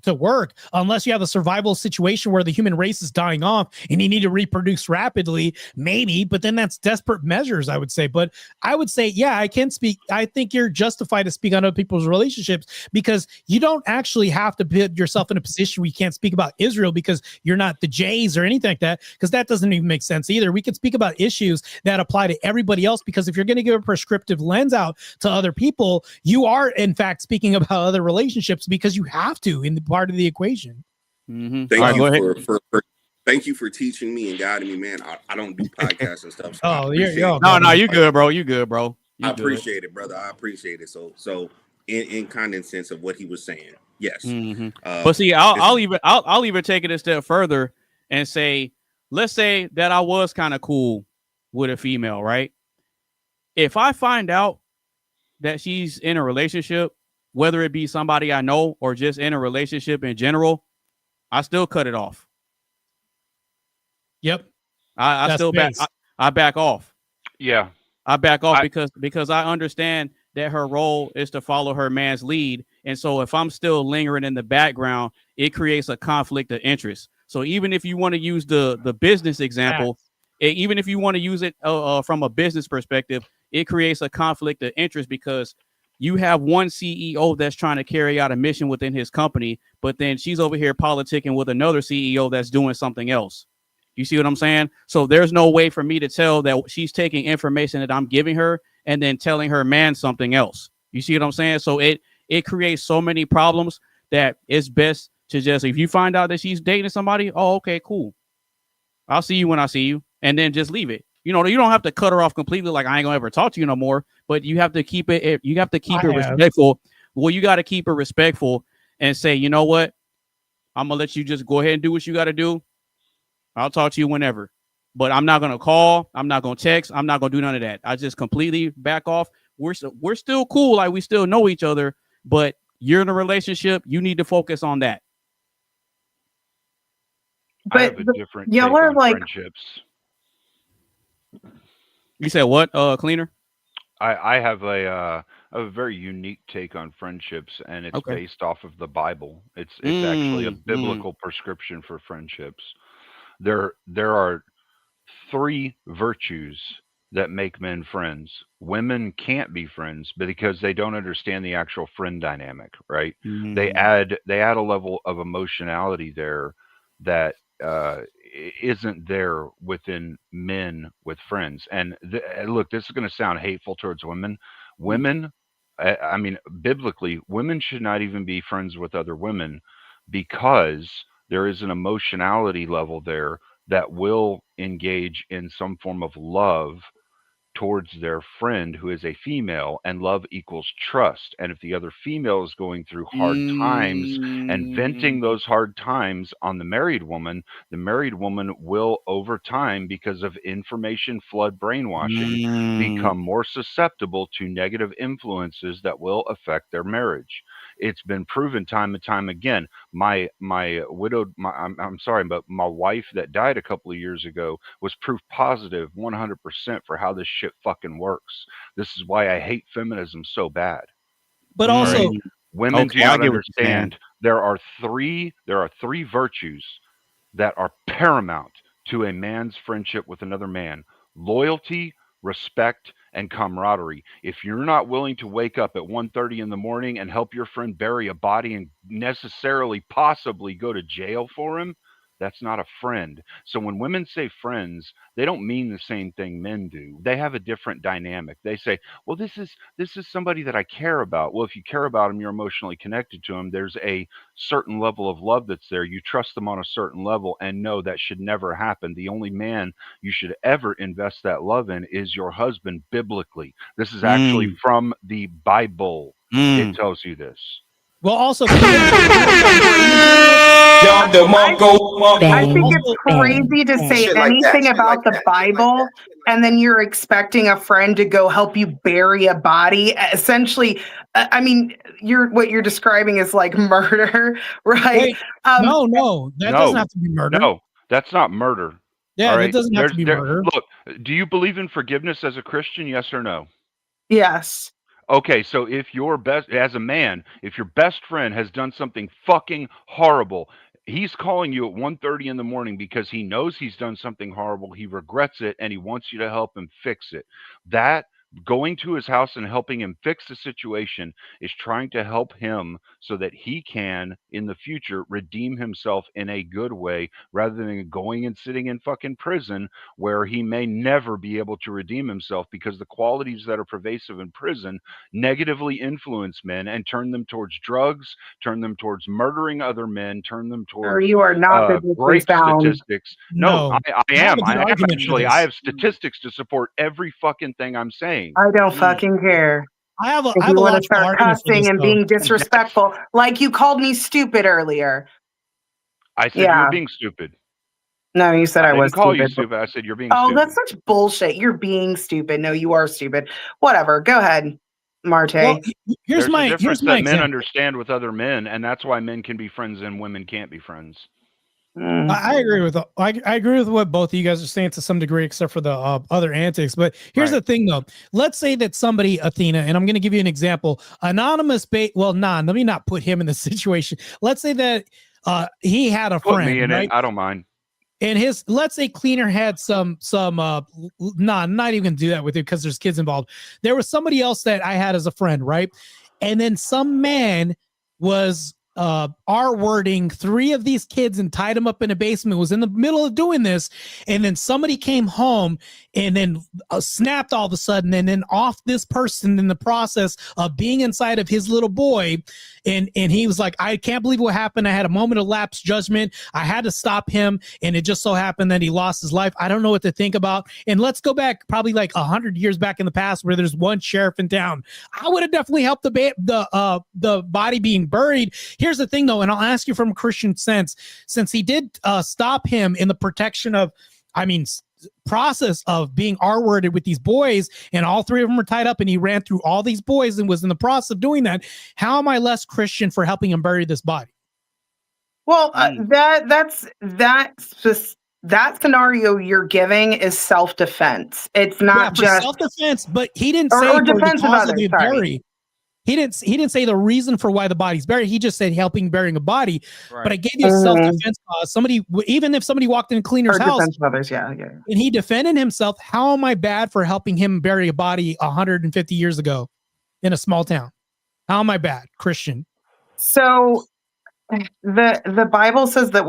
work unless you have a survival situation where the human race is dying off and you need to reproduce rapidly, maybe, but then that's desperate measures, I would say. But I would say, yeah, I can speak. I think you're justified to speak on other people's relationships because you don't actually have to put yourself in a position where you can't speak about Israel because you're not the Jays or anything like that, because that doesn't even make sense either. We can speak about issues that apply to everybody else, because if you're going to give a prescriptive lens out to other people, you are in fact speaking about other relationships because you have to in the part of the equation. Thank you Thank you for teaching me and guiding me, man. I don't do podcasts and stuff. So Oh, you're no, you good, bro. You good, bro. I appreciate it, brother. I appreciate it. So in kind of sense of what he was saying, yes. Mm-hmm. But see, I'll even take it a step further and say, let's say that I was kind of cool with a female, right? If I find out that she's in a relationship, whether it be somebody I know or just in a relationship in general, I still cut it off. Yep. I still back. I back off. Yeah. I back off because I understand that her role is to follow her man's lead. And so if I'm still lingering in the background, it creates a conflict of interest. So even if you want to use the business example, even if you want to use it from a business perspective, it creates a conflict of interest because you have one CEO that's trying to carry out a mission within his company, but then she's over here politicking with another CEO that's doing something else. You see what I'm saying? So there's no way for me to tell that she's taking information that I'm giving her and then telling her man something else. You see what I'm saying? So it creates so many problems that it's best to just, if you find out that she's dating somebody, oh, okay, cool. I'll see you when I see you, and then just leave it. You know, you don't have to cut her off completely. Like, I ain't gonna ever talk to you no more, but you have to keep it. You have to keep it respectful. Well, you got to keep it respectful and say, you know what? I'm gonna let you just go ahead and do what you got to do. I'll talk to you whenever, but I'm not going to call. I'm not going to text. I'm not going to do none of that. I just completely back off. We're still cool. Like, we still know each other, but you're in a relationship. You need to focus on that. But I have a different y'all take are on like friendships. You said what, Cleaner? I have a very unique take on friendships, and it's based off of the Bible. It's actually a biblical prescription for friendships. There are 3 virtues that make men friends. Women can't be friends because they don't understand the actual friend dynamic, right? They add a level of emotionality there that isn't there within men with friends. And look, this is going to sound hateful towards women. Women, I mean, biblically, women should not even be friends with other women because there is an emotionality level there that will engage in some form of love towards their friend who is a female, and love equals trust. And if the other female is going through hard times and venting those hard times on the married woman will, over time, because of information flood brainwashing, become more susceptible to negative influences that will affect their marriage. It's been proven time and time again. I'm sorry, but my wife that died a couple of years ago was proof positive 100% for how this shit fucking works. This is why I hate feminism so bad. But also, women do not understand. There are three virtues that are paramount to a man's friendship with another man: loyalty, respect, and camaraderie. If you're not willing to wake up at 1:30 in the morning and help your friend bury a body and necessarily possibly go to jail for him, that's not a friend. So when women say friends, they don't mean the same thing men do. They have a different dynamic. They say, well, this is somebody that I care about. Well, if you care about them, you're emotionally connected to them. There's a certain level of love that's there. You trust them on a certain level, and no, that should never happen. The only man you should ever invest that love in is your husband, biblically. This is actually from the Bible. It tells you this. Well, also, I think it's crazy to say anything about the Bible and then you're expecting a friend to go help you bury a body. Essentially, I mean, what you're describing is like murder, right? Wait, no, that doesn't have to be murder. No, that's not murder. Yeah, that doesn't have to be murder. Look, do you believe in forgiveness as a Christian? Yes or no? Yes. Okay, so if as a man, if your best friend has done something fucking horrible, he's calling you at 1:30 in the morning because he knows he's done something horrible, he regrets it, and he wants you to help him fix it. That Going to his house and helping him fix the situation is trying to help him so that he can, in the future, redeem himself in a good way rather than going and sitting in fucking prison where he may never be able to redeem himself because the qualities that are pervasive in prison negatively influence men and turn them towards drugs, turn them towards murdering other men, turn them Or towards you are not biblically rape sound. statistics. No, I am. I am actually. I have this. statistics to support every fucking thing I'm saying. I don't fucking care. I have a, If I have you a want to logical start argument for cussing this, and though. being disrespectful, like you called me stupid earlier. I said you were being stupid. No, you said I was didn't call you stupid. stupid. I said you're being Oh, stupid. that's such bullshit. You're being stupid. No, you are stupid. Whatever. Go ahead, Marte. Well, There's a difference here's that my men example. understand with other men, and that's why men can be friends and women can't be friends. I agree with I agree with what both of you guys are saying to some degree, except for the other antics. But here's the thing, though. Let's say that somebody, Athena, and I'm going to give you an example. AnonymousBased. Well, let me not put him in the situation. Let's say that he had a Put friend. me in right? it. I don't mind. And let's say Cleaner had I'm not even gonna do that with it because there's kids involved. There was somebody else that I had as a friend, right? And then some man was R-wording 3 of these kids and tied them up in a basement, was in the middle of doing this, and then somebody came home and then snapped all of a sudden, and then off this person in the process of being inside of his little boy, and he was like, I can't believe what happened. I had a moment of lapse judgment. I had to stop him, and it just so happened that he lost his life. I don't know what to think about. And let's go back probably like 100 years back in the past where there's one sheriff in town. I would have definitely helped the body being buried. Here's the thing, though, and I'll ask you from a Christian sense, since he did stop him in the protection of, process of being R-worded with these boys, and all 3 of them were tied up, and he ran through all these boys and was in the process of doing that. How am I less Christian for helping him bury this body? Well, that scenario you're giving is self-defense. It's not just self-defense, but he didn't or say for defense the of cause others. of the bury. He didn't say the reason for why the body's buried. He just said helping burying a body. Right. But I gave you a self-defense cause. Somebody, even if somebody walked in Cleaner's Or house, defense of others, yeah. and he defended himself, how am I bad for helping him bury a body 150 years ago in a small town? How am I bad, Christian? So the Bible says that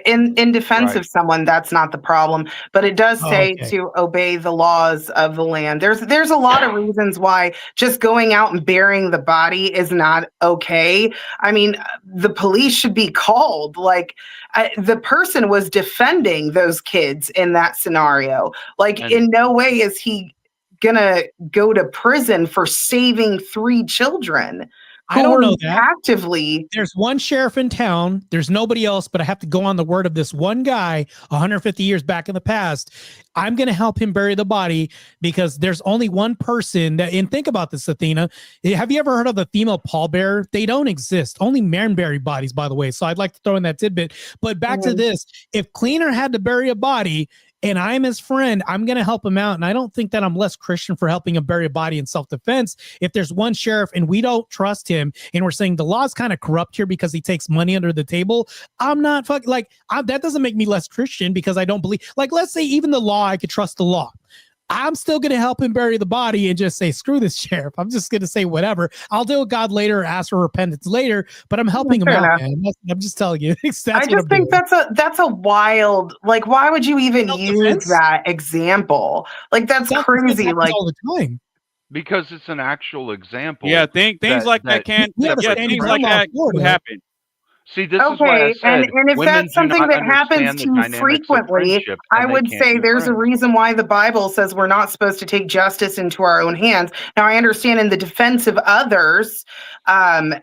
in defense of someone, that's not the problem, but it does say to obey the laws of the land. There's a lot of reasons why just going out and burying the body is not okay. I mean, the police should be called. Like the person was defending those kids in that scenario. Like in no way is he gonna go to prison for saving 3 children. I don't know that. Actively. There's one sheriff in town. There's nobody else, but I have to go on the word of this one guy 150 years back in the past. I'm going to help him bury the body because there's only one person that, and think about this, Athena. Have you ever heard of the female pallbearer? They don't exist. Only men bury bodies, by the way. So I'd like to throw in that tidbit. But back to this, if Cleaner had to bury a body, and I'm his friend, I'm going to help him out. And I don't think that I'm less Christian for helping him bury a body in self-defense. If there's one sheriff and we don't trust him and we're saying the law's kind of corrupt here because he takes money under the table, I'm not that doesn't make me less Christian because I don't believe, like, let's say even the law, I could trust the law. I'm still going to help him bury the body and just say, screw this sheriff. I'm just going to say whatever. I'll deal with God later or ask for repentance later, but I'm helping him out, man. I'm just telling you. I just think that's a wild, like, why would you even use that example? Like, that's crazy. Like all the time. Because it's an actual example. Yeah, things like that can happen. See, this is why I said, and if that's something that happens too frequently, I would say there's a reason why the Bible says we're not supposed to take justice into our own hands. Now, I understand in the defense of others and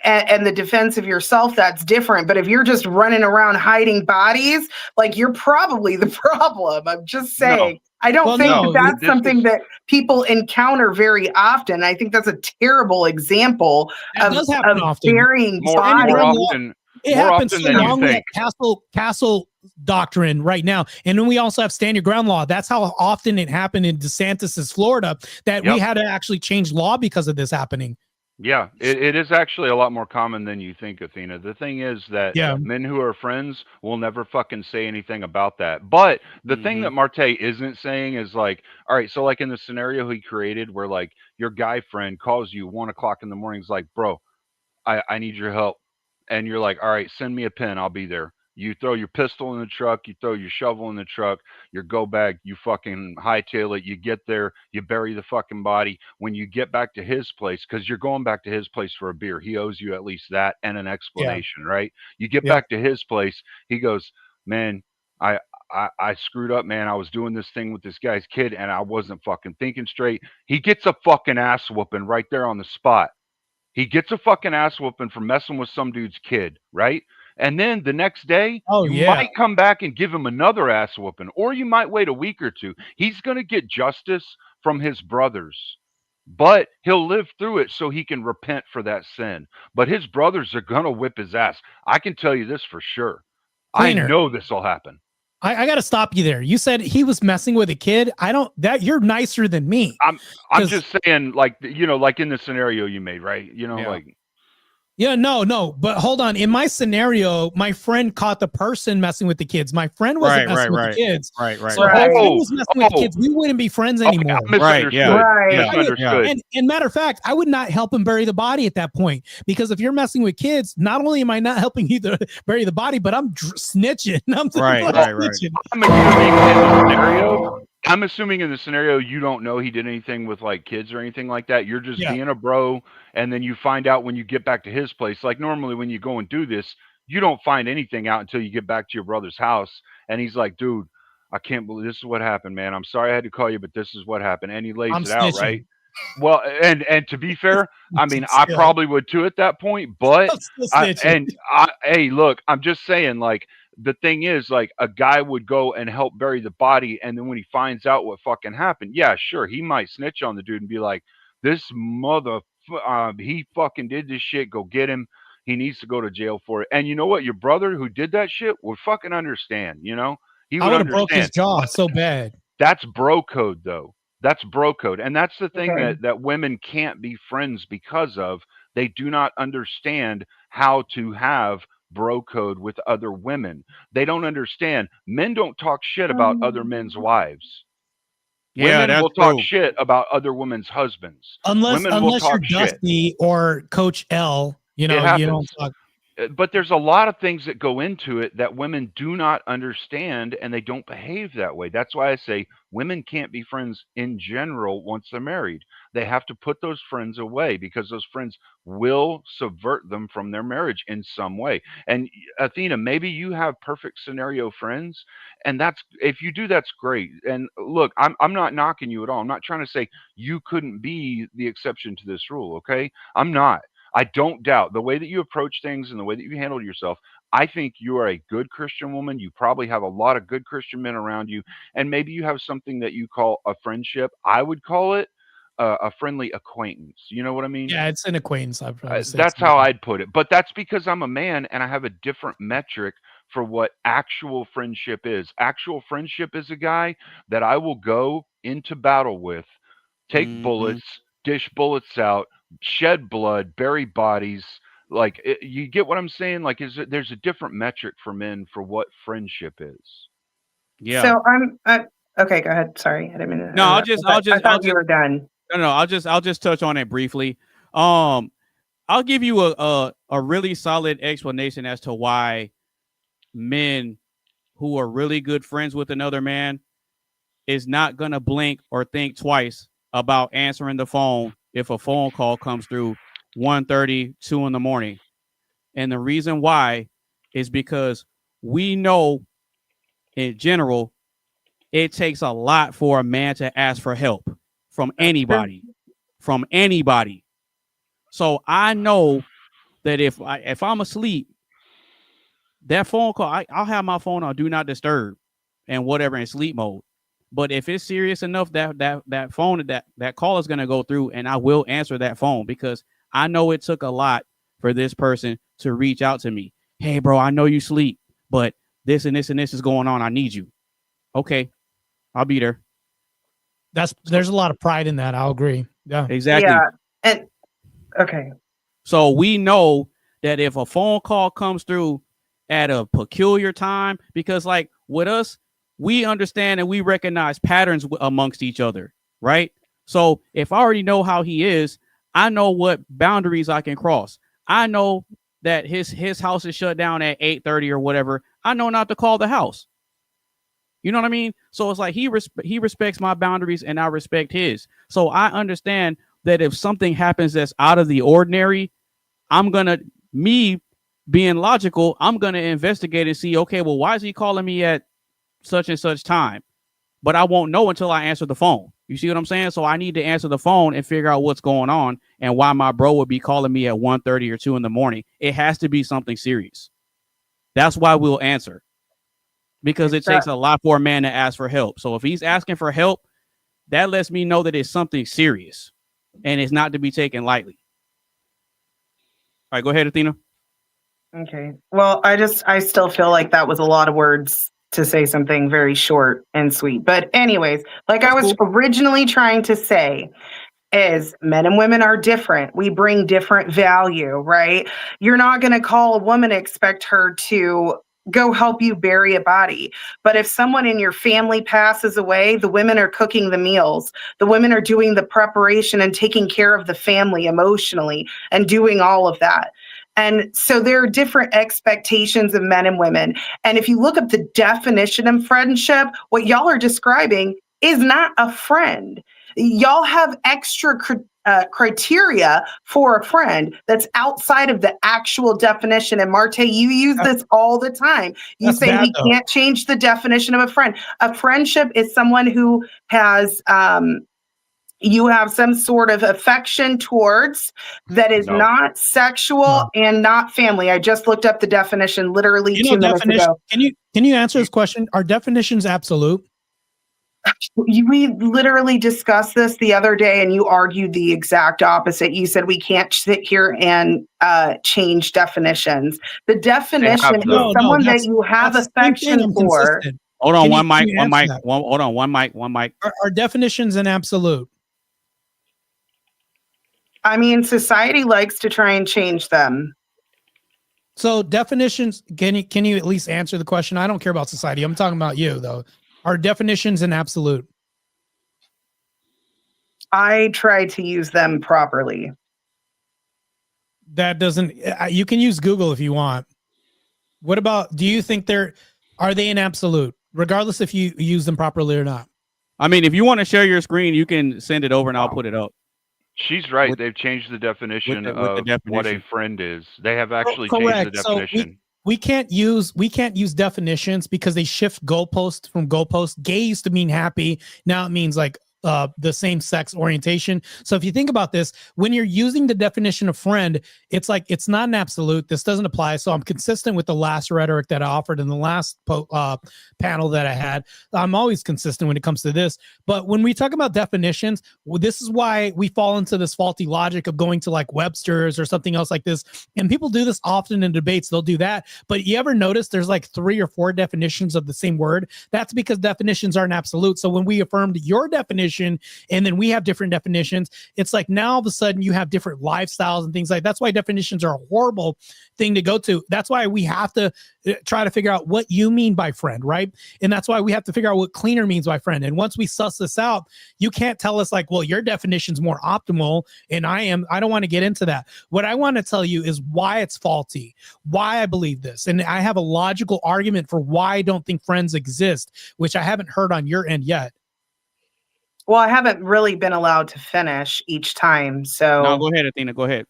the defense of yourself, that's different. But if you're just running around hiding bodies, like, you're probably the problem. I'm just saying. No. I don't think that's something that people encounter very often. I think that's a terrible example of burying bodies. It happens so long with castle doctrine right now. And then we also have stand your ground law. That's how often it happened in DeSantis's Florida that we had to actually change law because of this happening. Yeah, it is actually a lot more common than you think, Athena. The thing is that men who are friends will never fucking say anything about that. But the thing that Marte isn't saying is like, all right, so like in the scenario he created where like your guy friend calls you 1 o'clock in the morning, is like, bro, I need your help. And you're like, all right, send me a pin. I'll be there. You throw your pistol in the truck, you throw your shovel in the truck, your go bag, you fucking hightail it, you get there, you bury the fucking body. When you get back to his place, because you're going back to his place for a beer, he owes you at least that and an explanation, right? You get back to his place, he goes, man, I screwed up, man. I was doing this thing with this guy's kid and I wasn't fucking thinking straight. He gets a fucking ass whooping right there on the spot. He gets a fucking ass whooping for messing with some dude's kid, right? And then the next day, you might come back and give him another ass whooping, or you might wait a week or two. He's going to get justice from his brothers, but he'll live through it so he can repent for that sin. But his brothers are going to whip his ass. I can tell you this for sure. Cleaner. I know this will happen. I got to stop you there. You said he was messing with a kid. You're nicer than me. I'm just saying, like, you know, like in the scenario you made, right? You know, like. Yeah, no, but hold on. In my scenario, my friend caught the person messing with the kids. My friend wasn't messing with the kids. Right. So if my friend was messing with the kids, we wouldn't be friends anymore. And matter of fact, I would not help him bury the body at that point, because if you're messing with kids, not only am I not helping you to bury the body, but I'm snitching. I'm snitching. I'm assuming in the scenario you don't know he did anything with like kids or anything like that. You're just being a bro, and then you find out when you get back to his place. Like normally when you go and do this, you don't find anything out until you get back to your brother's house, and he's like, dude, I can't believe this is what happened, man. I'm sorry I had to call you, but this is what happened. And he lays it out, right? Well, and to be fair, I mean, I probably would too at that point, but hey, look, I'm just saying, like, the thing is, like, a guy would go and help bury the body, and then when he finds out what fucking happened, yeah, sure, he might snitch on the dude and be like, this he fucking did this shit, go get him. He needs to go to jail for it. And you know what? Your brother who did that shit would fucking understand, you know? He would have broke his jaw so bad. That's bro code, though. That's bro code. And that's the thing that women can't be friends because of. They do not understand how to have bro code with other women. They don't understand. Men don't talk shit about other men's wives. Women will talk shit about other women's husbands. Unless you're Dusty or Coach L, you know, you don't talk. But there's a lot of things that go into it that women do not understand, and they don't behave that way. That's why I say women can't be friends in general once they're married. They have to put those friends away because those friends will subvert them from their marriage in some way. And Athena, maybe you have perfect scenario friends, and that's, if you do, that's great. And look, I'm not knocking you at all. I'm not trying to say you couldn't be the exception to this rule, okay? I'm not. I don't doubt the way that you approach things and the way that you handle yourself. I think you are a good Christian woman. You probably have a lot of good Christian men around you, and maybe you have something that you call a friendship. I would call it a friendly acquaintance. You know what I mean? Yeah, it's an acquaintance. That's how I'd put it. But that's because I'm a man and I have a different metric for what actual friendship is. Actual friendship is a guy that I will go into battle with, take bullets, dish bullets out, shed blood, bury bodies. Like, you get what I'm saying? Like, there's a different metric for men for what friendship is. Yeah. So okay. Go ahead. Sorry, I didn't mean to. No, I thought you were done. No, I'll just touch on it briefly. I'll give you a really solid explanation as to why men who are really good friends with another man is not gonna blink or think twice about answering the phone if a phone call comes through 1:30, 2 in the morning. And the reason why is because we know in general, it takes a lot for a man to ask for help from anybody, So I know that if I'm asleep, that phone call, I'll have my phone on do not disturb and whatever in sleep mode. But if it's serious enough, that phone, that call is going to go through, and I will answer that phone because I know it took a lot for this person to reach out to me. Hey, bro, I know you sleep, but this and this and this is going on. I need you. Okay, I'll be there. There's a lot of pride in that. I'll agree. Yeah, exactly. Yeah, and Okay. So we know that if a phone call comes through at a peculiar time, because like with us, we understand and we recognize patterns amongst each other, right? So if I already know how he is, I know what boundaries I can cross. I know that his house is shut down at 8:30 or whatever. I know not to call the house. You know what I mean? So it's like he respects my boundaries and I respect his. So I understand that if something happens that's out of the ordinary, me being logical, I'm gonna investigate and see, okay, well, why is he calling me at such and such time? But I won't know until I answer the phone. You see what I'm saying? So I need to answer the phone and figure out what's going on and why my bro would be calling me at 1:30 or 2 in the morning. It has to be something serious. That's why we'll answer. Because it takes a lot for a man to ask for help. So if he's asking for help, that lets me know that it's something serious and it's not to be taken lightly. All right, go ahead, Athena. Okay. Well, I still feel like that was a lot of words to say something very short and sweet. But anyways, like I was originally trying to say is men and women are different. We bring different value, right? You're not going to call a woman and expect her to go help you bury a body. But if someone in your family passes away, the women are cooking the meals. The women are doing the preparation and taking care of the family emotionally and doing all of that. And so there are different expectations of men and women. And if you look up the definition of friendship, what y'all are describing is not a friend. Y'all have extra criteria for a friend that's outside of the actual definition. And Marte, you use this all the time. You say we can't change the definition of a friend. A friendship is someone who has you have some sort of affection towards that is not sexual and not family. I just looked up the definition literally 2 minutes ago. Can you answer this question? Are definitions absolute? We literally discussed this the other day and you argued the exact opposite. You said we can't sit here and change definitions. The definition is someone that you have affection for. Hold on, one mic. Hold on, one mic. Are definitions an absolute? I mean, society likes to try and change them. So definitions, can you at least answer the question? I don't care about society. I'm talking about you, though. Are definitions an absolute? I try to use them properly. That doesn't, you can use Google if you want. What about, do you think are they an absolute, regardless if you use them properly or not? I mean, if you want to share your screen, you can send it over and I'll put it up. She's right. They've changed the definition of what a friend is. They have actually changed the definition. So we can't use definitions because they shift goalposts from goalposts. Gay used to mean happy. Now it means like the same sex orientation. So if you think about this, when you're using the definition of friend, it's like it's not an absolute. This doesn't apply. So I'm consistent with the last rhetoric that I offered in the last panel that I had. I'm always consistent when it comes to this. But when we talk about definitions, this is why we fall into this faulty logic of going to like Webster's or something else like this. And people do this often in debates. They'll do that. But you ever notice there's like 3 or 4 definitions of the same word? That's because definitions aren't absolute. So when we affirmed your definition, and then we have different definitions, it's like now all of a sudden you have different lifestyles and things like that. That's why definitions are a horrible thing to go to. That's why we have to try to figure out what you mean by friend, right? And that's why we have to figure out what cleaner means by friend. And once we suss this out, you can't tell us like, well, your definition's more optimal and I don't want to get into that. What I want to tell you is why it's faulty, why I believe this. And I have a logical argument for why I don't think friends exist, which I haven't heard on your end yet. Well, I haven't really been allowed to finish each time. So no, go ahead, Athena. Go ahead.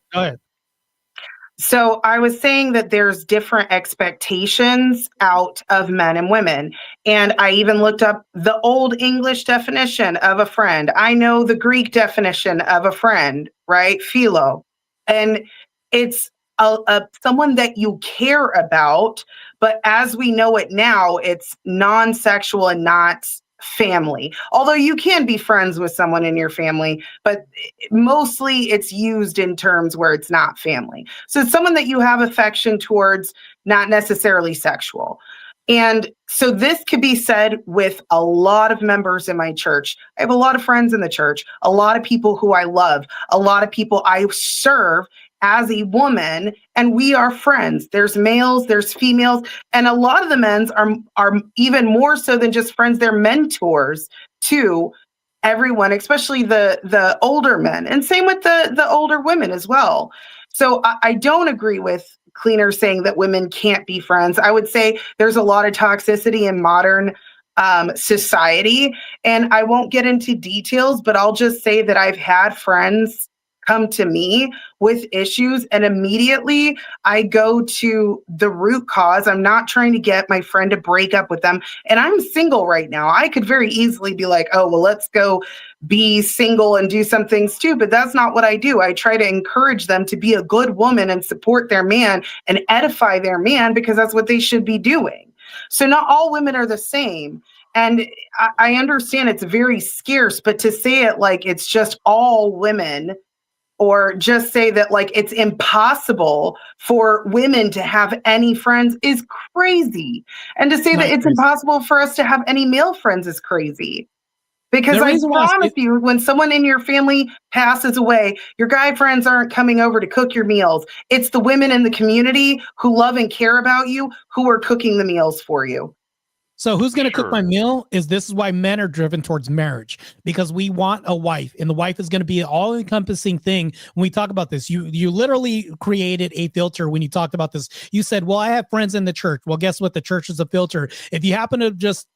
So I was saying that there's different expectations out of men and women. And I even looked up the old English definition of a friend. I know the Greek definition of a friend, right? Philo. And it's someone that you care about. But as we know it now, it's non-sexual and not family. Although you can be friends with someone in your family, but mostly it's used in terms where it's not family. So it's someone that you have affection towards, not necessarily sexual. And so this could be said with a lot of members in my church. I have a lot of friends in the church, a lot of people who I love, a lot of people I serve as a woman, and we are friends. There's males, there's females, and a lot of the men's are even more so than just friends. They're mentors to everyone, especially the older men, and same with the older women as well. So I don't agree with Cleaner saying that women can't be friends. I would say there's a lot of toxicity in modern society, and I won't get into details, but I'll just say that I've had friends come to me with issues, and immediately I go to the root cause. I'm not trying to get my friend to break up with them, and I'm single right now. I could very easily be like, oh, well, let's go be single and do something stupid. That's not what I do. I try to encourage them to be a good woman and support their man and edify their man, because that's what they should be doing. So not all women are the same. And I understand it's very scarce, but to say it like it's just all women, or just say that like it's impossible for women to have any friends, is crazy. And to say that it's impossible for us to have any male friends is crazy. Because I promise you, when someone in your family passes away, your guy friends aren't coming over to cook your meals. It's the women in the community who love and care about you who are cooking the meals for you. So who's going to cook my meal this is why men are driven towards marriage, because we want a wife, and the wife is going to be an all-encompassing thing. When we talk about this, you literally created a filter when you talked about this. You said, well, I have friends in the church. Well, guess what? The church is a filter. If you happen to just,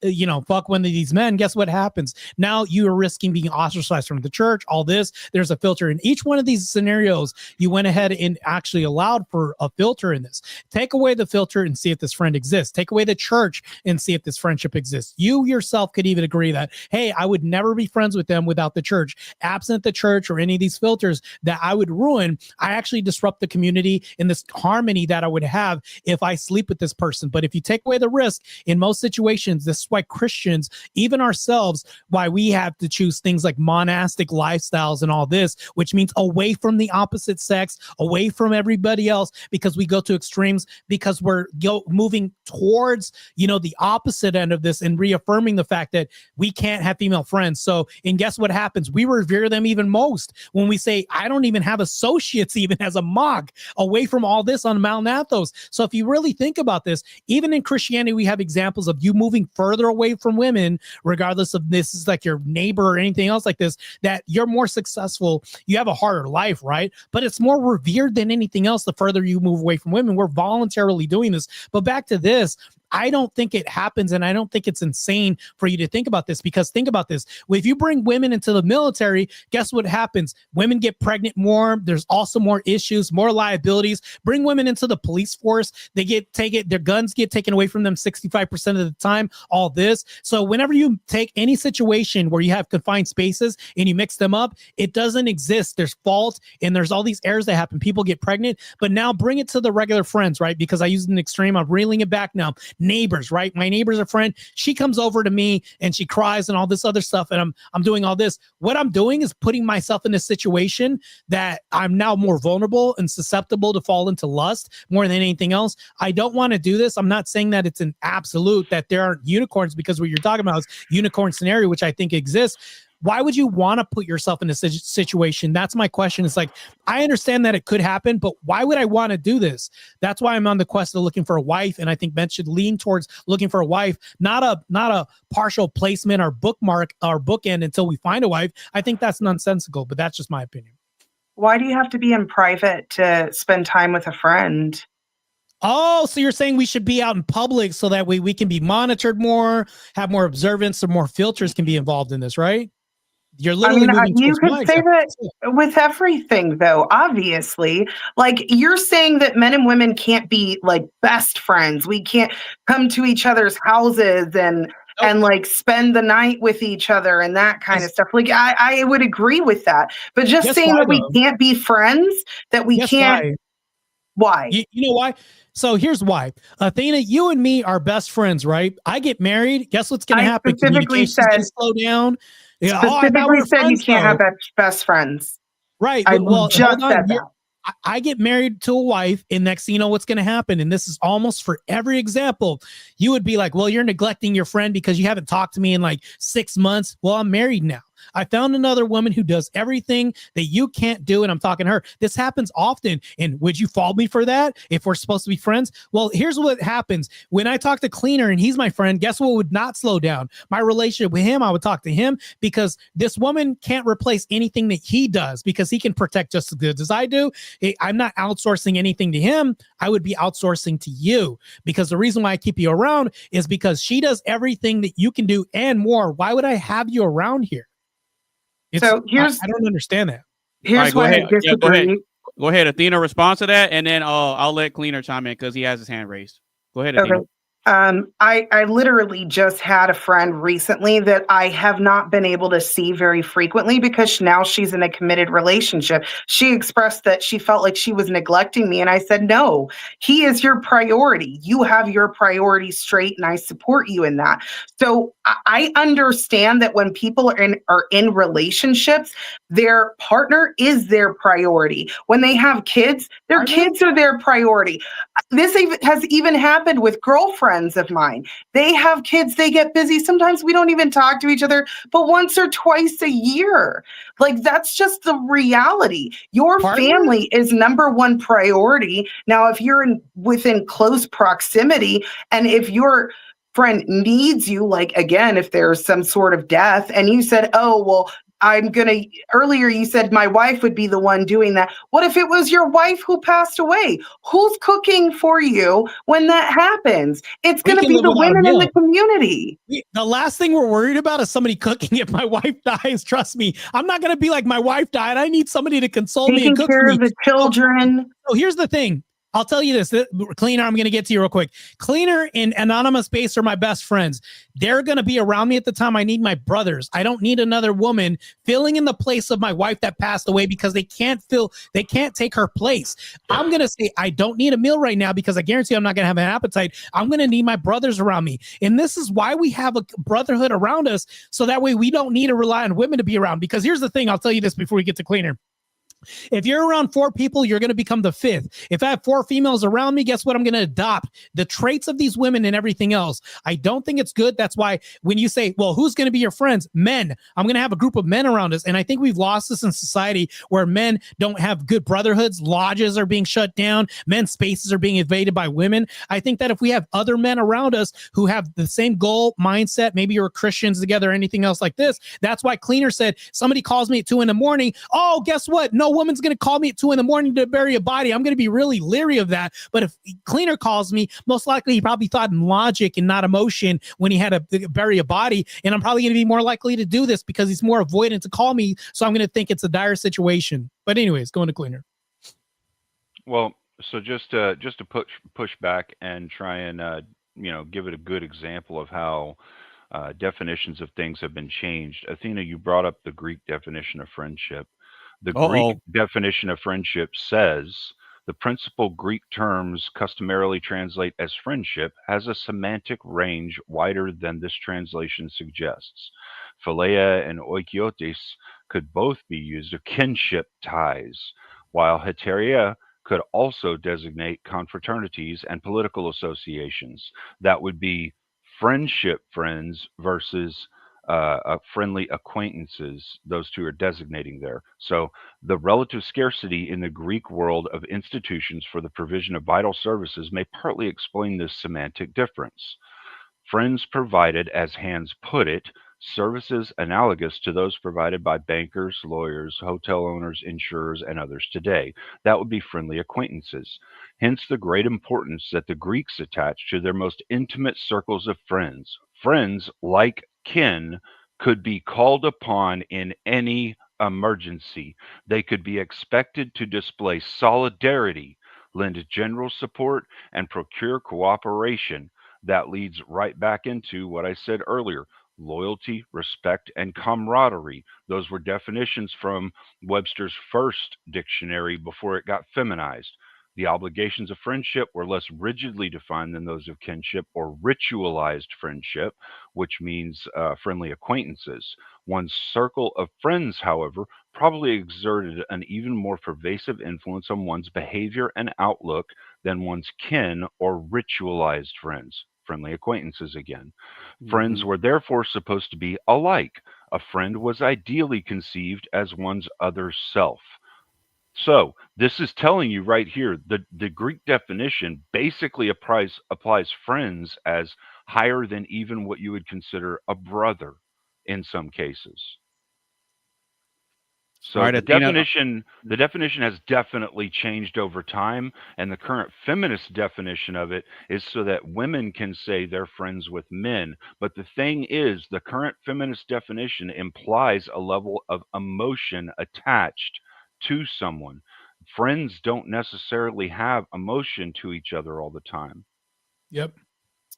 fuck one of these men, guess what happens? Now you are risking being ostracized from the church, all this. There's a filter in each one of these scenarios. You went ahead and actually allowed for a filter in this. Take away the filter and see if this friend exists. Take away the church and see if this friendship exists. You yourself could even agree that, hey, I would never be friends with them without the church. Absent the church or any of these filters that I would ruin, I actually disrupt the community in this harmony that I would have if I sleep with this person. But if you take away the risk, in most situations, this is why Christians, even ourselves, why we have to choose things like monastic lifestyles and all this, which means away from the opposite sex, away from everybody else, because we go to extremes, because we're moving towards, the opposite end of this, and reaffirming the fact that we can't have female friends. So, and guess what happens? We revere them even most when we say, I don't even have associates even as a mock away from all this on Mount Athos. So if you really think about this, even in Christianity, we have examples of you moving further away from women, regardless of this is like your neighbor or anything else like this, that you're more successful. You have a harder life, right? But it's more revered than anything else. The further you move away from women, we're voluntarily doing this. But back to this, I don't think it happens, and I don't think it's insane for you to think about this, because think about this. If you bring women into the military, guess what happens? Women get pregnant more. There's also more issues, more liabilities. Bring women into the police force. They their guns get taken away from them 65% of the time, all this. So whenever you take any situation where you have confined spaces and you mix them up, it doesn't exist. There's fault and there's all these errors that happen. People get pregnant, but now bring it to the regular friends, right? Because I used an extreme. I'm reeling it back now. Neighbors, right? My neighbor's a friend. She comes over to me and she cries and all this other stuff, and I'm doing all this. What I'm doing is putting myself in a situation that I'm now more vulnerable and susceptible to fall into lust more than anything else. I don't want to do this. I'm not saying that it's an absolute that there aren't unicorns, because what you're talking about is unicorn scenario, which I think exists. Why would you want to put yourself in a situation? That's my question. It's like, I understand that it could happen, but why would I want to do this? That's why I'm on the quest of looking for a wife. And I think men should lean towards looking for a wife, not a partial placement or bookmark or bookend until we find a wife. I think that's nonsensical, but that's just my opinion. Why do you have to be in private to spend time with a friend? Oh, so you're saying we should be out in public so that way we can be monitored more, have more observance, or more filters can be involved in this, right? You're literally moving you towards could say that with everything, though. Obviously, like you're saying that men and women can't be like best friends. We can't come to each other's houses and like spend the night with each other and that kind of stuff. Like I would agree with that, but just saying that we can't be friends, that we can't. Why? You know why? So here's why. Athena, you and me are best friends, right? I get married. Guess what's going to happen? Specifically said, slow down. Specifically said you can't have best friends. Right. I well, just said that. I get married to a wife, and next thing you know, what's going to happen? And this is almost for every example. You would be like, well, you're neglecting your friend because you haven't talked to me in like 6 months. Well, I'm married now. I found another woman who does everything that you can't do, and I'm talking to her. This happens often. And would you follow me for that if we're supposed to be friends? Well, here's what happens. When I talk to Cleaner and he's my friend, guess what would not slow down? My relationship with him. I would talk to him because this woman can't replace anything that he does because he can protect just as good as I do. I'm not outsourcing anything to him. I would be outsourcing to you, because the reason why I keep you around is because she does everything that you can do and more. Why would I have you around here? So here's I don't understand that. Here's why I disagree. Go ahead, Athena, respond to that, and then I'll let Cleaner chime in because he has his hand raised. Go ahead, Athena. Okay. I literally just had a friend recently that I have not been able to see very frequently because now she's in a committed relationship. She expressed that she felt like she was neglecting me. And I said, no, he is your priority. You have your priorities straight, and I support you in that. So I understand that when people are in relationships, their partner is their priority. When they have kids, their kids are their priority. This has even happened with girlfriends of mine. They have kids, they get busy. Sometimes we don't even talk to each other, but once or twice a year. Like, that's just the reality. Your family is number one priority. Now, if you're within close proximity, and if your friend needs you, like, again, if there's some sort of death and you said, oh, well, earlier you said my wife would be the one doing that. What if it was your wife who passed away? Who's cooking for you when that happens? It's going to be the women in the community. The last thing we're worried about is somebody cooking if my wife dies. Trust me, I'm not going to be like, my wife died. I need somebody to console me and cook for me. Taking care of the children. So here's the thing. I'll tell you this, Cleaner, I'm going to get to you real quick. Cleaner and AnonymousBased are my best friends. They're going to be around me at the time I need my brothers. I don't need another woman filling in the place of my wife that passed away because they can't take her place. I'm going to say, I don't need a meal right now because I guarantee I'm not going to have an appetite. I'm going to need my brothers around me. And this is why we have a brotherhood around us. So that way we don't need to rely on women to be around. Because here's the thing, I'll tell you this before we get to Cleaner. If you're around 4 people, you're going to become the 5th. If I have 4 females around me, guess what? I'm going to adopt the traits of these women and everything else. I don't think it's good. That's why when you say, well, who's going to be your friends? Men. I'm going to have a group of men around us. And I think we've lost this in society where men don't have good brotherhoods. Lodges are being shut down. Men's spaces are being invaded by women. I think that if we have other men around us who have the same goal, mindset, maybe you're Christians together or anything else like this, that's why Cleaner said, somebody calls me at 2 a.m. Oh, guess what? No woman's going to call me at 2 a.m. to bury a body. I'm going to be really leery of that. But if Cleaner calls me, most likely he probably thought in logic and not emotion when he had to bury a body. And I'm probably going to be more likely to do this because he's more avoidant to call me. So I'm going to think it's a dire situation. But anyways, going to Cleaner. Well, so just to push back and try and give it a good example of how definitions of things have been changed. Athena, you brought up the Greek definition of friendship. The Greek definition of friendship says the principal Greek terms customarily translate as friendship has a semantic range wider than this translation suggests. Philia and oikiotes could both be used of kinship ties, while heteria could also designate confraternities and political associations. That would be friendship friends versus friendly acquaintances. Those two are designating there. So the relative scarcity in the Greek world of institutions for the provision of vital services may partly explain this semantic difference. Friends provided, as Hans put it, services analogous to those provided by bankers, lawyers, hotel owners, insurers, and others today. That would be friendly acquaintances. Hence the great importance that the Greeks attached to their most intimate circles of friends. Friends, like kin, could be called upon in any emergency. They could be expected to display solidarity, lend general support, and procure cooperation. That leads right back into what I said earlier. Loyalty, respect, and camaraderie. Those were definitions from Webster's first dictionary before it got feminized. The obligations of friendship were less rigidly defined than those of kinship or ritualized friendship, which means friendly acquaintances. One's circle of friends, however, probably exerted an even more pervasive influence on one's behavior and outlook than one's kin or ritualized friends, friendly acquaintances again. Friends were therefore supposed to be alike. A friend was ideally conceived as one's other self. So this is telling you right here the Greek definition basically applies friends as higher than even what you would consider a brother in some cases. So All right, Athena. the definition has definitely changed over time, and the current feminist definition of it is so that women can say they're friends with men. But the thing is, the current feminist definition implies a level of emotion attached to someone. Friends don't necessarily have emotion to each other all the time. Yep.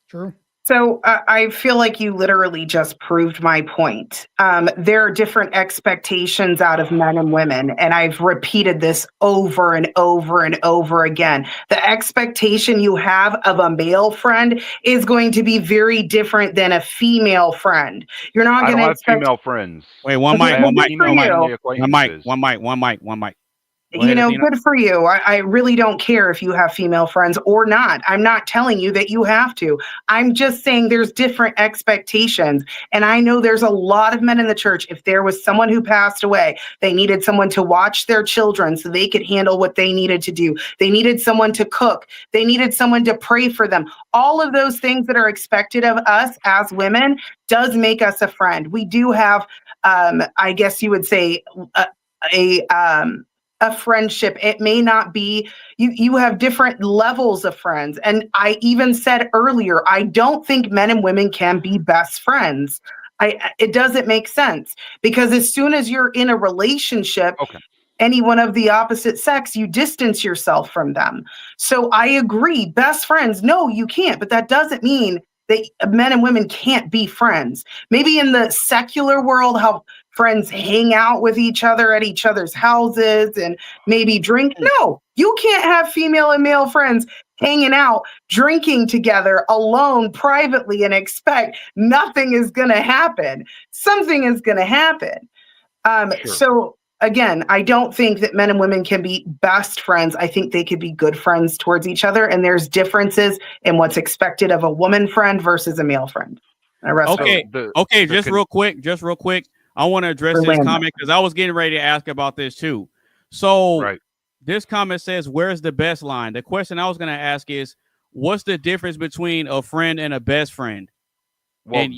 True. So I feel like you literally just proved my point. There are different expectations out of men and women, and I've repeated this over and over and over again. The expectation you have of a male friend is going to be very different than a female friend. You're not going to expect female friends. Wait, one mic. You know, good for you. I really don't care if you have female friends or not. I'm not telling you that you have to. I'm just saying there's different expectations. And I know there's a lot of men in the church. If there was someone who passed away, they needed someone to watch their children so they could handle what they needed to do. They needed someone to cook. They needed someone to pray for them. All of those things that are expected of us as women does make us a friend. We do have, I guess you would say, a friendship. It may not be, you have different levels of friends. And I even said earlier, I don't think men and women can be best friends. It doesn't make sense, because as soon as you're in a relationship, anyone of the opposite sex, you distance yourself from them. So I agree, best friends, no, you can't, but that doesn't mean that men and women can't be friends. Maybe in the secular world, how friends hang out with each other at each other's houses and maybe drink. No, you can't have female and male friends hanging out, drinking together alone privately and expect nothing is going to happen. Something is going to happen. So again, I don't think that men and women can be best friends. I think they could be good friends towards each other. And there's differences in what's expected of a woman friend versus a male friend. Okay. Just real quick. I want to address this comment because I was getting ready to ask about this too. So this comment says, where's the best line? The question I was going to ask is, what's the difference between a friend and a best friend? Well, I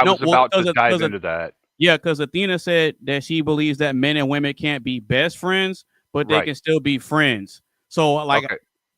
was about to dive into that. Yeah, because Athena said that she believes that men and women can't be best friends, but they can still be friends. So,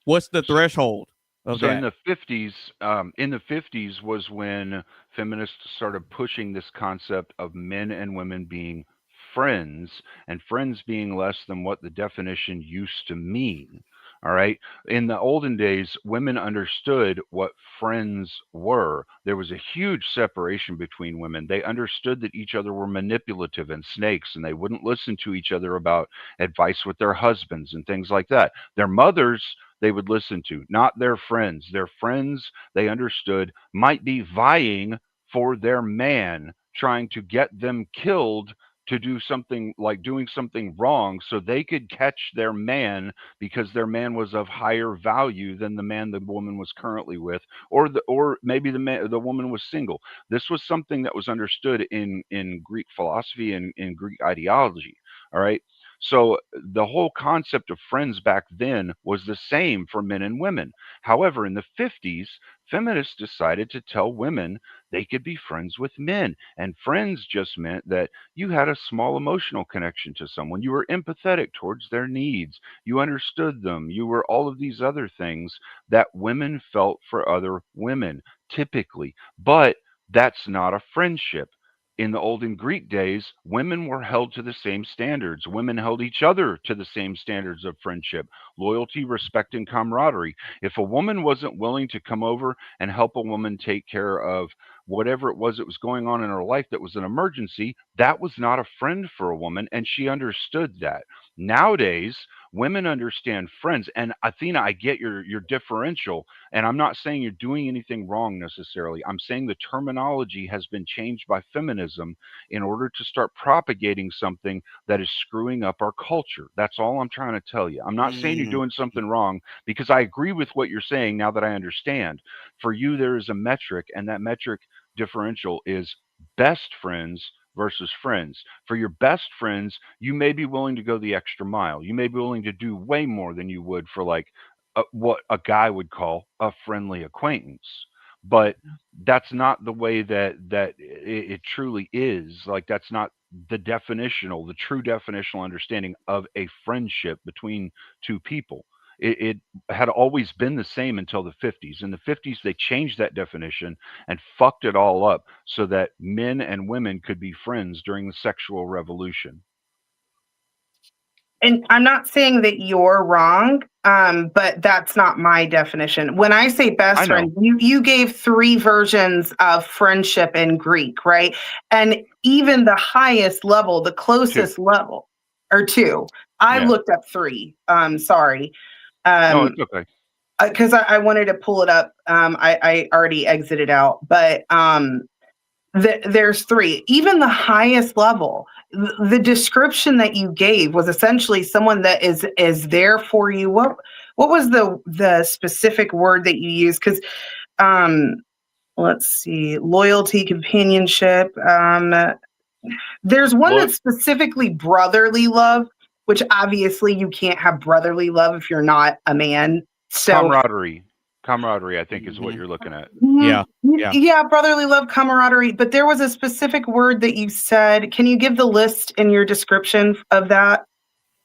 what's the threshold of that? In the 50s was when feminists started pushing this concept of men and women being friends, and friends being less than what the definition used to mean. All right. In the olden days, women understood what friends were. There was a huge separation between women. They understood that each other were manipulative and snakes, and they wouldn't listen to each other about advice with their husbands and things like that. Their mothers, they would listen to, not their friends. Their friends, they understood, might be vying for their man, trying to get them killed to do something, like doing something wrong, so they could catch their man because their man was of higher value than the man the woman was currently with, or maybe the woman was single. This was something that was understood in Greek philosophy and in Greek ideology. All right. So the whole concept of friends back then was the same for men and women. However, in the 50s, feminists decided to tell women they could be friends with men. And friends just meant that you had a small emotional connection to someone. You were empathetic towards their needs. You understood them. You were all of these other things that women felt for other women, typically. But that's not a friendship. In the olden Greek days, women were held to the same standards. Women held each other to the same standards of friendship, loyalty, respect, and camaraderie. If a woman wasn't willing to come over and help a woman take care of whatever it was that was going on in her life that was an emergency, that was not a friend for a woman, and she understood that. Nowadays, women understand friends. And Athena, I get your differential, and I'm not saying you're doing anything wrong necessarily. I'm saying the terminology has been changed by feminism in order to start propagating something that is screwing up our culture. That's all I'm trying to tell you. I'm not saying you're doing something wrong, because I agree with what you're saying now that I understand. For you, there is a metric, and that metric differential is best friends versus friends. For your best friends, you may be willing to go the extra mile. You may be willing to do way more than you would for like what a guy would call a friendly acquaintance. But that's not the way that it truly is. Like, that's not the true definitional understanding of a friendship between two people. It had always been the same until the 50s. In the 50s, they changed that definition and fucked it all up so that men and women could be friends during the sexual revolution. And I'm not saying that you're wrong, but that's not my definition. When I say best friend, you gave 3 versions of friendship in Greek, right? And even the highest level, the closest level, or 2. I looked up 3. Sorry. No, it's okay. Because I wanted to pull it up. I already exited out, but there's 3. Even the highest level, the description that you gave was essentially someone that is there for you. What was the specific word that you used? Because let's see, loyalty, companionship. There's one that's specifically brotherly love, which obviously you can't have brotherly love if you're not a man. So camaraderie, I think, is what you're looking at. Yeah, brotherly love, camaraderie. But there was a specific word that you said. Can you give the list in your description of that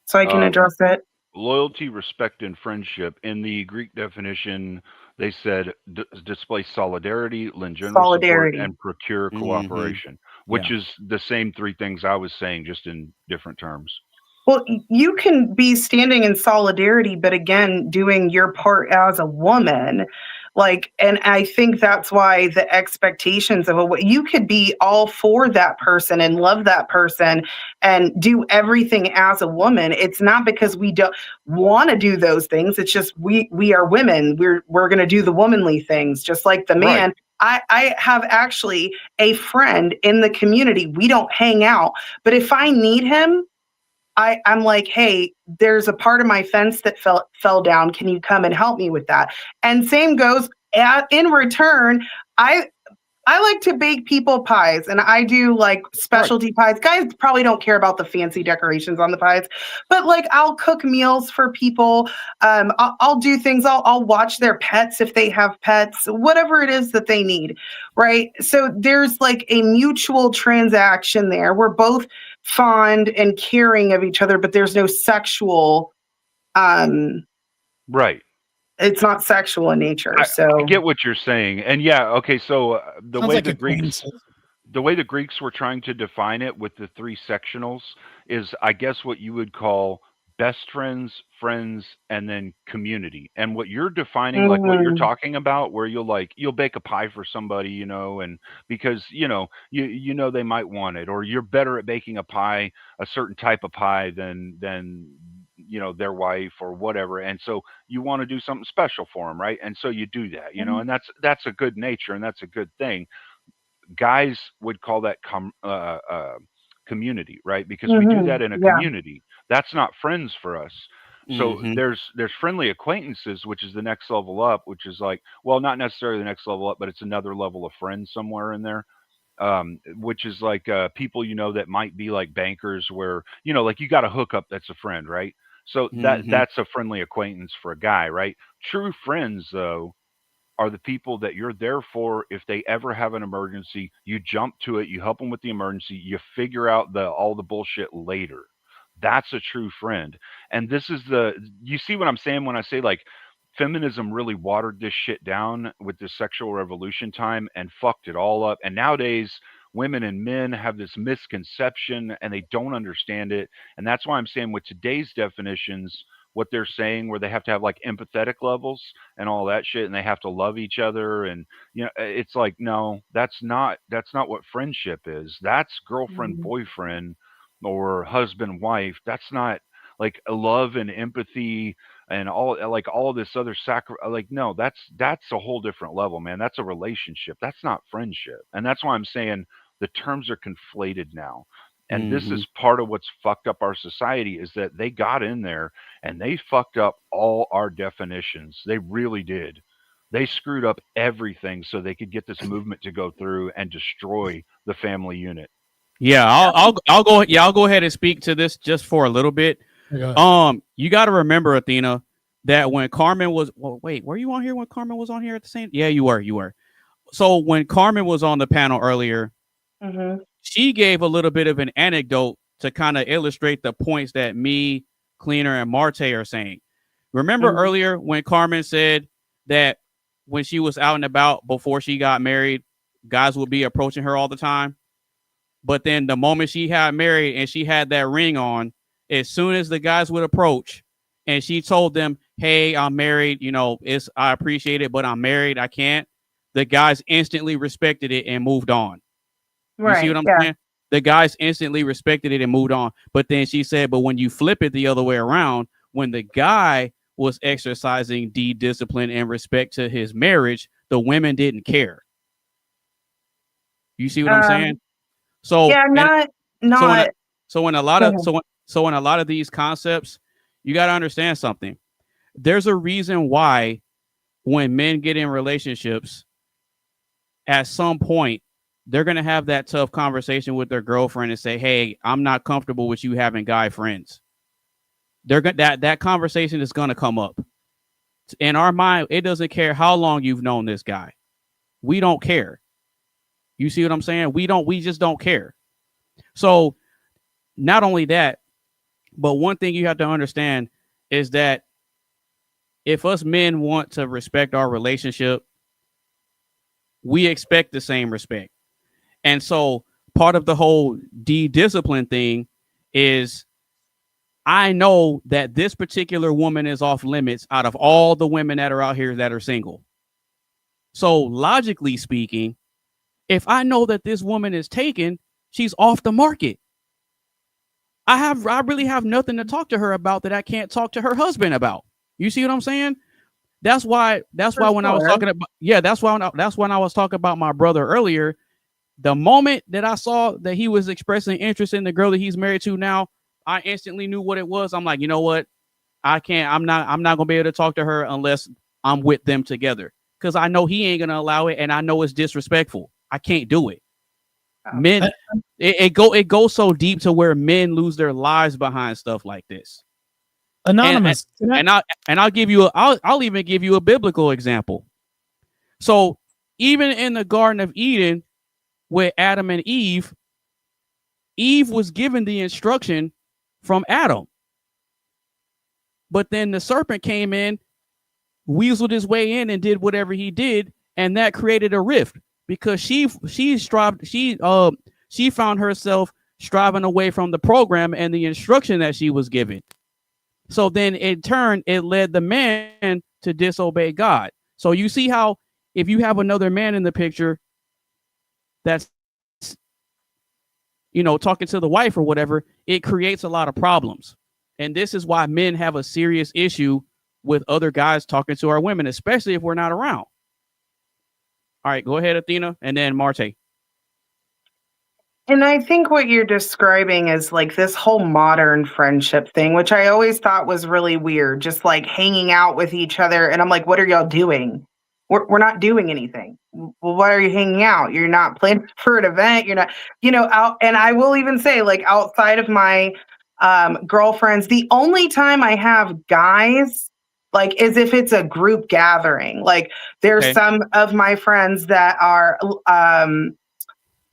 so I can address it? Loyalty, respect, and friendship. In the Greek definition, they said display solidarity, lend general support, and procure cooperation, which is the same 3 things I was saying, just in different terms. Well, you can be standing in solidarity, but again, doing your part as a woman. And I think that's why the expectations of you could be all for that person and love that person and do everything as a woman. It's not because we don't want to do those things. It's just we are women. We're going to do the womanly things, just like the man. Right. I have actually a friend in the community. We don't hang out, but if I need him, I'm like, hey, there's a part of my fence that fell down. Can you come and help me with that? And same goes in return. I like to bake people pies, and I do like specialty pies. Guys probably don't care about the fancy decorations on the pies, but I'll cook meals for people. I'll do things. I'll watch their pets if they have pets, whatever it is that they need. Right. So there's a mutual transaction there. We're both fond and caring of each other, but there's no sexual. Right. It's not sexual in nature. So I get what you're saying, and okay. So the way the Greeks were trying to define it with the 3 sectionals is, I guess, what you would call best friends, friends, and then community. And what you're defining, like what you're talking about, where you'll bake a pie for somebody, and because you know they might want it, or you're better at baking a pie, a certain type of pie than their wife or whatever, and so you want to do something special for them, right? And so you do that, and that's a good nature, and that's a good thing. Guys would call that community, right? Because we do that in a community. That's not friends for us. So there's friendly acquaintances, which is the next level up, which is not necessarily the next level up, but it's another level of friends somewhere in there. Which is people that might be like bankers, where you got a hookup that's a friend, right? So that's a friendly acquaintance for a guy, right? True friends, though, are the people that you're there for. If they ever have an emergency, you jump to it, you help them with the emergency, you figure out all the bullshit later. That's a true friend. And this is you see what I'm saying when I say feminism really watered this shit down with the sexual revolution time and fucked it all up. And nowadays, women and men have this misconception and they don't understand it. And that's why I'm saying with today's definitions, what they're saying, where they have to have empathetic levels and all that shit, and they have to love each other. And, it's no, that's not what friendship is. That's girlfriend, boyfriend, or husband, wife. That's not like love and empathy and all this other like, no, that's a whole different level, man. That's a relationship. That's not friendship. And that's why I'm saying the terms are conflated now. And this is part of what's fucked up our society, is that they got in there and they fucked up all our definitions. They really did. They screwed up everything so they could get this movement to go through and destroy the family unit. Yeah, I'll go. Yeah, I'll go ahead and speak to this just for a little bit. You got to remember, Athena, that when Carmen was, wait, were you on here when Carmen was on here at the same? Yeah, you were. So when Carmen was on the panel earlier, she gave a little bit of an anecdote to kind of illustrate the points that me, Cleaner, and Marte are saying. Remember earlier when Carmen said that when she was out and about before she got married, guys would be approaching her all the time. But then the moment she got married and she had that ring on, as soon as the guys would approach and she told them, hey, I'm married, you know, I appreciate it, but I'm married, I can't. The guys instantly respected it and moved on. You see what I'm saying? The guys instantly respected it and moved on. But then she said, but when you flip it the other way around, when the guy was exercising discipline and respect to his marriage, the women didn't care. You see what I'm saying? So yeah, so in a lot of these concepts, you got to understand something. There's a reason why when men get in relationships, at some point they're going to have that tough conversation with their girlfriend and say, hey, I'm not comfortable with you having guy friends. That conversation is going to come up. In our mind, it doesn't care how long you've known this guy. We don't care. You see what I'm saying? We just don't care. So not only that, but one thing you have to understand is that if us men want to respect our relationship, we expect the same respect. And so part of the whole discipline thing is, I know that this particular woman is off limits out of all the women that are out here that are single. So logically speaking, if I know that this woman is taken, she's off the market. I really have nothing to talk to her about that I can't talk to her husband about. You see what I'm saying? That's why when I was talking about, that's when I was talking about my brother earlier. The moment that I saw that he was expressing interest in the girl that he's married to now, I instantly knew what it was. I'm like, you know what? I'm not gonna be able to talk to her unless I'm with them together, because I know he ain't gonna allow it, and I know it's disrespectful. I can't do it. Men, it goes so deep to where men lose their lives behind stuff like this. Anonymous, I'll even give you a biblical example. So even in the Garden of Eden with Adam and Eve was given the instruction from Adam, but then the serpent came in, weaseled his way in, and did whatever he did, and that created a rift. Because she found herself striving away from the program and the instruction that she was given. So then in turn, it led the man to disobey God. So you see how if you have another man in the picture that's, you know, talking to the wife or whatever, it creates a lot of problems. And this is why men have a serious issue with other guys talking to our women, especially if we're not around. All right, go ahead, Athena, and then Marte. And I think what you're describing is like this whole modern friendship thing, which I always thought was really weird, just like hanging out with each other. And I'm like, what are y'all doing? We're not doing anything. Well, why are you hanging out? You're not planning for an event. You're not, out. And I will even say, like, outside of my girlfriends, the only time I have guys, like, is if it's a group gathering. Like, there's some of my friends that are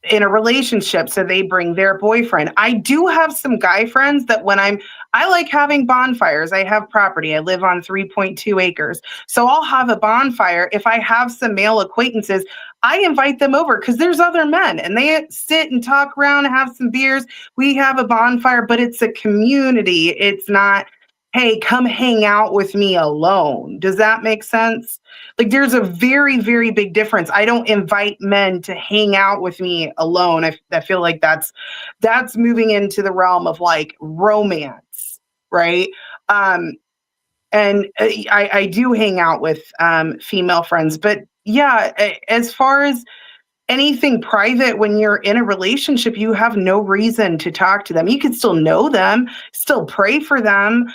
in a relationship, so they bring their boyfriend. I do have some guy friends that I like having bonfires. I have property. I live on 3.2 acres. So I'll have a bonfire. If I have some male acquaintances, I invite them over because there's other men and they sit and talk around and have some beers. We have a bonfire, but it's a community. It's not, hey, come hang out with me alone. Does that make sense? Like, there's a very, very big difference. I don't invite men to hang out with me alone. I feel like that's moving into the realm of like romance. right? And I do hang out with female friends, but yeah, as far as anything private, when you're in a relationship, you have no reason to talk to them. You can still know them, still pray for them,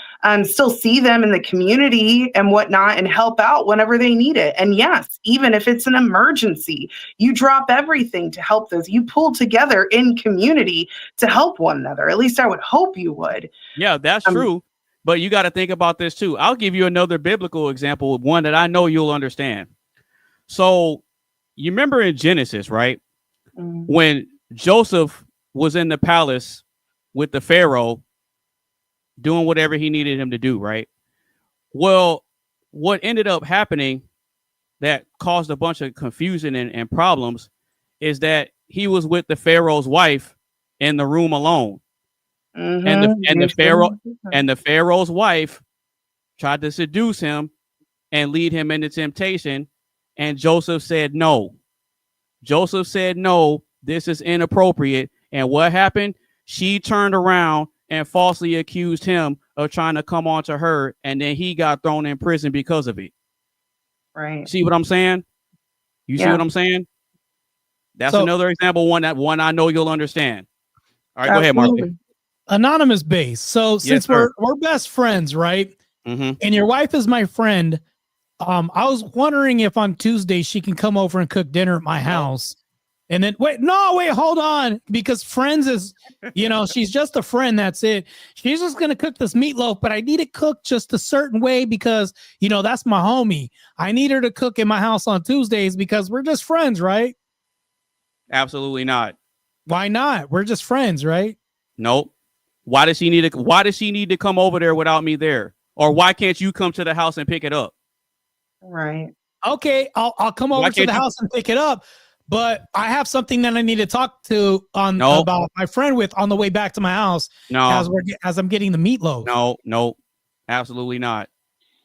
still see them in the community and whatnot, and help out whenever they need it. And yes, even if it's an emergency, you drop everything to help those. You pull together in community to help one another. At least I would hope you would. Yeah, that's true. But you got to think about this too. I'll give you another biblical example, one that I know you'll understand. So you remember in Genesis, right? When Joseph was in the palace with the Pharaoh doing whatever he needed him to do, right? Well, what ended up happening that caused a bunch of confusion and problems is that he was with the Pharaoh's wife in the room alone. And the Pharaoh's wife tried to seduce him and lead him into temptation. And Joseph said, no. Joseph said, no, this is inappropriate. And what happened? She turned around and falsely accused him of trying to come on to her. And then he got thrown in prison because of it. Right. See what I'm saying? You see what I'm saying? That's another example, one I know you'll understand. All right, go ahead, Mark. AnonymousBased. So since we're best friends, right? And your wife is my friend. I was wondering if on Tuesday she can come over and cook dinner at my house. And then wait, hold on. Because friends is, she's just a friend. That's it. She's just going to cook this meatloaf, but I need it cooked just a certain way because, that's my homie. I need her to cook in my house on Tuesdays because we're just friends, right? Absolutely not. Why not? We're just friends, right? Nope. Why does she need to come over there without me there? Or why can't you come to the house and pick it up? Right. Okay, I'll come over to the house and pick it up, but I have something that I need to talk to about my friend with on the way back to my house. No, as I'm getting the meatloaf. No, absolutely not.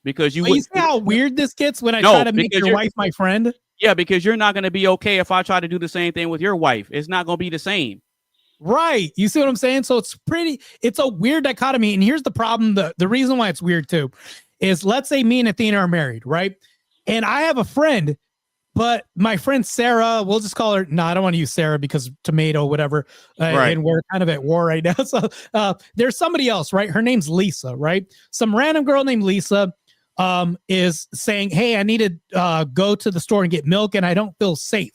Because you see how weird this gets when I try to make your wife my friend. Yeah, because you're not going to be okay if I try to do the same thing with your wife. It's not going to be the same. Right. You see what I'm saying? So it's a weird dichotomy. And here's the problem. The reason why it's weird too is, let's say me and Athena are married, right? And I have a friend, but my friend Sarah, we'll just call her. No, I don't want to use Sarah because tomato, whatever. Right. And we're kind of at war right now. So there's somebody else, right? Her name's Lisa, right? Some random girl named Lisa is saying, hey, I need to go to the store and get milk and I don't feel safe.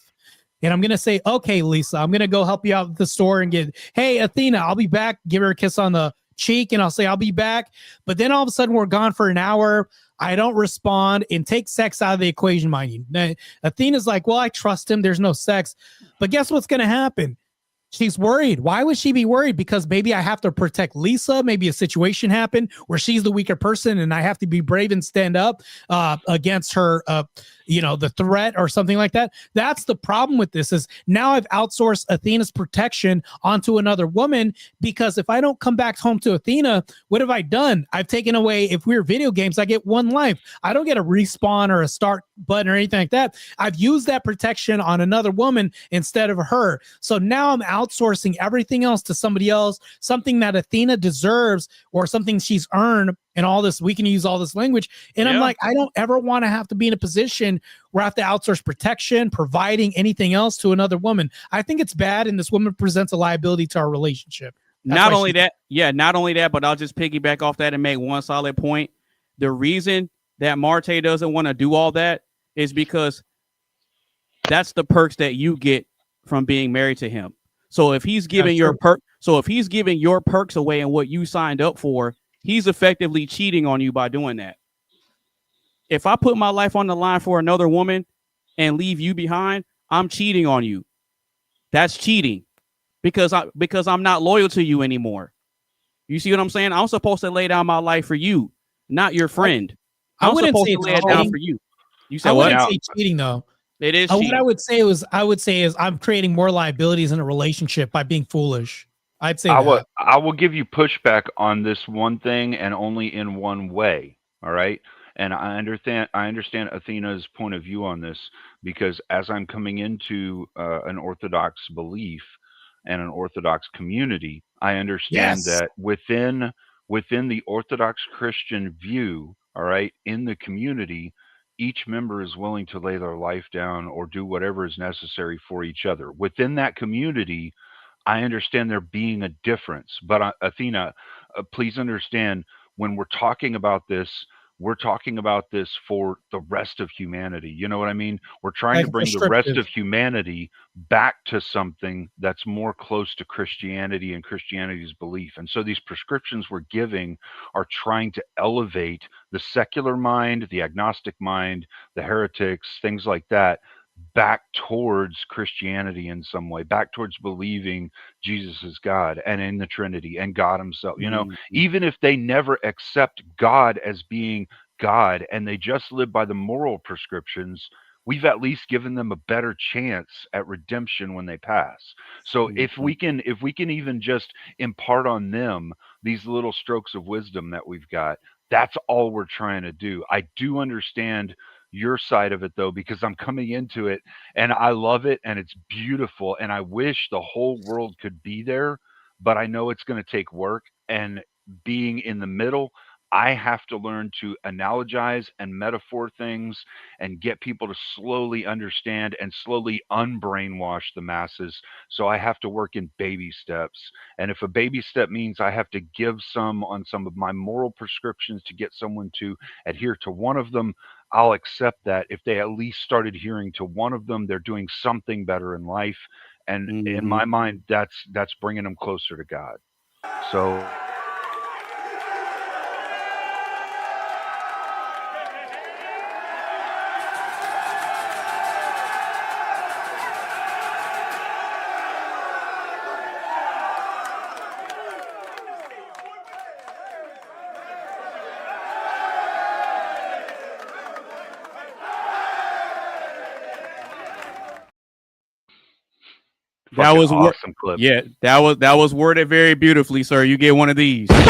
And I'm going to say, okay, Lisa, I'm going to go help you out at the store and hey, Athena, I'll be back. Give her a kiss on the cheek and I'll say, I'll be back. But then all of a sudden we're gone for an hour. I don't respond and take sex out of the equation, mind you. Now, Athena's like, well, I trust him. There's no sex. But guess what's going to happen? She's worried. Why would she be worried? Because maybe I have to protect Lisa. Maybe a situation happened where she's the weaker person and I have to be brave and stand up against her, the threat or something like that. That's the problem with this is now I've outsourced Athena's protection onto another woman, because if I don't come back home to Athena, what have I done? I've taken away, if we're video games, I get one life. I don't get a respawn or a start button or anything like that. I've used that protection on another woman instead of her. So now I'm outsourcing everything else to somebody else, something that Athena deserves or something she's earned, and all this, we can use all this language. And I'm like, I don't ever want to have to be in a position where I have to outsource protection, providing anything else to another woman. I think it's bad. And this woman presents a liability to our relationship. Not only that, but I'll just piggyback off that and make one solid point. The reason that Marte doesn't want to do all that is because that's the perks that you get from being married to him. So if he's giving your perks away and what you signed up for, he's effectively cheating on you by doing that. If I put my life on the line for another woman and leave you behind, I'm cheating on you. That's cheating because I'm not loyal to you anymore. You see what I'm saying? I'm supposed to lay down my life for you, not your friend. I'm supposed to lay it down for you. You said what? I wouldn't say cheating though. It is cheating. What I would say is I'm creating more liabilities in a relationship by being foolish. I'd say I will give you pushback on this one thing, and only in one way. All right. And I understand Athena's point of view on this, because as I'm coming into an Orthodox belief and an Orthodox community, I understand that within within the Orthodox Christian view, all right, in the community, each member is willing to lay their life down or do whatever is necessary for each other. Within that community, I understand there being a difference. But Athena, please understand when we're talking about this, we're talking about this for the rest of humanity. You know what I mean? We're trying to bring the rest of humanity back to something that's more close to Christianity and Christianity's belief. And so these prescriptions we're giving are trying to elevate the secular mind, the agnostic mind, the heretics, things like that, back towards Christianity in some way, back towards believing Jesus is God and in the Trinity and God himself. You know, even if they never accept God as being God and they just live by the moral prescriptions, we've at least given them a better chance at redemption when they pass. So if we can even just impart on them these little strokes of wisdom that we've got, that's all we're trying to do. I do understand your side of it though, because I'm coming into it and I love it and it's beautiful and I wish the whole world could be there, but I know it's going to take work. And being in the middle, I have to learn to analogize and metaphor things and get people to slowly understand and slowly unbrainwash the masses. So I have to work in baby steps. And if a baby step means I have to give some on some of my moral prescriptions to get someone to adhere to one of them, I'll accept that. If they at least started adhering to one of them, they're doing something better in life. And in my mind, that's bringing them closer to God. So that was awesome clip. Yeah, that was worded very beautifully, sir. You get one of these. Bang,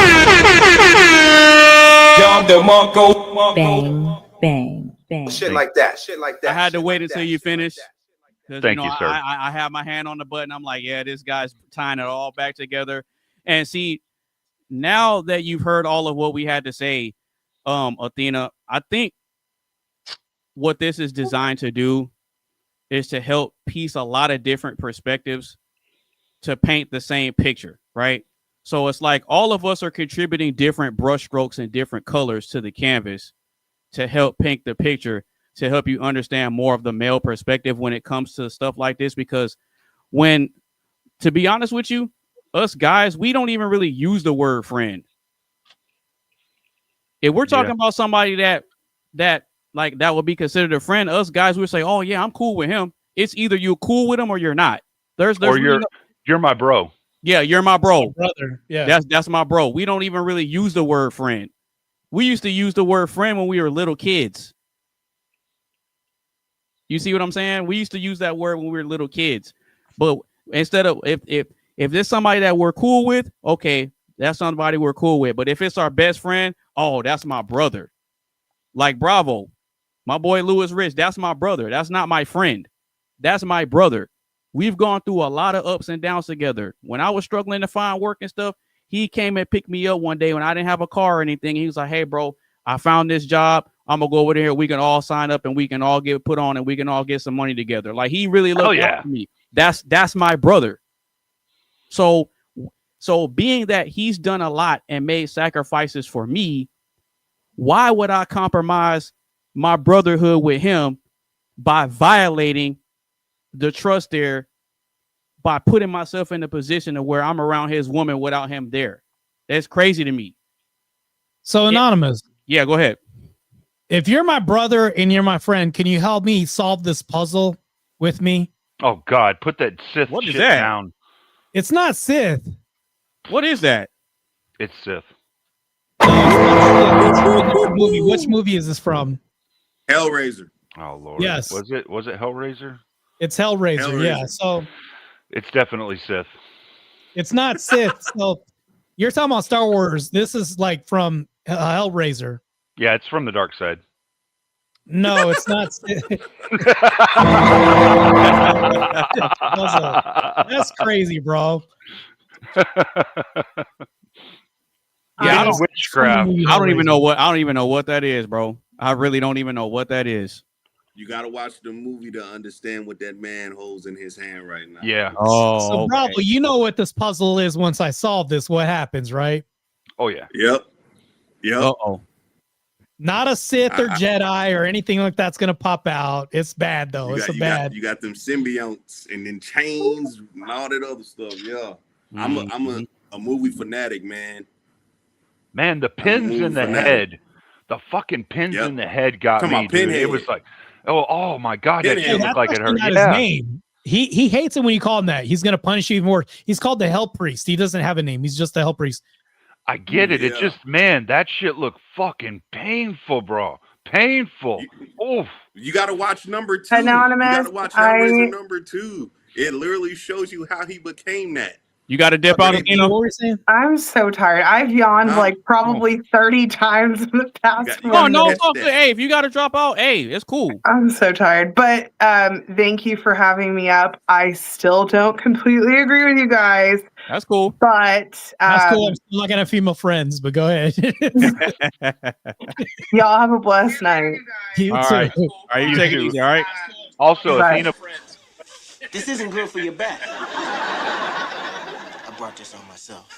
bang, bang. Shit like that. Shit like that. I had to shit wait like until that, you shit like finish. that. Thank you, sir. I have my hand on the button. I'm like, yeah, this guy's tying it all back together. And see, now that you've heard all of what we had to say, Athena, I think what this is designed to do is to help piece a lot of different perspectives to paint the same picture, right? So it's like all of us are contributing different brush strokes and different colors to the canvas to help paint the picture, to help you understand more of the male perspective when it comes to stuff like this. Because to be honest with you, us guys, we don't even really use the word friend. If we're talking about somebody that would be considered a friend, us guys would say, oh yeah, I'm cool with him. It's either you're cool with him or you're not. Or you're my bro. Yeah, you're my bro. Brother. Yeah. That's my bro. We don't even really use the word friend. We used to use the word friend when we were little kids. You see what I'm saying? We used to use that word when we were little kids. But instead of if there's somebody that we're cool with, okay, that's somebody we're cool with. But if it's our best friend, oh, that's my brother. Like Bravo, my boy Lewis Rich, that's my brother. That's not my friend. That's my brother. We've gone through a lot of ups and downs together. When I was struggling to find work and stuff, he came and picked me up one day when I didn't have a car or anything. He was like, hey, bro, I found this job. I'm going to go over there. We can all sign up and we can all get put on and we can all get some money together. Like he really looked out for me. That's my brother. So being that he's done a lot and made sacrifices for me, why would I compromise my brotherhood with him by violating the trust there, by putting myself in a position of where I'm around his woman without him there? That's crazy to me. So Anonymous. Yeah, go ahead. If you're my brother and you're my friend, can you help me solve this puzzle with me? Oh God, put that Sith shit down. It's not Sith. What is that? It's Sith. Which movie is this from? Hellraiser. Oh Lord. Yes. Was it Hellraiser? It's Hellraiser. Yeah. So it's definitely Sith. It's not Sith. So you're talking about Star Wars. This is like from Hellraiser. Yeah, it's from the dark side. No, it's not. That's crazy, bro. Yeah, witchcraft. I don't even know what that is, bro. I really don't even know what that is. You got to watch the movie to understand what that man holds in his hand right now. Yeah. Oh, so Bravo, you know what this puzzle is. Once I solve this, what happens, right? Oh yeah. Yep. Uh-oh. Not a Sith or Jedi or anything like that's gonna pop out. It's bad though. You got them symbionts and then chains and all that other stuff. Yeah. I'm a movie fanatic, man. Man, the pins in the head. The fucking pins in the head got me, dude. It was like, oh my God, that shit looked like it hurt. His name. He hates it when you call him that. He's gonna punish you even more. He's called the Hell Priest. He doesn't have a name. He's just the Hell Priest. I get it. It just, man, that shit looked fucking painful, bro. Painful. Oof. You got to watch number 2. Anonymous, You got to watch Hellraiser number 2. It literally shows you how he became that. You got to dip out of I'm so tired. I've yawned like probably 30 times in the past. Hey, if you got to drop out, hey, it's cool. I'm so tired. But thank you for having me up. I still don't completely agree with you guys. That's cool. But that's cool. I'm still not gonna female friends, but go ahead. Y'all have a blessed night. You all too. right. All right, you take it easy, all right? Also, Athena. This isn't good for your back. I brought this on myself.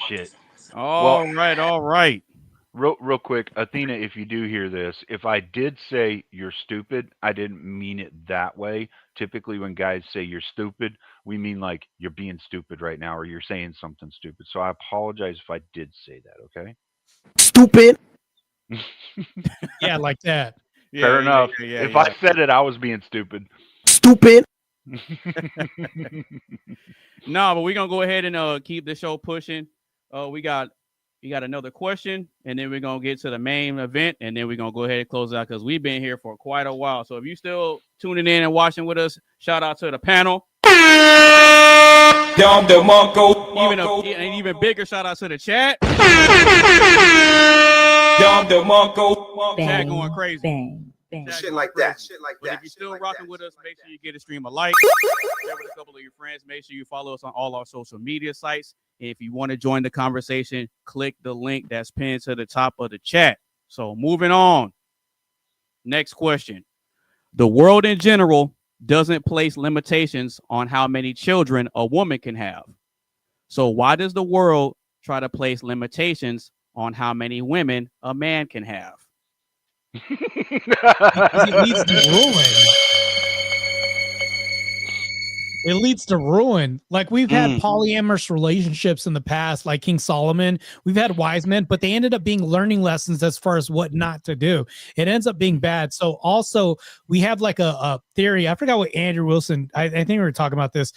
Shit. All right. Real quick, Athena, if you do hear this, if I did say you're stupid, I didn't mean it that way. Typically, when guys say you're stupid, we mean like you're being stupid right now or you're saying something stupid. So I apologize if I did say that, okay? Stupid. Yeah, like that. Fair enough. If I said it, I was being stupid. Stupid. No, but we're going to go ahead and keep the show pushing. We got another question, and then we're going to get to the main event, and then we're going to go ahead and close out because we've been here for quite a while. So if you're still tuning in and watching with us, shout out to the panel. An even bigger shout out to the chat. Chat going crazy. Bang. Shit like that. But if you're still rocking with us, make sure you get a stream a like. Share with a couple of your friends. Make sure you follow us on all our social media sites. And if you want to join the conversation, click the link that's pinned to the top of the chat. So moving on. Next question. The world in general doesn't place limitations on how many children a woman can have. So why does the world try to place limitations on how many women a man can have? It leads to ruin. It leads to ruin. Like we've had polyamorous relationships in the past, like King Solomon. We've had wise men, but they ended up being learning lessons as far as what not to do. It ends up being bad. So also we have like a theory. I forgot what Andrew Wilson, I think we were talking about this.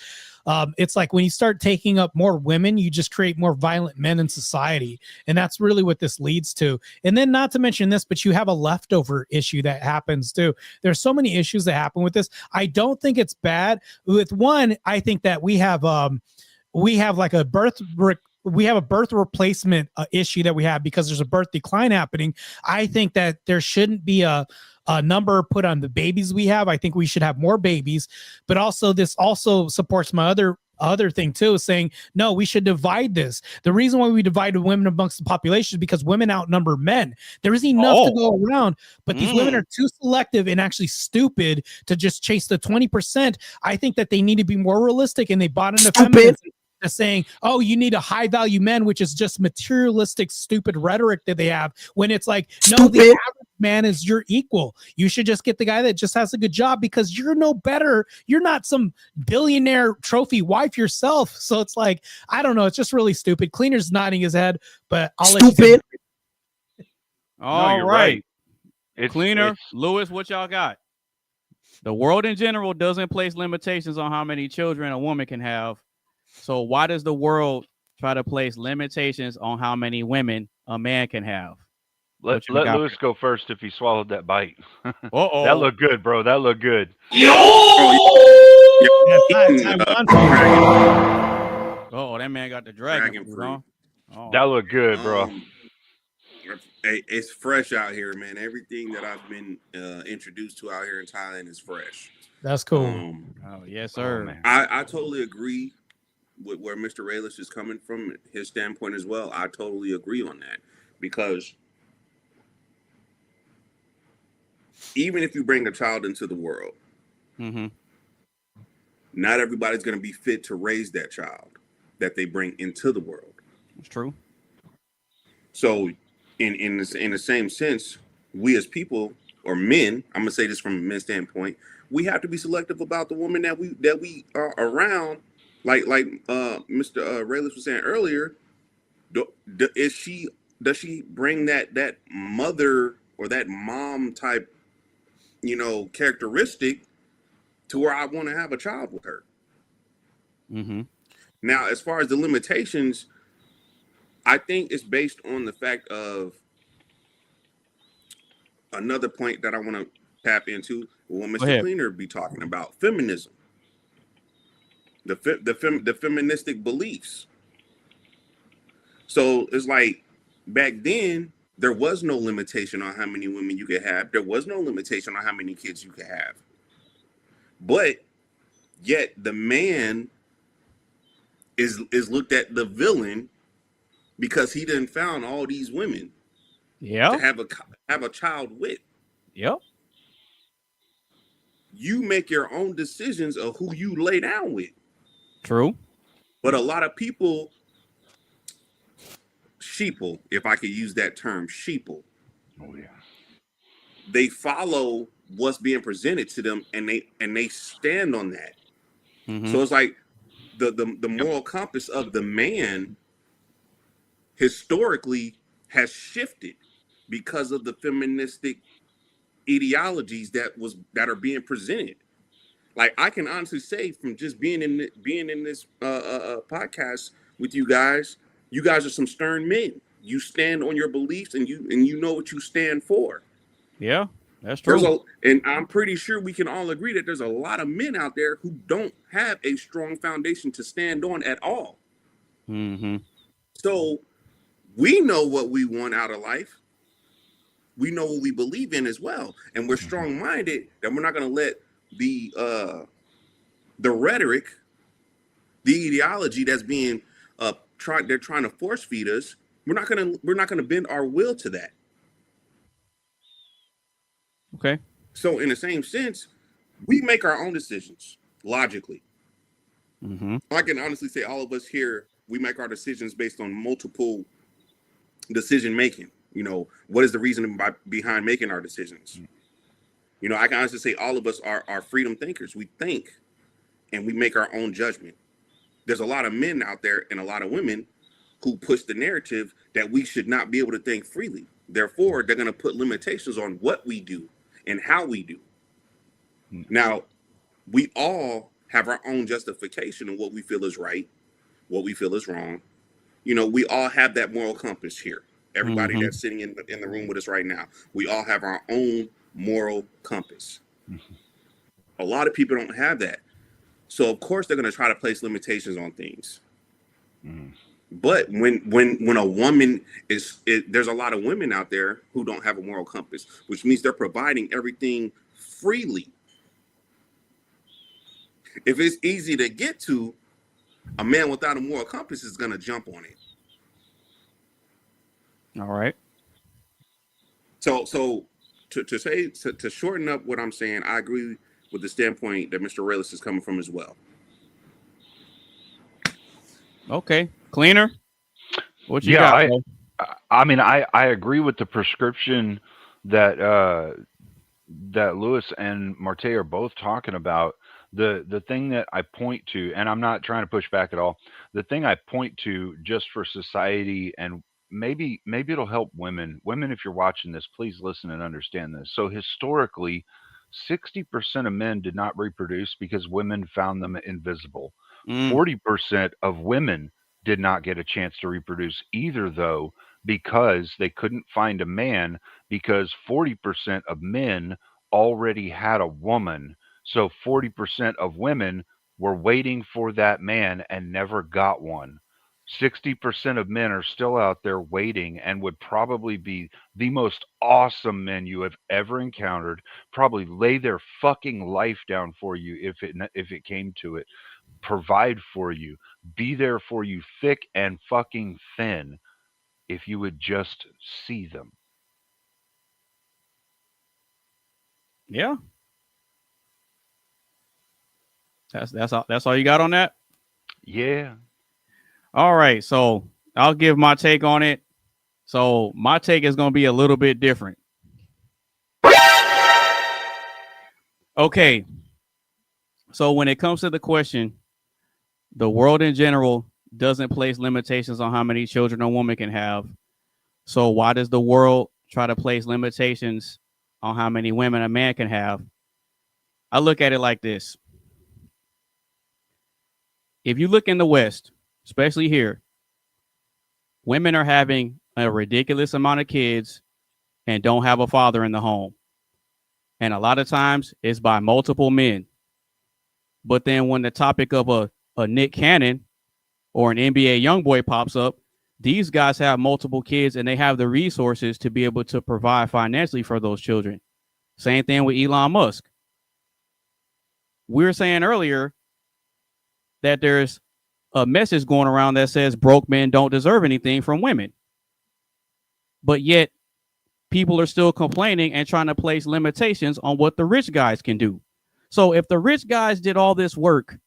It's like when you start taking up more women, you just create more violent men in society. And that's really what this leads to. And then not to mention this, but you have a leftover issue that happens too. There's so many issues that happen with this. I don't think it's bad. With one, I think that we have like a birth replacement issue that we have because there's a birth decline happening. I think that there shouldn't be a number put on the babies we have. I think we should have more babies, but also this also supports my other thing too, saying, no, we should divide this. The reason why we divide women amongst the population is because women outnumber men. There isn't enough to go around, but these women are too selective and actually stupid to just chase the 20%. I think that they need to be more realistic, and they bought into feminism. Saying, oh, you need a high value men, which is just materialistic, stupid rhetoric that they have, when it's like, no, the average man is your equal. You should just get the guy that just has a good job because you're no better. You're not some billionaire trophy wife yourself. So it's like, I don't know. It's just really stupid. Cleaner's nodding his head, but I'll let you. All right. Cleaner, Lewis, what y'all got? The world in general doesn't place limitations on how many children a woman can have. So why does the world try to place limitations on how many women a man can have? Let Lewis go first if he swallowed that bite. Uh-oh. That looked good, bro. That looked good. Oh, that man got the dragon fruit, huh? That looked good, bro. It's fresh out here, man. Everything that I've been introduced to out here in Thailand is fresh. That's cool. Oh yes, sir. man. I totally agree with where Mr. Raylis is coming from, his standpoint as well. I totally agree on that, because even if you bring a child into the world, not everybody's going to be fit to raise that child that they bring into the world. It's true. So in the same sense, we as people, or men, I'm gonna say this from a men's standpoint, we have to be selective about the woman that we are around. Like Mr. Raylis was saying earlier, does she bring that mother or that mom type, characteristic to where I want to have a child with her? Now, as far as the limitations, I think it's based on the fact of another point that I want to tap into what Mr. Cleaner be talking about: feminism, the feministic beliefs. So it's like back then there was no limitation on how many women you could have. There was no limitation on how many kids you could have. But yet the man is looked at the villain because he done found all these women to have a child with. Yep. You make your own decisions of who you lay down with. True. But a lot of people, sheeple, if I could use that term, sheeple. Oh yeah. They follow what's being presented to them, and they stand on that. So it's like the moral compass of the man historically has shifted because of the feministic ideologies that are being presented. Like, I can honestly say, from just being in this podcast with you guys are some stern men. You stand on your beliefs, and you know what you stand for. Yeah, that's true. And I'm pretty sure we can all agree that there's a lot of men out there who don't have a strong foundation to stand on at all. So we know what we want out of life. We know what we believe in as well, and we're strong-minded that we're not going to let the rhetoric, the ideology that's being they're trying to force feed us. We're not gonna bend our will to that. Okay. So in the same sense, we make our own decisions logically. I can honestly say all of us here, we make our decisions based on multiple decision making. What is the reason behind making our decisions? I can honestly say all of us are freedom thinkers. We think and we make our own judgment. There's a lot of men out there and a lot of women who push the narrative that we should not be able to think freely. Therefore, they're going to put limitations on what we do and how we do. Now, we all have our own justification of what we feel is right, what we feel is wrong. We all have that moral compass here. Everybody that's sitting in the room with us right now, we all have our own moral compass. A lot of people don't have that. So of course they're going to try to place limitations on things. But when a woman there's a lot of women out there who don't have a moral compass, which means they're providing everything freely. If it's easy to get to, a man without a moral compass is going to jump on it. All right. So to shorten up what I'm saying, I agree with the standpoint that Mr. Raylis is coming from as well. Okay, Cleaner, what you got? I agree with the prescription that Lewis and Marte are both talking about. The thing that I point to, and I'm not trying to push back at all, the thing I point to just for society, and maybe it'll help women. Women, if you're watching this, please listen and understand this. So historically, 60% of men did not reproduce because women found them invisible. 40% of women did not get a chance to reproduce either, though, because they couldn't find a man, because 40% of men already had a woman. So 40% of women were waiting for that man and never got one. 60% of men are still out there waiting and would probably be the most awesome men you have ever encountered, probably lay their fucking life down for you if it came to it, provide for you, be there for you thick and fucking thin if you would just see them. Yeah. That's all you got on that? Yeah. All right, so I'll give my take on it. So my take is going to be a little bit different. Okay. So when it comes to the question, the world in general doesn't place limitations on how many children a woman can have. So why does the world try to place limitations on how many women a man can have? I look at it like this. If you look in the West, especially here, women are having a ridiculous amount of kids and don't have a father in the home. And a lot of times it's by multiple men. But then when the topic of a Nick Cannon or an NBA YoungBoy pops up, these guys have multiple kids and they have the resources to be able to provide financially for those children. Same thing with Elon Musk. We were saying earlier that there's a message going around that says broke men don't deserve anything from women. But yet people are still complaining and trying to place limitations on what the rich guys can do. So if the rich guys did all this work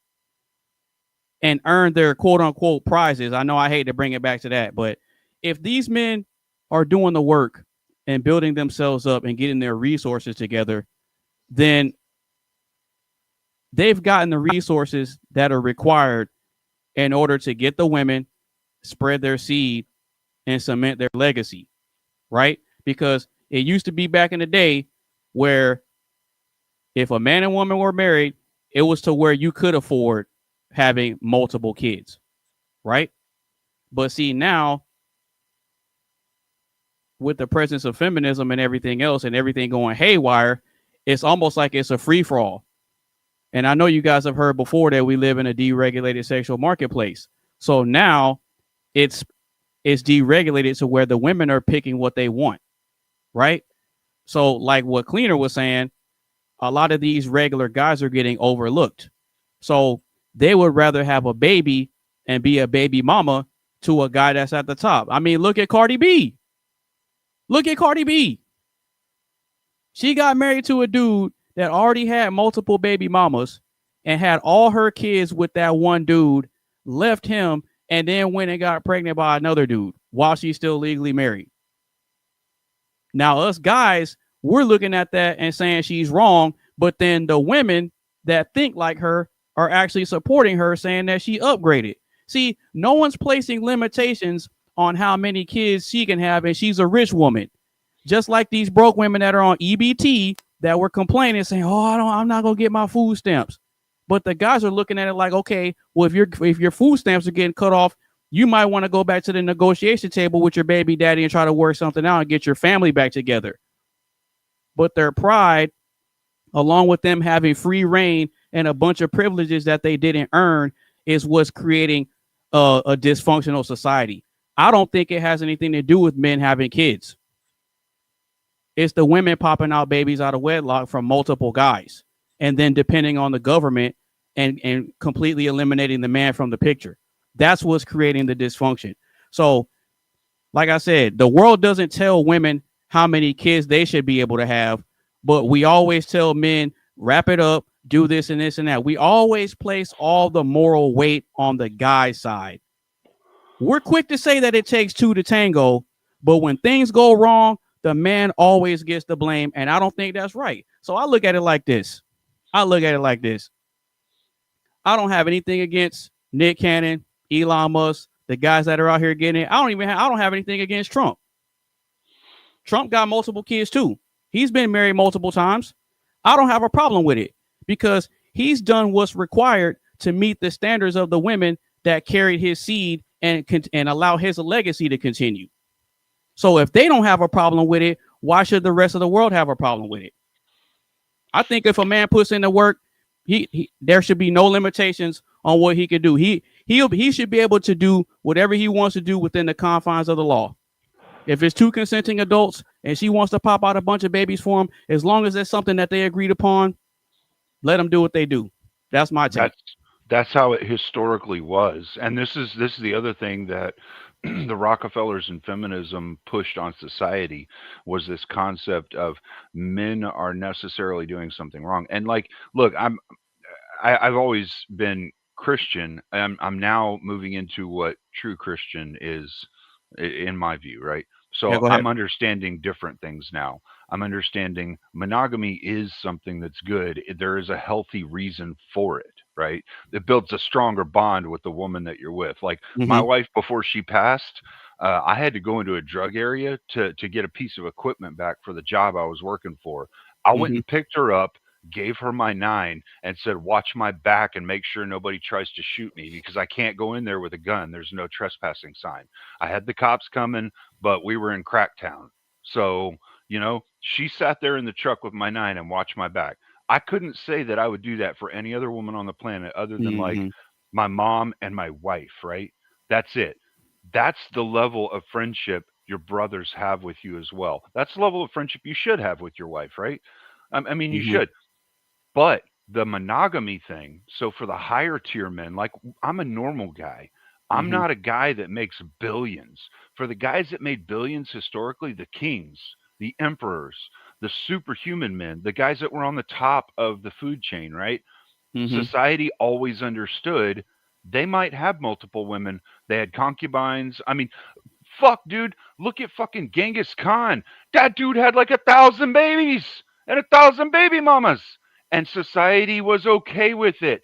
and earned their quote unquote prizes, I know I hate to bring it back to that, but if these men are doing the work and building themselves up and getting their resources together, then they've gotten the resources that are required in order to get the women, spread their seed, and cement their legacy, right? Because it used to be back in the day where if a man and woman were married, it was to where you could afford having multiple kids, right? But see, now with the presence of feminism and everything else and everything going haywire, it's almost like it's a free-for-all. And I know you guys have heard before that we live in a deregulated sexual marketplace. So now it's deregulated to where the women are picking what they want, right? So like what Cleaner was saying, a lot of these regular guys are getting overlooked. So they would rather have a baby and be a baby mama to a guy that's at the top. I mean, look at Cardi B. Look at Cardi B. She got married to a dude that already had multiple baby mamas and had all her kids with that one dude, left him, and then went and got pregnant by another dude while she's still legally married. Now, us guys, we're looking at that and saying she's wrong, but then the women that think like her are actually supporting her, saying that she upgraded. See, no one's placing limitations on how many kids she can have, and she's a rich woman. Just like these broke women that are on EBT that were complaining, saying, "Oh, I'm not gonna get my food stamps." But the guys are looking at it like, okay, well, if your food stamps are getting cut off, you might want to go back to the negotiation table with your baby daddy and try to work something out and get your family back together. But their pride, along with them having free reign and a bunch of privileges that they didn't earn, is what's creating a dysfunctional society. I don't think it has anything to do with men having kids. It's the women popping out babies out of wedlock from multiple guys, and then depending on the government and completely eliminating the man from the picture. That's what's creating the dysfunction. So, like I said, the world doesn't tell women how many kids they should be able to have, but we always tell men, wrap it up, do this and this and that. We always place all the moral weight on the guy's side. We're quick to say that it takes two to tango, but when things go wrong, the man always gets the blame, and I don't think that's right. So I look at it like this. I don't have anything against Nick Cannon, Elon Musk, the guys that are out here getting it. I don't have anything against Trump. Trump got multiple kids too. He's been married multiple times. I don't have a problem with it because he's done what's required to meet the standards of the women that carried his seed and allow his legacy to continue. So if they don't have a problem with it, why should the rest of the world have a problem with it? I think if a man puts in the work, there should be no limitations on what he can do. He should be able to do whatever he wants to do within the confines of the law. If it's two consenting adults and she wants to pop out a bunch of babies for him, as long as it's something that they agreed upon, let them do what they do. That's my take. That's how it historically was. And this is the other thing that the Rockefellers and feminism pushed on society, was this concept of men are necessarily doing something wrong. And like, look, I've always been Christian. I'm now moving into what true Christian is in my view, right? So Yeah, go ahead. I'm understanding different things now. I'm understanding monogamy is something that's good. There is a healthy reason for it, right? It builds a stronger bond with the woman that you're with. Like my wife, before she passed, I had to go into a drug area to get a piece of equipment back for the job I was working for. I went and picked her up, gave her my 9, and said, watch my back and make sure nobody tries to shoot me, because I can't go in there with a gun. There's no trespassing sign. I had the cops coming, but we were in Cracktown. So, you know, she sat there in the truck with my 9 and watched my back. I couldn't say that I would do that for any other woman on the planet other than like my mom and my wife, right? That's it. That's the level of friendship your brothers have with you as well. That's the level of friendship you should have with your wife, right? I mean, you should. But the monogamy thing, so for the higher tier men, like I'm a normal guy. I'm not a guy that makes billions. For the guys that made billions historically, the kings, the emperors, the superhuman men, the guys that were on the top of the food chain, right? Society always understood they might have multiple women. They had concubines. I mean, fuck, dude, look at fucking Genghis Khan. That dude had like 1,000 babies and 1,000 baby mamas. And society was okay with it.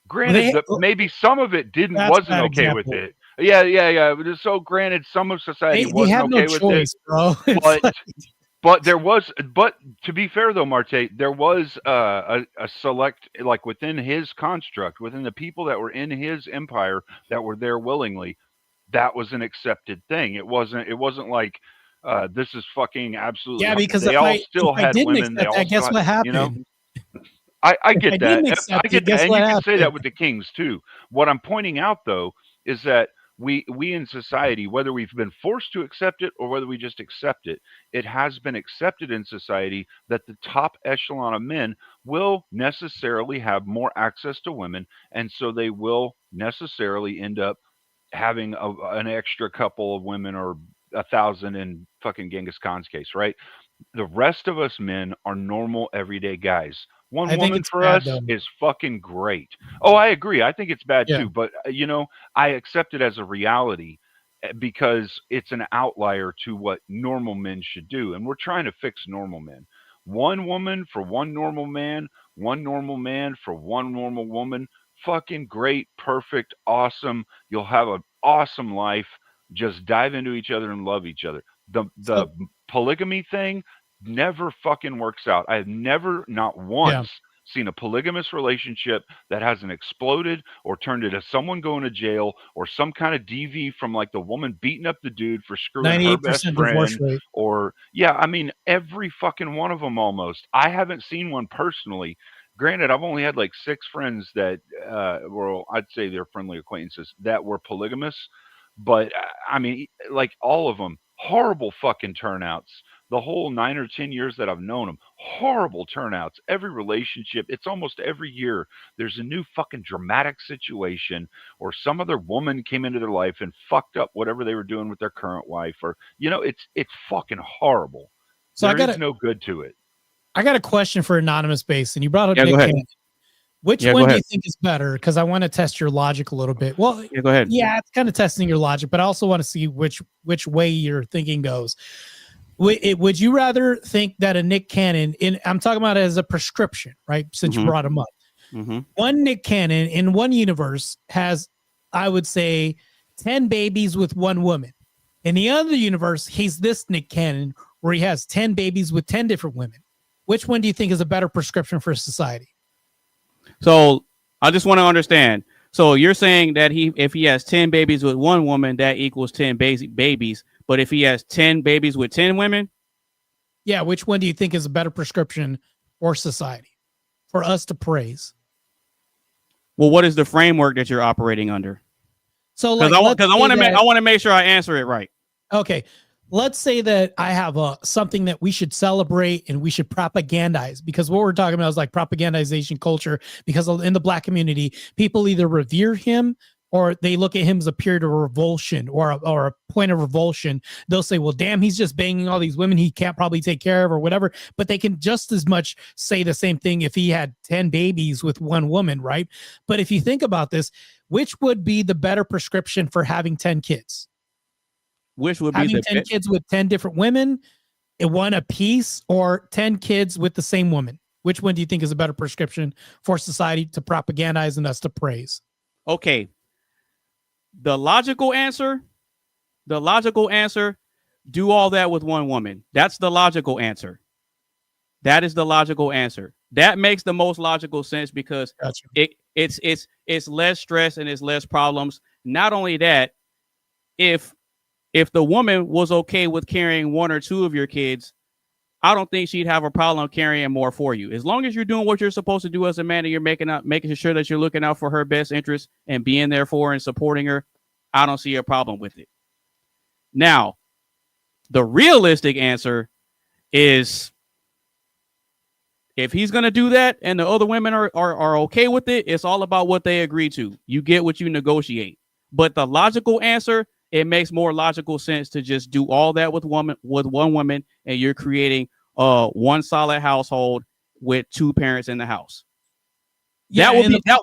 Granted, maybe some of it wasn't okay with it. Yeah. So granted, some of society wasn't okay with it, bro. but there was. But to be fair, though, Marte, there was a select, like within his construct, within the people that were in his empire that were there willingly. That was an accepted thing. It wasn't like this is fucking absolutely. Yeah, because they all still had women. They all guess what happened? You know? I get that. I get that. And you can say that with the kings too. What I'm pointing out though is that we in society, whether we've been forced to accept it or whether we just accept it, it has been accepted in society that the top echelon of men will necessarily have more access to women, and so they will necessarily end up having an extra couple of women, or 1,000 in fucking Genghis Khan's case, right? The rest of us men are normal everyday guys. One woman for us is fucking great. Oh, I agree. I think it's bad too. But, you know, I accept it as a reality because it's an outlier to what normal men should do. And we're trying to fix normal men. One woman for one normal man for one normal woman. Fucking great, perfect, awesome. You'll have an awesome life. Just dive into each other and love each other. The polygamy thing never fucking works out. I have never, not once, seen a polygamous relationship that hasn't exploded or turned into someone going to jail or some kind of DV from like the woman beating up the dude for screwing her best friend. Or I mean, every fucking one of them almost. I haven't seen one personally. Granted, I've only had like 6 friends that well, I'd say they're friendly acquaintances that were polygamous. But I mean, like all of them, horrible fucking turnouts. The whole 9 or 10 years that I've known them, horrible turnouts. Every relationship, it's almost every year, there's a new fucking dramatic situation, or some other woman came into their life and fucked up whatever they were doing with their current wife, or you know, it's fucking horrible. So there is no good to it. I got a question for AnonymousBased, and you brought up Nick Cannon. Which one do you think is better? Because I want to test your logic a little bit. Well, go ahead. Yeah, it's kind of testing your logic, but I also want to see which way your thinking goes. Would you rather think that a Nick Cannon, I'm talking about it as a prescription, right? Since you brought him up. One Nick Cannon in one universe has, I would say, 10 babies with one woman. In the other universe, he's this Nick Cannon where he has 10 babies with 10 different women. Which one do you think is a better prescription for society? So I just want to understand. So you're saying that if he has 10 babies with one woman, that equals 10 basic babies. But if he has 10 babies with 10 women? Yeah, which one do you think is a better prescription for society for us to praise? Well, what is the framework that you're operating under? So, because I want to make sure I answer it right. Okay, let's say that I have something that we should celebrate and we should propagandize, because what we're talking about is like propagandization culture, because in the Black community, people either revere him or they look at him as a period of revulsion or a point of revulsion. They'll say, well, damn, he's just banging all these women he can't probably take care of or whatever. But they can just as much say the same thing if he had 10 babies with one woman, right? But if you think about this, which would be the better prescription for having 10 kids? Which would having be 10 kids with 10 different women, one a piece, or 10 kids with the same woman? Which one do you think is a better prescription for society to propagandize and us to praise? Okay. The logical answer, do all that with one woman. That's the logical answer. That is the logical answer. That makes the most logical sense because it's less stress and it's less problems. Not only that, if the woman was okay with carrying one or two of your kids, I don't think she'd have a problem carrying more for you. As long as you're doing what you're supposed to do as a man and you're making sure that you're looking out for her best interest and being there for her and supporting her, I don't see a problem with it. Now, the realistic answer is if he's going to do that and the other women are okay with it, it's all about what they agree to. You get what you negotiate. But the logical answer, it makes more logical sense to just do all that with one woman, and you're creating one solid household with two parents in the house. Yeah,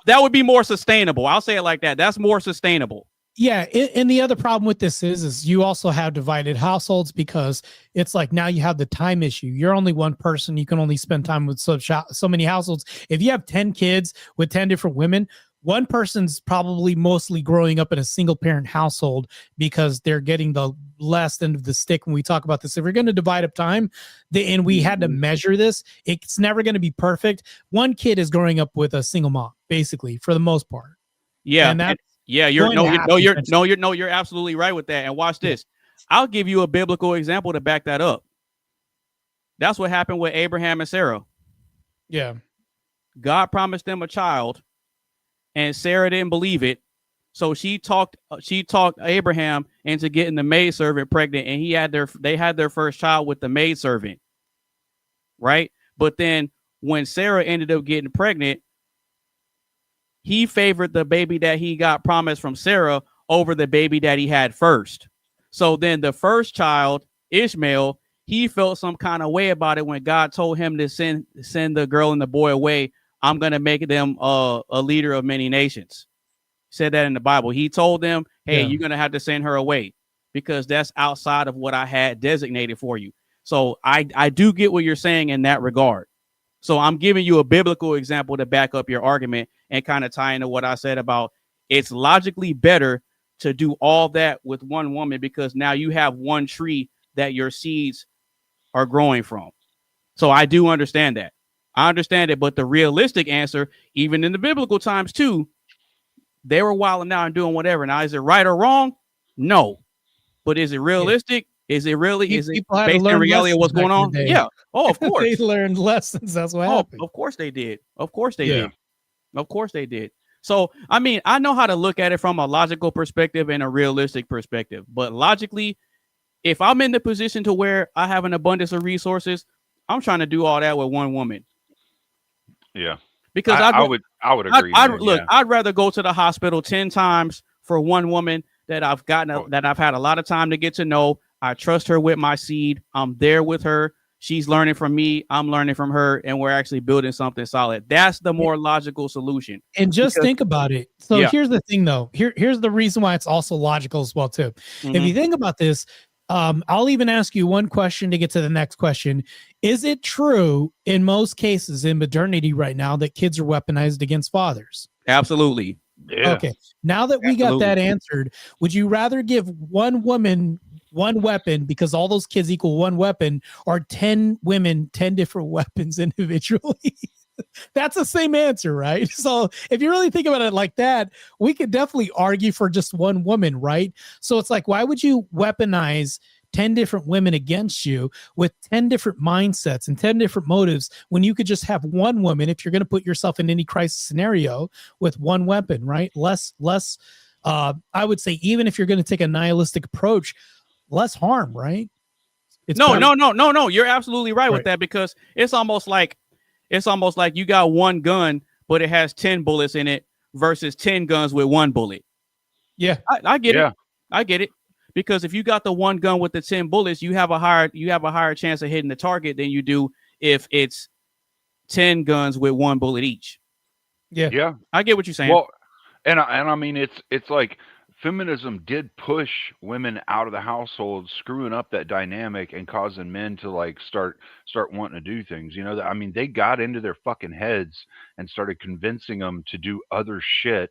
that would be more sustainable. I'll say it like that. That's more sustainable. Yeah, and the other problem with this is you also have divided households, because it's like now you have the time issue. You're only one person. You can only spend time with so many households. If you have 10 kids with 10 different women, one person's probably mostly growing up in a single parent household because they're getting the last end of the stick when we talk about this. If we're going to divide up time, and we had to measure this, it's never going to be perfect. One kid is growing up with a single mom, basically, for the most part. Yeah. And you're absolutely right with that. And watch this. I'll give you a biblical example to back that up. That's what happened with Abraham and Sarah. Yeah. God promised them a child, and Sarah didn't believe it. So she talked Abraham into getting the maidservant pregnant, and they had their first child with the maidservant. Right? But then when Sarah ended up getting pregnant, he favored the baby that he got promised from Sarah over the baby that he had first. So then the first child, Ishmael, he felt some kind of way about it when God told him to send the girl and the boy away. I'm going to make them a leader of many nations. Said that in the Bible. He told them, hey, you're going to have to send her away because that's outside of what I had designated for you. So I do get what you're saying in that regard. So I'm giving you a biblical example to back up your argument and kind of tie into what I said about it's logically better to do all that with one woman because now you have one tree that your seeds are growing from. So I do understand that. I understand it. But the realistic answer, even in the biblical times too, they were wilding out and doing whatever. Now, is it right or wrong? No. But is it realistic? Is it really? Is it based in reality of what's going on? Yeah. Oh, of course. They learned lessons. That's what happened. Of course they did. Of course they did. Of course they did. So, I mean, I know how to look at it from a logical perspective and a realistic perspective. But logically, if I'm in the position to where I have an abundance of resources, I'm trying to do all that with one woman. Yeah. Because I would agree. I'd rather go to the hospital 10 times for one woman that I've had a lot of time to get to know. I trust her with my seed. I'm there with her. She's learning from me. I'm learning from her, and we're actually building something solid. That's the more logical solution. And just think about it. So here's the thing, though. Here's the reason why it's also logical as well, too. Mm-hmm. If you think about this, I'll even ask you one question to get to the next question. Is it true in most cases in modernity right now that kids are weaponized against fathers? Absolutely. Yeah. Okay. Now that we got that answered, would you rather give one woman one weapon because all those kids equal one weapon, or 10 women, 10 different weapons individually? That's the same answer, right? So if you really think about it like that, we could definitely argue for just one woman, right? So it's like, why would you weaponize 10 different women against you with 10 different mindsets and 10 different motives when you could just have one woman if you're going to put yourself in any crisis scenario with one weapon, right? Less, I would say, even if you're going to take a nihilistic approach, less harm, right? No. You're absolutely right with that, because it's almost like you got one gun, but it has 10 bullets in it versus 10 guns with one bullet. Yeah, I get it. I get it. Because if you got the one gun with the 10 bullets, you have a higher chance of hitting the target than you do if it's 10 guns with one bullet each. Yeah. I get what you're saying. Well, and I mean, it's like feminism did push women out of the household, screwing up that dynamic and causing men to like start wanting to do things. You know, I mean, they got into their fucking heads and started convincing them to do other shit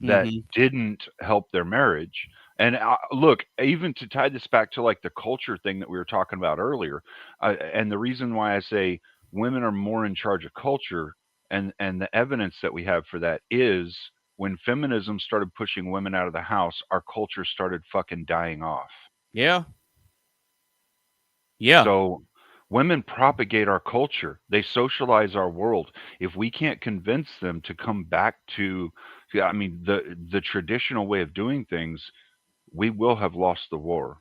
that didn't help their marriage. And look, even to tie this back to like the culture thing that we were talking about earlier, and the reason why I say women are more in charge of culture, and the evidence that we have for that is when feminism started pushing women out of the house, our culture started fucking dying off. Yeah. So women propagate our culture. They socialize our world. If we can't convince them to come back to, I mean, the traditional way of doing things, we will have lost the war.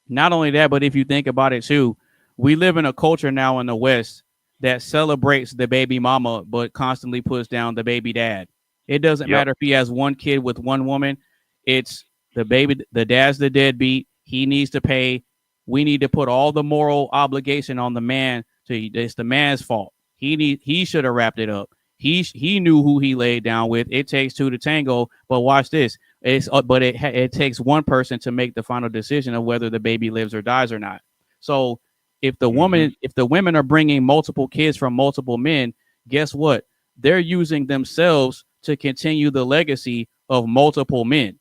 Not only that, but if you think about it too, we live in a culture now in the West that celebrates the baby mama, but constantly puts down the baby dad. It doesn't matter if he has one kid with one woman. It's the dad's the deadbeat. He needs to pay. We need to put all the moral obligation on the man. It's the man's fault. He should have wrapped it up. He knew who he laid down with. It takes two to tango. But watch this. It takes one person to make the final decision of whether the baby lives or dies or not. So if the women are bringing multiple kids from multiple men, guess what? They're using themselves to continue the legacy of multiple men.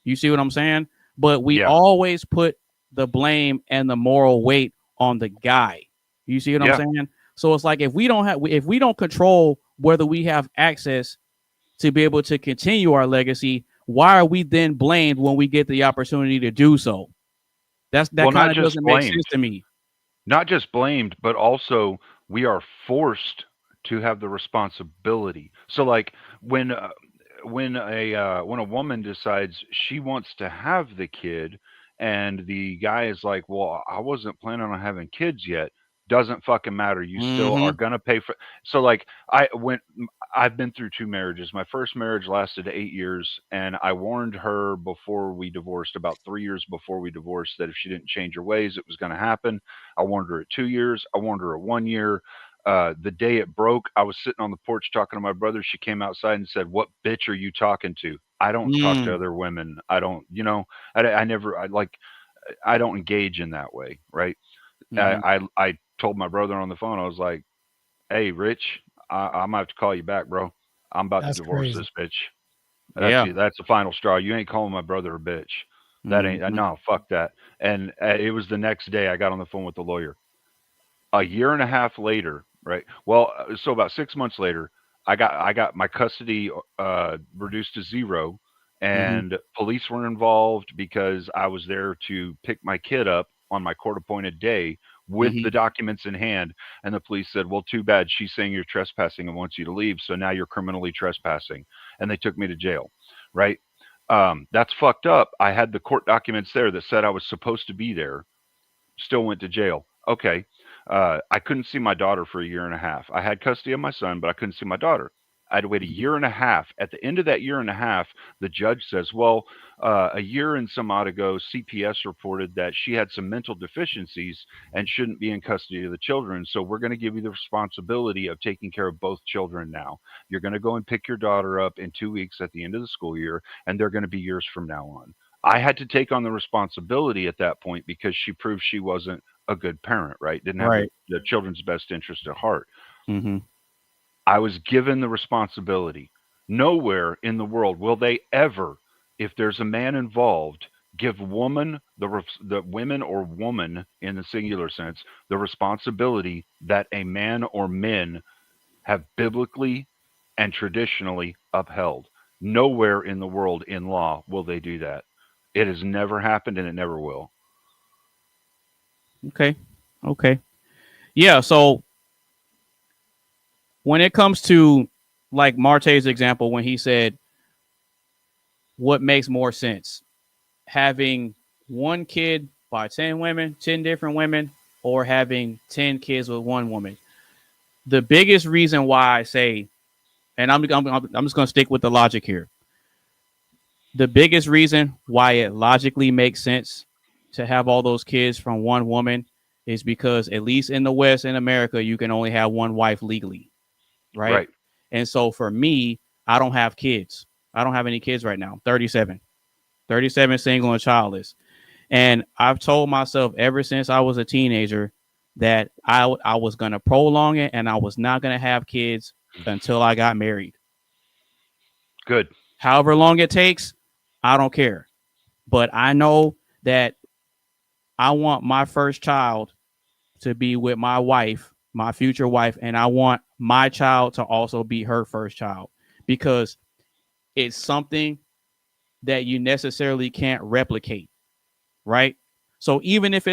You see what I'm saying? But we always put the blame and the moral weight on the guy. You see what I'm saying? So it's like if we don't control whether we have access to be able to continue our legacy, why are we then blamed when we get the opportunity to do so? That kind of doesn't make sense to me. Not just blamed, but also we are forced to have the responsibility. So like when a woman decides she wants to have the kid and the guy is like, well, I wasn't planning on having kids yet. Doesn't fucking matter. You still are gonna pay for. So like I've been through 2 marriages. My first marriage lasted 8 years, and I warned her before we divorced, about 3 years before we divorced, that if she didn't change her ways, it was going to happen. I warned her at 2 years. I warned her at 1 year. The day it broke, I was sitting on the porch talking to my brother. She came outside and said, "What bitch are you talking to? I don't talk to other women. I don't, I don't engage in that way." Right. I told my brother on the phone, I was like, "Hey, Rich, I'm gonna have to call you back, bro. I'm about to divorce this bitch. That's the final straw. You ain't calling my brother a bitch. That ain't no, fuck that." And it was the next day I got on the phone with the lawyer. A year and a half later, right? Well, so about 6 months later, I got my custody reduced to 0, and police were involved because I was there to pick my kid up on my court-appointed day with the documents in hand. And the police said, "Well, too bad. She's saying you're trespassing and wants you to leave. So now you're criminally trespassing." And they took me to jail. Right. That's fucked up. I had the court documents there that said I was supposed to be there. Still went to jail. Okay. I couldn't see my daughter for a year and a half. I had custody of my son, but I couldn't see my daughter. I had to wait a year and a half. At the end of that year and a half, the judge says, "Well, a year and some odd ago, CPS reported that she had some mental deficiencies and shouldn't be in custody of the children. So we're going to give you the responsibility of taking care of both children now. You're going to go and pick your daughter up in 2 weeks at the end of the school year, and they're going to be yours from now on." I had to take on the responsibility at that point because she proved she wasn't a good parent, right? Didn't have the children's best interest at heart. I was given the responsibility. Nowhere in the world will they ever, if there's a man involved, give women, the women or woman in the singular sense, the responsibility that a man or men have biblically and traditionally upheld. Nowhere in the world in law will they do that. It has never happened and it never will. Okay. Yeah. So when it comes to like Marte's example, when he said, what makes more sense? Having one kid by 10 women, 10 different women, or having 10 kids with one woman? The biggest reason why I say, and I'm just going to stick with the logic here. The biggest reason why it logically makes sense to have all those kids from one woman is because, at least in the West, in America, you can only have one wife legally. Right. And so for me, I don't have kids. I don't have any kids right now. I'm 37, single and childless. And I've told myself ever since I was a teenager that I was going to prolong it, and I was not going to have kids until I got married. Good. However long it takes, I don't care. But I know that I want my first child to be with my wife, my future wife, and I want my child to also be her first child, because it's something that you necessarily can't replicate, right? So even if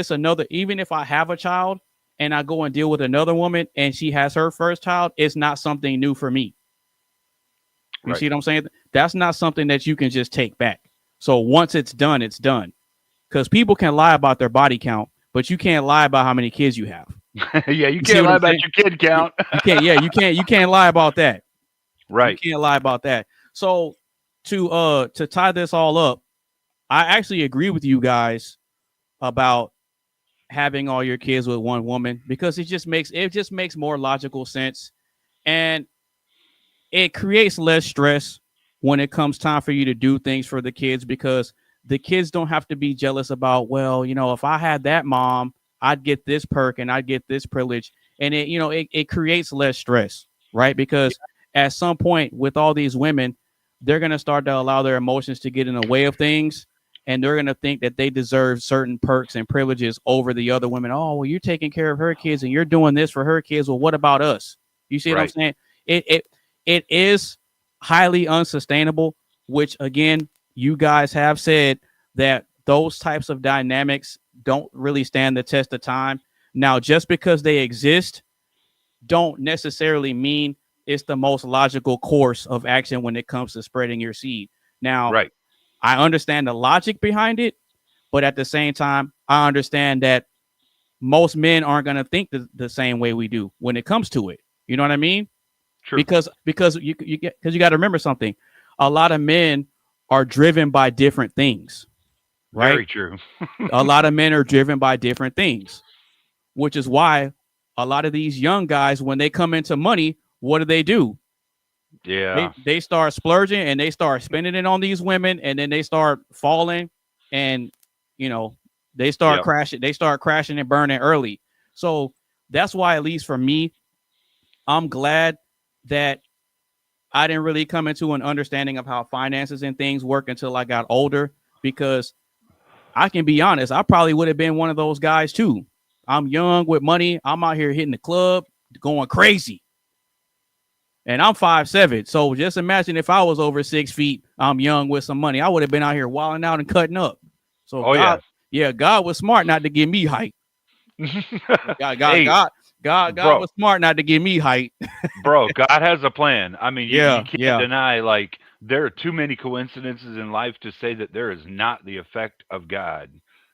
I have a child and I go and deal with another woman and she has her first child, it's not something new for me. You see what I'm saying? That's not something that you can just take back. So once it's done, it's done. Because people can lie about their body count, but you can't lie about how many kids you have. Yeah, you can't lie about your kid count. You can't lie about that. Right. You can't lie about that. So to tie this all up, I actually agree with you guys about having all your kids with one woman, because it just makes more logical sense, and it creates less stress when it comes time for you to do things for the kids, because the kids don't have to be jealous about, well, if I had that mom, I'd get this perk and I'd get this privilege. And it creates less stress, right? Because at some point with all these women, they're going to start to allow their emotions to get in the way of things. And they're going to think that they deserve certain perks and privileges over the other women. Oh, well, you're taking care of her kids and you're doing this for her kids. Well, what about us? You see what I'm saying? It is highly unsustainable, which, again, you guys have said that those types of dynamics don't really stand the test of time. Now, just because they exist don't necessarily mean it's the most logical course of action when it comes to spreading your seed. Now, I understand the logic behind it, but at the same time, I understand that most men aren't going to think the same way we do when it comes to it. You know what I mean? True. Because you got to remember something. A lot of men are driven by different things, right? Very true. A lot of men are driven by different things, which is why a lot of these young guys, when they come into money, what do? Yeah. They start splurging and they start spending it on these women, and then they start falling, and they start crashing. They start crashing and burning early. So that's why, at least for me, I'm glad that I didn't really come into an understanding of how finances and things work until I got older, because I can be honest, I probably would have been one of those guys too. I'm young with money. I'm out here hitting the club, going crazy. And I'm 5'7". So just imagine if I was over 6 feet, I'm young with some money. I would have been out here wilding out and cutting up. So God was smart not to give me height. God was smart not to give me height. Bro, God has a plan. I mean, you can't deny, like, there are too many coincidences in life to say that there is not the effect of God.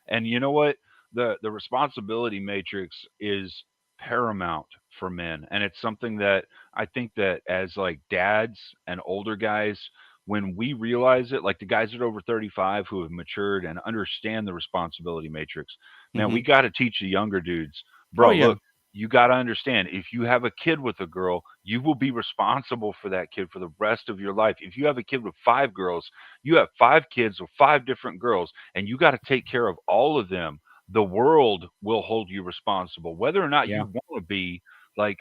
And you know what? The responsibility matrix is paramount for men. And it's something that I think that as like dads and older guys, when we realize it, like the guys that are over 35 who have matured and understand the responsibility matrix, man, we got to teach the younger dudes, bro, look, you got to understand, if you have a kid with a girl, you will be responsible for that kid for the rest of your life. If you have a kid with 5 girls, you have 5 kids with 5 different girls, and you got to take care of all of them. The world will hold you responsible, whether or not you want to be. Like,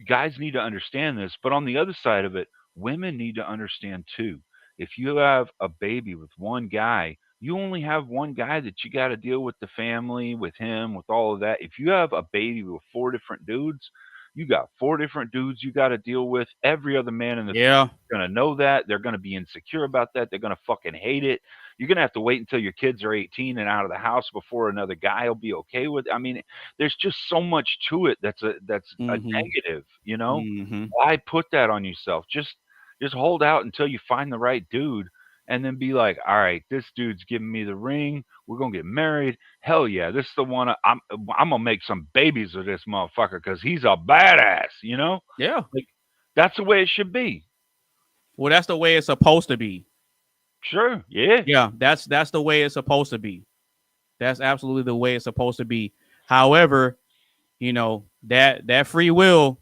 guys need to understand this, but on the other side of it, women need to understand too. If you have a baby with one guy, you only have one guy that you got to deal with, the family, with him, with all of that. If you have a baby with 4 different dudes, you got 4 different dudes you got to deal with. Every other man in the family is going to know that. They're going to be insecure about that. They're going to fucking hate it. You're going to have to wait until your kids are 18 and out of the house before another guy will be okay with it. I mean, there's just so much to it that's a negative, you know? Why put that on yourself? Just hold out until you find the right dude, and then be like, all right, this dude's giving me the ring. We're going to get married. Hell yeah, this is the one. I'm going to make some babies with this motherfucker because he's a badass, you know? Yeah. Like, that's the way it should be. Well, that's the way it's supposed to be. Sure. Yeah. Yeah, that's the way it's supposed to be. That's absolutely the way it's supposed to be. However, you know, that free will,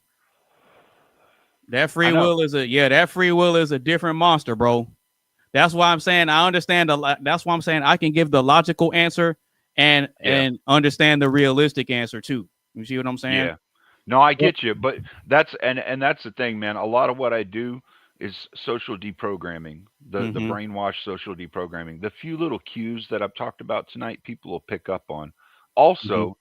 that free will is a different monster, bro. That's why I'm saying I understand that's why I'm saying I can give the logical answer and understand the realistic answer too. You see what I'm saying? Yeah. No, I get you, but that's the thing, man. A lot of what I do is social deprogramming, the brainwash social deprogramming. The few little cues that I've talked about tonight, people will pick up on. Also,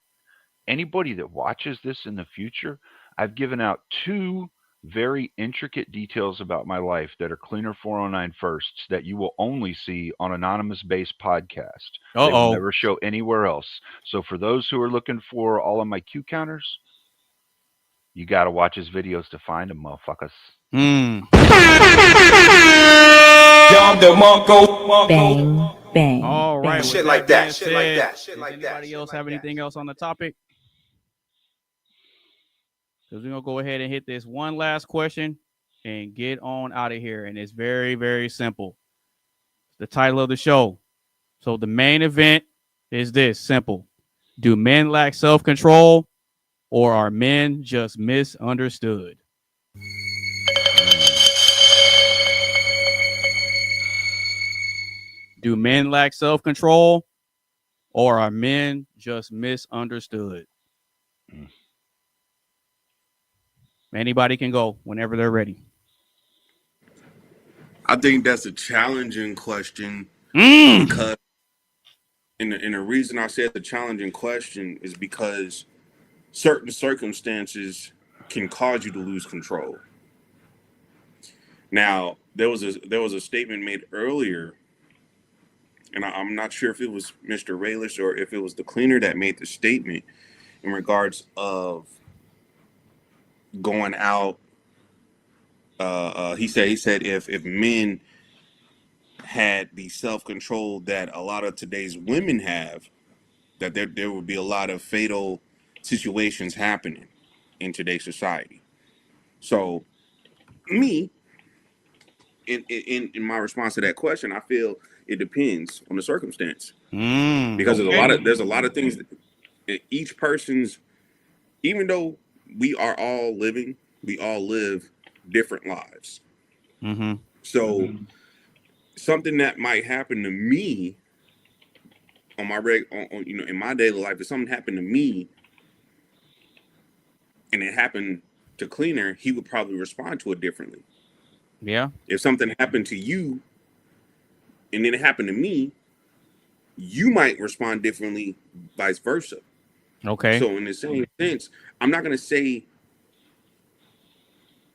anybody that watches this in the future, I've given out 2 very intricate details about my life that are Cleaner 409 firsts that you will only see on AnonymousBased podcast. They will never show anywhere else. So for those who are looking for all of my cue counters, you got to watch his videos to find them, motherfuckers. Bang, bang. All right. Shit like that. Shit like that. Does anybody else have anything else on the topic? Because we're going to go ahead and hit this one last question and get on out of here. And it's very, very simple. The title of the show. So the main event is this simple. Do men lack self-control or are men just misunderstood? Do men lack self-control or are men just misunderstood? Anybody can go whenever they're ready. I think that's a challenging question because, and the reason I said the challenging question is because certain circumstances can cause you to lose control. Now, there was a statement made earlier, and I'm not sure if it was Mr. Raylish or if it was the cleaner that made the statement in regards of going out. He said if men had the self-control that a lot of today's women have, that there would be a lot of fatal situations happening in today's society. So me, in my response to that question, I feel it depends on the circumstance. Because there's a lot of things that each person's, even though we all live different lives. So something that might happen to me on my in my daily life, if something happened to me and it happened to Cleaner, he would probably respond to it differently. Yeah. If something happened to you and then it happened to me, you might respond differently, vice versa. Okay. So in the same sense, I'm not going to say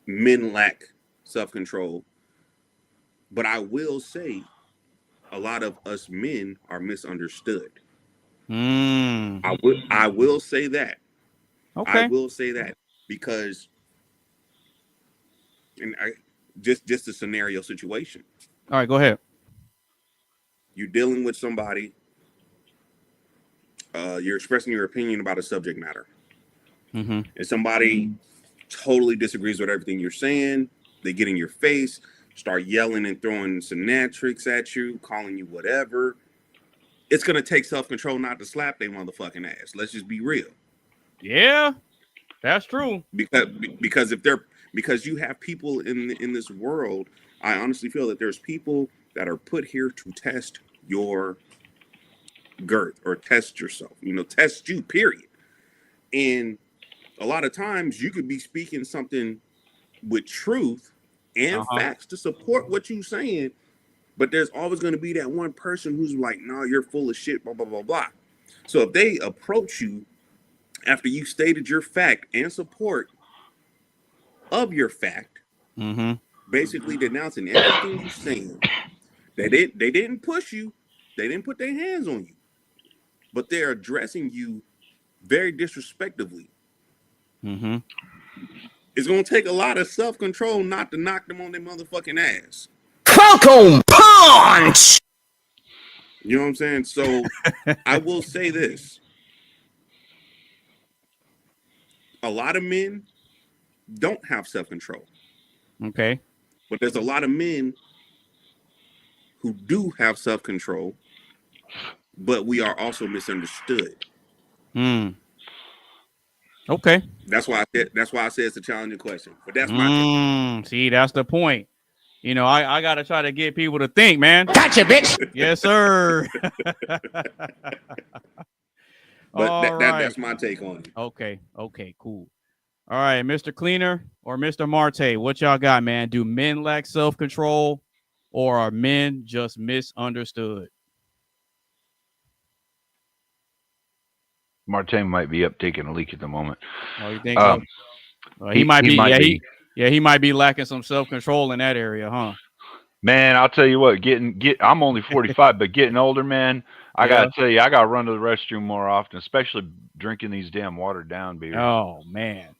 men lack self-control, but I will say a lot of us men are misunderstood. I will say that. Okay. I will say that because, and just a scenario situation. All right, go ahead. You're dealing with somebody. You're expressing your opinion about a subject matter. And somebody totally disagrees with everything you're saying. They get in your face, start yelling and throwing semantics at you, calling you whatever. It's going to take self-control not to slap their motherfucking ass. Let's just be real. Yeah, that's true. Because you have people in this world, I honestly feel that there's people that are put here to test your girth or test yourself, test you, period. And a lot of times you could be speaking something with truth and facts to support what you're saying, but there's always going to be that one person who's like, no, you're full of shit, blah, blah, blah, blah. So if they approach you after you stated your fact and support of your fact, basically denouncing everything you're saying, they didn't push you, They didn't put their hands on you, but they're addressing you very disrespectively. Mm-hmm. It's gonna take a lot of self-control not to knock them on their motherfucking ass. Falcon punch. You know what I'm saying? So I will say this. A lot of men don't have self-control. Okay. But there's a lot of men who do have self-control, but we are also misunderstood. Okay. That's why I said it's a challenging question. But that's my take. See, that's the point. You know, I gotta try to get people to think, man. Gotcha, bitch. Yes, sir. But that's my take on it. Okay, cool. All right, Mr. Cleaner or Mr. Marte, what y'all got, man? Do men lack self-control or are men just misunderstood? Martin might be up taking a leak at the moment. Oh, you think so? He might be. He might be lacking some self-control in that area, huh? Man, I'll tell you what, I'm only 45, but getting older, man, I gotta tell you, I gotta run to the restroom more often, especially drinking these damn watered down beers. Oh man.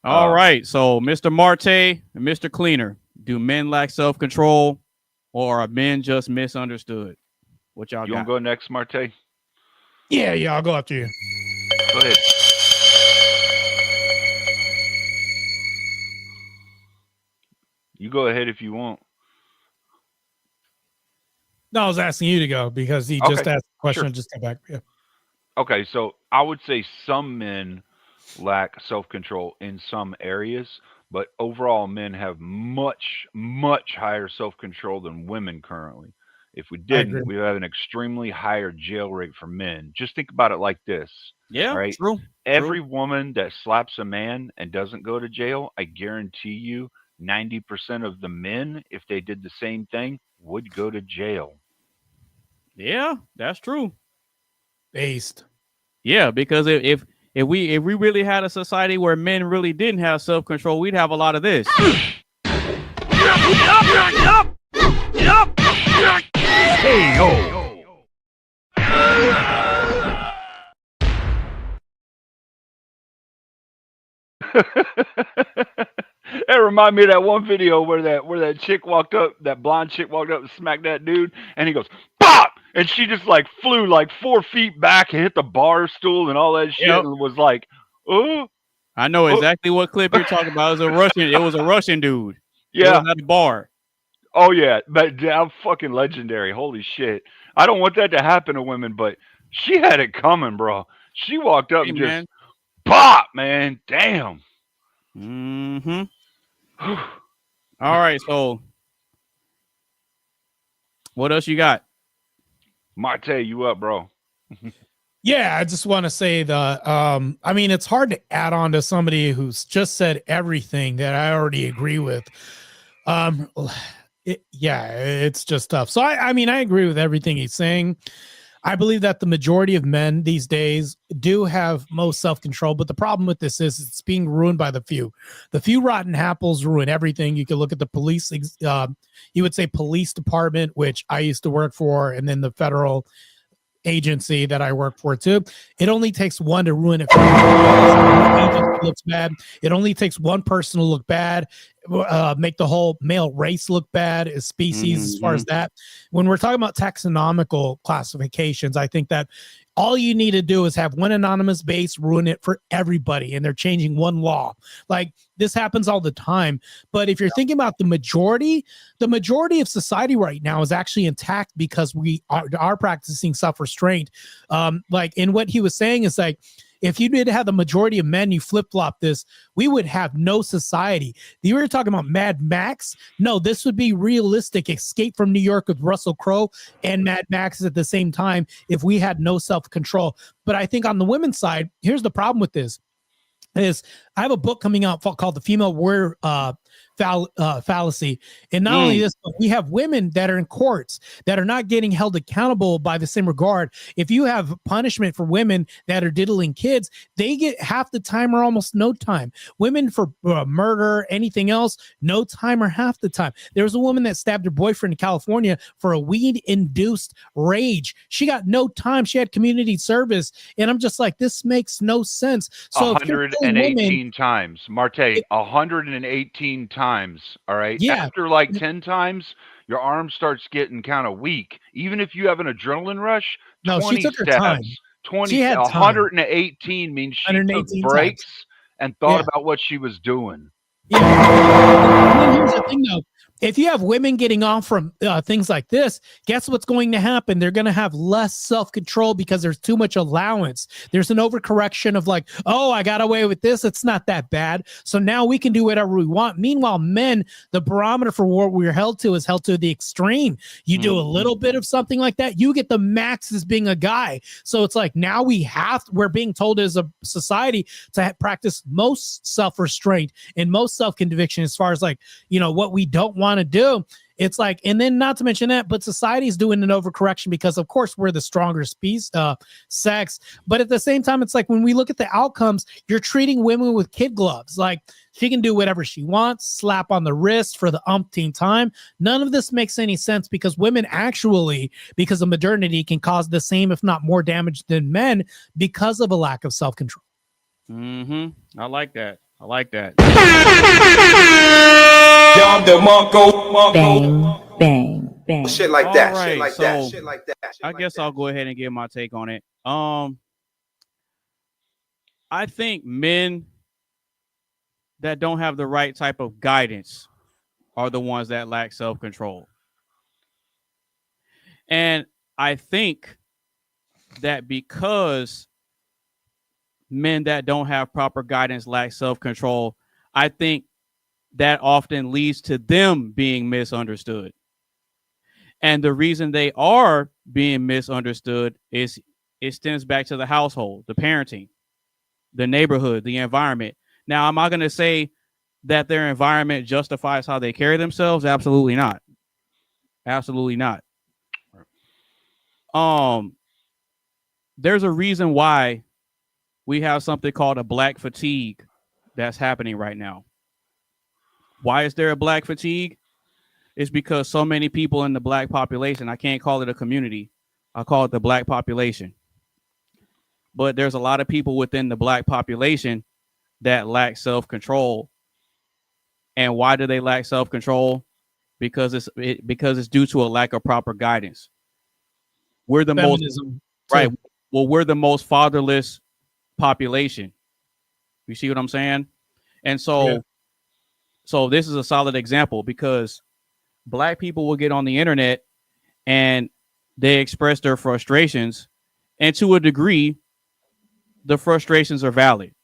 All right. So Mr. Marte and Mr. Cleaner, do men lack self-control or are men just misunderstood? What y'all got? You wanna go next, Marte? Yeah, I'll go after you. Go ahead. You go ahead if you want. No, I was asking you to go because he just asked the question. Sure. And just come back. Yeah. Okay, so I would say some men lack self-control in some areas, but overall men have much, much higher self-control than women currently. If we didn't, we would have an extremely higher jail rate for men. Just think about it like this. Yeah, right? true. Every woman that slaps a man and doesn't go to jail, I guarantee you 90% of the men, if they did the same thing, would go to jail. Yeah, that's true. Based. Yeah, because if we really had a society where men really didn't have self-control, we'd have a lot of this. Hey, yo. That remind me of that one video where that chick walked up, that blonde chick walked up and smacked that dude, and he goes, "Pop!" And she just like flew like 4 feet back and hit the bar stool and all that shit, and was like, "Oh." I know exactly what clip you're talking about. It was a Russian dude. Yeah. It was at the bar. Oh yeah, but damn fucking legendary. Holy shit. I don't want that to happen to women, but she had it coming, bro. She walked up and just pop, man. Damn. Mm-hmm. All right, so what else you got? Marte, you up, bro? Yeah, I just want to say I mean, it's hard to add on to somebody who's just said everything that I already agree with. It's just tough. So I mean, I agree with everything he's saying. I believe that the majority of men these days do have most self-control, but the problem with this is it's being ruined by the few. The few rotten apples ruin everything. You can look at the police, you would say police department, which I used to work for, and then the federal agency that I work for too. It only takes one to ruin it. Looks bad. It only takes one person to look bad, make the whole male race look bad as species. As far as that, when we're talking about taxonomical classifications, I think that all you need to do is have one anonymous base ruin it for everybody, and they're changing one law. Like this happens all the time. But if you're thinking about the majority of society right now is actually intact because we are practicing self-restraint. Like in what he was saying is like, if you did have the majority of men, you flip-flop this, we would have no society. You were talking about Mad Max. No, this would be realistic. Escape from New York with Russell Crowe and Mad Max at the same time if we had no self-control. But I think on the women's side, here's the problem with this. I have a book coming out called The Female Warrior fallacy. And not only this, but we have women that are in courts that are not getting held accountable by the same regard. If you have punishment for women that are diddling kids, they get half the time or almost no time. Women for murder, anything else, no time or half the time. There was a woman that stabbed her boyfriend in California for a weed-induced rage. She got no time. She had community service. And I'm just like, this makes no sense. So 118 times, Marte, 118 times. All right. Yeah. After like 10 times, your arm starts getting kind of weak. Even if you have an adrenaline rush, No, 20 she took her steps. time. 20, She had 118 means she took 118 breaks times. and thought Yeah. about what she was doing. Yeah. And then here's the thing, though. If you have women getting off from things like this, guess what's going to happen? They're going to have less self-control because there's too much allowance. There's an overcorrection of like, oh, I got away with this. It's not that bad. So now we can do whatever we want. Meanwhile, men, the barometer for what we're held to is held to the extreme. You do a little bit of something like that, you get the max as being a guy. So it's like now we're being told as a society to practice most self-restraint and most self-conviction as far as like, what we don't want to do. It's like, and then not to mention that, but society is doing an overcorrection because of course we're the stronger sex. But at the same time, it's like when we look at the outcomes, you're treating women with kid gloves. Like she can do whatever she wants, slap on the wrist for the umpteenth time. None of this makes any sense because women actually, because of modernity, can cause the same, if not more damage than men because of a lack of self-control. I like that. Bang, bang, bang. Shit like that. All Shit like right, that. so Shit like that. I guess I'll go ahead and give my take on it. I think men that don't have the right type of guidance are the ones that lack self-control. And I think that because men that don't have proper guidance lack self-control, I think that often leads to them being misunderstood. And the reason they are being misunderstood is it stems back to the household, the parenting, the neighborhood, the environment. Now, am I going to say that their environment justifies how they carry themselves? Absolutely not. Absolutely not. There's a reason why we have something called a black fatigue that's happening right now. Why is there a black fatigue? It's because so many people in the black population, I can't call it a community, I call it the black population. But there's a lot of people within the black population that lack self-control. And why do they lack self-control? Because it's due to a lack of proper guidance. We're the Feminism, right. Well, we're the most fatherless population. You see what I'm saying? And so this is a solid example because black people will get on the internet and they express their frustrations, and to a degree, the frustrations are valid.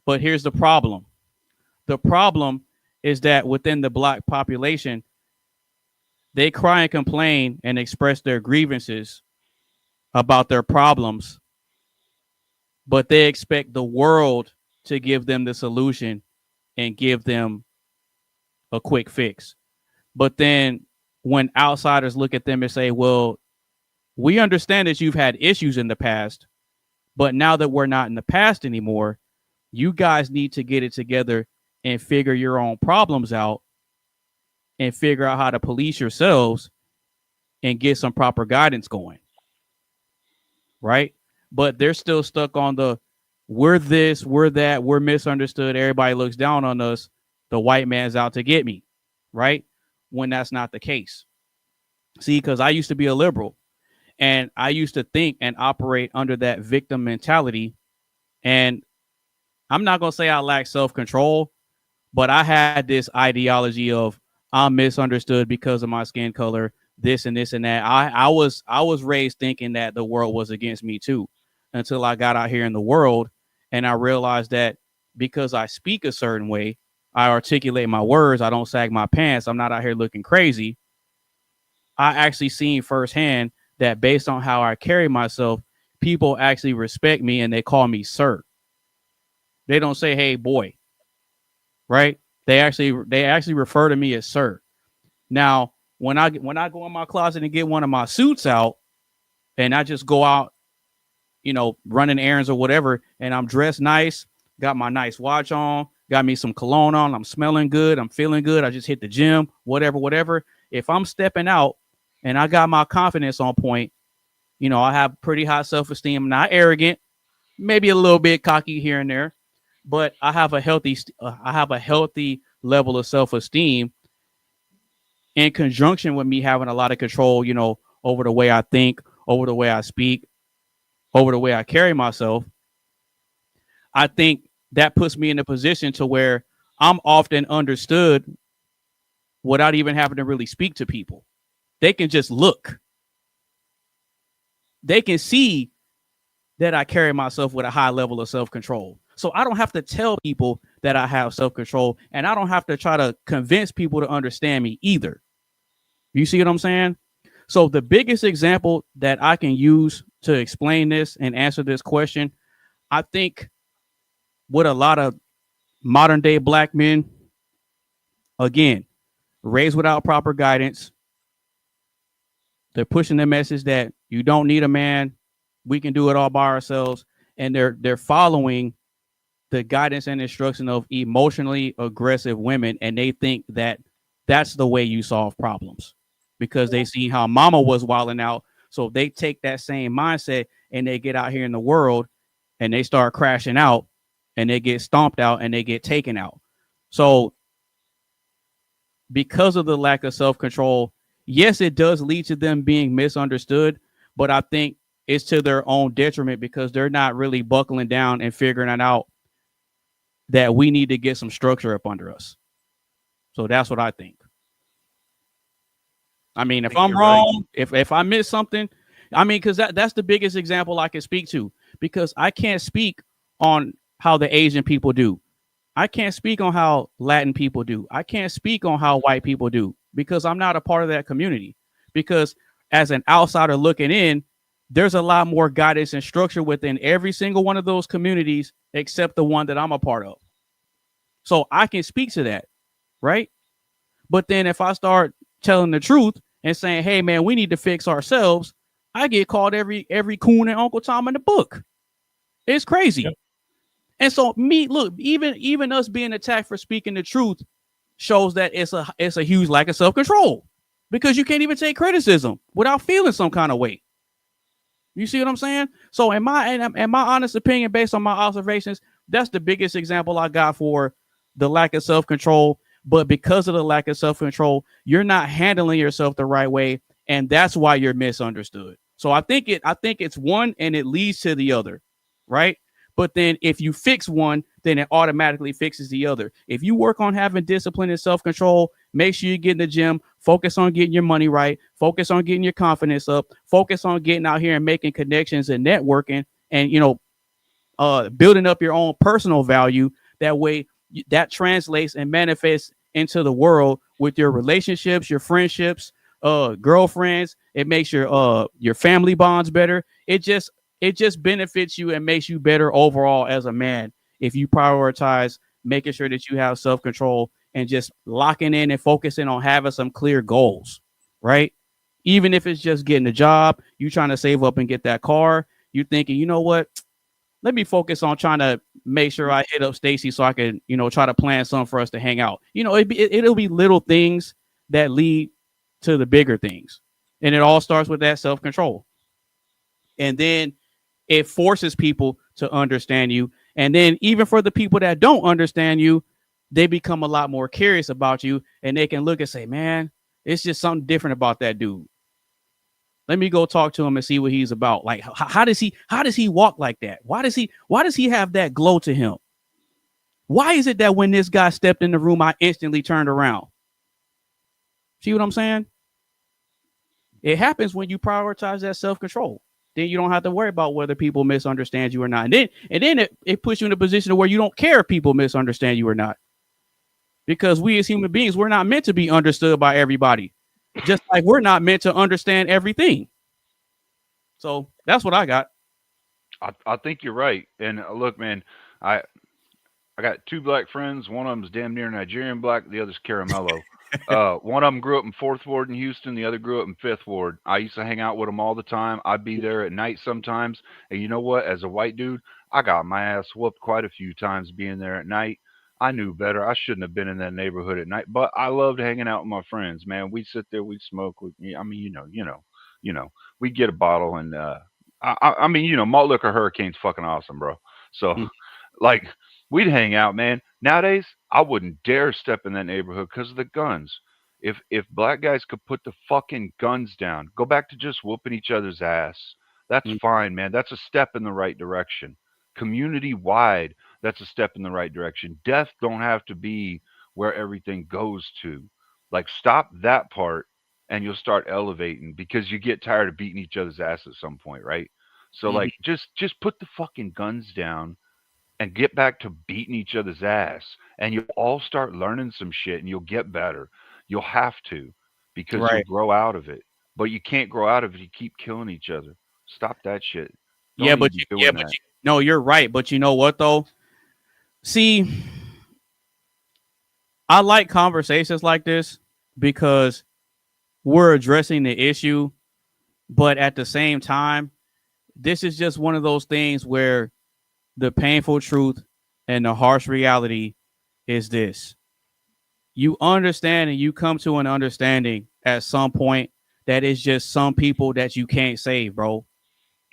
But here's the problem. The problem is that within the black population, they cry and complain and express their grievances about their problems, but they expect the world to give them the solution and give them a quick fix. But then when outsiders look at them and say, well, we understand that you've had issues in the past, but now that we're not in the past anymore, you guys need to get it together and figure your own problems out and figure out how to police yourselves and get some proper guidance going. Right? But they're still stuck on the we're this, we're that, we're misunderstood. Everybody looks down on us. The white man's out to get me. Right? When that's not the case. See, because I used to be a liberal and I used to think and operate under that victim mentality. And I'm not going to say I lack self-control, but I had this ideology of I'm misunderstood because of my skin color, this and this and that. I was raised thinking that the world was against me too, until I got out here in the world and I realized that because I speak a certain way, I articulate my words, I don't sag my pants, I'm not out here looking crazy. I actually seen firsthand that based on how I carry myself, people actually respect me and they call me sir. They don't say, hey, boy. Right? They actually refer to me as sir. Now, when I go in my closet and get one of my suits out, and I just go out, running errands or whatever, and I'm dressed nice, got my nice watch on, got me some cologne on, I'm smelling good, I'm feeling good, I just hit the gym, whatever. If I'm stepping out and I got my confidence on point, I have pretty high self-esteem, I'm not arrogant, maybe a little bit cocky here and there, but I have a healthy level of self-esteem in conjunction with me having a lot of control, over the way I think, over the way I speak, over the way I carry myself. I think that puts me in a position to where I'm often understood without even having to really speak to people. They can just look. They can see that I carry myself with a high level of self-control. So I don't have to tell people that I have self-control, and I don't have to try to convince people to understand me either. You see what I'm saying? So the biggest example that I can use to explain this and answer this question, I think with a lot of modern day black men, again, raised without proper guidance, they're pushing the message that you don't need a man, we can do it all by ourselves, and they're following the guidance and instruction of emotionally aggressive women, and they think that that's the way you solve problems because they see how mama was wilding out. So they take that same mindset and they get out here in the world and they start crashing out and they get stomped out and they get taken out. So because of the lack of self-control, yes, it does lead to them being misunderstood, but I think it's to their own detriment because they're not really buckling down and figuring it out that we need to get some structure up under us. So that's what I think. I mean, if I'm wrong, if I miss something, I mean, because that's the biggest example I can speak to, because I can't speak on how the Asian people do. I can't speak on how Latin people do. I can't speak on how white people do because I'm not a part of that community. Because as an outsider looking in, there's a lot more guidance and structure within every single one of those communities except the one that I'm a part of. So I can speak to that, right? But then if I start telling the truth and saying, hey, man, we need to fix ourselves, I get called every coon and Uncle Tom in the book. It's crazy. Yep. And so even us being attacked for speaking the truth shows that it's a huge lack of self-control because you can't even take criticism without feeling some kind of way. You see what I'm saying? So in my honest opinion, based on my observations, that's the biggest example I got for the lack of self-control. But because of the lack of self-control, you're not handling yourself the right way, and that's why you're misunderstood. So I think it's one and it leads to the other, right? But then if you fix one, then it automatically fixes the other. If you work on having discipline and self-control, make sure you get in the gym, focus on getting your money right, focus on getting your confidence up, focus on getting out here and making connections and networking and, building up your own personal value. That way that translates and manifests into the world with your relationships, your friendships, girlfriends. It makes your family bonds better. It just benefits you and makes you better overall as a man if you prioritize making sure that you have self-control and just locking in and focusing on having some clear goals, right? Even if it's just getting a job, you trying to save up and get that car, you thinking, you know what? Let me focus on trying to make sure I hit up Stacy so I can, try to plan something for us to hang out. It'll be little things that lead to the bigger things. And it all starts with that self-control. And then it forces people to understand you. And then even for the people that don't understand you, they become a lot more curious about you and they can look and say, man, it's just something different about that dude. Let me go talk to him and see what he's about. Like, how does he walk like that? Why does he have that glow to him? Why is it that when this guy stepped in the room, I instantly turned around? See what I'm saying? It happens when you prioritize that self-control. Then you don't have to worry about whether people misunderstand you or not. And then it puts you in a position where you don't care if people misunderstand you or not. Because we as human beings, we're not meant to be understood by everybody. Just like we're not meant to understand everything. So that's what I got. I think you're right. And look, man, I got two black friends. One of them's damn near Nigerian black. The other's Caramello. One of them grew up in 4th Ward in Houston. The other grew up in 5th Ward. I used to hang out with them all the time. I'd be there at night sometimes. And you know what? As a white dude, I got my ass whooped quite a few times being there at night. I knew better. I shouldn't have been in that neighborhood at night, but I loved hanging out with my friends, man. We'd sit there, we'd smoke. I mean, we'd get a bottle and, I mean, malt liquor hurricane's fucking awesome, bro. So, like, we'd hang out, man. Nowadays, I wouldn't dare step in that neighborhood because of the guns. If black guys could put the fucking guns down, go back to just whooping each other's ass. That's fine, man. That's a step in the right direction. Community wide, that's a step in the right direction. Death don't have to be where everything goes to. Like, stop that part and you'll start elevating because you get tired of beating each other's ass at some point, right? So like just put the fucking guns down and get back to beating each other's ass, and you'll all start learning some shit and you'll get better. You'll have to, because you'll grow out of it. But you can't grow out of it if you keep killing each other. Stop that shit. No, you're right. But you know what though? See, I like conversations like this because we're addressing the issue, but at the same time, this is just one of those things where the painful truth and the harsh reality is this. You understand and you come to an understanding at some point that it's just some people that you can't save, bro.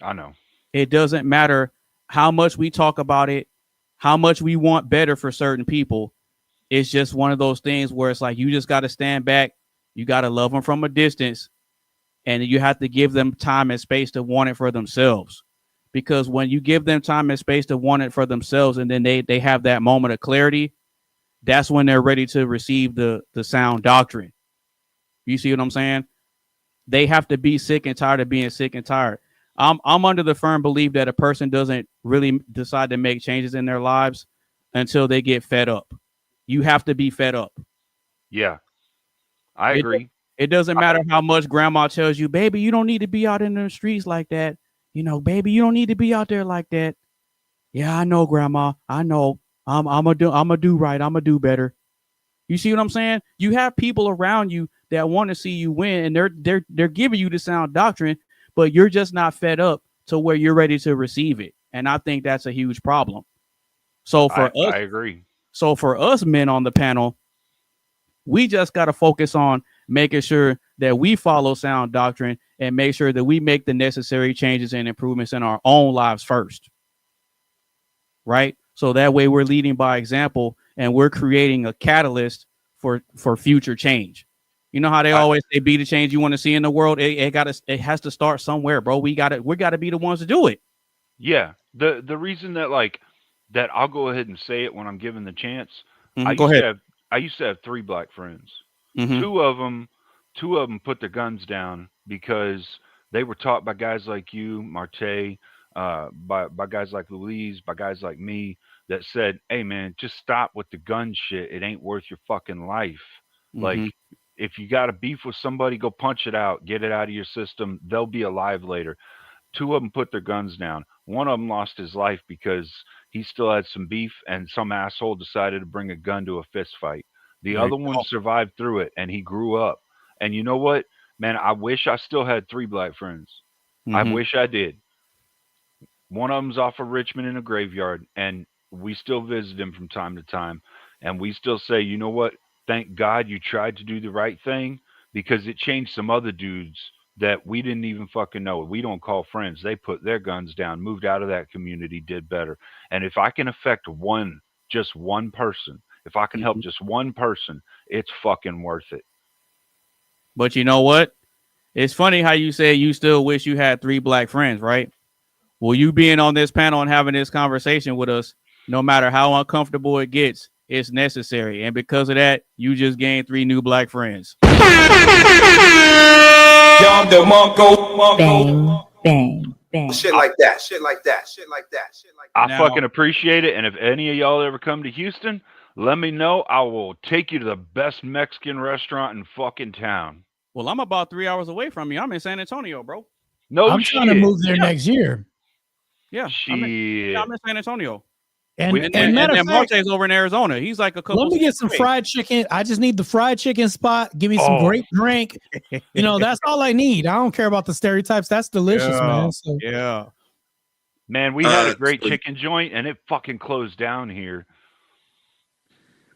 I know. It doesn't matter how much we talk about it, how much we want better for certain people. It's just one of those things where it's like you just got to stand back. You got to love them from a distance, and you have to give them time and space to want it for themselves. Because when you give them time and space to want it for themselves, and then they have that moment of clarity, that's when they're ready to receive the sound doctrine. You see what I'm saying? They have to be sick and tired of being sick and tired. I'm under the firm belief that a person doesn't really decide to make changes in their lives until they get fed up. You have to be fed up. Yeah, I agree. It doesn't matter how much grandma tells you, baby, you don't need to be out in the streets like that. Baby, you don't need to be out there like that. Yeah, I know, grandma. I know. I'm gonna do right. I'm gonna do better. You see what I'm saying? You have people around you that want to see you win, and they're giving you the sound doctrine, but you're just not fed up to where you're ready to receive it. And I think that's a huge problem. So I agree. So for us men on the panel, we just got to focus on making sure that we follow sound doctrine and make sure that we make the necessary changes and improvements in our own lives first. Right? So that way we're leading by example and we're creating a catalyst for future change. You know how they always say be the change you want to see in the world? It has to start somewhere, bro. We got to be the ones to do it. Yeah. The reason that I'll go ahead and say it when I'm given the chance. I used to have 3 black friends. Two of them put their guns down because they were taught by guys like you, Marte, by guys like Louise, by guys like me that said, hey man, just stop with the gun shit. It ain't worth your fucking life. Like, if you got a beef with somebody, go punch it out, get it out of your system. They'll be alive later. 2 of them put their guns down. One of them lost his life because he still had some beef and some asshole decided to bring a gun to a fist fight. The other one survived through it and he grew up. And you know what, man, I wish I still had 3 black friends. I wish I did. One of them's off of Richmond in a graveyard and we still visit him from time to time. And we still say, you know what? Thank God you tried to do the right thing, because it changed some other dudes that we didn't even fucking know. We don't call friends. They put their guns down, moved out of that community, did better. And if I can affect just one person, if I can help just one person, it's fucking worth it. But you know what? It's funny how you say you still wish you had 3 black friends, right? Well, you being on this panel and having this conversation with us, no matter how uncomfortable it gets, it's necessary. And because of that, you just gained 3 new black friends. Bang, bang, bang. Shit like that. I fucking appreciate it. And if any of y'all ever come to Houston, let me know. I will take you to the best Mexican restaurant in fucking town. Well, I'm about 3 hours away from you. I'm in San Antonio, bro. I'm trying to move there next year. Yeah, I'm in San Antonio. And matter of fact, Marte's over in Arizona. He's like a couple. Let me get some fried chicken. I just need the fried chicken spot. Give me some great drink. You know, that's all I need. I don't care about the stereotypes. That's delicious, man. So, yeah. Man, we had a great chicken joint, and it fucking closed down here.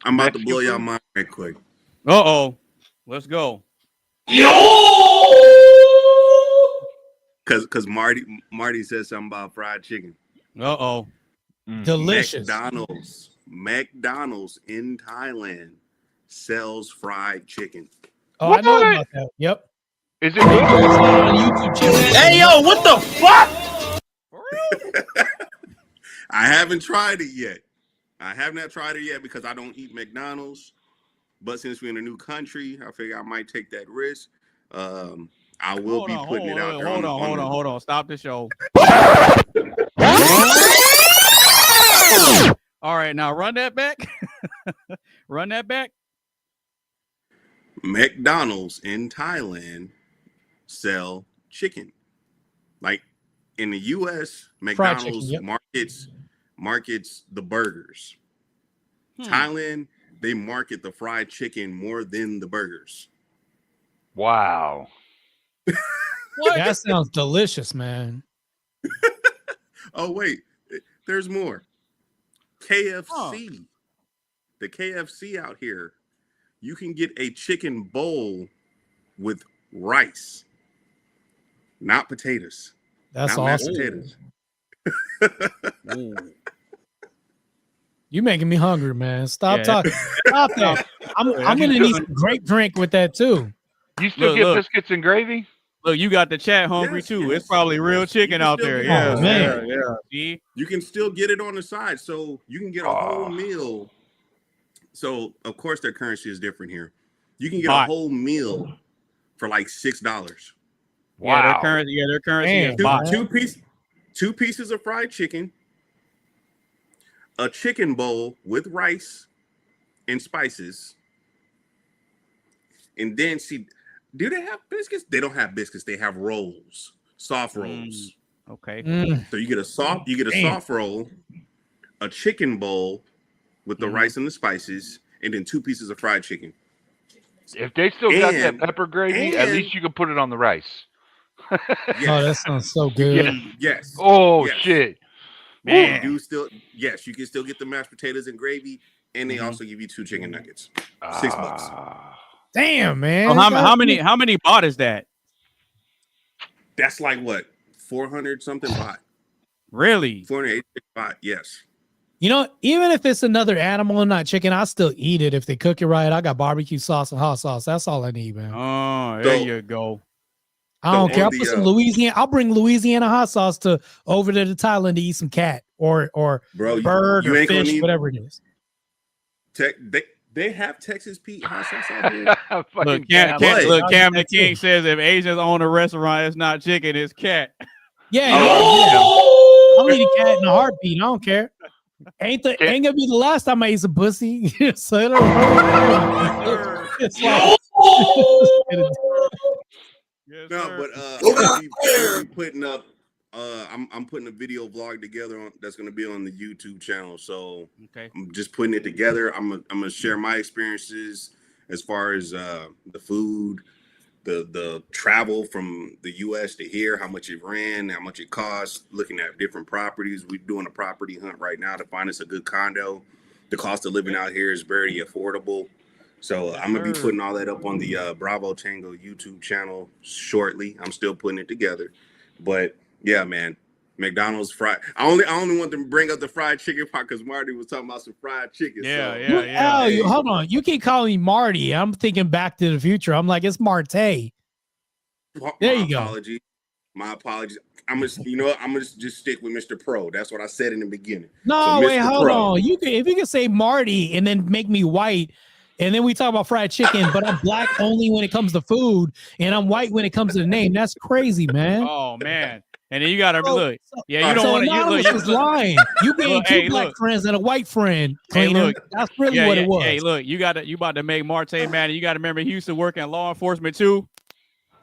I'm about to blow y'all mind right quick. Let's go. Cause Marty said something about fried chicken. Delicious. McDonald's in Thailand sells fried chicken. I know about that. Yep. Is it good? On YouTube channel. Hey, yo, what the fuck? I haven't tried it yet. I have not tried it yet because I don't eat McDonald's. But since we're in a new country, I figure I might take that risk. I will be putting it out there. Hold on. Stop the show. All right, now run that back. Run that back. McDonald's in Thailand sell chicken. Like in the U.S., McDonald's markets the burgers. Thailand, they market the fried chicken more than the burgers. Wow. That sounds delicious, man. Oh, wait. There's more. KFC. The KFC out here, you can get a chicken bowl with rice, not potatoes. That's not awesome. Potatoes. You making me hungry, man. Stop talking. Stop that. I'm gonna need some great drink with that too. You still get biscuits and gravy? Look, you got the chat hungry too. It's probably real chicken out there. Yeah, man. See? You can still get it on the side, so you can get a whole meal. So of course their currency is different here. You can get a whole meal for like $6. Wow. Yeah, their currency is two pieces of fried chicken, a chicken bowl with rice and spices, and then do they have biscuits? They don't have biscuits. They have rolls, soft rolls. Okay. So you get a soft roll, a chicken bowl with the rice and the spices, and then 2 pieces of fried chicken. If they still got that pepper gravy, at least you can put it on the rice. Yes. Oh, that sounds so good. Yes. Oh, yes. Shit. Man. You can still get the mashed potatoes and gravy, and they also give you 2 chicken nuggets. $6. Damn, man. So how many baht is that? That's like what, 400 something baht. Really? 486 baht. Yes. You know, even if it's another animal and not chicken, I still eat it if they cook it right. I got barbecue sauce and hot sauce. That's all I need, man. Oh, there you go. I don't care. I'll put some Louisiana. I'll bring Louisiana hot sauce over to Thailand to eat some cat or bird or fish, whatever it is. They have Texas Pete hot sauce out here. Look, Cam the King says if Asians own a restaurant, it's not chicken, it's cat. Yeah. I'll eat a cat in a heartbeat. I don't care. Ain't gonna be the last time I eat some pussy. So it's like, I'm putting up. I'm putting a video vlog together that's going to be on the YouTube channel. So I'm just putting it together. I'm gonna share my experiences as far as the food, the travel from the U.S. to here, how much it ran, how much it cost. Looking at different properties. We're doing a property hunt right now to find us a good condo. The cost of living out here is very affordable. So I'm going to be putting all that up on the Bravo Tango YouTube channel shortly. I'm still putting it together. But yeah, man, McDonald's fried. I only want to bring up the fried chicken part because Marty was talking about some fried chicken. Yeah. Hold on. You keep calling me Marty. I'm thinking Back to the Future. I'm like, it's Marte. There you go. My apologies. I'm gonna just stick with Mr. Pro. That's what I said in the beginning. No, so wait, hold on. If you can say Marty and then make me white. And then we talk about fried chicken, but I'm black only when it comes to food, and I'm white when it comes to the name. That's crazy, man. Oh man! And then you gotta look. Yeah, you don't want to. You lying. You being two black friends and a white friend. Cleaner. Hey, look. That's really what it was. Hey, look. You about to make Marte mad. You got to remember he used to work in law enforcement too.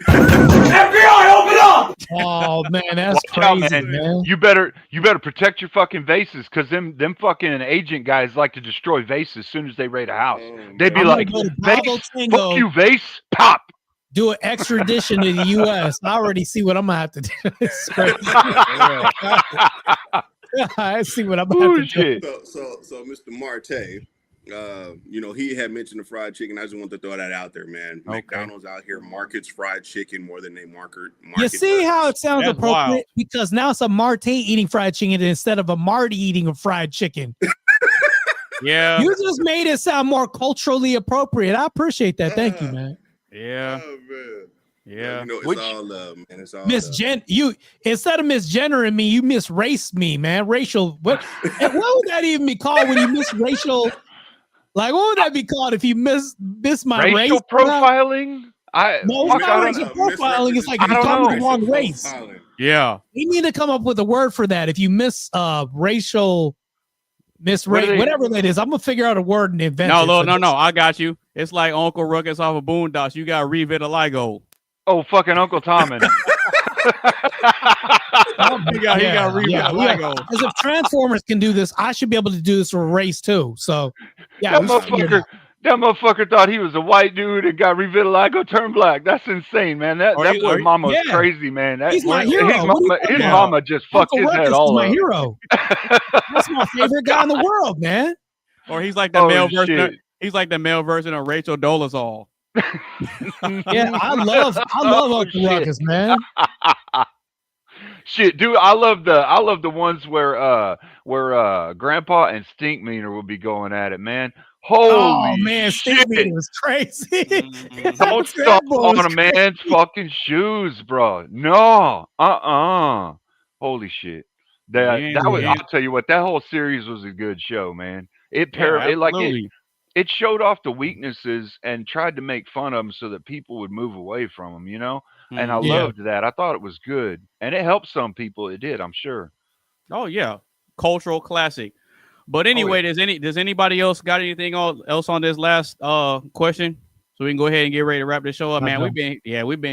Hey, FBI, open up! Oh man, that's Watch out, crazy, man. You better protect your fucking vases, because them fucking agent guys like to destroy vases as soon as they raid a house. They'd be I'm like, gonna go to Bravo vase, Tango, fuck you, vase, pop. do an extradition to the U.S. I already see what I'm gonna have to do. It's crazy. I see what I'm gonna have to do. So Mr. Marte, he had mentioned the fried chicken. I just want to throw that out there, man. Okay. McDonald's out here markets fried chicken more than they market. You see how it sounds That's appropriate? wild. Because now it's a Marte eating fried chicken instead of a Marty eating a fried chicken. Yeah. You just made it sound more culturally appropriate. I appreciate that. Thank you, man. Yeah. Oh, man. Yeah. It's all love, man. It's all You instead of misgendering me, you misraced me, man. Racial. What would that even be called when you misracial? Like, what would that be called if you miss my race? Racial profiling? No, it's not racial profiling. It's like if you call me the wrong race. Yeah. We need to come up with a word for that. If you racial, whatever that is, I'm gonna figure out a word and invent it. No. I got you. It's like Uncle Ruckus off of Boondocks. You got revitiligo. Oh, fucking Uncle Tommen. He got revitiligo. As if Transformers can do this, I should be able to do this for race too. So, yeah, that motherfucker thought he was a white dude and got revitiligo turned black. That's insane, man. That boy mama was crazy, man. He's my hero. His mama just fucked his head all up. My hero. That's my favorite guy in the world, man. Or he's like the male version. He's like the male version of Rachel Dolezal. Yeah, I love Uncle Ruckus, man. Shit, dude, I love the ones where Grandpa and Stink Meaner will be going at it, man. Holy man, shit. Stink Meaner was crazy. Don't stop on a man's fucking shoes, bro. No, holy shit. I'll tell you what, that whole series was a good show, man. It showed off the weaknesses and tried to make fun of them so that people would move away from them, And I loved that. I thought it was good, and it helped some people. It did, I'm sure. Oh yeah, cultural classic. But anyway, does anybody else got anything else on this last question? So we can go ahead and get ready to wrap this show up, man. We've been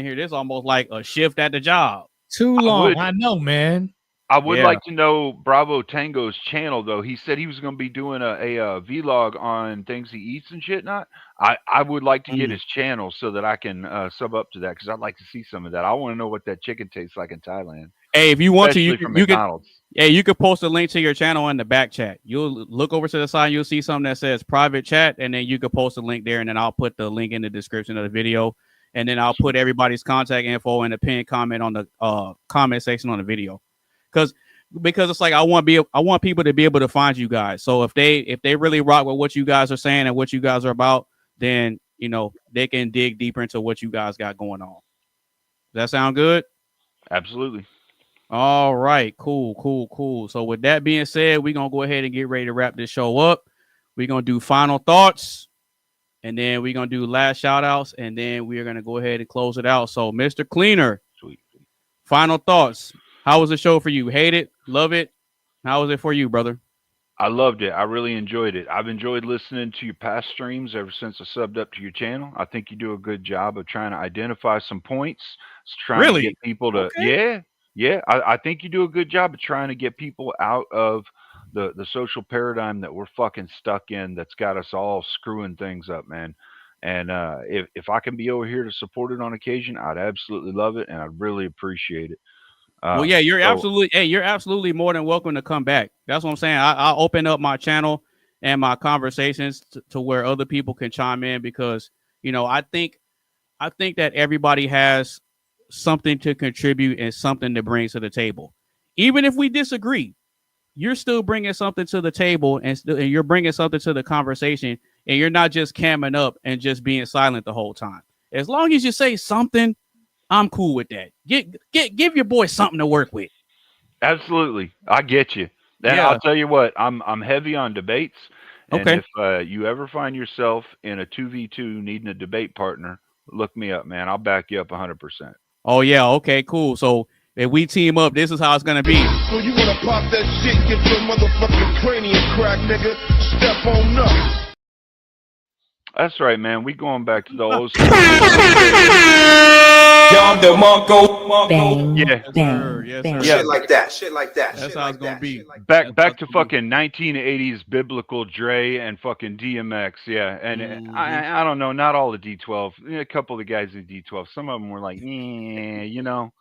here. This is almost like a shift at the job. Too long. I know, man. I would like to know Bravo Tango's channel, though. He said he was going to be doing a vlog on things he eats and shit. I would like to get his channel so that I can sub up to that, because I'd like to see some of that. I want to know what that chicken tastes like in Thailand. Hey, if you want to, you McDonald's. you could post a link to your channel in the back chat. You'll look over to the side, you'll see something that says private chat, and then you could post a link there, and then I'll put the link in the description of the video, and then I'll put everybody's contact info in the pinned comment on the comment section on the video, because it's like I want people to be able to find you guys. So if they really rock with what you guys are saying and what you guys are about, then they can dig deeper into what you guys got going on. Does that sound good? Absolutely. All right, cool. So with that being said, we're gonna go ahead and get ready to wrap this show up. We're gonna do final thoughts, and then we're gonna do last shout outs, and then we're gonna go ahead and close it out. So Mr. Cleaner, sweet. Final thoughts. How was the show for you? Hate it? Love it? How was it for you, brother? I loved it. I really enjoyed it. I've enjoyed listening to your past streams ever since I subbed up to your channel. I think you do a good job of trying to identify some points. Trying to get people to I think you do a good job of trying to get people out of the social paradigm that we're fucking stuck in, that's got us all screwing things up, man. And if I can be over here to support it on occasion, I'd absolutely love it, and I'd really appreciate it. Well, yeah, you're absolutely more than welcome to come back. That's what I'm saying. I'll open up my channel and my conversations to where other people can chime in, because I think that everybody has something to contribute and something to bring to the table. Even if we disagree, you're still bringing something to the table, and you're bringing something to the conversation, and you're not just camming up and just being silent the whole time. As long as you say something, I'm cool with that. Give your boy something to work with. Absolutely. I get you. Then I'll tell you what, I'm heavy on debates. And if you ever find yourself in a 2v2 needing a debate partner, look me up, man. I'll back you up 100%. Oh, yeah. Okay, cool. So if we team up, this is how it's going to be. So you want to pop that shit, get your motherfucking cranium crack, nigga. Step on up. That's right, man. We going back to the old school. Bang, Yeah. bang, Yes, bang. sir. Shit like that. Shit like that. That's Shit how like it's gonna that. be. Shit like Back That's back how to it's gonna be. fucking 1980s biblical Dre and fucking DMX. Yeah, and I don't know, not all the D12. A couple of the guys in D12. Some of them were like, you know.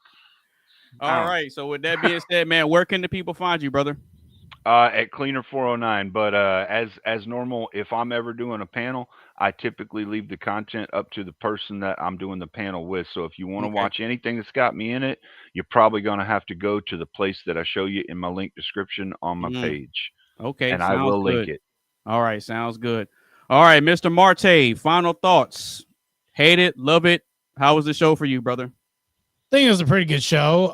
All right. So with that being said, man, where can the people find you, brother? At Cleaner 409. But as normal, if I'm ever doing a panel, I typically leave the content up to the person that I'm doing the panel with. So if you want to watch anything that's got me in it, you're probably going to have to go to the place that I show you in my link description on my page. Okay, and sounds I will link good. it. All right, sounds good. All right, Mr. Marte, final thoughts. Hate it, love it. How was the show for you, brother? I think it was a pretty good show.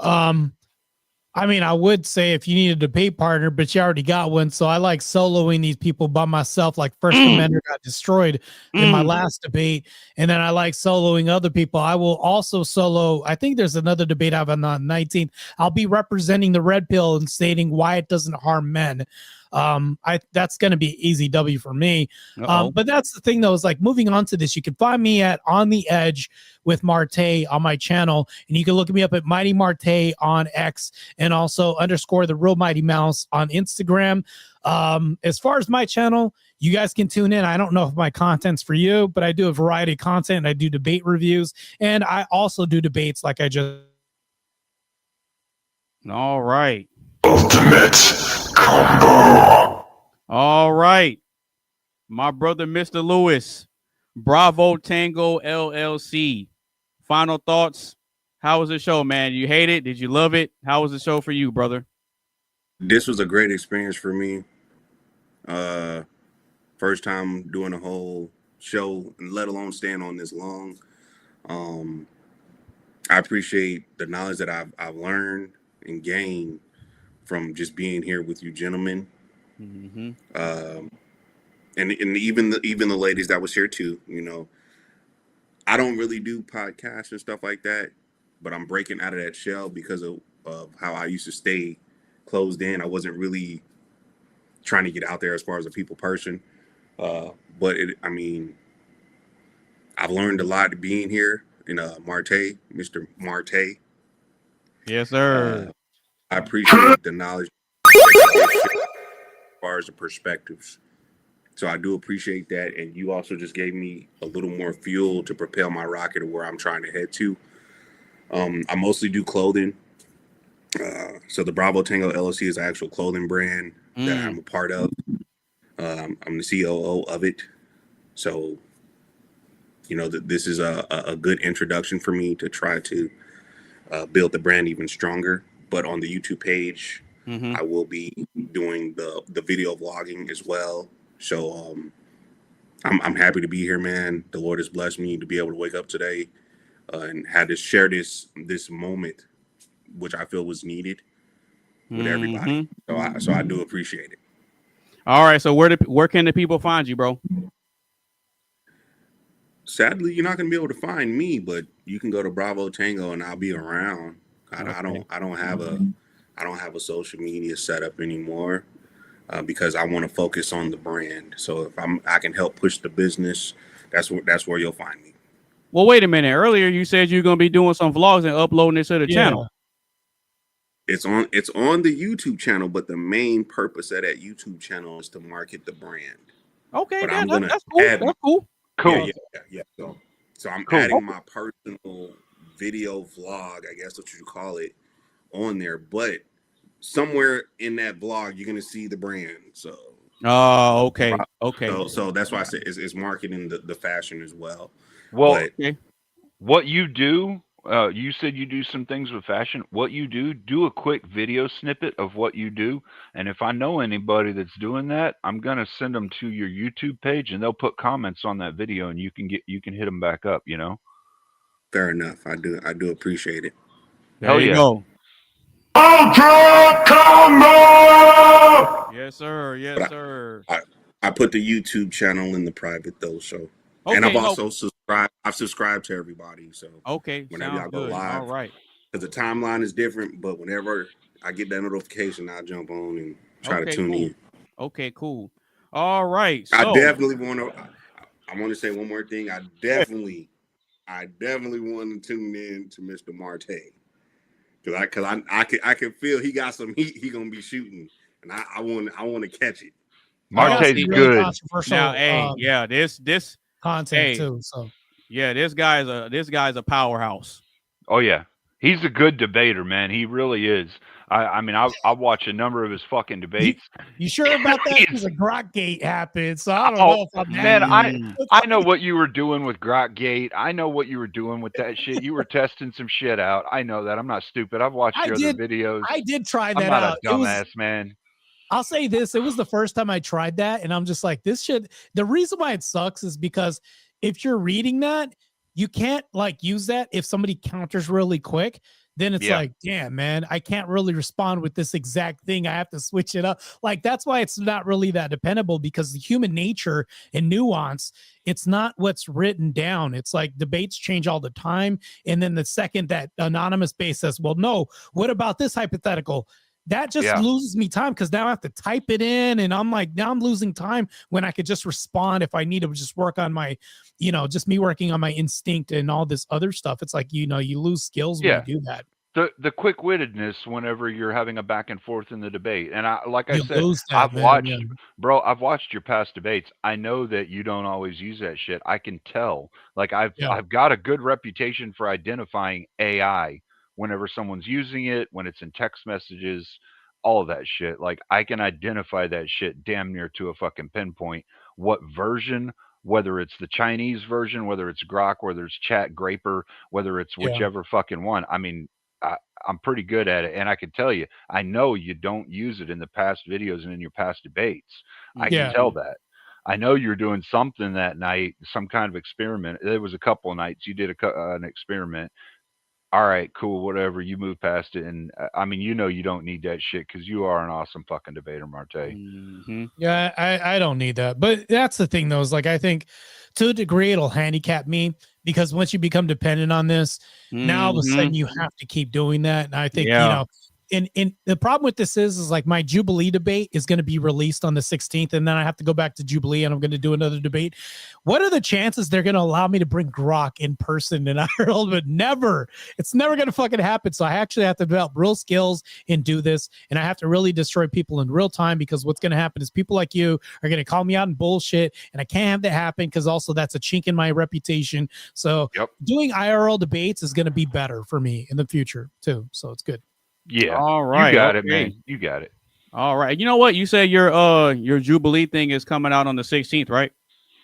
I mean, I would say if you need a debate partner, but you already got one. So I like soloing these people by myself, like First Amendment got destroyed in my last debate. And then I like soloing other people. I will also solo, I think there's another debate I have on the 19th. I'll be representing the red pill and stating why it doesn't harm men. That's going to be easy W for me. But that's the thing though, is like moving on to this, you can find me at On the Edge with Marte on my channel, and you can look me up at Mighty Marte on X, and also _ the Real Mighty Mouse on Instagram. As far as my channel, you guys can tune in. I don't know if my content's for you, but I do a variety of content. I do debate reviews, and I also do debates like I just. All right. Ultimate combo. All right. My brother, Mr. Lewis, Bravo Tango LLC. Final thoughts. How was the show, man? You hate it? Did you love it? How was the show for you, brother? This was a great experience for me. First time doing a whole show, and let alone staying on this long. I appreciate the knowledge that I've learned and gained from just being here with you gentlemen. And even the ladies that was here too, you know. I don't really do podcasts and stuff like that, but I'm breaking out of that shell because of how I used to stay closed in. I wasn't really trying to get out there as far as a people person. But I've learned a lot being here in Marte, Mr. Marte. Yes, sir. I appreciate the knowledge as far as the perspectives. So I do appreciate that. And you also just gave me a little more fuel to propel my rocket to where I'm trying to head to. I mostly do clothing. So the Bravo Tango LLC is an actual clothing brand that I'm a part of. I'm the COO of it. So, you know, this is a good introduction for me to try to build the brand even stronger. But on the YouTube page, I will be doing the video vlogging as well. So I'm happy to be here, man. The Lord has blessed me to be able to wake up today and had to share this moment, which I feel was needed with everybody. So I do appreciate it. All right. So where can the people find you, bro? Sadly, you're not gonna be able to find me, but you can go to Bravo Tango and I'll be around. I don't have a social media setup anymore. Because I want to focus on the brand. So if I can help push the business, that's where you'll find me. Well, wait a minute. Earlier you said you're gonna be doing some vlogs and uploading it to the channel. It's on the YouTube channel, but the main purpose of that YouTube channel is to market the brand. Okay, but that's gonna cool. That's cool. Cool. Yeah. So I'm adding my personal video vlog, I guess what you call it, on there, but somewhere in that vlog you're gonna see the brand. So okay. So that's why I said it's marketing the fashion as well. Well, what you do, you said you do some things with fashion. What you do a quick video snippet of what you do, and if I know anybody that's doing that, I'm gonna send them to your YouTube page, and they'll put comments on that video, and you can hit them back up. You know. Fair enough. I do appreciate it. There you go. Ultra combo. Yes, sir. Yes, sir. I put the YouTube channel in the private though, so and I've also subscribed. I've subscribed to everybody, so whenever y'all go live, all right. Because the timeline is different, but whenever I get that notification, I'll jump on and try to tune in. Okay, cool. All right. So I definitely want to. I want to say one more thing. I definitely I definitely want to tune in to Mr. Marte because I can feel he got some heat he gonna be shooting, and I want to catch it. Marte's really good. controversial, Now, hey, yeah, this content hey, too. So yeah, this guy's a powerhouse. Oh yeah, he's a good debater, man. He really is. I mean, I watch a number of his fucking debates. You sure about that? Because a Grokgate happened, so I don't know if I'm man, that. I know what you were doing with Grokgate. I know what you were doing with that shit. You were testing some shit out. I know that. I'm not stupid. I've watched your other videos. I did try that I'm not out. a dumbass, man. I'll say this: it was the first time I tried that, and I'm just like, this should. The reason why it sucks is because if you're reading that, you can't like use that if somebody counters really quick. Then it's like, damn, man, I can't really respond with this exact thing. I have to switch it up. Like, that's why it's not really that dependable, because the human nature and nuance, it's not what's written down. It's like debates change all the time. And then the second that AnonymousBased says, well, no, what about this hypothetical? That just loses me time, because now I have to type it in, and I'm like, now I'm losing time when I could just respond if I need to just work on my, just me working on my instinct and all this other stuff. It's like, you lose skills when you do that. The quick-wittedness whenever you're having a back and forth in the debate. And I You said, I've man. watched your past debates. I know that you don't always use that shit. I can tell. Like I've got a good reputation for identifying AI whenever someone's using it, when it's in text messages, all of that shit. Like I can identify that shit damn near to a fucking pinpoint. What version, whether it's the Chinese version, whether it's Grok, whether it's Chat Graper, whether it's whichever fucking one. I mean, I'm pretty good at it, and I can tell you, I know you don't use it in the past videos and in your past debates. I can tell that. I know you're doing something that night, some kind of experiment. There was a couple of nights you did an experiment. All right, cool, whatever. You move past it, and I mean, you don't need that shit because you are an awesome fucking debater, Marte. Mm-hmm. Yeah, I don't need that. But that's the thing, though, is like I think to a degree it'll handicap me, because once you become dependent on this, now all of a sudden you have to keep doing that. And I think, and the problem with this is like my Jubilee debate is going to be released on the 16th, and then I have to go back to Jubilee and I'm going to do another debate. What are the chances they're going to allow me to bring Grok in person in Ireland? But never. It's never going to fucking happen. So I actually have to develop real skills and do this, and I have to really destroy people in real time, because what's going to happen is people like you are going to call me out in bullshit, and I can't have that happen, because also that's a chink in my reputation. So doing IRL debates is going to be better for me in the future too. So it's good. Yeah. All right. You got it, man. You got it. All right. You know what? You said your Jubilee thing is coming out on the 16th, right?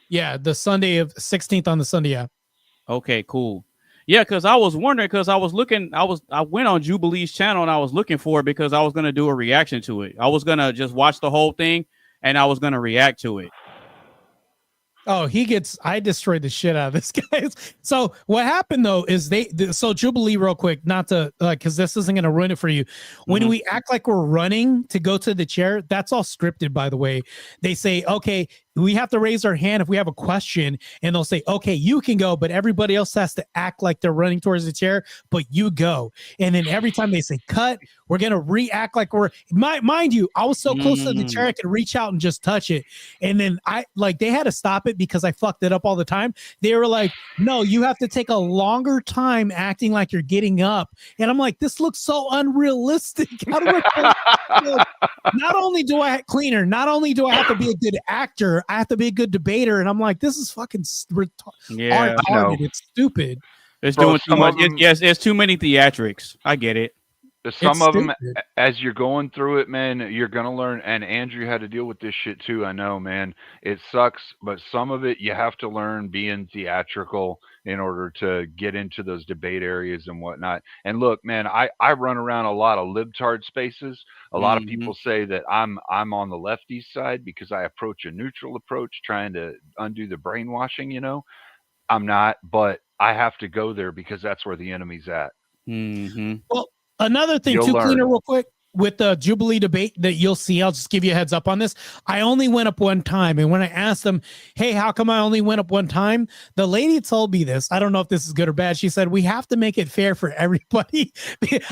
Yeah, the Sunday of 16th on the Sunday. Yeah. Okay, cool. Yeah, because I was wondering, because I went on Jubilee's channel and I was looking for it, because I was gonna do a reaction to it. I was gonna just watch the whole thing and I was gonna react to it. Oh, I destroyed the shit out of this guy. So what happened though is so Jubilee, real quick, not to because this isn't going to ruin it for you. When we act like we're running to go to the chair, that's all scripted, by the way. They say, okay, we have to raise our hand if we have a question, and they'll say, okay, you can go, but everybody else has to act like they're running towards the chair, but you go. And then every time they say cut, we're going to react like we're, mind you, I was so close to the chair, I could reach out and just touch it. And then they had to stop it because I fucked it up all the time. They were like, no, you have to take a longer time acting like you're getting up. And I'm like, this looks so unrealistic. How do I not only do I have to be a good actor, I have to be a good debater. And I'm like, this is fucking retarded. It's stupid. It's doing too much. It's too many theatrics. I get it. Some of them, as you're going through it, man, you're going to learn. And Andrew had to deal with this shit too. I know, man. It sucks, but some of it you have to learn being theatrical in order to get into those debate areas and whatnot. And look, man, I run around a lot of libtard spaces. A lot of people say that I'm on the lefty side because I approach a neutral approach, trying to undo the brainwashing, I'm not, but I have to go there because that's where the enemy's at. Well, another thing, Cleaner, real quick, with the Jubilee debate that you'll see, I'll just give you a heads up on this. I only went up one time. And when I asked them, hey, how come I only went up one time? The lady told me this. I don't know if this is good or bad. She said, we have to make it fair for everybody.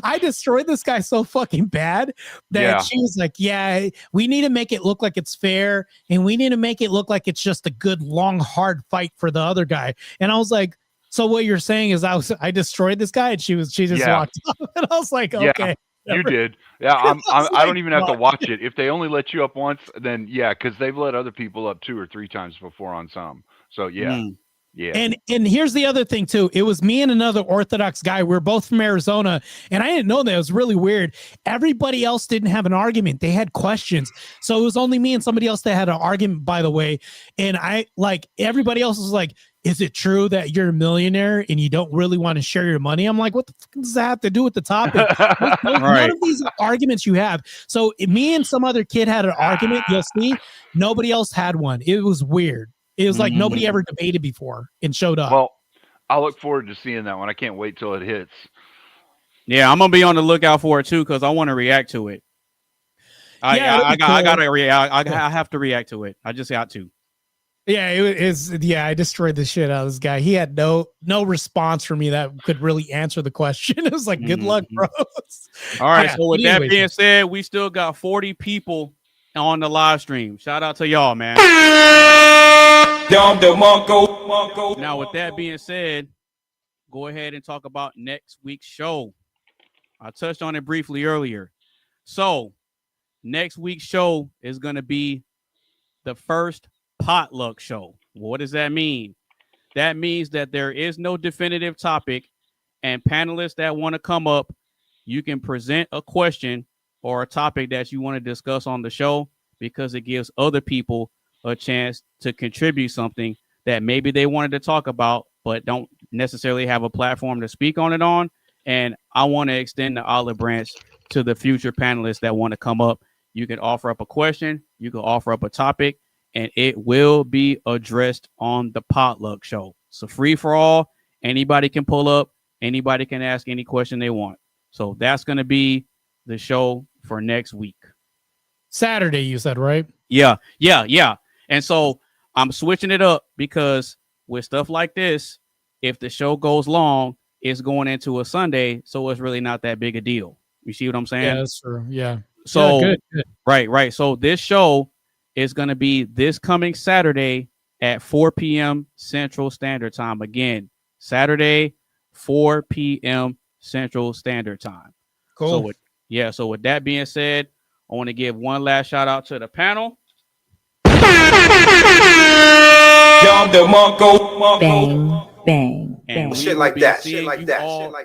I destroyed this guy so fucking bad that she was like, yeah, we need to make it look like it's fair. And we need to make it look like it's just a good, long, hard fight for the other guy. And I was like, So what you're saying is I destroyed this guy and she just walked up and I was like, okay. You did. Yeah, I don't even have to watch it. If they only let you up once, then yeah, because they've let other people up 2 or 3 times before on some. So yeah. Yeah. And here's the other thing too. It was me and another Orthodox guy. We're both from Arizona, and I didn't know that. It was really weird. Everybody else didn't have an argument. They had questions. So it was only me and somebody else that had an argument, by the way. And everybody else was like, is it true that you're a millionaire and you don't really want to share your money? I'm like, what the fuck does that have to do with the topic? None of these arguments you have. So me and some other kid had an argument. You'll see. Nobody else had one. It was weird. It was like nobody ever debated before and showed up. Well, I look forward to seeing that one. I can't wait till it hits. Yeah, I'm gonna be on the lookout for it too because I want to react to it. I gotta react. I have to react to it. I just got to. Yeah, it is. Yeah, I destroyed the shit out of this guy. He had no response for me that could really answer the question. It was like, good luck, bros. All right. So with that being said, we still got 40 people on the live stream. Shout out to y'all, man. Now, with that being said, go ahead and talk about next week's show. I touched on it briefly earlier. So, next week's show is going to be the first potluck show. What does that mean? That means that there is no definitive topic, and panelists that want to come up, you can present a question or a topic that you want to discuss on the show because it gives other people a chance to contribute something that maybe they wanted to talk about but don't necessarily have a platform to speak on it on. And I want to extend the olive branch to the future panelists that want to come up. You can offer up a question, you can offer up a topic, and it will be addressed on the potluck show. So free for all. Anybody can pull up, anybody can ask any question they want. So that's going to be the show for next week. Saturday, you said, right? Yeah. And so I'm switching it up because with stuff like this, if the show goes long, it's going into a Sunday, so it's really not that big a deal. You see what I'm saying? Yeah, that's true. Yeah. So yeah, good. Right. So this show is going to be this coming Saturday at 4 p.m. Central Standard Time. Again, Saturday, 4 p.m. Central Standard Time. Cool. So with that being said, I want to give one last shout out to the panel. Bang, bang, And bang. shit like that.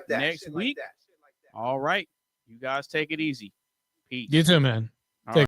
Next week. All right. You guys take it easy. Peace. You too, man. All right.